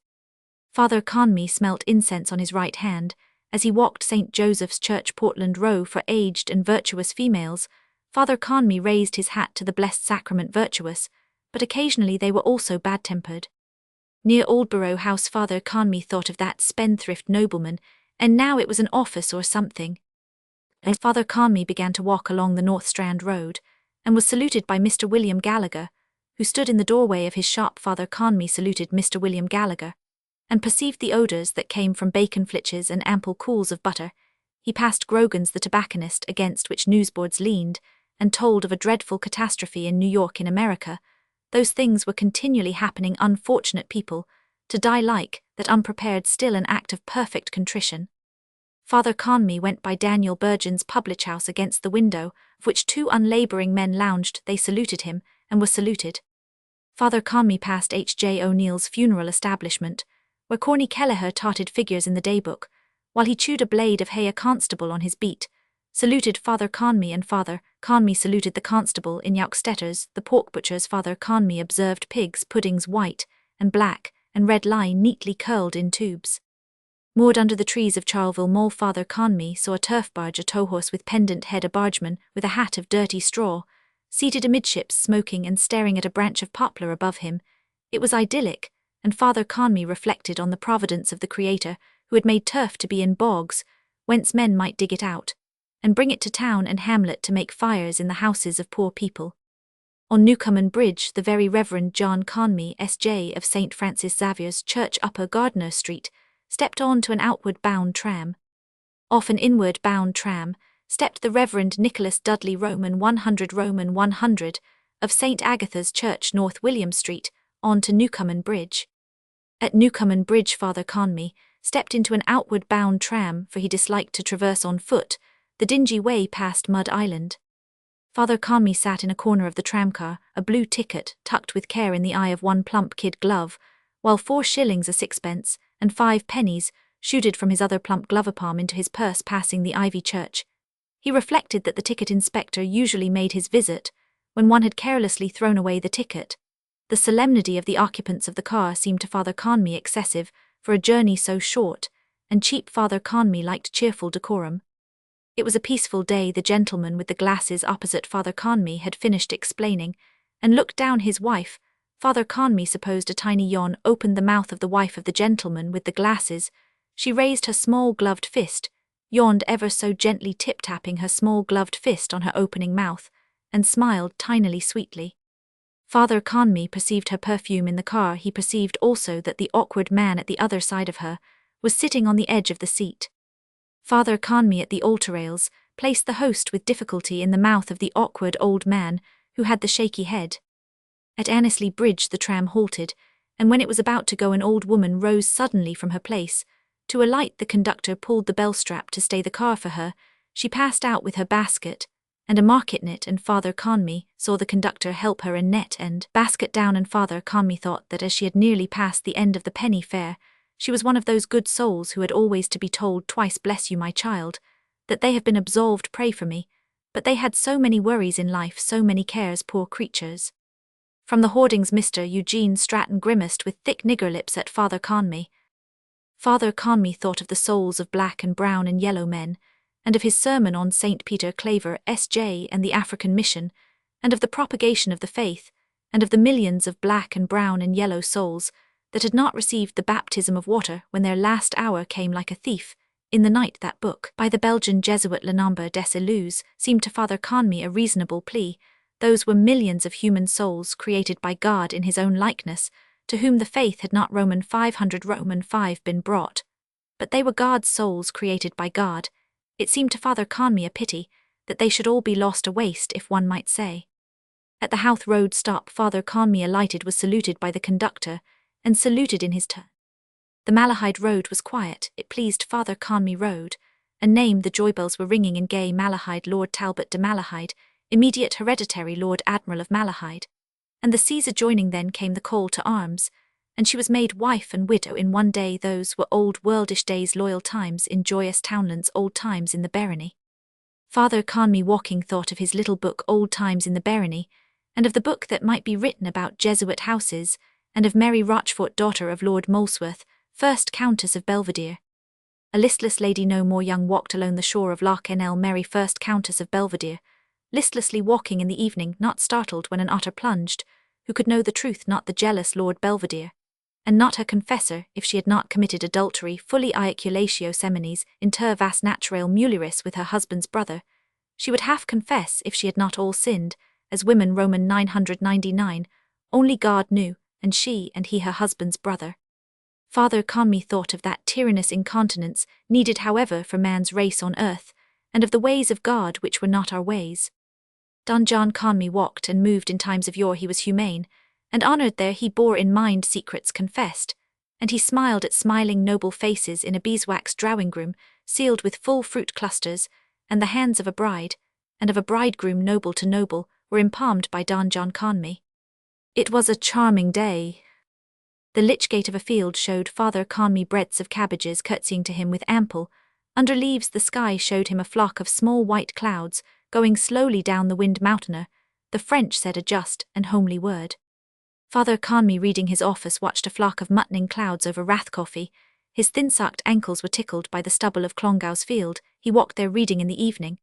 Father Conmee smelt incense on his right hand as he walked St. Joseph's Church, Portland Row, for aged and virtuous females. Father Conmee raised his hat to the Blessed Sacrament, virtuous, but occasionally they were also bad-tempered. Near Aldborough House, Father Conmee thought of that spendthrift nobleman, and now it was an office or something. As Father Conmee began to walk along the North Strand Road, and was saluted by Mr. William Gallagher, who stood in the doorway of his shop. Father Conmee saluted Mr. William Gallagher, and perceived the odours that came from bacon flitches and ample cools of butter. He passed Grogan's the tobacconist, against which newsboards leaned, and told of a dreadful catastrophe in New York. In America, those things were continually happening. Unfortunate people, to die like that unprepared, still an act of perfect contrition. Father Conmee went by Daniel Burgeon's public house, against the window of which two unlabouring men lounged. They saluted him, and were saluted. Father Conmee passed H. J. O'Neill's funeral establishment, where Corny Kelleher totted figures in the daybook, while he chewed a blade of hay. A constable on his beat saluted Father Conmee, and Father Conmee saluted the constable. In Yauchstetter's, the pork butcher's, Father Conmee observed pigs' puddings, white and black and red, lie neatly curled in tubes. Moored under the trees of Charleville Mall, Father Conmee saw a turf barge, a tow-horse with pendant head, a bargeman with a hat of dirty straw, seated amidships, smoking and staring at a branch of poplar above him. It was idyllic, and Father Conmee reflected on the providence of the Creator, who had made turf to be in bogs, whence men might dig it out, and bring it to town and hamlet to make fires in the houses of poor people. On Newcomen Bridge, the Very Reverend John Conmee, S.J. of St. Francis Xavier's Church, Upper Gardiner Street, stepped on to an outward-bound tram. Off an inward-bound tram stepped the Reverend Nicholas Dudley, Roman 100 of St. Agatha's Church, North William Street, on to Newcomen Bridge. At Newcomen Bridge, Father Conmee stepped into an outward-bound tram, for he disliked to traverse on foot the dingy way past Mud Island. Father Conmee sat in a corner of the tramcar, a blue ticket tucked with care in the eye of one plump kid glove, while 4 shillings a sixpence and 5 pennies shooted from his other plump glover palm into his purse. Passing the Ivy Church, he reflected that the ticket inspector usually made his visit when one had carelessly thrown away the ticket. The solemnity of the occupants of the car seemed to Father Conmee excessive for a journey so short, and cheap Father Conmee liked cheerful decorum. It was a peaceful day. The gentleman with the glasses opposite Father Conmee had finished explaining, and looked down his wife. Father Conmee supposed a tiny yawn opened the mouth of the wife of the gentleman with the glasses. She raised her small gloved fist, yawned ever so gently, tip-tapping her small gloved fist on her opening mouth, and smiled tinily sweetly. Father Conmee perceived her perfume in the car. He perceived also that the awkward man at the other side of her was sitting on the edge of the seat. Father Conmee at the altar rails placed the host with difficulty in the mouth of the awkward old man, who had the shaky head. At Annesley Bridge the tram halted, and when it was about to go an old woman rose suddenly from her place. To alight the conductor pulled the bell strap to stay the car for her. She passed out with her basket, and a market net, and Father Conmee saw the conductor help her in net and basket down, and Father Conmee thought that as she had nearly passed the end of the penny fare, she was one of those good souls who had always to be told twice, "Bless you, my child," that they have been absolved, "Pray for me," but they had so many worries in life, so many cares, poor creatures. From the hoardings Mr. Eugene Stratton grimaced with thick nigger lips at Father Conmee. Father Conmee thought of the souls of black and brown and yellow men, and of his sermon on St. Peter Claver, S.J., and the African mission, and of the propagation of the faith, and of the millions of black and brown and yellow souls that had not received the baptism of water when their last hour came like a thief in the night. That book by the Belgian Jesuit Le Nombre des Élus seemed to Father Conmee a reasonable plea. Those were millions of human souls created by God in his own likeness, to whom the faith had not Roman 5 been brought. But they were God's souls created by God. It seemed to Father Conmee a pity that they should all be lost to waste, if one might say. At the Howth Road stop Father Conmee alighted, was saluted by the conductor, and saluted in his turn. The Malahide Road was quiet. It pleased Father Conmee Road, a name the joybells were ringing in gay Malahide. Lord Talbot de Malahide, immediate hereditary Lord Admiral of Malahide, and the seas adjoining. Then came the call to arms, and she was made wife and widow in one day. Those were old worldish days, loyal times in joyous townlands, old times in the barony. Father Conmee, walking, thought of his little book, Old Times in the Barony, and of the book that might be written about Jesuit houses, and of Mary Rochfort, daughter of Lord Molesworth, 1st Countess of Belvedere. A listless lady no more young walked along the shore of Loch Nel. Mary, 1st Countess of Belvedere, listlessly walking in the evening, not startled when an otter plunged, who could know the truth, not the jealous Lord Belvedere, and not her confessor, if she had not committed adultery, fully iaculatio seminis, inter vas naturale mulieris, with her husband's brother. She would half confess if she had not all sinned, as women. Roman 999, only God knew, and she and he her husband's brother. Father Conmee thought of that tyrannous incontinence needed, however, for man's race on earth, and of the ways of God which were not our ways. Don John Conmee walked and moved in times of yore. He was humane, and honoured there. He bore in mind secrets confessed, and he smiled at smiling noble faces in a beeswax drawing-room sealed with full fruit clusters, and the hands of a bride, and of a bridegroom noble to noble, were empalmed by Don John Conmee. It was a charming day. The lich gate of a field showed Father Conmee breadths of cabbages curtsying to him with ample. Under leaves the sky showed him a flock of small white clouds, going slowly down the wind. Mountainer, the French said a just and homely word. Father Conmee, reading his office, watched a flock of muttoning clouds over Rathcoffey. His thin-socked ankles were tickled by the stubble of Clongowes Field. He walked there reading in the evening,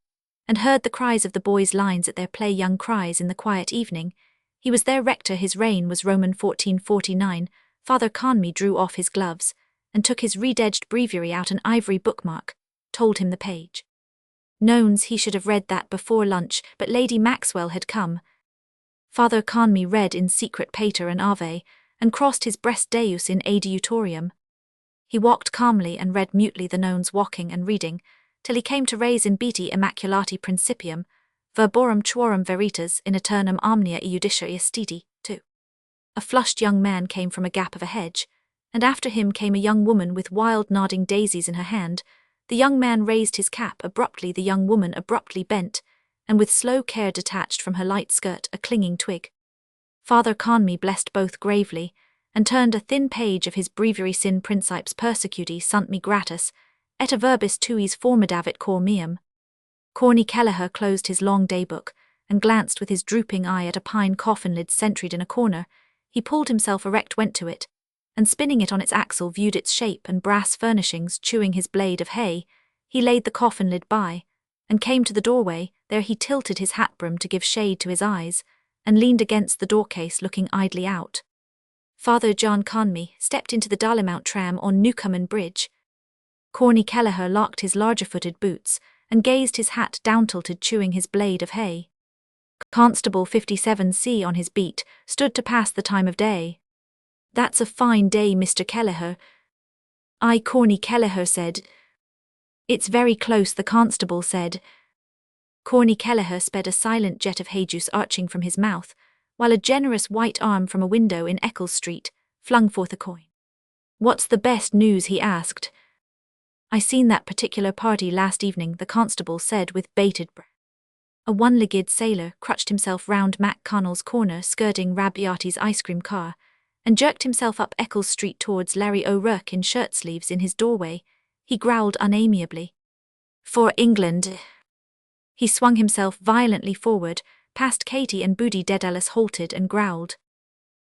and heard the cries of the boys' lines at their play, young cries in the quiet evening. He was their rector. His reign was Roman 1449. Father Conmee drew off his gloves, and took his reed-edged breviary out, an ivory bookmark, told him the page. Knows he should have read that before lunch, but Lady Maxwell had come. Father Conmee read in secret Pater and Ave, and crossed his breast Deus in adiutorium. He walked calmly and read mutely the nones, walking and reading, till he came to res in Beati Immaculati Principium, verborum tuorum veritas in aeternum omnia iudicia istiti, 2. A flushed young man came from a gap of a hedge, and after him came a young woman with wild nodding daisies in her hand. The young man raised his cap abruptly, the young woman abruptly bent, and with slow care detached from her light skirt a clinging twig. Father Conmee blessed both gravely, and turned a thin page of his breviary. Sin principes persecuti sunt me gratis, et a verbis tuis formidavit cor meum. Corny Kelleher closed his long day-book, and glanced with his drooping eye at a pine coffin lid sentryed in a corner. He pulled himself erect, went to it, and spinning it on its axle viewed its shape and brass furnishings. Chewing his blade of hay, he laid the coffin lid by, and came to the doorway. There he tilted his hat-brim to give shade to his eyes, and leaned against the doorcase looking idly out. Father John Conmee stepped into the Darlimount tram on Newcomen Bridge. Corny Kelleher locked his larger-footed boots, and gazed, his hat down-tilted, chewing his blade of hay. Constable 57C on his beat stood to pass the time of day. "That's a fine day, Mr. Kelleher." "Aye," Corny Kelleher said. "It's very close," the constable said. Corny Kelleher sped a silent jet of hay juice arching from his mouth, while a generous white arm from a window in Eccles Street flung forth a coin. "What's the best news?" he asked. "I seen that particular party last evening," the constable said with bated breath. A one-legged sailor crutched himself round Mac Connell's corner skirting Rabbiati's ice cream car, and jerked himself up Eccles Street towards Larry O'Rourke in shirt-sleeves in his doorway. He growled unamiably. "For England." He swung himself violently forward, past Katie, and Stephen Dedalus halted and growled.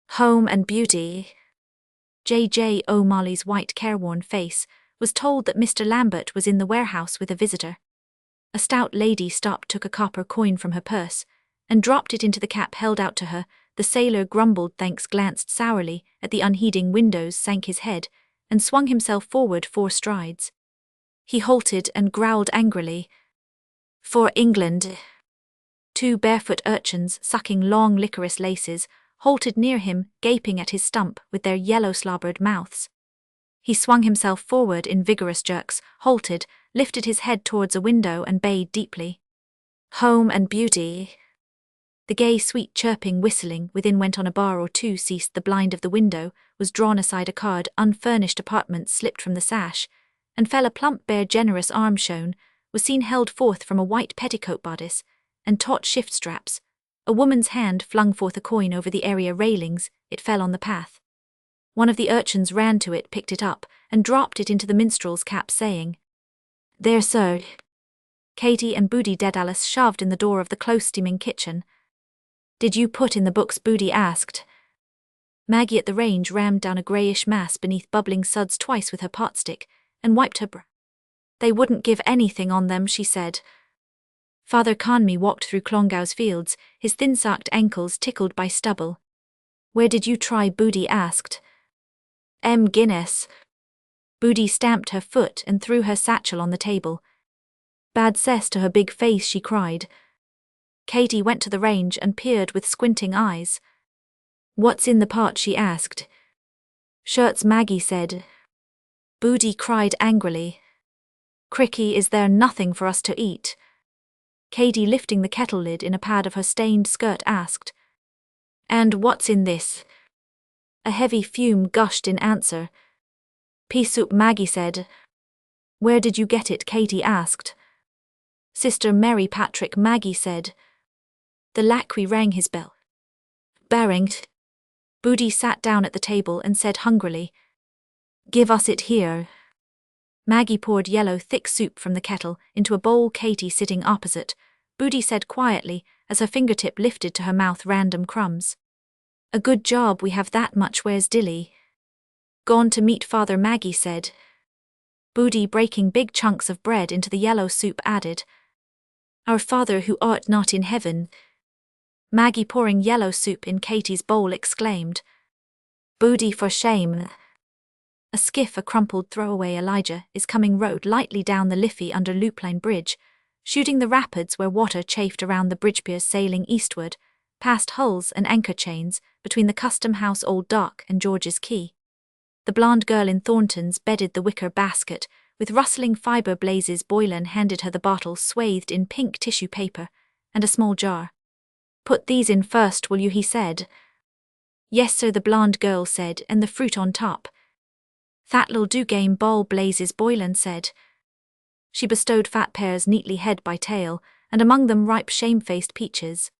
"Home and beauty." J.J. O'Malley's white careworn face was told that Mr. Lambert was in the warehouse with a visitor. A stout lady stopped, took a copper coin from her purse, and dropped it into the cap held out to her. The sailor grumbled thanks, glanced sourly at the unheeding windows, sank his head, and swung himself forward 4 strides. He halted and growled angrily. "For England." 2 barefoot urchins, sucking long licorice laces, halted near him, gaping at his stump with their yellow-slobbered mouths. He swung himself forward in vigorous jerks, halted, lifted his head towards a window and bayed deeply. "Home and beauty." The gay, sweet chirping, whistling within went on. A bar or two ceased. The blind of the window was drawn aside. A card, "Unfurnished apartments," slipped from the sash, and fell. A plump, bare, generous arm shone, was seen held forth from a white petticoat bodice and taut shift straps. A woman's hand flung forth a coin over the area railings. It fell on the path. One of the urchins ran to it, picked it up, and dropped it into the minstrel's cap, saying, "There, sir." Katie and Stephen Dedalus shoved in the door of the close-steaming kitchen. "Did you put in the books?" Stephen asked. Maggie at the range rammed down a greyish mass beneath bubbling suds twice with her potstick, and wiped her brow. "They wouldn't give anything on them," she said. Father Conmee walked through Clongowes fields, his thin-socked ankles tickled by stubble. "Where did you try?" Stephen asked. Guinness." Stephen stamped her foot and threw her satchel on the table. "Bad cess to her big face," she cried. Katie went to the range and peered with squinting eyes. "What's in the pot?" she asked. "Shirts," Maggie said. Stephen cried angrily. "Cricky, is there nothing for us to eat?" Katie, lifting the kettle lid in a pad of her stained skirt, asked. "And what's in this?" A heavy fume gushed in answer. "Pea soup," Maggie said. "Where did you get it?" Katie asked. "Sister Mary Patrick," Maggie said. The lacquey rang his bell. "Barrington." Stephen sat down at the table and said hungrily, "Give us it here." Maggie poured yellow, thick soup from the kettle into a bowl. Katie, sitting opposite, Stephen said quietly as her fingertip lifted to her mouth random crumbs. "A good job we have that much. Where's Dilly?" "Gone to meet father," Maggie said. Stephen, breaking big chunks of bread into the yellow soup, added, "Our Father who art not in heaven." Maggie, pouring yellow soup in Katie's bowl, exclaimed, "Stephen, for shame." A skiff, a crumpled throwaway Elijah, is coming rowed lightly down the Liffey under Loopline Bridge, shooting the rapids where water chafed around the bridge piers, sailing eastward, past hulls and anchor chains, between the Custom House Old Dock and George's Quay. The blonde girl in Thornton's bedded the wicker basket, with rustling fibre. Blazes Boylan handed her the bottle swathed in pink tissue paper, and a small jar. "Put these in first, will you?" he said. "Yes, sir," the blonde girl said, "and the fruit on top." "That'll do, game ball," Blazes Boylan said. She bestowed fat pears neatly head by tail, and among them ripe shamefaced peaches.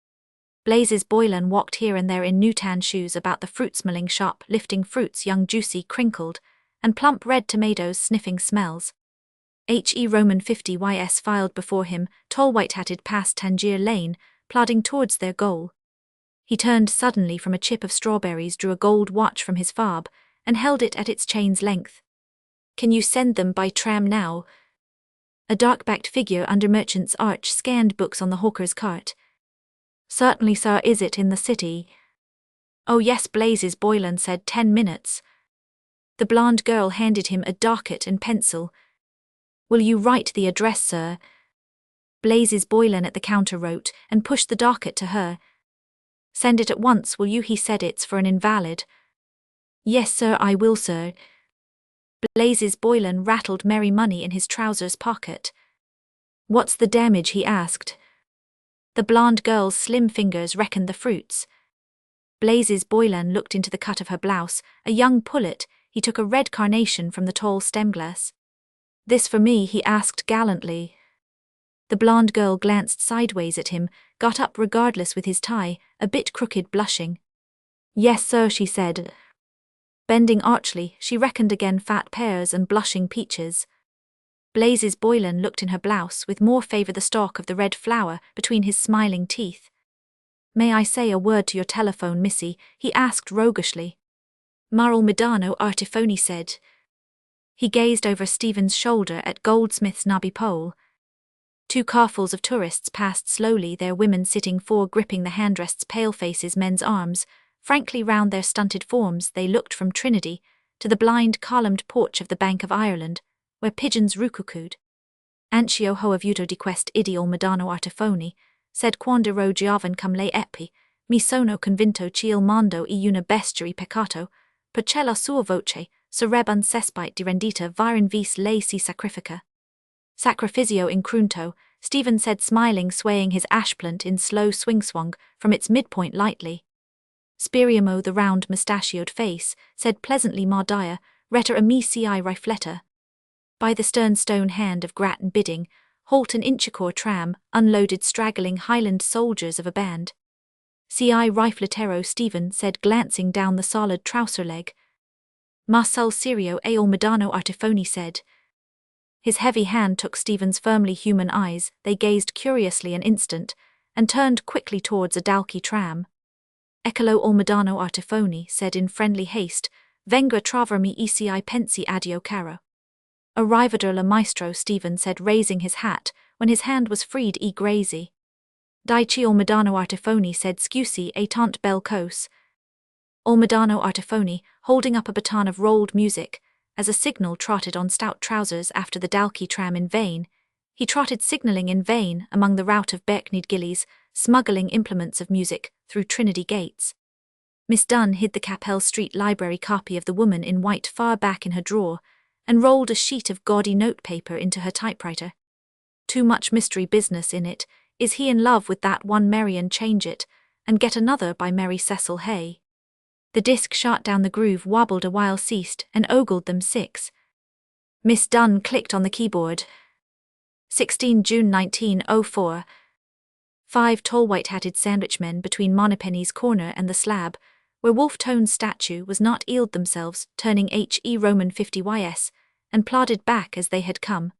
Blazes Boylan walked here and there in new tan shoes about the fruit-smelling shop, lifting fruits young, juicy, crinkled, and plump red tomatoes, sniffing smells. He Roman 50 YS filed before him, tall white-hatted, past Tangier Lane, plodding towards their goal. He turned suddenly from a chip of strawberries, drew a gold watch from his fob, and held it at its chain's length. "Can you send them by tram now?" A dark-backed figure under Merchant's Arch scanned books on the hawker's cart. "Certainly, sir. Is it in the city?" "Oh yes," Blazes Boylan said. 10 minutes. The blonde girl handed him a docket and pencil. "Will you write the address, sir?" Blazes Boylan at the counter wrote, and pushed the docket to her. "Send it at once, will you?" he said. "It's for an invalid." "Yes, sir, I will, sir." Blazes Boylan rattled merry money in his trousers pocket. "What's the damage?" he asked. The blonde girl's slim fingers reckoned the fruits. Blazes Boylan looked into the cut of her blouse. A young pullet, he took a red carnation from the tall stem glass. "This for me?" he asked gallantly. The blonde girl glanced sideways at him, got up regardless with his tie, a bit crooked, blushing. "Yes, sir," she said. Bending archly, she reckoned again fat pears and blushing peaches. Blazes Boylan looked in her blouse with more favour the stalk of the red flower between his smiling teeth. "May I say a word to your telephone, missy?" he asked roguishly. "Marl Medano Artifoni said." He gazed over Stephen's shoulder at Goldsmith's knobby pole. 2 carfuls of tourists passed slowly, their women sitting 4 gripping the handrests, pale faces, men's arms. Frankly round their stunted forms they looked from Trinity to the blind columned porch of the Bank of Ireland, where pigeons rucucooed. "Anch'io ho avuto di quest ideal Medano Artifoni, said quando ero giovane come lei epi, mi sono convinto che il mondo è una bestia di peccato, perché la sua voce sarebbe un cespite di rendita viren vis lei si sacrifica." "Sacrificio incrunto," Stephen said, smiling, swaying his ashplant in slow swing-swung from its midpoint lightly. Speriamo, the round mustachioed face, said pleasantly, "Ma dia, retta a mi ci rifletta." By the stern stone hand of Grattan bidding, halt an Inchicore tram, unloaded straggling Highland soldiers of a band. "Ci rifletero," Stephen said, glancing down the solid trouser leg. "Ma sul serio al Medano Artifoni said." His heavy hand took Stephen's firmly human eyes, they gazed curiously an instant, and turned quickly towards a Dalkey tram. "Eccolo il Medano Artifoni," said in friendly haste, "venga trovarmi eci pensi addio caro." "Arrivader la maestro," Stephen said, raising his hat, when his hand was freed e grazy. "Dici il Medano Artifoni," said Scusi e tant bel cose. Il Medano Artifoni, holding up a baton of rolled music, as a signal, trotted on stout trousers after the Dalkey tram in vain. He trotted signalling in vain among the rout of Berkneed gillies, smuggling implements of music through Trinity gates. Miss Dunn hid the Capel Street Library copy of The Woman in White far back in her drawer, and rolled a sheet of gaudy notepaper into her typewriter. "Too much mystery business in it. Is he in love with that one? Marian change it, and get another by Mary Cecil Hay." The disc shot down the groove, wobbled a while, ceased, and ogled them 6. Miss Dunn clicked on the keyboard. 16 June 1904. 5 tall white-hatted sandwichmen between Moneypenny's corner and the slab, where Wolfe-Tone's statue was not eeled themselves, turning H.E. Roman 50 and plodded back as they had come.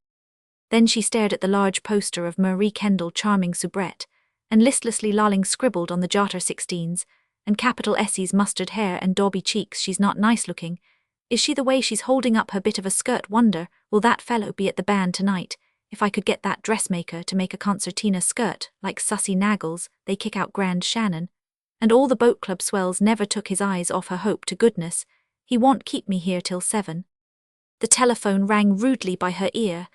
Then she stared at the large poster of Marie Kendall, charming soubrette, and listlessly lolling scribbled on the jotter 16s, and capital S's, mustard hair and dauby cheeks. "She's not nice looking. Is she, the way she's holding up her bit of a skirt? Wonder, will that fellow be at the band tonight? If I could get that dressmaker to make a concertina skirt, like Sussy Naggles, they kick out Grand Shannon. And all the boat club swells never took his eyes off her, hope to goodness. He won't keep me here till 7. The telephone rang rudely by her ear.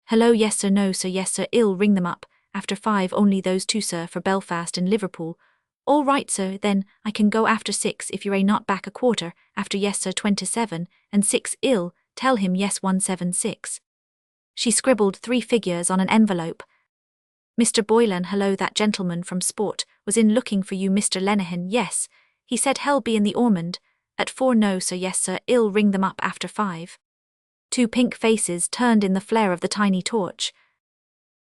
"Hello, yes sir, no sir, yes sir, I'll ring them up, after 5, only those 2 sir, for Belfast and Liverpool. All right sir, then, I can go after 6 if you're not back a quarter, after yes sir 27, and 6 ill, tell him yes 176. She scribbled 3 figures on an envelope. "Mr. Boylan, hello, that gentleman from Sport was in looking for you, Mr. Lenihan. Yes, he said he'll be in the Ormond at 4. No sir, yes sir, I'll ring them up after 5. 2 pink faces turned in the flare of the tiny torch.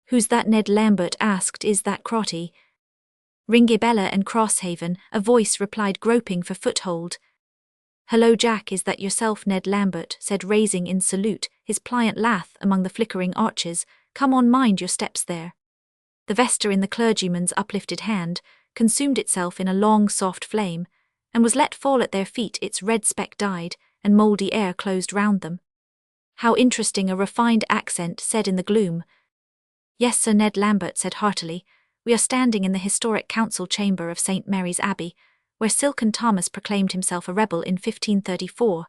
"Who's that?" Ned Lambert asked. "Is that Crotty?" "Ringibella and Crosshaven," a voice replied, groping for foothold. "Hello Jack, is that yourself?" Ned Lambert said, raising in salute his pliant lath among the flickering arches. "Come on, mind your steps there." The vesta in the clergyman's uplifted hand consumed itself in a long soft flame, and was let fall at their feet. Its red speck died, and mouldy air closed round them. "How interesting," a refined accent said in the gloom. "Yes sir," Ned Lambert said heartily. "We are standing in the historic council chamber of St. Mary's Abbey, where Silken Thomas proclaimed himself a rebel in 1534.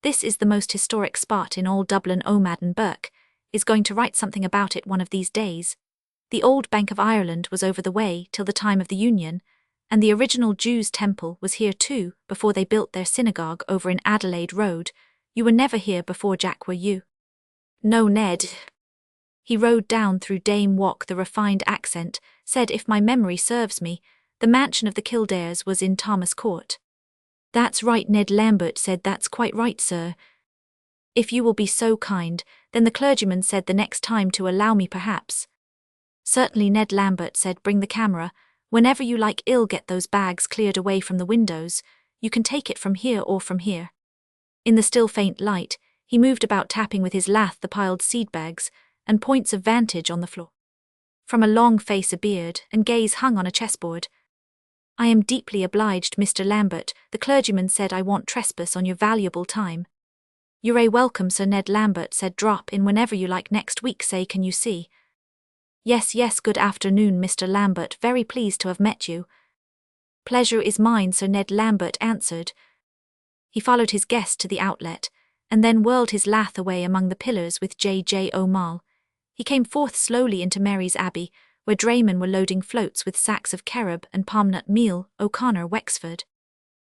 This is the most historic spot in all Dublin. O'Madden Burke is going to write something about it one of these days. The old Bank of Ireland was over the way till the time of the Union, and the original Jews' temple was here too before they built their synagogue over in Adelaide Road. You were never here before, Jack, were you?" "No, Ned." He rode down through Dame Walk, the refined accent, said if my memory serves me, the mansion of the Kildares was in Thomas Court. That's right, Ned Lambert said. That's quite right, sir. If you will be so kind, then the clergyman said the next time to allow me perhaps. Certainly, Ned Lambert said, bring the camera. Whenever you like, I'll get those bags cleared away from the windows. You can take it from here or from here. In the still faint light, he moved about tapping with his lath the piled seed bags and points of vantage on the floor. From a long face a beard and gaze hung on a chessboard. I am deeply obliged, Mr. Lambert, the clergyman said. I won't trespass on your valuable time. You're a welcome, Sir. Ned Lambert said. Drop in whenever you like next week, say. Can you see? Yes, good afternoon, Mr. Lambert, very pleased to have met you. Pleasure is mine, Sir. Ned Lambert answered. He followed his guest to the outlet, and then whirled his lath away among the pillars with J. O'Mall. He came forth slowly into Mary's Abbey, where draymen were loading floats with sacks of carob and palmnut meal, O'Connor, Wexford.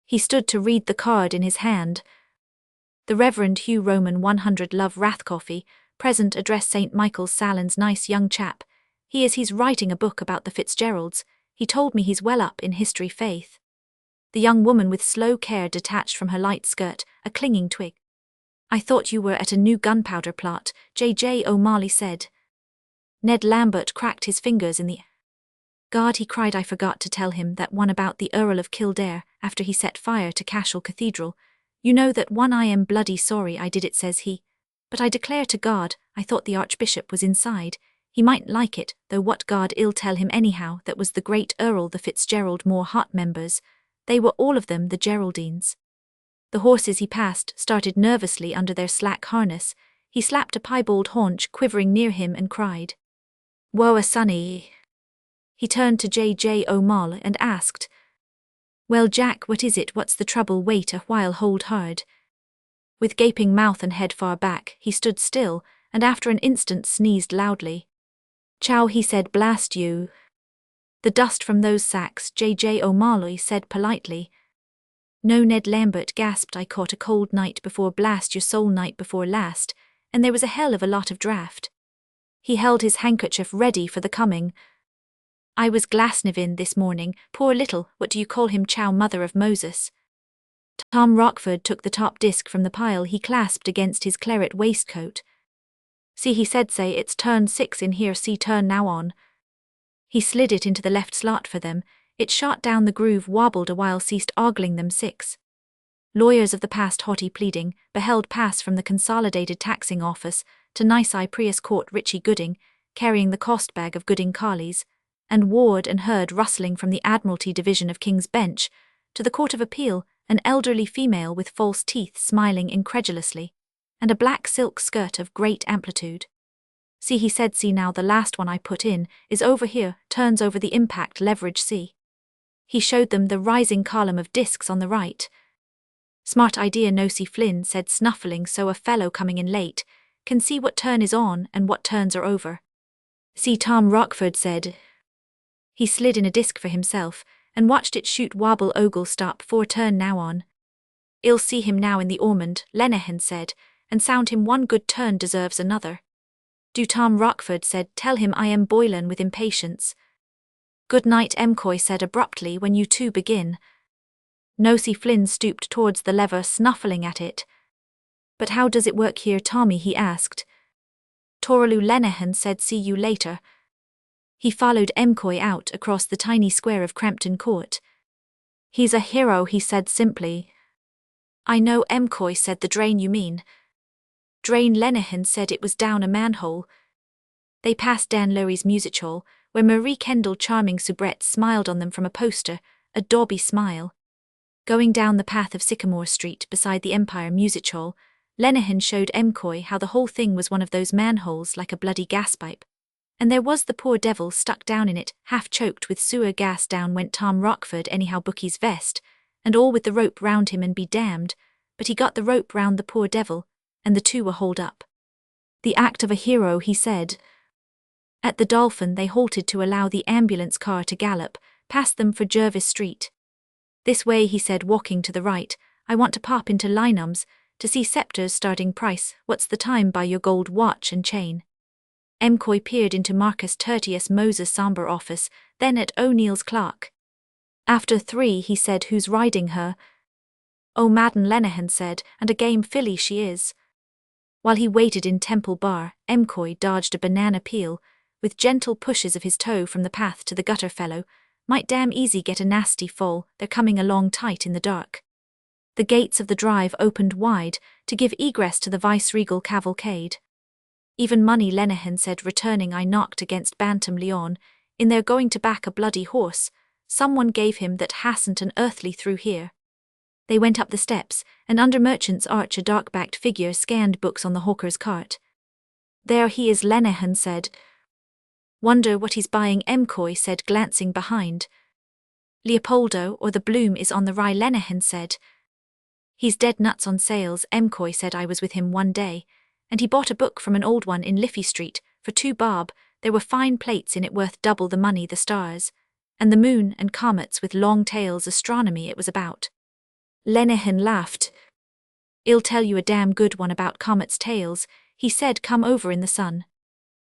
He stood to read the card in his hand. The Reverend Hugh Roman 100 Love Rathcoffey, present, addressed St. Michael's Salons. Nice young chap. He's writing a book about the Fitzgeralds. He told me he's well up in history faith. The young woman with slow care detached from her light skirt a clinging twig. I thought you were at a new gunpowder plot, J. O'Malley said. Ned Lambert cracked his fingers in the air. God, he cried, I forgot to tell him that one about the Earl of Kildare, after he set fire to Cashel Cathedral. You know that one. I am bloody sorry I did it, says he. But I declare to God, I thought the Archbishop was inside. He mightn't like it, though what God ill tell him anyhow. That was the great Earl, the Fitzgerald more hot members. They were all of them the Geraldines. The horses he passed started nervously under their slack harness. He slapped a piebald haunch quivering near him and cried, Woe a sonny. He turned to J. O'Mall and asked, Well, Jack, what is it? What's the trouble? Wait a while, hold hard. With gaping mouth and head far back, he stood still, and after an instant sneezed loudly. Chow, he said, blast you. The dust from those sacks, J. O'Malley said politely. No, Ned Lambert gasped. I caught a cold night before blast your soul, night before last, and there was a hell of a lot of draught. He held his handkerchief ready for the coming. I was Glasnevin this morning, poor little, what do you call him, Chow, mother of Moses. Tom Rockford took the top disc from the pile he clasped against his claret waistcoat. See, he said, say, it's turn 6 in here, see, turn now on. He slid it into the left slot for them. It shot down the groove, wobbled a while, ceased ogling them 6. Lawyers of the past, haughty pleading, beheld pass from the Consolidated Taxing Office to nice Prius Court Richie Gooding, carrying the cost bag of Gooding Carleys, and Ward and Hurd rustling from the Admiralty Division of King's Bench to the Court of Appeal, an elderly female with false teeth smiling incredulously, and a black silk skirt of great amplitude. See, he said, see now, the last one I put in is over here, turns over the impact leverage, see. He showed them the rising column of discs on the right. Smart idea, Nosey Flynn said, snuffling, so a fellow coming in late can see what turn is on and what turns are over. See, Tom Rockford said. He slid in a disc for himself and watched it shoot, wobble, ogle, stop, 4 turn now on. I'll see him now in the Ormond, Lenehan said, and sound him one good turn deserves another. Do, Tom Rockford said, tell him I am boiling with impatience. Good night, M'Coy said abruptly, when you two begin. Nosey Flynn stooped towards the lever, snuffling at it. But how does it work here, Tommy, he asked. Toraloo Lenehan said, see you later. He followed M'Coy out across the tiny square of Crampton Court. He's a hero, he said simply. I know, M'Coy said, the drain you mean. Drain, Lenehan said, it was down a manhole. They passed Dan Lurie's music hall, where Marie Kendall charming soubrette smiled on them from a poster, a dauby smile. Going down the path of Sycamore Street beside the Empire Music Hall, Lenehan showed M'Coy how the whole thing was one of those manholes like a bloody gaspipe. And there was the poor devil stuck down in it, half choked with sewer gas. Down went Tom Rockford anyhow, Bookie's vest, and all with the rope round him, and be damned, but he got the rope round the poor devil, and the two were hauled up. The act of a hero, he said. At the Dolphin they halted to allow the ambulance car to gallop past them for Jervis Street. This way, he said, walking to the right, I want to pop into Lynam's to see Scepter's starting price. What's the time by your gold watch and chain? M'Coy peered into Marcus Tertius Moses' sombre office, then at O'Neill's clerk. After 3, he said, "Who's riding her?" "Oh, Madden," Lenehan said, "and a game filly she is." While he waited in Temple Bar, M'Coy dodged a banana peel, with gentle pushes of his toe from the path to the gutter fellow. "Might damn easy get a nasty fall, they're coming along tight in the dark." The gates of the drive opened wide, to give egress to the viceregal cavalcade. "Even money," Lenehan said, returning. "I knocked against Bantam Leon, in there going to back a bloody horse. Someone gave him that hasn't an earthly through here." They went up the steps, and under Merchant's Arch a dark-backed figure scanned books on the hawker's cart. "There he is," Lenehan said. "Wonder what he's buying," M'Coy said, glancing behind. "Leopoldo or the Bloom is on the rye," Lenehan said. "He's dead nuts on sales," M'Coy said. "I was with him one day, and he bought a book from an old one in Liffey Street, for 2 bob. There were fine plates in it worth double the money, the stars, and the moon and comets with long tails, astronomy it was about." Lenehan laughed. "I'll tell you a damn good one about comets' tails," he said. "Come over in the sun."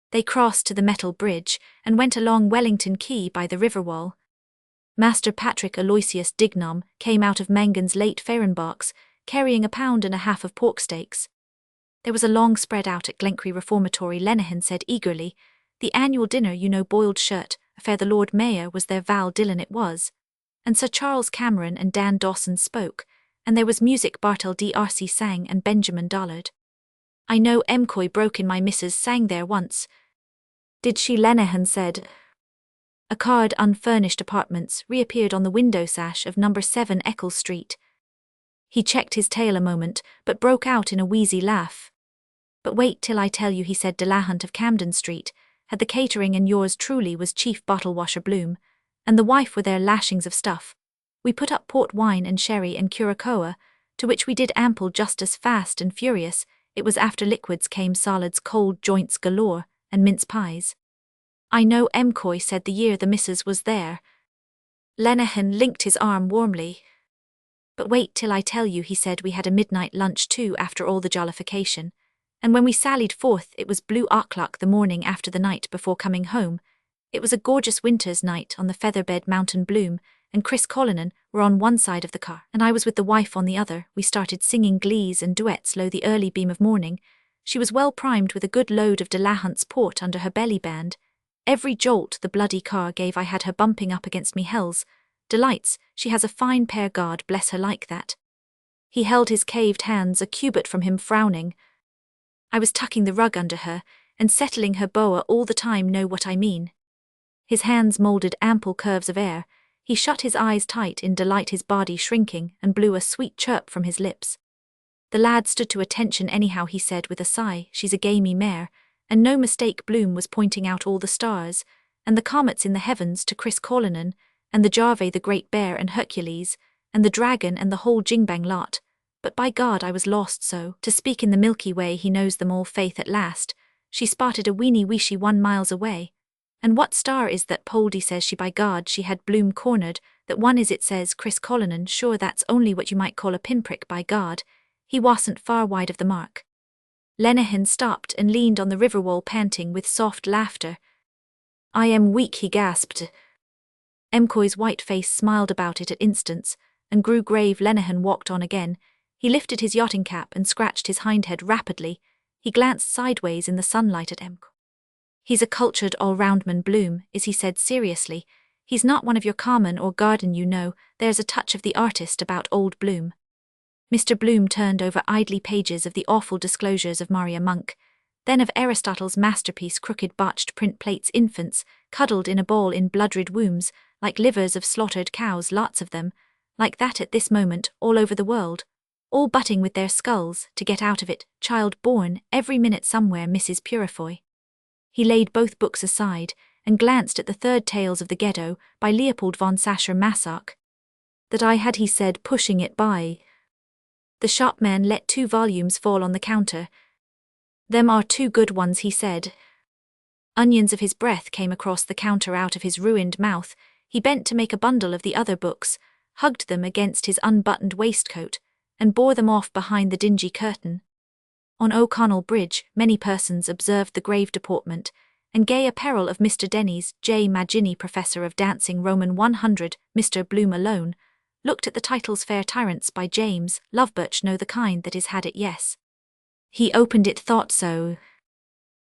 They crossed to the metal bridge, and went along Wellington Quay by the river wall. Master Patrick Aloysius Dignam came out of Mangan's late Fehrenbach's, carrying 1.5 pounds of pork steaks. "There was a long spread out at Glencree Reformatory," Lenehan said eagerly. "The annual dinner, you know, boiled shirt, affair the Lord Mayor was there, Val Dillon it was. And Sir Charles Cameron and Dan Dawson spoke, and there was music, Bartel D'Arcy sang and Benjamin Dollard." "I know M'Coy broke in, my missus sang there once." "Did she?" Lenehan said. A card, "Unfurnished Apartments," reappeared on the window sash of number 7 Eccles Street. He checked his tail a moment, but broke out in a wheezy laugh. "But wait till I tell you," he said. "Delahunt of Camden Street had the catering, and yours truly was chief bottle washer. Bloom and the wife were there, lashings of stuff. We put up port wine and sherry and curacoa, to which we did ample justice, fast and furious. It was after liquids came solids, cold joints galore, and mince pies." "I know," M'Coy said, "the year the missus was there." Lenehan linked his arm warmly. "But wait till I tell you," he said. "We had a midnight lunch too, after all the jollification, and when we sallied forth it was blue o'clock the morning after the night before coming home. It was a gorgeous winter's night on the featherbed mountain. Bloom and Chris Collinan were on one side of the car, and I was with the wife on the other. We started singing glees and duets lo the early beam of morning. She was well primed with a good load of Delahunt's port under her belly band. Every jolt the bloody car gave I had her bumping up against me. Hell's delights, she has a fine pair, God bless her, like that." He held his caved hands a cubit from him, frowning. "I was tucking the rug under her, and settling her boa all the time, know what I mean." His hands moulded ample curves of air. He shut his eyes tight in delight, his body shrinking, and blew a sweet chirp from his lips. "The lad stood to attention anyhow," he said with a sigh. "She's a gamey mare, and no mistake." Bloom was pointing out all the stars, and the comets in the heavens to Chris Collinan, and the Jave, the Great Bear, and Hercules, and the Dragon, and the whole jingbang lot. But by God, I was lost so. To speak in the Milky Way, he knows them all. Faith, at last she spotted a weeny wishy 1 miles away. "And what star is that, Poldy?" says she. By God, she had Bloom cornered. "That one is it," says Chris Collinan. "Sure, that's only what you might call a pinprick. By God, he wasn't far wide of the mark." Lenehan stopped and leaned on the river wall, panting with soft laughter. "I am weak," he gasped. M'Coy's white face smiled about it at instants, and grew grave. Lenehan walked on again. He lifted his yachting cap and scratched his hindhead rapidly. He glanced sideways in the sunlight at M'Coy. "He's a cultured all-roundman, Bloom, is," he said seriously. "He's not one of your common or garden, you know. There's a touch of the artist about old Bloom." Mr. Bloom turned over idly pages of the awful disclosures of Maria Monk, then of Aristotle's masterpiece, crooked botched print plates, infants, cuddled in a ball in blood-red wombs, like livers of slaughtered cows, lots of them, like that at this moment, all over the world, all butting with their skulls to get out of it, child born every minute somewhere, Mrs. Purifoy. He laid both books aside, and glanced at the third Tales of the Ghetto, by Leopold von Sacher-Masoch. "That I had," he said, pushing it by. The shopman let 2 volumes fall on the counter. "Them are 2 good ones," he said. Onions of his breath came across the counter out of his ruined mouth. He bent to make a bundle of the other books, hugged them against his unbuttoned waistcoat, and bore them off behind the dingy curtain. On O'Connell Bridge, many persons observed the grave deportment and gay apparel of Mr. Denny's J. Maginni, professor of dancing Roman 100. Mr. Bloom alone looked at the titles Fair Tyrants by James Lovebirch, know the kind that is had it, yes. He opened it, thought so.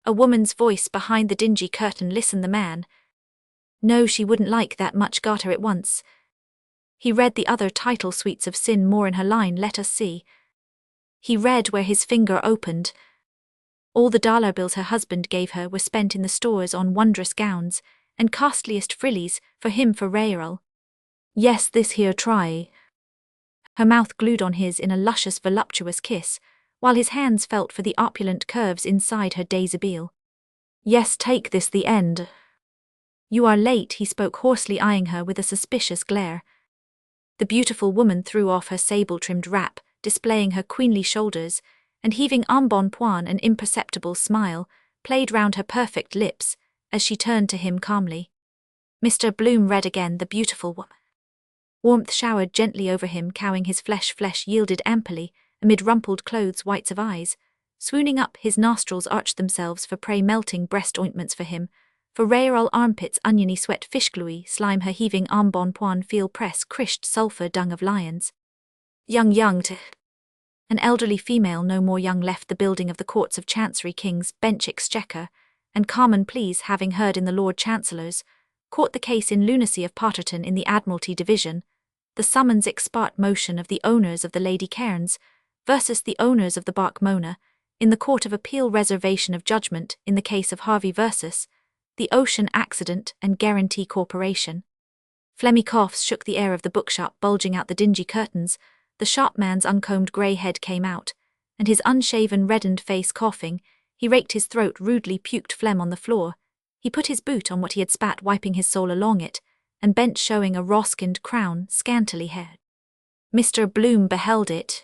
A woman's voice behind the dingy curtain, listen the man. No, she wouldn't like that much, got her at once. He read the other title, Sweets of Sin, more in her line, let us see. He read where his finger opened. All the dollar bills her husband gave her were spent in the stores on wondrous gowns and costliest frillies for him for Rayrel. Yes, this here try. Her mouth glued on his in a luscious voluptuous kiss, while his hands felt for the opulent curves inside her deshabille. Yes, take this, the end. You are late, he spoke hoarsely, eyeing her with a suspicious glare. The beautiful woman threw off her sable-trimmed wrap, displaying her queenly shoulders, and heaving embonpoint an imperceptible smile, played round her perfect lips, as she turned to him calmly. Mr. Bloom read again the beautiful woman. Warmth showered gently over him, cowing his flesh yielded amply, amid rumpled clothes, whites of eyes. Swooning up, his nostrils arched themselves for prey, melting breast ointments for him, for Rayrel armpits, oniony sweat, fish gluey, slime her heaving embonpoint, feel press, crished sulphur, dung of lions. Young to an elderly female, no more young, left the building of the courts of Chancery, King's Bench, Exchequer, and Common Pleas, having heard in the Lord Chancellor's caught the case in lunacy of Potterton in the Admiralty Division, the summons ex parte motion of the owners of the Lady Cairns versus the owners of the Bark Mona, in the Court of Appeal, reservation of judgment in the case of Harvey versus the Ocean Accident and Guarantee Corporation. Phlegmy coughs shook the air of the bookshop, bulging out the dingy curtains. The shopman's uncombed grey head came out, and his unshaven, reddened face coughing, he raked his throat, rudely puked phlegm on the floor. He put his boot on what he had spat, wiping his sole along it, and bent, showing a raw-skinned crown, scantily haired. Mr. Bloom beheld it.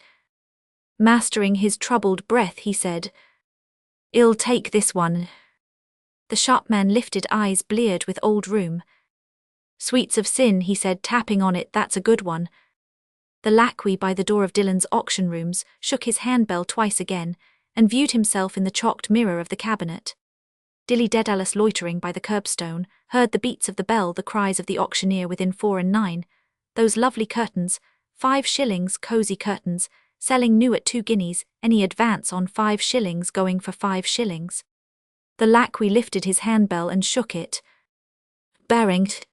Mastering his troubled breath, he said, "I'll take this one." The shopman lifted eyes bleared with old rheum. "Sweets of Sin," he said, tapping on it, "that's a good one." The lacquey by the door of Dillon's auction rooms shook his handbell twice again, and viewed himself in the chalked mirror of the cabinet. Dilly Dedalus, loitering by the curbstone, heard the beats of the bell, the cries of the auctioneer within 4 and 9. Those lovely curtains, 5 shillings, cosy curtains, selling new at 2 guineas, any advance on 5 shillings going for 5 shillings. The lacquey lifted his handbell and shook it. Barringed.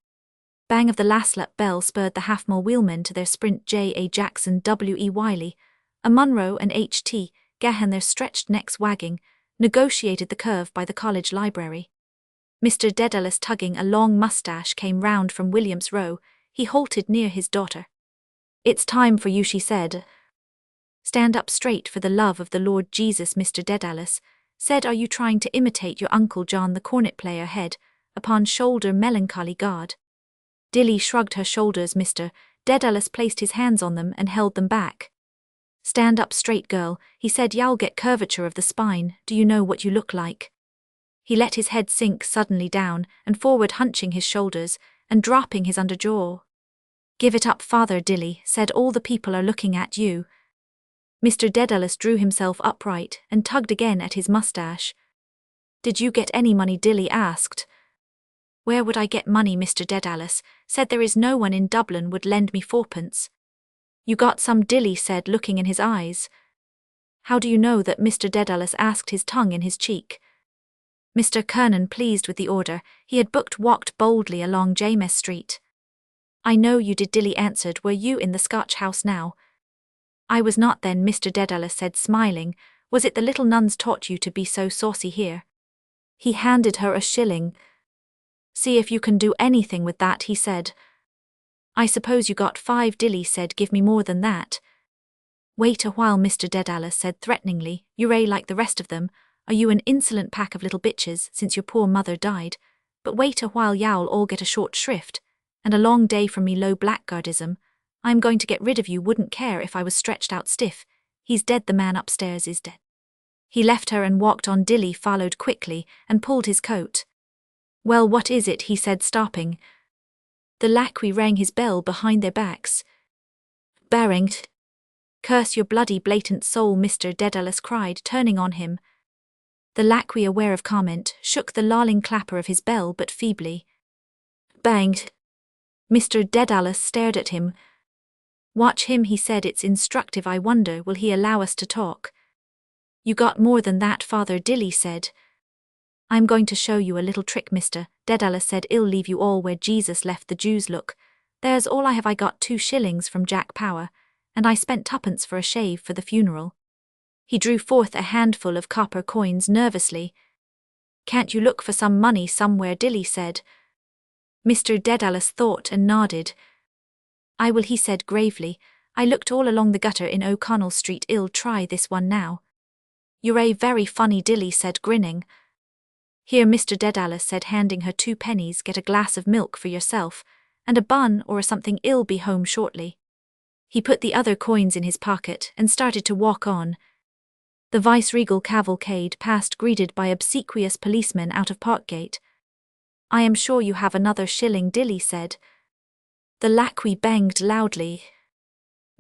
Bang of the Laslap bell spurred the half-mile wheelmen to their sprint. J. A. Jackson, W. E. Wiley, a Munro and H. T. Gahan, their stretched necks wagging, negotiated the curve by the college library. Mr. Dedalus, tugging a long moustache, came round from Williams Row. He halted near his daughter. "It's time for you," she said. "Stand up straight, for the love of the Lord Jesus," Mr. Dedalus said. "Are you trying to imitate your Uncle John the cornet player?" Head upon shoulder, melancholy God. Dilly shrugged her shoulders. Mr. Dedalus placed his hands on them and held them back. "Stand up straight, girl," he said. "You'll get curvature of the spine. Do you know what you look like?" He let his head sink suddenly down and forward, hunching his shoulders and dropping his underjaw. "Give it up, Father Dilly," said. "All the people are looking at you." Mr. Dedalus drew himself upright and tugged again at his moustache. "Did you get any money?" Dilly asked. "Where would I get money?" Mr. Dedalus said. "There is no one in Dublin would lend me 4pence. "You got some?" Dilly said, looking in his eyes. "How do you know that?" Mr. Dedalus asked, his tongue in his cheek. Mr. Kernan, pleased with the order he had booked, walked boldly along James Street. "I know you did," Dilly answered. "Were you in the Scotch house now?" "I was not then," Mr. Dedalus said, smiling. "Was it the little nuns taught you to be so saucy here?" He handed her a shilling. "See if you can do anything with that," he said. "I suppose you got 5, Dilly said. "Give me more than that." "Wait a while," Mr. Dedalus said threateningly. "You're like the rest of them. Are you an insolent pack of little bitches since your poor mother died? But wait a while, you'll all get a short shrift, and a long day from me, low blackguardism. I'm going to get rid of you, wouldn't care if I was stretched out stiff. He's dead, the man upstairs is dead." He left her and walked on. Dilly followed quickly and pulled his coat. "Well, what is it?" he said, stopping. The lacquey rang his bell behind their backs. "Barringed." Curse your bloody blatant soul, Mr. Dedalus cried, turning on him. The lacquey, aware of comment, shook the lolling clapper of his bell but feebly. Banged. Mr. Dedalus stared at him. Watch him, he said. It's instructive. I wonder, will he allow us to talk? You got more than that, Father Dilly said. I'm going to show you a little trick, Mr. Dedalus said. I'll leave you all where Jesus left the Jews. Look, there's all I have. I got 2 shillings from Jack Power, and I spent 2pence for a shave for the funeral. He drew forth a handful of copper coins nervously. Can't you look for some money somewhere? Dilly said. Mr. Dedalus thought and nodded. I will, he said gravely. I looked all along the gutter in O'Connell Street. I'll try this one now. You're a very funny, Dilly said, grinning. Here, Mr. Dedalus said, handing her 2 pennies. Get a glass of milk for yourself, and a bun or something. I'll be home shortly. He put the other coins in his pocket and started to walk on. The viceregal cavalcade passed, greeted by obsequious policemen out of Parkgate. I am sure you have another shilling, Dilly said. The lacquey banged loudly.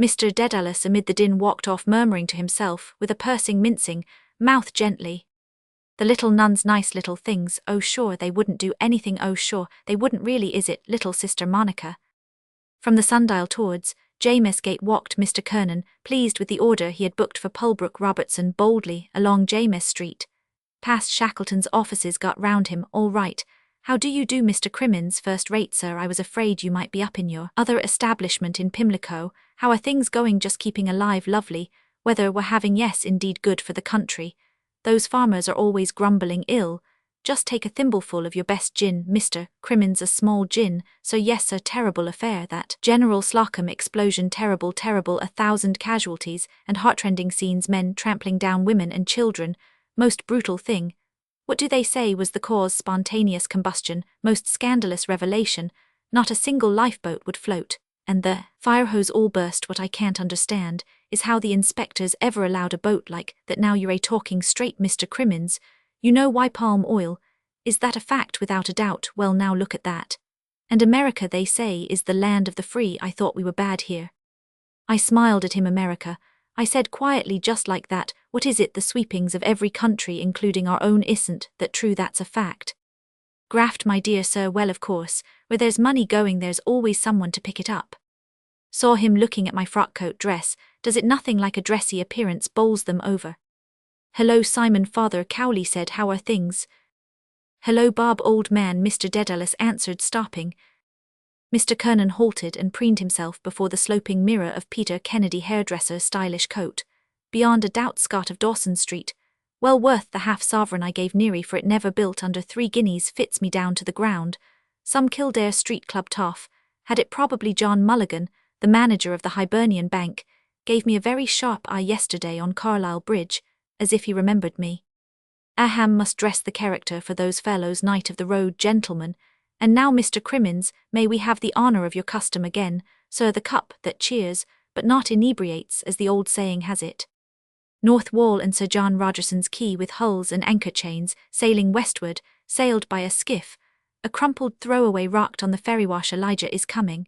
Mr. Dedalus amid the din walked off, murmuring to himself, with a pursing mincing mouth, gently. The little nuns, nice little things. Oh sure, they wouldn't do anything. Oh sure, they wouldn't really, is it, little sister Monica? From the sundial towards James Gate walked Mr. Kernan, pleased with the order he had booked for Pulbrook Robertson, boldly along James Street. Past Shackleton's offices, got round him. All right. How do you do, Mr. Crimmins? First rate, sir. I was afraid you might be up in your other establishment in Pimlico. How are things going? Just keeping alive. Lovely. Weather we're having. Yes, indeed, good for the country. Those farmers are always grumbling ill. Just take a thimbleful of your best gin, Mr. Crimmins. A small gin, so yes, sir. Terrible affair, that General Slocum explosion. Terrible, terrible. 1,000 casualties, and heartrending scenes. Men trampling down women and children. Most brutal thing. What do they say was the cause? Spontaneous combustion. Most scandalous revelation. Not a single lifeboat would float, and the fire hose all burst. What I can't understand is how the inspectors ever allowed a boat like that. Now you're talking straight, Mr. Crimmins. You know why? Palm oil. Is that a fact? Without a doubt. Well, now look at that. And America, they say, is the land of the free. I thought we were bad here. I smiled at him. America, I said quietly, just like that. What is it? The sweepings of every country, including our own. Isn't that true? That's a fact. Graft, my dear sir. Well, of course, where there's money going, there's always someone to pick it up. Saw him looking at my frock-coat dress. Does it nothing like a dressy appearance? Bowls them over. Hello, Simon. Father Cowley said. How are things? Hello, Bob, old man, Mr. Dedalus answered, stopping. Mr. Kernan halted and preened himself before the sloping mirror of Peter Kennedy, hairdresser's stylish coat. Beyond a doubt, Scott of Dawson Street. Well worth the half-sovereign I gave Neary for it. Never built under 3 guineas. Fits me down to the ground. Some Kildare Street Club toff. Had it probably. John Mulligan, the manager of the Hibernian Bank, gave me a very sharp eye yesterday on Carlisle Bridge, as if he remembered me. Aham must dress the character for those fellows. Knight of the Road, gentlemen. And now, Mr. Crimmins, may we have the honour of your custom again, sir? The cup that cheers, but not inebriates, as the old saying has it. North Wall and Sir John Rogerson's quay, with hulls and anchor chains, sailing westward, sailed by a skiff. A crumpled throwaway rocked on the ferrywash. Elijah is coming.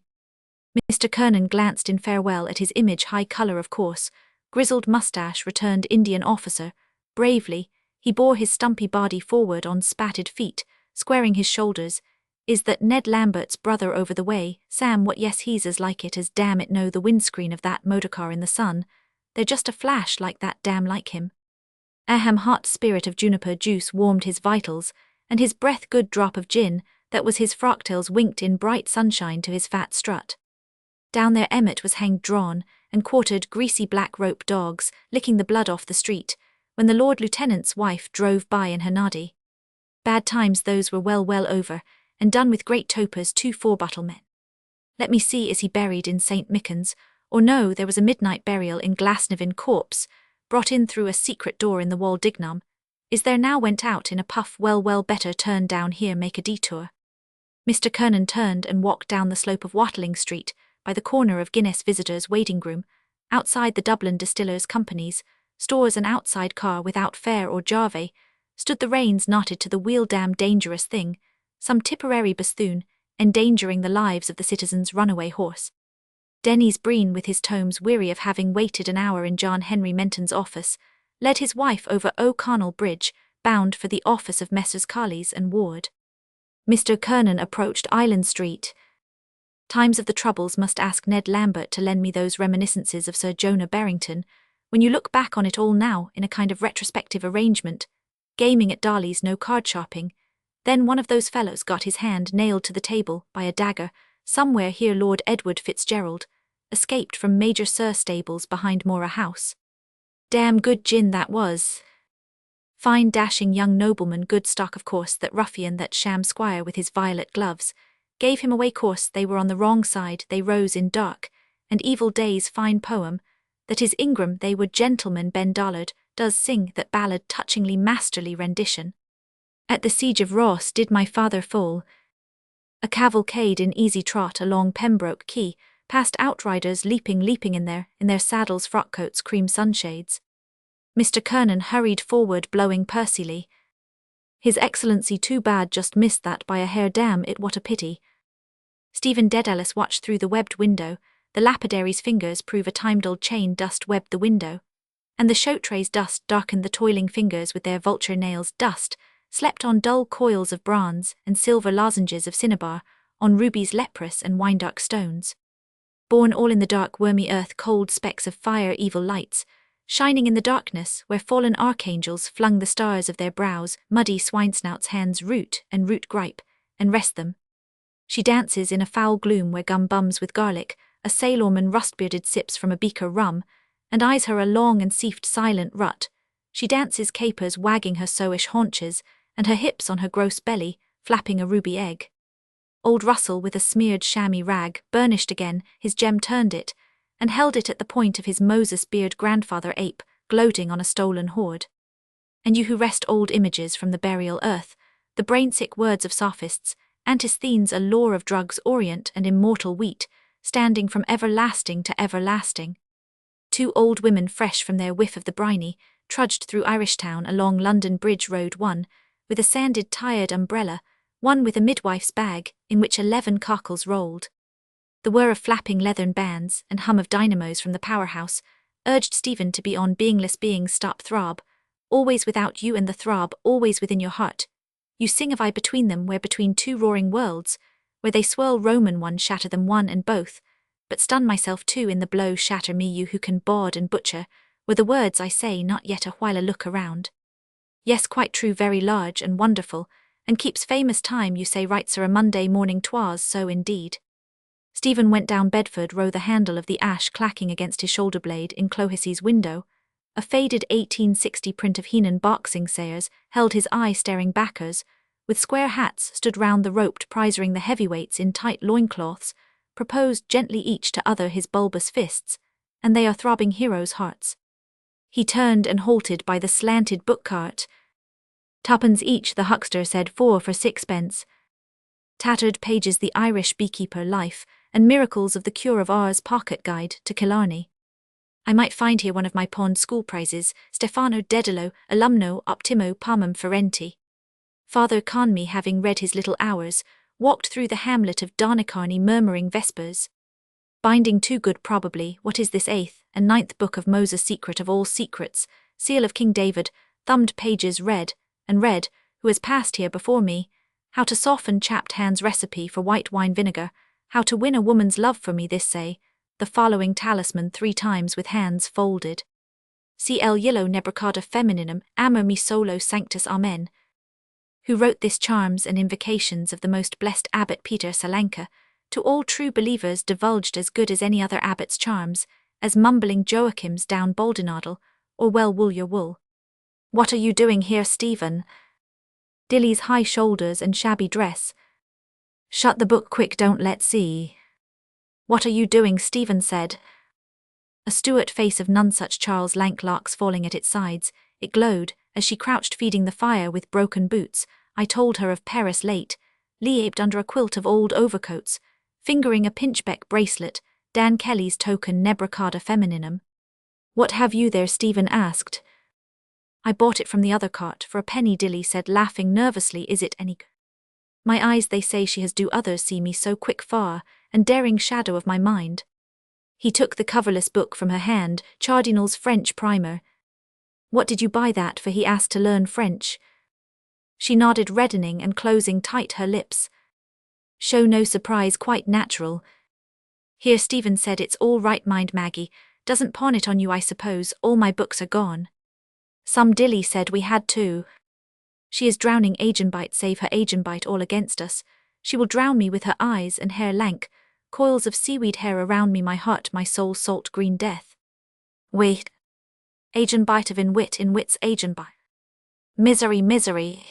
Mr. Kernan glanced in farewell at his image. High colour, of course. Grizzled moustache, returned Indian officer. Bravely, he bore his stumpy body forward on spatted feet, squaring his shoulders. Is that Ned Lambert's brother over the way? Sam, what? Yes, he's as like it as damn it. No, the windscreen of that motorcar in the sun. They're just a flash like that. Damn like him. Aham, hot spirit of juniper juice warmed his vitals, and his breath good drop of gin, that was his frocktails, winked in bright sunshine to his fat strut. Down there Emmett was hanged, drawn, and quartered greasy black rope dogs, licking the blood off the street, when the Lord Lieutenant's wife drove by in her noddy. Bad times those were well over, and done with great topers. 2 4-bottle men. Let me see, is he buried in St. Mickens? Or no, there was a midnight burial in Glasnevin. Corpse, brought in through a secret door in the wall. Dignam, is there now? Went out in a puff. Well, better turn down here, make a detour. Mr. Kernan turned and walked down the slope of Watling Street, by the corner of Guinness Visitors' Waiting Room, outside the Dublin Distillers' Companies, stores. An outside car without fare or jarvey, stood, the reins knotted to the wheel. Damn dangerous thing. Some Tipperary basthoon, endangering the lives of the citizens' runaway horse. Denny's Breen, with his tomes, weary of having waited an hour in John Henry Menton's office, led his wife over O'Connell Bridge, bound for the office of Messrs. Carleys and Ward. Mr. Kernan approached Island Street. Times of the troubles must ask Ned Lambert to lend me those reminiscences of Sir Jonah Barrington. When you look back on it all now, in a kind of retrospective arrangement, gaming at Darley's, no card sharping, then one of those fellows got his hand nailed to the table by a dagger. Somewhere here Lord Edward Fitzgerald escaped from Major Sir stables behind Mora House. Damn good gin that was. Fine dashing young nobleman, good stock of course. That ruffian, that sham squire with his violet gloves, gave him away course. They were on the wrong side, they rose in dark and evil days. Fine poem, that is Ingram. They were gentlemen. Ben Dollard does sing that ballad, touchingly masterly rendition. At the siege of Ross did my father fall. A cavalcade in easy trot along Pembroke Quay, past outriders leaping in their saddles, frockcoats, cream sunshades. Mr. Kernan hurried forward, blowing pursily. His Excellency too bad, just missed that by a hair. Damn it, what a pity. Stephen Dedalus watched through the webbed window. The lapidary's fingers prove a time-dulled chain. Dust webbed the window, and the show-tray's dust darkened the toiling fingers with their vulture nails. Dust slept on dull coils of bronze and silver lozenges of cinnabar, on rubies leprous and wine-dark stones. Born all in the dark wormy earth, cold specks of fire, evil lights, shining in the darkness where fallen archangels flung the stars of their brows. Muddy swinesnouts hands root gripe, and rest them. She dances in a foul gloom where gum bums with garlic, a sailorman rust-bearded sips from a beaker rum, and eyes her a long and seafed silent rut. She dances, capers, wagging her sowish haunches, and her hips on her gross belly, flapping a ruby egg. Old Russell, with a smeared chamois rag, burnished again, his gem turned it, and held it at the point of his Moses beard. Grandfather ape, gloating on a stolen hoard. And you who wrest old images from the burial earth, the brain-sick words of sophists, Antisthenes, a lore of drugs, orient and immortal wheat, standing from everlasting to everlasting. Two old women, fresh from their whiff of the briny, trudged through Irish town along London Bridge Road, one with a sanded tired umbrella, one with a midwife's bag, in which 11 cockles rolled. The whir of flapping leathern bands and hum of dynamos from the powerhouse urged Stephen to be on. Beingless beings, stop throb, always without you, and the throb always within your heart. You sing of I between them, where between two roaring worlds, where they swirl Roman, one shatter them, one and both, but stun myself too in the blow. Shatter me, you who can baud and butcher, were the words I say, not yet a while a look around. Yes, quite true, very large and wonderful, and keeps famous time, you say. Right, sir, a Monday morning 'twas so indeed. Stephen went down Bedford Row, the handle of the ash clacking against his shoulder blade in Clohissey's window. A faded 1860 print of Heenan boxing sayers held his eye, staring backers, with square hats, stood round the roped prizering. The heavyweights in tight loincloths proposed gently each to other his bulbous fists, and they are throbbing heroes' hearts. He turned and halted by the slanted book-cart. "Twopence each," the huckster said, "4 for 6 pence. Tattered pages, The Irish Beekeeper, Life, and Miracles of the Cure of Ars, Pocket Guide to Killarney. I might find here one of my pawned school prizes, Stefano Dedalo, alumno optimo pomum ferenti." Father Conmee, having read his little hours, walked through the hamlet of Donacarney murmuring vespers. Binding too good probably. What is this 8th and 9th book of Moses, secret of all secrets, seal of King David, thumbed pages, read, and read, who has passed here before me, how to soften chapped hands, recipe for white wine vinegar, how to win a woman's love for me, this say, the following talisman 3 times with hands folded. C.L. Yillo Nebricada Femininum, Amor me solo sanctus amen. Who wrote this charms and invocations of the most blessed Abbot Peter Salanka, to all true believers divulged as good as any other abbot's charms, as mumbling Joachim's down Baldinadle, or well wool your wool. What are you doing here, Stephen? Dilly's high shoulders and shabby dress. Shut the book quick, don't let see. What are you doing, Stephen said. A Stuart face of none such, Charles, lank locks falling at its sides, it glowed, as she crouched feeding the fire with broken boots. I told her of Paris late, liaped under a quilt of old overcoats, fingering a pinchbeck bracelet, Dan Kelly's token Nebricada Femininum. What have you there, Stephen asked. I bought it from the other cart for a penny, Dilly said, laughing nervously. Is it any? My eyes, they say she has. Do others see me so quick far, and daring shadow of my mind? He took the coverless book from her hand, Cardinal's French primer. What did you buy that for? He asked to learn French. She nodded, reddening and closing tight her lips. Show no surprise, quite natural. Here, Stephen said, it's all right, mind Maggie. Doesn't pawn it on you, I suppose. All my books are gone. Some dilly said we had too. She is drowning Agenbite, save her Agenbite all against us. She will drown me with her eyes and hair lank, coils of seaweed hair around me, my heart, my soul, salt green death. Wait. Agenbite of in wit's Agenbite. Misery, misery.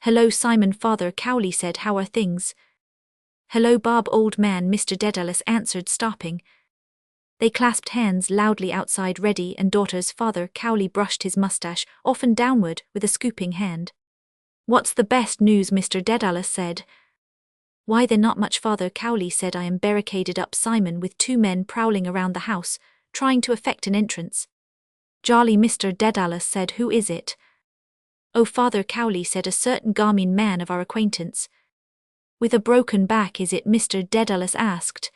Hello, Simon, Father Cowley said, how are things? Hello, Bob, old man, Mr. Dedalus answered, stopping. They clasped hands loudly outside, ready, and daughter's Father Cowley brushed his mustache, often downward, with a scooping hand. What's the best news, Mr. Dedalus said. Why, they're not much, Father Cowley said. I am barricaded up, Simon, with 2 men prowling around the house, trying to effect an entrance. Jolly, Mr. Dedalus said. Who is it? Oh, Father Cowley said, a certain Garmin man of our acquaintance. With a broken back, is it? Mr. Dedalus asked.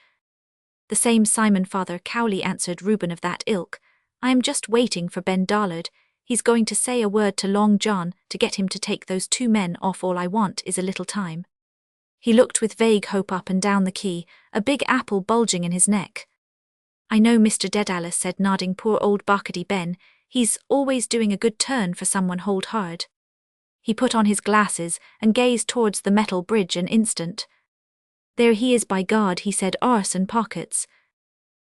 The same, Simon, Father Cowley answered. Reuben of that ilk. I am just waiting for Ben Dollard. He's going to say a word to Long John to get him to take those 2 men off. All I want is a little time. He looked with vague hope up and down the quay, a big apple bulging in his neck. I know, Mr. Dedalus said, nodding. Poor old Barcady Ben, he's always doing a good turn for someone. Hold hard. He put on his glasses and gazed towards the metal bridge an instant. There he is, by God, he said, arse and pockets.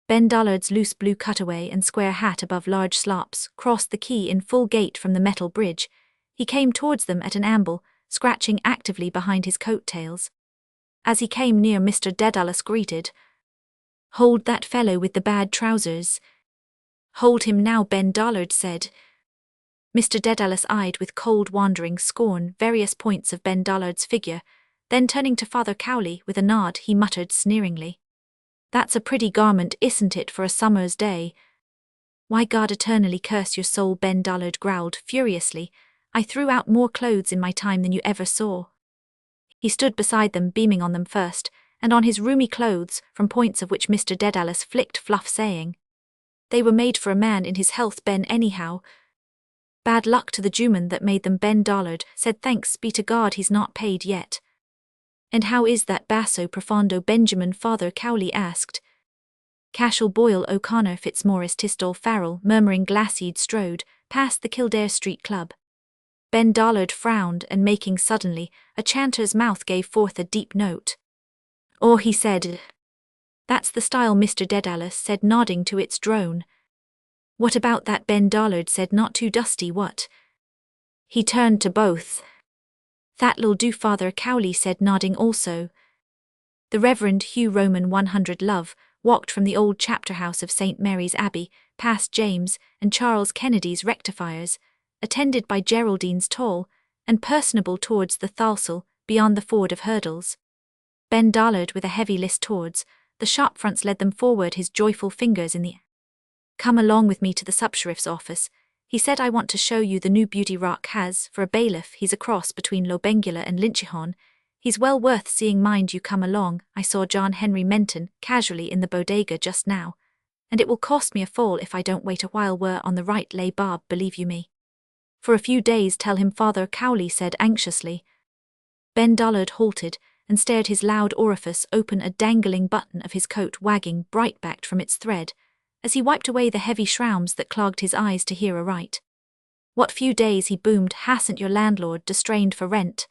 Ben Dollard's loose blue cutaway and square hat above large slops crossed the quay in full gait from the metal bridge. He came towards them at an amble, scratching actively behind his coat-tails. As he came near, Mr. Dedalus greeted. Hold that fellow with the bad trousers. Hold him now, Ben Dollard said. Mr. Dedalus eyed with cold, wandering scorn various points of Ben Dollard's figure, then turning to Father Cowley with a nod, he muttered sneeringly. That's a pretty garment, isn't it, for a summer's day? Why, God eternally curse your soul, Ben Dollard growled furiously. I threw out more clothes in my time than you ever saw. He stood beside them, beaming on them first, and on his roomy clothes, from points of which Mr. Dedalus flicked fluff, saying, They were made for a man in his health, Ben, anyhow. Bad luck to the Jewman that made them. Ben Dollard said, Thanks be to God he's not paid yet. And how is that basso profondo, Benjamin? Father Cowley asked. Cashel Boyle O'Connor Fitzmaurice Tistall Farrell, murmuring Glassheed strode past the Kildare Street Club. Ben Dollard frowned, and making suddenly, a chanter's mouth gave forth a deep note. Or he said, That's the style, Mr. Dedalus said, nodding to its drone. What about that? Ben Dollard said, not too dusty, what? He turned to both. That'll do, Father Cowley said, nodding also. The Reverend Hugh Roman 100 Love walked from the old chapter house of St. Mary's Abbey, past James and Charles Kennedy's rectifiers, attended by Geraldine's tall and personable towards the Thalsel, beyond the ford of Hurdles. Ben Dollard with a heavy list towards the shop fronts led them forward, his joyful fingers in the air. Come along with me to the subsheriff's office. He said, I want to show you the new beauty Rock has for a bailiff. He's a cross between Lobengula and Lynchihon. He's well worth seeing. Mind you, come along. I saw John Henry Menton casually in the bodega just now, and it will cost me a fall if I don't wait a while. We're on the right lay, Bob, believe you me. For a few days, tell him, Father Cowley said anxiously. Ben Dollard halted and stared, his loud orifice open, a dangling button of his coat wagging bright-backed from its thread, as he wiped away the heavy shrouds that clogged his eyes to hear aright. What few days, he boomed. Hasn't your landlord distrained for rent?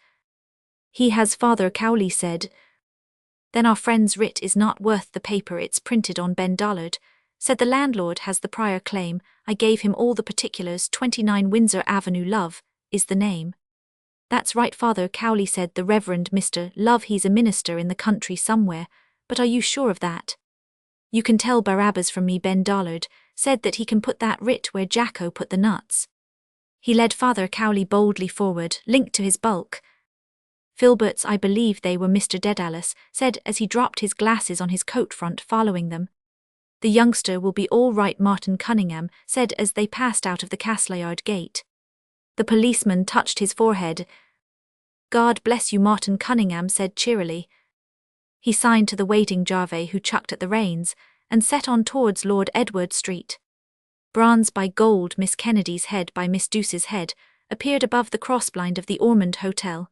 He has, Father Cowley said. Then our friend's writ is not worth the paper it's printed on. Ben Dollard said, the landlord has the prior claim. I gave him all the particulars. 29 Windsor Avenue, Love is the name. That's right, Father Cowley said, the Reverend Mr. Love. He's a minister in the country somewhere, but are you sure of that? You can tell Barabbas from me. Ben Dollard said that he can put that writ where Jacko put the nuts. He led Father Cowley boldly forward, linked to his bulk. Filberts, I believe they were, Mr. Dedalus said as he dropped his glasses on his coat front, following them. The youngster will be all right, Martin Cunningham said as they passed out of the Castlayard gate. The policeman touched his forehead. God bless you, Martin Cunningham said cheerily. He signed to the waiting Jarvey, who chucked at the reins, and set on towards Lord Edward Street. Bronze by gold, Miss Kennedy's head by Miss Douce's head, appeared above the crossblind of the Ormond Hotel.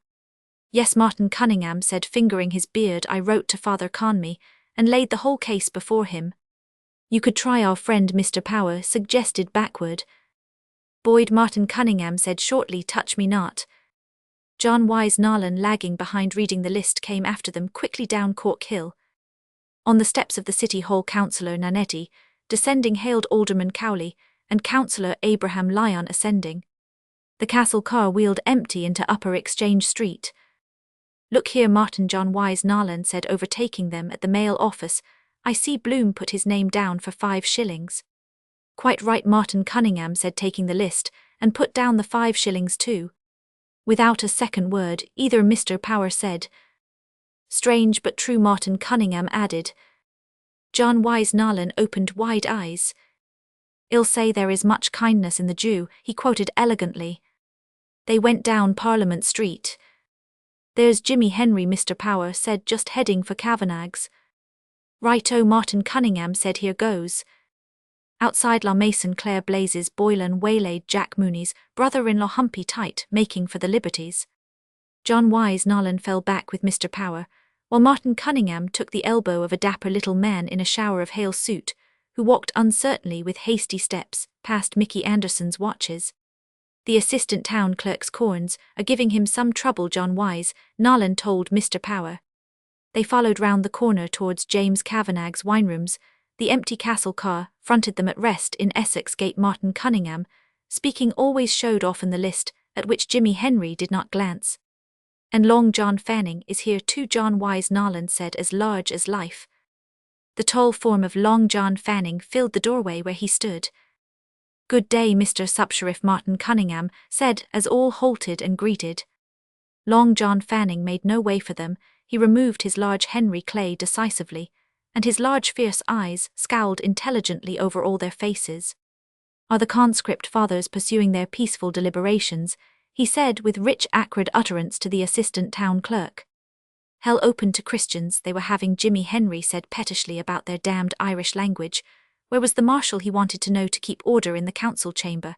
Yes, Martin Cunningham said, fingering his beard, I wrote to Father Conmee, and laid the whole case before him. You could try our friend Mr. Power, suggested backward. Boyd Martin Cunningham said shortly, touch me not. John Wise Nolan, lagging behind reading the list, came after them quickly down Cork Hill. On the steps of the City Hall, Councillor Nanetti, descending, hailed Alderman Cowley, and Councillor Abraham Lyon ascending. The castle car wheeled empty into Upper Exchange Street. Look here, Martin, John Wise Nolan said, overtaking them at the mail office. I see Bloom put his name down for 5 shillings. Quite right, Martin Cunningham said, taking the list, and put down the 5 shillings too. Without a second word, either Mr. Power said. Strange but true, Martin Cunningham added. John Wise Nolan opened wide eyes. I'll say there is much kindness in the Jew, he quoted elegantly. They went down Parliament Street. There's Jimmy Henry, Mr. Power said, just heading for Kavanagh's. Right-o, Martin Cunningham said, here goes. Outside La Mason, Clare Blazes Boylan waylaid Jack Mooney's brother-in-law Humpy Tight, making for the Liberties. John Wise Nolan fell back with Mr. Power, while Martin Cunningham took the elbow of a dapper little man in a shower of hail suit, who walked uncertainly with hasty steps past Mickey Anderson's watches. The assistant town clerk's corns are giving him some trouble, John Wise Nolan told Mr. Power. They followed round the corner towards James Kavanagh's wine rooms. The empty castle car fronted them at rest in Essex Gate. Martin Cunningham, speaking always, showed often the list, at which Jimmy Henry did not glance. And Long John Fanning is here too, John Wise Nolan said, as large as life. The tall form of Long John Fanning filled the doorway where he stood. Good day, Mr. Subsheriff, Martin Cunningham said, as all halted and greeted. Long John Fanning made no way for them. He removed his large Henry Clay decisively, and his large fierce eyes scowled intelligently over all their faces. Are the conscript fathers pursuing their peaceful deliberations? He said with rich acrid utterance to the assistant town clerk. Hell open to Christians they were having, Jimmy Henry said pettishly, about their damned Irish language. Where was the marshal, he wanted to know, to keep order in the council chamber?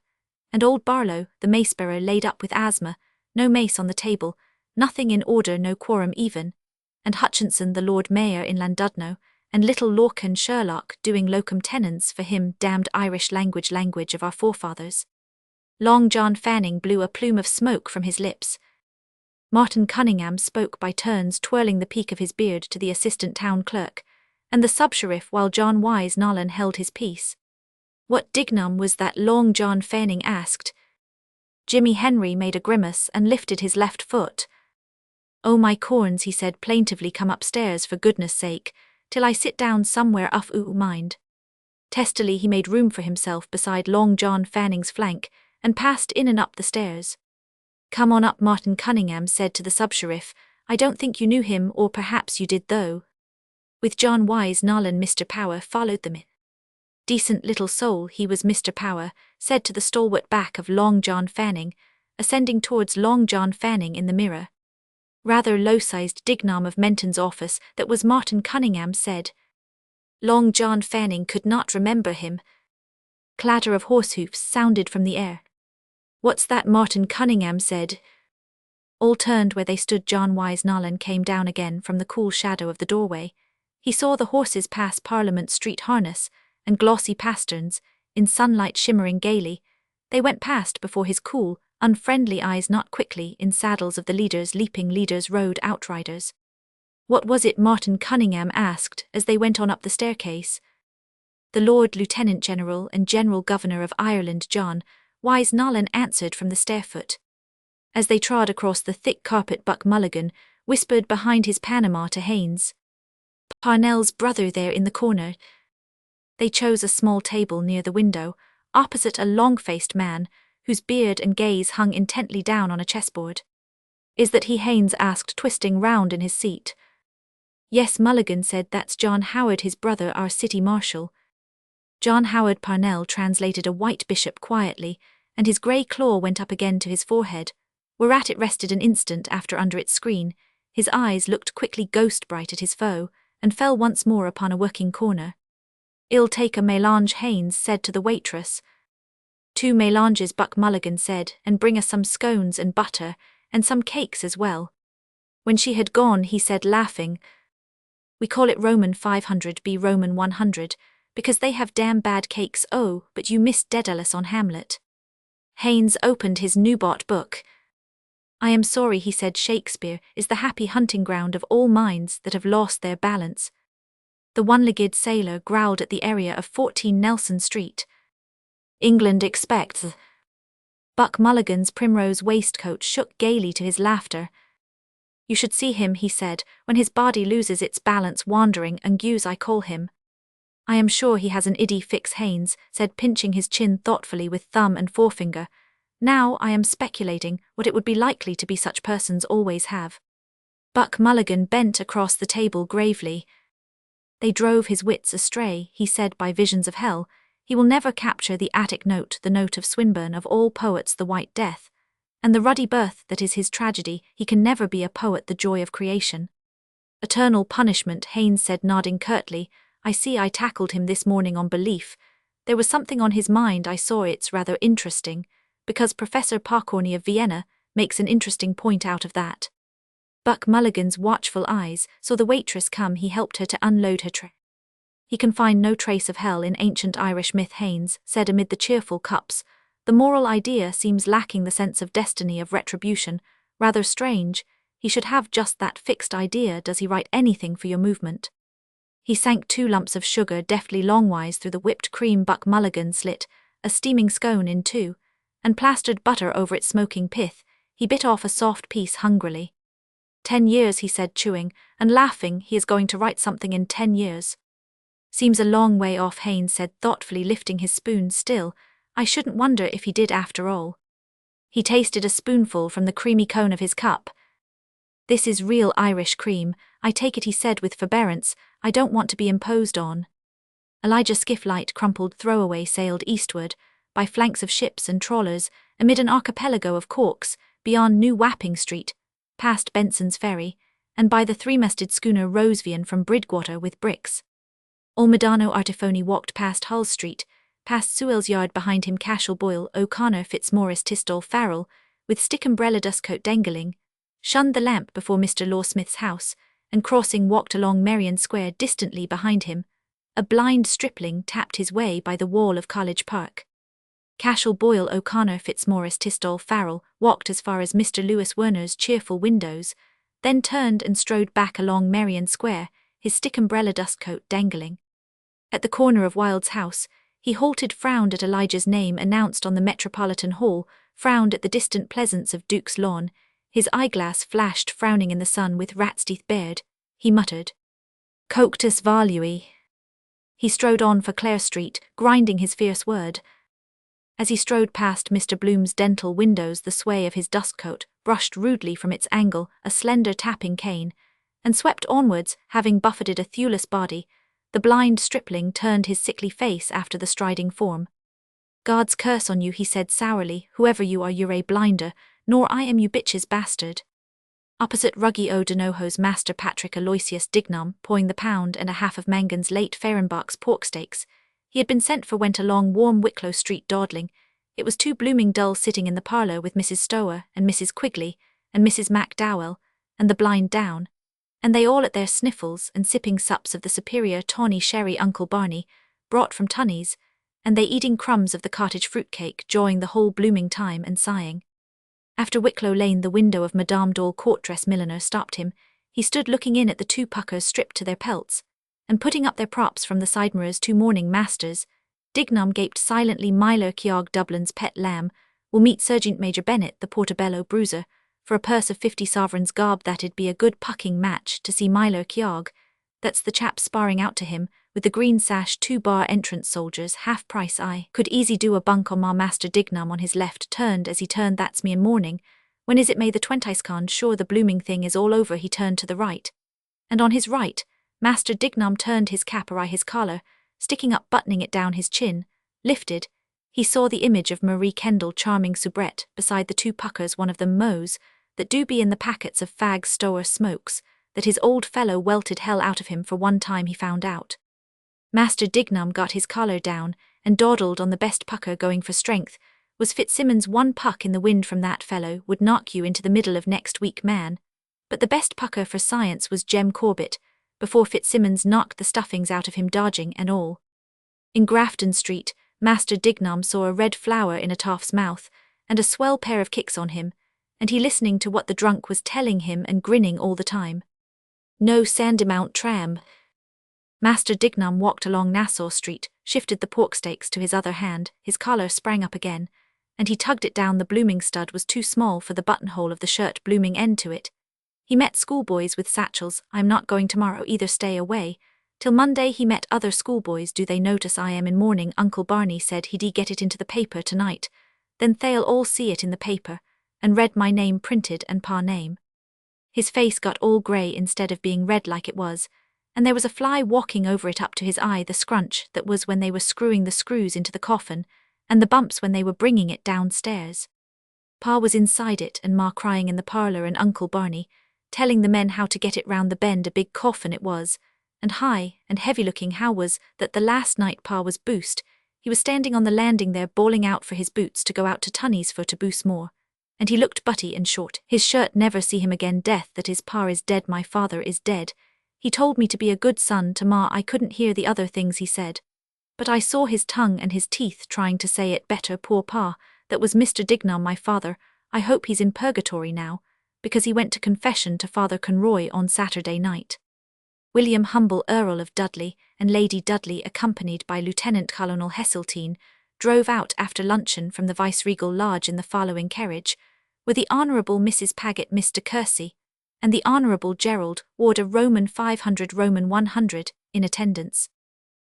And old Barlow, the mace-bearer, laid up with asthma, no mace on the table, nothing in order, no quorum even. And Hutchinson, the Lord Mayor in Llandudno, and little Lorcan Sherlock doing locum tenens for him, damned Irish language of our forefathers. Long John Fanning blew a plume of smoke from his lips. Martin Cunningham spoke by turns, twirling the peak of his beard to the assistant town clerk, and the sub-sheriff, while John Wise Nolan held his peace. What dignum was that? Long John Fanning asked. Jimmy Henry made a grimace and lifted his left foot. Oh my corns, he said plaintively, come upstairs for goodness sake, till I sit down somewhere mind. Testily he made room for himself beside Long John Fanning's flank, and passed in and up the stairs. Come on up, Martin Cunningham said to the sub-sheriff. I don't think you knew him, or perhaps you did though. With John Wise Nolan, Mr. Power followed them in. Decent little soul he was, Mr. Power said to the stalwart back of Long John Fanning, ascending towards Long John Fanning in the mirror. Rather low-sized dignam of Menton's office, that was, Martin Cunningham said. Long John Fanning could not remember him. Clatter of horse-hoofs sounded from the air. What's that? Martin Cunningham said. All turned where they stood. John Wise Nolan came down again from the cool shadow of the doorway. He saw the horses pass Parliament Street harness, and glossy pasterns, in sunlight shimmering gaily. They went past before his cool, unfriendly eyes, not quickly in saddles of the leaders leaping leaders rode outriders. What was it? Martin Cunningham asked as they went on up the staircase. The Lord Lieutenant General and General Governor of Ireland, John Wise Nolan answered from the stairfoot. As they trod across the thick carpet, Buck Mulligan whispered behind his Panama to Haynes. Parnell's brother there in the corner. They chose a small table near the window, opposite a long-faced man, whose beard and gaze hung intently down on a chessboard. Is that he? Haynes asked, twisting round in his seat. Yes, Mulligan said, that's John Howard, his brother, our city marshal. John Howard. Parnell translated a white bishop quietly, and his grey claw went up again to his forehead, whereat it rested an instant after under its screen. His eyes looked quickly ghost-bright at his foe, and fell once more upon a working corner. "I'll take a mélange," Haynes said to the waitress. "2 mélanges," Buck Mulligan said, "and bring us some scones and butter, and some cakes as well." When she had gone, he said, laughing, "We call it Roman 500 be Roman 100, because they have damn bad cakes. Oh, but you missed Dedalus on Hamlet." Haynes opened his new-bought book. "I am sorry," he said, "Shakespeare is the happy hunting ground of all minds that have lost their balance." The one-legged sailor growled at the area of 14 Nelson Street. "England expects." Buck Mulligan's primrose waistcoat shook gaily to his laughter. "You should see him," he said, "when his body loses its balance wandering, and goose I call him." "I am sure he has an iddy fix," Haynes said, pinching his chin thoughtfully with thumb and forefinger. "Now I am speculating what it would be likely to be such persons always have." Buck Mulligan bent across the table gravely. "They drove his wits astray," he said, "by visions of hell. He will never capture the Attic note, the note of Swinburne, of all poets, the White Death. And the ruddy birth that is his tragedy, he can never be a poet, the joy of creation." "Eternal punishment," Haynes said, nodding curtly. "I see I tackled him this morning on belief. There was something on his mind, I saw. It's rather interesting, because Professor Parcorny of Vienna makes an interesting point out of that." Buck Mulligan's watchful eyes saw the waitress come. He helped her to unload her tray. "He can find no trace of hell in ancient Irish myth," Haynes said amid the cheerful cups. "The moral idea seems lacking the sense of destiny, of retribution. Rather strange. He should have just that fixed idea. Does he write anything for your movement?" He sank 2 lumps of sugar deftly longwise through the whipped cream. Buck Mulligan slit a steaming scone in 2, and plastered butter over its smoking pith. He bit off a soft piece hungrily. 10 years, he said, chewing, and laughing. "He is going to write something in 10 years. "Seems a long way off," Haynes said thoughtfully, lifting his spoon. "Still, I shouldn't wonder if he did after all." He tasted a spoonful from the creamy cone of his cup. "This is real Irish cream, I take it," he said with forbearance. "I don't want to be imposed on." Elijah Skifflight crumpled throwaway sailed eastward, by flanks of ships and trawlers, amid an archipelago of corks, beyond New Wapping Street, past Benson's Ferry, and by the 3-masted schooner Rosevian from Bridgwater with bricks. Olmedano Artifoni walked past Hull Street, past Sewell's Yard, behind him Cashel Boyle, O'Connor, Fitzmaurice, Tistall, Farrell, with stick umbrella dustcoat dangling, shunned the lamp before Mr. Lawsmith's house, and crossing walked along Merrion Square. Distantly behind him, a blind stripling tapped his way by the wall of College Park. Cashel Boyle, O'Connor, Fitzmaurice, Tistall, Farrell walked as far as Mr. Lewis Werner's cheerful windows, then turned and strode back along Merrion Square, his stick umbrella dustcoat dangling. At the corner of Wilde's house, he halted, frowned at Elijah's name announced on the Metropolitan Hall, frowned at the distant pleasance of Duke's Lawn. His eyeglass flashed, frowning in the sun with rat's teeth bared. He muttered, "Coctus valui." He strode on for Clare Street, grinding his fierce word. As he strode past Mr. Bloom's dental windows, the sway of his dustcoat brushed rudely from its angle a slender tapping cane, and swept onwards, having buffeted a thewless body. The blind stripling turned his sickly face after the striding form. "God's curse on you," he said sourly, "whoever you are, you're a blinder, nor I am, you bitch's bastard." Opposite Ruggie O'Donohoe's Master Patrick Aloysius Dignam, pouring the £1.5 pound of Mangan's late Fehrenbach's pork steaks. He had been sent for, went along warm Wicklow Street dawdling. It was too blooming dull sitting in the parlour with Mrs. Stower and Mrs. Quigley and Mrs. MacDowell and the blind down, and they all at their sniffles and sipping sups of the superior tawny sherry Uncle Barney, brought from Tunney's, and they eating crumbs of the cottage fruit-cake, jawing the whole blooming time and sighing. After Wicklow Lane, the window of Madame Dole court-dress milliner stopped him. He stood looking in at the 2 puckers stripped to their pelts, and putting up their props from the side mirrors 2 mourning masters. Dignam gaped silently. Myler Keogh, Dublin's pet lamb, will meet Sergeant Major Bennett, the Portobello bruiser, for a purse of 50 sovereigns. Gob, that'd be a good pucking match to see Myler Keogh. That's the chap sparring out to him, with the green sash 2-bar entrance soldiers, half price. I could easy do a bunk on ma. Master Dignam on his left turned as he turned. That's me in morning. When is it May the 22nd? Sure the blooming thing is all over. He turned to the right. And on his right, Master Dignam turned his cap awry his collar, sticking up, buttoning it down his chin, lifted. He saw the image of Marie Kendall, charming soubrette, beside the 2 puckers, one of them Mose, that do be in the packets of fag Stower smokes, that his old fellow welted hell out of him for one time, he found out. Master Dignam got his collar down and dawdled on the best pucker going for strength. Was Fitzsimmons one puck in the wind from that fellow would knock you into the middle of next week, man. But the best pucker for science was Jem Corbett, before Fitzsimmons knocked the stuffings out of him dodging and all. In Grafton Street, Master Dignam saw a red flower in a toff's mouth, and a swell pair of kicks on him, and he listening to what the drunk was telling him and grinning all the time. No Sandymount tram. Master Dignam walked along Nassau Street, shifted the pork steaks to his other hand, his collar sprang up again, and he tugged it down. The blooming stud was too small for the buttonhole of the shirt, blooming end to it. He met schoolboys with satchels. I'm not going tomorrow either, stay away. Till Monday he met other schoolboys. Do they notice I am in mourning? Uncle Barney said he'd get it into the paper tonight. Then they'll all see it in the paper, and read my name printed and pa name. His face got all grey instead of being red like it was, and there was a fly walking over it up to his eye. The scrunch that was when they were screwing the screws into the coffin, and the bumps when they were bringing it downstairs. Pa was inside it and Ma crying in the parlour, and Uncle Barney telling the men how to get it round the bend. A big coffin it was, and high and heavy-looking. How was that the last night Pa was boost, he was standing on the landing there bawling out for his boots to go out to Tunny's for to boost more, and he looked butty and short. His shirt never see him again. Death that his pa is dead, my father is dead. He told me to be a good son to Ma. I couldn't hear the other things he said, but I saw his tongue and his teeth trying to say it better. Poor Pa, that was Mr. Dignam, my father. I hope he's in purgatory now, because he went to confession to Father Conroy on Saturday night. William Humble, Earl of Dudley, and Lady Dudley, accompanied by Lieutenant Colonel Heseltine, drove out after luncheon from the Viceregal Lodge in the following carriage, with the Honourable Mrs. Paget, Mr. Kersey, and the Honourable Gerald, Ward of Roman 500 Roman 100, in attendance.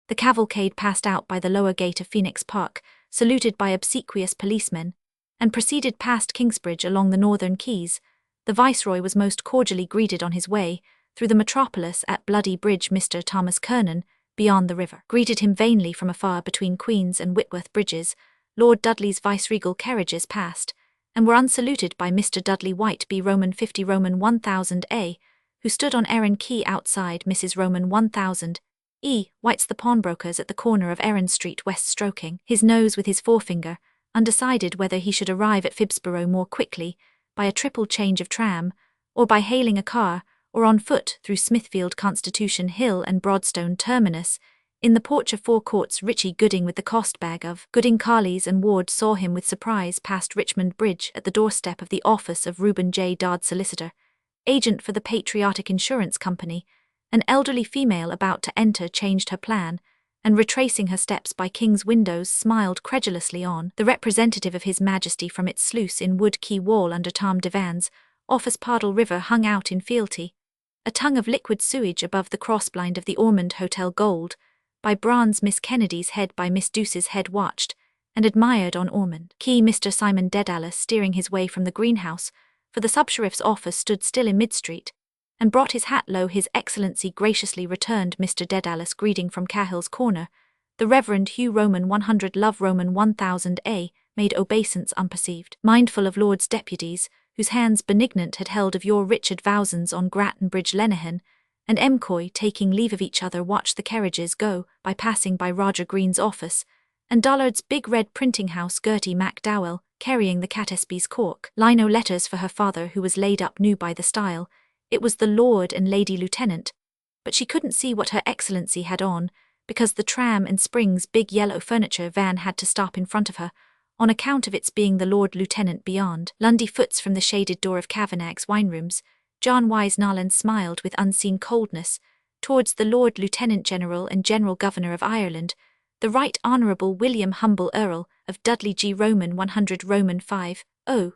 The cavalcade passed out by the lower gate of Phoenix Park, saluted by obsequious policemen, and proceeded past Kingsbridge along the northern quays. The Viceroy was most cordially greeted on his way through the metropolis at Bloody Bridge. Mr. Thomas Kernan, beyond the river, greeted him vainly from afar between Queen's and Whitworth bridges. Lord Dudley's viceregal carriages passed, and were unsaluted by Mr. Dudley White B. Roman 50 Roman 1000 A, who stood on Erin Quay outside Mrs. Roman 1000 E. White's, the pawnbrokers at the corner of Erin Street West, stroking his nose with his forefinger, undecided whether he should arrive at Phibsborough more quickly by a triple change of tram, or by hailing a car, or on foot through Smithfield, Constitution Hill and Broadstone Terminus. In the porch of Four Courts, Richie Gooding with the cost bag of Gooding, Carleys and Ward saw him with surprise past Richmond Bridge at the doorstep of the office of Reuben J. Dodd, solicitor, agent for the Patriotic Insurance Company. An elderly female about to enter changed her plan, and retracing her steps by King's windows smiled credulously on the representative of His Majesty from its sluice in Wood Quay Wall under Tom Devan's office. Paddle River hung out in fealty, a tongue of liquid sewage above the crossblind of the Ormond Hotel. Gold by bronze Miss Kennedy's head by Miss Douce's head watched and admired on Ormond Quay. Mr. Simon Dedalus, steering his way from the greenhouse, for the sub-sheriff's office stood still in mid-street, and brought his hat low. His Excellency graciously returned Mr. Dedalus greeting from Cahill's corner. The Reverend Hugh Roman 100 Love Roman 1000 A made obeisance unperceived, mindful of Lords Deputies, whose hands benignant had held of your Richard Vousans on Grattan Bridge. Lenehan and M'Coy, taking leave of each other, watched the carriages go by, passing by Roger Green's office, and Dullard's big red printing house. Gertie MacDowell, carrying the Catesby's Cork lino letters for her father, who was laid up new by the style. It was the Lord and Lady Lieutenant, but she couldn't see what Her Excellency had on, because the tram and Spring's big yellow furniture van had to stop in front of her, on account of its being the Lord Lieutenant beyond. Lundy foots from the shaded door of Kavanagh's wine rooms, John Wise Nolan smiled with unseen coldness towards the Lord Lieutenant General and General Governor of Ireland, the Right Honourable William Humble, Earl of Dudley G. Roman 100 Roman 5.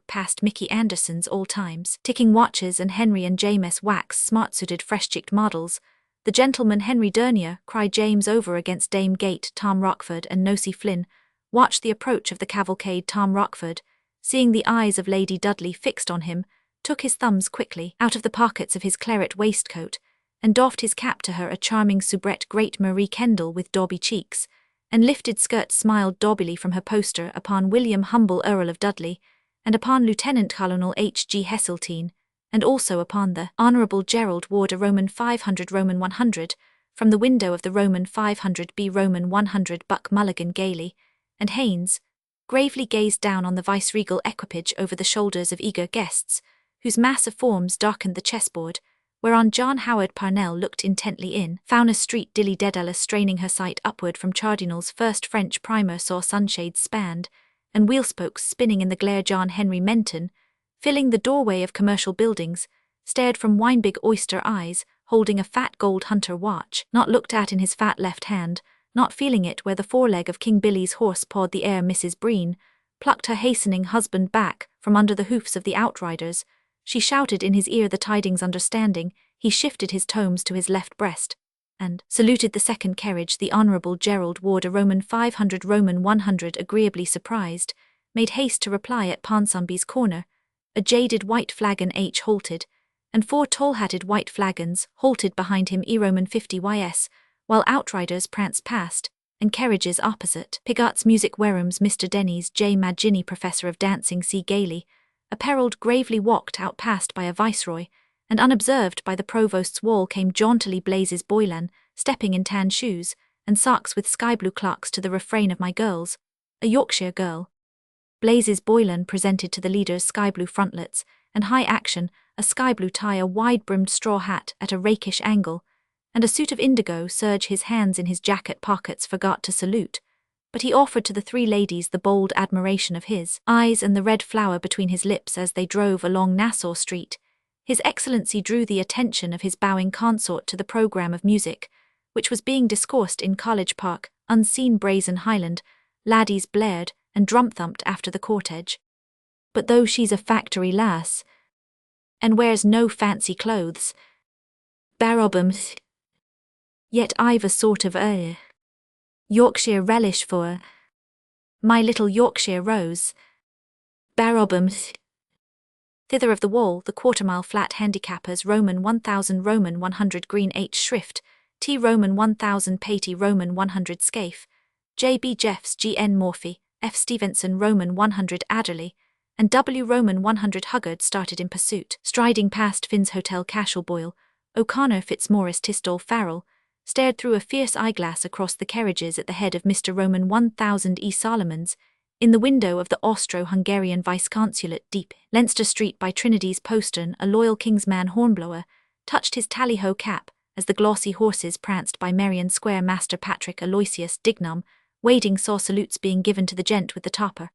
Past Mickey Anderson's all times ticking watches and Henry and James Wax smart-suited fresh-cheeked models. The gentleman Henry Dernier, cried James over against Dame Gate. Tom Rockford and Nosey Flynn watched the approach of the cavalcade. Tom Rockford, seeing the eyes of Lady Dudley fixed on him, took his thumbs quickly out of the pockets of his claret waistcoat, and doffed his cap to her. A charming soubrette, Great Marie Kendall with dauby cheeks and lifted skirts, smiled daubily from her poster upon William Humble, Earl of Dudley, and upon Lieutenant Colonel H. G. Heseltine, and also upon the Honourable Gerald Ward, a Roman 500 Roman 100, from the window of the Roman 500 Roman 100 Buck Mulligan gaily, and Haynes gravely gazed down on the viceregal equipage over the shoulders of eager guests, whose massive forms darkened the chessboard, whereon John Howard Parnell looked intently in. Fowner Street Dilly Dedalus, straining her sight upward from Chardinal's first French primer, saw sunshades spanned, and wheelspokes spinning in the glare. John Henry Menton, filling the doorway of commercial buildings, stared from wine-big oyster eyes, holding a fat gold hunter watch, not looked at in his fat left hand, not feeling it where the foreleg of King Billy's horse pawed the air. Mrs. Breen plucked her hastening husband back from under the hoofs of the outriders. She shouted in his ear the tidings understanding. He shifted his tomes to his left breast, and saluted the second carriage. The Honourable Gerald Ward, a Roman 500 Roman 100, agreeably surprised, made haste to reply at Ponsonby's corner. A jaded white flagon H halted, and 4 tall-hatted white flagons halted behind him. Roman 50 ys, while outriders pranced past, and carriages opposite. Pigott's music Warehams, Mr. Denny's J. Maginny, professor of dancing C. Gailey, apparelled, gravely walked out past by a viceroy, and unobserved by the provost's wall came jauntily Blazes Boylan, stepping in tan shoes, and socks with sky-blue clocks to the refrain of My Girls, a Yorkshire girl. Blazes Boylan presented to the leaders sky-blue frontlets, and high action, a sky-blue tie, a wide-brimmed straw hat at a rakish angle, and a suit of indigo serge. His hands in his jacket pockets forgot to salute, but he offered to the 3 ladies the bold admiration of his eyes and the red flower between his lips as they drove along Nassau Street. His Excellency drew the attention of his bowing consort to the programme of music, which was being discoursed in College Park. Unseen brazen Highland laddies blared and drum-thumped after the cortege. But though she's a factory lass, and wears no fancy clothes, barobum, yet I've a sort of Yorkshire relish for my little Yorkshire rose. Barobum. Thither of the wall, the quarter-mile flat handicappers Roman 1000 Roman 100 green H shrift, T Roman 1000 Patey Roman 100 Scaife, J. B. Jeffs G. N. Morphy, F. Stevenson Roman 100 Adderley, and W. Roman 100 Huggard started in pursuit. Striding past Finn's Hotel Cashel O'Connor Fitzmaurice Tistall Farrell stared through a fierce eyeglass across the carriages at the head of Mr. Roman 1000 E. Solomons, in the window of the Austro-Hungarian Vice-Consulate deep Leinster Street by Trinity's postern. A loyal Kingsman hornblower touched his tally-ho cap as the glossy horses pranced by Merrion Square. Master Patrick Aloysius Dignam, wading, saw salutes being given to the gent with the topper,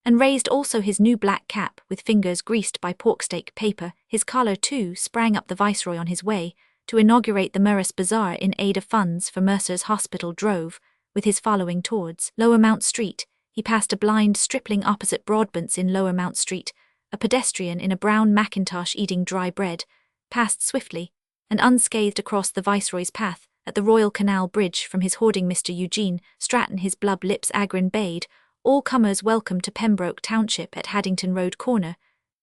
and raised also his new black cap with fingers greased by porksteak paper. His collar, too, sprang up the Viceroy on his way to inaugurate the Murris Bazaar in aid of funds for Mercer's Hospital. Drove, with his following towards Lower Mount Street. He passed a blind stripling opposite Broadbent's in Lower Mount Street, a pedestrian in a brown mackintosh eating dry bread, passed swiftly and unscathed across the Viceroy's path at the Royal Canal Bridge from his hoarding. Mr. Eugene Stratton, his blub lips agrin, bade all comers welcome to Pembroke Township. At Haddington Road corner,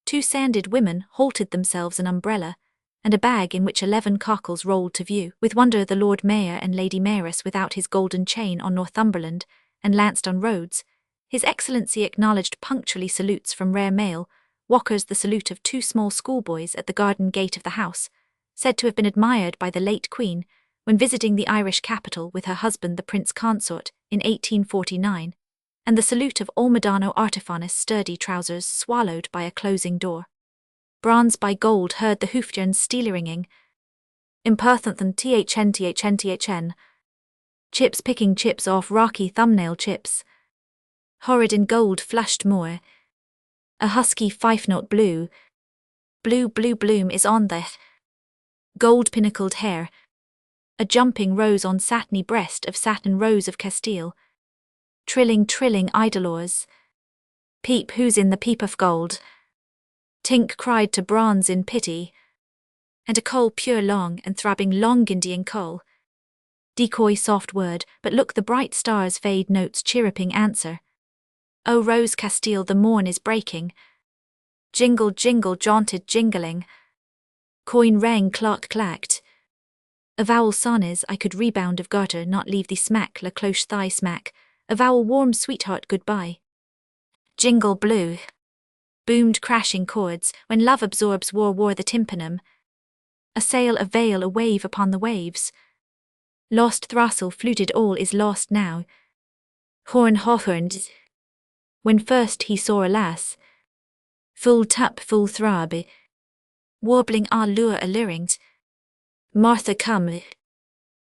2 sanded women halted themselves an umbrella and a bag in which 11 cockles rolled to view. With wonder the Lord Mayor and Lady Mayoress, without his golden chain, on Northumberland and Lansdowne roads. His Excellency acknowledged punctually salutes from rare male walkers, the salute of 2 small schoolboys at the garden gate of the house, said to have been admired by the late Queen when visiting the Irish capital with her husband the Prince Consort in 1849, and the salute of Olmedano Artifanis, sturdy trousers swallowed by a closing door. Bronze by gold heard the hoofjern steely-ringing, imperthanthan thn, chips picking chips off rocky thumbnail chips, horrid in gold flushed more, a husky fife-note blue, bloom is on the gold pinnacled hair, a jumping rose on satiny breast of satin rose of Castile, trilling idolors, peep who's in the peep of gold, Tink cried to bronze in pity, and a coal pure long and throbbing long Indian coal, decoy soft word, but look the bright stars fade notes chirruping answer, O Rose Castile the morn is breaking, jingle jingle jaunted jingling, coin rang clock clacked, a vowel sonnes I could rebound of garter not leave thee smack la cloche thigh smack, a vowel warm sweetheart goodbye. Jingle blue. Boomed crashing chords, when love absorbs war the tympanum. A sail, a veil, a wave upon the waves. Lost throstle fluted all is lost now. Horn hohorned. When first he saw a lass, full tup full throb, warbling a lure allurings. Martha come,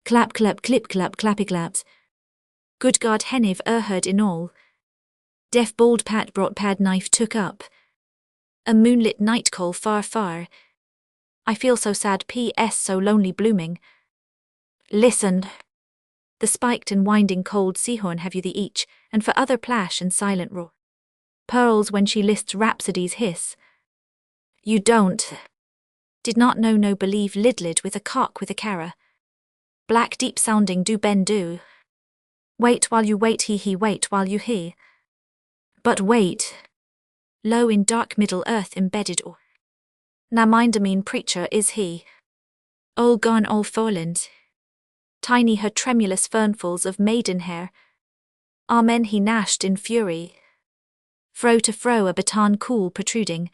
clap clap clip clap clappy claps. Good God henniv heard in all. Deaf bald pat brought pad knife took up. A moonlit night call far far. I feel so sad P.S. so lonely blooming. Listen. The spiked and winding cold seahorn have you the each, and for other plash and silent roar. Pearls when she lists rhapsodies hiss. You don't. Did not know no believe lidlid with a cock with a cara. Black deep sounding do ben do. Wait while you wait he wait while you hear. But wait. Low in dark middle earth embedded or. Na mindamean preacher is he. All gone all foreland. Tiny her tremulous fernfuls of maiden hair. Amen he gnashed in fury. Fro to fro a baton cool protruding.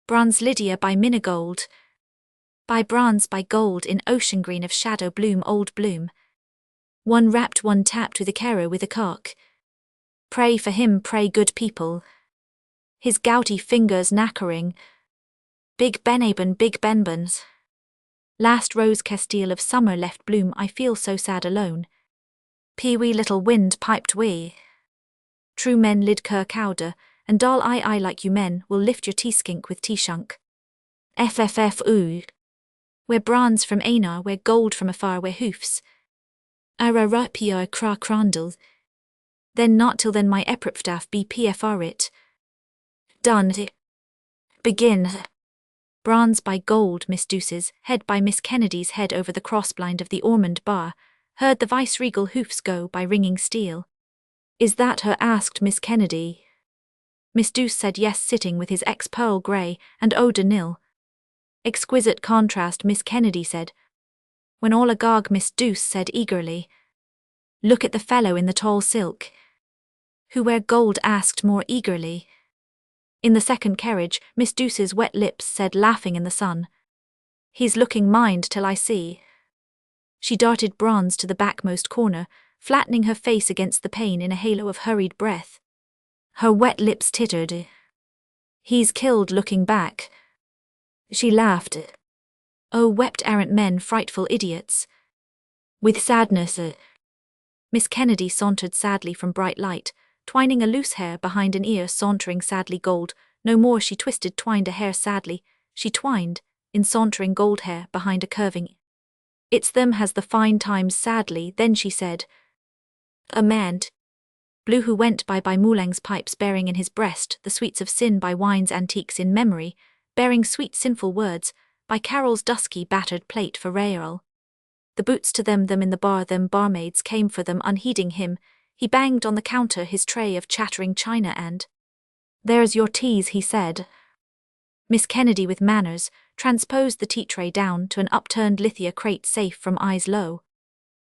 Bronze Lydia by Minigold. By bronze by gold in ocean green of shadow bloom old bloom. One rapped one tapped with a carrow with a cock. Pray for him pray good people. His gouty fingers knackering. Big Benaben big Benbons. Last rose Castile of summer left bloom I feel so sad alone. Pee-wee little wind piped wee. True men lid cowder, and doll I like you men will lift your tea-skink with tea-shunk. FFF ooh. Where bronze from Einar, where gold from afar, where hoofs. Ararapia cra crandle. Then not till then my epripftaf be pfr it. Done. Begin. Bronze by gold Miss Douce's, head by Miss Kennedy's head over the crossblind of the Ormond bar, heard the vice-regal hoofs go by ringing steel. Is that her asked Miss Kennedy. Miss Douce said yes sitting with his ex-pearl grey, and eau de nil. Exquisite contrast Miss Kennedy said. When all agog Miss Douce said eagerly. Look at the fellow in the tall silk. Who wear gold asked more eagerly. In the second carriage, Miss Douce's wet lips said laughing in the sun. He's looking mind till I see. She darted bronze to the backmost corner, flattening her face against the pane in a halo of hurried breath. Her wet lips tittered. He's killed looking back. She laughed. Oh, wept errant men frightful idiots. With sadness. Miss Kennedy sauntered sadly from bright light, twining a loose hair behind an ear sauntering sadly gold, no more she twisted twined a hair sadly, she twined, in sauntering gold hair behind a curving. It's them has the fine times sadly, then she said. A man. Blue who went by Moulang's pipes bearing in his breast the sweets of sin by wine's antiques in memory, bearing sweet sinful words, by Carol's dusky battered plate for Rael. The boots to them in the bar them barmaids came for them unheeding him, he banged on the counter his tray of chattering china and, there's your teas he said. Miss Kennedy with manners, transposed the tea tray down to an upturned lithia crate safe from eyes low.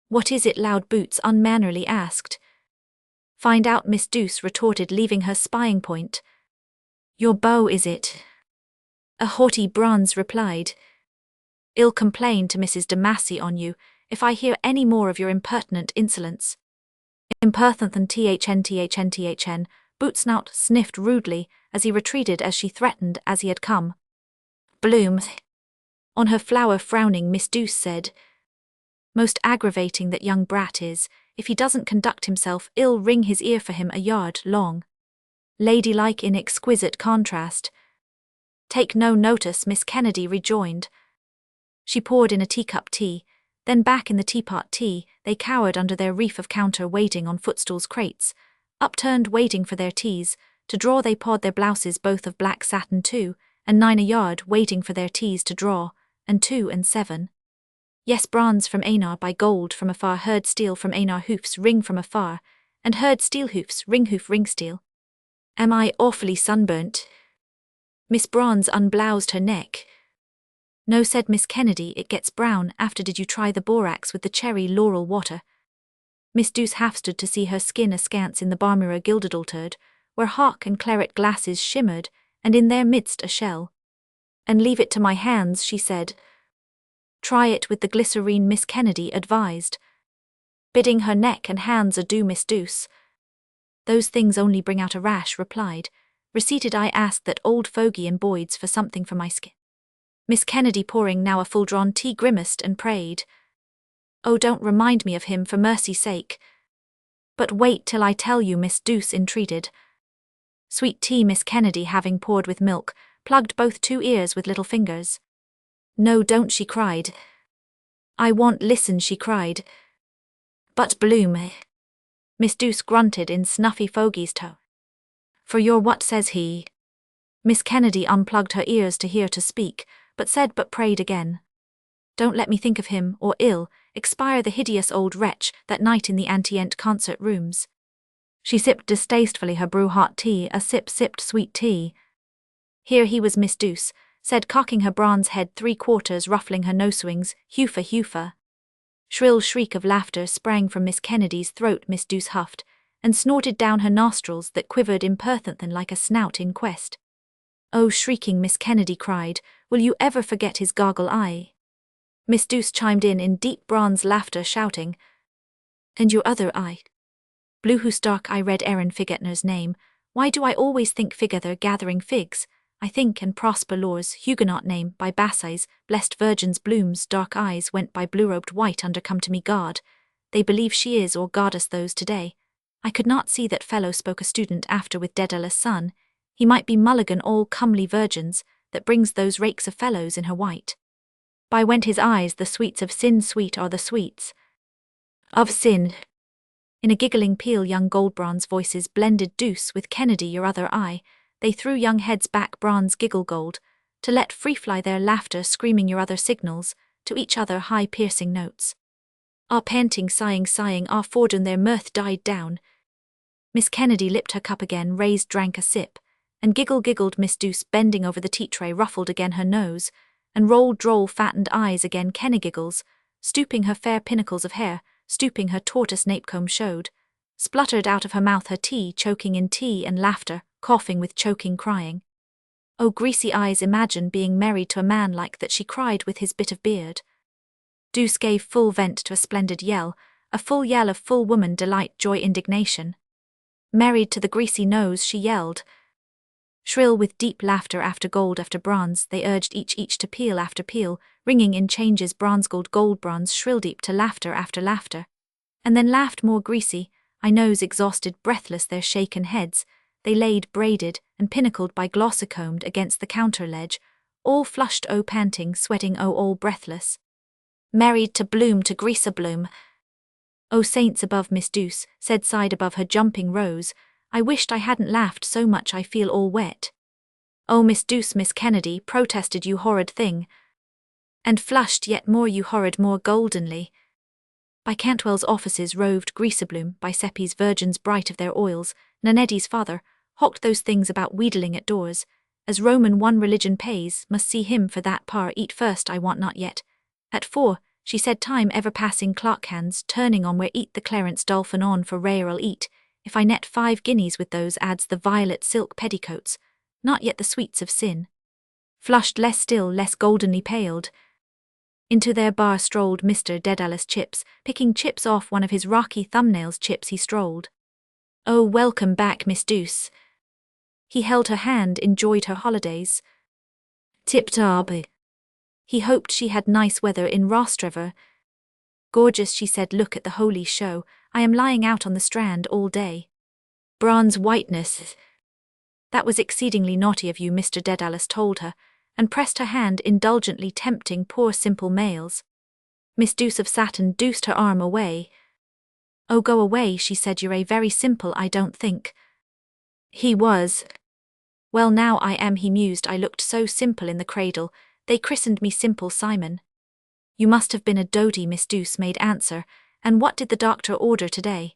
What is it loud boots unmannerly asked. Find out Miss Douce retorted leaving her spying point. Your beau is it? A haughty bronze replied. I'll complain to Mrs. de Massey on you, if I hear any more of your impertinent insolence. Impertinent thn, Bootsnout sniffed rudely, as he retreated as she threatened as he had come. Bloom. On her flower frowning Miss Douce said. Most aggravating that young brat is, if he doesn't conduct himself ill ring his ear for him a yard long. Ladylike in exquisite contrast. Take no notice Miss Kennedy rejoined. She poured in a teacup tea, then back in the teapot tea, they cowered under their reef of counter waiting on footstools crates, upturned waiting for their teas, to draw they pawed their blouses both of black satin 2, and 9 a yard waiting for their teas to draw, and 2 and 7. Yes bronze from Einar by gold from afar heard steel from Einar hoofs ring from afar, and heard steel hoofs ring hoof ring steel. Am I awfully sunburnt? Miss Bronze unbloused her neck. No said Miss Kennedy it gets brown after did you try the borax with the cherry laurel water. Miss Douce half stood to see her skin askance in the barmirror gilded altered, where hawk and claret glasses shimmered, and in their midst a shell. And leave it to my hands, she said. Try it with the glycerine, Miss Kennedy advised, bidding her neck and hands adieu, Miss Douce. Those things only bring out a rash, replied. Receipted I asked that old fogey in Boyd's for something for my skin. Miss Kennedy, pouring now a full-drawn tea, grimaced and prayed. Oh, don't remind me of him, for mercy's sake. But wait till I tell you, Miss Douce entreated. Sweet tea, Miss Kennedy, having poured with milk, plugged both 2 ears with little fingers. No, don't, she cried. I want, listen, she cried. But Bloom. Miss Douce grunted in snuffy fogey's tone. For your what, says he? Miss Kennedy unplugged her ears to hear to speak, but said but prayed again. Don't let me think of him, or ill expire the hideous old wretch that night in the Antient concert rooms. She sipped distastefully her brew-hot tea, a sip sipped sweet tea. Here he was, Miss Douce said, cocking her bronze head 3/4, ruffling her nosewings, hufa hufa. Shrill shriek of laughter sprang from Miss Kennedy's throat. Miss Douce huffed, and snorted down her nostrils that quivered impertinently like a snout in quest. Oh, shrieking Miss Kennedy cried, will you ever forget his goggle eye? Miss Douce chimed in deep bronze laughter, shouting, and your other eye? Blue, whose dark I read Aaron Figetner's name. Why do I always think Figether gathering figs? I think, and Prosper Law's Huguenot name, by Bassai's blessed Virgin's Bloom's dark eyes went by blue-robed white under come to me God. They believe she is or goddess those today. I could not see that fellow, spoke a student after with Dedalus' son. He might be Mulligan, all comely virgins, that brings those rakes of fellows in her white. By went his eyes, the sweets of sin, sweet are the sweets of sin. In a giggling peal young gold-bronze voices blended Douce with Kennedy, your other eye. They threw young heads back, bronze giggle gold, to let free fly their laughter, screaming your other signals, to each other high piercing notes. Ah, panting, sighing, ah, fordun their mirth died down. Miss Kennedy lipped her cup again, raised, drank a sip, and giggled Miss Douce, bending over the tea-tray, ruffled again her nose, and rolled droll fattened eyes again. Kenny giggles, stooping her fair pinnacles of hair, stooping her tortoise napecomb showed, spluttered out of her mouth her tea, choking in tea and laughter, coughing with choking crying. Oh, greasy eyes, imagine being married to a man like that, she cried with his bit of beard. Douce gave full vent to a splendid yell, a full yell of full woman delight, joy, indignation. Married to the greasy nose, she yelled. Shrill with deep laughter, after gold after bronze, they urged each to peal after peal, ringing in changes, bronze gold bronze, shrill deep to laughter after laughter. And then laughed more greasy, I knows, exhausted, breathless, their shaken heads, they laid braided and pinnacled by glossycombed against the counter ledge, all flushed, oh panting, sweating, oh all breathless. Married to Bloom, to Greaser Bloom. Oh saints above, Miss Douce said, sighed above her jumping rose, I wished I hadn't laughed so much, I feel all wet. Oh Miss Douce, Miss Kennedy protested, you horrid thing. And flushed yet more, you horrid, more goldenly. By Cantwell's offices roved Greaserbloom, by Seppi's virgins bright of their oils, Nanetti's father, hawked those things about wheedling at doors, as Roman one religion pays, must see him for that par, eat first, I want not yet. At 4, she said, time ever passing clock hands, turning on where eat the Clarence dolphin on for ray'll eat, if I net 5 guineas with those, adds the violet silk petticoats, not yet the sweets of sin. Flushed less still, less goldenly paled. Into their bar strolled Mr. Dedalus Chips, picking chips off one of his rocky thumbnails. Chips he strolled. Oh, welcome back, Miss Douce. He held her hand, enjoyed her holidays. Tip-top. He hoped she had nice weather in Rostrevor. Gorgeous, she said, look at the holy show, I am lying out on the strand all day. Bronze whiteness. That was exceedingly naughty of you, Mr. Dedalus told her, and pressed her hand, indulgently tempting poor simple males. Miss Douce of Satin deuced her arm away. Oh, go away, she said, you're a very simple, I don't think. He was. Well, now I am, he mused, I looked so simple in the cradle, they christened me Simple Simon. You must have been a dodie, Miss Douce made answer, and what did the doctor order today?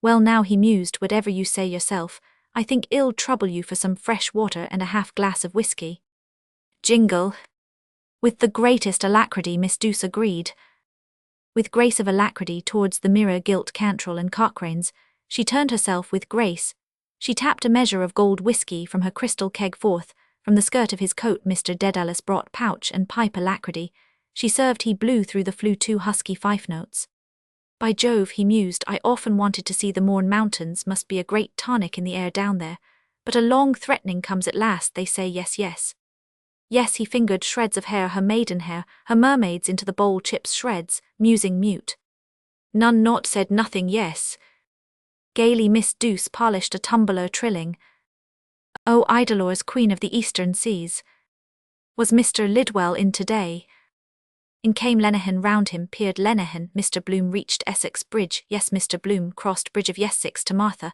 Well, now, he mused, whatever you say yourself, I think I'll trouble you for some fresh water and a half glass of whiskey. Jingle. With the greatest alacrity, Miss Douce agreed. With grace of alacrity towards the mirror gilt cantrell and Cochrane's, she turned herself with grace. She tapped a measure of gold whiskey from her crystal keg forth, from the skirt of his coat. Mr. Dedalus brought pouch and pipe alacrity. She served he blew through the flue 2 husky fife notes. By Jove, he mused, I often wanted to see the Mourne Mountains, must be a great tonic in the air down there, but a long threatening comes at last, they say yes yes. Yes, he fingered shreds of hair, her maiden hair, her mermaids into the bowl chips shreds, musing mute. None naught said nothing yes. Gaily Miss Douce polished a tumbler trilling. O Idolors, queen of the eastern seas. Was Mr. Lidwell in today? In came Lenehan, round him peered Lenehan. Mr. Bloom reached Essex Bridge, yes Mr. Bloom crossed Bridge of Essex to Martha.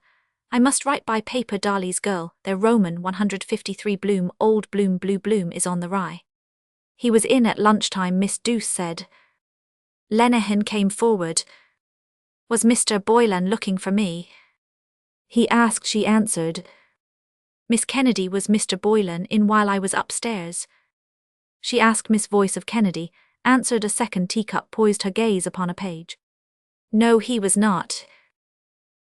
I must write by paper Darley's girl, their Roman 153 Bloom, old Bloom blue Bloom is on the rye. He was in at lunchtime, Miss Douce said. Lenehan came forward. Was Mr. Boylan looking for me? He asked, she answered. Miss Kennedy, was Mr. Boylan in while I was upstairs? She asked. Miss Voice of Kennedy answered. A second teacup poised her gaze upon a page. No, he was not.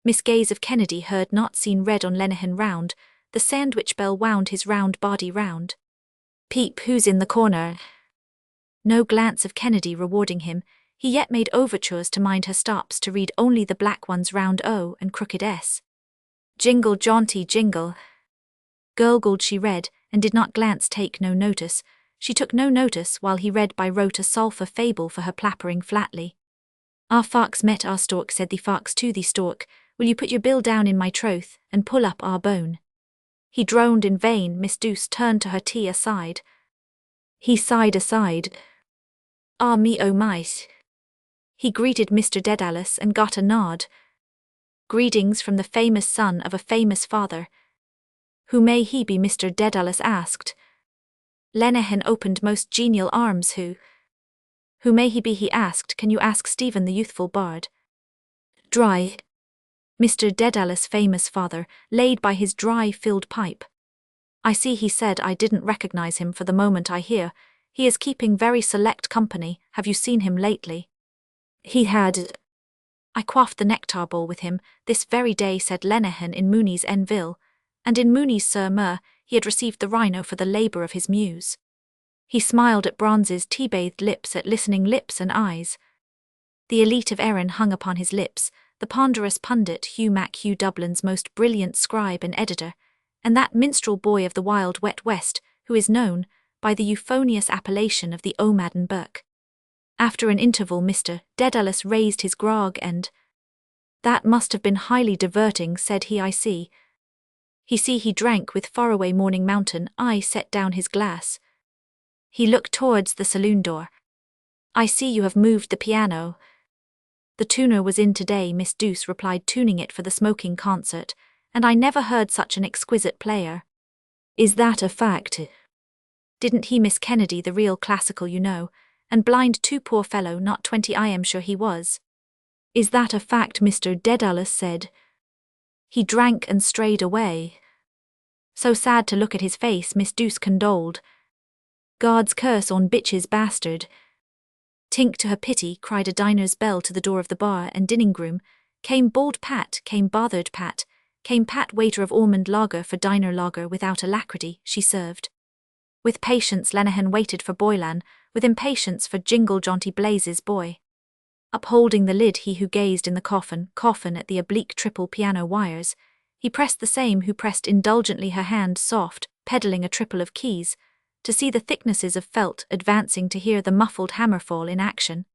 Miss Gaze of Kennedy heard not, seen, read on Lenehan round, the sandwich bell wound his round body round. Peep, who's in the corner? No glance of Kennedy rewarding him, he yet made overtures to mind her stops, to read only the black ones round O and crooked S. Jingle jaunty jingle. Gurgled she read, and did not glance, take no notice. She took no notice while he read by rote a sulphur fable for her plappering flatly. Our fox met our stork, said the fox to the stork, will you put your bill down in my troth, and pull up our bone? He droned in vain. Miss Douce turned to her tea aside. He sighed aside. Ah me oh mice. He greeted Mr. Dedalus and got a nod. Greetings from the famous son of a famous father. Who may he be? Mr. Dedalus asked. Lenehan opened most genial arms. Who may he be? He asked. Can you ask Stephen the youthful bard? Dry. Mr. Dedalus' famous father, laid by his dry-filled pipe. I see, he said. I didn't recognize him for the moment. I hear he is keeping very select company. Have you seen him lately? He had. I quaffed the nectar bowl with him this very day, said Lenehan, in Mooney's Enville, and in Mooney's Sir Mer he had received the rhino for the labour of his muse. He smiled at Bronze's tea-bathed lips, at listening lips and eyes. The elite of Erin hung upon his lips, the ponderous pundit Hugh Mac-Hugh, Dublin's most brilliant scribe and editor, and that minstrel boy of the wild wet west, who is known by the euphonious appellation of the O'Madden Burke. After an interval Mr. Dedalus raised his grog and, that must have been highly diverting, said he. I see. He drank with faraway Morning Mountain. I set down his glass. He looked towards the saloon door. I see you have moved the piano. The tuner was in today, Miss Douce replied, tuning it for the smoking concert, and I never heard such an exquisite player. Is that a fact? Didn't he, Miss Kennedy, the real classical, you know, and blind too, poor fellow, not 20, I am sure he was. Is that a fact? Mr. Dedalus said. He drank and strayed away. So sad to look at his face, Miss Douce condoled. God's curse on bitch's bastard. Tink to her pity, cried a diner's bell to the door of the bar, and dinning groom. Came bald Pat, came bothered Pat, came Pat, waiter of almond lager for diner lager without alacrity, she served. With patience Lenehan waited for Boylan, with impatience for Jingle Jaunty Blazes' boy. Upholding the lid, he who gazed in the coffin at the oblique triple piano wires, he pressed the same who pressed indulgently her hand soft, peddling a triple of keys, to see the thicknesses of felt advancing, to hear the muffled hammer fall in action.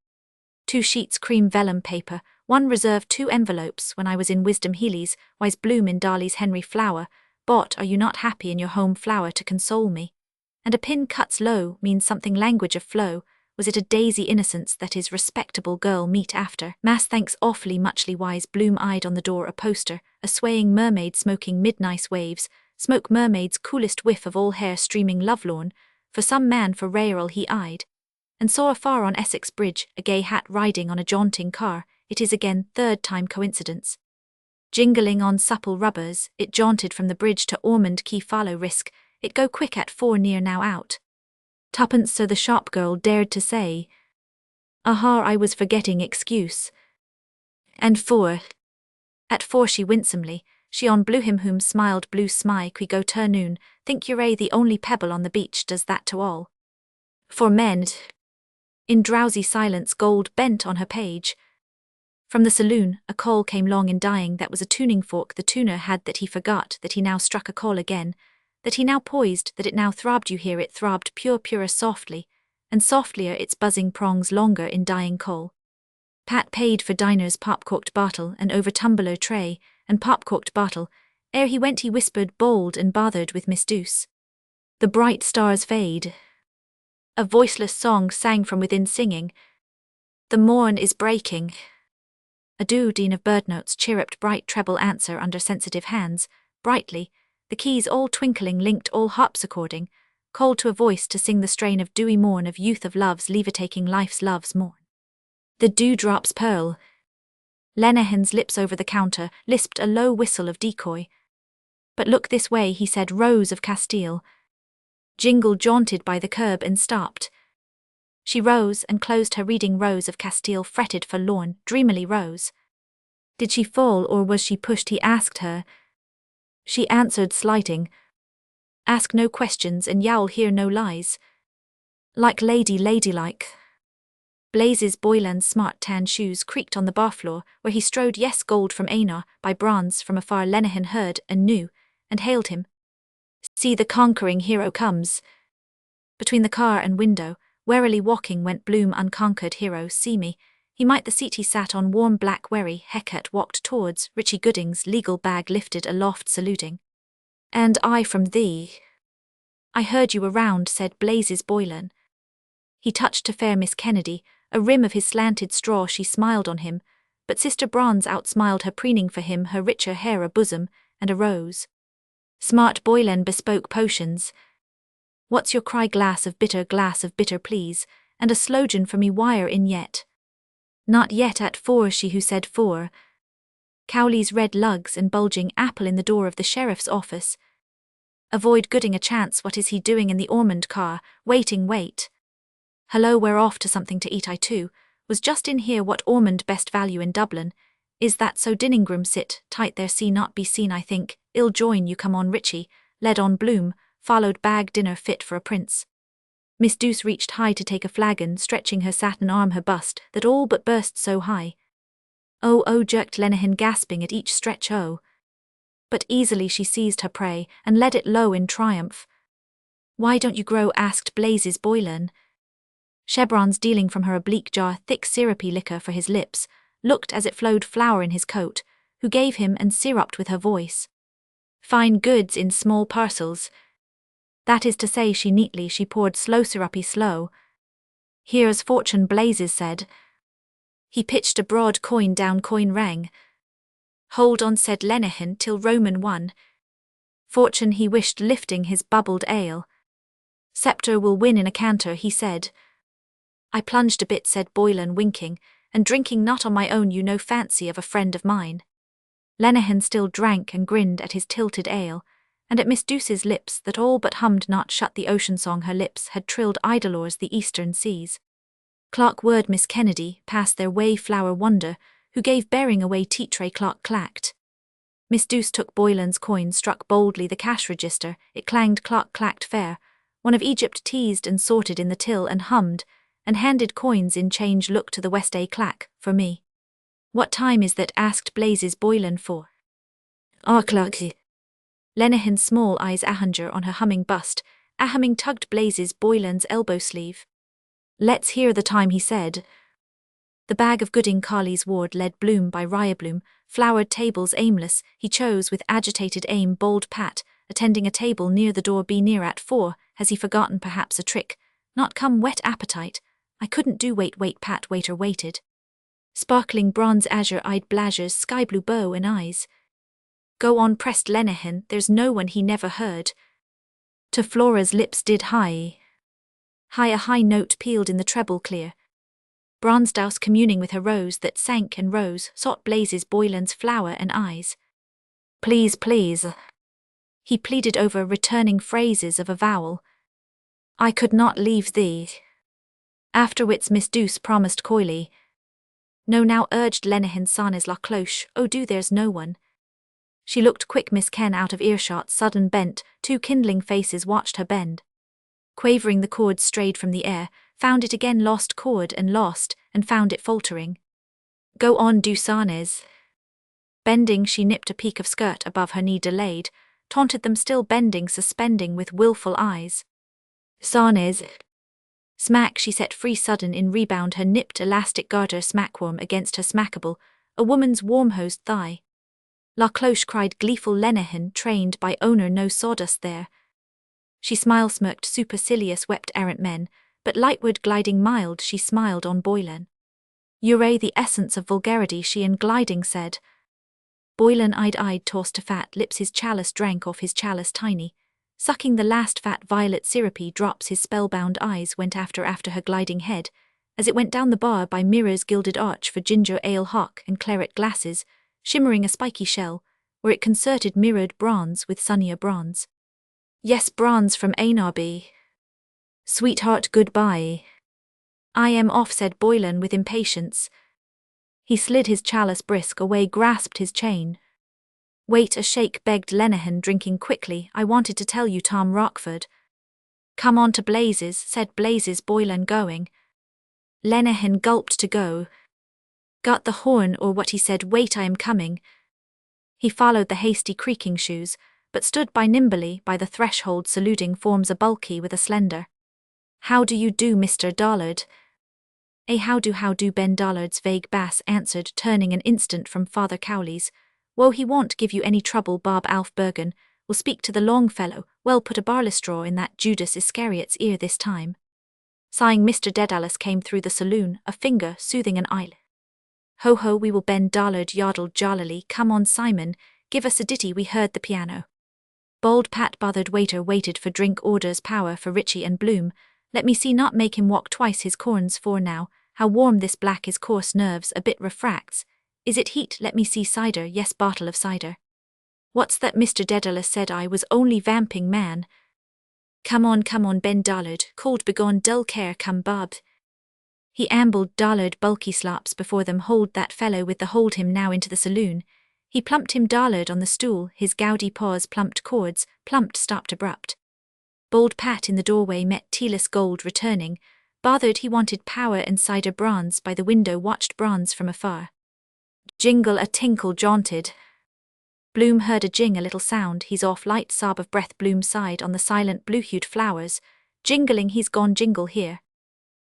2 sheets cream vellum paper, 1 reserved, 2 envelopes, when I was in Wisdom Healy's, Wise Bloom in Darley's Henry Flower, bought Are you not happy in your home flower to console me? And a pin cuts low, means something language of flow, was it a daisy innocence that is respectable girl meet after? Mass thanks awfully muchly. Wise Bloom eyed on the door a poster, a swaying mermaid smoking midnight waves, smoke mermaid's coolest whiff of all hair streaming lovelorn, for some man for rail he eyed, and saw afar on Essex Bridge a gay hat riding on a jaunting car. It is again 3rd time coincidence. Jingling on supple rubbers, it jaunted from the bridge to Ormond Quay. Follow risk, it go quick at 4 near now out. 2pence, so the shop girl dared to say. Aha, I was forgetting excuse. And 4. At 4 she winsomely, she on blew him whom smiled blue smy qui go turnoon, think you're the only pebble on the beach does that to all. For men. In drowsy silence gold bent on her page. From the saloon, a call came long in dying that was a tuning fork the tuner had that he forgot, that he now struck a call again, that he now poised, that it now throbbed you hear it throbbed purer softly, and softlier its buzzing prongs longer in dying call. Pat paid for diner's pop-corked bottle and over tumbler tray, and pop-corked bottle, ere he went he whispered bold and bothered with Miss Douce. The bright stars fade. A voiceless song sang from within singing. The morn is breaking. A duodene of bird notes chirruped bright treble answer under sensitive hands, brightly, the keys all twinkling linked all harpsichording, called to a voice to sing the strain of dewy morn of youth of love's lever-taking life's love's morn. The dewdrops pearl. Lenehan's lips over the counter lisped a low whistle of decoy. But look this way, he said, Rose of Castile. Jingle jaunted by the curb and stopped. She rose and closed her reading. Rose of Castile fretted forlorn, dreamily rose. Did she fall or was she pushed, he asked her. She answered slighting. Ask no questions and you'll hear no lies. Like ladylike. Blazes Boylan's smart tan shoes creaked on the bar floor where he strode. Yes, gold from Einar, by bronze from afar Lenehan heard and knew, and hailed him. See, the conquering hero comes. Between the car and window, warily walking went Bloom. Unconquered hero, see me. He might the seat he sat on warm black wherry. Hecate walked towards Richie Gooding's legal bag lifted aloft saluting. And I from thee. I heard you around, said Blazes Boylan. He touched to fair Miss Kennedy, a rim of his slanted straw. She smiled on him, but Sister Bronze outsmiled her, preening for him her richer hair, a bosom, and a rose. Smart Boylan bespoke potions. What's your cry? Glass of bitter please, and a slogan for me. Wire in yet? Not yet at 4, she who said 4. Cowley's red lugs and bulging apple in the door of the sheriff's office. Avoid Gooding a chance, what is he doing in the Ormond car? Wait. Hello, we're off to something to eat. I too was just in here. What Ormond best value in Dublin? Is that so? Dinningroom sit tight there, see not be seen. I think I'll join you. Come on Richie, led on Bloom, followed bag dinner fit for a prince. Miss Douce reached high to take a flagon, stretching her satin arm, her bust, that all but burst so high. Oh, jerked Lenehan, gasping at each stretch, oh. But easily she seized her prey, and led it low in triumph. Why don't you grow? Asked Blazes Boylan. Chevron's dealing from her a bleak jar, thick syrupy liquor for his lips, looked as it flowed flour in his coat, who gave him and syruped with her voice. Fine goods in small parcels. That is to say, she poured slow syrupy slow. Here's fortune, Blazes said. He pitched a broad coin down, coin rang. Hold on, said Lenehan, till Roman 1. Fortune, he wished, lifting his bubbled ale. Sceptre will win in a canter, he said. I plunged a bit, said Boylan, winking, and drinking not on my own, you know, fancy of a friend of mine. Lenehan still drank and grinned at his tilted ale, and at Miss Douce's lips that all but hummed not shut the ocean song her lips had trilled idlors the eastern seas. Clark word Miss Kennedy, passed their way flower wonder, who gave bearing away tea-tray. Clark clacked. Miss Douce took Boylan's coin, struck boldly the cash register, it clanged. Clark clacked fair, one of Egypt teased and sorted in the till and hummed, and handed coins in change. Look to the west, a clack, for me. What time is that? Asked Blazes Boylan. 4. Clarky. Lenehan's small eyes ahanger on her humming bust, ahumming tugged Blazes Boylan's elbow sleeve. Let's hear the time, he said. The bag of Gooding Carley's ward led Bloom by Ryabloom, flowered tables aimless, he chose with agitated aim. Bold Pat, attending a table near the door. Be near at 4, has he forgotten perhaps a trick? Not come, whet appetite. I couldn't do. Wait, Pat. Waiter waited. Sparkling bronze azure-eyed Blazure's sky-blue bow and eyes. Go on, pressed Lenehan, there's no one he never heard. To Flora's lips did high. A high note pealed in the treble clear. Bronzedouse, communing with her rose that sank and rose, sought Blazes Boylan's flower and eyes. Please. He pleaded over returning phrases of avowal. I could not leave thee. Afterwards Miss Douce promised coyly. No, now, urged Lenehan, Sanes la cloche, oh do, there's no one. She looked quick, Miss Ken out of earshot, sudden bent, 2 kindling faces watched her bend. Quavering the chords strayed from the air, found it again, lost chord and lost, and found it faltering. Go on, do sarnes. Bending, she nipped a peak of skirt above her knee, delayed, taunted them, still bending, suspending with willful eyes. Sarnes. Smack, she set free sudden in rebound, her nipped elastic garter smackworm against her smackable, a woman's warm-hosed thigh. La cloche, cried gleeful Lenehan, trained by owner, no sawdust there. She smirked supercilious, wept errant men, but lightward gliding mild, she smiled on Boylan. Ure, the essence of vulgarity, she in gliding said. Boylan eyed tossed to fat lips, his chalice drank off his chalice tiny. Sucking the last fat violet syrupy drops, his spellbound eyes went after her gliding head, as it went down the bar by mirrors gilded arch for ginger ale hock and claret glasses, shimmering a spiky shell, where it concerted mirrored bronze with sunnier bronze. Yes, bronze from Ainarby. Sweetheart, goodbye. I am off, said Boylan with impatience. He slid his chalice brisk away, grasped his chain. Wait a shake, begged Lenehan, drinking quickly. I wanted to tell you, Tom Rockford. Come on to Blazes, said Blazes, Boylan going. Lenehan gulped to go. Got the horn, or what he said, wait, I am coming. He followed the hasty creaking shoes, but stood by nimbly by the threshold, saluting forms a bulky with a slender. How do you do, Mr. Dollard? How do, Ben Dollard's vague bass answered, turning an instant from Father Cowley's. Woe, he won't give you any trouble, Bob Alf Bergen. Will speak to the long fellow, well, put a barley straw in that Judas Iscariot's ear this time. Sighing, Mr. Dedalus came through the saloon, a finger soothing an eye. Ho ho, we will, Ben Dollard yodeled jollily. Come on, Simon, give us a ditty, we heard the piano. Bold Pat bothered waiter waited for drink, orders power for Ritchie and Bloom. Let me see, not make him walk twice his corns, for now, how warm this black is, coarse nerves a bit refracts. Is it heat? Let me see, cider, yes, bottle of cider. What's that, Mr. Dedalus, said I was only vamping, man. Come on, Ben Dollard, called begone, dull care, come Bob. He ambled Dollard bulky slops before them, hold that fellow with the hold him now into the saloon. He plumped him Dollard on the stool, his gouty paws plumped chords, plumped, stopped abrupt. Bold Pat in the doorway met Telis Gold returning, bothered he wanted power and cider. Bronze by the window watched Bronze from afar. Jingle a tinkle jaunted. Bloom heard a jing, a little sound, he's off, light sob of breath. Bloom sighed on the silent blue-hued flowers, jingling, he's gone, jingle here.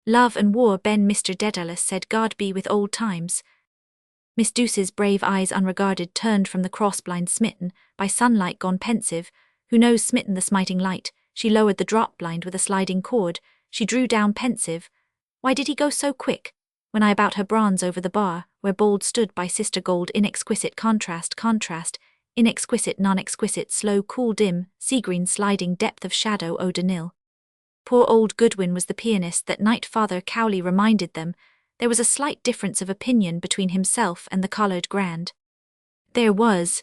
Love and war, Ben, Mr. Dedalus said, God be with old times. Miss Douce's brave eyes unregarded turned from the cross-blind, smitten by sunlight, gone pensive, who knows, smitten the smiting light. She lowered the drop blind with a sliding cord, she drew down pensive. Why did he go so quick? When I about her bronze over the bar, where bold stood by Sister Gold, in exquisite contrast, inexquisite, non-exquisite, slow, cool, dim, sea-green, sliding depth of shadow, eau de Nil. Poor old Goodwin was the pianist that night, Father Cowley reminded them. There was a slight difference of opinion between himself and the collared grand. There was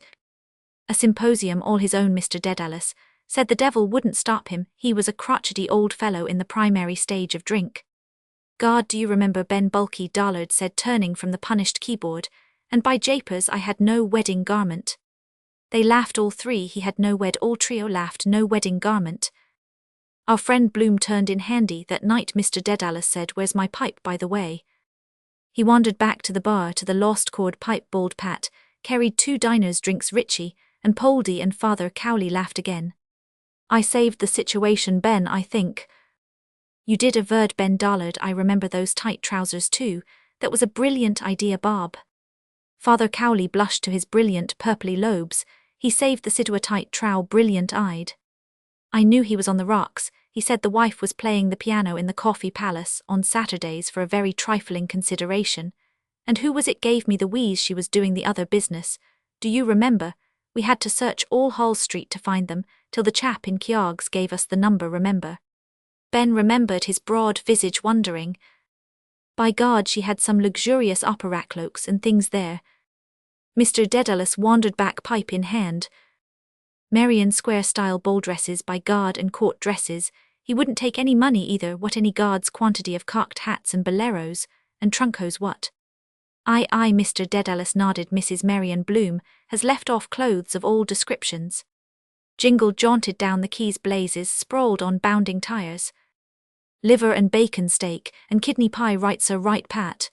a symposium all his own. Mr. Dedalus said the devil wouldn't stop him, he was a crotchety old fellow in the primary stage of drink. God, do you remember, Ben? Bulky Dollard said, turning from the punished keyboard, and by japers, I had no wedding garment. They laughed all three, he had no all trio laughed, no wedding garment. Our friend Bloom turned in handy that night, Mr. Dedalus said, where's my pipe, by the way? He wandered back to the bar, to the lost chord pipe. Bold Pat carried 2 diners' drinks. Ritchie and Poldy and Father Cowley laughed again. I saved the situation, Ben, I think. You did, averred Ben Dollard. I remember those tight trousers too. That was a brilliant idea, Bob. Father Cowley blushed to his brilliant purply lobes. He saved the situa tight trow, brilliant-eyed. I knew he was on the rocks. He said the wife was playing the piano in the Coffee Palace on Saturdays for a very trifling consideration. And who was it gave me the wheeze? She was doing the other business. Do you remember? We had to search all Hull Street to find them, till the chap in Keogh's gave us the number, remember? Ben remembered, his broad visage wondering. By God, she had some luxurious opera cloaks and things there. Mr. Dedalus wandered back, pipe in hand. Marian Square-style ball dresses, by God, and court dresses. He wouldn't take any money either. What any God's quantity of cocked hats and boleros, and truncos what? Aye, Mr. Dedalus nodded. Mrs. Marian Bloom has left off clothes of all descriptions. Jingle jaunted down the quays. Blazes sprawled on bounding tires. Liver and bacon steak, and kidney pie right sir right pat.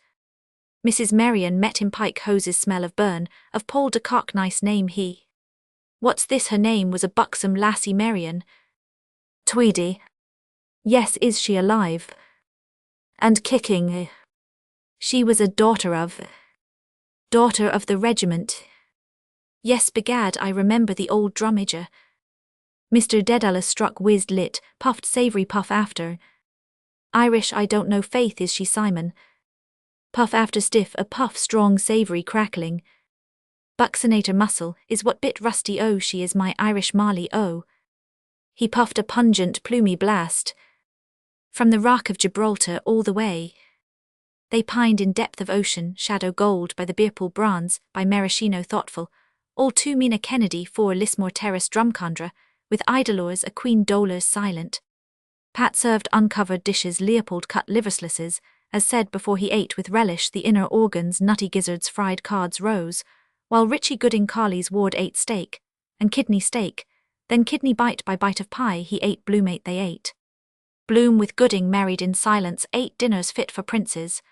Mrs. Marion met him pike hoses smell of burn, of Paul de Kock nice name he. What's this her name was a buxom lassie Marion. Tweedy. Yes is she alive? And kicking. She was a daughter of the regiment. Yes begad I remember the old drummager. Mr. Dedalus struck whizzed lit, puffed savoury puff after. Irish I don't know faith is she Simon. Puff after stiff a puff strong savoury crackling. Buxonator muscle is what bit rusty oh she is my Irish Marley oh. He puffed a pungent plumy blast. From the rock of Gibraltar all the way. They pined in depth of ocean, shadow gold by the Beerpool bronze, by maraschino thoughtful, all too Mina Kennedy for Lismore terrace drumcondra, with idolors a queen dolors silent. Pat served uncovered dishes Leopold cut liverslices, as said before he ate with relish the inner organs nutty gizzards fried cards rose, while Richie Gooding Carley's ward ate steak, and kidney steak, then kidney bite by bite of pie he ate Bloom ate they ate. Bloom with Gooding married in silence ate dinners fit for princes.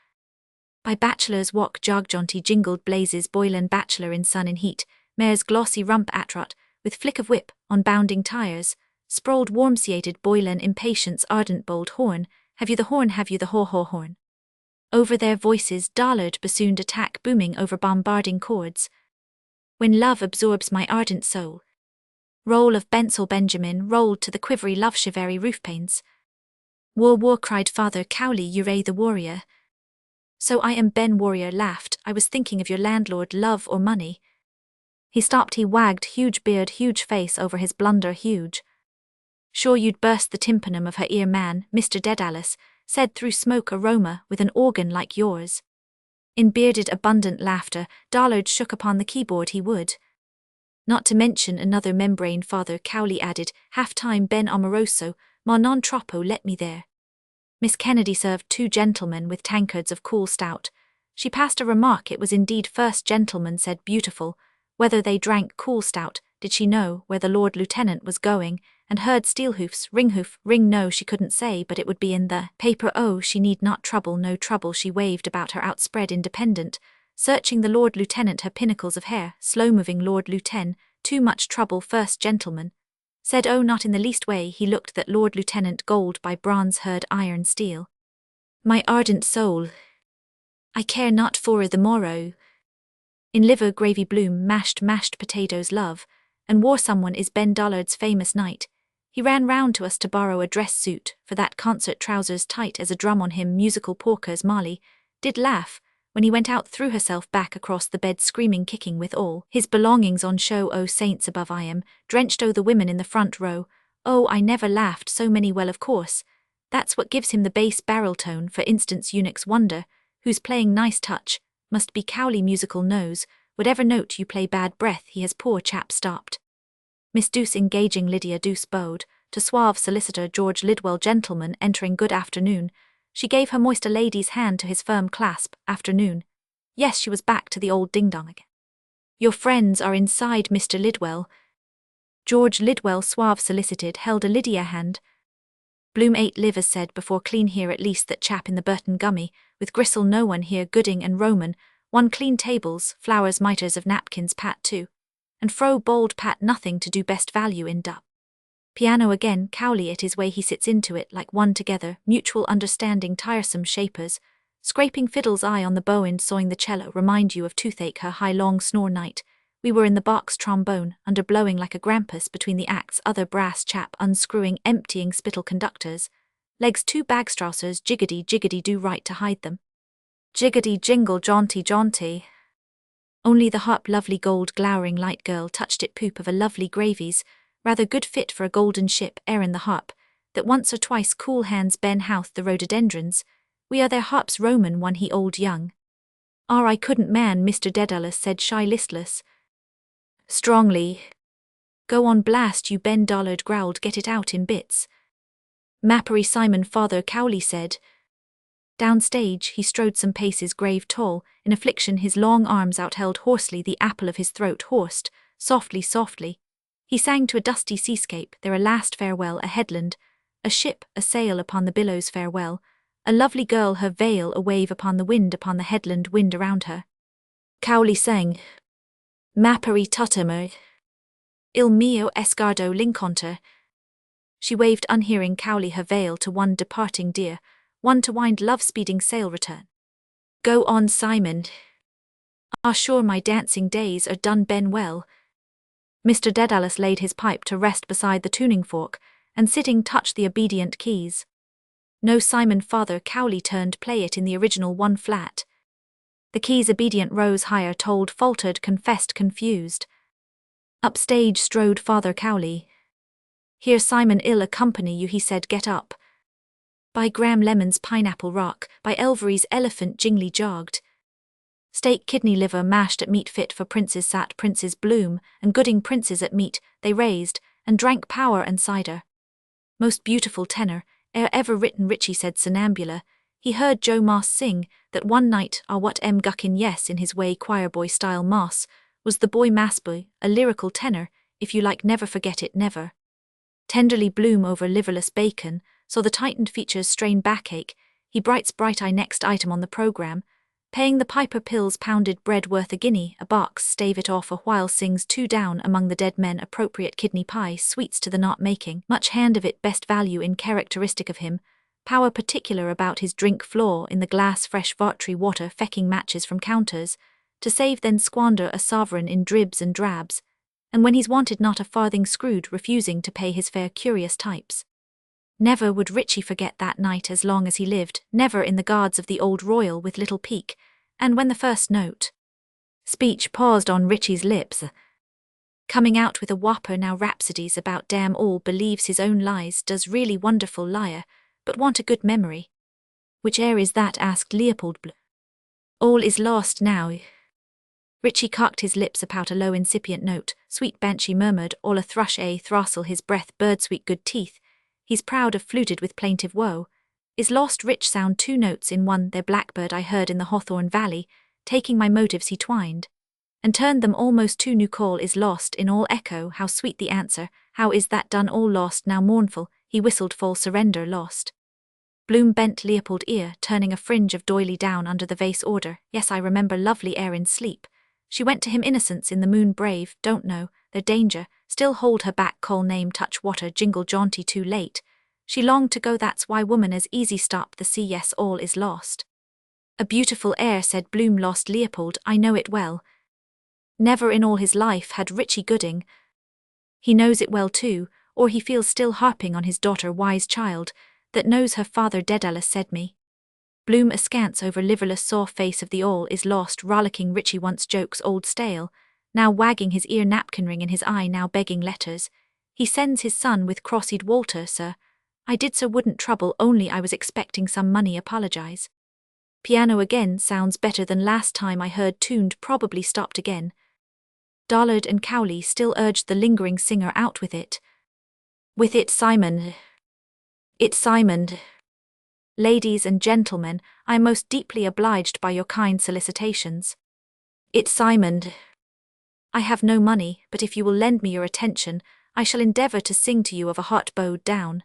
By bachelor's walk jogjaunty jingled blazes Boylan bachelor in sun and heat, mare's glossy rump atrot, with flick of whip, on bounding tires, sprawled warm-seated Boylan impatience ardent bold horn, have you the haw-haw horn. Over their voices Dollard bassooned attack booming over bombarding chords. When love absorbs my ardent soul. Roll of Bensal Benjamin rolled to the quivery love shivery roof panes. War cried Father Cowley Uray the warrior. So I am Ben Warrior laughed, I was thinking of your landlord love or money. He stopped he wagged huge beard huge face over his blunder huge. Sure you'd burst the tympanum of her ear man, Mr. Dedalus, said through smoke aroma with an organ like yours. In bearded abundant laughter, Dollard shook upon the keyboard he would. Not to mention another membrane Father Cowley added, half-time Ben Amoroso, ma non troppo let me there. Miss Kennedy served 2 gentlemen with tankards of cool stout. She passed a remark it was indeed first gentleman said beautiful, whether they drank cool stout, did she know where the Lord Lieutenant was going, and heard steelhoofs ring no she couldn't say but it would be in the paper oh she need not trouble no trouble she waved about her outspread independent, searching the Lord Lieutenant her pinnacles of hair, slow-moving Lord Lieutenant, too much trouble first gentleman. Said oh not in the least way he looked that Lord Lieutenant gold by bronze heard iron steel. My ardent soul. I care not for the morrow. In liver gravy Bloom mashed potatoes love, and war someone is Ben Dollard's famous knight. He ran round to us to borrow a dress suit, for that concert trousers tight as a drum on him musical porkers Marley, did laugh, when he went out threw herself back across the bed screaming kicking with all his belongings on show oh saints above I am, drenched oh the women in the front row, oh I never laughed so many well of course, that's what gives him the bass barrel tone for instance Eunuch's Wonder, who's playing nice touch, must be Cowley musical nose, whatever note you play bad breath he has poor chap stopped. Miss Douce engaging Lydia Douce bowed, to suave solicitor George Lidwell gentleman entering good afternoon, she gave her moist a lady's hand to his firm clasp, afternoon. Yes she was back to the old ding-dong again. Your friends are inside Mr. Lidwell. George Lidwell suave solicited held a Lydia hand. Bloom ate live as said before clean here at least that chap in the Burton gummy, with gristle no one here Gooding and Roman, 1 clean tables, flowers miters of napkins pat 2. And fro bold pat nothing to do best value in dup. Piano again Cowley at his way he sits into it like one together, mutual understanding tiresome shapers, scraping fiddle's eye on the bow and sawing the cello remind you of toothache her high long snore night, we were in the box trombone, under blowing like a grampus between the acts other brass chap unscrewing emptying spittle conductors, legs 2 bagstrassers jiggity do right to hide them. Jiggity jingle jaunty. Only the harp lovely gold glowering light girl touched it poop of a lovely gravies, rather good fit for a golden ship Erin the harp, that once or twice cool hands Ben Houth the rhododendrons, we are their harps Roman one he old young. I couldn't man Mr. Dedalus said shy listless. Strongly. Go on blast you Ben Dollard growled get it out in bits. Mappery Simon Father Cowley said. Downstage he strode some paces grave tall, in affliction his long arms outheld hoarsely the apple of his throat hoarsed, softly. He sang to a dusty seascape there a last farewell a headland, a ship, a sail upon the billows farewell, a lovely girl her veil a wave upon the wind upon the headland wind around her. Cowley sang, Mapari tutamer, il mio escardo l'inconter. She waved unhearing Cowley her veil to one departing dear, one to wind love-speeding sail return. Go on, Simon. Ah, sure my dancing days are done ben well. Mr. Dedalus laid his pipe to rest beside the tuning fork, and sitting touched the obedient keys. No, Simon, Father Cowley turned play it in the original one flat. The keys obedient rose higher, told, faltered, confessed, confused. Upstage strode Father Cowley. Here Simon ill accompany you, he said, get up. By Graham Lemon's pineapple rock, by Elvery's elephant jingly jogged. Steak kidney liver mashed at meat fit for princes sat Princes Bloom, and Gooding princes at meat, they raised, and drank power and cider. Most beautiful tenor, ere ever written, Ritchie said Sonambula, he heard Joe Moss sing, that one night, what M. Guckin yes in his way choirboy style Moss, was the boy massboy, a lyrical tenor, if you like never forget it never. Tenderly Bloom over liverless bacon, saw the tightened features strain backache, he brights bright eye next item on the programme, paying the piper pills pounded bread worth a guinea, a box stave it off a while sings two down among the dead men appropriate kidney pie sweets to the not making, much hand of it best value in characteristic of him, power particular about his drink flaw in the glass fresh Vartry water fecking matches from counters, to save then squander a sovereign in dribs and drabs, and when he's wanted not a farthing screwed refusing to pay his fare curious types. Never would Ritchie forget that night as long as he lived, never in the guards of the old Royal with little Peak, and when the first note speech paused on Ritchie's lips, coming out with a whopper now rhapsodies about damn all believes his own lies does really wonderful liar, but want a good memory. Which air is that? Asked Leopold Bloom. All is lost now. Ritchie cocked his lips about a low incipient note, sweet banshee murmured, all a thrush a throstle his breath bird-sweet good teeth, he's proud of fluted with plaintive woe, is lost rich sound two notes in one their blackbird I heard in the Hawthorn Valley, taking my motives he twined, and turned them almost to new call is lost in all echo, how sweet the answer, how is that done all lost now mournful, he whistled full surrender lost. Bloom bent Leopold ear, turning a fringe of doily down under the vase order, yes I remember lovely air in sleep. She went to him innocence in the moon brave, don't know, their danger, still hold her back call name touch water jingle jaunty too late. She longed to go that's why woman as easy stop the sea yes all is lost. A beautiful air said Bloom lost Leopold I know it well. Never in all his life had Ritchie Gooding. He knows it well too, or he feels still harping on his daughter wise child, that knows her father Dedalus said me. Bloom askance over liverless saw face of the all is lost rollicking Ritchie once jokes old stale, now wagging his ear napkin ring in his eye now begging letters. He sends his son with cross-eyed Walter, sir. I did so wouldn't trouble only I was expecting some money apologize. Piano again sounds better than last time I heard tuned probably stopped again. Dollard and Cowley still urged the lingering singer out with it. With it Simon. It's Simon. Ladies and gentlemen, I am most deeply obliged by your kind solicitations. It's Simon. I have no money, but if you will lend me your attention, I shall endeavour to sing to you of a heart bowed down.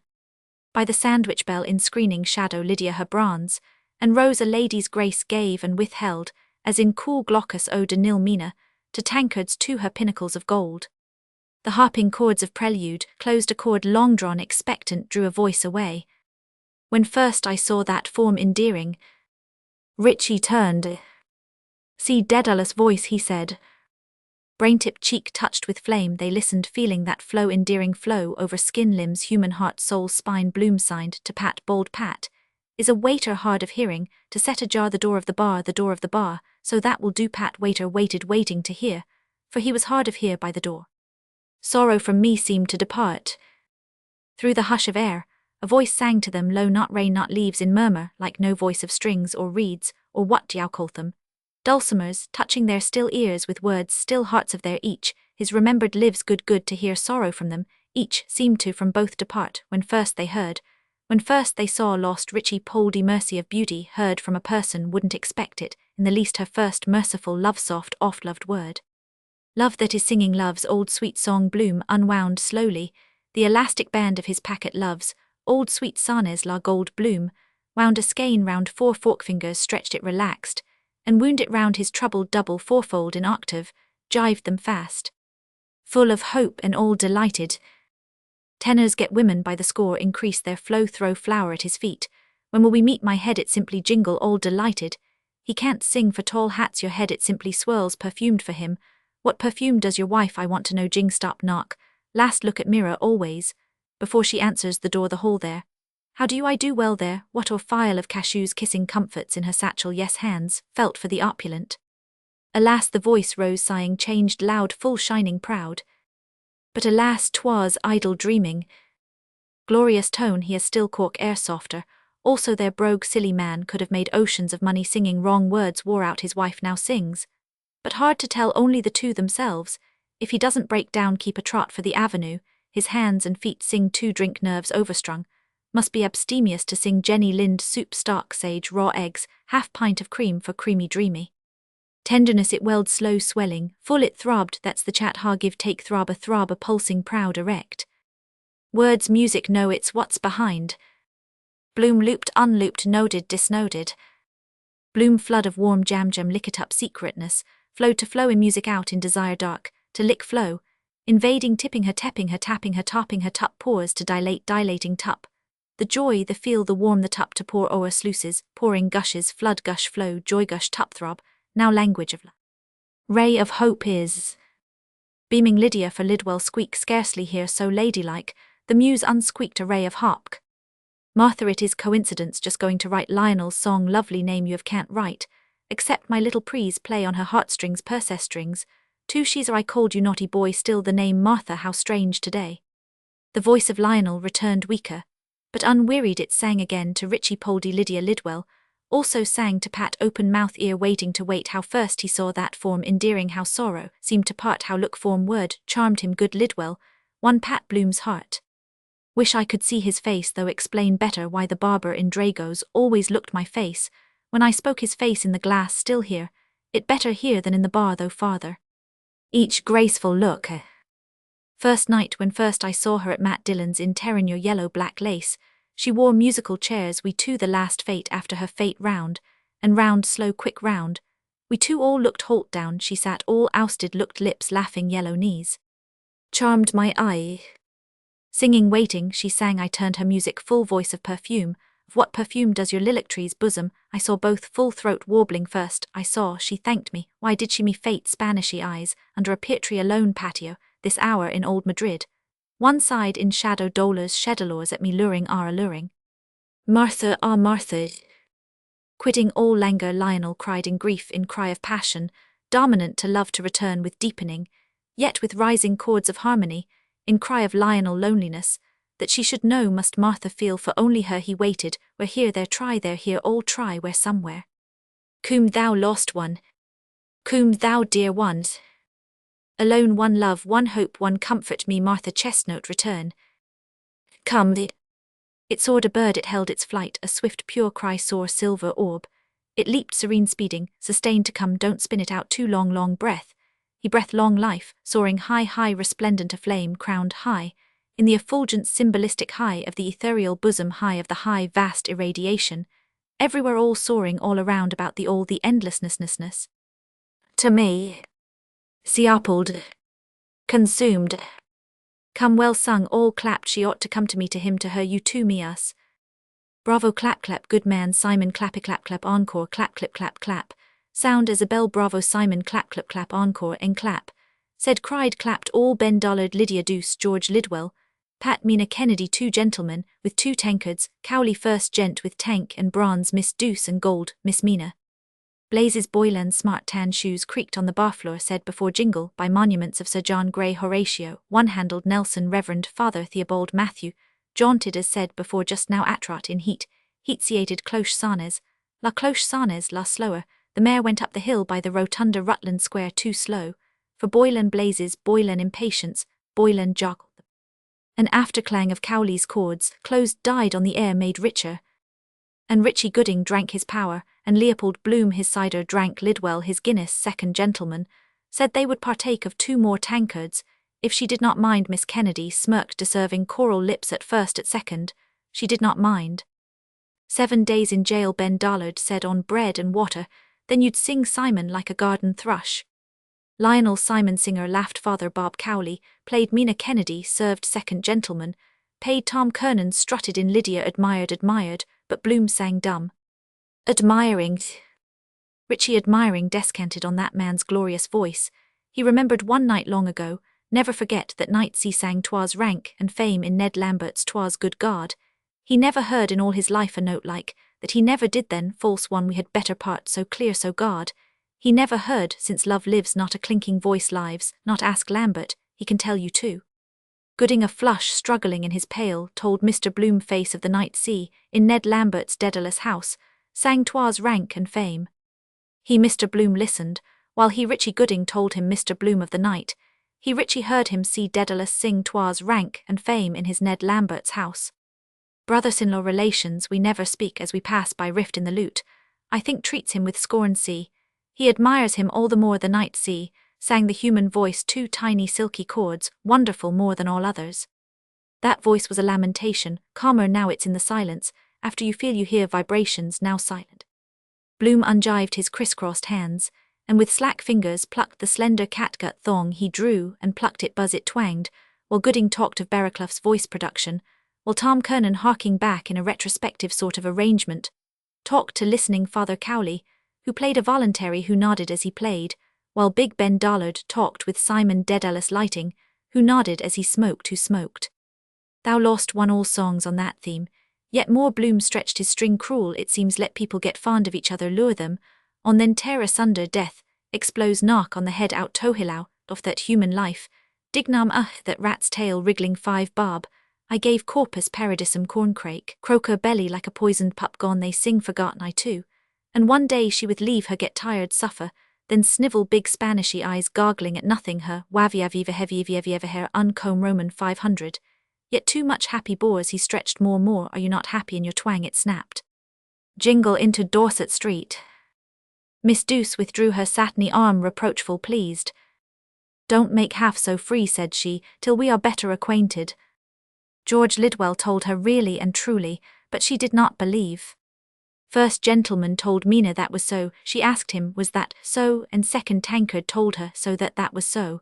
By the sandwich bell in screening shadow Lydia her bronze, and Rose a lady's grace gave and withheld, as in cool Glaucus ode a nil mina, to tankards to her pinnacles of gold. The harping chords of prelude, closed a chord long drawn expectant drew a voice away. When first I saw that form endearing, Ritchie turned. See Dedalus voice, he said. Braintip cheek touched with flame, they listened, feeling that flow, endearing flow over skin, limbs, human heart, soul, spine. Bloom signed to Pat, bold Pat, is a waiter hard of hearing, to set ajar the door of the bar, so that will do. Pat waiter waited, waiting to hear, for he was hard of hear by the door. Sorrow from me seemed to depart. Through the hush of air, a voice sang to them low, not rain, not leaves, in murmur, like no voice of strings or reeds, or what d'you call them? Dulcimers, touching their still ears with words, still hearts of their each, his remembered lives good to hear sorrow from them, each seemed to from both depart, when first they heard, when first they saw lost Ritchie Poldy mercy of beauty, heard from a person wouldn't expect it, in the least her first merciful love-soft oft-loved word. Love that is singing love's old sweet song. Bloom unwound slowly, the elastic band of his packet loves, old sweet sarnes la gold bloom, wound a skein round 4 forkfingers, stretched it relaxed, and wound it round his troubled double fourfold in octave, jived them fast. Full of hope and all delighted. Tenors get women by the score, increase their flow, throw flower at his feet. When will we meet my head, it simply jingle, all delighted. He can't sing for tall hats, your head it simply swirls, perfumed for him. What perfume does your wife, I want to know, jing stop knock, last look at mirror always, before she answers the door the hall there. How do you, I do well there, what or file of cashews kissing comforts in her satchel, yes hands, felt for the opulent. Alas, the voice rose sighing, changed loud, full shining proud. But alas, 'twas idle dreaming. Glorious tone, he is still cork air softer, also their brogue silly man could have made oceans of money singing wrong words, wore out his wife now sings. But hard to tell, only the two themselves, if he doesn't break down keep a trot for the avenue, his hands and feet sing too, drink nerves overstrung, must be abstemious to sing Jenny Lind soup stock sage raw eggs, half pint of cream for creamy dreamy. Tenderness it welled slow swelling, full it throbbed, that's the chat ha give take throb a pulsing proud erect. Words music know it's what's behind. Bloom looped unlooped noded disnoded. Bloom flood of warm jam lick it up secretness, flowed to flow in music out in desire dark, to lick flow, invading tipping her tapping her topping her tup pores to dilate dilating tup. The joy, the feel, the warm, the tup to pour o'er sluices, pouring gushes, flood gush flow, joy gush tup throb, now language of ray of hope is. Beaming Lydia for Lidwell squeak scarcely here so ladylike, the muse unsqueaked a ray of hopk. Martha, it is coincidence, just going to write Lionel's song, lovely name you have can't write, except my little prees play on her heartstrings, purse strings, 2 she's I called you naughty boy, still the name Martha, how strange today. The voice of Lionel returned weaker, but unwearied it sang again to Richie Poldy. Lydia Lidwell also sang to Pat, open mouth ear waiting to wait, how first he saw that form endearing, how sorrow seemed to part, how look form word charmed him, good Lidwell, won Pat Bloom's heart. Wish I could see his face, though explain better why the barber in Drago's always looked my face, when I spoke his face in the glass, still here, it better here than in the bar, though farther. Each graceful look. First night when first I saw her at Matt Dillon's in Terranure yellow black lace, she wore musical chairs, we two the last fate after her fate round, and round slow quick round, we two all looked halt down, she sat all ousted, looked lips laughing yellow knees. Charmed my eye. Singing waiting, she sang, I turned her music full voice of perfume. Of what perfume does your lilac tree's bosom? I saw both full throat warbling first, I saw, she thanked me, why did she me fate Spanishy eyes, under a pear tree alone patio, this hour in old Madrid. One side in shadow dolors shedalors at me luring are alluring. Martha, ah Martha. Quitting all languor, Lionel cried in grief, in cry of passion, dominant to love to return with deepening, yet with rising chords of harmony, in cry of Lionel loneliness, that she should know must Martha feel, for only her he waited, where here there try there here all try where somewhere. Cum thou lost one. Cum thou dear ones. Alone one love, one hope, one comfort me, Martha chestnut return. Come thee. It soared a bird, it held its flight, a swift pure cry soar silver orb. It leaped serene speeding, sustained to come, don't spin it out too long breath. He breath long life, soaring high resplendent aflame, crowned high, in the effulgent symbolistic high of the ethereal bosom, high of the high vast irradiation, everywhere all soaring all around about the all the endlessness. To me. Leopold. Consumed. Come well sung, all clapped, she ought to come to me, to him, to her, you to me, us. Bravo clap clap, good man Simon, clappy clap clap, encore, clap clip clap clap. Sound as a bell, bravo Simon, clap clip clap, encore and clap. Said cried clapped all Ben Dollard, Lydia Deuce, George Lidwell, Pat Mina Kennedy, 2 gentlemen with 2 tankards, Cowley first gent with tank and bronze, Miss Deuce and gold, Miss Mina. Blazes Boylan smart tan shoes creaked on the bar floor, said before jingle by monuments of Sir John Gray Horatio, one-handled Nelson Reverend Father Theobald Matthew, jaunted as said before just now atrot in heat-seated cloche sarnes, la cloche sarnes la slower, the mare went up the hill by the rotunda Rutland Square too slow, for Boylan blazes, Boylan impatience, Boylan joggled. An afterclang of Cowley's chords, closed died on the air made richer, and Richie Gooding drank his power, and Leopold Bloom his cider, drank Lidwell his Guinness, second gentleman, said they would partake of 2 more tankards, if she did not mind. Miss Kennedy smirked, deserving coral lips at first, at second, She did not mind. 7 days in jail, Ben Dollard said, on bread and water, then you'd sing Simon like a garden thrush. Lionel Simon Singer laughed. Father Bob Cowley played Mina Kennedy, served second gentleman, paid Tom Kernan, strutted in Lydia, admired, but Bloom sang dumb. Admiring. Richie admiring descanted on that man's glorious voice. He remembered one night long ago, never forget that night he sang "'Twas rank and fame" in Ned Lambert's "'Twas good God." He never heard in all his life a note like that. He never did then, false one, we had better part, so clear, so God. He never heard, since love lives not a clinking voice lives, not ask Lambert, he can tell you too. Gooding, a flush struggling in his pale, told Mr. Bloom face of the night sea, in Ned Lambert's Dedalus house, sang "'Twas rank and fame." He, Mr. Bloom, listened, while he, Richie Gooding, told him Mr. Bloom of the night. He, Richie, heard him see Dedalus sing "'Twas rank and fame" in his Ned Lambert's house. Brothers-in-law relations we never speak as we pass by, rift in the lute, I think treats him with scorn. See, he admires him all the more. The night sea sang the human voice, 2 tiny silky chords, wonderful more than all others. That voice was a lamentation, calmer now it's in the silence, after you feel you hear vibrations, now silent. Bloom unjived his crisscrossed hands, and with slack fingers plucked the slender catgut thong. He drew and plucked it, buzz it twanged, while Gooding talked of Barraclough's voice production, while Tom Kernan, harking back in a retrospective sort of arrangement, talked to listening Father Cowley, who played a voluntary, who nodded as he played, while Big Ben Dollard talked with Simon Dedalus Lighting, who nodded as he smoked, who smoked. Thou Lost won all songs on that theme, yet more Bloom stretched his string cruel, it seems, let people get fond of each other, lure them, on then tear asunder, death, explodes, knock on the head out, tohilau, of that human life, dignam that rat's tail wriggling 5 bob, I gave corpus paradisum corncrake, croaker belly like a poisoned pup, gone they sing, forgotten I too, and one day she with leave her get tired, suffer, then snivel big Spanishy eyes gargling at nothing, her wavia viva heavy ever hair uncomb Roman 500, yet too much happy bores. He stretched more, are you not happy in your twang? It snapped. Jingle into Dorset Street. Miss Douce withdrew her satiny arm, reproachful, pleased. Don't make half so free, said she, till we are better acquainted. George Lidwell told her really and truly, but she did not believe. First gentleman told Mina that was so, she asked him was that so, and second tankard told her so that was so.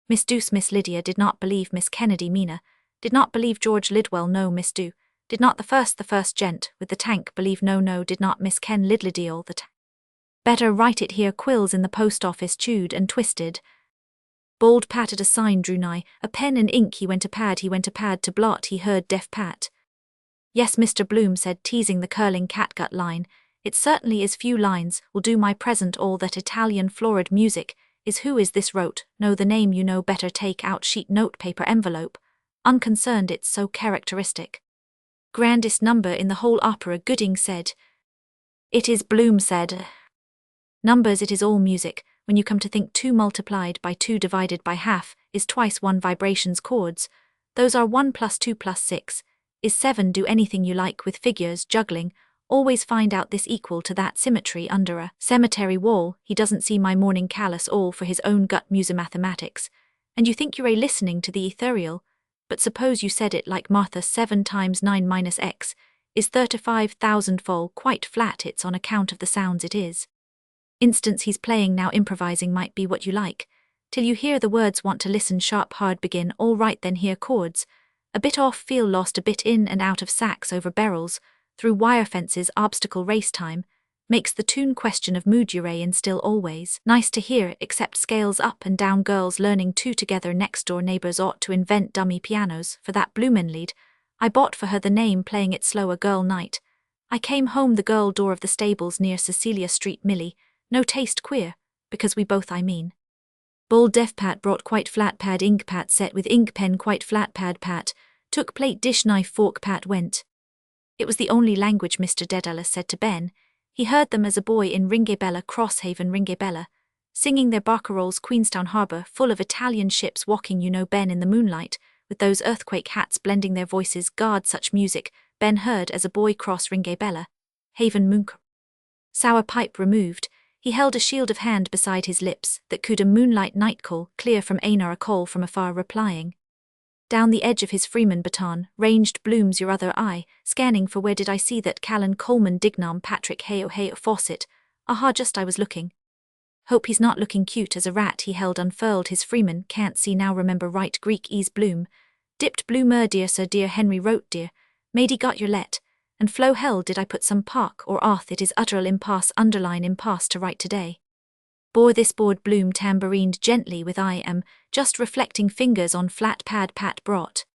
Miss Douce, Miss Lydia did not believe Miss Kennedy. Mina did not believe George Lidwell. No, Miss Dou did not. The first gent with the tank believe. No, did not Miss Ken Lidledial the Better write it here. Quills in the post office chewed and twisted. Bald patted a sign, drew nigh, a pen and ink. He went a pad to blot. He heard deaf Pat. Yes, Mr. Bloom said, teasing the curling catgut line, it certainly is. Few lines will do my present. All that Italian florid music is. Who is this wrote? Know the name, you know better. Take out sheet notepaper envelope. Unconcerned, it's so characteristic. Grandest number in the whole opera, Gooding said. It is, Bloom said. Numbers, it is all music. When you come to think, 2 multiplied by 2 divided by half is twice 1. Vibrations, chords, those are 1 plus 2 plus 6 is 7. Do anything you like with figures, juggling, always find out this equal to that. Symmetry under a cemetery wall. He doesn't see my morning callus, all for his own gut mathematics, and you think you're listening to the ethereal, but suppose you said it like Martha. 7 times 9 minus x is 35,000-fold, quite flat. It's on account of the sounds it is. Instance he's playing now, improvising might be what you like, till you hear the words, want to listen sharp hard, begin all right, then hear chords, a bit off, feel lost, a bit in and out of sacks, over barrels, through wire fences, obstacle race time, makes the tune question of mood. And still always nice to hear, except scales up and down, girls learning 2 together. Next door neighbors ought to invent dummy pianos for that Blumenlied. I bought for her the name, playing it slow, a girl night. I came home, the girl door of the stables near Cecilia Street. Millie, no taste, queer, because we both, I mean. Bald deaf Pat brought quite flat pad ink. Pat set with ink pen, quite flat pad. Pat took plate, dish, knife, fork. Pat went. It was the only language, Mr. Dedalus said to Ben. He heard them as a boy in Ringabella, Crosshaven, Ringabella, singing their barcarolles. Queenstown Harbour, full of Italian ships walking, you know, Ben, in the moonlight, with those earthquake hats blending their voices. God, such music Ben heard as a boy. Cross Ringabella, Haven Moonk. Sour pipe removed, he held a shield of hand beside his lips, that could a moonlight night call, clear from Einar, a call from afar replying. Down the edge of his Freeman baton, ranged Bloom's your other eye, scanning for where did I see that Callan Coleman Dignam Patrick Heyo Fawcett. Aha, just I was looking. Hope he's not looking cute as a rat. He held unfurled his Freeman, can't see now remember right Greek ease Bloom. Dipped Bloomer dear sir dear Henry wrote dear, made he got your let, and flow hell did I put some park or arth it is utteral impasse underline impasse to write today. Bore this board Bloom tambourined gently with I am, just reflecting fingers on flat pad Pat brought.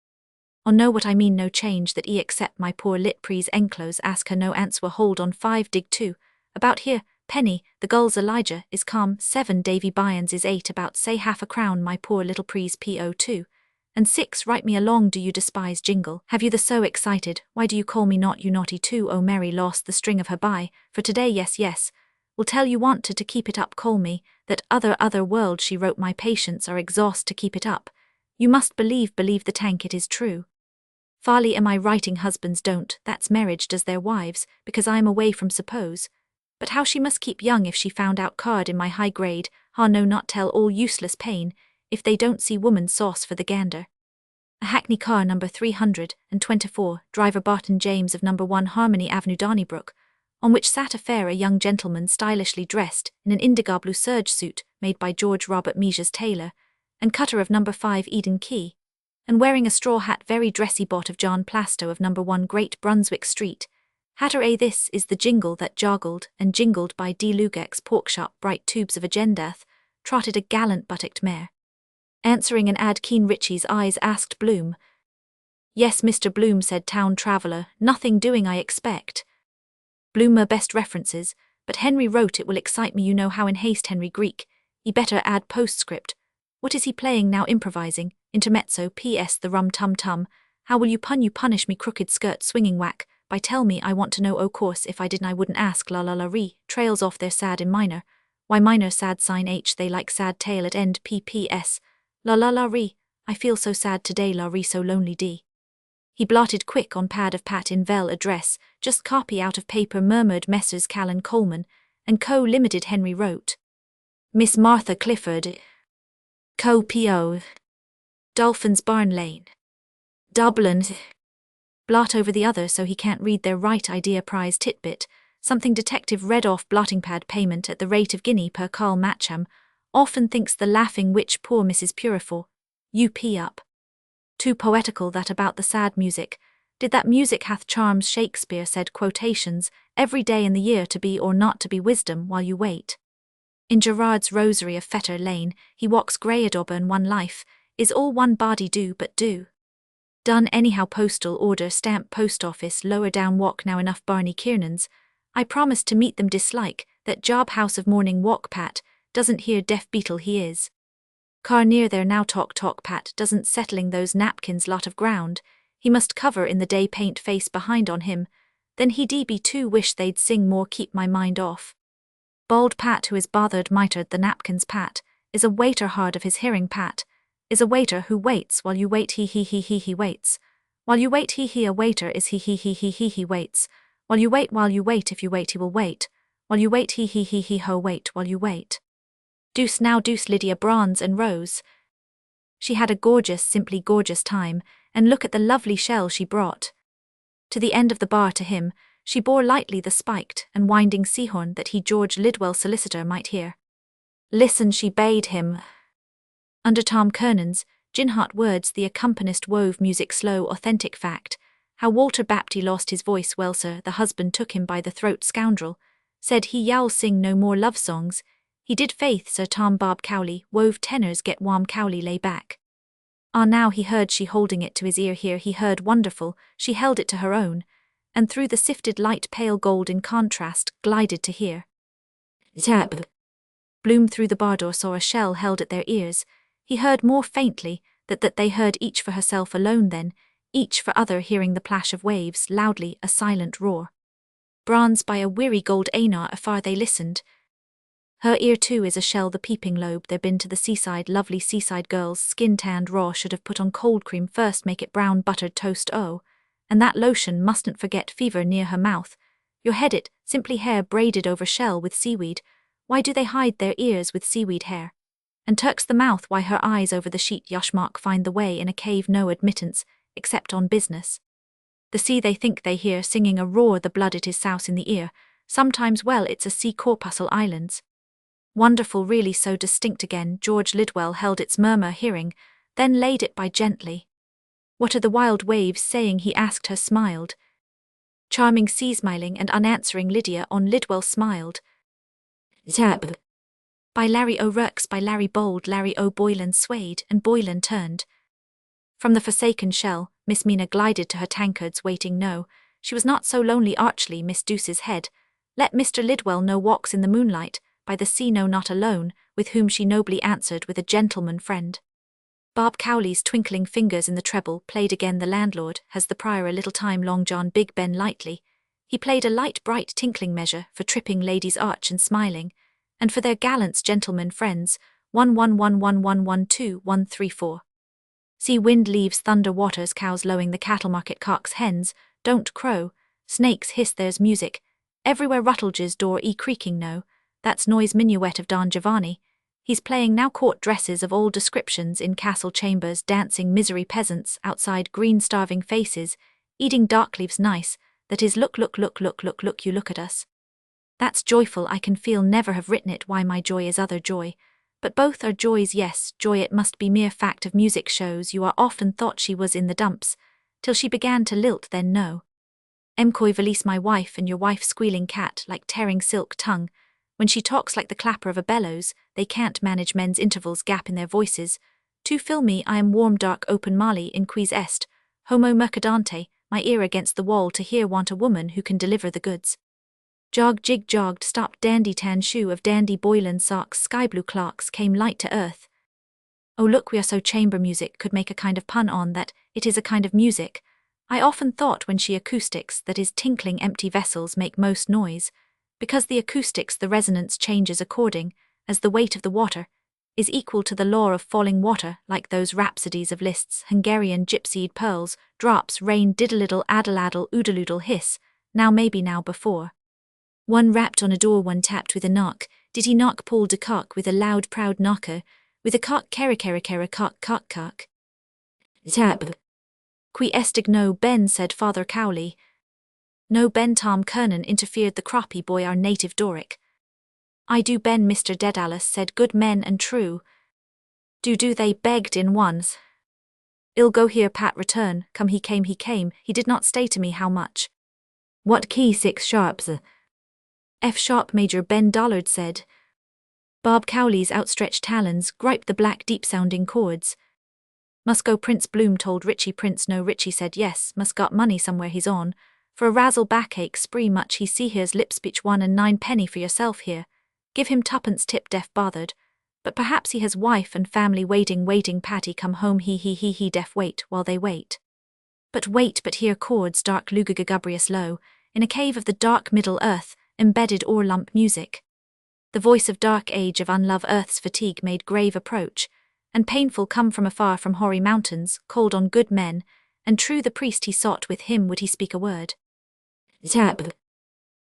On know what I mean no change that e except my poor lit prise enclose ask her no answer hold on 5 dig 2, about here, penny, the gulls Elijah is calm 7 Davy Byans is 8 about say half a crown my poor little prise PO2, and 6 write me along do you despise jingle, have you the so excited, why do you call me not you naughty too oh Mary lost the string of her by, for today yes, will tell you wanted to keep it up call me, that other world she wrote my patience are exhaust to keep it up, you must believe the tank it is true. Farley am I writing husbands don't, that's marriage does their wives, because I am away from suppose, but how she must keep young if she found out card in my high grade, no not tell all useless pain, if they don't see woman sauce for the gander. A hackney car number 324, driver Barton James of number 1 Harmony Avenue Donnybrook, on which sat a fair young gentleman stylishly dressed in an indigo blue serge suit made by George Robert Measures tailor, and cutter of number 5 Eden Quay, and wearing a straw hat very dressy bought of John Plasto of number 1 Great Brunswick Street. Hatter a this is the jingle that joggled and jingled by D. Lugeck's porkshop bright tubes of agendath, trotted a gallant buttocked mare. Answering an ad keen Richie's eyes asked Bloom. Yes, Mr. Bloom said town traveller, nothing doing I expect. Bloomer best references, but Henry wrote it will excite me you know how in haste Henry Greek, he better add postscript. What is he playing now improvising, intermezzo P.S. the rum tum tum, how will you punish me crooked skirt swinging whack, by tell me I want to know o course if I didn't I wouldn't ask la la la re, trails off their sad in minor, why minor sad sign H they like sad tail at end P.P.S. La la la re, I feel so sad today la re so lonely D. He blotted quick on pad of Pat in vel address, just copy out of paper murmured Messrs. Callan Coleman, and Co. Limited Henry wrote. Miss Martha Clifford. Co. P.O. Dolphin's Barn Lane. Dublin. Blot over the other so he can't read their right idea prize titbit, something detective read off blotting pad payment at the rate of guinea per Carl Matcham, often thinks the laughing witch poor Mrs. Purifor. U.P. up. Too poetical that about the sad music, did that music hath charms Shakespeare said quotations, every day in the year to be or not to be wisdom while you wait. In Gerard's Rosary of Fetter Lane, he walks grey adorburn one life, is all one body do but do. Done anyhow postal order stamp post office lower down walk now enough Barney Kiernan's, I promised to meet them dislike, that job house of morning walk Pat, doesn't hear deaf beetle he is. Car near there now talk Pat doesn't settling those napkins lot of ground, he must cover in the day paint face behind on him, then he be too wish they'd sing more keep my mind off. Bald Pat who is bothered mitered the napkins Pat, is a waiter hard of his hearing Pat, is a waiter who waits while you wait he waits, while you wait he a waiter is he waits, while you wait if you wait he will wait, while you wait he ho wait while you wait. Deuce now deuce Lydia Bronze and Rose. She had a gorgeous simply gorgeous time, and look at the lovely shell she brought. To the end of the bar to him, she bore lightly the spiked and winding seahorn that he George Lidwell solicitor might hear. Listen she bade him. Under Tom Kernan's gin-hot words the accompanist wove music slow authentic fact, how Walter Bapty lost his voice well sir the husband took him by the throat scoundrel, said he y'all sing no more love songs, he did faith Sir Tom Bob Cowley wove tenors get warm Cowley lay back. Ah now he heard she holding it to his ear here he heard wonderful, she held it to her own, and through the sifted light pale gold in contrast glided to hear. Tap. Bloom through the bar door saw a shell held at their ears, he heard more faintly that they heard each for herself alone then, each for other hearing the plash of waves loudly a silent roar. Bronze by a weary gold anar afar they listened. Her ear too is a shell the peeping lobe there been to the seaside lovely seaside girls skin tanned raw should have put on cold cream first make it brown buttered toast and that lotion mustn't forget fever near her mouth, your head it, simply hair braided over shell with seaweed, why do they hide their ears with seaweed hair? and turks the mouth why her eyes over the sheet Yashmark find the way in a cave no admittance, except on business. The sea they think they hear singing a roar the blood it is souse in the ear, sometimes well it's a sea corpuscle islands. Wonderful really so distinct again George Lidwell held its murmur hearing, then laid it by gently. What are the wild waves saying he asked her smiled. Charming sea smiling and unanswering Lydia on Lidwell smiled. Tap. By Larry O'Rourke's by Larry Bold Larry O'Boylan swayed and Boylan turned. From the forsaken shell, Miss Mina glided to her tankards waiting no, she was not so lonely archly Miss Douce's head, let Mr. Lidwell no walks in the moonlight, by the sea no not alone, with whom she nobly answered with a gentleman friend. Bob Cowley's twinkling fingers in the treble played again the landlord, has the prior a little time Long John Big Ben lightly, he played a light bright tinkling measure for tripping ladies arch and smiling, and for their gallants gentlemen friends, 1111112 Sea wind leaves thunder waters cows lowing the cattle market cocks hens, don't crow, snakes hiss there's music, everywhere Ruttledge's door creaking no, that's noise minuet of Don Giovanni, he's playing now court dresses of all descriptions in castle chambers dancing misery peasants outside green starving faces, eating dark leaves nice, that is look you look at us. That's joyful I can feel never have written it why my joy is other joy, but both are joys yes, joy it must be mere fact of music shows you are often thought she was in the dumps, till she began to lilt then no. Emcoy valise my wife and your wife squealing cat like tearing silk tongue, when she talks like the clapper of a bellows, they can't manage men's intervals gap in their voices, too filmy I am warm dark open mali in quis est, homo mercadante, my ear against the wall to hear want a woman who can deliver the goods. Jog jig jogged stopped dandy tan shoe of dandy Boylan socks sky blue clocks came light to earth. Oh look we are so chamber music could make a kind of pun on that, it is a kind of music. I often thought when she acoustics that is tinkling empty vessels make most noise, because the acoustics the resonance changes according, as the weight of the water, is equal to the law of falling water like those rhapsodies of Liszt's Hungarian gypsied pearls, drops rain diddle-iddle addle-addle oodle-oodle hiss, now maybe now before. One rapped on a door one tapped with a knock, did he knock Paul de Kock with a loud proud knocker, with a cock cock cock. Tap. Qui estig no Ben said Father Cowley. No Ben Tom Kernan interfered the croppy boy our native Doric. I do Ben Mr. Dedalus said good men and true. Do they begged in ones. I'll go here Pat return, come he came he did not stay to me how much. What key 6 sharps? F sharp Major Ben Dollard said. Bob Cowley's outstretched talons griped the black deep-sounding chords. Must go Prince Bloom told Richie Prince no Richie said yes, must got money somewhere he's on, for a razzle backache spree much he see here's lip speech 1 and 9 penny for yourself here, give him 2pence tip deaf bothered, but perhaps he has wife and family waiting Patty come home he deaf wait while they wait. But hear chords dark lugubrious low, in a cave of the dark middle earth, embedded or lump music. The voice of dark age of unlove earth's fatigue made grave approach, and painful come from afar from hoary mountains, called on good men, and true the priest he sought with him would he speak a word. Tap.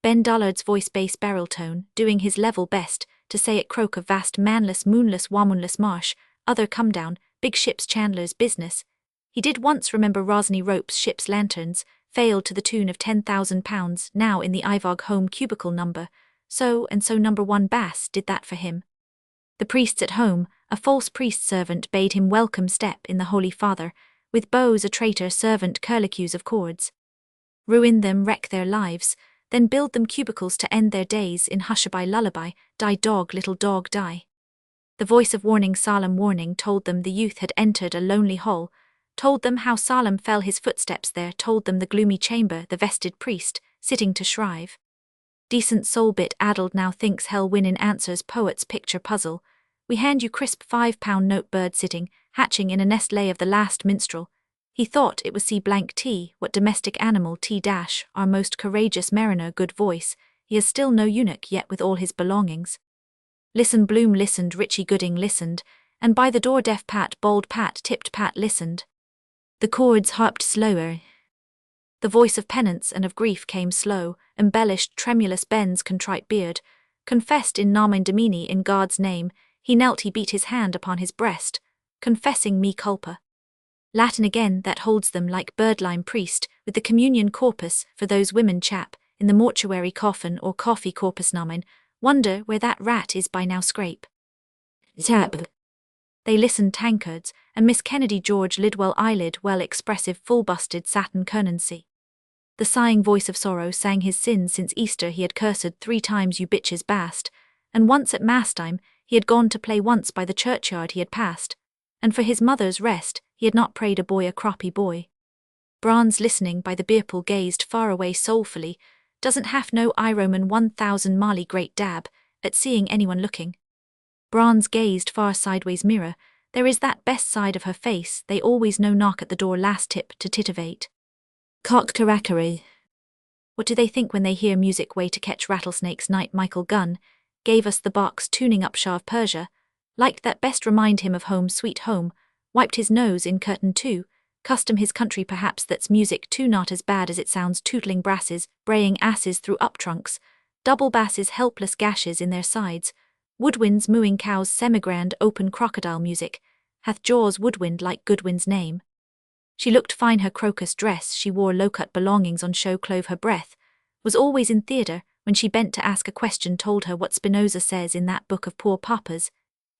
Ben Dollard's voice bass barrel tone, doing his level best, to say it croak of vast manless moonless wamoonless marsh, other come down, big ships Chandler's business. He did once remember Rosny Rope's ship's lanterns, failed to the tune of £10,000 now in the Ivog home cubicle number, so number 1 bass did that for him. The priests at home, a false priest-servant bade him welcome step in the Holy Father, with bows a traitor servant curlicues of chords. Ruin them wreck their lives, then build them cubicles to end their days in hushaby lullaby, die dog little dog die. The voice of warning solemn warning told them the youth had entered a lonely hall, told them how solemn fell his footsteps there, told them the gloomy chamber the vested priest, sitting to shrive. Decent soul bit addled now thinks hell win in answers poet's picture puzzle, we hand you crisp £5 note bird sitting, hatching in a nest lay of the last minstrel, he thought it was C-T, what domestic animal T- our most courageous mariner good voice, he is still no eunuch yet with all his belongings. Listen Bloom listened Richie Gooding listened, and by the door deaf Pat bold Pat tipped Pat listened. The chords harped slower. The voice of penance and of grief came slow, embellished tremulous Ben's contrite beard, confessed in nomen domini in God's name, He knelt, he beat his hand upon his breast, confessing me culpa. Latin again that holds them like birdlime priest, with the communion corpus for those women chap, in the mortuary coffin or coffee corpus nomen, wonder where that rat is by now scrape. Tap. They listened tankards, and Miss Kennedy George Lidwell eyelid well expressive full-busted satin kernancy. The sighing voice of sorrow sang his sins since Easter he had cursed 3 times you bitches bast, and once at mass time he had gone to play once by the churchyard he had passed, and for his mother's rest he had not prayed a boy a croppy boy. Bronze listening by the beer pool gazed far away soulfully, doesn't half know I Roman 1000 Mali great dab, at seeing anyone looking. Bronze gazed far sideways mirror, there is that best side of her face they always know knock at the door last tip to titivate. Cock carackery. What do they think when they hear music way to catch rattlesnakes night? Michael Gunn gave us the box tuning up Shah of Persia, liked that best remind him of home sweet home, wiped his nose in curtain too, custom his country perhaps that's music too not as bad as it sounds tootling brasses, braying asses through up trunks, double basses helpless gashes in their sides, woodwinds mooing cows semigrand open crocodile music, hath jaws woodwind like Goodwin's name. She looked fine her crocus dress she wore low-cut belongings on show clove her breath, was always in theatre when she bent to ask a question told her what Spinoza says in that book of poor papas,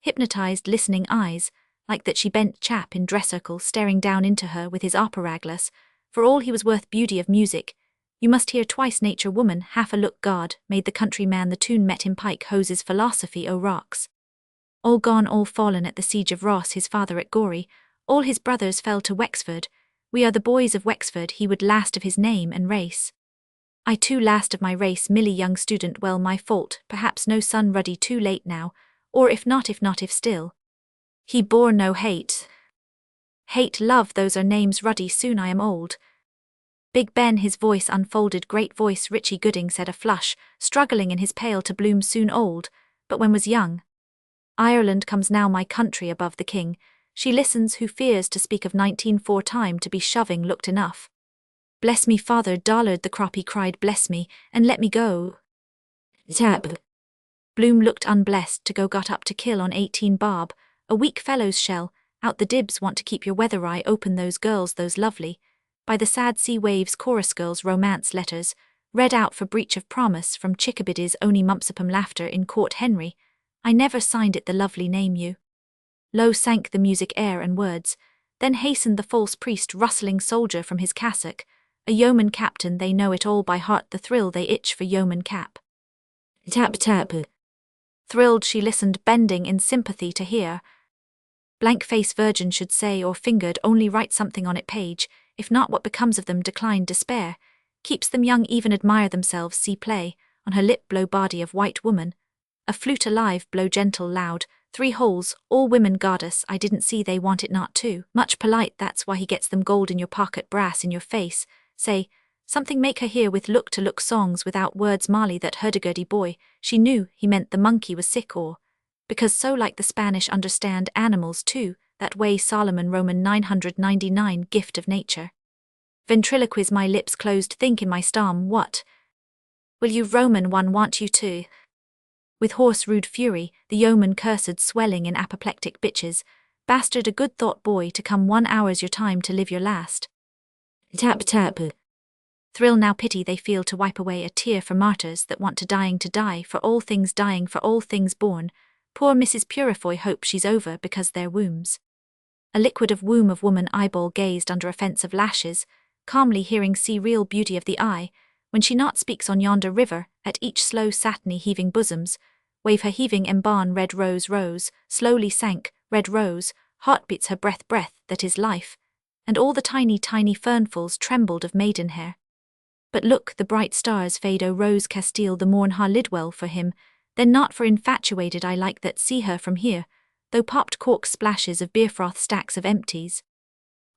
hypnotized listening eyes, like that she bent chap in dress circle staring down into her with his opera-glass, for all he was worth beauty of music, you must hear twice nature woman half a look God made the countryman the tune met him pike hoses philosophy o' rocks. All gone all fallen at the siege of Ross his father at Gorey, all his brothers fell to Wexford, we are the boys of Wexford he would last of his name and race. I too last of my race Milly young student well my fault perhaps no son ruddy too late now, or if not if still. He bore no hate. Hate love those are names ruddy soon I am old. Big Ben his voice unfolded great voice Richie Gooding said a flush, struggling in his pale to bloom soon old, but when was young. Ireland comes now my country above the king, she listens who fears to speak of 1904 time to be shoving looked enough. Bless me father Dollard the crop he cried bless me, and let me go. Tap. Bloom looked unblessed to go got up to kill on 18 Bob, a weak fellow's shell, out the dibs want to keep your weather eye open those girls those lovely, by the sad sea waves chorus girls romance letters, read out for breach of promise from Chickabidy's only mumpsipum laughter in Court Henry, I never signed it the lovely name you. Low sank the music air and words, then hastened the false priest rustling soldier from his cassock, a yeoman captain they know it all by heart the thrill they itch for yeoman cap. Tap tap. Thrilled she listened bending in sympathy to hear. Blank face virgin should say or fingered only write something on it page, if not what becomes of them decline despair, keeps them young even admire themselves see play, on her lip blow body of white woman, a flute alive blow gentle loud, 3 holes, all women goddess I didn't see they want it not too, much polite that's why he gets them gold in your pocket brass in your face, say, something make her hear with look to look songs without words Molly that hurdy-gurdy boy, she knew he meant the monkey was sick or, because so like the Spanish understand animals too, that way Solomon Roman 999 gift of nature. Ventriloquies my lips closed think in my storm what? Will you Roman one want you to? With hoarse rude fury, the yeoman cursed swelling in apoplectic bitches, bastard a good thought boy to come 1 hour's your time to live your last. Tap tap. Thrill now pity they feel to wipe away a tear for martyrs that want to die for all things dying for all things born, poor Mrs. Purifoy hope she's over because their wombs. A liquid of womb of woman eyeball gazed under offensive lashes, calmly hearing see real beauty of the eye, when she not speaks on yonder river, at each slow satiny heaving bosoms, wave her heaving embarn red rose rose, slowly sank, red rose, heartbeats her breath that is life, and all the tiny fernfuls trembled of maiden hair. But look the bright stars fade o' Rose Castile the morn ha Lidwell for him, then not for infatuated I like that see her from here, though popped cork splashes of beer froth stacks of empties.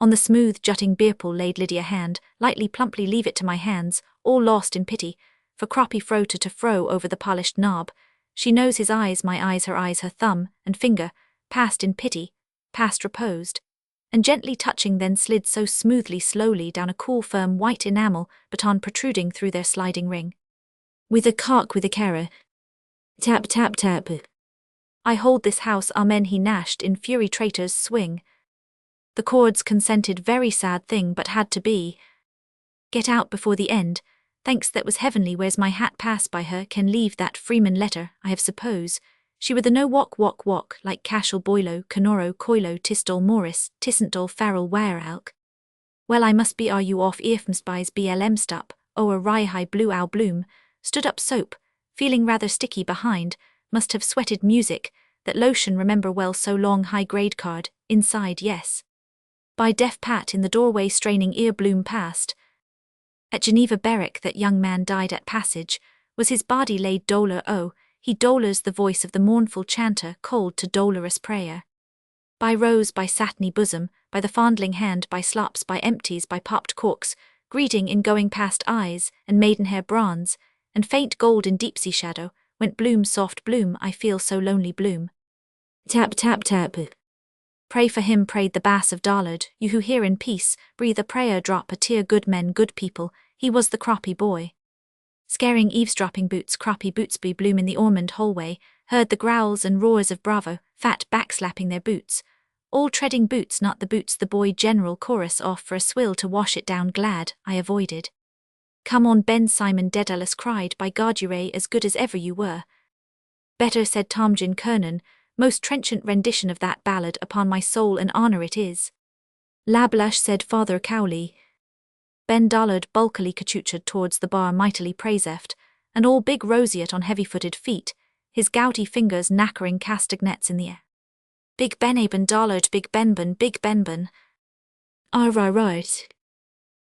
On the smooth jutting beer pool laid Lydia hand, lightly plumply leave it to my hands, all lost in pity, for croppy fro to fro over the polished knob, she knows his eyes my eyes her thumb, and finger, passed in pity, past reposed, and gently touching then slid so smoothly slowly down a cool firm white enamel baton protruding through their sliding ring. With a cock with a cara. Tap tap tap. I hold this house, amen, he gnashed in fury, traitors swing. The chords consented, very sad thing, but had to be. Get out before the end, thanks that was heavenly, where's my hat, pass by her, can leave that Freeman letter, I have suppose. She were the no walk, like Cashel Boilo, Canoro, Coilo, Tistol Morris, Tissentol Farrell Werehalk. Well, I must be, are you off earfmspies BLM stup, a rye high blue owl bloom, stood up soap, feeling rather sticky behind, must have sweated music, that lotion remember well, so long, high grade card, inside, yes. By deaf Pat in the doorway, straining ear, Bloom passed. At Geneva Berwick that young man died at passage, was his body laid dolor, oh, he dolors the voice of the mournful chanter, cold to dolorous prayer. By rose, by satiny bosom, by the fondling hand, by slops, by empties, by popped corks, greeting in going past eyes, and maidenhair bronze, and faint gold in deep sea shadow, went Bloom, soft Bloom, I feel so lonely, Bloom. Tap, tap, tap. Pray for him, prayed the bass of Dollard, you who hear in peace, breathe a prayer, drop a tear, good men, good people, he was the croppy boy. Scaring eavesdropping boots, croppy bootsby Bloom in the Ormond hallway, heard the growls and roars of Bravo, fat backslapping their boots. All treading boots, not the boots, the boy general chorus off for a swill to wash it down, glad I avoided. Come on, Ben, Simon Dedalus cried, by God, you're as good as ever you were. Better, said Tomgin Kernan, most trenchant rendition of that ballad, upon my soul and honour it is. Lablash, said Father Cowley. Ben Dollard bulkily cachuched towards the bar, mightily praiseft, and all big roseate on heavy-footed feet, his gouty fingers knackering castagnettes in the air. Big Benaben Dollard, Big Benbon, Big Benbon. Ah, right.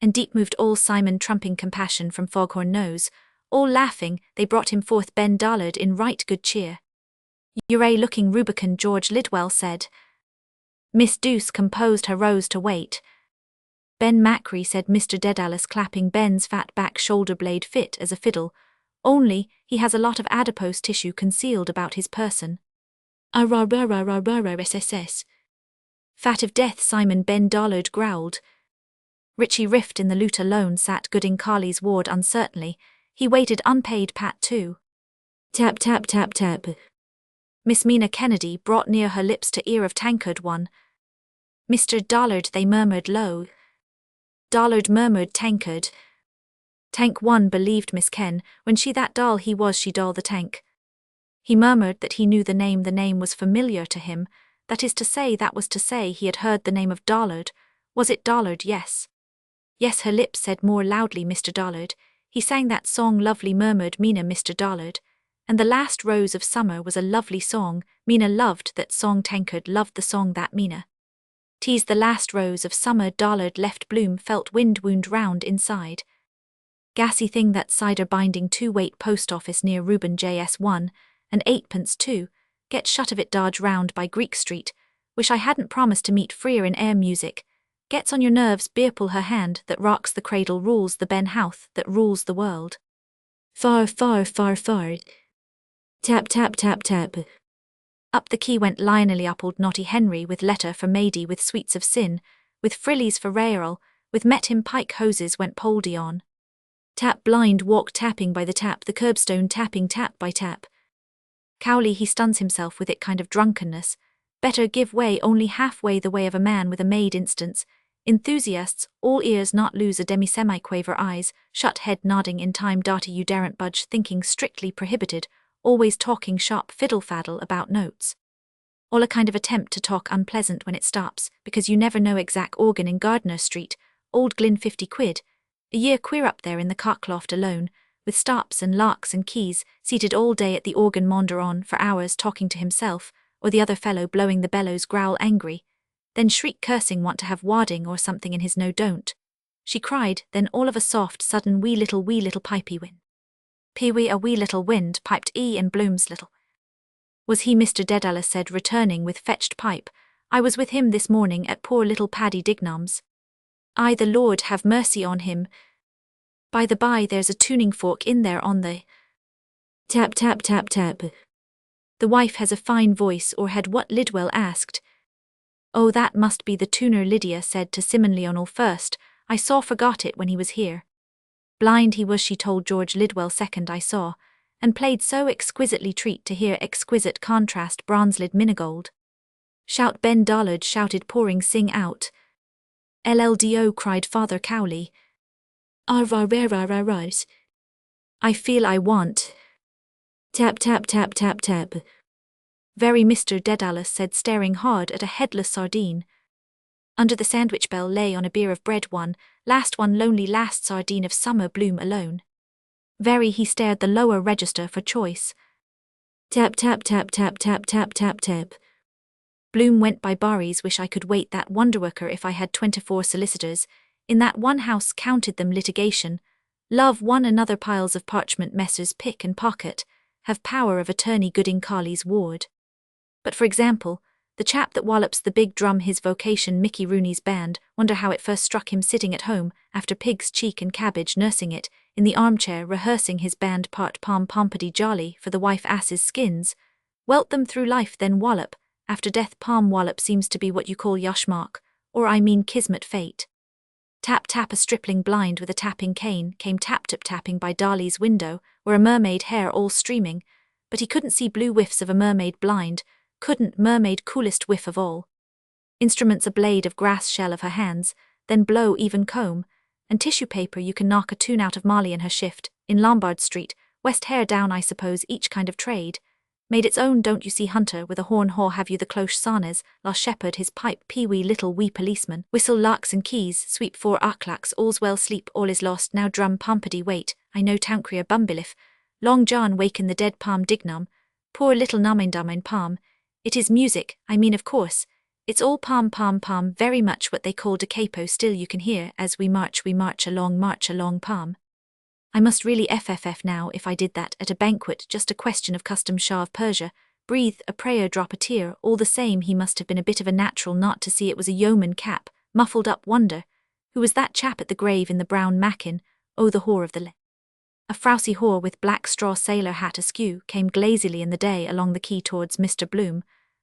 And deep moved all Simon, trumping compassion from Foghorn Nose, all laughing, they brought him forth Ben Dollard in right good cheer. You're looking Rubicon, George Lidwell said. Miss Douce composed her rose to wait. Ben Macri, said Mr. Dedalus, clapping Ben's fat back shoulder blade fit as a fiddle, only he has a lot of adipose tissue concealed about his person. SSS. Fat of death, Simon, Ben Dollard growled. Richie Rift in the lute alone sat Gooding Carley's ward uncertainly, he waited unpaid Pat too. Tap, tap, tap, tap. Miss Mina Kennedy brought near her lips to ear of tankard one. Mr. Dollard, they murmured low. Dollard murmured tankard. Tank one, believed Miss Ken, when she that doll he was, she doll the tank. He murmured that he knew the name was familiar to him, that is to say, that was to say, he had heard the name of Dollard. Was it Dollard? Yes. Yes, her lips said more loudly, Mr. Dollard. He sang that song lovely, murmured Mina, Mr. Dollard. And the last rose of summer was a lovely song, Mina loved that song, tankard loved the song that Mina. 'Tis the last rose of summer, Dollard left Bloom, felt wind wound round inside. Gassy thing that cider binding 2-weight post office near Reuben JS1, and 8pence too, get shut of it, dodge round by Greek Street, wish I hadn't promised to meet freer in air music, gets on your nerves, beer pull her hand that rocks the cradle, rules the Ben Houth that rules the world. Far, far, far, far. Tap, tap, tap, tap. Up the key went Leopold naughty Henry with letter for Mady, with sweets of sin, with frillies for Raerl, with met him pike hoses went Poldy on. Tap blind walk tapping by the tap, the curbstone tapping tap by tap. Cowley he stuns himself with it kind of drunkenness, better give way only halfway the way of a man with a maid instance. Enthusiasts, all ears not lose a demi-semi-quaver eyes, shut head nodding in time darty you daren't budge thinking strictly prohibited, always talking sharp fiddle-faddle about notes. All a kind of attempt to talk unpleasant when it stops, because you never know exact organ in Gardner Street, Old Glyn 50 quid, a year queer up there in the cockloft alone, with stops and larks and keys, seated all day at the organ maunder on for hours talking to himself, or the other fellow blowing the bellows growl angry, then shriek cursing want to have wadding or something in his no don't. She cried, then all of a soft sudden wee little pipey win. Pee-wee a wee little wind piped E and Bloom's little. Was he Mr. Dedalus said returning with fetched pipe, I was with him this morning at poor little Paddy Dignam's. I the Lord have mercy on him. By the by there's a tuning fork in there on the tap tap tap tap. The wife has a fine voice or had what Lidwell asked. Oh that must be the tuner Lydia said to Simon Lionel first, I saw forgot it when he was here. Blind he was she told George Lidwell second I saw, and played so exquisitely treat to hear exquisite contrast bronzeled minigold. Shout Ben Dollard shouted pouring sing out. LLDO cried Father Cowley. Arvarararas. I feel I want. Tap tap tap tap tap. Very Mr. Dedalus said staring hard at a headless sardine. Under the sandwich bell lay on a bier of bread one lonely last sardine of summer bloom alone. Very he stared the lower register for choice. Tap tap tap tap tap tap tap tap. Bloom went by Barry's wish I could wait that wonderworker if I had 24 solicitors, in that one house counted them litigation, love one another piles of parchment messrs pick and pocket, have power of attorney Gooding Colley's ward. But for example, the chap that wallops the big drum his vocation Mickey Rooney's band, wonder how it first struck him sitting at home, after pig's cheek and cabbage nursing it, in the armchair rehearsing his band part pom pompity jolly for the wife ass's skins, welt them through life then wallop, after death palm wallop seems to be what you call yoshmark, or I mean kismet fate. Tap tap a stripling blind with a tapping cane came tap-tap-tapping by Dolly's window, where a mermaid hair all streaming, but he couldn't see blue whiffs of a mermaid blind, couldn't mermaid coolest whiff of all. Instruments a blade of grass shell of her hands, then blow even comb, and tissue paper you can knock a tune out of Molly and her shift, in Lombard Street, West hair down I suppose each kind of trade. Made its own don't you see hunter with a horn haw have you the cloche sarnes, la shepherd his pipe pee-wee little wee policeman, whistle larks and keys, sweep four arclacs all's well sleep all is lost now drum pompedy wait, I know tauncria bumbilif, long John waken the dead palm dignum, poor little namindamin palm, it is music, I mean of course, it's all palm palm palm very much what they call da capo still you can hear as we march march along palm. I must really FFF now if I did that at a banquet just a question of custom Shah of Persia, breathe a prayer drop a tear all the same he must have been a bit of a natural not to see it was a yeoman cap, muffled up wonder, who was that chap at the grave in the brown mackin, oh the whore of the A frowsy whore with black straw sailor hat askew came glazily in the day along the quay towards Mr. Bloom.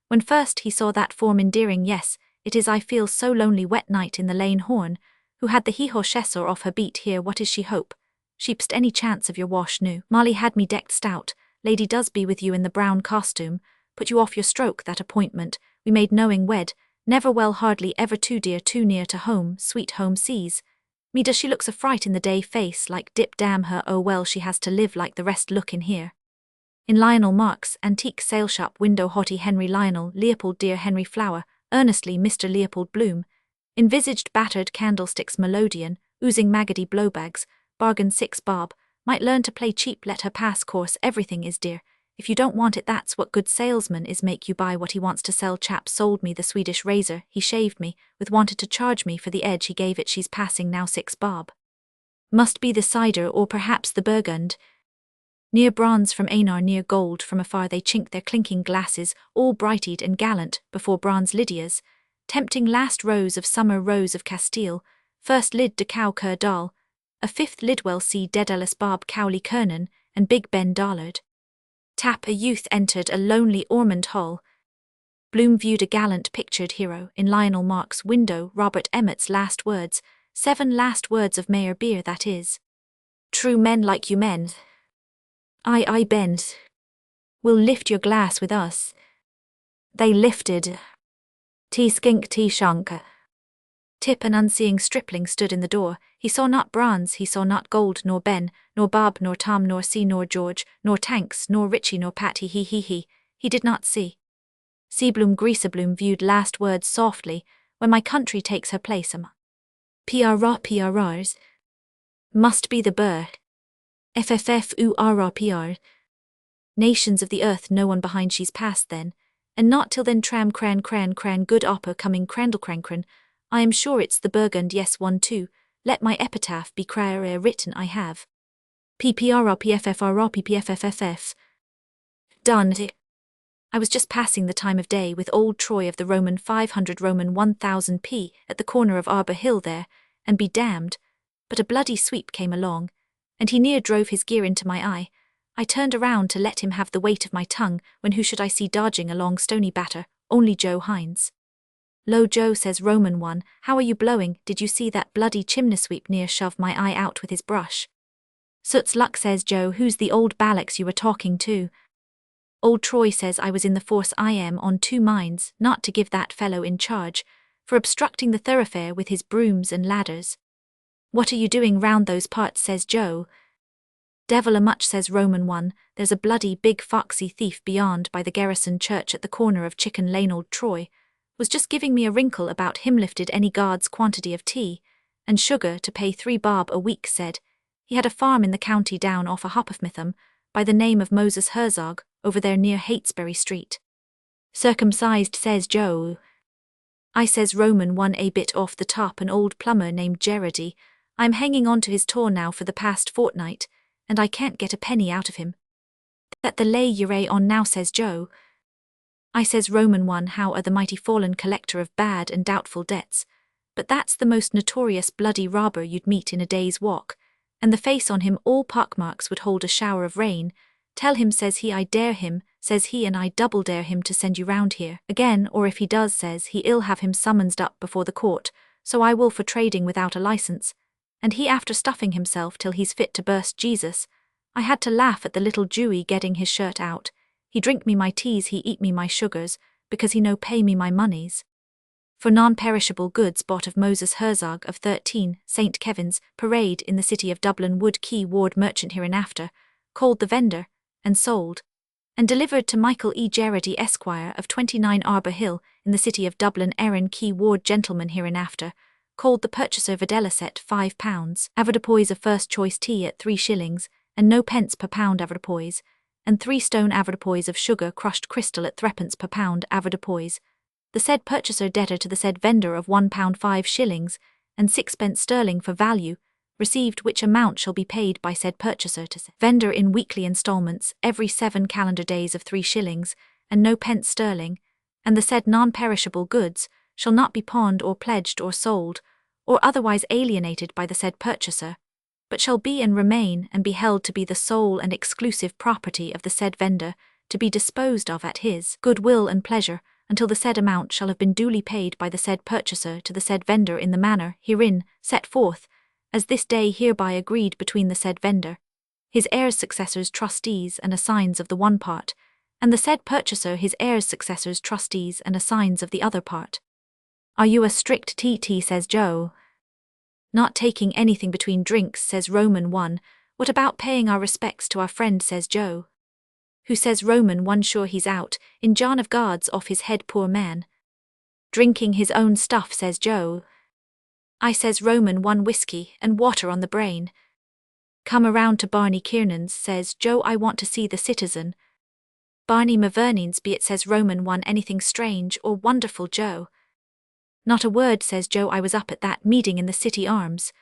When first he saw that form endearing yes, it is I feel so lonely wet night in the lane horn, who had the hee-haw shessor off her beat here what is she hope? Sheepst any chance of your wash new. Molly had me decked stout, Lady does be with you in the brown costume, put you off your stroke that appointment, we made knowing wed, never well hardly ever too dear too near to home, sweet home sees. Me does she looks a fright in the day face like dip damn her oh well she has to live like the rest look in here. In Lionel Mark's antique sale shop window haughty Henry Lionel Leopold dear Henry Flower, earnestly Mr. Leopold Bloom, envisaged battered candlesticks melodeon, oozing maggoty blowbags, bargain 6 bob, might learn to play cheap let her pass course everything is dear, if you don't want it that's what good salesman is make you buy what he wants to sell chap sold me the Swedish razor, he shaved me, with wanted to charge me for the edge he gave it she's passing now 6 bob. Must be the cider or perhaps the burgund. Near bronze from Einar near gold from afar they chink their clinking glasses, all brighted and gallant, before bronze Lydia's, tempting last rose of summer rose of Castile, first lid de cow cur doll, a fifth Lidwell C. Dedalus Bob Cowley Kernan, and Big Ben Dollard. Tap a youth entered a lonely Ormond Hall. Bloom viewed a gallant pictured hero in Lionel Mark's window Robert Emmet's last words, 7 last words of Mayor Beer that is. True men like you men. I bend. Will lift your glass with us. They lifted. T skink T shunk. Tip an unseeing stripling stood in the door, he saw not bronze, he saw not gold nor Ben, nor Bob nor Tom nor C nor George, nor Tanks nor Richie nor Pat he did not see. Seabloom Greasebloom viewed last words softly, when my country takes her place PRRs. Must be the burr. FFFURRPR. Nations of the earth no one behind she's past then, and not till then tram cran good opper coming crandlecrankran. I am sure it's the Burgund yes 1 2, let my epitaph be written I have. PPRRPFFRRPPFFFF. Done. I was just passing the time of day with old Troy of the Roman 500 Roman 1000 P at the corner of Arbor Hill there, and be damned, but a bloody sweep came along, and he near drove his gear into my eye. I turned around to let him have the weight of my tongue, when who should I see dodging along Stony Batter, only Joe Hines. Lo Joe says Roman 1, how are you blowing, did you see that bloody chimney sweep near shove my eye out with his brush? Soot's luck, says Joe. Who's the old Ballocks you were talking to? Old Troy says I was in the force. I am on two minds not to give that fellow in charge, for obstructing the thoroughfare with his brooms and ladders. What are you doing round those parts, says Joe. Devil a much, says Roman one. There's a bloody big foxy thief beyond by the garrison church at the corner of Chicken Lane. Old Troy was just giving me a wrinkle about him lifted any guard's quantity of tea and sugar to pay 3 bob a week. Said he had a farm in the county down off a hop of Mitham by the name of Moses Herzog over there near Heytesbury Street. Circumcised, says Joe. I, says Roman one, a bit off the top, an old plumber named Gerardy. I'm hanging on to his tour now for the past fortnight, and I can't get a penny out of him. That the lay you're on now, says Joe. I, says Roman one, how are the mighty fallen collector of bad and doubtful debts, but that's the most notorious bloody robber you'd meet in a day's walk, and the face on him all pockmarks would hold a shower of rain. Tell him, says he, I dare him, says he, and I double dare him to send you round here again, or if he does, says he, I'll have him summoned up before the court, so I will, for trading without a license, and he after stuffing himself till he's fit to burst Jesus. I had to laugh at the little Jewy getting his shirt out. He drink me my teas, he eat me my sugars, because he no pay me my monies. For non-perishable goods bought of Moses Herzog of 13 St. Kevin's Parade in the city of Dublin, Wood Quay Ward merchant hereinafter, called the vendor, and sold, and delivered to Michael E. Gerardy Esquire of 29 Arbour Hill in the city of Dublin, Erin Quay Ward gentleman hereinafter, called the purchaser Dedalus at £5, avoirdupois of first choice tea at 3 shillings, and no pence per pound avoirdupois, and 3 stone avoirdupois of sugar crushed crystal at 3d per pound avoirdupois, the said purchaser debtor to the said vendor of £1 5 shillings, and 6d sterling for value, received which amount shall be paid by said purchaser to said vendor in weekly instalments every 7 calendar days of 3 shillings, and no pence sterling, and the said non-perishable goods shall not be pawned or pledged or sold, or otherwise alienated by the said purchaser, but shall be and remain and be held to be the sole and exclusive property of the said vendor, to be disposed of at his good will and pleasure, until the said amount shall have been duly paid by the said purchaser to the said vendor in the manner herein set forth, as this day hereby agreed between the said vendor, his heirs, successors, trustees, and assigns of the one part, and the said purchaser, his heirs, successors, trustees, and assigns of the other part. Are you a strict TT, says Joe. Not taking anything between drinks, says Roman one. What about paying our respects to our friend, says Joe. Who, says Roman one, sure he's out, in John of God's off his head, poor man. Drinking his own stuff, says Joe. I, says Roman one, whiskey and water on the brain. Come around to Barney Kiernan's, says Joe, I want to see the citizen. Barney Mavernines be it, says Roman one, anything strange or wonderful, Joe? Not a word, says Joe, I was up at that meeting in the City Arms.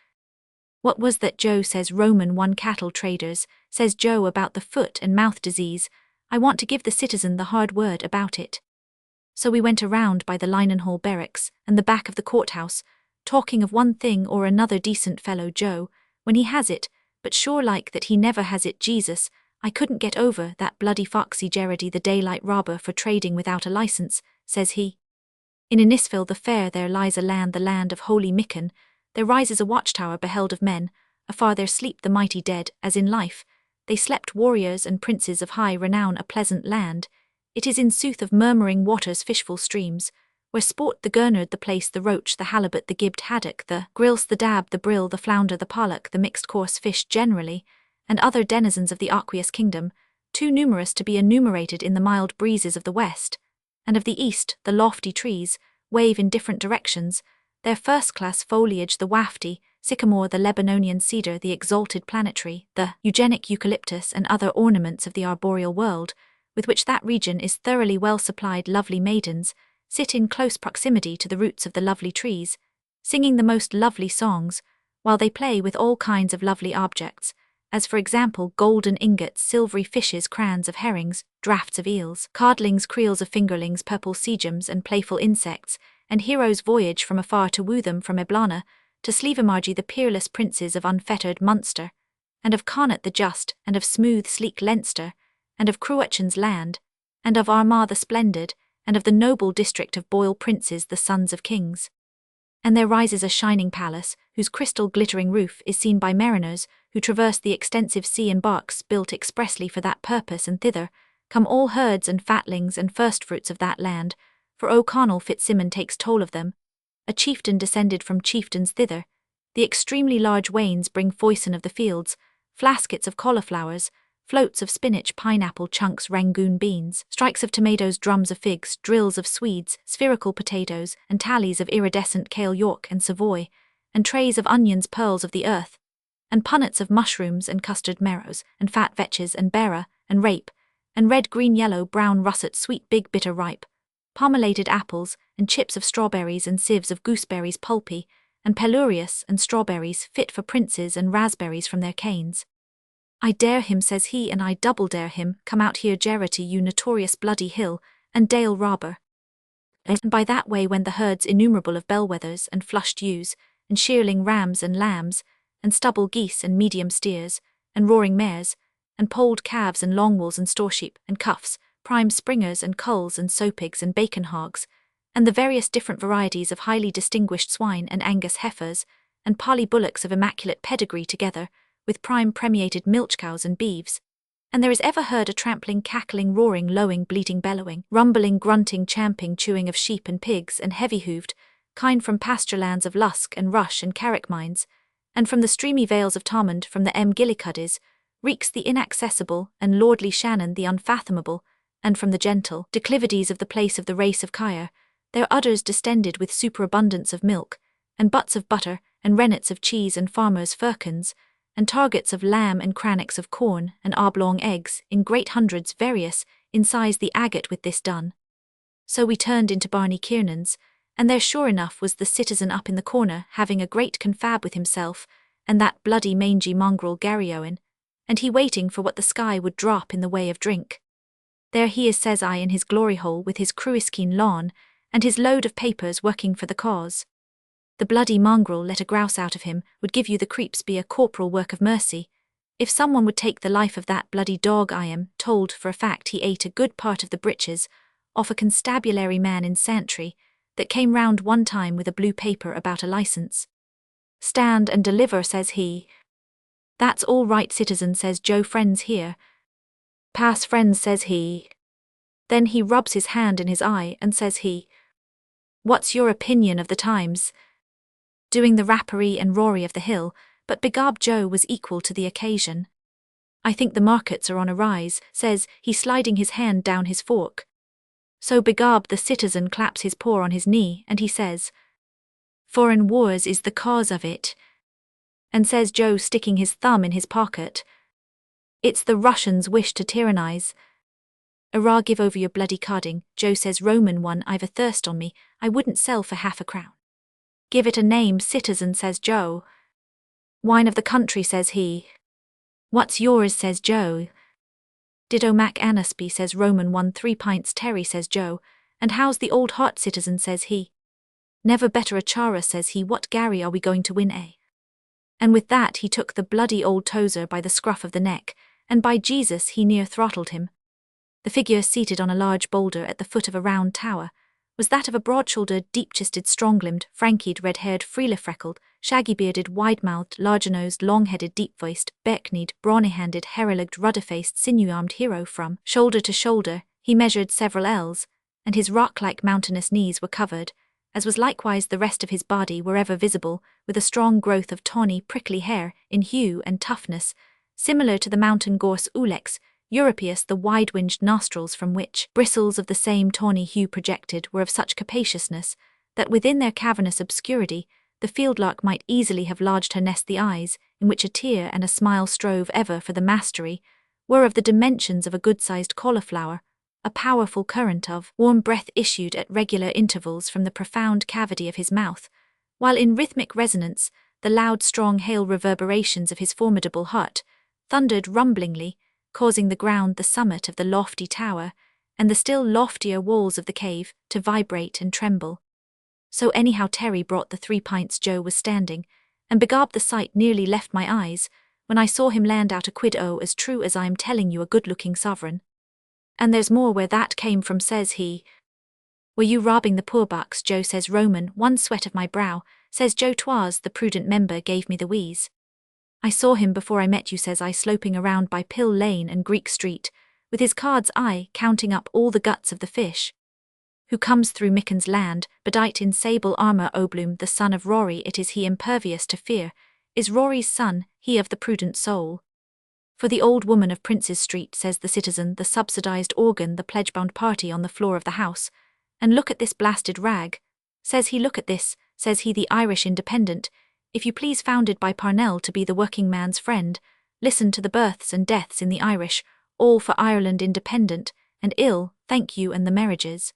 What was that, Joe, says Roman one, cattle traders, says Joe, about the foot and mouth disease. I want to give the citizen the hard word about it. So we went around by the Linenhall barracks and the back of the courthouse, talking of one thing or another. Decent fellow, Joe, when he has it, but sure like that he never has it. Jesus, I couldn't get over that bloody foxy Gerardy the daylight robber for trading without a license, says he. In Innisfil the fair there lies a land, the land of holy Micken, there rises a watchtower beheld of men, afar there sleep the mighty dead, as in life they slept warriors and princes of high renown, a pleasant land, it is in sooth of murmuring waters, fishful streams, where sport the gurnard, the plaice, the roach, the halibut, the gibbed haddock, the grilse, the dab, the brill, the flounder, the pollock, the mixed coarse fish generally, and other denizens of the aqueous kingdom, too numerous to be enumerated in the mild breezes of the west, and of the east the lofty trees wave in different directions, their first-class foliage, the wafty sycamore, the Lebanonian cedar, the exalted planetary, the eugenic eucalyptus, and other ornaments of the arboreal world, with which that region is thoroughly well supplied. Lovely maidens sit in close proximity to the roots of the lovely trees, singing the most lovely songs, while they play with all kinds of lovely objects, as for example golden ingots, silvery fishes, crans of herrings, draughts of eels, codlings, creels of fingerlings, purple sea gems, and playful insects, and heroes voyage from afar to woo them, from Eblana to Slievemargy, the peerless princes of unfettered Munster, and of Connaught the just, and of smooth sleek Leinster, and of Cruachan's land, and of Armagh the splendid, and of the noble district of Boyle princes, the sons of kings. And there rises a shining palace, whose crystal glittering roof is seen by mariners, who traverse the extensive sea in barks built expressly for that purpose, and thither come all herds and fatlings and firstfruits of that land, for O'Connell Fitzsimon takes toll of them. A chieftain descended from chieftains thither. The extremely large wains bring foison of the fields, flaskets of cauliflowers, floats of spinach, pineapple, chunks, Rangoon beans, strikes of tomatoes, drums of figs, drills of Swedes, spherical potatoes, and tallies of iridescent kale, York and Savoy, and trays of onions, pearls of the earth, and punnets of mushrooms and custard marrows, and fat vetches and beara, and rape, and red, green, yellow, brown russet, sweet, big, bitter, ripe, palmulated apples, and chips of strawberries, and sieves of gooseberries pulpy, and pelurious, and strawberries fit for princes, and raspberries from their canes. I dare him, says he, and I double dare him, come out here, Geraghty, you notorious bloody hill, and dale robber. And by that way went the herds innumerable of bellwethers, and flushed ewes, and shearling rams and lambs, and stubble geese and medium steers, and roaring mares, and polled calves and longwools and storesheep, and cuffs, prime springers and culls and sopigs and bacon hogs, and the various different varieties of highly distinguished swine and Angus heifers, and parly bullocks of immaculate pedigree together, with prime premiated milch cows and beeves. And there is ever heard a trampling, cackling, roaring, lowing, bleating, bellowing, rumbling, grunting, champing, chewing of sheep and pigs, and heavy-hooved, kind from pasture lands of Lusk and Rush and Carrick mines, and from the streamy vales of Thomond, from the Gillicuddies, reeks the inaccessible, and lordly Shannon the unfathomable, and from the gentle declivities of the place of the race of Kyre, their udders distended with superabundance of milk, and butts of butter, and rennets of cheese, and farmers' firkins, and targets of lamb, and crannocks of corn, and oblong eggs, in great hundreds, various, in size the agate with this done. So we turned into Barney Kiernan's, and there sure enough was the citizen up in the corner, having a great confab with himself, and that bloody mangy mongrel Garryowen, and he waiting for what the sky would drop in the way of drink. There he is, says I, in his glory hole, with his cruiskeen lawn, and his load of papers, working for the cause. The bloody mongrel, let a grouse out of him, would give you the creeps, be a corporal work of mercy. If someone would take the life of that bloody dog, I am told for a fact he ate a good part of the breeches off a constabulary man in Santry, that came round one time with a blue paper about a licence. Stand and deliver, says he. That's all right, citizen, says Joe, friends here. Pass, friends, says he. Then he rubs his hand in his eye, and says he, what's your opinion of the times? Doing the rapparee and rory of the hill, but begob Joe was equal to the occasion. I think the markets are on a rise, says he, sliding his hand down his fork. So begob the citizen claps his paw on his knee, and he says, foreign wars is the cause of it. And says Joe, sticking his thumb in his pocket, it's the Russians' wish to tyrannize. Arrah, give over your bloody carding, Joe, says Roman one, I've a thirst on me, I wouldn't sell for half a crown. Give it a name, citizen, says Joe. Wine of the country, says he. What's yours, says Joe. Ditto Mac Anasby, says Roman one, 3 pints Terry, says Joe. And how's the old heart, citizen, says he. Never better a chara, says he. What Gary are we going to win, eh? And with that he took the bloody old tozer by the scruff of the neck, and by Jesus he near throttled him. The figure seated on a large boulder at the foot of a round tower was that of a broad-shouldered, deep-chested, strong-limbed, frankied, red-haired, freely-freckled, shaggy-bearded, wide-mouthed, larger-nosed, long-headed, deep-voiced, beck-kneed, brawny-handed, hairy-legged, rudder-faced, sinew-armed hero from shoulder to shoulder. He measured several ells, and his rock-like mountainous knees were covered, as was likewise the rest of his body wherever visible, with a strong growth of tawny, prickly hair, in hue and toughness, similar to the mountain gorse Ulex Europaeus. The wide-winged nostrils from which bristles of the same tawny hue projected were of such capaciousness that within their cavernous obscurity the field-lark might easily have lodged her nest. The eyes, in which a tear and a smile strove ever for the mastery, were of the dimensions of a good-sized cauliflower. A powerful current of warm breath issued at regular intervals from the profound cavity of his mouth, while in rhythmic resonance the loud, strong hail reverberations of his formidable heart thundered rumblingly, causing the ground, the summit of the lofty tower, and the still loftier walls of the cave to vibrate and tremble. So anyhow Terry brought the 3 pints Joe was standing, and begob the sight nearly left my eyes, when I saw him land out a quid-o, as true as I am telling you, a good-looking sovereign. And there's more where that came from, says he. Were you robbing the poor bucks, Joe, says Roman, one sweat of my brow, says Joe. 'Twas the prudent member gave me the wheeze. I saw him before I met you, says I, sloping around by Pill Lane and Greek Street, with his card's eye counting up all the guts of the fish. Who comes through Micken's land, bedight in sable armour? O Bloom, the son of Rory, it is he impervious to fear, is Rory's son, he of the prudent soul. For the old woman of Prince's Street, says the citizen, the subsidised organ, the pledge-bound party on the floor of the house. And look at this blasted rag. Says he, look at this, says he, the Irish Independent, if you please, founded by Parnell to be the working man's friend. Listen to the births and deaths in the Irish, all for Ireland independent, and ill, thank you, and the marriages.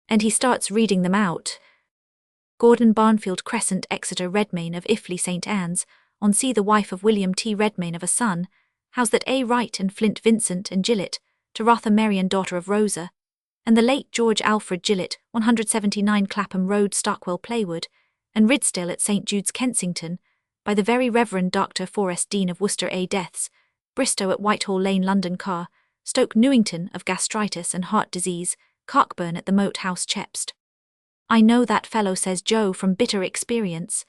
And he starts reading them out. Gordon Barnfield Crescent, Exeter Redmayne of Iffley St. Anne's, on C. the wife of William T. Redmayne of a son, how's that A. Wright and Flint Vincent and Gillett, to Rotha Marion daughter of Rosa, and the late George Alfred Gillett, 179 Clapham Road, Stockwell Playwood, and Ridsdale at St. Jude's, Kensington, by the very Reverend Dr. Forrest Dean of Worcester. A. Deaths, Bristow at Whitehall Lane, London. Carr, Stoke Newington of gastritis and heart disease, Cockburn at the Moat House, Chepstow. I know that fellow, says Joe, from bitter experience.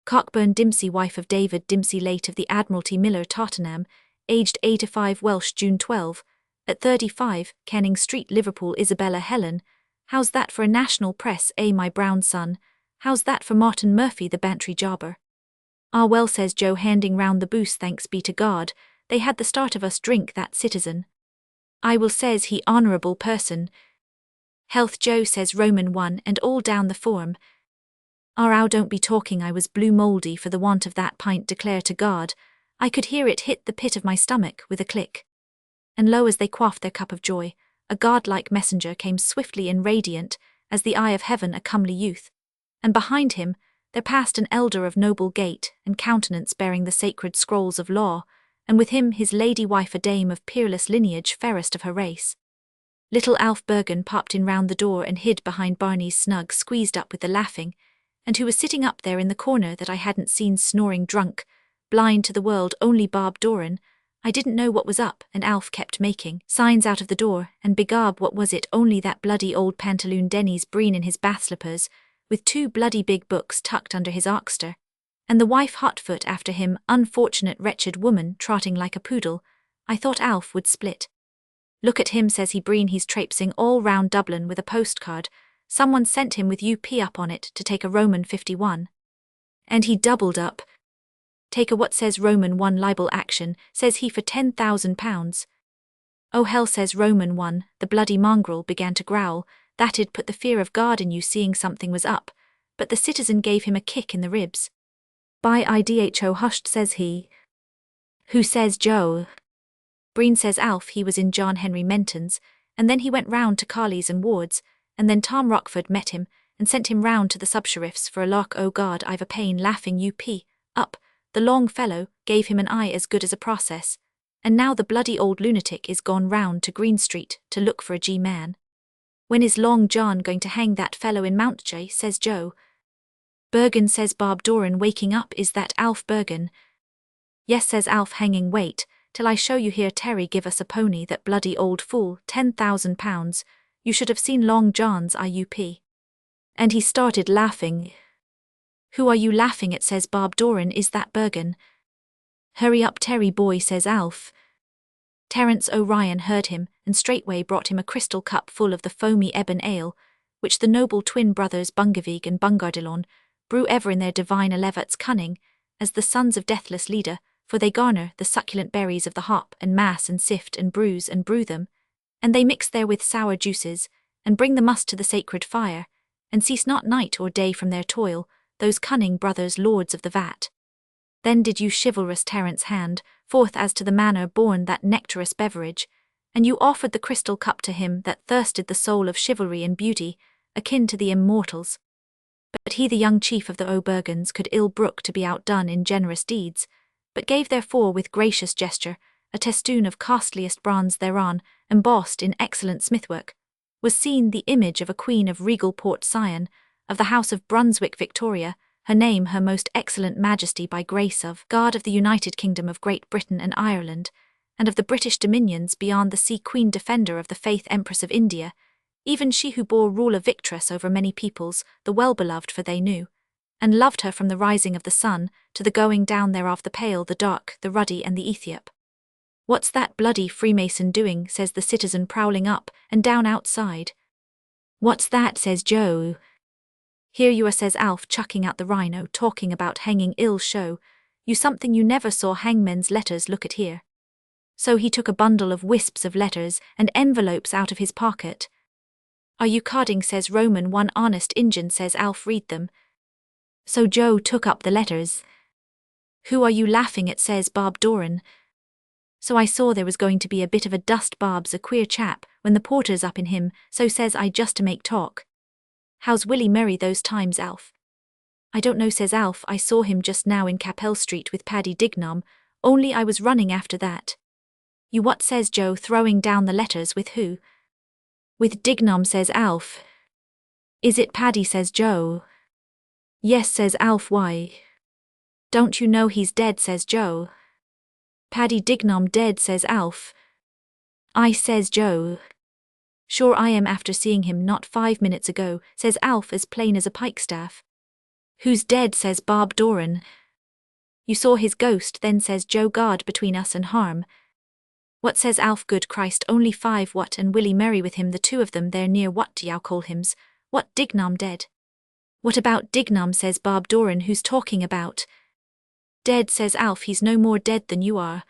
Cockburn Dempsey, wife of David Dempsey, late of the Admiralty, Miller, Tottenham, aged 85, Welsh, June 12, at 35, Canning Street, Liverpool. Isabella Helen, how's that for a national press? My brown son, how's that for Martin Murphy, the Bantry jobber? Ah well, says Joe, handing round the booze, thanks be to God, they had the start of us drink that citizen. I will, says he, honourable person. Health, Joe, says Roman 1, and all down the form. Ow, don't be talking, I was blue mouldy for the want of that pint, declare to God. I could hear it hit the pit of my stomach with a click. And lo, as they quaffed their cup of joy, a godlike messenger came swiftly in, radiant as the eye of heaven, a comely youth. And behind him there passed an elder of noble gait and countenance, bearing the sacred scrolls of law, and with him his lady wife, a dame of peerless lineage, fairest of her race. Little Alf Bergen popped in round the door and hid behind Barney's snug, squeezed up with the laughing, and who was sitting up there in the corner that I hadn't seen, snoring drunk, blind to the world, only Bob Doran. I didn't know what was up, and Alf kept making signs out of the door, and begob what was it, only that bloody old pantaloon Denny's Breen in his bath slippers, with 2 bloody big books tucked under his oxter, and the wife hotfoot after him, unfortunate wretched woman, trotting like a poodle. I thought Alf would split. Look at him, says he, Breen, he's traipsing all round Dublin with a postcard. Someone sent him with UP up on it to take a Roman 51. And he doubled up. Take a what, says Roman 1, libel action, says he, for £10,000. Oh hell, says Roman 1, the bloody mongrel began to growl, that'd put the fear of God in you, seeing something was up, but the citizen gave him a kick in the ribs. By idho, hushed, says he. Who, says Joe? Breen, says Alf, he was in John Henry Menton's, and then he went round to Carley's and Ward's, and then Tom Rockford met him, and sent him round to the sub-sheriff's for a lark. Oh God, I've a pain, laughing up, the long fellow gave him an eye as good as a process, and now the bloody old lunatic is gone round to Green Street to look for a G-man. When is Long John going to hang that fellow in Mountjoy, says Joe. Bergen, says Bob Doran, waking up, is that Alf Bergen? Yes, says Alf, hanging, wait till I show you here. Terry, give us a pony, that bloody old fool, £10,000, you should have seen Long John's IUP. And he started laughing. Who are you laughing at, says Bob Doran, is that Bergen? Hurry up, Terry boy, says Alf. Terence O'Ryan heard him, and straightway brought him a crystal cup full of the foamy ebon ale, which the noble twin brothers Bungavig and Bungardillon brew ever in their divine Alevat's cunning, as the sons of deathless leader, for they garner the succulent berries of the hop, and mass and sift and bruise and brew them, and they mix therewith sour juices, and bring the must to the sacred fire, and cease not night or day from their toil, those cunning brothers lords of the vat. Then did you chivalrous Terence hand forth as to the manner born that nectarous beverage, and you offered the crystal cup to him that thirsted the soul of chivalry and beauty, akin to the immortals. But he, the young chief of the O'Bergens, could ill brook to be outdone in generous deeds, but gave therefore with gracious gesture a testoon of costliest bronze thereon, embossed in excellent smithwork, was seen the image of a queen of regal Port Sion, of the house of Brunswick Victoria, her name her most excellent majesty by grace of God of the United Kingdom of Great Britain and Ireland, and of the British dominions beyond the sea, Queen Defender of the Faith, Empress of India, even she who bore rule a victress over many peoples, the well-beloved, for they knew and loved her from the rising of the sun to the going down thereof, the pale, the dark, the ruddy, and the Ethiop. What's that bloody Freemason doing, says the citizen, prowling up and down outside. What's that, says Joe. Here you are, says Alf, chucking out the rhino, talking about hanging ill show. You something you never saw hangmen's letters, look at here. So he took a bundle of wisps of letters and envelopes out of his pocket. Are you carding, says Roman, one honest Injun, says Alf, read them. So Joe took up the letters. Who are you laughing at, says Bob Doran. So I saw there was going to be a bit of a dust. Bob's a queer chap when the porter's up in him, so says I, just to make talk. How's Willie Merry those times, Alf? I don't know, says Alf, I saw him just now in Capel Street with Paddy Dignam, only I was running after that. You what, says Joe, throwing down the letters. With who? With Dignam, says Alf. Is it Paddy, says Joe. Yes, says Alf, why? Don't you know he's dead, says Joe. Paddy Dignam dead, says Alf. I, says Joe. Sure I am, after seeing him not 5 minutes ago, says Alf, as plain as a pikestaff. Who's dead, says Bob Doran. You saw his ghost then, says Joe, guard between us and harm. What, says Alf, good Christ, only 5 what, and Willie Merry with him, the two of them there near, what do you call hims? What, Dignam dead? What about Dignam, says Bob Doran, who's talking about? Dead, says Alf, he's no more dead than you are.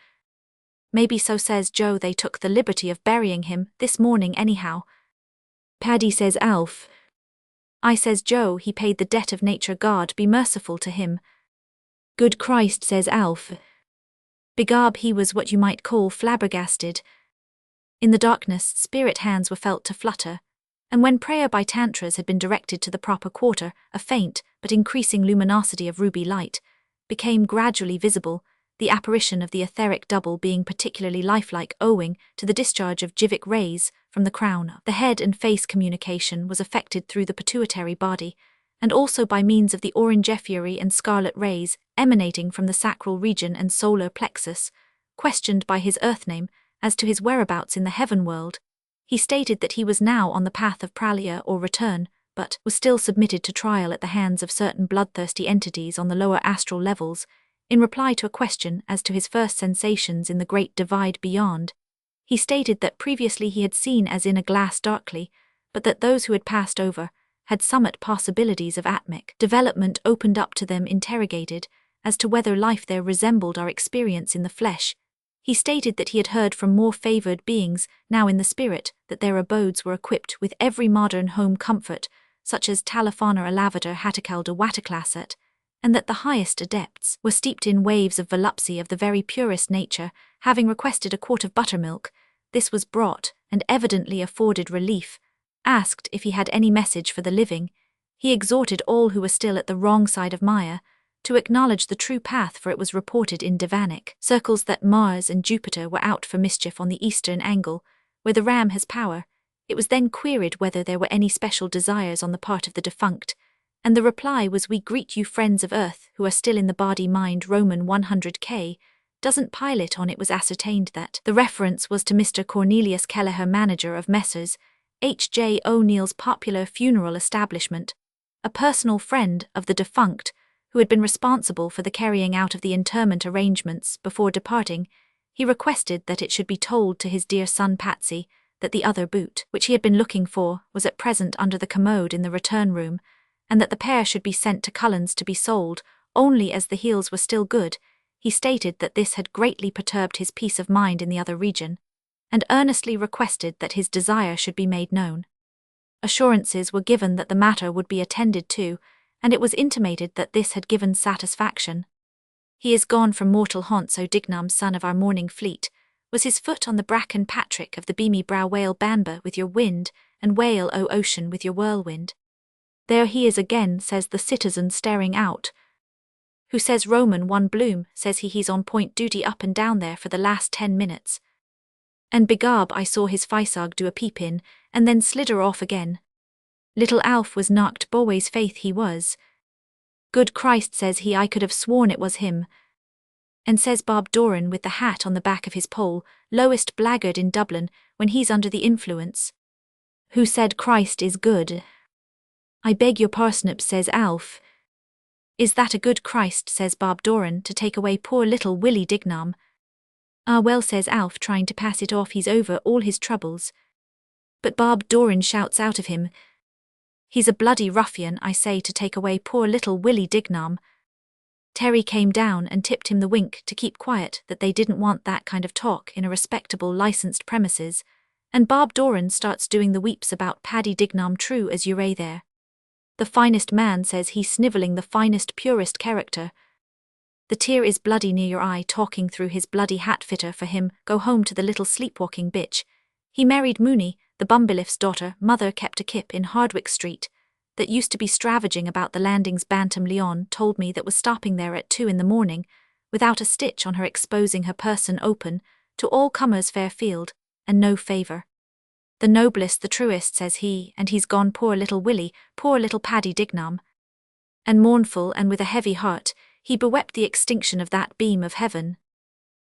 Maybe so, says Joe, they took the liberty of burying him this morning anyhow. Paddy, says Alf. I, says Joe, he paid the debt of nature, God be merciful to him. Good Christ, says Alf. Begob he was what you might call flabbergasted. In the darkness, spirit hands were felt to flutter, and when prayer by tantras had been directed to the proper quarter, a faint but increasing luminosity of ruby light became gradually visible, the apparition of the etheric double being particularly lifelike owing to the discharge of jivic rays from the crown. The head and face communication was effected through the pituitary body, and also by means of the orangefeury and scarlet rays emanating from the sacral region and solar plexus. Questioned by his earth name as to his whereabouts in the heaven world, he stated that he was now on the path of pralia or return, but was still submitted to trial at the hands of certain bloodthirsty entities on the lower astral levels. In reply to a question as to his first sensations in the great divide beyond, he stated that previously he had seen as in a glass darkly, but that those who had passed over had summit possibilities of atmic development opened up to them. Interrogated as to whether life there resembled our experience in the flesh, he stated that he had heard from more favored beings, now in the spirit, that their abodes were equipped with every modern home comfort, such as talafana alavata hatakalda wataklasset, and that the highest adepts were steeped in waves of volupcy of the very purest nature. Having requested a quart of buttermilk, this was brought, and evidently afforded relief. Asked if he had any message for the living, he exhorted all who were still at the wrong side of Maya to acknowledge the true path, for it was reported in Devanic circles that Mars and Jupiter were out for mischief on the eastern angle, where the ram has power. It was then queried whether there were any special desires on the part of the defunct, and the reply was, we greet you friends of Earth who are still in the body-mind. Roman 100k. Doesn't pilot on. It was ascertained that the reference was to Mr. Cornelius Kelleher, manager of Messrs. H.J. O'Neill's popular funeral establishment, a personal friend of the defunct who had been responsible for the carrying out of the interment arrangements before departing. He requested that it should be told to his dear son Patsy that the other boot, which he had been looking for, was at present under the commode in the return room, and that the pair should be sent to Cullen's to be sold, only as the heels were still good. He stated that this had greatly perturbed his peace of mind in the other region, and earnestly requested that his desire should be made known. Assurances were given that the matter would be attended to, and it was intimated that this had given satisfaction. He is gone from mortal haunts, O Dignam, son of our morning fleet, was his foot on the bracken Patrick of the beamy brow. Whale Banba with your wind, and whale, O ocean, with your whirlwind. There he is again, says the citizen, staring out. Who, says Roman 1 Bloom, says he's on point duty up and down there for the last 10 minutes. And begob I saw his Feisag do a peep in, and then slidder off again. Little Alf was knocked Boway's faith he was. Good Christ, says he, I could have sworn it was him. And says Bob Doran with the hat on the back of his pole, lowest blackguard in Dublin when he's under the influence. Who said Christ is good? I beg your parsnips, says Alf. Is that a good Christ, says Bob Doran, to take away poor little Willie Dignam? Ah well, says Alf, trying to pass it off he's over all his troubles. But Bob Doran shouts out of him, he's a bloody ruffian, I say, to take away poor little Willie Dignam. Terry came down and tipped him the wink to keep quiet, that they didn't want that kind of talk in a respectable licensed premises, and Bob Doran starts doing the weeps about Paddy Dignam, true as you ray there. The finest man, says he, snivelling the finest purest character. The tear is bloody near your eye, talking through his bloody hat fitter for him, go home to the little sleepwalking bitch. He married Mooney, the Bumbiliff's daughter, mother kept a kip in Hardwick Street, that used to be stravaging about the landings. Bantam Leon told me that was stopping there at 2 a.m, without a stitch on her, exposing her person open, to all comers fair field, and no favour. The noblest, the truest, says he, and he's gone, poor little Willie, poor little Paddy Dignam. And mournful and with a heavy heart, he bewept the extinction of that beam of heaven.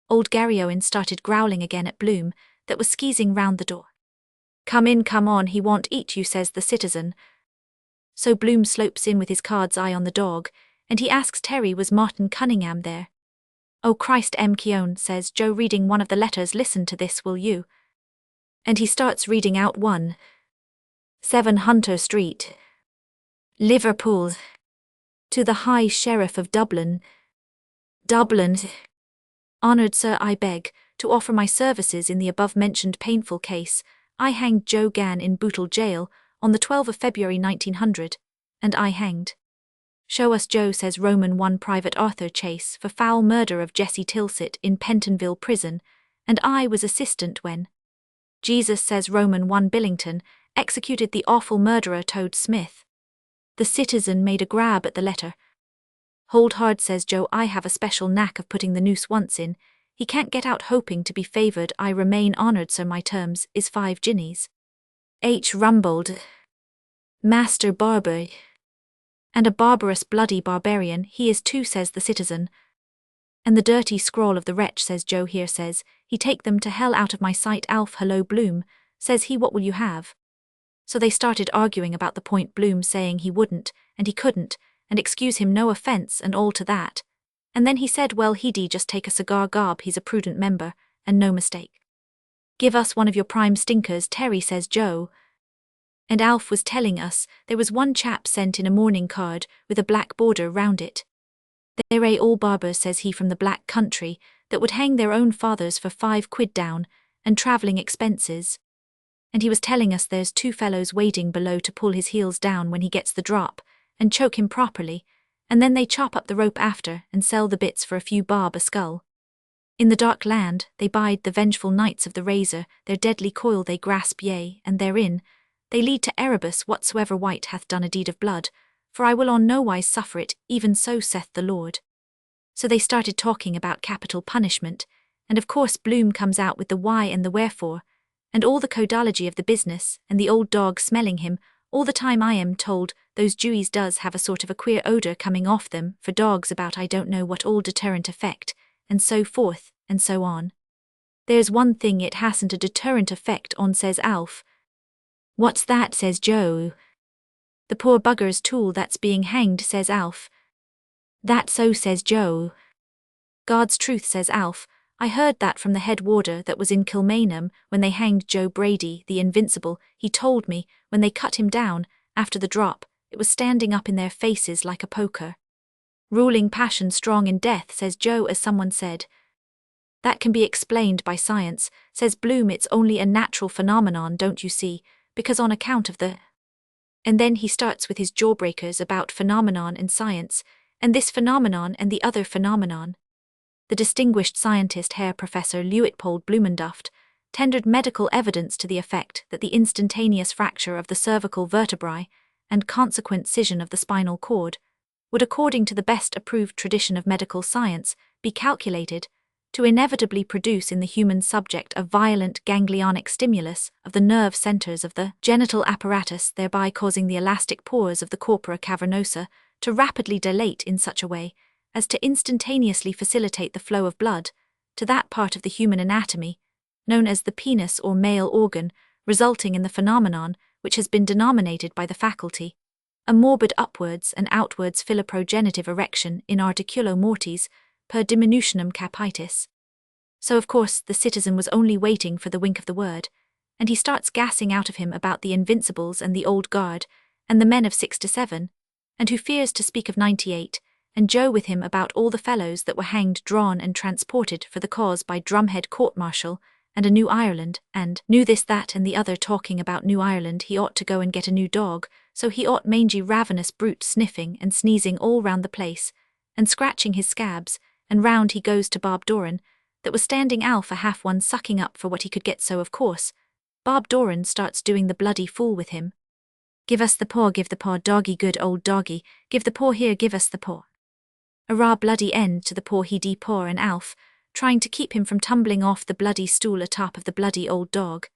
Old Gary Owen started growling again at Bloom, that was skeezing round the door. Come in, come on, he won't eat you, says the citizen. So Bloom slopes in with his card's eye on the dog, and he asks Terry, was Martin Cunningham there? Oh Christ, M. Keown, says Joe, reading one of the letters, listen to this, will you? And he starts reading out 7 Hunter Street, Liverpool, to the High Sheriff of Dublin. Dublin. Honoured Sir, I beg to offer my services in the above-mentioned painful case. I hanged Joe Gann in Bootle Jail on the 12th of February 1900, and I hanged. Show us Joe, says Roman 1 Private Arthur Chase, for foul murder of Jesse Tilsit in Pentonville Prison, and I was assistant when Jesus, says Roman 1 Billington, executed the awful murderer Toad Smith. The citizen made a grab at the letter. Hold hard, says Joe, I have a special knack of putting the noose once in. He can't get out hoping to be favoured. I remain honoured, sir, my terms is 5 guineas. H. Rumbold, Master Barber, and a barbarous bloody barbarian he is too, says the citizen. And the dirty scrawl of the wretch, says Joe, here says he, take them to hell out of my sight. Alf, hello Bloom, says he, what will you have? So they started arguing about the point, Bloom saying he wouldn't, and he couldn't, and excuse him, no offence, and all to that. And then he said, well, he'd just take a cigar, gob, he's a prudent member, and no mistake. Give us one of your prime stinkers, Terry, says Joe. And Alf was telling us there was one chap sent in a mourning card with a black border round it. They're all barbers, says he, from the black country, that would hang their own fathers for 5 quid down, and travelling expenses. And he was telling us there's 2 fellows waiting below to pull his heels down when he gets the drop, and choke him properly, and then they chop up the rope after and sell the bits for a few barb a skull. In the dark land they bide the vengeful knights of the razor, their deadly coil they grasp, yea, and therein they lead to Erebus whatsoever wight hath done a deed of blood, for I will on no wise suffer it, even so saith the Lord. So they started talking about capital punishment, and of course Bloom comes out with the why and the wherefore, and all the codology of the business, and the old dog smelling him. All the time I am told those Jewies does have a sort of a queer odour coming off them for dogs about I don't know what all deterrent effect, and so forth, and so on. There's one thing it hasn't a deterrent effect on, says Alf. What's that, says Joe. The poor bugger's tool that's being hanged, says Alf. That's so, says Joe. God's truth, says Alf. I heard that from the head warder that was in Kilmainham when they hanged Joe Brady, the invincible. He told me, when they cut him down, after the drop, it was standing up in their faces like a poker. Ruling passion strong in death, says Joe, as someone said. That can be explained by science, says Bloom. It's only a natural phenomenon, don't you see, because on account of the... And then he starts with his jawbreakers about phenomenon and science, and this phenomenon and the other phenomenon. The distinguished scientist Herr Professor Leopold Bloom tendered medical evidence to the effect that the instantaneous fracture of the cervical vertebrae and consequent scission of the spinal cord would, according to the best approved tradition of medical science, be calculated to inevitably produce in the human subject a violent ganglionic stimulus of the nerve centers of the genital apparatus, thereby causing the elastic pores of the corpora cavernosa to rapidly dilate in such a way as to instantaneously facilitate the flow of blood to that part of the human anatomy known as the penis or male organ, resulting in the phenomenon which has been denominated by the faculty a morbid upwards and outwards philoprogenitive erection in articulo mortis, per diminutionem capitis. So of course the citizen was only waiting for the wink of the word, and he starts gassing out of him about the Invincibles and the Old Guard, and the men of 6 to 7, and who fears to speak of 98, and Joe with him about all the fellows that were hanged, drawn and transported for the cause by drumhead court-martial, and a New Ireland, and knew this, that and the other, talking about New Ireland he ought to go and get a new dog, so he ought, mangy ravenous brute, sniffing and sneezing all round the place, and scratching his scabs, and round he goes to Bob Doran, that was standing Alf a half one sucking up for what he could get, so of course Bob Doran starts doing the bloody fool with him. Give us the paw, give the paw, doggy, good old doggy, give the paw here, give us the paw. A raw bloody end to the paw he de-paw, and Alf, trying to keep him from tumbling off the bloody stool atop of the bloody old dog,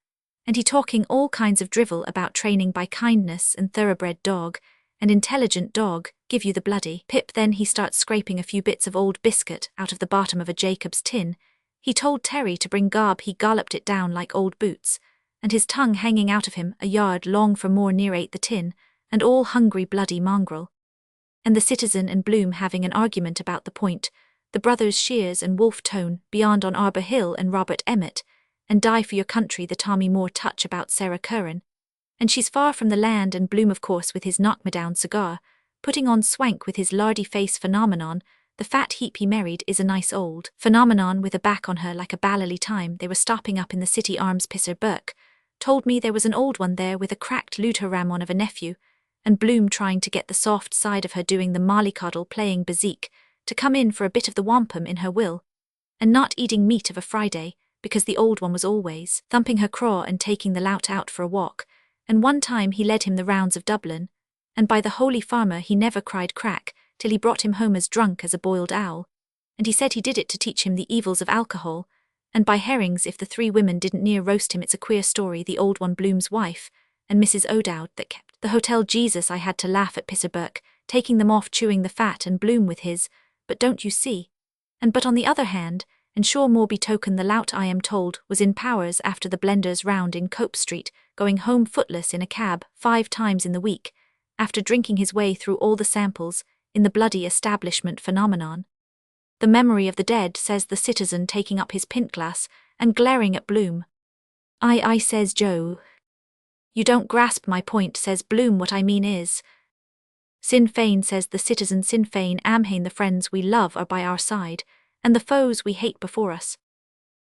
and he talking all kinds of drivel about training by kindness and thoroughbred dog, and intelligent dog, give you the bloody pip. Then he starts scraping a few bits of old biscuit out of the bottom of a Jacob's tin. He told Terry to bring gob, he golloped it down like old boots, and his tongue hanging out of him a yard long for more near ate the tin, and all hungry bloody mongrel. And the citizen and Bloom having an argument about the point, the brothers Shears and Wolfe Tone beyond on Arbor Hill, and Robert Emmett, and Die for Your Country the Tommy Moore touch about Sarah Curran, and She's Far from the Land, and Bloom of course with his knock-me-down cigar, putting on swank with his lardy face phenomenon, the fat heap he married is a nice old phenomenon with a back on her like a ballally time they were stopping up in the City Arms. Pisser Burke told me there was an old one there with a cracked lute-ram-on of a nephew, and Bloom trying to get the soft side of her doing the mollycoddle playing bezique, to come in for a bit of the wampum in her will, and not eating meat of a Friday, because the old one was always thumping her craw and taking the lout out for a walk, and one time he led him the rounds of Dublin, and by the holy farmer he never cried crack, till he brought him home as drunk as a boiled owl, and he said he did it to teach him the evils of alcohol, and by herrings if the 3 women didn't near roast him. It's a queer story, the old one Bloom's wife, and Mrs. O'Dowd that kept the Hotel Jesus. I had to laugh at Pisser Burke, taking them off chewing the fat, and Bloom with his, but don't you see? And but on the other hand, and sure more betoken the lout I am told was in Powers after the Blenders round in Cope Street, going home footless in a cab 5 times in the week, after drinking his way through all the samples, in the bloody establishment phenomenon. The memory of the dead, says the citizen taking up his pint glass, and glaring at Bloom. I says Joe. You don't grasp my point, says Bloom. What I mean is, Sinn Fein, says the citizen, Sinn Fein Amhain, the friends we love are by our side, and the foes we hate before us.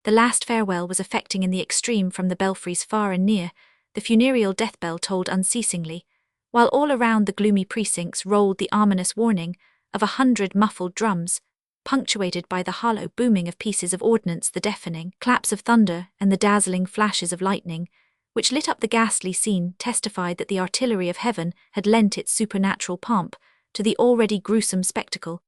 The last farewell was affecting in the extreme from the belfries far and near, the funereal death bell tolled unceasingly, while all around the gloomy precincts rolled the ominous warning of 100 muffled drums, punctuated by the hollow booming of pieces of ordnance, the deafening claps of thunder, and the dazzling flashes of lightning, which lit up the ghastly scene, testified that the artillery of heaven had lent its supernatural pomp to the already gruesome spectacle.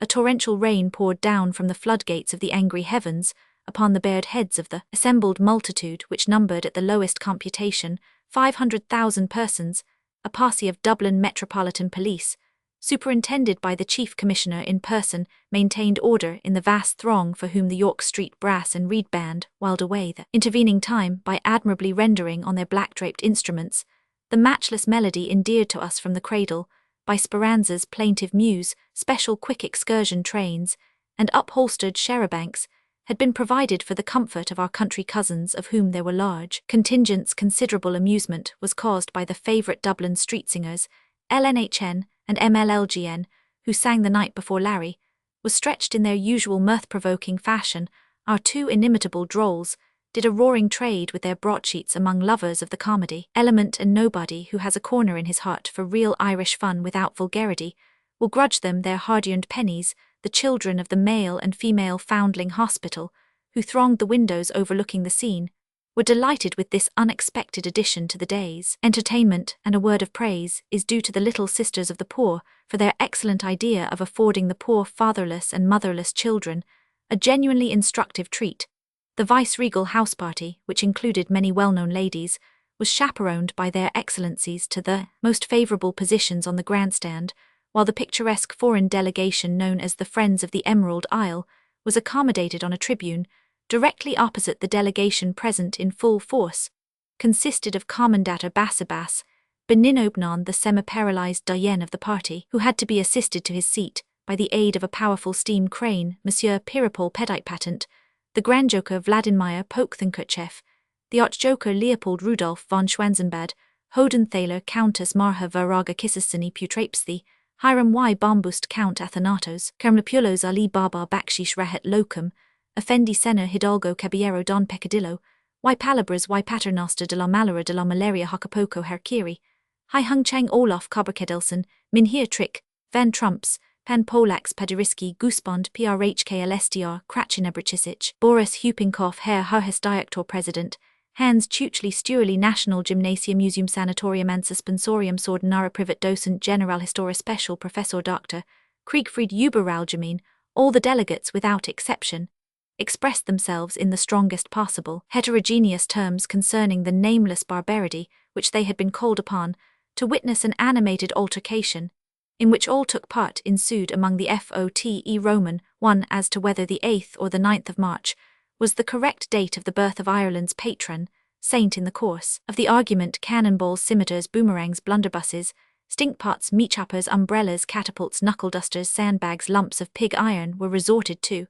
A torrential rain poured down from the floodgates of the angry heavens upon the bared heads of the assembled multitude, which numbered at the lowest computation 500,000 persons, a posse of Dublin Metropolitan Police, superintended by the Chief Commissioner in person, maintained order in the vast throng for whom the York Street Brass and Reed Band whiled away the intervening time by admirably rendering on their black-draped instruments the matchless melody endeared to us from the cradle, by Speranza's plaintive muse. Special quick excursion trains and upholstered charabancs had been provided for the comfort of our country cousins, of whom there were large contingents. Considerable amusement was caused by the favourite Dublin street singers, LNHN and MLLGN, who sang the night before Larry was stretched in their usual mirth-provoking fashion. Our 2 inimitable drolls did a roaring trade with their broadsheets among lovers of the comedy element, and nobody who has a corner in his heart for real Irish fun without vulgarity will grudge them their hard-earned pennies. The children of the male and female Foundling Hospital, who thronged the windows overlooking the scene, were delighted with this unexpected addition to the day's entertainment, and a word of praise is due to the Little Sisters of the Poor for their excellent idea of affording the poor fatherless and motherless children a genuinely instructive treat. The vice-regal house party, which included many well-known ladies, was chaperoned by their excellencies to the most favourable positions on the grandstand, while the picturesque foreign delegation known as the Friends of the Emerald Isle was accommodated on a tribune directly opposite the delegation present in full force, consisted of Commendator Bassabas, Beninobenon, the semi-paralyzed doyen of the party, who had to be assisted to his seat by the aid of a powerful steam crane, Monsieur Pierre-Paul Pedite-Patent, the Grand Joker Vladimir Pokhthenkerchev, the Archjoker Leopold Rudolf von Schwanzenbad, Hodenthaler Countess Marha Varaga Kissasini Putrapsthi, Hiram Y. Bombust Count Athanatos, Kermlapulos Ali Baba Bakshish Rahat Locum, Effendi Sena Hidalgo Caballero Don Pecadillo, Y Palabras Y Paternoster de la Malera de la Malaria Hocapoco Herkiri, Hai Hung Chang Olaf Kaberkedelson, Minhir Trick, Van Trumps, Pan Polax Padiriski Goosebond PRHK LSTR Krachinebrachisic, Boris Hupinkov Herr Harhes Director President, Hans Tuchli Stuerli National Gymnasium Museum Sanatorium and Suspensorium Sordenara Privat Docent General Historia Special Professor Dr. Kriegfried Überalgemein, all the delegates without exception, expressed themselves in the strongest possible heterogeneous terms concerning the nameless barbarity which they had been called upon to witness. An animated altercation, in which all took part, ensued among the FOTE Roman one as to whether the 8th or the 9th of March was the correct date of the birth of Ireland's patron saint. In the course of the argument, cannonballs, scimitars, boomerangs, blunderbusses, stinkpots, meat choppers, umbrellas, catapults, knuckle dusters, sandbags, lumps of pig iron were resorted to,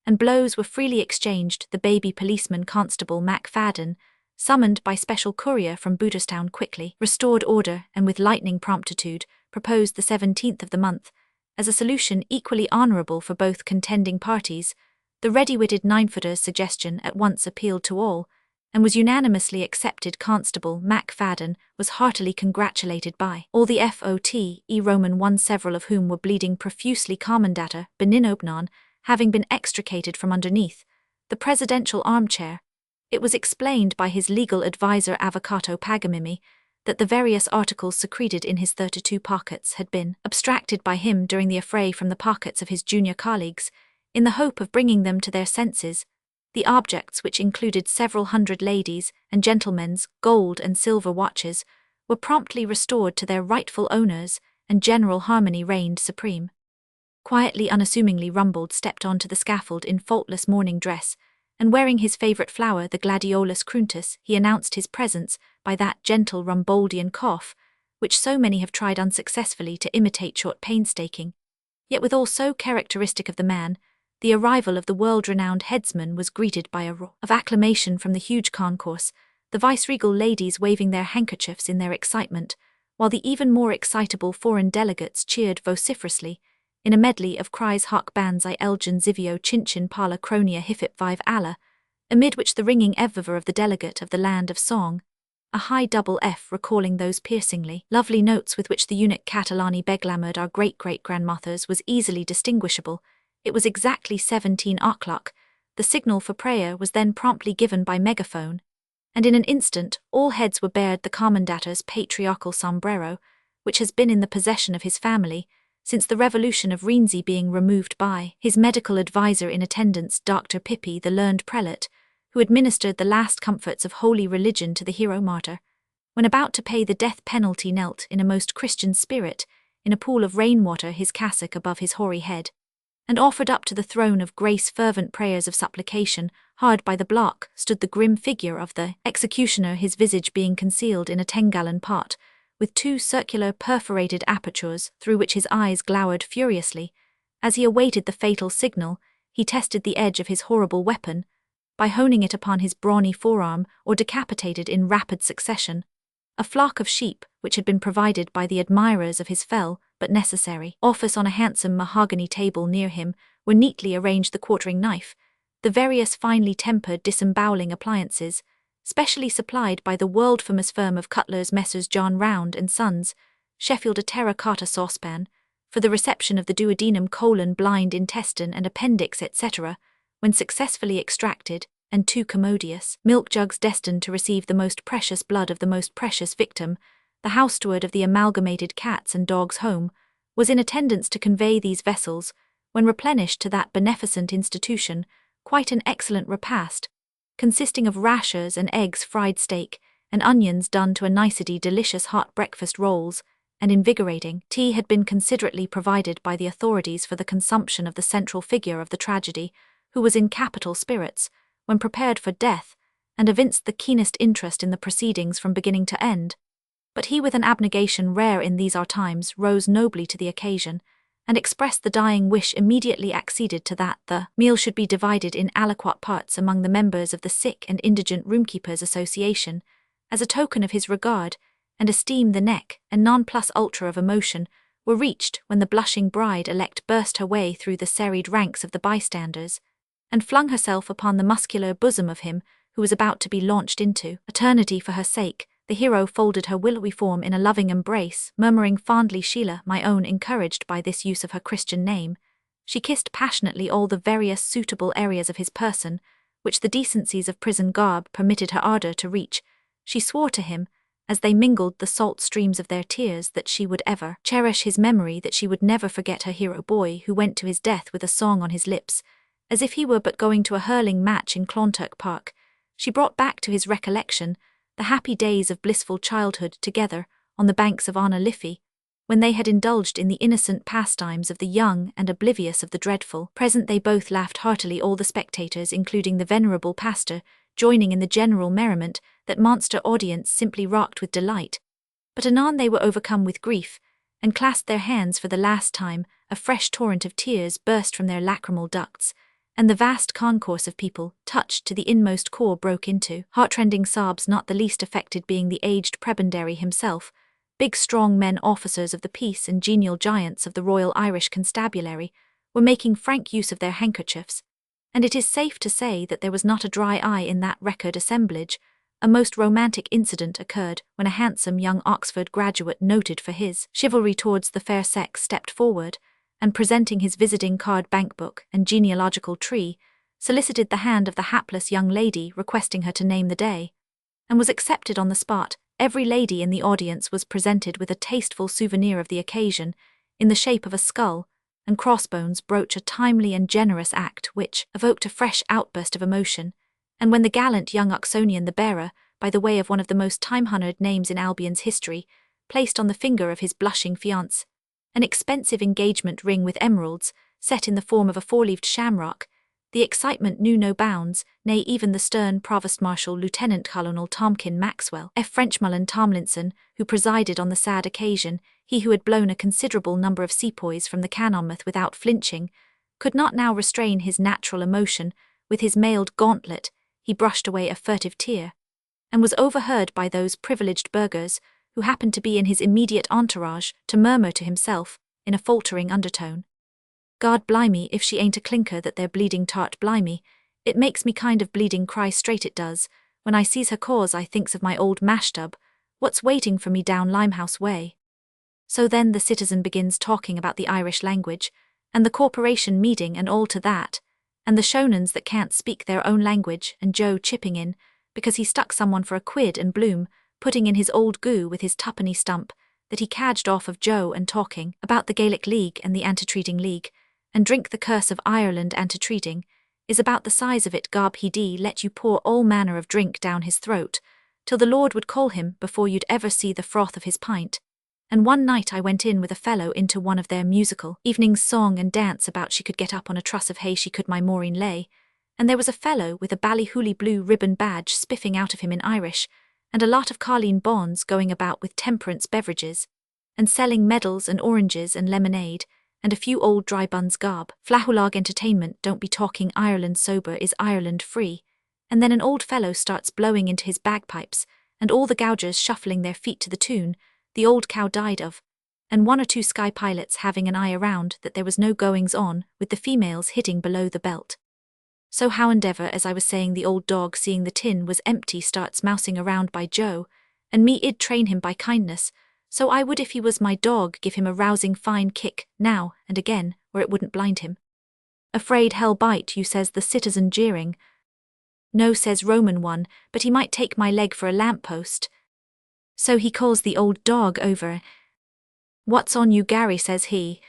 and blows were freely exchanged. The baby policeman Constable MacFadden, summoned by special courier from Booterstown, quickly restored order and with lightning promptitude proposed the 17th of the month as a solution equally honourable for both contending parties. The ready-witted nine-footer's suggestion at once appealed to all, and was unanimously accepted. Constable MacFadden was heartily congratulated by all the FOTE Roman one, several of whom were bleeding profusely. Commendator Beninobenon having been extricated from underneath the presidential armchair, it was explained by his legal adviser Avocato Pagamimi that the various articles secreted in his 32 pockets had been abstracted by him during the affray from the pockets of his junior colleagues, in the hope of bringing them to their senses. The objects, which included several hundred ladies' and gentlemen's gold and silver watches, were promptly restored to their rightful owners, and general harmony reigned supreme. Quietly, unassumingly, Rumbold stepped onto the scaffold in faultless morning dress, and wearing his favourite flower, the Gladiolus cruntus, he announced his presence by that gentle Rumboldian cough, which so many have tried unsuccessfully to imitate. Short, painstaking, yet withal so characteristic of the man, the arrival of the world-renowned headsman was greeted by a roar of acclamation from the huge concourse, the viceregal ladies waving their handkerchiefs in their excitement, while the even more excitable foreign delegates cheered vociferously, in a medley of cries: hoc banzai elgin zivio chinchin pala cronia hifip 5 alla, amid which the ringing evviver of the delegate of the land of song, a high double F recalling those piercingly lovely notes with which the eunuch Catalani beglamored our great-great-grandmothers, was easily distinguishable. It was exactly 17 o'clock. The signal for prayer was then promptly given by megaphone, and in an instant all heads were bared. The commendator's patriarchal sombrero, which has been in the possession of his family since the revolution of Rienzi, being removed by his medical adviser in attendance, Dr. Pippi, the learned prelate, who administered the last comforts of holy religion to the hero martyr, when about to pay the death penalty, knelt in a most Christian spirit in a pool of rainwater, his cassock above his hoary head, and offered up to the throne of grace fervent prayers of supplication. Hard by the block stood the grim figure of the executioner, his visage being concealed in a 10-gallon pot, with 2 circular perforated apertures through which his eyes glowered furiously. As he awaited the fatal signal, he tested the edge of his horrible weapon by honing it upon his brawny forearm, or decapitated in rapid succession a flock of sheep which had been provided by the admirers of his fell but necessary office. On a handsome mahogany table near him were neatly arranged the quartering knife, the various finely tempered disemboweling appliances, specially supplied by the world-famous firm of cutlers Messrs. John Round and Sons, Sheffield, a terra-cotta saucepan for the reception of the duodenum, colon, blind intestine and appendix, etc., when successfully extracted, and 2 commodious milk jugs destined to receive the most precious blood of the most precious victim. The house steward of the Amalgamated Cats and Dogs Home was in attendance to convey these vessels, when replenished to that beneficent institution, quite an excellent repast, consisting of rashers and eggs, fried steak, and onions done to a nicety, delicious hot breakfast rolls, and invigorating tea had been considerately provided by the authorities for the consumption of the central figure of the tragedy, who was in capital spirits when prepared for death, and evinced the keenest interest in the proceedings from beginning to end. But he, with an abnegation rare in these our times, rose nobly to the occasion, and expressed the dying wish immediately acceded to that the meal should be divided in aliquot parts among the members of the Sick and Indigent Roomkeepers' Association, as a token of his regard and esteem. The neck and non plus ultra of emotion were reached when the blushing bride-elect burst her way through the serried ranks of the bystanders, and flung herself upon the muscular bosom of him who was about to be launched into eternity for her sake. The hero folded her willowy form in a loving embrace, murmuring fondly, "Sheila, my own." Encouraged by this use of her Christian name, she kissed passionately all the various suitable areas of his person, which the decencies of prison garb permitted her ardour to reach. She swore to him, as they mingled the salt streams of their tears, that she would ever cherish his memory, that she would never forget her hero boy who went to his death with a song on his lips, as if he were but going to a hurling match in Clonturk Park. She brought back to his recollection the happy days of blissful childhood together on the banks of Anna Liffey, when they had indulged in the innocent pastimes of the young and oblivious of the dreadful. Present they both laughed heartily, all the spectators, including the venerable pastor, joining in the general merriment. That monster audience simply rocked with delight. But anon they were overcome with grief, and clasped their hands for the last time. A fresh torrent of tears burst from their lacrimal ducts, and the vast concourse of people, touched to the inmost core, broke into heartrending sobs, not the least affected being the aged prebendary himself. Big strong men, officers of the peace and genial giants of the Royal Irish Constabulary, were making frank use of their handkerchiefs, and it is safe to say that there was not a dry eye in that record assemblage. A most romantic incident occurred when a handsome young Oxford graduate, noted for his chivalry towards the fair sex, stepped forward, and presenting his visiting card, bankbook, and genealogical tree, solicited the hand of the hapless young lady, requesting her to name the day, and was accepted on the spot. Every lady in the audience was presented with a tasteful souvenir of the occasion, in the shape of a skull and crossbones brooch, a timely and generous act which evoked a fresh outburst of emotion. And when the gallant young Oxonian, the bearer, by the way of one of the most time-honoured names in Albion's history, placed on the finger of his blushing fiancée an expensive engagement ring with emeralds, set in the form of a four-leaved shamrock, the excitement knew no bounds. Nay, even the stern Provost-Marshal Lieutenant Colonel Tomkin Maxwell F. Frenchmullen Tomlinson, who presided on the sad occasion, he who had blown a considerable number of sepoys from the Canonmouth without flinching, could not now restrain his natural emotion. With his mailed gauntlet he brushed away a furtive tear, and was overheard by those privileged burghers who happened to be in his immediate entourage to murmur to himself, in a faltering undertone, "God blimey, if she ain't a clinker, that there bleeding tart blimey. It makes me kind of bleeding cry straight, it does, when I sees her, cause I thinks of my old mashtub, what's waiting for me down Limehouse way." So then the citizen begins talking about the Irish language, and the corporation meeting and all to that, and the shonans that can't speak their own language, and Joe chipping in, because he stuck someone for a quid, and Bloom putting in his old goo with his tuppenny stump that he cadged off of Joe, and talking about the Gaelic League and the Antitreating League, and Drink the Curse of Ireland. Antitreating is about the size of it, gob he'd let you pour all manner of drink down his throat, till the Lord would call him before you'd ever see the froth of his pint. And one night I went in with a fellow into one of their musical evenings, song and dance about she could get up on a truss of hay, she could, my Maureen lay, and there was a fellow with a ballyhooly blue ribbon badge spiffing out of him in Irish, and a lot of Carleen bonds going about with temperance beverages, and selling medals and oranges and lemonade, and a few old dry buns, gob flahulag entertainment, don't be talking Ireland sober is Ireland free. And then an old fellow starts blowing into his bagpipes, and all the gougers shuffling their feet to the tune, "The Old Cow Died of," and one or two sky pilots having an eye around that there was no goings on, with the females hitting below the belt. So howandever, as I was saying, the old dog, seeing the tin was empty, starts mousing around by Joe, and me id train him by kindness, so I would, if he was my dog, give him a rousing fine kick, now and again, where it wouldn't blind him. "Afraid hell bite you," says the citizen, jeering. "No," says Roman one, "but he might take my leg for a lamppost." So he calls the old dog over. "What's on you, Gary?" says he.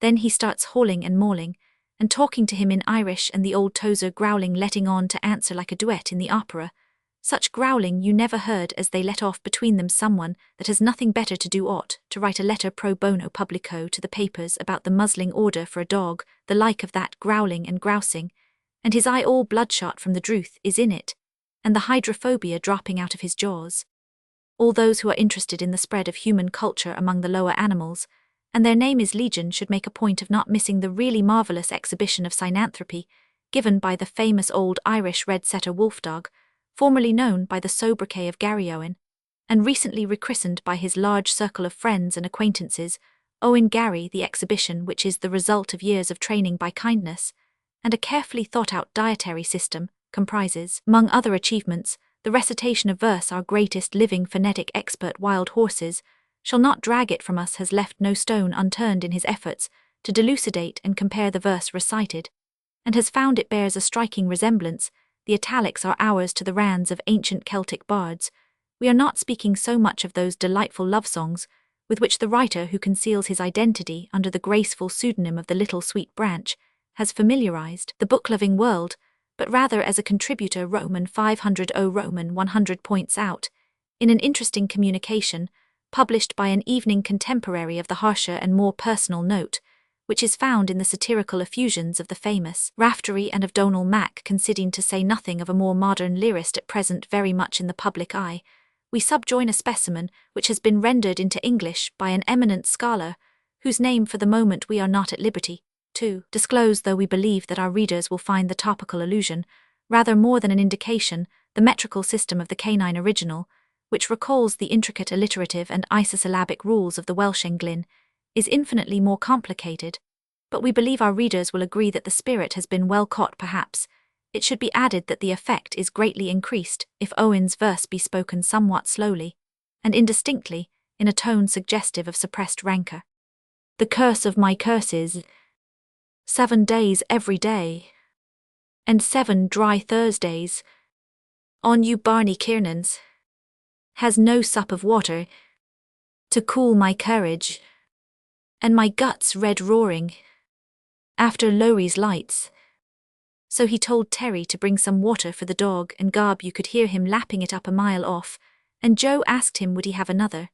Then he starts hauling and mauling, and talking to him in Irish, and the old tozer growling, letting on to answer like a duet in the opera. Such growling you never heard, as they let off between them someone that has nothing better to do ought to write a letter pro bono publico to the papers about the muzzling order for a dog, the like of that growling and grousing, and his eye all bloodshot from the druth is in it, and the hydrophobia dropping out of his jaws. all those who are interested in the spread of human culture among the lower animals, and their name is Legion, should make a point of not missing the really marvellous exhibition of synanthropy given by the famous old Irish red setter wolfdog, formerly known by the sobriquet of Garryowen, and recently rechristened by his large circle of friends and acquaintances, Owen Gary. The exhibition, which is the result of years of training by kindness and a carefully thought-out dietary system, comprises, among other achievements, the recitation of verse. Our greatest living phonetic expert, Wild Horses, shall not drag it from us, has left no stone unturned in his efforts to delucidate and compare the verse recited, and has found it bears a striking resemblance. The italics are ours to the rands of ancient Celtic bards. We are not speaking so much of those delightful love songs with which the writer, who conceals his identity under the graceful pseudonym of the Little Sweet Branch, has familiarized the book-loving world, but rather as a contributor. Roman 500 Roman 100 points out, in an interesting communication, published by an evening contemporary of the harsher and more personal note, which is found in the satirical effusions of the famous Raftery and of Donal Mack, conceding, to say nothing of a more modern lyrist at present very much in the public eye, we subjoin a specimen which has been rendered into English by an eminent scholar, whose name for the moment we are not at liberty to disclose, though we believe that our readers will find the topical allusion, rather more than an indication, the metrical system of the canine original, which recalls the intricate alliterative and isosyllabic rules of the Welsh Englyn, is infinitely more complicated, but we believe our readers will agree that the spirit has been well caught. Perhaps it should be added that the effect is greatly increased if Owen's verse be spoken somewhat slowly and indistinctly, in a tone suggestive of suppressed rancour. The curse of my curses, 7 days every day, and 7 dry Thursdays, on you Barney Kiernans, has no sup of water to cool my courage, and my guts red roaring after Lowry's lights. So he told Terry to bring some water for the dog, and Gob, you could hear him lapping it up a mile off, and Joe asked him would he have another.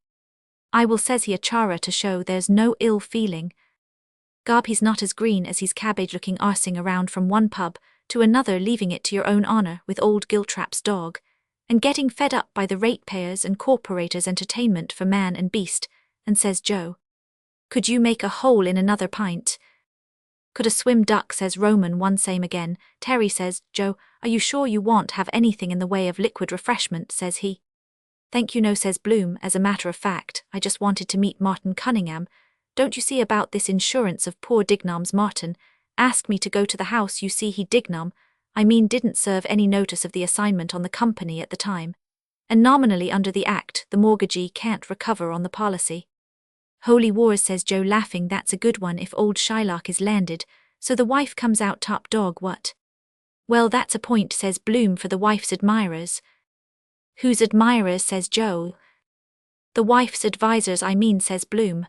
I will, says he, a chara to show there's no ill feeling. Gob, he's not as green as he's cabbage looking, arsing around from one pub to another, leaving it to your own honour with old Giltrap's dog, and getting fed up by the ratepayers and corporators' entertainment for man and beast, and says Joe, could you make a hole in another pint? Could a swim duck, says Roman one same again. Terry says, Joe, are you sure you won't have anything in the way of liquid refreshment, says he. Thank you, no, says Bloom, as a matter of fact, I just wanted to meet Martin Cunningham. Don't you see about this insurance of poor Dignam's? Martin asked me to go to the house, you see. He Dignam, I mean, didn't serve any notice of the assignment on the company at the time, and nominally under the Act the mortgagee can't recover on the policy. Holy wars, says Joe, laughing, that's a good one if old Shylock is landed, so the wife comes out top dog, what? Well, that's a point, says Bloom, for the wife's admirers. Whose admirers, says Joe. The wife's advisers, I mean, says Bloom.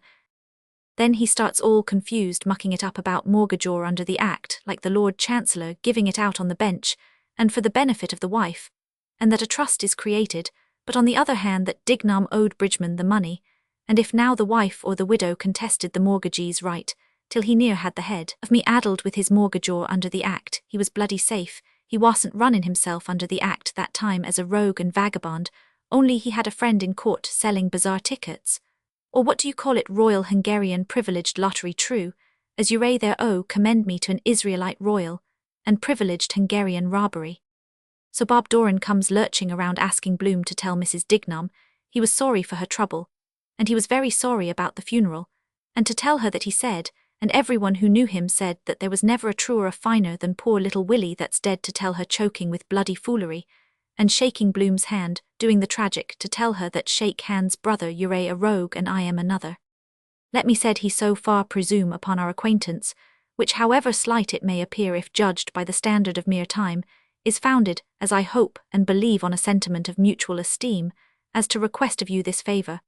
Then he starts all confused, mucking it up about mortgagor under the Act, like the Lord Chancellor giving it out on the bench, and for the benefit of the wife, and that a trust is created, but on the other hand that Dignam owed Bridgman the money, and if now the wife or the widow contested the mortgagee's right, till he near had the head of me addled with his mortgagor under the Act, he was bloody safe. He wasn't running himself under the Act that time as a rogue and vagabond, only he had a friend in court selling bazaar tickets, or what do you call it, Royal Hungarian Privileged Lottery, true, as you ray there, oh, commend me to an Israelite royal and privileged Hungarian robbery. So Bob Doran comes lurching around asking Bloom to tell Mrs. Dignam he was sorry for her trouble, and he was very sorry about the funeral, and to tell her that he said, and everyone who knew him said, that there was never a truer or finer than poor little Willie that's dead, to tell her, choking with bloody foolery, and shaking Bloom's hand, doing the tragic, to tell her that shake hands, brother, you're a rogue and I am another. Let me, said he, so far presume upon our acquaintance, which however slight it may appear if judged by the standard of mere time, is founded, as I hope and believe, on a sentiment of mutual esteem, as to request of you this favour.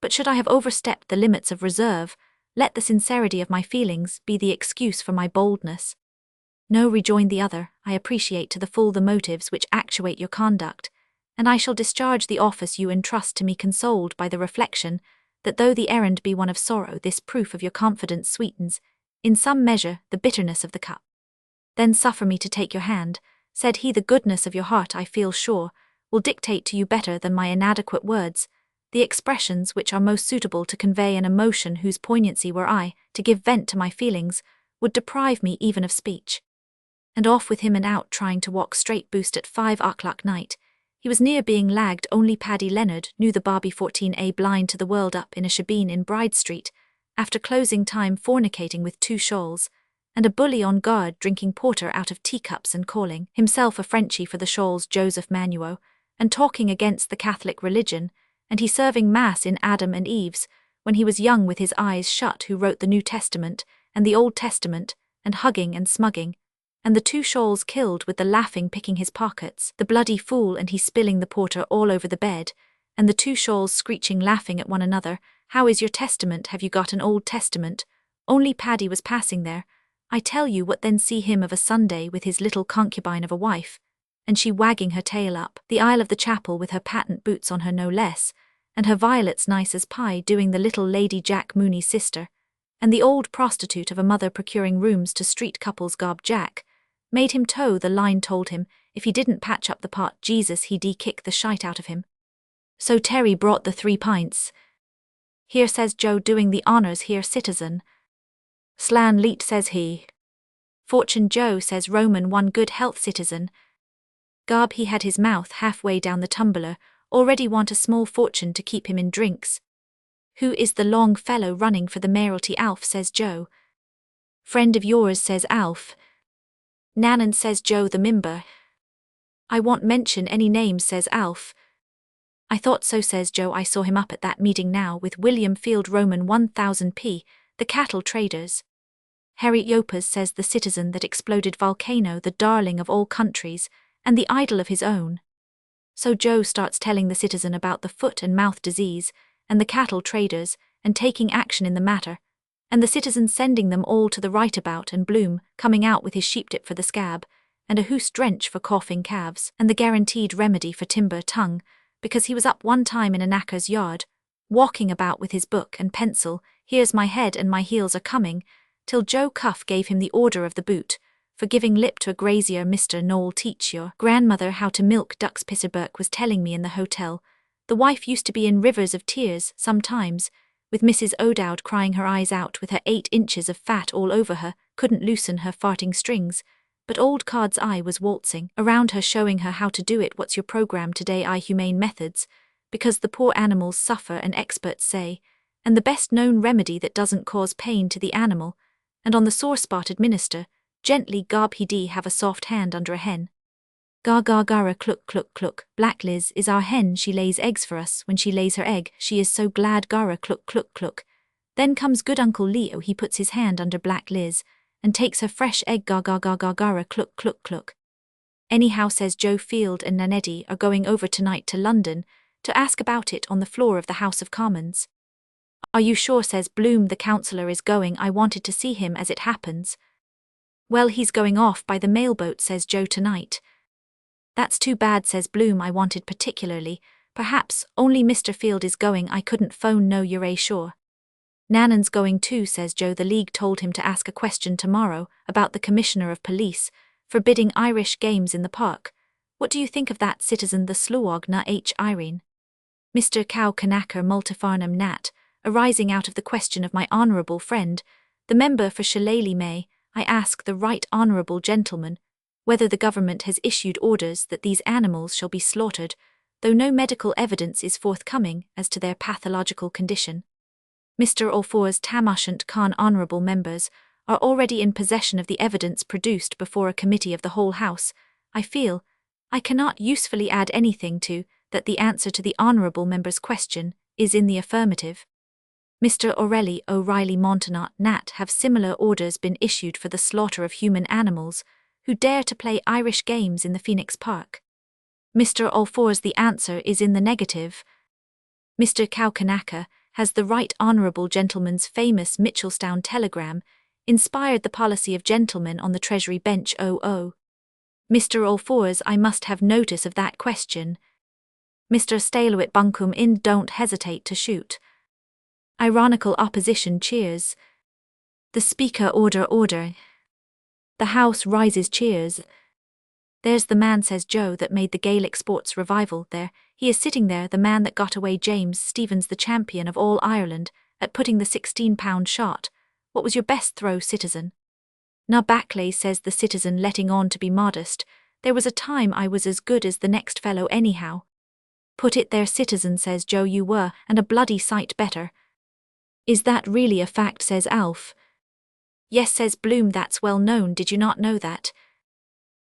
But should I have overstepped the limits of reserve, let the sincerity of my feelings be the excuse for my boldness. No, rejoined the other, I appreciate to the full the motives which actuate your conduct, and I shall discharge the office you entrust to me, consoled by the reflection that though the errand be one of sorrow, this proof of your confidence sweetens, in some measure, the bitterness of the cup. Then suffer me to take your hand, said he. The goodness of your heart, I feel sure, will dictate to you better than my inadequate words, the expressions which are most suitable to convey an emotion whose poignancy were I to give vent to my feelings, would deprive me even of speech. And off with him and out trying to walk straight boost at 5 o'clock night. He was near being lagged, only Paddy Leonard knew the Barbie 14A blind to the world up in a shebeen in Bride Street, after closing time fornicating with 2 shawls, and a bully on guard drinking porter out of teacups and calling himself a Frenchie for the shawls Joseph Manuo, and talking against the Catholic religion, and he serving Mass in Adam and Eve's, when he was young with his eyes shut, who wrote the New Testament and the Old Testament, and hugging and smugging, and the 2 shawls killed with the laughing picking his pockets, the bloody fool, and he spilling the porter all over the bed, and the 2 shawls screeching laughing at one another, "How is your testament? Have you got an Old Testament?" Only Paddy was passing there. I tell you what, then see him of a Sunday with his little concubine of a wife, and she wagging her tail up the aisle of the chapel with her patent boots on her no less, and her violets nice as pie doing the little Lady Jack Mooney's sister, and the old prostitute of a mother procuring rooms to street couples. Gob Jack made him toe the line, told him if he didn't patch up the pot Jesus he'd kick the shite out of him. So Terry brought the 3 pints. "Here," says Joe, doing the honours, "here, citizen." "Slan leet," says he. "Fortune, Joe," says Roman, "one good health, citizen." Gob, he had his mouth halfway down the tumbler, already want a small fortune to keep him in drinks. "Who is the long fellow running for the mayoralty, Alf?" says Joe. "Friend of yours," says Alf. "Nannan," says Joe, "the mimber." "I won't mention any names," says Alf. "I thought so," says Joe. "I saw him up at that meeting now with William Field Roman 1000p, the cattle traders." "Harry Yopas," says the citizen, "that exploded volcano, the darling of all countries, and the idol of his own." So Joe starts telling the citizen about the foot and mouth disease, and the cattle traders, and taking action in the matter, and the citizen sending them all to the right about, and Bloom coming out with his sheepdip for the scab, and a hoose drench for coughing calves, and the guaranteed remedy for timber tongue, because he was up one time in a knacker's yard, walking about with his book and pencil, "Here's my head and my heels are coming," till Joe Cuff gave him the order of the boot, for giving lip to a grazier. "Mr. Noel, teach your grandmother how to milk ducks," Pisserberg was telling me in the hotel. The wife used to be in rivers of tears sometimes, with Mrs. O'Dowd crying her eyes out with her 8 inches of fat all over her, couldn't loosen her farting strings, but old Cod's eye was waltzing around her, showing her how to do it. "What's your program today?" "I humane methods, because the poor animals suffer, and experts say, and the best known remedy that doesn't cause pain to the animal, and on the sore spot administer gently. Gob he d have a soft hand under a hen." "Gar gar gara cluck cluck cluck, Black Liz is our hen, she lays eggs for us. When she lays her egg, she is so glad. Gara cluck cluck cluck. Then comes good Uncle Leo, he puts his hand under Black Liz, and takes her fresh egg. Gar gar gar gar gara cluck cluck cluck." "Anyhow," says Joe, "Field and Naneddy are going over tonight to London to ask about it on the floor of the House of Commons." "Are you sure?" says Bloom. "The councillor is going. I wanted to see him as it happens." "Well, he's going off by the mailboat," says Joe, "tonight." "That's too bad," says Bloom. "I wanted particularly. Perhaps only Mr. Field is going. I couldn't phone. No, you're sure?" "Nannan's going too," says Joe. "The League told him to ask a question tomorrow about the Commissioner of Police forbidding Irish games in the park. What do you think of that, citizen?" "The Sluag na H. Irene." "Mr. Cow Knacker Multifarnham Nat, arising out of the question of my honourable friend, the member for Shillelagh May, I ask the right honourable gentleman whether the government has issued orders that these animals shall be slaughtered, though no medical evidence is forthcoming as to their pathological condition. Mr. Olfor's Tamashant Khan honourable members are already in possession of the evidence produced before a committee of the whole House. I feel I cannot usefully add anything to that. The answer to the honourable member's question is in the affirmative. Mr. O'Reilly Montagnat Nat, have similar orders been issued for the slaughter of human animals who dare to play Irish games in the Phoenix Park?" Mr. Olfor's the answer is in the negative. Mr. Cowkanaka has the right honourable gentleman's famous Mitchelstown telegram inspired the policy of gentlemen on the Treasury bench. Mr. Olfor's, I must have notice of that question. Mr. Stalewit Bunkum in, don't hesitate to shoot. Ironical opposition cheers. The Speaker, order. The House rises, cheers. "There's the man," says Joe, "that made the Gaelic sports revival there. He is sitting there, the man that got away, James Stephens, the champion of all Ireland, at putting the 16-pound shot. What was your best throw, citizen? Na Backley, says the citizen, letting on to be modest. There was a time I was as good as the next fellow anyhow. Put it there, citizen, says Joe, you were, and a bloody sight better. Is that really a fact, says Alf. Yes, says Bloom, that's well known, did you not know that?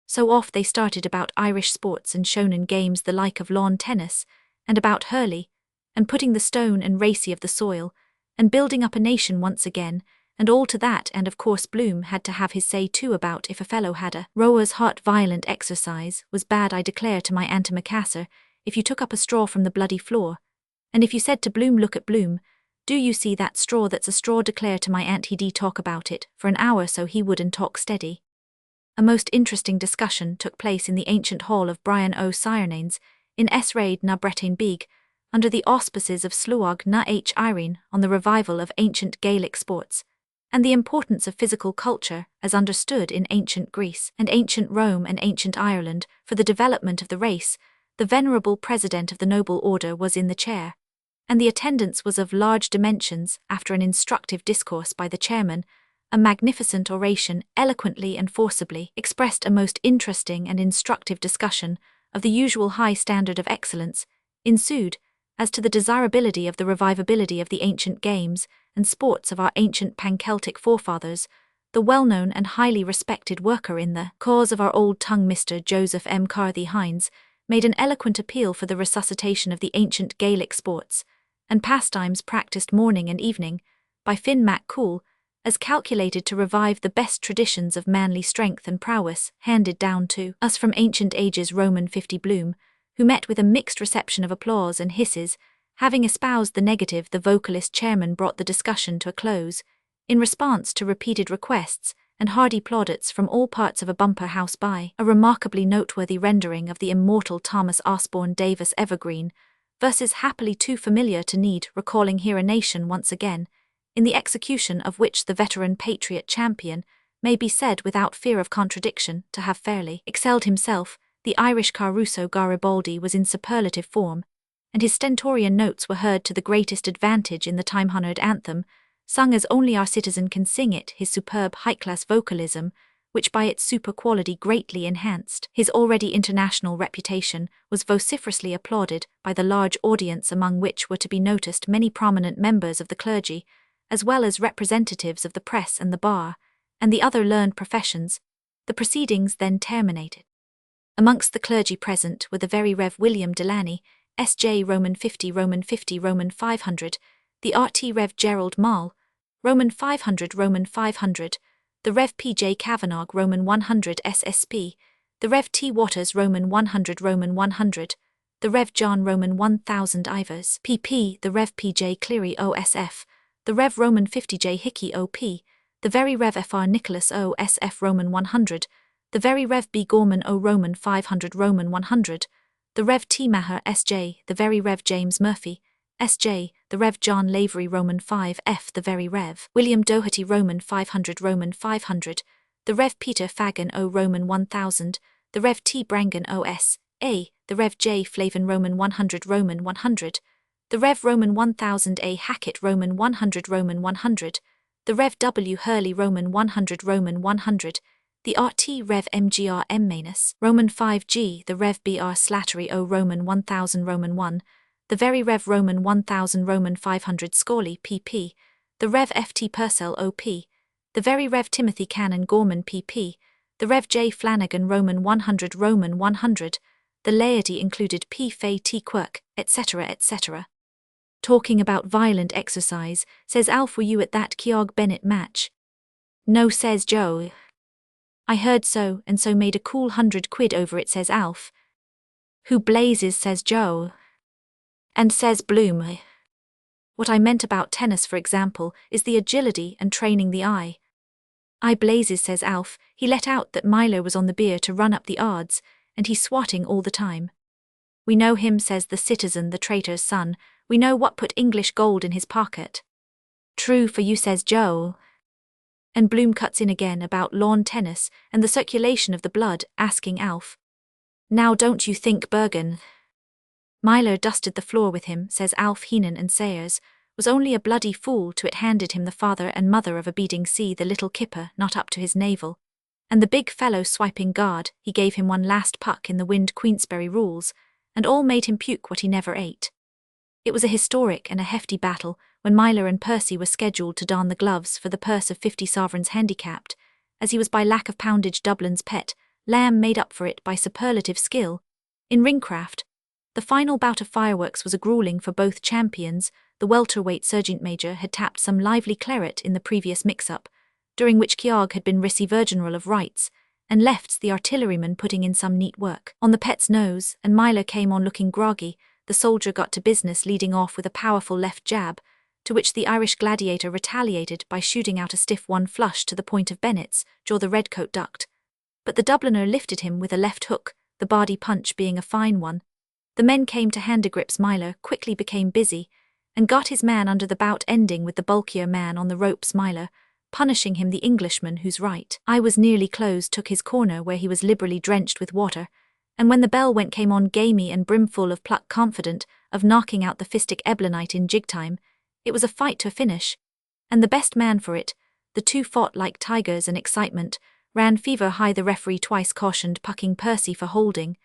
So off they started about Irish sports and shonen games, the like of lawn tennis, and about hurley, and putting the stone and racy of the soil, and building up a nation once again, and all to that, and of course Bloom had to have his say too about if a fellow had a rower's heart. Violent exercise was bad, I declare to my antimacassar, if you took up a straw from the bloody floor, and if you said to Bloom, look at Bloom, do you see that straw? That's a straw, declare to my aunt, he'd talk about it for an hour, so he wouldn't talk steady. A most interesting discussion took place in the ancient hall of Brian O'Cyrnanes, in Esraid na Bretain Big, under the auspices of Sluag na H. Irene, on the revival of ancient Gaelic sports, and the importance of physical culture as understood in ancient Greece and ancient Rome and ancient Ireland for the development of the race. The venerable president of the noble order was in the chair, and the attendance was of large dimensions. After an instructive discourse by the chairman, a magnificent oration, eloquently and forcibly expressed a most interesting and instructive discussion of the usual high standard of excellence, ensued, as to the desirability of the revivability of the ancient games and sports of our ancient pan-Celtic forefathers. The well-known and highly respected worker in the cause of our old tongue, Mr. Joseph M. Carthy Hines, made an eloquent appeal for the resuscitation of the ancient Gaelic sports and pastimes practiced morning and evening by Finn Mac Cool, as calculated to revive the best traditions of manly strength and prowess handed down to us from ancient ages. Roman 50 Bloom, who met with a mixed reception of applause and hisses, having espoused the negative, the vocalist chairman brought the discussion to a close, in response to repeated requests and hearty plaudits from all parts of a bumper house by a remarkably noteworthy rendering of the immortal Thomas Osborne Davis evergreen, verses happily too familiar to need recalling here, a nation once again, in the execution of which the veteran patriot champion may be said without fear of contradiction to have fairly excelled himself. The Irish Caruso Garibaldi was in superlative form, and his stentorian notes were heard to the greatest advantage in the time-honoured anthem, sung as only our citizen can sing it. His superb high-class vocalism, which by its super quality greatly enhanced his already international reputation, was vociferously applauded by the large audience, among which were to be noticed many prominent members of the clergy, as well as representatives of the press and the bar, and the other learned professions. The proceedings then terminated. Amongst the clergy present were the Very Rev. William Delaney, S.J. Roman 50 Roman 50 Roman 500, the R.T. Rev. Gerald Mall, Roman 500 Roman 500, the Rev. P.J. Kavanagh Roman 100 SSP, the Rev. T. Waters Roman 100 Roman 100, the Rev. John Roman 1000 Ivers PP, the Rev. P.J. Cleary OSF, the Rev. Roman 50J Hickey OP, the Very Rev. F.R. Nicholas OSF Roman 100, the Very Rev. B. Gorman O Roman 500 Roman 100, the Rev. T. Maher S.J., the Very Rev. James Murphy S.J., the Rev. John Lavery Roman 5 F., the Very Rev. William Doherty Roman 500 Roman 500, the Rev. Peter Fagan O Roman 1000, the Rev. T. Brangan O.S. A., the Rev. J. Flavin Roman 100 Roman 100, the Rev. Roman 1000 A. Hackett Roman 100 Roman 100, the Rev. W. Hurley Roman 100 Roman 100, the R.T. Rev. M.G.R. M. Manus Roman 5G, the Rev. B.R. Slattery O Roman 1000 Roman 1, the Very Rev. Roman 1000 Roman 500 Scorley P.P., the Rev. F.T. Purcell O.P., the Very Rev. Timothy Cannon Gorman P.P., the Rev. J. Flanagan Roman 100 Roman 100, the laity included P. Fay T. Quirk, etc., etc. Talking about violent exercise, says Alf, were you at that Keogh Bennett match? No, says Joe. I heard so, and so made a cool £100 over it, says Alf. Who blazes, says Joe. And says Bloom. What I meant about tennis, for example, is the agility and training the eye. I blazes, says Alf, he let out that Milo was on the beer to run up the odds, and he's swatting all the time. We know him, says the citizen, the traitor's son, we know what put English gold in his pocket. True for you, says Joe. And Bloom cuts in again about lawn tennis and the circulation of the blood, asking Alf, now don't you think Bergen Myler dusted the floor with him, says Alf Heenan and Sayers, was only a bloody fool to it handed him the father and mother of a beading sea the little kipper not up to his navel, and the big fellow swiping guard, he gave him one last puck in the wind Queensberry rules, and all made him puke what he never ate. It was a historic and a hefty battle when Myler and Percy were scheduled to don the gloves for the purse of 50 sovereigns handicapped, as he was by lack of poundage Dublin's pet, Lamb made up for it by superlative skill. In ringcraft, the final bout of fireworks was a grueling for both champions. The welterweight sergeant major had tapped some lively claret in the previous mix-up, during which Keogh had been Ricci-Virginal of rights, and Lefts the artilleryman putting in some neat work on the pet's nose, and Myler came on looking groggy. The soldier got to business, leading off with a powerful left jab, to which the Irish gladiator retaliated by shooting out a stiff one flush to the point of Bennett's jaw. The redcoat ducked, but the Dubliner lifted him with a left hook, the Bardi punch being a fine one. The men came to handegrips. Myler quickly became busy, and got his man under the bout, ending with the bulkier man on the ropes. Myler, punishing him, the Englishman whose right eye was nearly closed, took his corner where he was liberally drenched with water, and when the bell went came on gamey and brimful of pluck, confident of knocking out the fistic Eblanite in jig time. It was a fight to a finish, and the best man for it. The two fought like tigers, and excitement ran fever high. The referee twice cautioned pucking Percy for holding,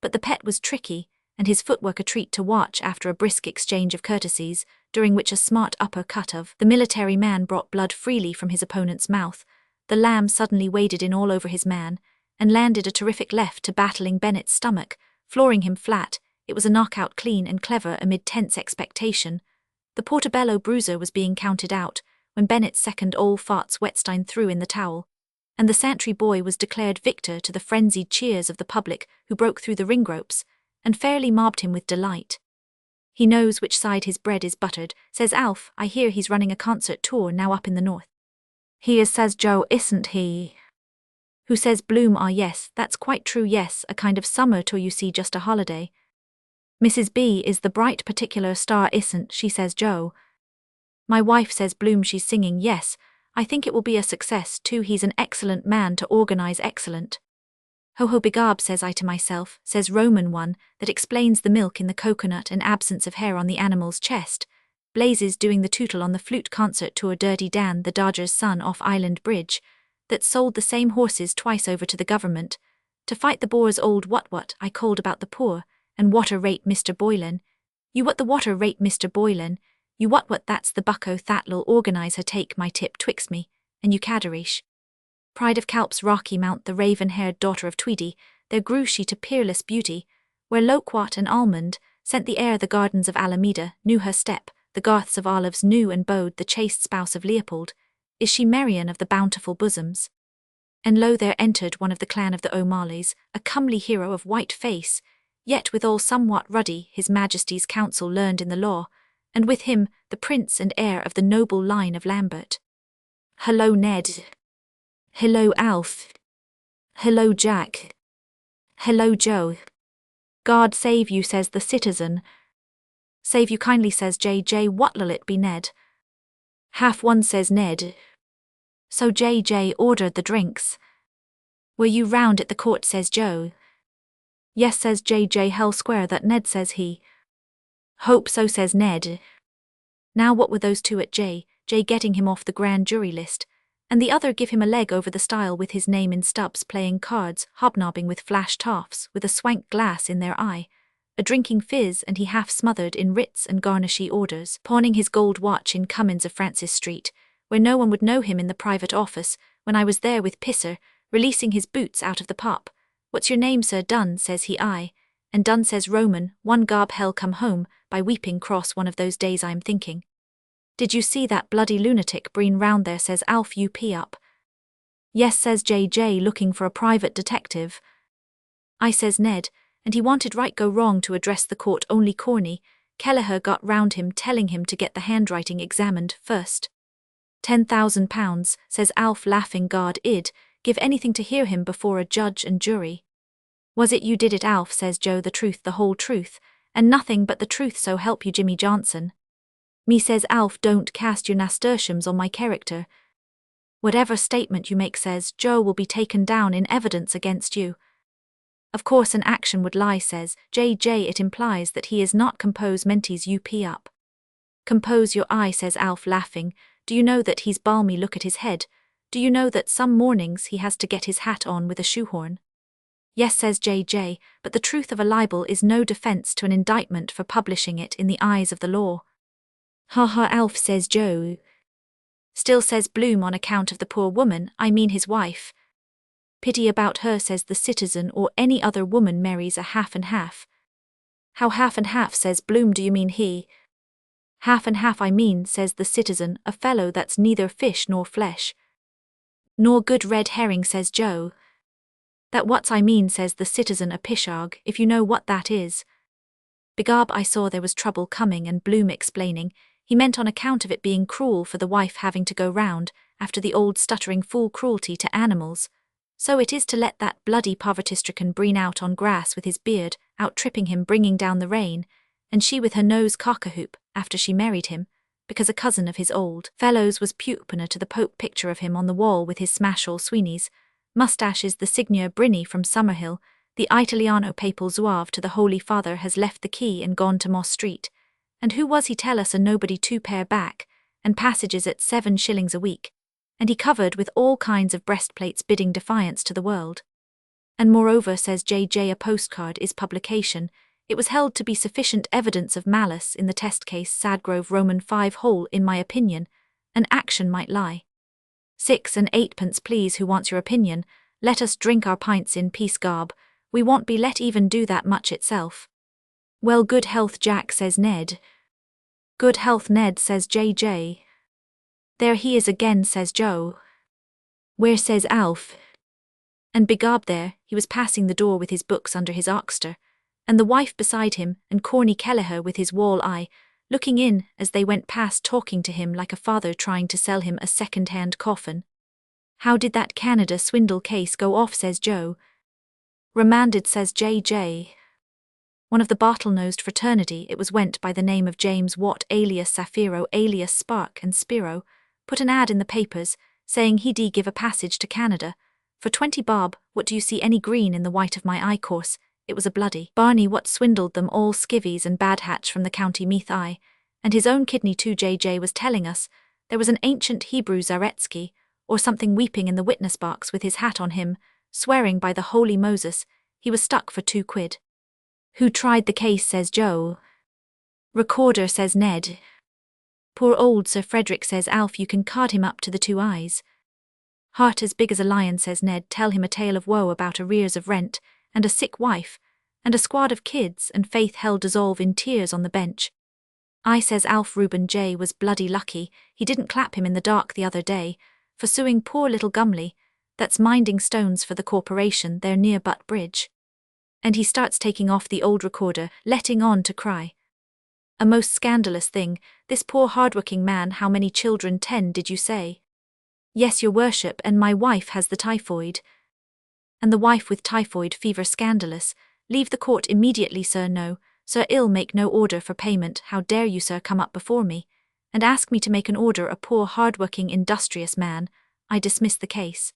but the pet was tricky, and his footwork a treat to watch after a brisk exchange of courtesies, during which a smart uppercut of the military man brought blood freely from his opponent's mouth. The Lamb suddenly waded in all over his man, and landed a terrific left to battling Bennett's stomach, flooring him flat. It was a knockout, clean and clever amid tense expectation. The Portobello bruiser was being counted out, when Bennett's second all farts Wetstein threw in the towel, and the Santry boy was declared victor to the frenzied cheers of the public, who broke through the ring ropes, and fairly mobbed him with delight. He knows which side his bread is buttered, says Alf. I hear he's running a concert tour now up in the north. He is, says Joe, isn't he? Who says Bloom? Ah yes, that's quite true, yes, a kind of summer tour, you see, just a holiday. Mrs. B is the bright particular star, isn't she, says Joe. My wife, says Bloom, she's singing. Yes, I think it will be a success too, he's an excellent man to organize, excellent. Ho ho begob, says I to myself, says Roman one, that explains the milk in the coconut and absence of hair on the animal's chest. Blazes doing the tootle on the flute concert tour. Dirty Dan, the Dodger's son off Island Bridge, that sold the same horses twice over to the government, to fight the Boers. Old what I called about the poor, and water rate Mr. Boylan. You what the water rate Mr. Boylan, you what that's the bucko that'll organize her. Take my tip twixt me, and you caderish. Pride of Calp's Rocky Mount, the raven-haired daughter of Tweedy, there grew she to peerless beauty, where Loquat and Almond sent the air. The gardens of Alameda knew her step, the garths of Olives knew and bowed the chaste spouse of Leopold. Is she Marian of the bountiful bosoms? And lo, there entered one of the clan of the O'Malley's, a comely hero of white face, yet withal somewhat ruddy, his Majesty's counsel learned in the law, and with him the prince and heir of the noble line of Lambert. Hello, Ned. Hello, Alf. Hello, Jack. Hello, Joe. God save you, says the citizen. Save you kindly, says J.J. What'll it be, Ned? Half one, says Ned. So J.J. ordered the drinks. Were you round at the court, says Joe. Yes, says J.J. Hell square that, Ned, says he. Hope so, says Ned. Now what were those two at J.J. getting him off the grand jury list, and the other give him a leg over the stile with his name in stubs, playing cards, hobnobbing with flash toffs, with a swank glass in their eye, a drinking fizz, and he half smothered in writs and garnishy orders, pawning his gold watch in Cummins of Francis Street, where no one would know him in the private office, when I was there with Pisser, releasing his boots out of the pop. What's your name, sir? Dunn, says he. Aye. And Dunn says Roman, one garb hell come home, by weeping cross one of those days I'm thinking. Did you see that bloody lunatic Breen round there, says Alf up. Yes, says J.J. looking for a private detective. I, says Ned, and he wanted right go wrong to address the court. Only Corney, Kelleher got round him telling him to get the handwriting examined first. £10,000, says Alf laughing. God id give anything to hear him before a judge and jury. Was it you did it, Alf, says Joe. The truth, the whole truth, and nothing but the truth, so help you Jimmy Johnson. Me, says Alf, don't cast your nasturtiums on my character. Whatever statement you make, says Joe, will be taken down in evidence against you. Of course an action would lie, says J.J. It implies that he is not compose mentis up. Compose your eye, says Alf, laughing. Do you know that he's balmy? Look at his head. Do you know that some mornings he has to get his hat on with a shoehorn? Yes, says J.J., but the truth of a libel is no defense to an indictment for publishing it in the eyes of the law. Ha ha, Alf, says Joe. Still, says Bloom, on account of the poor woman, I mean his wife. Pity about her, says the citizen, or any other woman marries a half and half. How half and half, says Bloom, do you mean he? Half and half I mean, says the citizen, a fellow that's neither fish nor flesh. Nor good red herring, says Joe. That what's I mean, says the citizen, a pishog, if you know what that is. Begob, I saw there was trouble coming, and Bloom explaining, he meant on account of it being cruel for the wife having to go round, after the old stuttering fool cruelty to animals. So it is to let that bloody poverty-stricken breen out on grass with his beard, out tripping him bringing down the rain, and she with her nose cock-a-hoop, after she married him, because a cousin of his old fellow's was pupiner to the Pope picture of him on the wall with his smash-all Sweeney's, moustaches the Signor Brinny from Summerhill, the Italiano papal zouave to the Holy Father has left the key and gone to Moss Street, and who was he tell us a nobody 2 pair back, and passages at 7 shillings a week, and he covered with all kinds of breastplates bidding defiance to the world. And moreover, says J.J., a postcard is publication, it was held to be sufficient evidence of malice in the test case Sadgrove Roman 5 hole, in my opinion, an action might lie. 6 and 8pence, please, who wants your opinion? Let us drink our pints in peace, Gob, we won't be let even do that much itself. Well, good health, Jack, says Ned. Good health, Ned, says J.J. There he is again, says Joe. Where, says Alf. And begob there, he was passing the door with his books under his oxter, and the wife beside him, and Corny Kelleher with his wall eye, looking in as they went past, talking to him like a father trying to sell him a second-hand coffin. How did that Canada swindle case go off, says Joe. Remanded, says J.J. One of the bottle-nosed fraternity, it was went by the name of James Watt alias Saphiro alias Spark and Spiro, put an ad in the papers, saying he'd give a passage to Canada. For 20 bob, what do you see any green in the white of my eye course? It was a bloody Barney what swindled them all, skivvies and bad hatch from the county Meath eye, and his own kidney too. J.J. was telling us, there was an ancient Hebrew Zaretsky, or something, weeping in the witness box with his hat on him, swearing by the holy Moses, he was stuck for 2 quid. Who tried the case, says Joe. Recorder, says Ned. Poor old Sir Frederick, says Alf, you can card him up to the 2 eyes. Heart as big as a lion, says Ned, tell him a tale of woe about arrears of rent, and a sick wife, and a squad of kids, and faith hell dissolve in tears on the bench. I, says Alf, Reuben J. was bloody lucky he didn't clap him in the dark the other day, for suing poor little Gumley, that's minding stones for the corporation there near Butt Bridge. And he starts taking off the old recorder, letting on to cry. A most scandalous thing, this poor hard-working man. How many children? 10, did you say? Yes, your worship, and my wife has the typhoid. And the wife with typhoid fever, scandalous. Leave the court immediately, sir. No, sir, ill make no order for payment. How dare you, sir, come up before me, and ask me to make an order? A poor hard-working industrious man. I dismiss the case.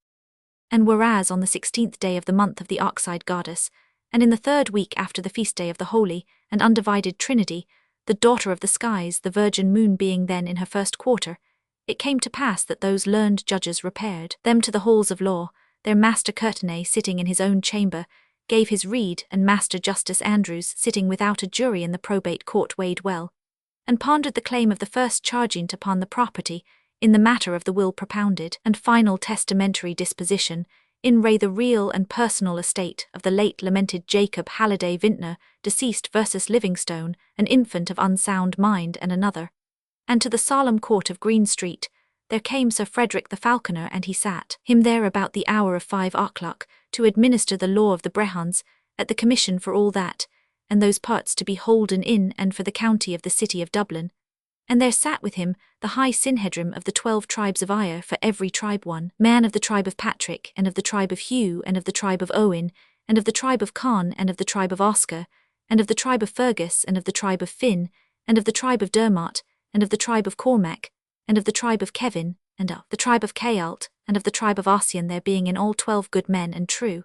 And whereas on the 16th day of the month of the Oxide Goddess, and in the 3rd week after the feast day of the Holy and Undivided Trinity, the daughter of the skies, the virgin moon being then in her 1st quarter, it came to pass that those learned judges repaired them to the halls of law, their Master Courtenay sitting in his own chamber, gave his reed, and Master Justice Andrews sitting without a jury in the probate court weighed well, and pondered the claim of the first chargent upon the property, in the matter of the will propounded, and final testamentary disposition, in re the real and personal estate of the late lamented Jacob Halliday Vintner, deceased versus Livingstone, an infant of unsound mind and another. And to the solemn court of Green Street, there came Sir Frederick the Falconer, and he sat him there about the hour of 5 o'clock, to administer the law of the Brehons, at the commission for all that, and those parts to be holden in, and for the county of the city of Dublin. And there sat with him the high Synhedrim of the 12 tribes of Ire, for every tribe one man of the tribe of Patrick, and of the tribe of Hugh, and of the tribe of Owen, and of the tribe of Con, and of the tribe of Oscar, and of the tribe of Fergus, and of the tribe of Finn, and of the tribe of Dermot, and of the tribe of Cormac, and of the tribe of Kevin, and of the tribe of Caalt, and of the tribe of Ossian, there being in all 12 good men and true,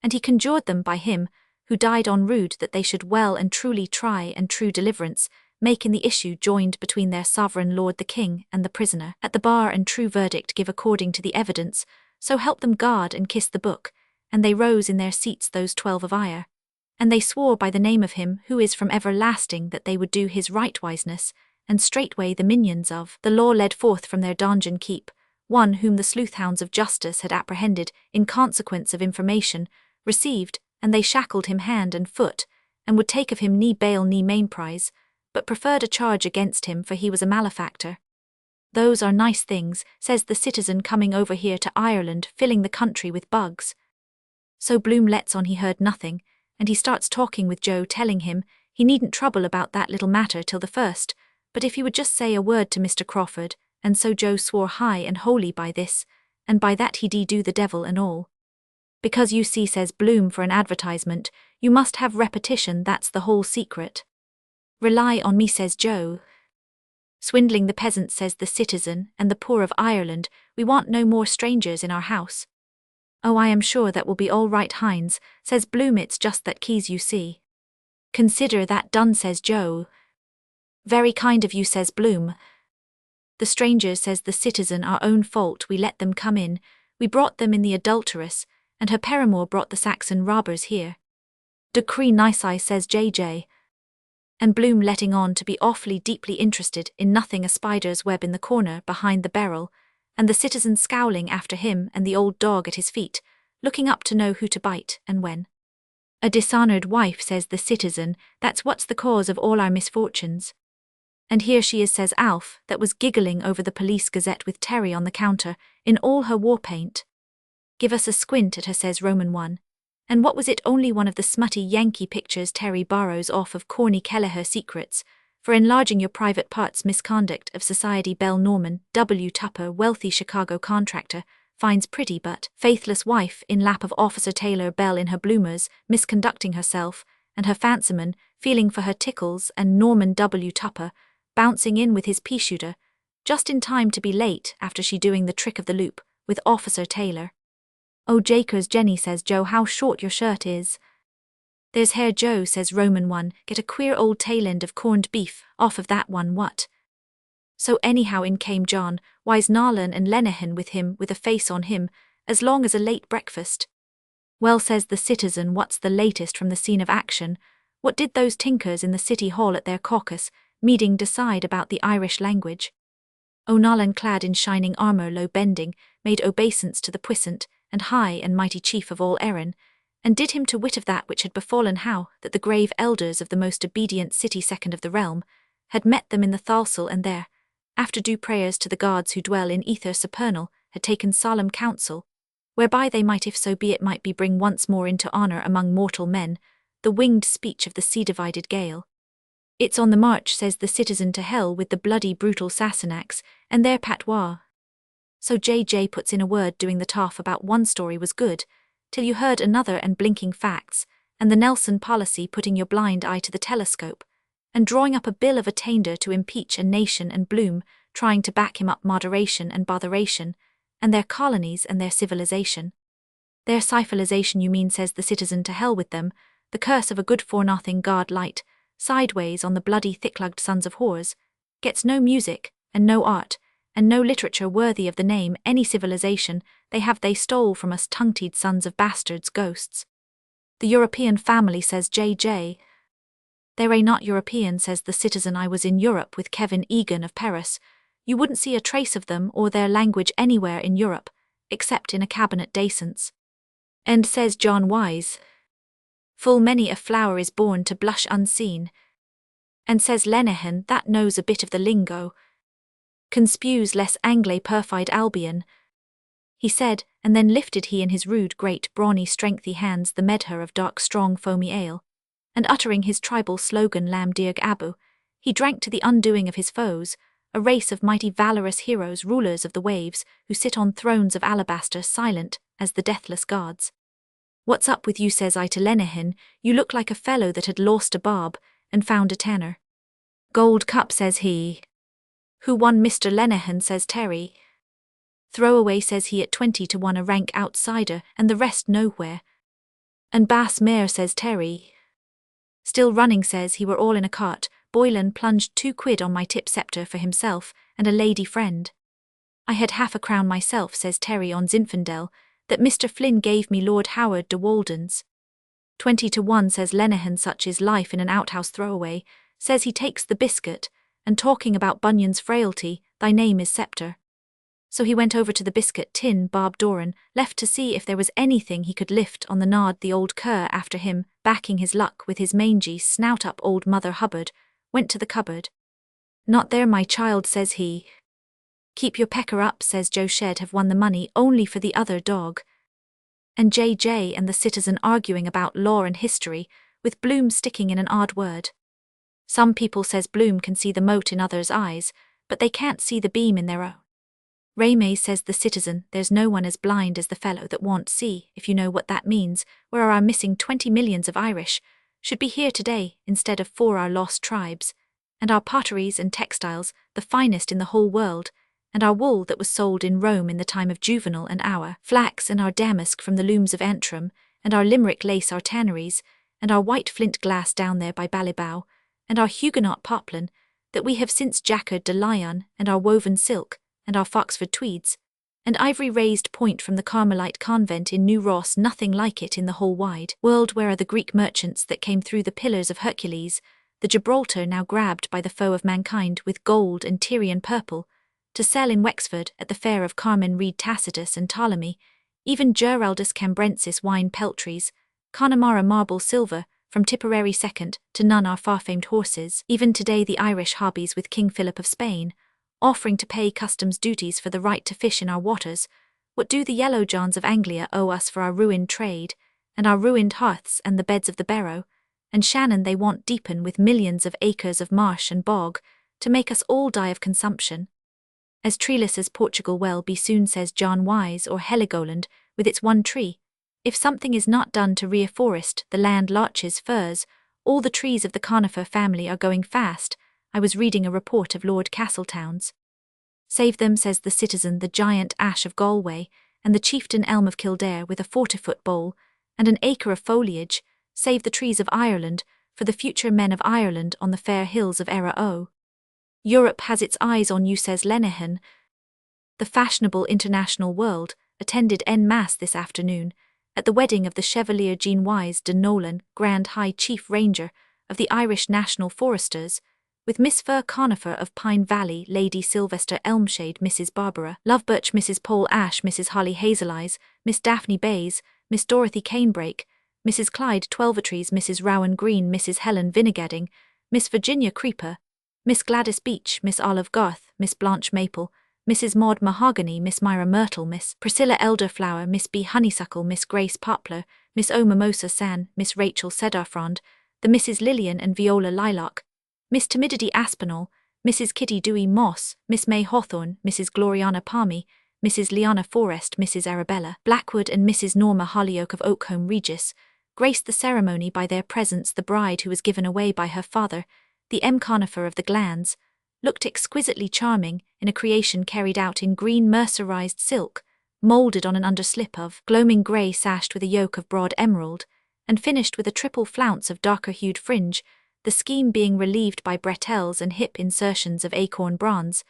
And he conjured them by him, who died en route, that they should well and truly try and true deliverance, make in the issue joined between their sovereign lord the king and the prisoner at the bar, and true verdict give according to the evidence, so help them God and kiss the book. And they rose in their seats, those 12 of ire. And they swore by the name of him who is from everlasting that they would do his rightwiseness, and straightway the minions of the law led forth from their donjon keep, one whom the sleuth-hounds of justice had apprehended in consequence of information received, and they shackled him hand and foot, and would take of him ne bail ne mainprise, but preferred a charge against him, for he was a malefactor. Those are nice things, says the citizen, coming over here to Ireland, filling the country with bugs. So Bloom lets on he heard nothing, and he starts talking with Joe, telling him he needn't trouble about that little matter till the first, but if he would just say a word to Mr. Crawford. And so Joe swore high and holy by this, and by that he do the devil and all. Because you see, says Bloom, for an advertisement, you must have repetition, that's the whole secret. Rely on me, says Joe. Swindling the peasants, says the citizen, and the poor of Ireland, we want no more strangers in our house. Oh, I am sure that will be all right, Hines, says Bloom, it's just that keys, you see. Consider that done, says Joe. Very kind of you, says Bloom. The strangers, says the citizen, our own fault, we let them come in, we brought them in the adulteress, and her paramour brought the Saxon robbers here. Decree nisi, says JJ. And Bloom letting on to be awfully deeply interested in nothing, a spider's web in the corner behind the barrel, and the citizen scowling after him and the old dog at his feet, looking up to know who to bite and when. A dishonoured wife, says the citizen, that's what's the cause of all our misfortunes. And here she is, says Alf, that was giggling over the Police Gazette with Terry on the counter, in all her war paint. Give us a squint at her, says Roman 1. And what was it, only one of the smutty Yankee pictures Terry borrows off of Corny Kelleher Secrets, for enlarging your private parts, misconduct of society. Belle Norman, W. Tupper, wealthy Chicago contractor, finds pretty but faithless wife in lap of Officer Taylor. Belle in her bloomers, misconducting herself, and her fancyman, feeling for her tickles, and Norman W. Tupper, bouncing in with his pea-shooter, just in time to be late after she doing the trick of the loop, with Officer Taylor. Oh, Jakers, Jenny, says Joe, how short your shirt is. There's hair, Joe, says Roman 1, get a queer old tail end of corned beef off of that one, what? So anyhow in came John, wise Narlan and Lenihan with him, with a face on him, as long as a late breakfast. Well, says the citizen, what's the latest from the scene of action? What did those tinkers in the city hall at their caucus meeting decide about the Irish language? O'Nallan, clad in shining armour, low bending, made obeisance to the puissant and high and mighty chief of all Erin, and did him to wit of that which had befallen, how that the grave elders of the most obedient city second of the realm had met them in the thalsel, and there, after due prayers to the gods who dwell in ether supernal, had taken solemn counsel, whereby they might, if so be it might be, bring once more into honour among mortal men the winged speech of the sea-divided gale. It's on the march, says the citizen, to hell with the bloody brutal Sassenachs and their patois. So JJ puts in a word, doing the toff about one story was good, till you heard another and blinking facts, and the Nelson policy, putting your blind eye to the telescope, and drawing up a bill of attainder to impeach a nation, and Bloom trying to back him up moderation and botheration, and their colonies and their civilization. Their civilization, you mean, says the citizen, to hell with them, the curse of a good-for-nothing god light, sideways on the bloody thick-lugged sons of whores, gets no music, and no art, and no literature worthy of the name. Any civilization they stole from us tongue-tied sons of bastards, ghosts. The European family, says JJ. There ain't not European, says the citizen. I was in Europe with Kevin Egan of Paris. You wouldn't see a trace of them or their language anywhere in Europe, except in a cabinet decence. And says John Wise, full many a flower is born to blush unseen. And says Lenihan, that knows a bit of the lingo. Conspues less Anglais perfide Albion. He said, and then lifted he in his rude, great, brawny, strengthy hands the medher of dark, strong, foamy ale, and uttering his tribal slogan Lam Dirg Abu, he drank to the undoing of his foes, a race of mighty valorous heroes, rulers of the waves, who sit on thrones of alabaster, silent as the deathless gods. What's up with you, says I to Lenihan, you look like a fellow that had lost a bob and found a tenner. Gold cup, says he. Who won, Mr. Lenihan, says Terry. Throw away, says he, at 20 to 1, a rank outsider, and the rest nowhere. And Bass Mare, says Terry. Still running, says he, were all in a cart. Boylan plunged £2 on my tip sceptre for himself and a lady friend. I had half a crown myself, says Terry, on Zinfandel, that Mr. Flynn gave me Lord Howard de Walden's. 20-1, says Lenehan, such is life in an outhouse throwaway, says he takes the biscuit, and talking about Bunyan's frailty, thy name is Sceptre. So he went over to the biscuit tin. Bob Doran left to see if there was anything he could lift on the nod. The old cur after him, backing his luck with his mangy snout up. Old Mother Hubbard went to the cupboard. Not there, my child, says he. Keep your pecker up, says Joe. Shed have won the money only for the other dog. And J.J. and the citizen arguing about law and history, with Bloom sticking in an odd word. Some people, says Bloom, can see the mote in others' eyes, but they can't see the beam in their own. Raymay, says the citizen, there's no one as blind as the fellow that won't see, if you know what that means. Where are our missing 20 millions of Irish? Should be here today, instead of for our lost tribes. And our potteries and textiles, the finest in the whole world, and our wool that was sold in Rome in the time of Juvenal, and our flax and our damask from the looms of Antrim, and our Limerick lace, our tanneries, and our white flint glass down there by Ballybough, and our Huguenot poplin, that we have since Jacquard de Lyon, and our woven silk, and our Foxford tweeds, and ivory raised point from the Carmelite convent in New Ross, nothing like it in the whole wide world. Where are the Greek merchants that came through the pillars of Hercules, the Gibraltar now grabbed by the foe of mankind with gold and Tyrian purple, to sell in Wexford at the fair of Carmen Reed, Tacitus and Ptolemy, even Geraldus Cambrensis wine peltries, Connemara marble silver, from Tipperary II to none our far-famed horses. Even today the Irish hobbies with King Philip of Spain, offering to pay customs duties for the right to fish in our waters. What do the Yellow Johns of Anglia owe us for our ruined trade, and our ruined hearths and the beds of the Barrow? And Shannon they want deepen with millions of acres of marsh and bog, to make us all die of consumption. As treeless as Portugal well be soon, says John Wise, or Heligoland, with its one tree. If something is not done to reforest the land, larches, firs, all the trees of the conifer family are going fast. I was reading a report of Lord Castletown's. Save them, says the citizen, the giant ash of Galway, and the chieftain elm of Kildare with a 40-foot bole, and an acre of foliage. Save the trees of Ireland, for the future men of Ireland on the fair hills of Era. Europe has its eyes on you, says Lenehan. The fashionable international world attended en masse this afternoon at the wedding of the Chevalier Jean Wise de Nolan, Grand High Chief Ranger of the Irish National Foresters, with Miss Fir Conifer of Pine Valley, Lady Sylvester Elmshade, Mrs. Barbara Lovebirch, Mrs. Pole Ash, Mrs. Holly Hazeleyes, Miss Daphne Bays, Miss Dorothy Canebrake, Mrs. Clyde Twelvetrees, Mrs. Rowan Green, Mrs. Helen Vinegadding, Miss Virginia Creeper, Miss Gladys Beach, Miss Olive Garth, Miss Blanche Maple, Mrs. Maud Mahogany, Miss Myra Myrtle, Miss Priscilla Elderflower, Miss B. Honeysuckle, Miss Grace Poplar, Miss O. Mimosa San, Miss Rachel Cedarfrond, the Misses Lillian and Viola Lilac, Miss Timidity Aspinall, Mrs. Kitty Dewey Moss, Miss May Hawthorne, Mrs. Gloriana Palmy, Mrs. Liana Forrest, Mrs. Arabella Blackwood and Mrs. Norma Hollyoak of Oakhome Regis, graced the ceremony by their presence. The bride, who was given away by her father, the M. Conifer of the Glands, looked exquisitely charming in a creation carried out in green mercerized silk, moulded on an underslip of gloaming grey sashed with a yoke of broad emerald, and finished with a triple flounce of darker-hued fringe, the scheme being relieved by bretelles and hip insertions of acorn bronze.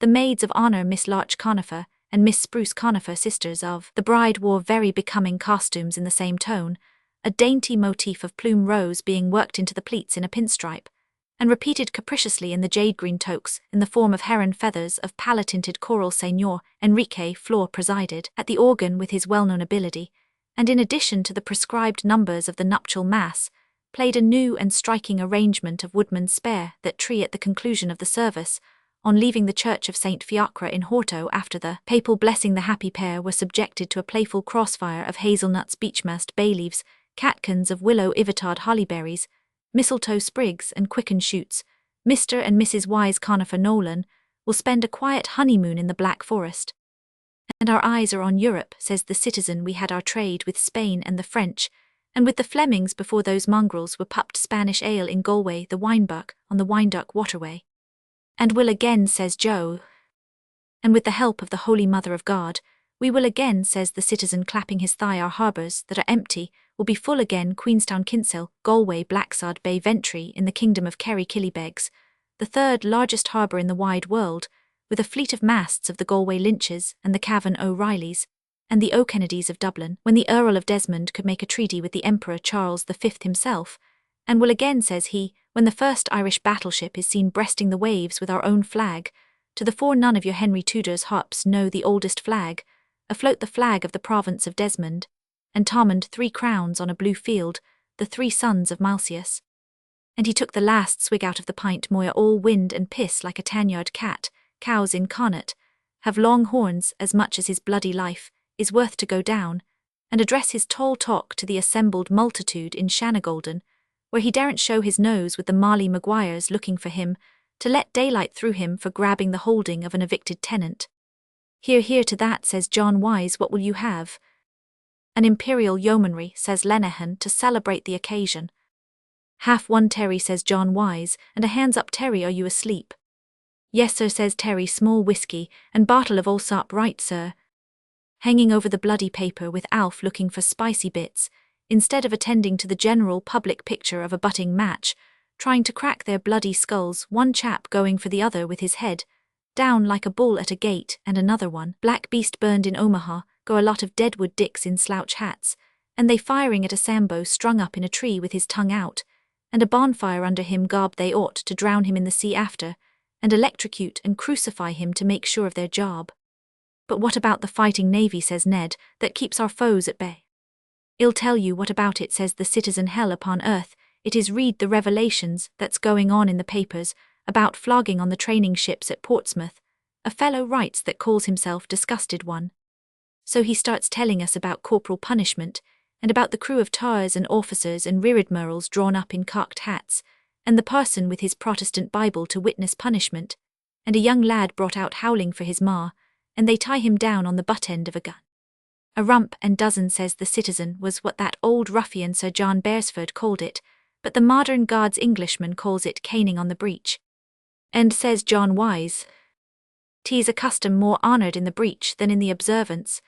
The maids of honour, Miss Larch Conifer and Miss Spruce Conifer, sisters of the bride, wore very becoming costumes in the same tone, a dainty motif of plume rose being worked into the pleats in a pinstripe, and repeated capriciously in the jade-green toques in the form of heron feathers of pallor-tinted coral. Seigneur Enrique Flor presided at the organ with his well-known ability, and in addition to the prescribed numbers of the nuptial mass, played a new and striking arrangement of Woodman's Spare, that tree at the conclusion of the service. On leaving the church of St. Fiacre in Horto after the papal blessing, the happy pair were subjected to a playful crossfire of hazelnuts, beechmast, bay leaves, catkins of willow, ivitard, hollyberries, mistletoe sprigs and quicken shoots. Mr. and Mrs. Wise Conifer Nolan will spend a quiet honeymoon in the Black Forest. And our eyes are on Europe, says the citizen. We had our trade with Spain and the French, and with the Flemings before those mongrels were pupped Spanish ale in Galway, the Winebuck, on the Wyandotte waterway. And will again, says Joe. And with the help of the Holy Mother of God, we will again, says the citizen, clapping his thigh. Our harbours that are empty will be full again Queenstown Kinsale, Galway Blacksod Bay Ventry in the kingdom of Kerry Killybegs, the third largest harbour in the wide world, with a fleet of masts of the Galway Lynches and the Cavan O'Reillys, and the O'Kennedys of Dublin, when the Earl of Desmond could make a treaty with the Emperor Charles V himself, and will again, says he, when the first Irish battleship is seen breasting the waves with our own flag, to the fore none of your Henry Tudor's harps know the oldest flag, afloat the flag of the province of Desmond, and Thomond 3 crowns on a blue field, the 3 sons of Malseus. And he took the last swig out of the pint moya all wind and piss like a tan-yard cat, cows incarnate, have long horns as much as his bloody life is worth to go down, and address his tall talk to the assembled multitude in Shannagolden, where he daren't show his nose with the Marley Maguires looking for him, to let daylight through him for grabbing the holding of an evicted tenant. Hear, hear to that, says John Wise, what will you have? An imperial yeomanry, says Lenehan, to celebrate the occasion. Half one Terry, says John Wise, and a hands up Terry, are you asleep? Yes sir, says Terry, small whisky, and bottle of Allsop right sir. Hanging over the bloody paper with Alf looking for spicy bits, instead of attending to the general public picture of a butting match, trying to crack their bloody skulls, one chap going for the other with his head down like a bull at a gate, and another one, Black Beast burned in Omaha, go a lot of Deadwood dicks in slouch hats, and they firing at a Sambo strung up in a tree with his tongue out, and a bonfire under him gob they ought to drown him in the sea after, and electrocute and crucify him to make sure of their job. But what about the fighting navy, says Ned, that keeps our foes at bay? I'll tell you what about it, says the citizen. Hell upon earth, it is read the revelations that's going on in the papers about flogging on the training ships at Portsmouth. A fellow writes that calls himself Disgusted One. So he starts telling us about corporal punishment, and about the crew of tars and officers and rear-admirals drawn up in cocked hats, and the parson with his Protestant Bible to witness punishment, and a young lad brought out howling for his ma, and they tie him down on the butt-end of a gun. A rump and dozen, says the citizen, was what that old ruffian Sir John Beresford called it, but the modern God's Englishman calls it caning on the breech. And says John Wise, "'Tis a custom more honoured in the breach than in the observance."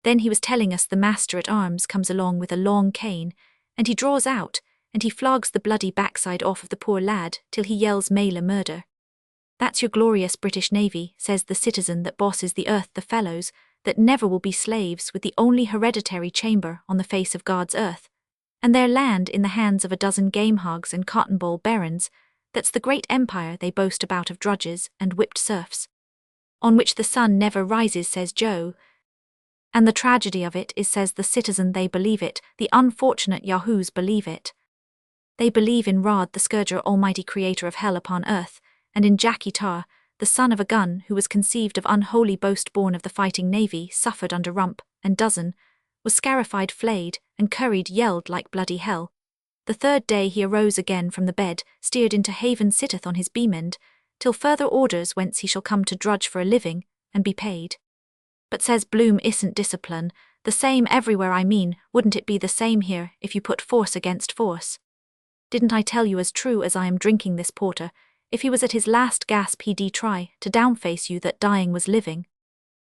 Then he was telling us the master-at-arms comes along with a long cane, and he draws out, and he flogs the bloody backside off of the poor lad till he yells Mela murder. That's your glorious British Navy, says the citizen that bosses the earth, the fellows that never will be slaves, with the only hereditary chamber on the face of God's earth, and their land in the hands of a dozen game hogs and cotton boll barons. That's the great empire they boast about of drudges and whipped serfs, on which the sun never rises, says Joe. And the tragedy of it is, says the citizen, they believe it, the unfortunate yahoos believe it. They believe in Rod the Scourger, almighty creator of hell upon earth, and in Jackie Tar, the son of a gun who was conceived of unholy boast born of the fighting navy, suffered under rump and dozen, was scarified, flayed, and curried, yelled like bloody hell. The third day he arose again from the bed, steered into haven, sitteth on his beam-end, till further orders whence he shall come to drudge for a living, and be paid. But says Bloom, isn't discipline the same everywhere? I mean, wouldn't it be the same here if you put force against force? Didn't I tell you as true as I am drinking this porter, if he was at his last gasp he'd try to downface you that dying was living?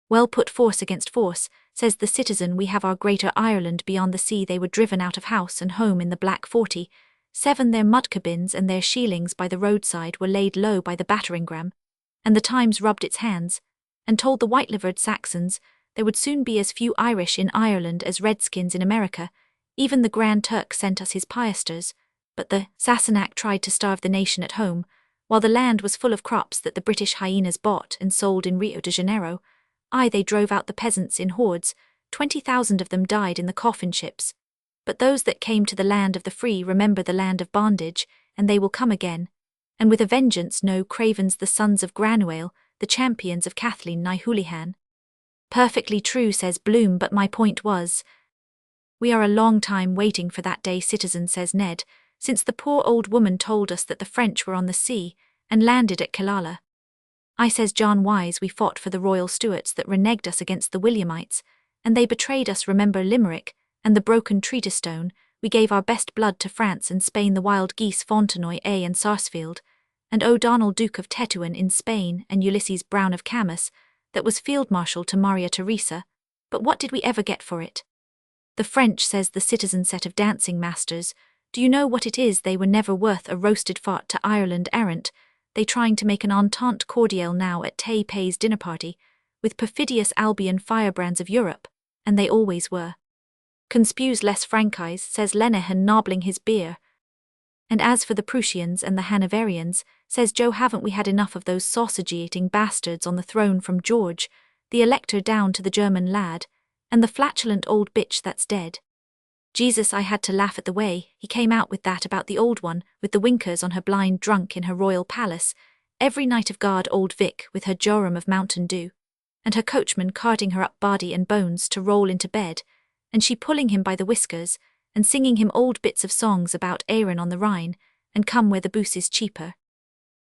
Well, put force against force, says the citizen. We have our greater Ireland beyond the sea. They were driven out of house and home in the Black 47, their mud cabins and their sheelings by the roadside were laid low by the battering-ram, and the Times rubbed its hands, and told the white-livered Saxons there would soon be as few Irish in Ireland as redskins in America. Even the Grand Turk sent us his piasters, but the Sassenach tried to starve the nation at home, while the land was full of crops that the British hyenas bought and sold in Rio de Janeiro. Aye, they drove out the peasants in hordes, 20,000 of them died in the coffin ships. But those that came to the land of the free remember the land of bondage, and they will come again, and with a vengeance. No cravens, the sons of Granuaile, the champions of Kathleen nigh Houlihan. Perfectly true, says Bloom, but my point was, we are a long time waiting for that day, citizen, says Ned, since the poor old woman told us that the French were on the sea, and landed at Killala. I, says John Wise, we fought for the Royal Stuarts that reneged us against the Williamites, and they betrayed us. Remember Limerick, and the broken Treatise Stone. We gave our best blood to France and Spain, the wild geese Fontenoy and Sarsfield, and O'Donnell Duke of Tetuan in Spain, and Ulysses Brown of Camus, that was field marshal to Maria Theresa. But what did we ever get for it? The French, says the citizen set of dancing masters, do you know what it is? They were never worth a roasted fart to Ireland errant, they trying to make an entente cordiale now at Tay Pay's dinner party, with perfidious Albion firebrands of Europe, and they always were. Conspues les Franchise, says Lenehan nobbling his beer. And as for the Prussians and the Hanoverians, says Joe, haven't we had enough of those sausage-eating bastards on the throne from George, the Elector down to the German lad, and the flatulent old bitch that's dead? Jesus, I had to laugh at the way he came out with that about the old one, with the winkers on her blind drunk in her royal palace, every night of guard old Vic with her jorum of Mountain Dew, and her coachman carting her up body and bones to roll into bed, and she pulling him by the whiskers, and singing him old bits of songs about Aaron on the Rhine, and come where the booze is cheaper.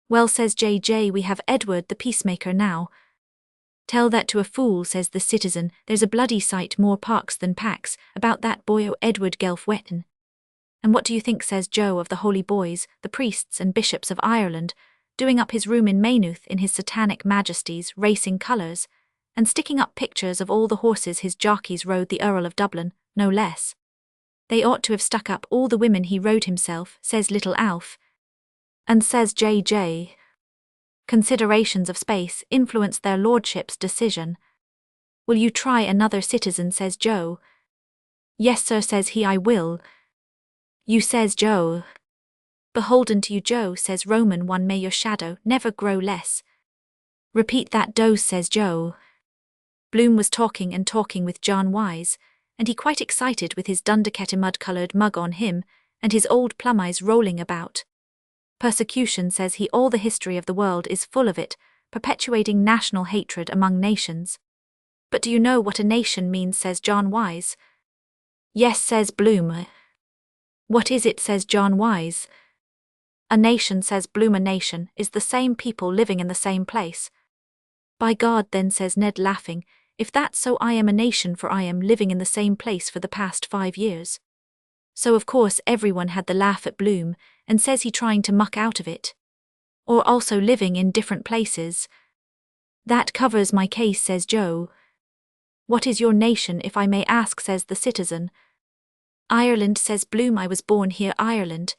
Well, says J.J., we have Edward the peacemaker now. Tell that to a fool, says the citizen, there's a bloody sight more parks than packs about that boy o' Edward Gelf Wetton. And what do you think, says Joe, of the holy boys, the priests and bishops of Ireland, doing up his room in Maynooth in his satanic majesty's racing colours, and sticking up pictures of all the horses his jockeys rode, the Earl of Dublin, no less? They ought to have stuck up all the women he rode himself, says little Alf. And says J.J., considerations of space influenced their lordships' decision. Will you try another, citizen, says Joe. Yes, sir, says he, I will. You, says Joe. Beholden to you, Joe, says Roman one, may your shadow never grow less. Repeat that dose, says Joe. Bloom was talking and talking with John Wise, and he quite excited with his dunderkette mud-coloured mug on him, and his old plum eyes rolling about. Persecution, says he, all the history of the world is full of it, perpetuating national hatred among nations. But do you know what a nation means, says John Wise. Yes, says Bloom. What is it, says John Wise. A nation, says Bloom, a nation is the same people living in the same place. By God, then, says Ned, laughing, if that's so, I am a nation, for I am living in the same place for the past 5 years. So of course everyone had the laugh at Bloom, and says he trying to muck out of it. Or also living in different places. That covers my case, says Joe. What is your nation, if I may ask, says the citizen. Ireland, says Bloom, I was born here, Ireland.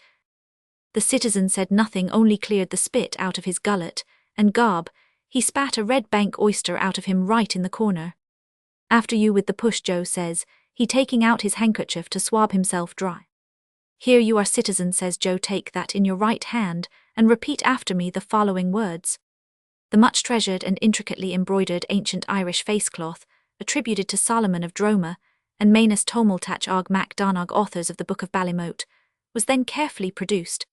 The citizen said nothing, only cleared the spit out of his gullet, and gob, he spat a red bank oyster out of him right in the corner. After you with the push, Joe, says he, taking out his handkerchief to swab himself dry. Here you are, citizen, says Joe, take that in your right hand, and repeat after me the following words. The much treasured and intricately embroidered ancient Irish facecloth, attributed to Solomon of Droma, and Manus Tomultach Og Mac Donogh, authors of the Book of Ballymote, was then carefully produced,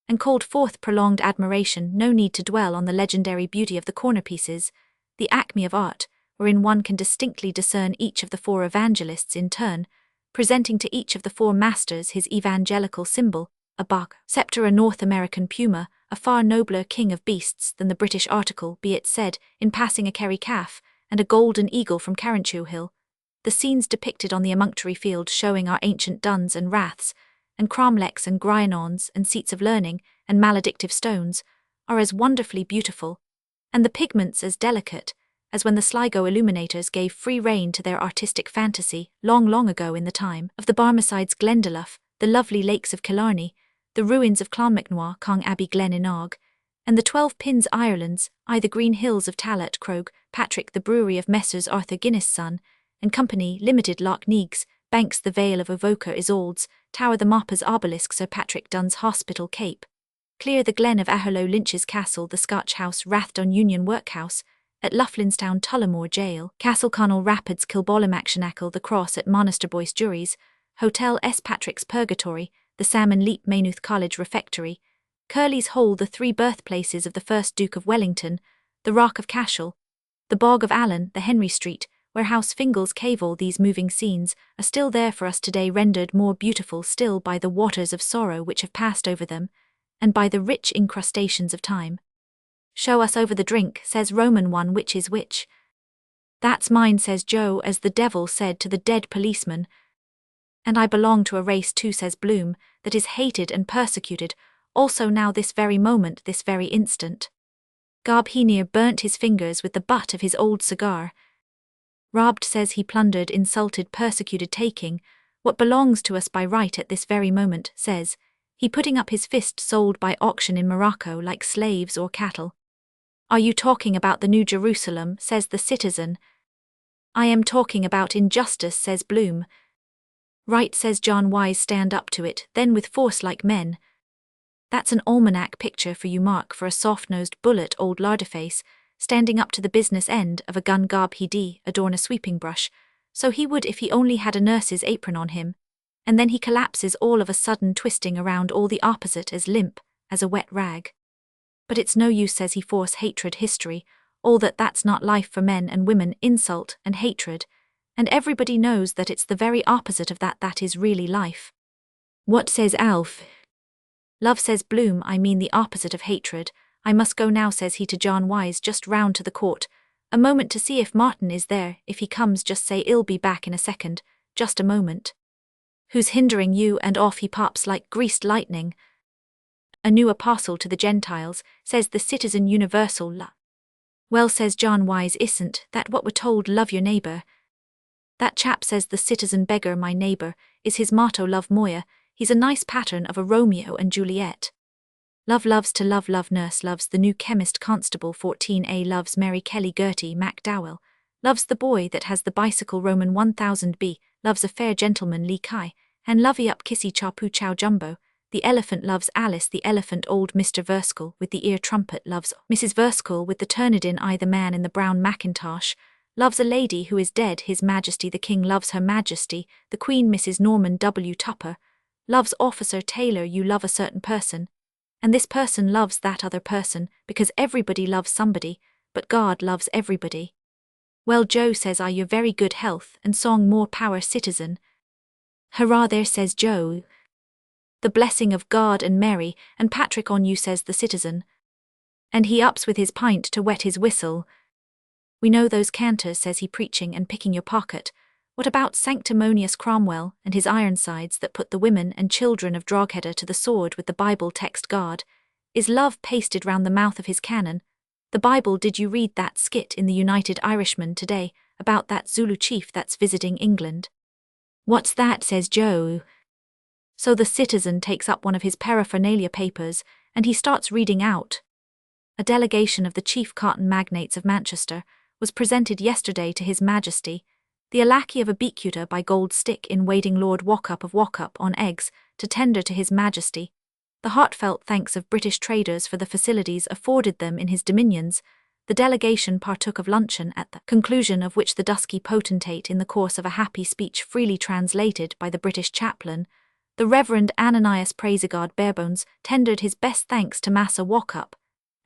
and called forth prolonged admiration. No need to dwell on the legendary beauty of the cornerpieces, the acme of art, wherein one can distinctly discern each of the 4 evangelists in turn, presenting to each of the 4 masters his evangelical symbol, a bog sceptre, a North American puma, a far nobler king of beasts than the British article, be it said, in passing a Kerry calf, and a golden eagle from Carrinchew Hill. The scenes depicted on the emunctory field showing our ancient duns and raths, and cromlechs and grynons and seats of learning, and maledictive stones, are as wonderfully beautiful, and the pigments as delicate, as when the Sligo illuminators gave free rein to their artistic fantasy, long, long ago in the time of the Barmecide's Glendalough, the lovely lakes of Killarney, the ruins of Clonmacnois, Cong Abbey Glen Inog, and the 12 Pins Irelands, the green hills of Talat Croag, Patrick the brewery of Messrs Arthur Guinness Son, and Company Limited, Loch Neags, Banks the Vale of Avoca Isoldes, Tower the Mopper's Obelisk, Sir Patrick Dunn's Hospital Cape, Clear the Glen of Aherlow Lynch's Castle, the Scotch House Rathdon Union Workhouse, at Loughlinstown Tullamore Jail, Castle Connell Rapids Kilbollamactionackle, the Cross at Monasterboice Juries, Hotel S. Patrick's Purgatory, the Salmon Leap Maynooth College Refectory, Curley's Hole, the 3 birthplaces of the first Duke of Wellington, the Rock of Cashel, the Bog of Allen, the Henry Street, Warehouse Fingal's Cave. All these moving scenes are still there for us today, rendered more beautiful still by the waters of sorrow which have passed over them, and by the rich incrustations of time. Show us over the drink, says Roman one, which is which? That's mine, says Joe, as the devil said to the dead policeman. And I belong to a race too, says Bloom, that is hated and persecuted, also now this very moment, this very instant. Gob, he near burnt his fingers with the butt of his old cigar. Robbed, says he, plundered, insulted, persecuted, taking, what belongs to us by right at this very moment, says he, putting up his fist, sold by auction in Morocco like slaves or cattle. Are you talking about the New Jerusalem, says the citizen. I am talking about injustice, says Bloom. Right, says John Wise, stand up to it, then with force like men. That's an almanac picture for you, Mark, for a soft-nosed bullet old larderface, standing up to the business end of a gun garb he'd adorn a sweeping brush, so he would if he only had a nurse's apron on him, and then he collapses all of a sudden, twisting around all the opposite as limp as a wet rag. But it's no use, says he, force hatred history, all that's not life for men and women, insult and hatred, and everybody knows that it's the very opposite of that is really life. What, says Alf? Love, says Bloom, I mean the opposite of hatred. I must go now, says he to John Wise, just round to the court. A moment to see if Martin is there. If he comes, just say I'll be back in a second, just a moment. Who's hindering you? And off he pops like greased lightning. A new apostle to the Gentiles, says the citizen universal. Well, says John Wise, isn't that what we're told? Love your neighbour. That chap, says the citizen beggar, my neighbour, is his motto. Love Moya, he's a nice pattern of a Romeo and Juliet. Love loves to love, love nurse loves the new chemist constable 14A, loves Mary Kelly Gertie MacDowell, loves the boy that has the bicycle Roman 1000B, loves a fair gentleman Lee Kai, and lovey up kissy chapu chow jumbo. The elephant loves Alice the elephant, old Mr. Verskell with the ear trumpet loves Mrs. Verskell with the Turnedin eye, the man in the brown mackintosh loves a lady who is dead, His Majesty the King loves Her Majesty, the Queen Mrs. Norman W. Tupper loves Officer Taylor. You love a certain person, and this person loves that other person, because everybody loves somebody, but God loves everybody. Well, Joe, says I, your very good health and song, more power, citizen. Hurrah there, says Joe. The blessing of God and Mary and Patrick on you, says the citizen. And he ups with his pint to wet his whistle. We know those canters, says he, preaching and picking your pocket. What about sanctimonious Cromwell and his Ironsides that put the women and children of Drogheda to the sword with the Bible text? God is love pasted round the mouth of his cannon. The Bible. Did you read that skit in the United Irishman today about that Zulu chief that's visiting England? What's that, says Joe. So the citizen takes up one of his paraphernalia papers, and he starts reading out. A delegation of the chief cotton magnates of Manchester was presented yesterday to His Majesty, the Alacky of a Beecuter by Gold Stick in waiting Lord Wauchope of Wauchope on eggs, to tender to His Majesty the heartfelt thanks of British traders for the facilities afforded them in his dominions. The delegation partook of luncheon, at the conclusion of which the dusky potentate, in the course of a happy speech freely translated by the British chaplain, the Reverend Ananias Praisegod Barebones, tendered his best thanks to Massa Wauchope,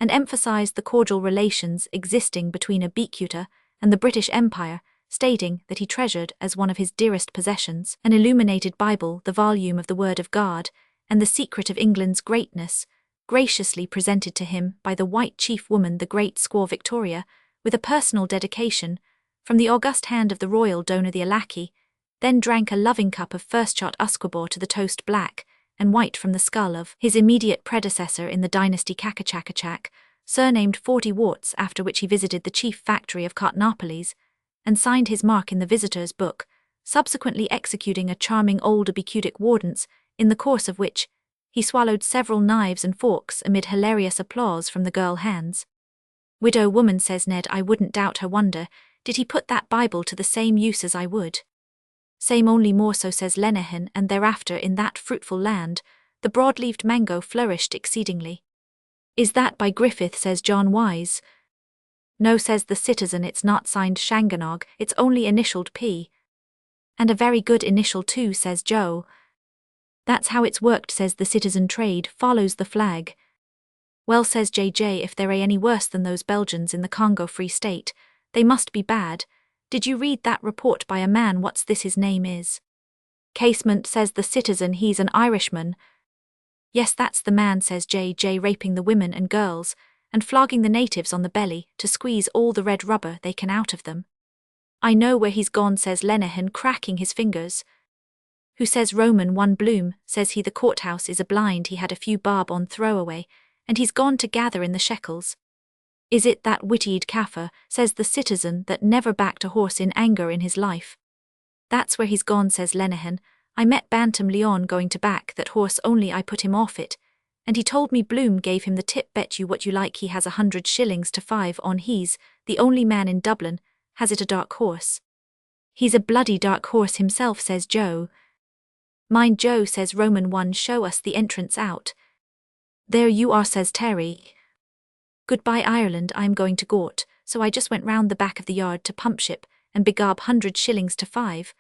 and emphasized the cordial relations existing between a Beecuter and the British Empire, stating that he treasured as one of his dearest possessions an illuminated Bible, the volume of the Word of God, and the secret of England's greatness, graciously presented to him by the white chief woman, the great squaw Victoria, with a personal dedication, from the august hand of the royal donor the Alacky, then drank a loving cup of first shot usquebaugh to the toast black and white from the skull of his immediate predecessor in the dynasty Kakachakachak, surnamed 40 Warts, after which he visited the chief factory of Cottonopolis, and signed his mark in the visitor's book, subsequently executing a charming old Abicutic Wardens, in the course of which he swallowed several knives and forks amid hilarious applause from the girl hands. Widow woman, says Ned, I wouldn't doubt her wonder, did he put that Bible to the same use as I would? Same, only more so, says Lenehan, and thereafter in that fruitful land, the broad-leaved mango flourished exceedingly. Is that by Griffith, says John Wise. No, says the citizen, it's not signed Shanganog, it's only initialed P. And a very good initial too, says Joe. That's how it's worked, says the citizen, trade follows the flag. Well, says JJ, if there are any worse than those Belgians in the Congo Free State, they must be bad. Did you read that report by a man, what's this his name is? Casement, says the citizen, he's an Irishman. Yes, that's the man, says JJ, raping the women and girls, and flogging the natives on the belly to squeeze all the red rubber they can out of them. I know where he's gone, says Lenehan, cracking his fingers. Who says Roman 1 Bloom, says he, the courthouse is a blind, he had a few barb on throwaway, and he's gone to gather in the shekels. Is it that wittied Kaffir, says the citizen, that never backed a horse in anger in his life? That's where he's gone, says Lenehan. I met Bantam Leon going to back that horse, only I put him off it, and he told me Bloom gave him the tip. Bet you what you like he has 100 shillings to 5 on. He's the only man in Dublin has it a dark horse. He's a bloody dark horse himself, says Joe. Mind Joe, says Roman 1, show us the entrance out. There you are, says Terry. Goodbye Ireland, I'm going to Gort, so I just went round the back of the yard to Pumpship, and begob 100 shillings to 5.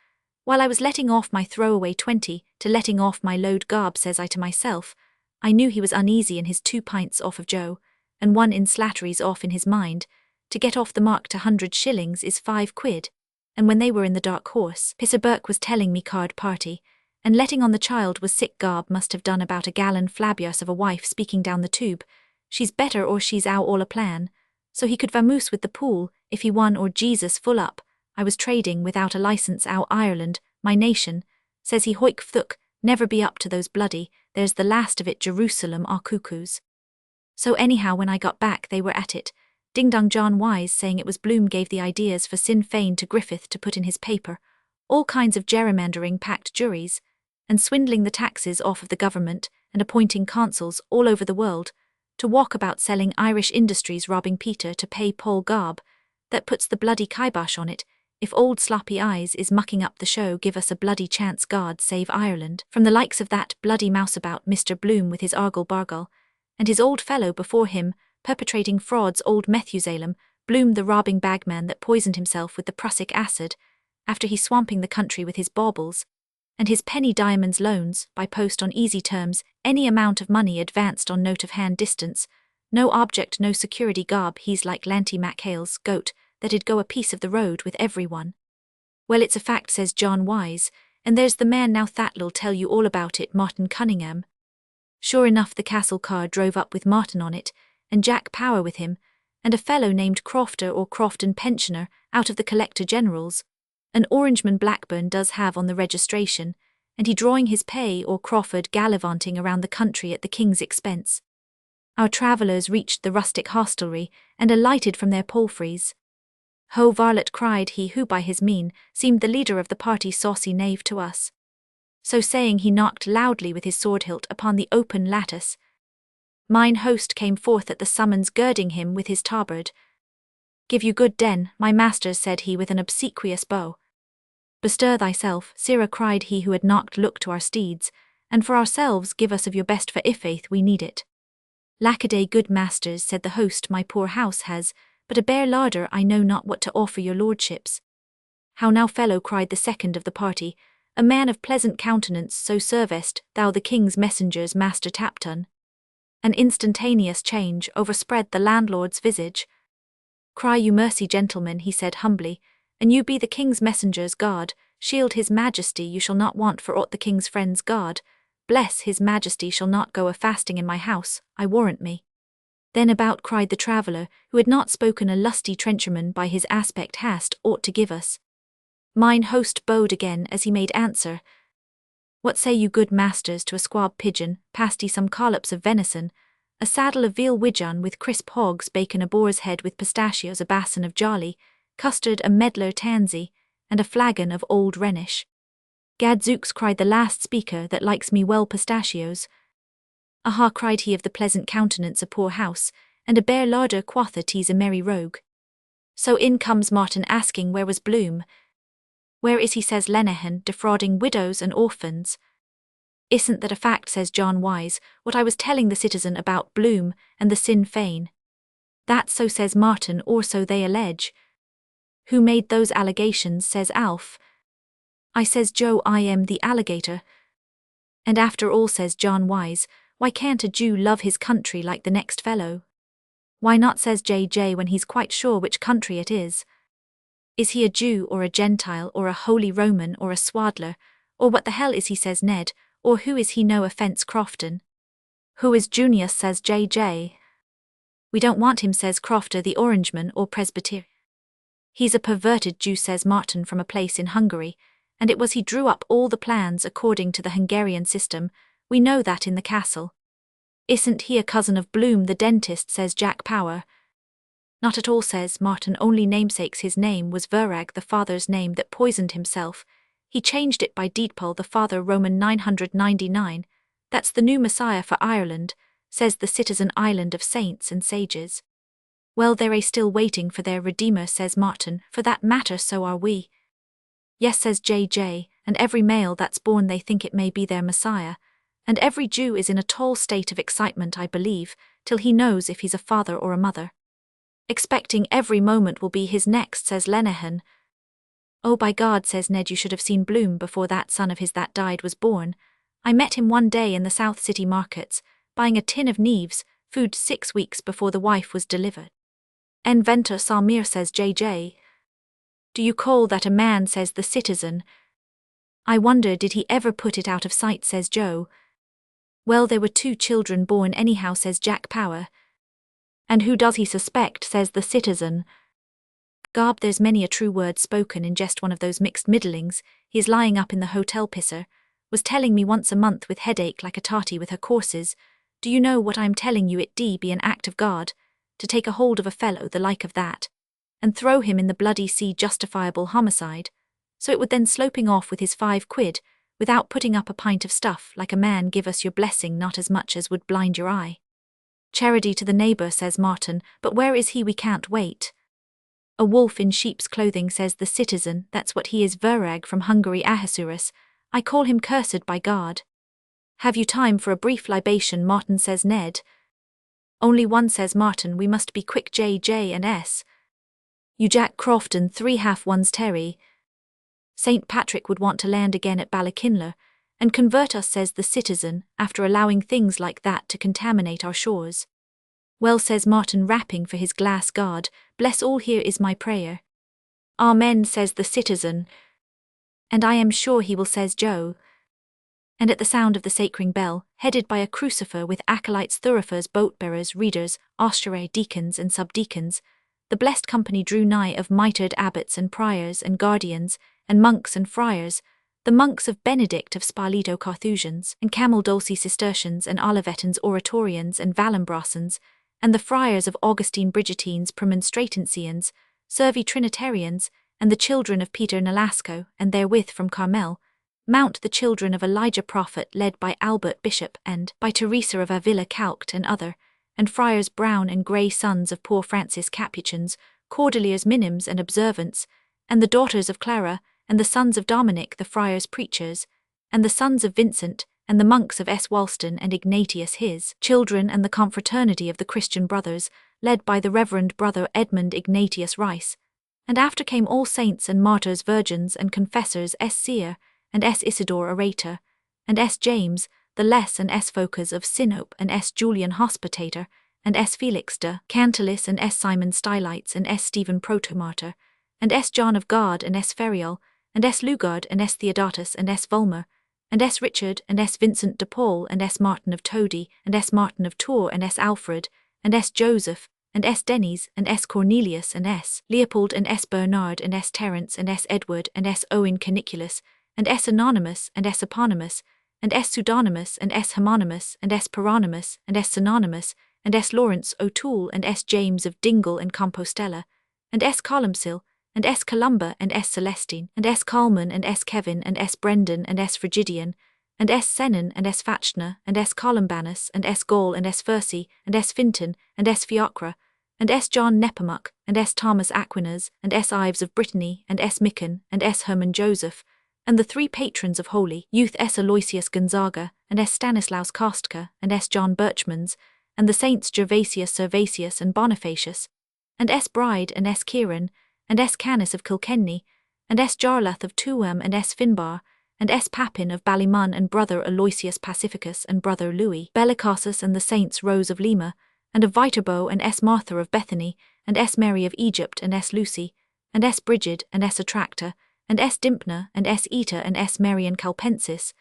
While I was letting off my throwaway 20, to letting off my load gob, says I to myself. I knew he was uneasy in his 2 pints off of Joe, and 1 in Slattery's off in his mind. To get off the mark to 100 shillings is 5 quid, and when they were in the dark horse, Pisser Burke was telling me card party, and letting on the child was sick. Gob must have done about a gallon flabius of a wife speaking down the tube. She's better or she's out all a plan, so he could vamoose with the pool, if he won or Jesus full up. I was trading without a licence out Ireland, my nation, says he hoik thuk, never be up to those bloody, there's the last of it Jerusalem are cuckoos. So anyhow when I got back they were at it, Ding Dong John Wise saying it was Bloom gave the ideas for Sinn Fein to Griffith to put in his paper, all kinds of gerrymandering packed juries, and swindling the taxes off of the government and appointing consuls all over the world, to walk about selling Irish industries, robbing Peter to pay Paul Gob, that puts the bloody kibosh on it. If old sloppy eyes is mucking up the show, give us a bloody chance, God save Ireland, from the likes of that bloody mouseabout Mr. Bloom with his argle-bargle, and his old fellow before him, perpetrating frauds, old Methusalem, Bloom the robbing bagman that poisoned himself with the prussic acid, after he swamping the country with his baubles, and his penny diamonds loans, by post on easy terms, any amount of money advanced on note of hand distance, no object, no security. Gob he's like Lanty MacHale's goat, that'd go a piece of the road with everyone. Well, it's a fact, says John Wise, and there's the man now that'll tell you all about it, Martin Cunningham. Sure enough the castle car drove up with Martin on it, and Jack Power with him, and a fellow named Crofter or Crofton pensioner, out of the Collector General's. An Orangeman Blackburn does have on the registration, and he drawing his pay or Crawford gallivanting around the country at the king's expense. Our travellers reached the rustic hostelry, and alighted from their palfreys. Ho varlet, cried he who by his mien seemed the leader of the party, saucy knave to us. So saying he knocked loudly with his sword hilt upon the open lattice. Mine host came forth at the summons, girding him with his tabard. Give you good den, my masters, said he with an obsequious bow. Bestir thyself, sirrah, cried he who had knocked, look to our steeds, and for ourselves give us of your best, for i'faith we need it. Lackaday, good masters, said the host, my poor house has but a bare larder, I know not what to offer your lordships. How now, fellow, cried the second of the party, a man of pleasant countenance, so servest thou the king's messengers, Master Tapton. An instantaneous change overspread the landlord's visage. Cry you mercy, gentlemen, he said humbly, and you be the king's messengers, guard, shield his majesty, you shall not want for aught the king's friends, guard, bless his majesty shall not go a fasting in my house, I warrant me. Then about, cried the traveller, who had not spoken a lusty trencherman by his aspect hast aught to give us. Mine host bowed again as he made answer. What say you, good masters, to a squab pigeon, pasty, some collops of venison, a saddle of veal widgeon with crisp hogs, bacon, a boar's head with pistachios, a basin of jolly, custard, a medlar tansy, and a flagon of old Rhenish. Gadzooks, cried the last speaker, that likes me well pistachios. Aha, cried he of the pleasant countenance, a poor house, and a bare larder, quotha, tease a merry rogue. So in comes Martin asking where was Bloom. Where is he, says Lenehan, defrauding widows and orphans. Isn't that a fact, says John Wise, what I was telling the citizen about Bloom and the Sinn Fein? That's so, says Martin, or so they allege. Who made those allegations, says Alf. I, says Joe, I am the alligator. And after all, says John Wise, why can't a Jew love his country like the next fellow? Why not, says J.J., when he's quite sure which country it is? Is he a Jew or a Gentile or a Holy Roman or a Swaddler, or what the hell is he, says Ned, or who is he, no offence, Crofton? Who is Junius, says J.J. We don't want him, says Crofter the Orangeman or Presbyter. He's a perverted Jew, says Martin, from a place in Hungary, and it was he drew up all the plans according to the Hungarian system. We know that in the castle. Isn't he a cousin of Bloom the dentist, says Jack Power. Not at all, says Martin, only namesakes, his name was Verag, the father's name that poisoned himself. He changed it by Deedpoll the Father Roman 999, that's the new Messiah for Ireland, says the citizen island of saints and sages. Well, they're still waiting for their Redeemer, says Martin, for that matter so are we. Yes, says J.J., and every male that's born they think it may be their Messiah, and every Jew is in a tall state of excitement, I believe, till he knows if he's a father or a mother. Expecting every moment will be his next, says Lenehan. Oh, by God, says Ned, you should have seen Bloom before that son of his that died was born. I met him one day in the South City markets, buying a tin of Neves, food 6 weeks before the wife was delivered. En venter Salmir, says J.J. Do you call that a man, says the citizen. I wonder did he ever put it out of sight, says Joe. Well, there were 2 children born anyhow, says Jack Power. And who does he suspect, says the citizen. Garb, there's many a true word spoken in just one of those mixed middlings. He is lying up in the hotel pisser, was telling me once a month with headache like a tarty with her courses. Do you know what I am telling you, it be an act of God, to take a hold of a fellow the like of that, and throw him in the bloody sea, justifiable homicide, so it would then sloping off with his 5 quid, without putting up a pint of stuff like a man, give us your blessing, not as much as would blind your eye. Charity to the neighbour, says Martin, but where is he, we can't wait. A wolf in sheep's clothing, says the citizen, that's what he is, Verag from Hungary, Ahasuerus, I call him cursed by God. Have you time for a brief libation, Martin, says Ned. Only one, says Martin, we must be quick, J.J. and S. You Jack Crofton 3/2 Terry. St. Patrick would want to land again at Ballykinler, and convert us, says the citizen, after allowing things like that to contaminate our shores. Well, says Martin, rapping for his glass guard, bless all, here is my prayer. Amen, says the citizen. And I am sure he will, says Joe. And at the sound of the sacring bell, headed by a crucifer with acolytes, thurifers, boat-bearers, readers, ossuary, deacons and subdeacons, the blessed company drew nigh of mitred abbots and priors and guardians, and monks and friars, the monks of Benedict of Sparlito Carthusians, and Camaldolci Cistercians and Olivetans Oratorians and Valambrosans, and the friars of Augustine Brigitines Premonstratensians, Servi Trinitarians, and the children of Peter Nolasco, and therewith from Carmel, Mount the children of Elijah Prophet led by Albert Bishop and by Teresa of Avila Calct and other, and friars brown and grey sons of poor Francis Capuchins, Cordeliers Minims and Observants, and the daughters of Clara, and the sons of Dominic the friars preachers, and the sons of Vincent, and the monks of S. Walston and Ignatius his children, and the confraternity of the Christian brothers, led by the Reverend Brother Edmund Ignatius Rice, and after came all saints and martyrs, virgins and confessors, S. Seer, and S. Isidore Orator, and S. James, the less and S. Focus of Sinope, and S. Julian Hospitator, and S. Felix de Cantalis, and S. Simon Stylites, and S. Stephen Protomartyr, and S. John of God, and S. Feriol, and S. Lugard, and S. Theodotus, and S. Volmer, and S. Richard, and S. Vincent de Paul, and S. Martin of Todi, and S. Martin of Tours, and S. Alfred, and S. Joseph, and S. Denis, and S. Cornelius, and S. Leopold, and S. Bernard, and S. Terence, and S. Edward, and S. Owen Caniculus, and S. Anonymous, and S. Eponymous, and S. Pseudonymous, and S. Homonymous, and S. Paronymus, and S. Synonymous, and S. Lawrence O'Toole, and S. James of Dingle and Compostela, and S. Columcille, and S. Columba, and S. Celestine, and S. Coleman, and S. Kevin, and S. Brendan, and S. Frigidian, and S. Senon, and S. Fachner, and S. Columbanus, and S. Gall, and S. Fursey, and S. Finton, and S. Fiocra, and S. John Nepomuc, and S. Thomas Aquinas, and S. Ives of Brittany, and S. Micken, and S. Herman Joseph, and the 3 patrons of holy youth, S. Aloysius Gonzaga, and S. Stanislaus Kostka, and S. John Birchmans, and the saints Gervasius, Servasius, and Bonifacius, and S. Bride, and S. Kieran, and S. Canis of Kilkenny, and S. Jarlath of Tuam, and S. Finbar, and S. Papin of Ballymun, and brother Aloysius Pacificus, and brother Louis Bellicosus, and the saints Rose of Lima, and of Viterbo, and S. Martha of Bethany, and S. Mary of Egypt, and S. Lucy, and S. Brigid, and S. Attractor, and S. Dimpner, and S. Eta, and S. Marian Calpensis,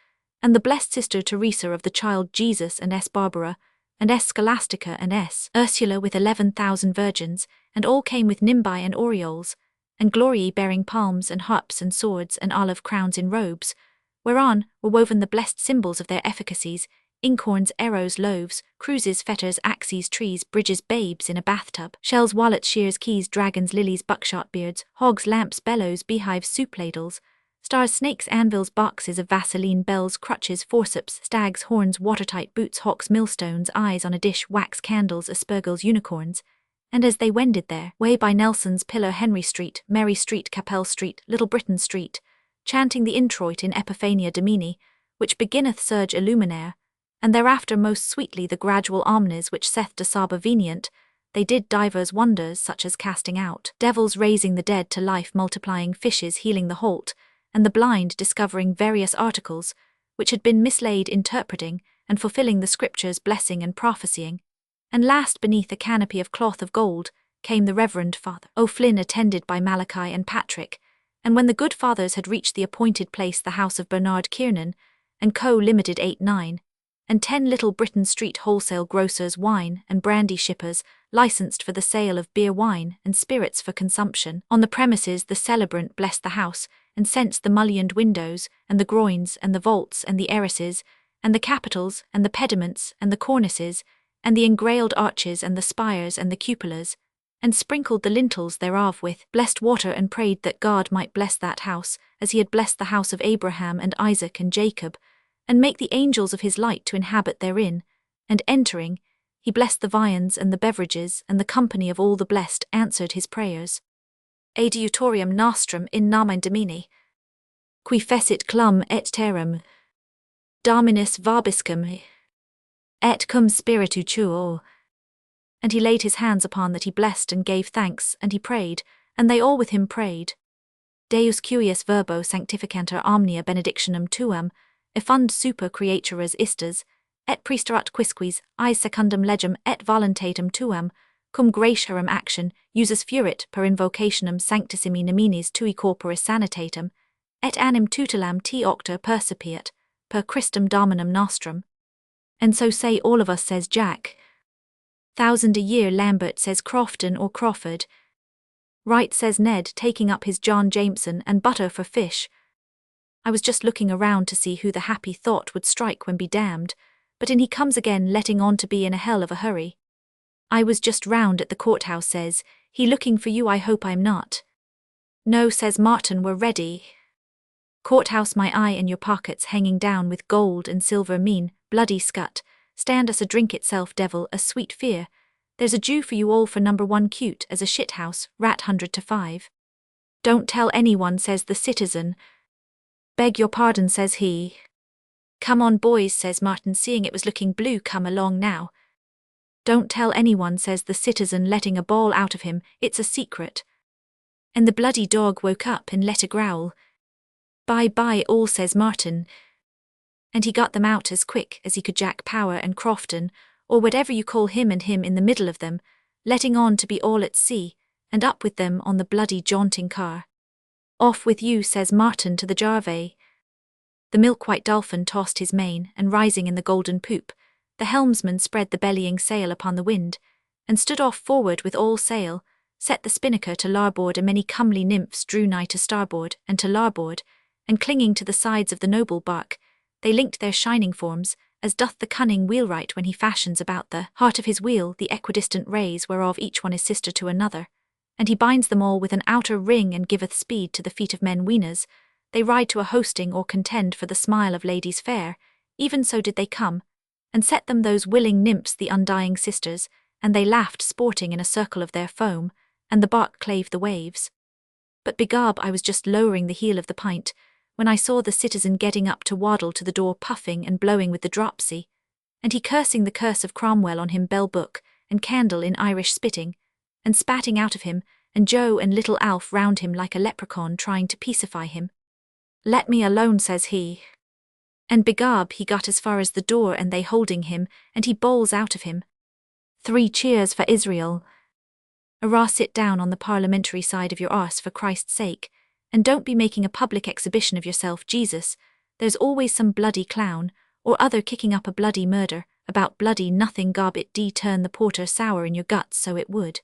and the blessed sister Teresa of the child Jesus, and S. Barbara, and S. Scholastica, and S. Ursula with 11,000 virgins, and all came with nimbi and aureoles, and glory bearing palms and harps and swords and olive crowns in robes, whereon were woven the blessed symbols of their efficacies, inkhorns, arrows, loaves, cruises, fetters, axes, trees, bridges, babes in a bathtub, shells, wallets, shears, keys, dragons, lilies, buckshot beards, hogs, lamps, bellows, beehives, soup ladles, Stars, snakes, anvils, boxes of Vaseline, bells, crutches, forceps, stags, horns, watertight boots, hawks, millstones, eyes on a dish, wax candles, aspergils, unicorns. And as they wended their way by Nelson's Pillar, Henry Street, Mary Street, Capel Street, Little Britain Street, chanting the introit in Epiphania Domini, which beginneth surge illuminaire, and thereafter most sweetly the gradual omnes which saith de saba venient, they did divers wonders, such as casting out devils, raising the dead to life, multiplying fishes, healing the halt, and the blind, discovering various articles, which had been mislaid, interpreting, and fulfilling the scriptures, blessing and prophesying. And last, beneath a canopy of cloth of gold, came the Reverend Father O'Flynn, attended by Malachi and Patrick, and when the good fathers had reached the appointed place, the house of Bernard Kiernan, and Co. Limited 8-9, and 10 Little Britain Street wholesale grocers, wine and brandy shippers, licensed for the sale of beer, wine, and spirits for consumption. On the premises the celebrant blessed the house, and censed the mullioned windows, and the groins, and the vaults, and the arrases, and the capitals, and the pediments, and the cornices, and the engrailed arches, and the spires, and the cupolas, and sprinkled the lintels thereof with blessed water, and prayed that God might bless that house, as he had blessed the house of Abraham and Isaac and Jacob, and make the angels of his light to inhabit therein. And entering, he blessed the viands and the beverages, and the company of all the blessed answered his prayers. Adiutorium nostrum in nomen Domini, qui fecit clum et terram, Dominus vobiscum, et cum spiritu tuo. And he laid his hands upon that, he blessed and gave thanks, and he prayed, and they all with him prayed. Deus cuius verbo sanctificantur omnia benedictionem tuam, effund super creaturas istas, et priesterat quisquis, secundum legem et voluntatem tuam, cum gratiarum action, usus furit per invocationem sanctissimi nominis tui corporis sanitatem, et anim tutelam te octa percipiat, per Christum Dominum nostrum. And so say all of us, says Jack. 1,000 a year, Lambert, says Crofton or Crawford. Right, says Ned, taking up his John Jameson, and butter for fish. I was just looking around to see who the happy thought would strike when be damned, but in he comes again, letting on to be in a hell of a hurry. I was just round at the courthouse, says he, looking for you. I hope I'm not. No, says Martin, we're ready. Courthouse, my eye, and your pockets hanging down with gold and silver, mean, bloody scut, stand us a drink itself, devil, a sweet fear. There's a Jew for you all for number 1, cute as a shithouse, rat 100 to 5. Don't tell anyone, says the citizen. Beg your pardon, says he. Come on, boys, says Martin, seeing it was looking blue. Come along now. Don't tell anyone, says the citizen, letting a bawl out of him. It's a secret. And the bloody dog woke up and let a growl. Bye all, says Martin. And he got them out as quick as he could, Jack Power and Crofton, or whatever you call him, and him in the middle of them, letting on to be all at sea, and up with them on the bloody jaunting car. Off with you, says Martin to the jarvey. The milk-white dolphin tossed his mane, and rising in the golden poop, the helmsman spread the bellying sail upon the wind, and stood off forward with all sail, set the spinnaker to larboard, and many comely nymphs drew nigh to starboard and to larboard, and clinging to the sides of the noble bark, they linked their shining forms, as doth the cunning wheelwright when he fashions about the heart of his wheel the equidistant rays whereof each one is sister to another, and he binds them all with an outer ring, and giveth speed to the feet of men weeners. They ride to a hosting or contend for the smile of ladies fair, even so did they come, and set them those willing nymphs the undying sisters, and they laughed sporting in a circle of their foam, and the bark clave the waves. But begob I was just lowering the heel of the pint, when I saw the citizen getting up to waddle to the door, puffing and blowing with the dropsy, and he cursing the curse of Cromwell on him, bell book and candle in Irish spitting, and spatting out of him, and Joe and little Alf round him like a leprechaun trying to peacify him. Let me alone, says he. And begob he got as far as the door, and they holding him, and he bowls out of him. 3 cheers for Israel. Arrah, sit down on the parliamentary side of your arse for Christ's sake, and don't be making a public exhibition of yourself, Jesus. There's always some bloody clown, or other kicking up a bloody murder, about bloody nothing. Gob, it d turn the porter sour in your guts, so it would.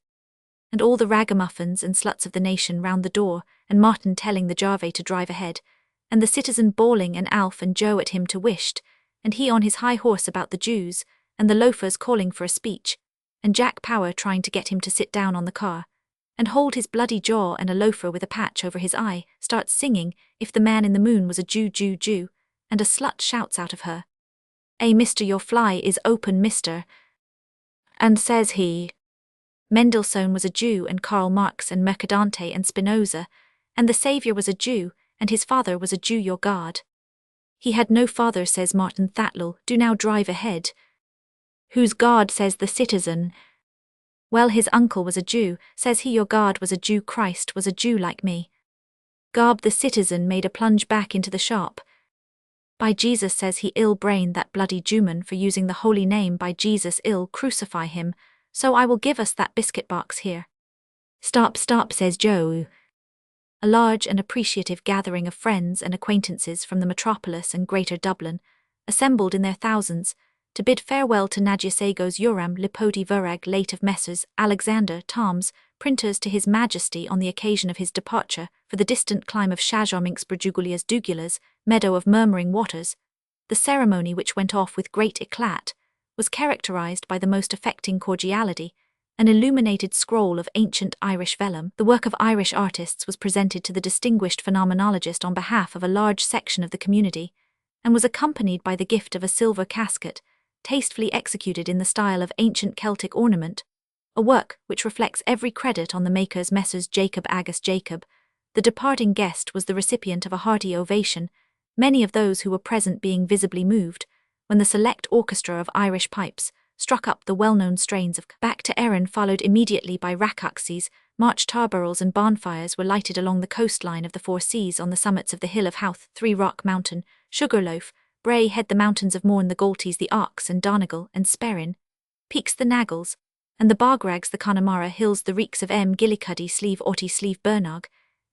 And all the ragamuffins and sluts of the nation round the door, and Martin telling the jarvey to drive ahead, and the citizen bawling, and Alf and Joe at him to wisht, and he on his high horse about the Jews, and the loafers calling for a speech, and Jack Power trying to get him to sit down on the car, and hold his bloody jaw, and a loafer with a patch over his eye starts singing If the Man in the Moon Was a Jew, Jew, Jew, and a slut shouts out of her, Mister, your fly is open, mister. And says he, Mendelssohn was a Jew, and Karl Marx and Mercadante and Spinoza, and the Saviour was a Jew, and his father was a Jew, your God. He had no father, says Martin Thatlow, do now drive ahead. Whose God, says the citizen. Well, his uncle was a Jew, says he, your God was a Jew, Christ was a Jew like me. Gob the citizen made a plunge back into the shop. By Jesus, says he, ill brain that bloody Jewman for using the holy name, by Jesus ill crucify him, so I will give us that biscuit box here. Stop, stop, says Joe. A large and appreciative gathering of friends and acquaintances from the metropolis and Greater Dublin assembled in their thousands to bid farewell to Nagyasegos Uram Lipodi Virag, late of Messrs. Alexander Toms, printers, to his Majesty on the occasion of his departure for the distant clime of Shajominx Brajugulias Dugulas, meadow of murmuring waters. The ceremony, which went off with great eclat, was characterized by the most affecting cordiality. An illuminated scroll of ancient Irish vellum, the work of Irish artists, was presented to the distinguished phenomenologist on behalf of a large section of the community, and was accompanied by the gift of a silver casket, tastefully executed in the style of ancient Celtic ornament, a work which reflects every credit on the makers, Messrs. Jacob Agus Jacob. The departing guest was the recipient of a hearty ovation, many of those who were present being visibly moved, when the select orchestra of Irish pipes struck up the well-known strains of Back to Erin, followed immediately by Rackauxes. March tarbarrels and bonfires were lighted along the coastline of the Four Seas on the summits of the Hill of Howth, Three Rock Mountain, Sugarloaf, Bray Head, the mountains of Mourne, the Galties, the Ox and Donegal and Sperrin, Peaks the Naggles, and the Bogrags, the Connemara Hills, the reeks of Gillicuddy, Slieve Aughty, Slieve Bernog,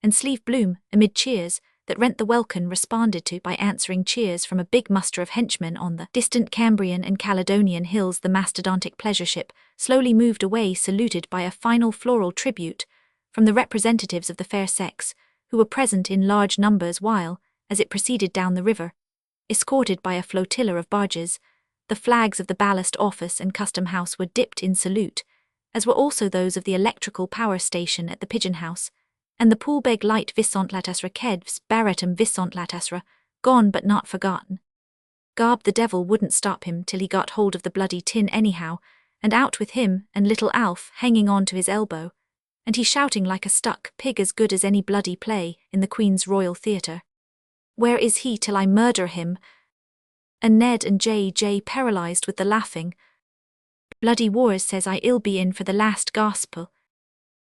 and Slieve Bloom, amid cheers that rent the welkin, responded to by answering cheers from a big muster of henchmen on the distant Cambrian and Caledonian hills. The mastodontic pleasure ship slowly moved away, saluted by a final floral tribute from the representatives of the fair sex, who were present in large numbers, while, as it proceeded down the river, escorted by a flotilla of barges, the flags of the ballast office and custom house were dipped in salute, as were also those of the electrical power station at the Pigeon House, and the Poolbeg light Viscont Latasra Kedvs, Barretum Viscont Latasra, gone but not forgotten. Gob the devil wouldn't stop him till he got hold of the bloody tin anyhow, and out with him and little Alf hanging on to his elbow, and he shouting like a stuck pig, as good as any bloody play in the Queen's Royal Theatre. Where is he till I murder him? And Ned and J. paralysed with the laughing. Bloody wars, says I, ill be in for the last gospel.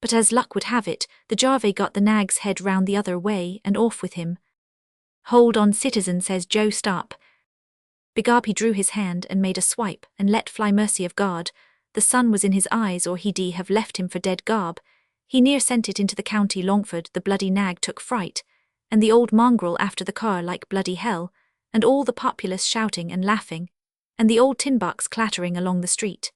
But as luck would have it, the Jarvey got the nag's head round the other way and off with him. Hold on, citizen, says Joe, stop. Begob he drew his hand and made a swipe and let fly. Mercy of God, the sun was in his eyes, or he'd have left him for dead. Gob, he near sent it into the county Longford. The bloody nag took fright, and the old mongrel after the car like bloody hell, and all the populace shouting and laughing, and the old tin box clattering along the street.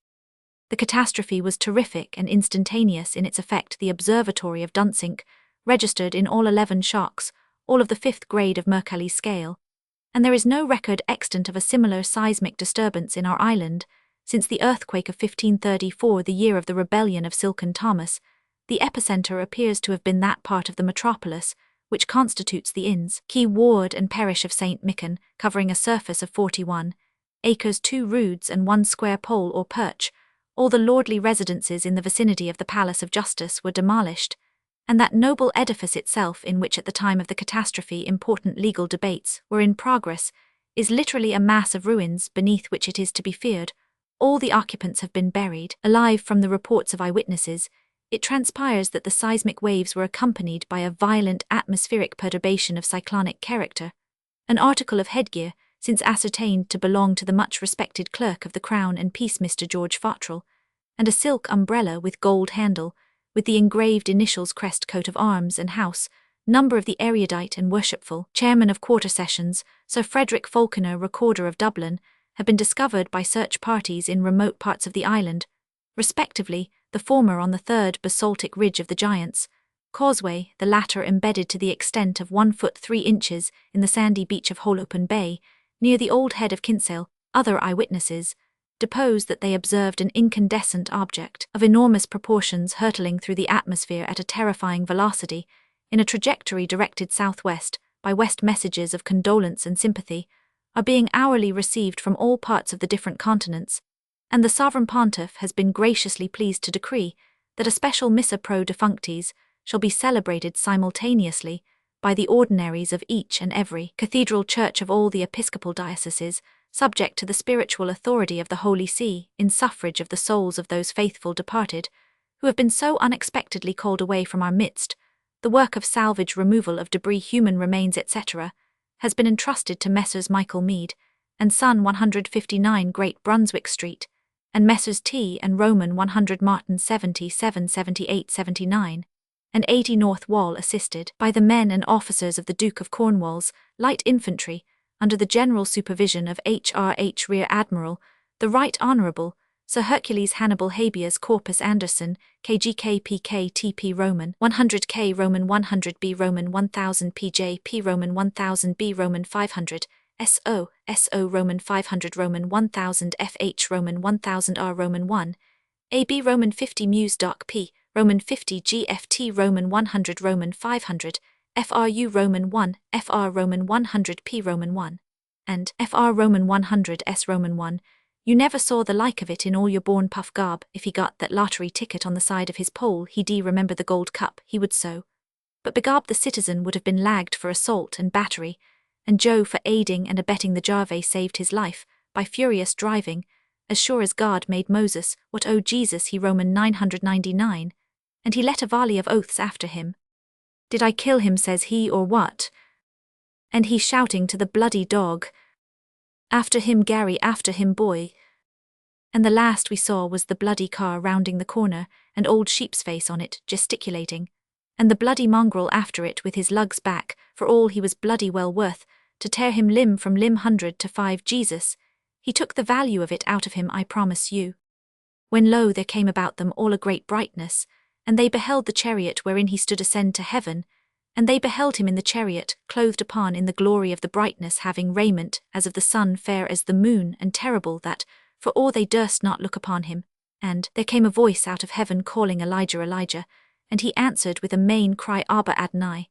The catastrophe was terrific and instantaneous in its effect. The observatory of Dunsink registered in all 11 shocks, all of the 5th grade of Mercalli scale, and there is no record extant of a similar seismic disturbance in our island since the earthquake of 1534, the year of the rebellion of Silken Thomas. The epicentre appears to have been that part of the metropolis which constitutes the Inns, Key ward and parish of St. Micken, covering a surface of 41 acres, 2 roods and 1 square pole or perch. All the lordly residences in the vicinity of the Palace of Justice were demolished, and that noble edifice itself, in which at the time of the catastrophe important legal debates were in progress, is literally a mass of ruins beneath which it is to be feared all the occupants have been buried alive. From the reports of eyewitnesses, it transpires that the seismic waves were accompanied by a violent atmospheric perturbation of cyclonic character. An article of headgear, since ascertained to belong to the much-respected clerk of the Crown and Peace, Mr. George Fottrell, and a silk umbrella with gold handle, with the engraved initials, crest, coat of arms and house, number of the erudite and worshipful chairman of quarter sessions, Sir Frederick Falconer, Recorder of Dublin, have been discovered by search parties in remote parts of the island, respectively, the former on the 3rd basaltic ridge of the Giants Causeway, the latter embedded to the extent of 1 foot 3 inches in the sandy beach of Holopen Bay, near the old head of Kinsale. Other eyewitnesses, deposed that they observed an incandescent object of enormous proportions hurtling through the atmosphere at a terrifying velocity, in a trajectory directed southwest, by West messages of condolence and sympathy, are being hourly received from all parts of the different continents, and the Sovereign Pontiff has been graciously pleased to decree that a special Missa pro defunctis shall be celebrated simultaneously by the ordinaries of each and every cathedral church of all the episcopal dioceses, subject to the spiritual authority of the Holy See, in suffrage of the souls of those faithful departed, who have been so unexpectedly called away from our midst. The work of salvage, removal of debris, human remains, etc., has been entrusted to Messrs. Michael Mead and Son 159 Great Brunswick Street, and Messrs. T and Roman 100 Martin 77 78 79, and 80 North Wall, assisted by the men and officers of the Duke of Cornwall's Light Infantry, under the general supervision of H.R.H. Rear Admiral, the Right Honourable Sir Hercules Hannibal Habeas Corpus Anderson, KGK PK TP Roman 100K Roman 100B Roman 1000 PJ P Roman 1000 B Roman 500 SO Roman 500 Roman 1000 FH Roman 1000 R Roman 1 AB Roman 50 Muse Doc P Roman 50 GFT Roman 100 Roman 500 FRU Roman 1 FR Roman 100 P Roman 1 and FR Roman 100 S Roman 1. You never saw the like of it in all your born puff garb. If he got that lottery ticket on the side of his pole, he'd remember the gold cup, he would so. But begob the citizen would have been lagged for assault and battery, and Joe for aiding and abetting the Jarve saved his life, by furious driving, as sure as God made Moses, what O Jesus he Roman 999, and he let a volley of oaths after him. Did I kill him, says he, or what? And he shouting to the bloody dog, after him Gary, after him boy. And the last we saw was the bloody car rounding the corner, and old Sheepsface on it, gesticulating, and the bloody mongrel after it with his lugs back, for all he was bloody well worth, to tear him limb from limb 100 to 5 Jesus, he took the value of it out of him, I promise you. When lo, there came about them all a great brightness, and they beheld the chariot wherein he stood ascend to heaven, and they beheld him in the chariot, clothed upon in the glory of the brightness, having raiment as of the sun, fair as the moon, and terrible that, for all they durst not look upon him. And there came a voice out of heaven calling, Elijah, Elijah, and he answered with a main cry, Abba Adonai.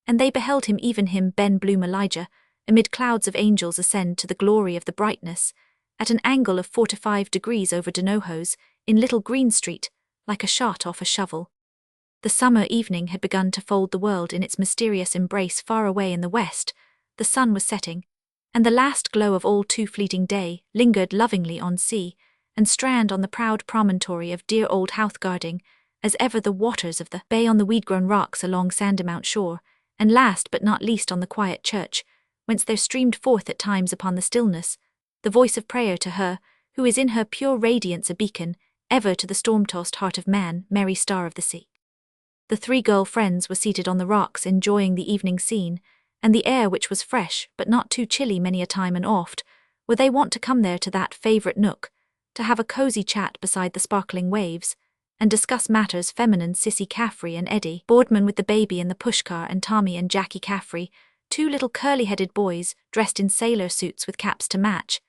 And they beheld him, even him, Ben Bloom Elijah, amid clouds of angels ascend to the glory of the brightness, at an angle of 4 to 5 degrees over Donohoe's, in Little Green Street, like a shot off a shovel. The summer evening had begun to fold the world in its mysterious embrace far away in the west. The sun was setting, and the last glow of all too fleeting day lingered lovingly on sea and strand on the proud promontory of dear old Houthgarding, as ever the waters of the bay on the weed-grown rocks along Sandymount shore, and last but not least on the quiet church, whence there streamed forth at times upon the stillness the voice of prayer to her, who is in her pure radiance a beacon, ever to the storm-tossed heart of man, Mary Star of the Sea. The 3 girl friends were seated on the rocks enjoying the evening scene, and the air which was fresh but not too chilly many a time and oft, were they wont to come there to that favourite nook, to have a cosy chat beside the sparkling waves, and discuss matters feminine. Sissy Caffrey and Eddie Boardman with the baby in the pushcar, and Tommy and Jackie Caffrey, 2 little curly-headed boys dressed in sailor suits with caps to match,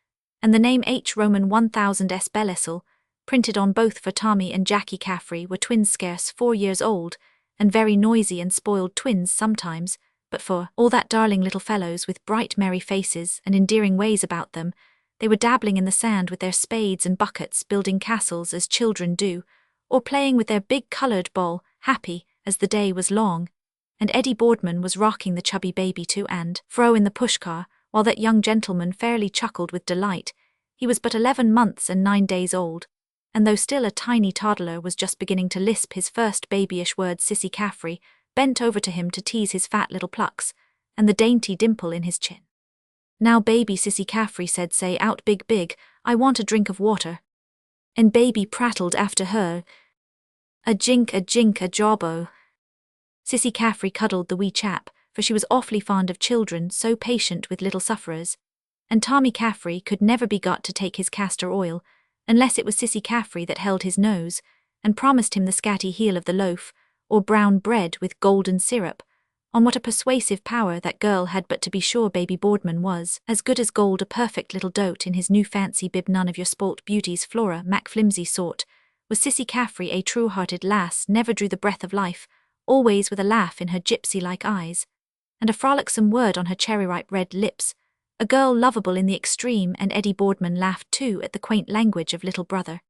and the name H Roman 1000 S Bellisel, printed on both for Tommy and Jackie Caffrey, were twins scarce 4 years old, and very noisy and spoiled twins sometimes, but for all that darling little fellows with bright merry faces and endearing ways about them, they were dabbling in the sand with their spades and buckets, building castles as children do, or playing with their big coloured ball, happy as the day was long, and Eddie Boardman was rocking the chubby baby to and fro in the pushcar, while that young gentleman fairly chuckled with delight. He was but 11 months and 9 days old, and though still a tiny toddler, was just beginning to lisp his first babyish word. Sissy Caffrey bent over to him to tease his fat little plucks, and the dainty dimple in his chin. Now baby, Sissy Caffrey said, say out big big, I want a drink of water. And baby prattled after her, a jink, a jobbo. Sissy Caffrey cuddled the wee chap, for she was awfully fond of children, so patient with little sufferers, and Tommy Caffrey could never be got to take his castor oil, unless it was Sissy Caffrey that held his nose, and promised him the scatty heel of the loaf, or brown bread with golden syrup, On what a persuasive power that girl had, but to be sure baby Boardman was as good as gold, a perfect little dote in his new fancy bib, none of your spoilt beauties Flora MacFlimsy sort. Was Sissy Caffrey a true-hearted lass, never drew the breath of life, always with a laugh in her gypsy-like eyes, and a frolicsome word on her cherry-ripe red lips, a girl lovable in the extreme, and Eddie Boardman laughed too at the quaint language of little brother.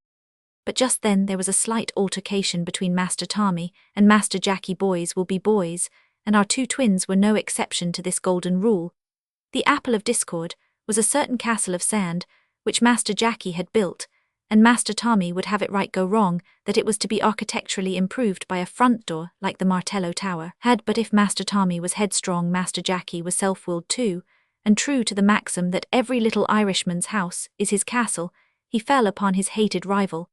But just then there was a slight altercation between Master Tommy and Master Jackie. Boys will be boys, and our two twins were no exception to this golden rule. The apple of discord was a certain castle of sand, which Master Jackie had built, and Master Tommy would have it right go wrong, that it was to be architecturally improved by a front door like the Martello Tower. But if Master Tommy was headstrong, Master Jackie was self-willed too, and true to the maxim that every little Irishman's house is his castle, he fell upon his hated rival,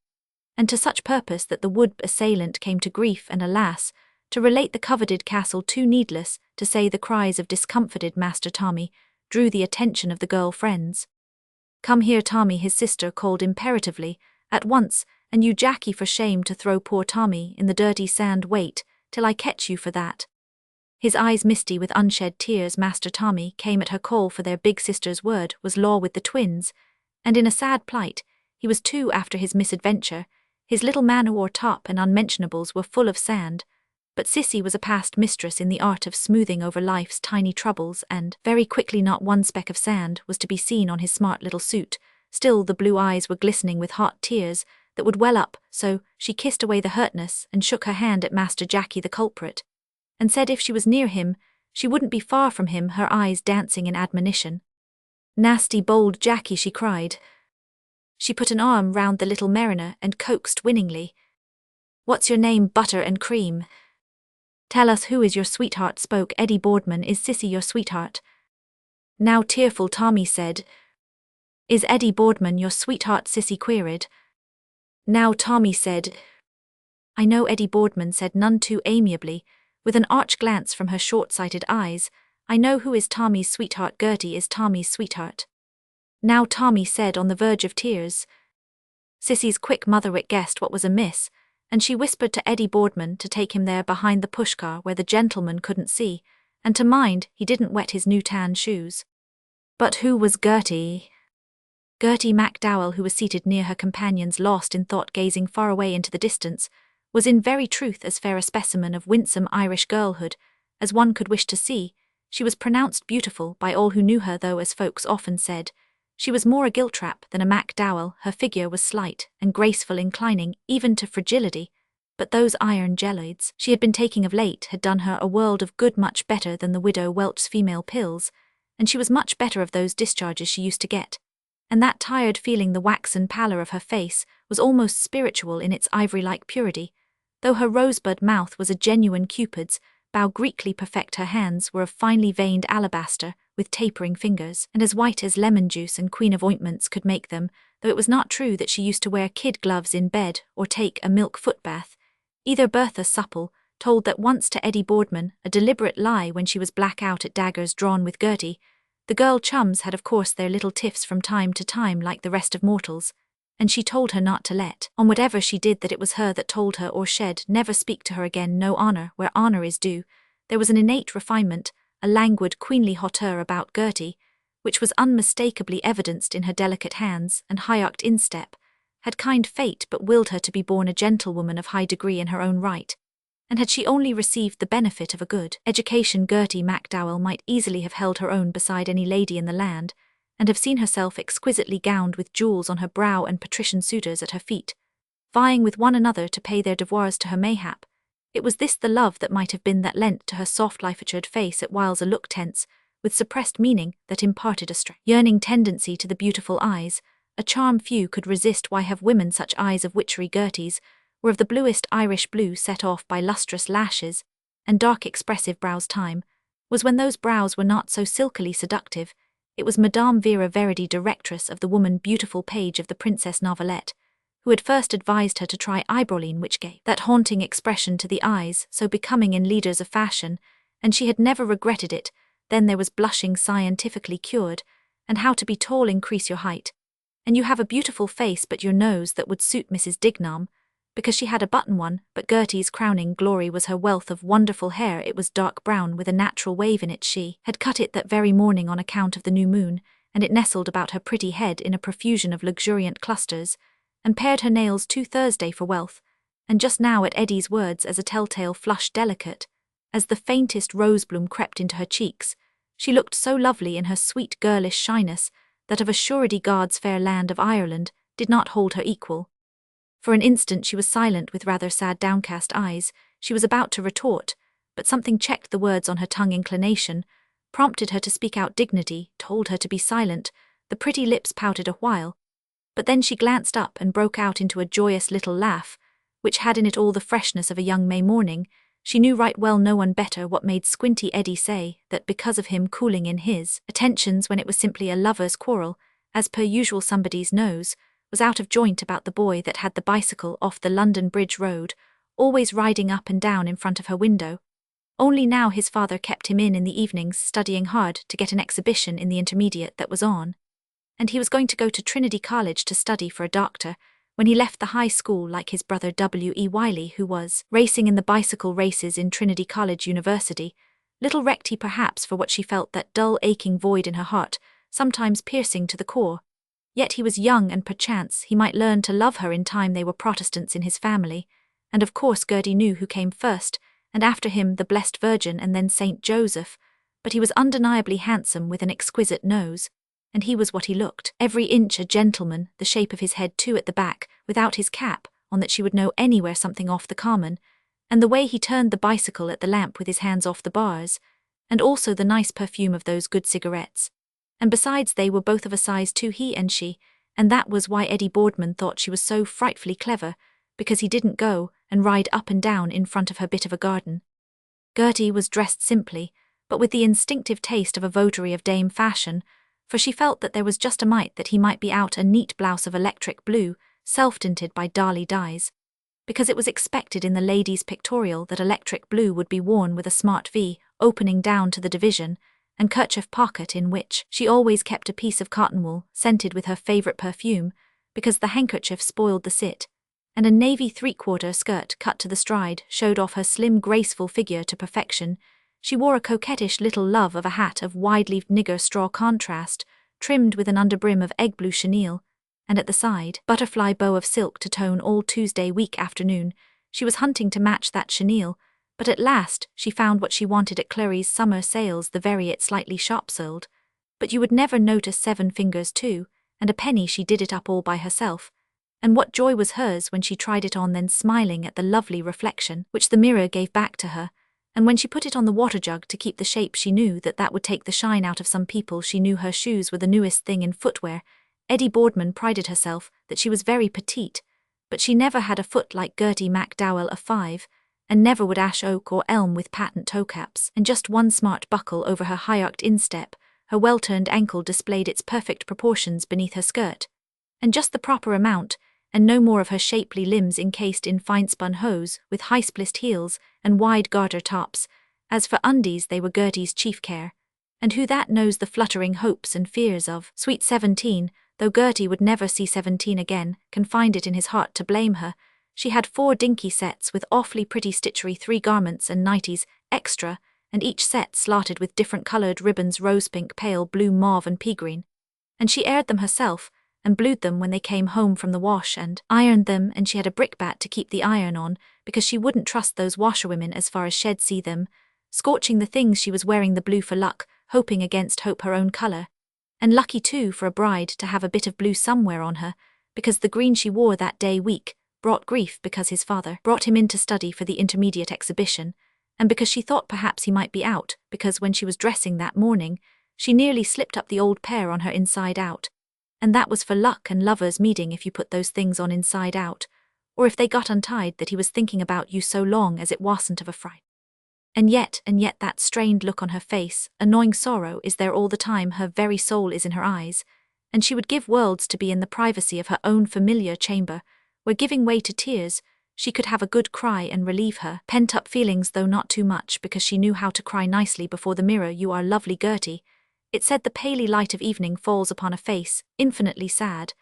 and to such purpose that the wood-assailant came to grief, and alas, to relate the coveted castle too needless to say, the cries of discomfited Master Tommy drew the attention of the girl friends. "Come here, Tommy," his sister called imperatively, "at once, and you, Jackie, for shame to throw poor Tommy in the dirty sand. Wait till I catch you for that." His eyes misty with unshed tears, Master Tommy came at her call, for their big sister's word was law with the twins, and in a sad plight he was too after his misadventure. His little man-o'-war top and unmentionables were full of sand, but Sissy was a past mistress in the art of smoothing over life's tiny troubles, and very quickly not one speck of sand was to be seen on his smart little suit. Still the blue eyes were glistening with hot tears that would well up, so she kissed away the hurtness and shook her hand at Master Jackie the culprit, and said if she was near him, she wouldn't be far from him, her eyes dancing in admonition. "Nasty bold Jackie," she cried. She put an arm round the little mariner and coaxed winningly. "What's your name, butter and cream? Tell us who is your sweetheart," spoke Eddie Boardman. "Is Sissy your sweetheart?" Now tearful Tommy said. "Is Eddie Boardman your sweetheart?" Sissy queried. Now Tommy said. "I know," Eddie Boardman said none too amiably, with an arch glance from her short-sighted eyes. "I know who is Tommy's sweetheart. Gertie is Tommy's sweetheart." Now Tommy said, on the verge of tears. Sissy's quick mother-wit guessed what was amiss, and she whispered to Eddie Boardman to take him there behind the pushcar where the gentleman couldn't see, and to mind he didn't wet his new tan shoes. But who was Gertie? Gertie MacDowell, who was seated near her companions, lost in thought, gazing far away into the distance, was in very truth as fair a specimen of winsome Irish girlhood as one could wish to see. She was pronounced beautiful by all who knew her, though, as folks often said, she was more a Giltrap than a MacDowell. Her figure was slight and graceful, inclining even to fragility, but those iron geloids she had been taking of late had done her a world of good, much better than the widow Welch's female pills, and she was much better of those discharges she used to get, and that tired feeling, the waxen pallor of her face, was almost spiritual in its ivory-like purity, though her rosebud mouth was a genuine Cupid's bow. Greekly perfect, her hands were of finely veined alabaster, with tapering fingers, and as white as lemon juice and queen of ointments could make them, though it was not true that she used to wear kid gloves in bed or take a milk footbath. Either Bertha Supple told that once to Eddie Boardman, a deliberate lie, when she was black out at daggers drawn with Gertie. The girl chums had of course their little tiffs from time to time like the rest of mortals, and she told her not to let on whatever she did that it was her that told her, or shed never speak to her again. No honour where honour is due. There was an innate refinement, a languid queenly hauteur about Gertie, which was unmistakably evidenced in her delicate hands and high-arched instep. Had kind fate but willed her to be born a gentlewoman of high degree in her own right, and had she only received the benefit of a good education, Gertie MacDowell might easily have held her own beside any lady in the land, and have seen herself exquisitely gowned with jewels on her brow and patrician suitors at her feet, vying with one another to pay their devoirs to her. Mayhap it was this the love that might have been that lent to her soft life-featured face at whiles a look tense, with suppressed meaning, that imparted a yearning tendency to the beautiful eyes, a charm few could resist. Why have women such eyes of witchery? Gertie's were of the bluest Irish blue, set off by lustrous lashes and dark expressive brows. Time was when those brows were not so silkily seductive. It was Madame Vera Verity, directress of the Woman Beautiful page of the Princess Novelette, who had first advised her to try eyebrowline, which gave that haunting expression to the eyes so becoming in leaders of fashion, and she had never regretted it. Then there was blushing scientifically cured, and how to be tall. Increase your height, and you have a beautiful face, but your nose that would suit Mrs. Dignam. because she had a button one, but Gertie's crowning glory was her wealth of wonderful hair. It was dark brown with a natural wave in it. She had cut it that very morning on account of the new moon, and it nestled about her pretty head in a profusion of luxuriant clusters, and pared her nails too Thursday for wealth, and just now at Eddie's words as a telltale flush delicate, as the faintest rosebloom crept into her cheeks, she looked so lovely in her sweet girlish shyness that of a surety God's fair land of Ireland did not hold her equal. For an instant she was silent with rather sad downcast eyes. She was about to retort, but something checked the words on her tongue. Inclination prompted her to speak out. Dignity told her to be silent. The pretty lips pouted a while, but then she glanced up and broke out into a joyous little laugh, which had in it all the freshness of a young May morning. She knew right well no one better what made Squinty Eddie say that because of him cooling in his attentions when it was simply a lover's quarrel, as per usual somebody's nose was out of joint about the boy that had the bicycle off the London Bridge Road, always riding up and down in front of her window. Only now his father kept him in the evenings studying hard to get an exhibition in the intermediate that was on, and he was going to go to Trinity College to study for a doctor when he left the high school like his brother W.E. Wiley, who was racing in the bicycle races in Trinity College University. Little recked he perhaps for what she felt, that dull aching void in her heart, sometimes piercing to the core. Yet he was young, and perchance he might learn to love her in time. They were Protestants in his family, and of course Gertie knew who came first, and after him the Blessed Virgin and then Saint Joseph, but he was undeniably handsome with an exquisite nose, and he was what he looked, every inch a gentleman, the shape of his head too at the back, without his cap on that she would know anywhere something off the common, and the way he turned the bicycle at the lamp with his hands off the bars, and also the nice perfume of those good cigarettes. And besides they were both of a size 2, he and she, and that was why Eddie Boardman thought she was so frightfully clever, because he didn't go and ride up and down in front of her bit of a garden. Gertie was dressed simply, but with the instinctive taste of a votary of Dame Fashion, for she felt that there was just a mite that he might be out a neat blouse of electric blue, self-tinted by Dali dyes, because it was expected in the ladies' pictorial that electric blue would be worn with a smart V opening down to the division, and kerchief pocket in which she always kept a piece of cotton wool scented with her favourite perfume, because the handkerchief spoiled the sit, and a navy 3/4 skirt cut to the stride showed off her slim graceful figure to perfection. She wore a coquettish little love of a hat of wide-leaved nigger straw contrast, trimmed with an underbrim of egg blue chenille, and at the side, butterfly bow of silk to tone all Tuesday week afternoon. She was hunting to match that chenille, but at last she found what she wanted at Clary's summer sales, the very it slightly shop-sold. But you would never notice 7 fingers too, and a penny she did it up all by herself. And what joy was hers when she tried it on, then smiling at the lovely reflection which the mirror gave back to her, and when she put it on the water jug to keep the shape, she knew that that would take the shine out of some people. She knew her shoes were the newest thing in footwear. Eddie Boardman prided herself that she was very petite, but she never had a foot like Gertie MacDowell of 5, and never would ash oak or elm with patent toe caps, and just one smart buckle over her high-arched instep. Her well-turned ankle displayed its perfect proportions beneath her skirt, and just the proper amount, and no more of her shapely limbs encased in fine-spun hose with high-spliced heels and wide garter tops. As for undies, they were Gertie's chief care, and who that knows the fluttering hopes and fears of sweet 17, though Gertie would never see 17 again, can find it in his heart to blame her. She had 4 dinky sets with awfully pretty stitchery, 3 garments and nighties, extra, and each set slotted with different coloured ribbons, rose pink, pale blue, mauve and pea green. And she aired them herself, and blued them when they came home from the wash, and ironed them, and she had a brickbat to keep the iron on, because she wouldn't trust those washerwomen as far as shed see them, scorching the things she was wearing the blue for luck, hoping against hope her own colour. And lucky too for a bride to have a bit of blue somewhere on her, because the green she wore that day week brought grief because his father brought him in to study for the intermediate exhibition, and because she thought perhaps he might be out, because when she was dressing that morning, she nearly slipped up the old pair on her inside out. And that was for luck and lovers' meeting if you put those things on inside out, or if they got untied that he was thinking about you so long as it wasn't of a fright. And yet that strained look on her face, annoying sorrow is there all the time, her very soul is in her eyes, and she would give worlds to be in the privacy of her own familiar chamber, where giving way to tears, she could have a good cry and relieve her pent-up feelings, though not too much, because she knew how to cry nicely before the mirror. You are lovely, Gertie. It said the paly light of evening falls upon a face, infinitely sad,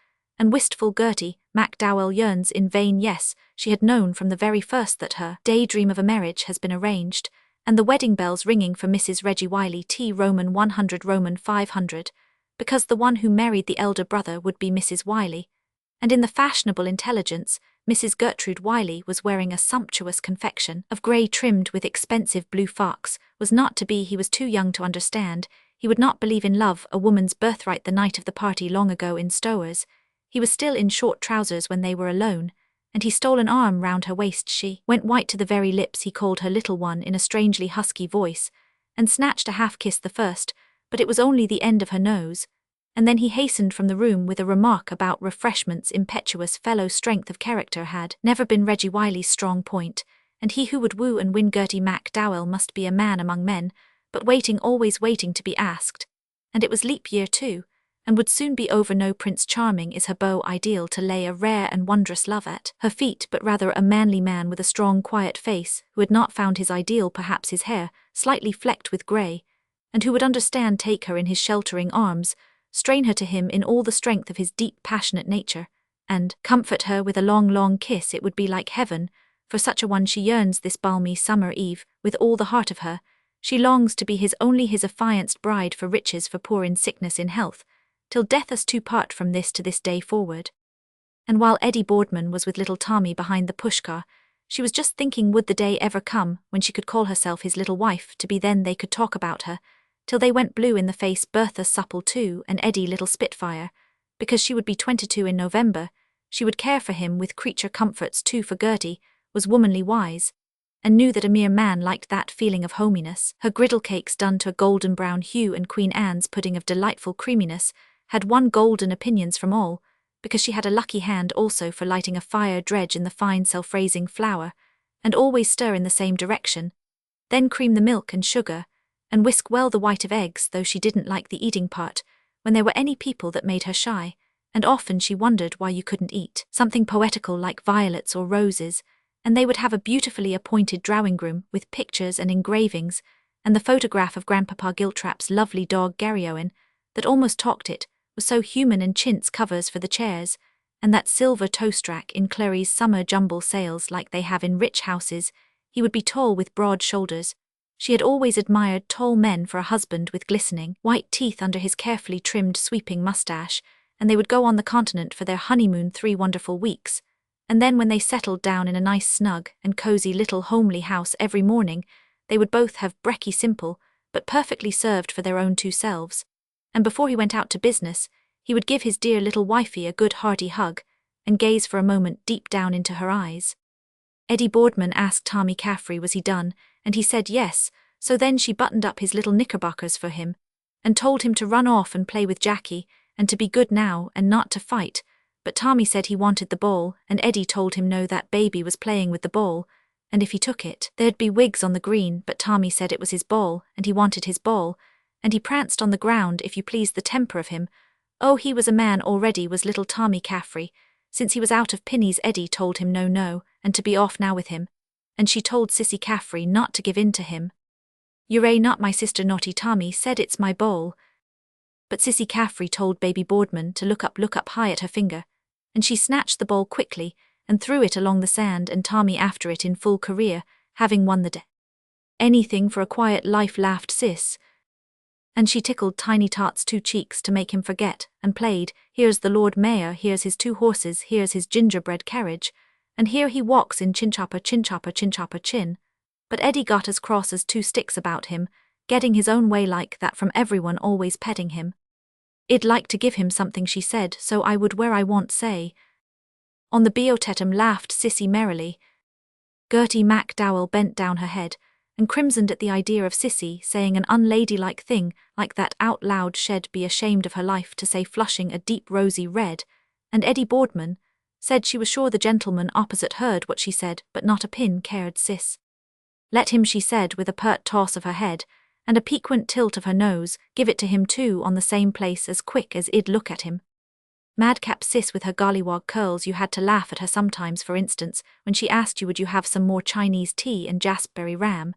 And wistful Gertie MacDowell yearns in vain. Yes, she had known from the very first that her daydream of a marriage has been arranged, and the wedding bells ringing for Mrs. Reggie Wiley T. Roman 100 Roman 500, because the one who married the elder brother would be Mrs. Wiley, and in the fashionable intelligence, Mrs. Gertrude Wiley was wearing a sumptuous confection of grey trimmed with expensive blue fox, was not to be. He was too young to understand. He would not believe in love, a woman's birthright. The night of the party long ago in Stowers, he was still in short trousers when they were alone, and he stole an arm round her waist. She went white to the very lips. He called her little one in a strangely husky voice, and snatched a half-kiss the first, but it was only the end of her nose, and then he hastened from the room with a remark about refreshments. Impetuous fellow, strength of character had never been Reggie Wiley's strong point, and he who would woo and win Gertie MacDowell must be a man among men, but waiting, always waiting to be asked. And it was leap year too, and would soon be over. No Prince Charming is her beau ideal to lay a rare and wondrous love at her feet, but rather a manly man with a strong quiet face, who had not found his ideal, perhaps his hair, slightly flecked with grey, and who would understand, take her in his sheltering arms, strain her to him in all the strength of his deep passionate nature, and comfort her with a long, long kiss. It would be like heaven, for such a one she yearns this balmy summer eve, with all the heart of her. She longs to be his only, his affianced bride, for riches, for poor, in sickness, in health, till death us two part, from this to this day forward. And while Eddie Boardman was with little Tommy behind the pushcar, she was just thinking, would the day ever come when she could call herself his little wife, to be then they could talk about her, till they went blue in the face. Bertha supple too, and Eddie little spitfire, because she would be 22 in November. She would care for him with creature comforts too, for Gertie was womanly wise, and knew that a mere man liked that feeling of hominess. Her griddle cakes done to a golden brown hue, and Queen Anne's pudding of delightful creaminess, had won golden opinions from all, because she had a lucky hand also for lighting a fire. Dredge in the fine self-raising flour, and always stir in the same direction, then cream the milk and sugar, and whisk well the white of eggs, though she didn't like the eating part, when there were any people that made her shy, and often she wondered why you couldn't eat something poetical like violets or roses, and they would have a beautifully appointed drawing-room with pictures and engravings, and the photograph of Grandpapa Giltrap's lovely dog Garryowen, that almost talked, it was so human, and chintz covers for the chairs, and that silver toast-rack in Clary's summer jumble sales like they have in rich houses. He would be tall with broad shoulders. She had always admired tall men for a husband, with glistening white teeth under his carefully trimmed sweeping moustache, and they would go on the continent for their honeymoon 3 wonderful weeks, and then when they settled down in a nice snug and cozy little homely house every morning, they would both have brekkie simple, but perfectly served for their own 2 selves, and before he went out to business, he would give his dear little wifey a good hearty hug, and gaze for a moment deep down into her eyes. Eddie Boardman asked Tommy Caffrey was he done, and he said yes, so then she buttoned up his little knickerbockers for him, and told him to run off and play with Jackie, and to be good now and not to fight. But Tommy said he wanted the ball, and Eddie told him no, that baby was playing with the ball, and if he took it, there'd be wigs on the green. But Tommy said it was his ball, and he wanted his ball, and he pranced on the ground, if you please. The temper of him! Oh, he was a man already, was little Tommy Caffrey. Since he was out of pinnies, Eddie told him no, and to be off now with him, and she told Sissy Caffrey not to give in to him. "You're not my sister, naughty Tommy," said, "it's my bowl." But Sissy Caffrey told baby Boardman to look up high at her finger, and she snatched the ball quickly and threw it along the sand, and Tommy after it in full career, having won the day. "Anything for a quiet life," laughed Sis, and she tickled Tiny Tot's 2 cheeks to make him forget, and played, "Here's the Lord Mayor, here's his 2 horses, here's his gingerbread carriage, and here he walks in chinchopper, chinchopper, chinchopper, chin." But Eddie got as cross as 2 sticks about him, getting his own way like that from everyone, always petting him. "I'd like to give him something," she said, "so I would, where I won't say." "On the beotetum," laughed Sissy merrily. Gertie MacDowell bent down her head, and crimsoned at the idea of Sissy saying an unladylike thing like that out loud. She'd be ashamed of her life to say, flushing a deep rosy red, and Eddie Boardman said she was sure the gentleman opposite heard what she said, but not a pin cared Sis. "Let him," she said with a pert toss of her head, and a piquant tilt of her nose, "give it to him too, on the same place, as quick as I'd look at him." Madcap Sis with her gollywog curls, you had to laugh at her sometimes, for instance, when she asked you would you have some more Chinese tea and jaspberry ram,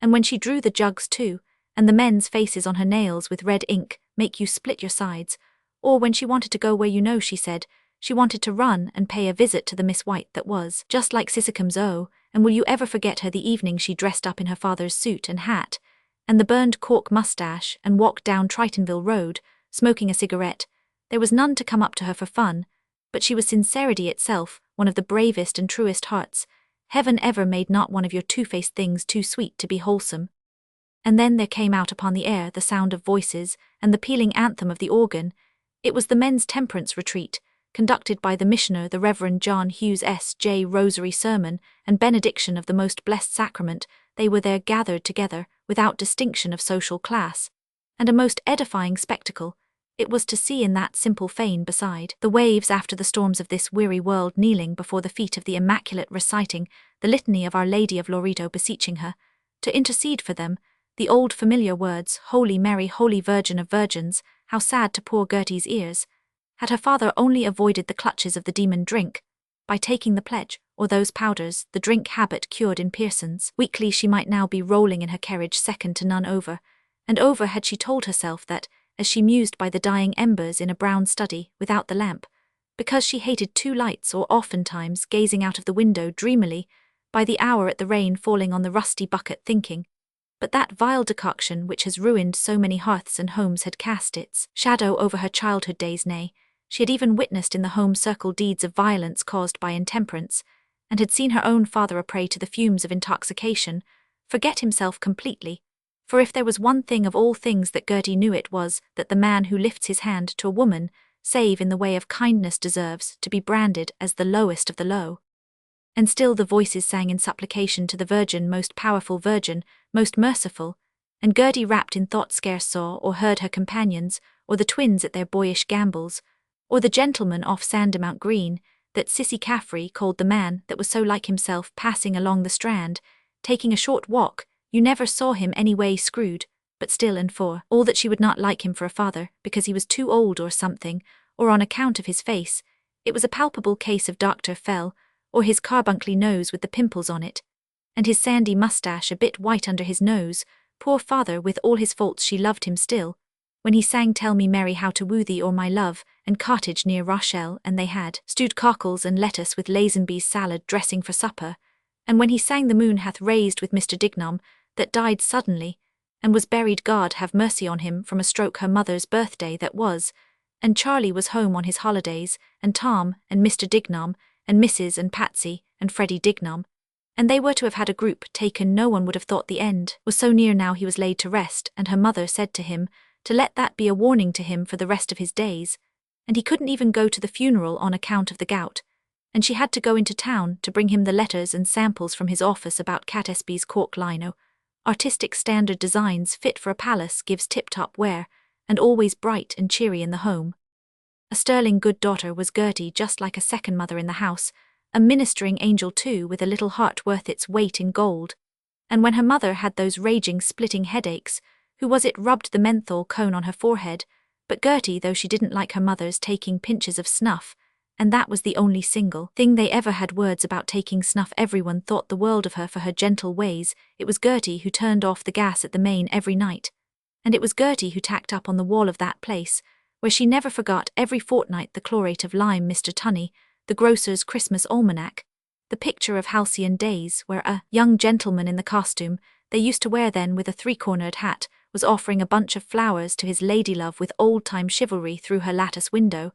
and when she drew the jugs too, and the men's faces on her nails with red ink make you split your sides, or when she wanted to go where she said She wanted to run and pay a visit to the Miss White that was just like Sissycombe's O, and will you ever forget her the evening she dressed up in her father's suit and hat, and the burned cork moustache, and walked down Tritonville Road, smoking a cigarette. There was none to come up to her for fun, but she was sincerity itself, one of the bravest and truest hearts. Heaven ever made not one of your two-faced things too sweet to be wholesome. And then there came out upon the air the sound of voices, and the pealing anthem of the organ. It was the men's temperance retreat, conducted by the missioner, the Reverend John Hughes S.J. Rosary sermon and benediction of the most blessed sacrament. They were there gathered together, without distinction of social class, and a most edifying spectacle it was to see in that simple fane beside the waves after the storms of this weary world, kneeling before the feet of the Immaculate, reciting the litany of Our Lady of Loreto, beseeching her to intercede for them. The old familiar words, Holy Mary, Holy Virgin of Virgins, how sad to poor Gertie's ears. Had her father only avoided the clutches of the demon drink, by taking the pledge, or those powders, the drink habit cured in Pearson's weekly, she might now be rolling in her carriage second to none over, and over had she told herself that, as she mused by the dying embers in a brown study, without the lamp, because she hated two lights, or oftentimes gazing out of the window dreamily, by the hour at the rain falling on the rusty bucket, thinking, but that vile decoction which has ruined so many hearths and homes had cast its shadow over her childhood days. Nay, she had even witnessed in the home circle deeds of violence caused by intemperance, and had seen her own father a prey to the fumes of intoxication, forget himself completely. For if there was one thing of all things that Gertie knew, it was that the man who lifts his hand to a woman, save in the way of kindness, deserves to be branded as the lowest of the low. And still the voices sang in supplication to the Virgin, most powerful Virgin, most merciful, and Gertie, wrapped in thought, scarce saw or heard her companions, or the twins at their boyish gambols, or the gentleman off Sandymount Green, that Sissy Caffrey called the man that was so like himself, passing along the Strand, taking a short walk. You never saw him any way screwed, but still, and for all that she would not like him for a father, because he was too old or something, or on account of his face, it was a palpable case of Dr. Fell, or his carbuncly nose with the pimples on it, and his sandy moustache a bit white under his nose. Poor father, with all his faults, she loved him still. When he sang Tell Me Mary How to Woo Thee, or My Love, and Cottage near Rochelle, and they had stewed cockles and lettuce with Lazenby's salad dressing for supper, and when he sang The Moon Hath Raised with Mr. Dignam, that died suddenly, and was buried, God have mercy on him, from a stroke her mother's birthday that was, and Charlie was home on his holidays, and Tom, and Mr. Dignam, and Mrs. and Patsy, and Freddie Dignam, and they were to have had a group taken. No one would have thought the end was so near now he was laid to rest, and her mother said to him to let that be a warning to him for the rest of his days, and he couldn't even go to the funeral on account of the gout, and she had to go into town to bring him the letters and samples from his office about Catesby's cork lino, artistic standard designs fit for a palace, gives tip-top wear, and always bright and cheery in the home. A sterling good daughter was Gertie, just like a second mother in the house, a ministering angel too, with a little heart worth its weight in gold. And when her mother had those raging, splitting headaches, who was it rubbed the menthol cone on her forehead? But Gertie, though she didn't like her mother's taking pinches of snuff, and that was the only single thing they ever had words about, taking snuff, everyone thought the world of her for her gentle ways. It was Gertie who turned off the gas at the main every night, and it was Gertie who tacked up on the wall of that place, where she never forgot, every fortnight, the chlorate of lime, Mr. Tunney, the grocer's Christmas almanac, the picture of halcyon days, where a young gentleman in the costume they used to wear then, with a three-cornered hat, was offering a bunch of flowers to his ladylove with old-time chivalry through her lattice window.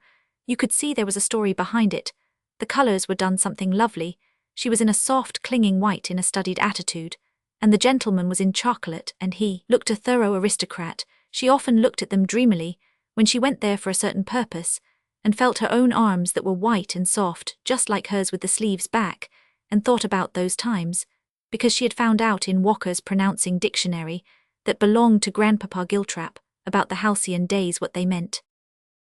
You could see there was a story behind it. The colours were done something lovely. She was in a soft, clinging white in a studied attitude, and the gentleman was in chocolate, and he looked a thorough aristocrat. She often looked at them dreamily, when she went there for a certain purpose, and felt her own arms that were white and soft, just like hers with the sleeves back, and thought about those times, because she had found out in Walker's Pronouncing Dictionary, that belonged to Grandpapa Giltrap, about the halcyon days, what they meant.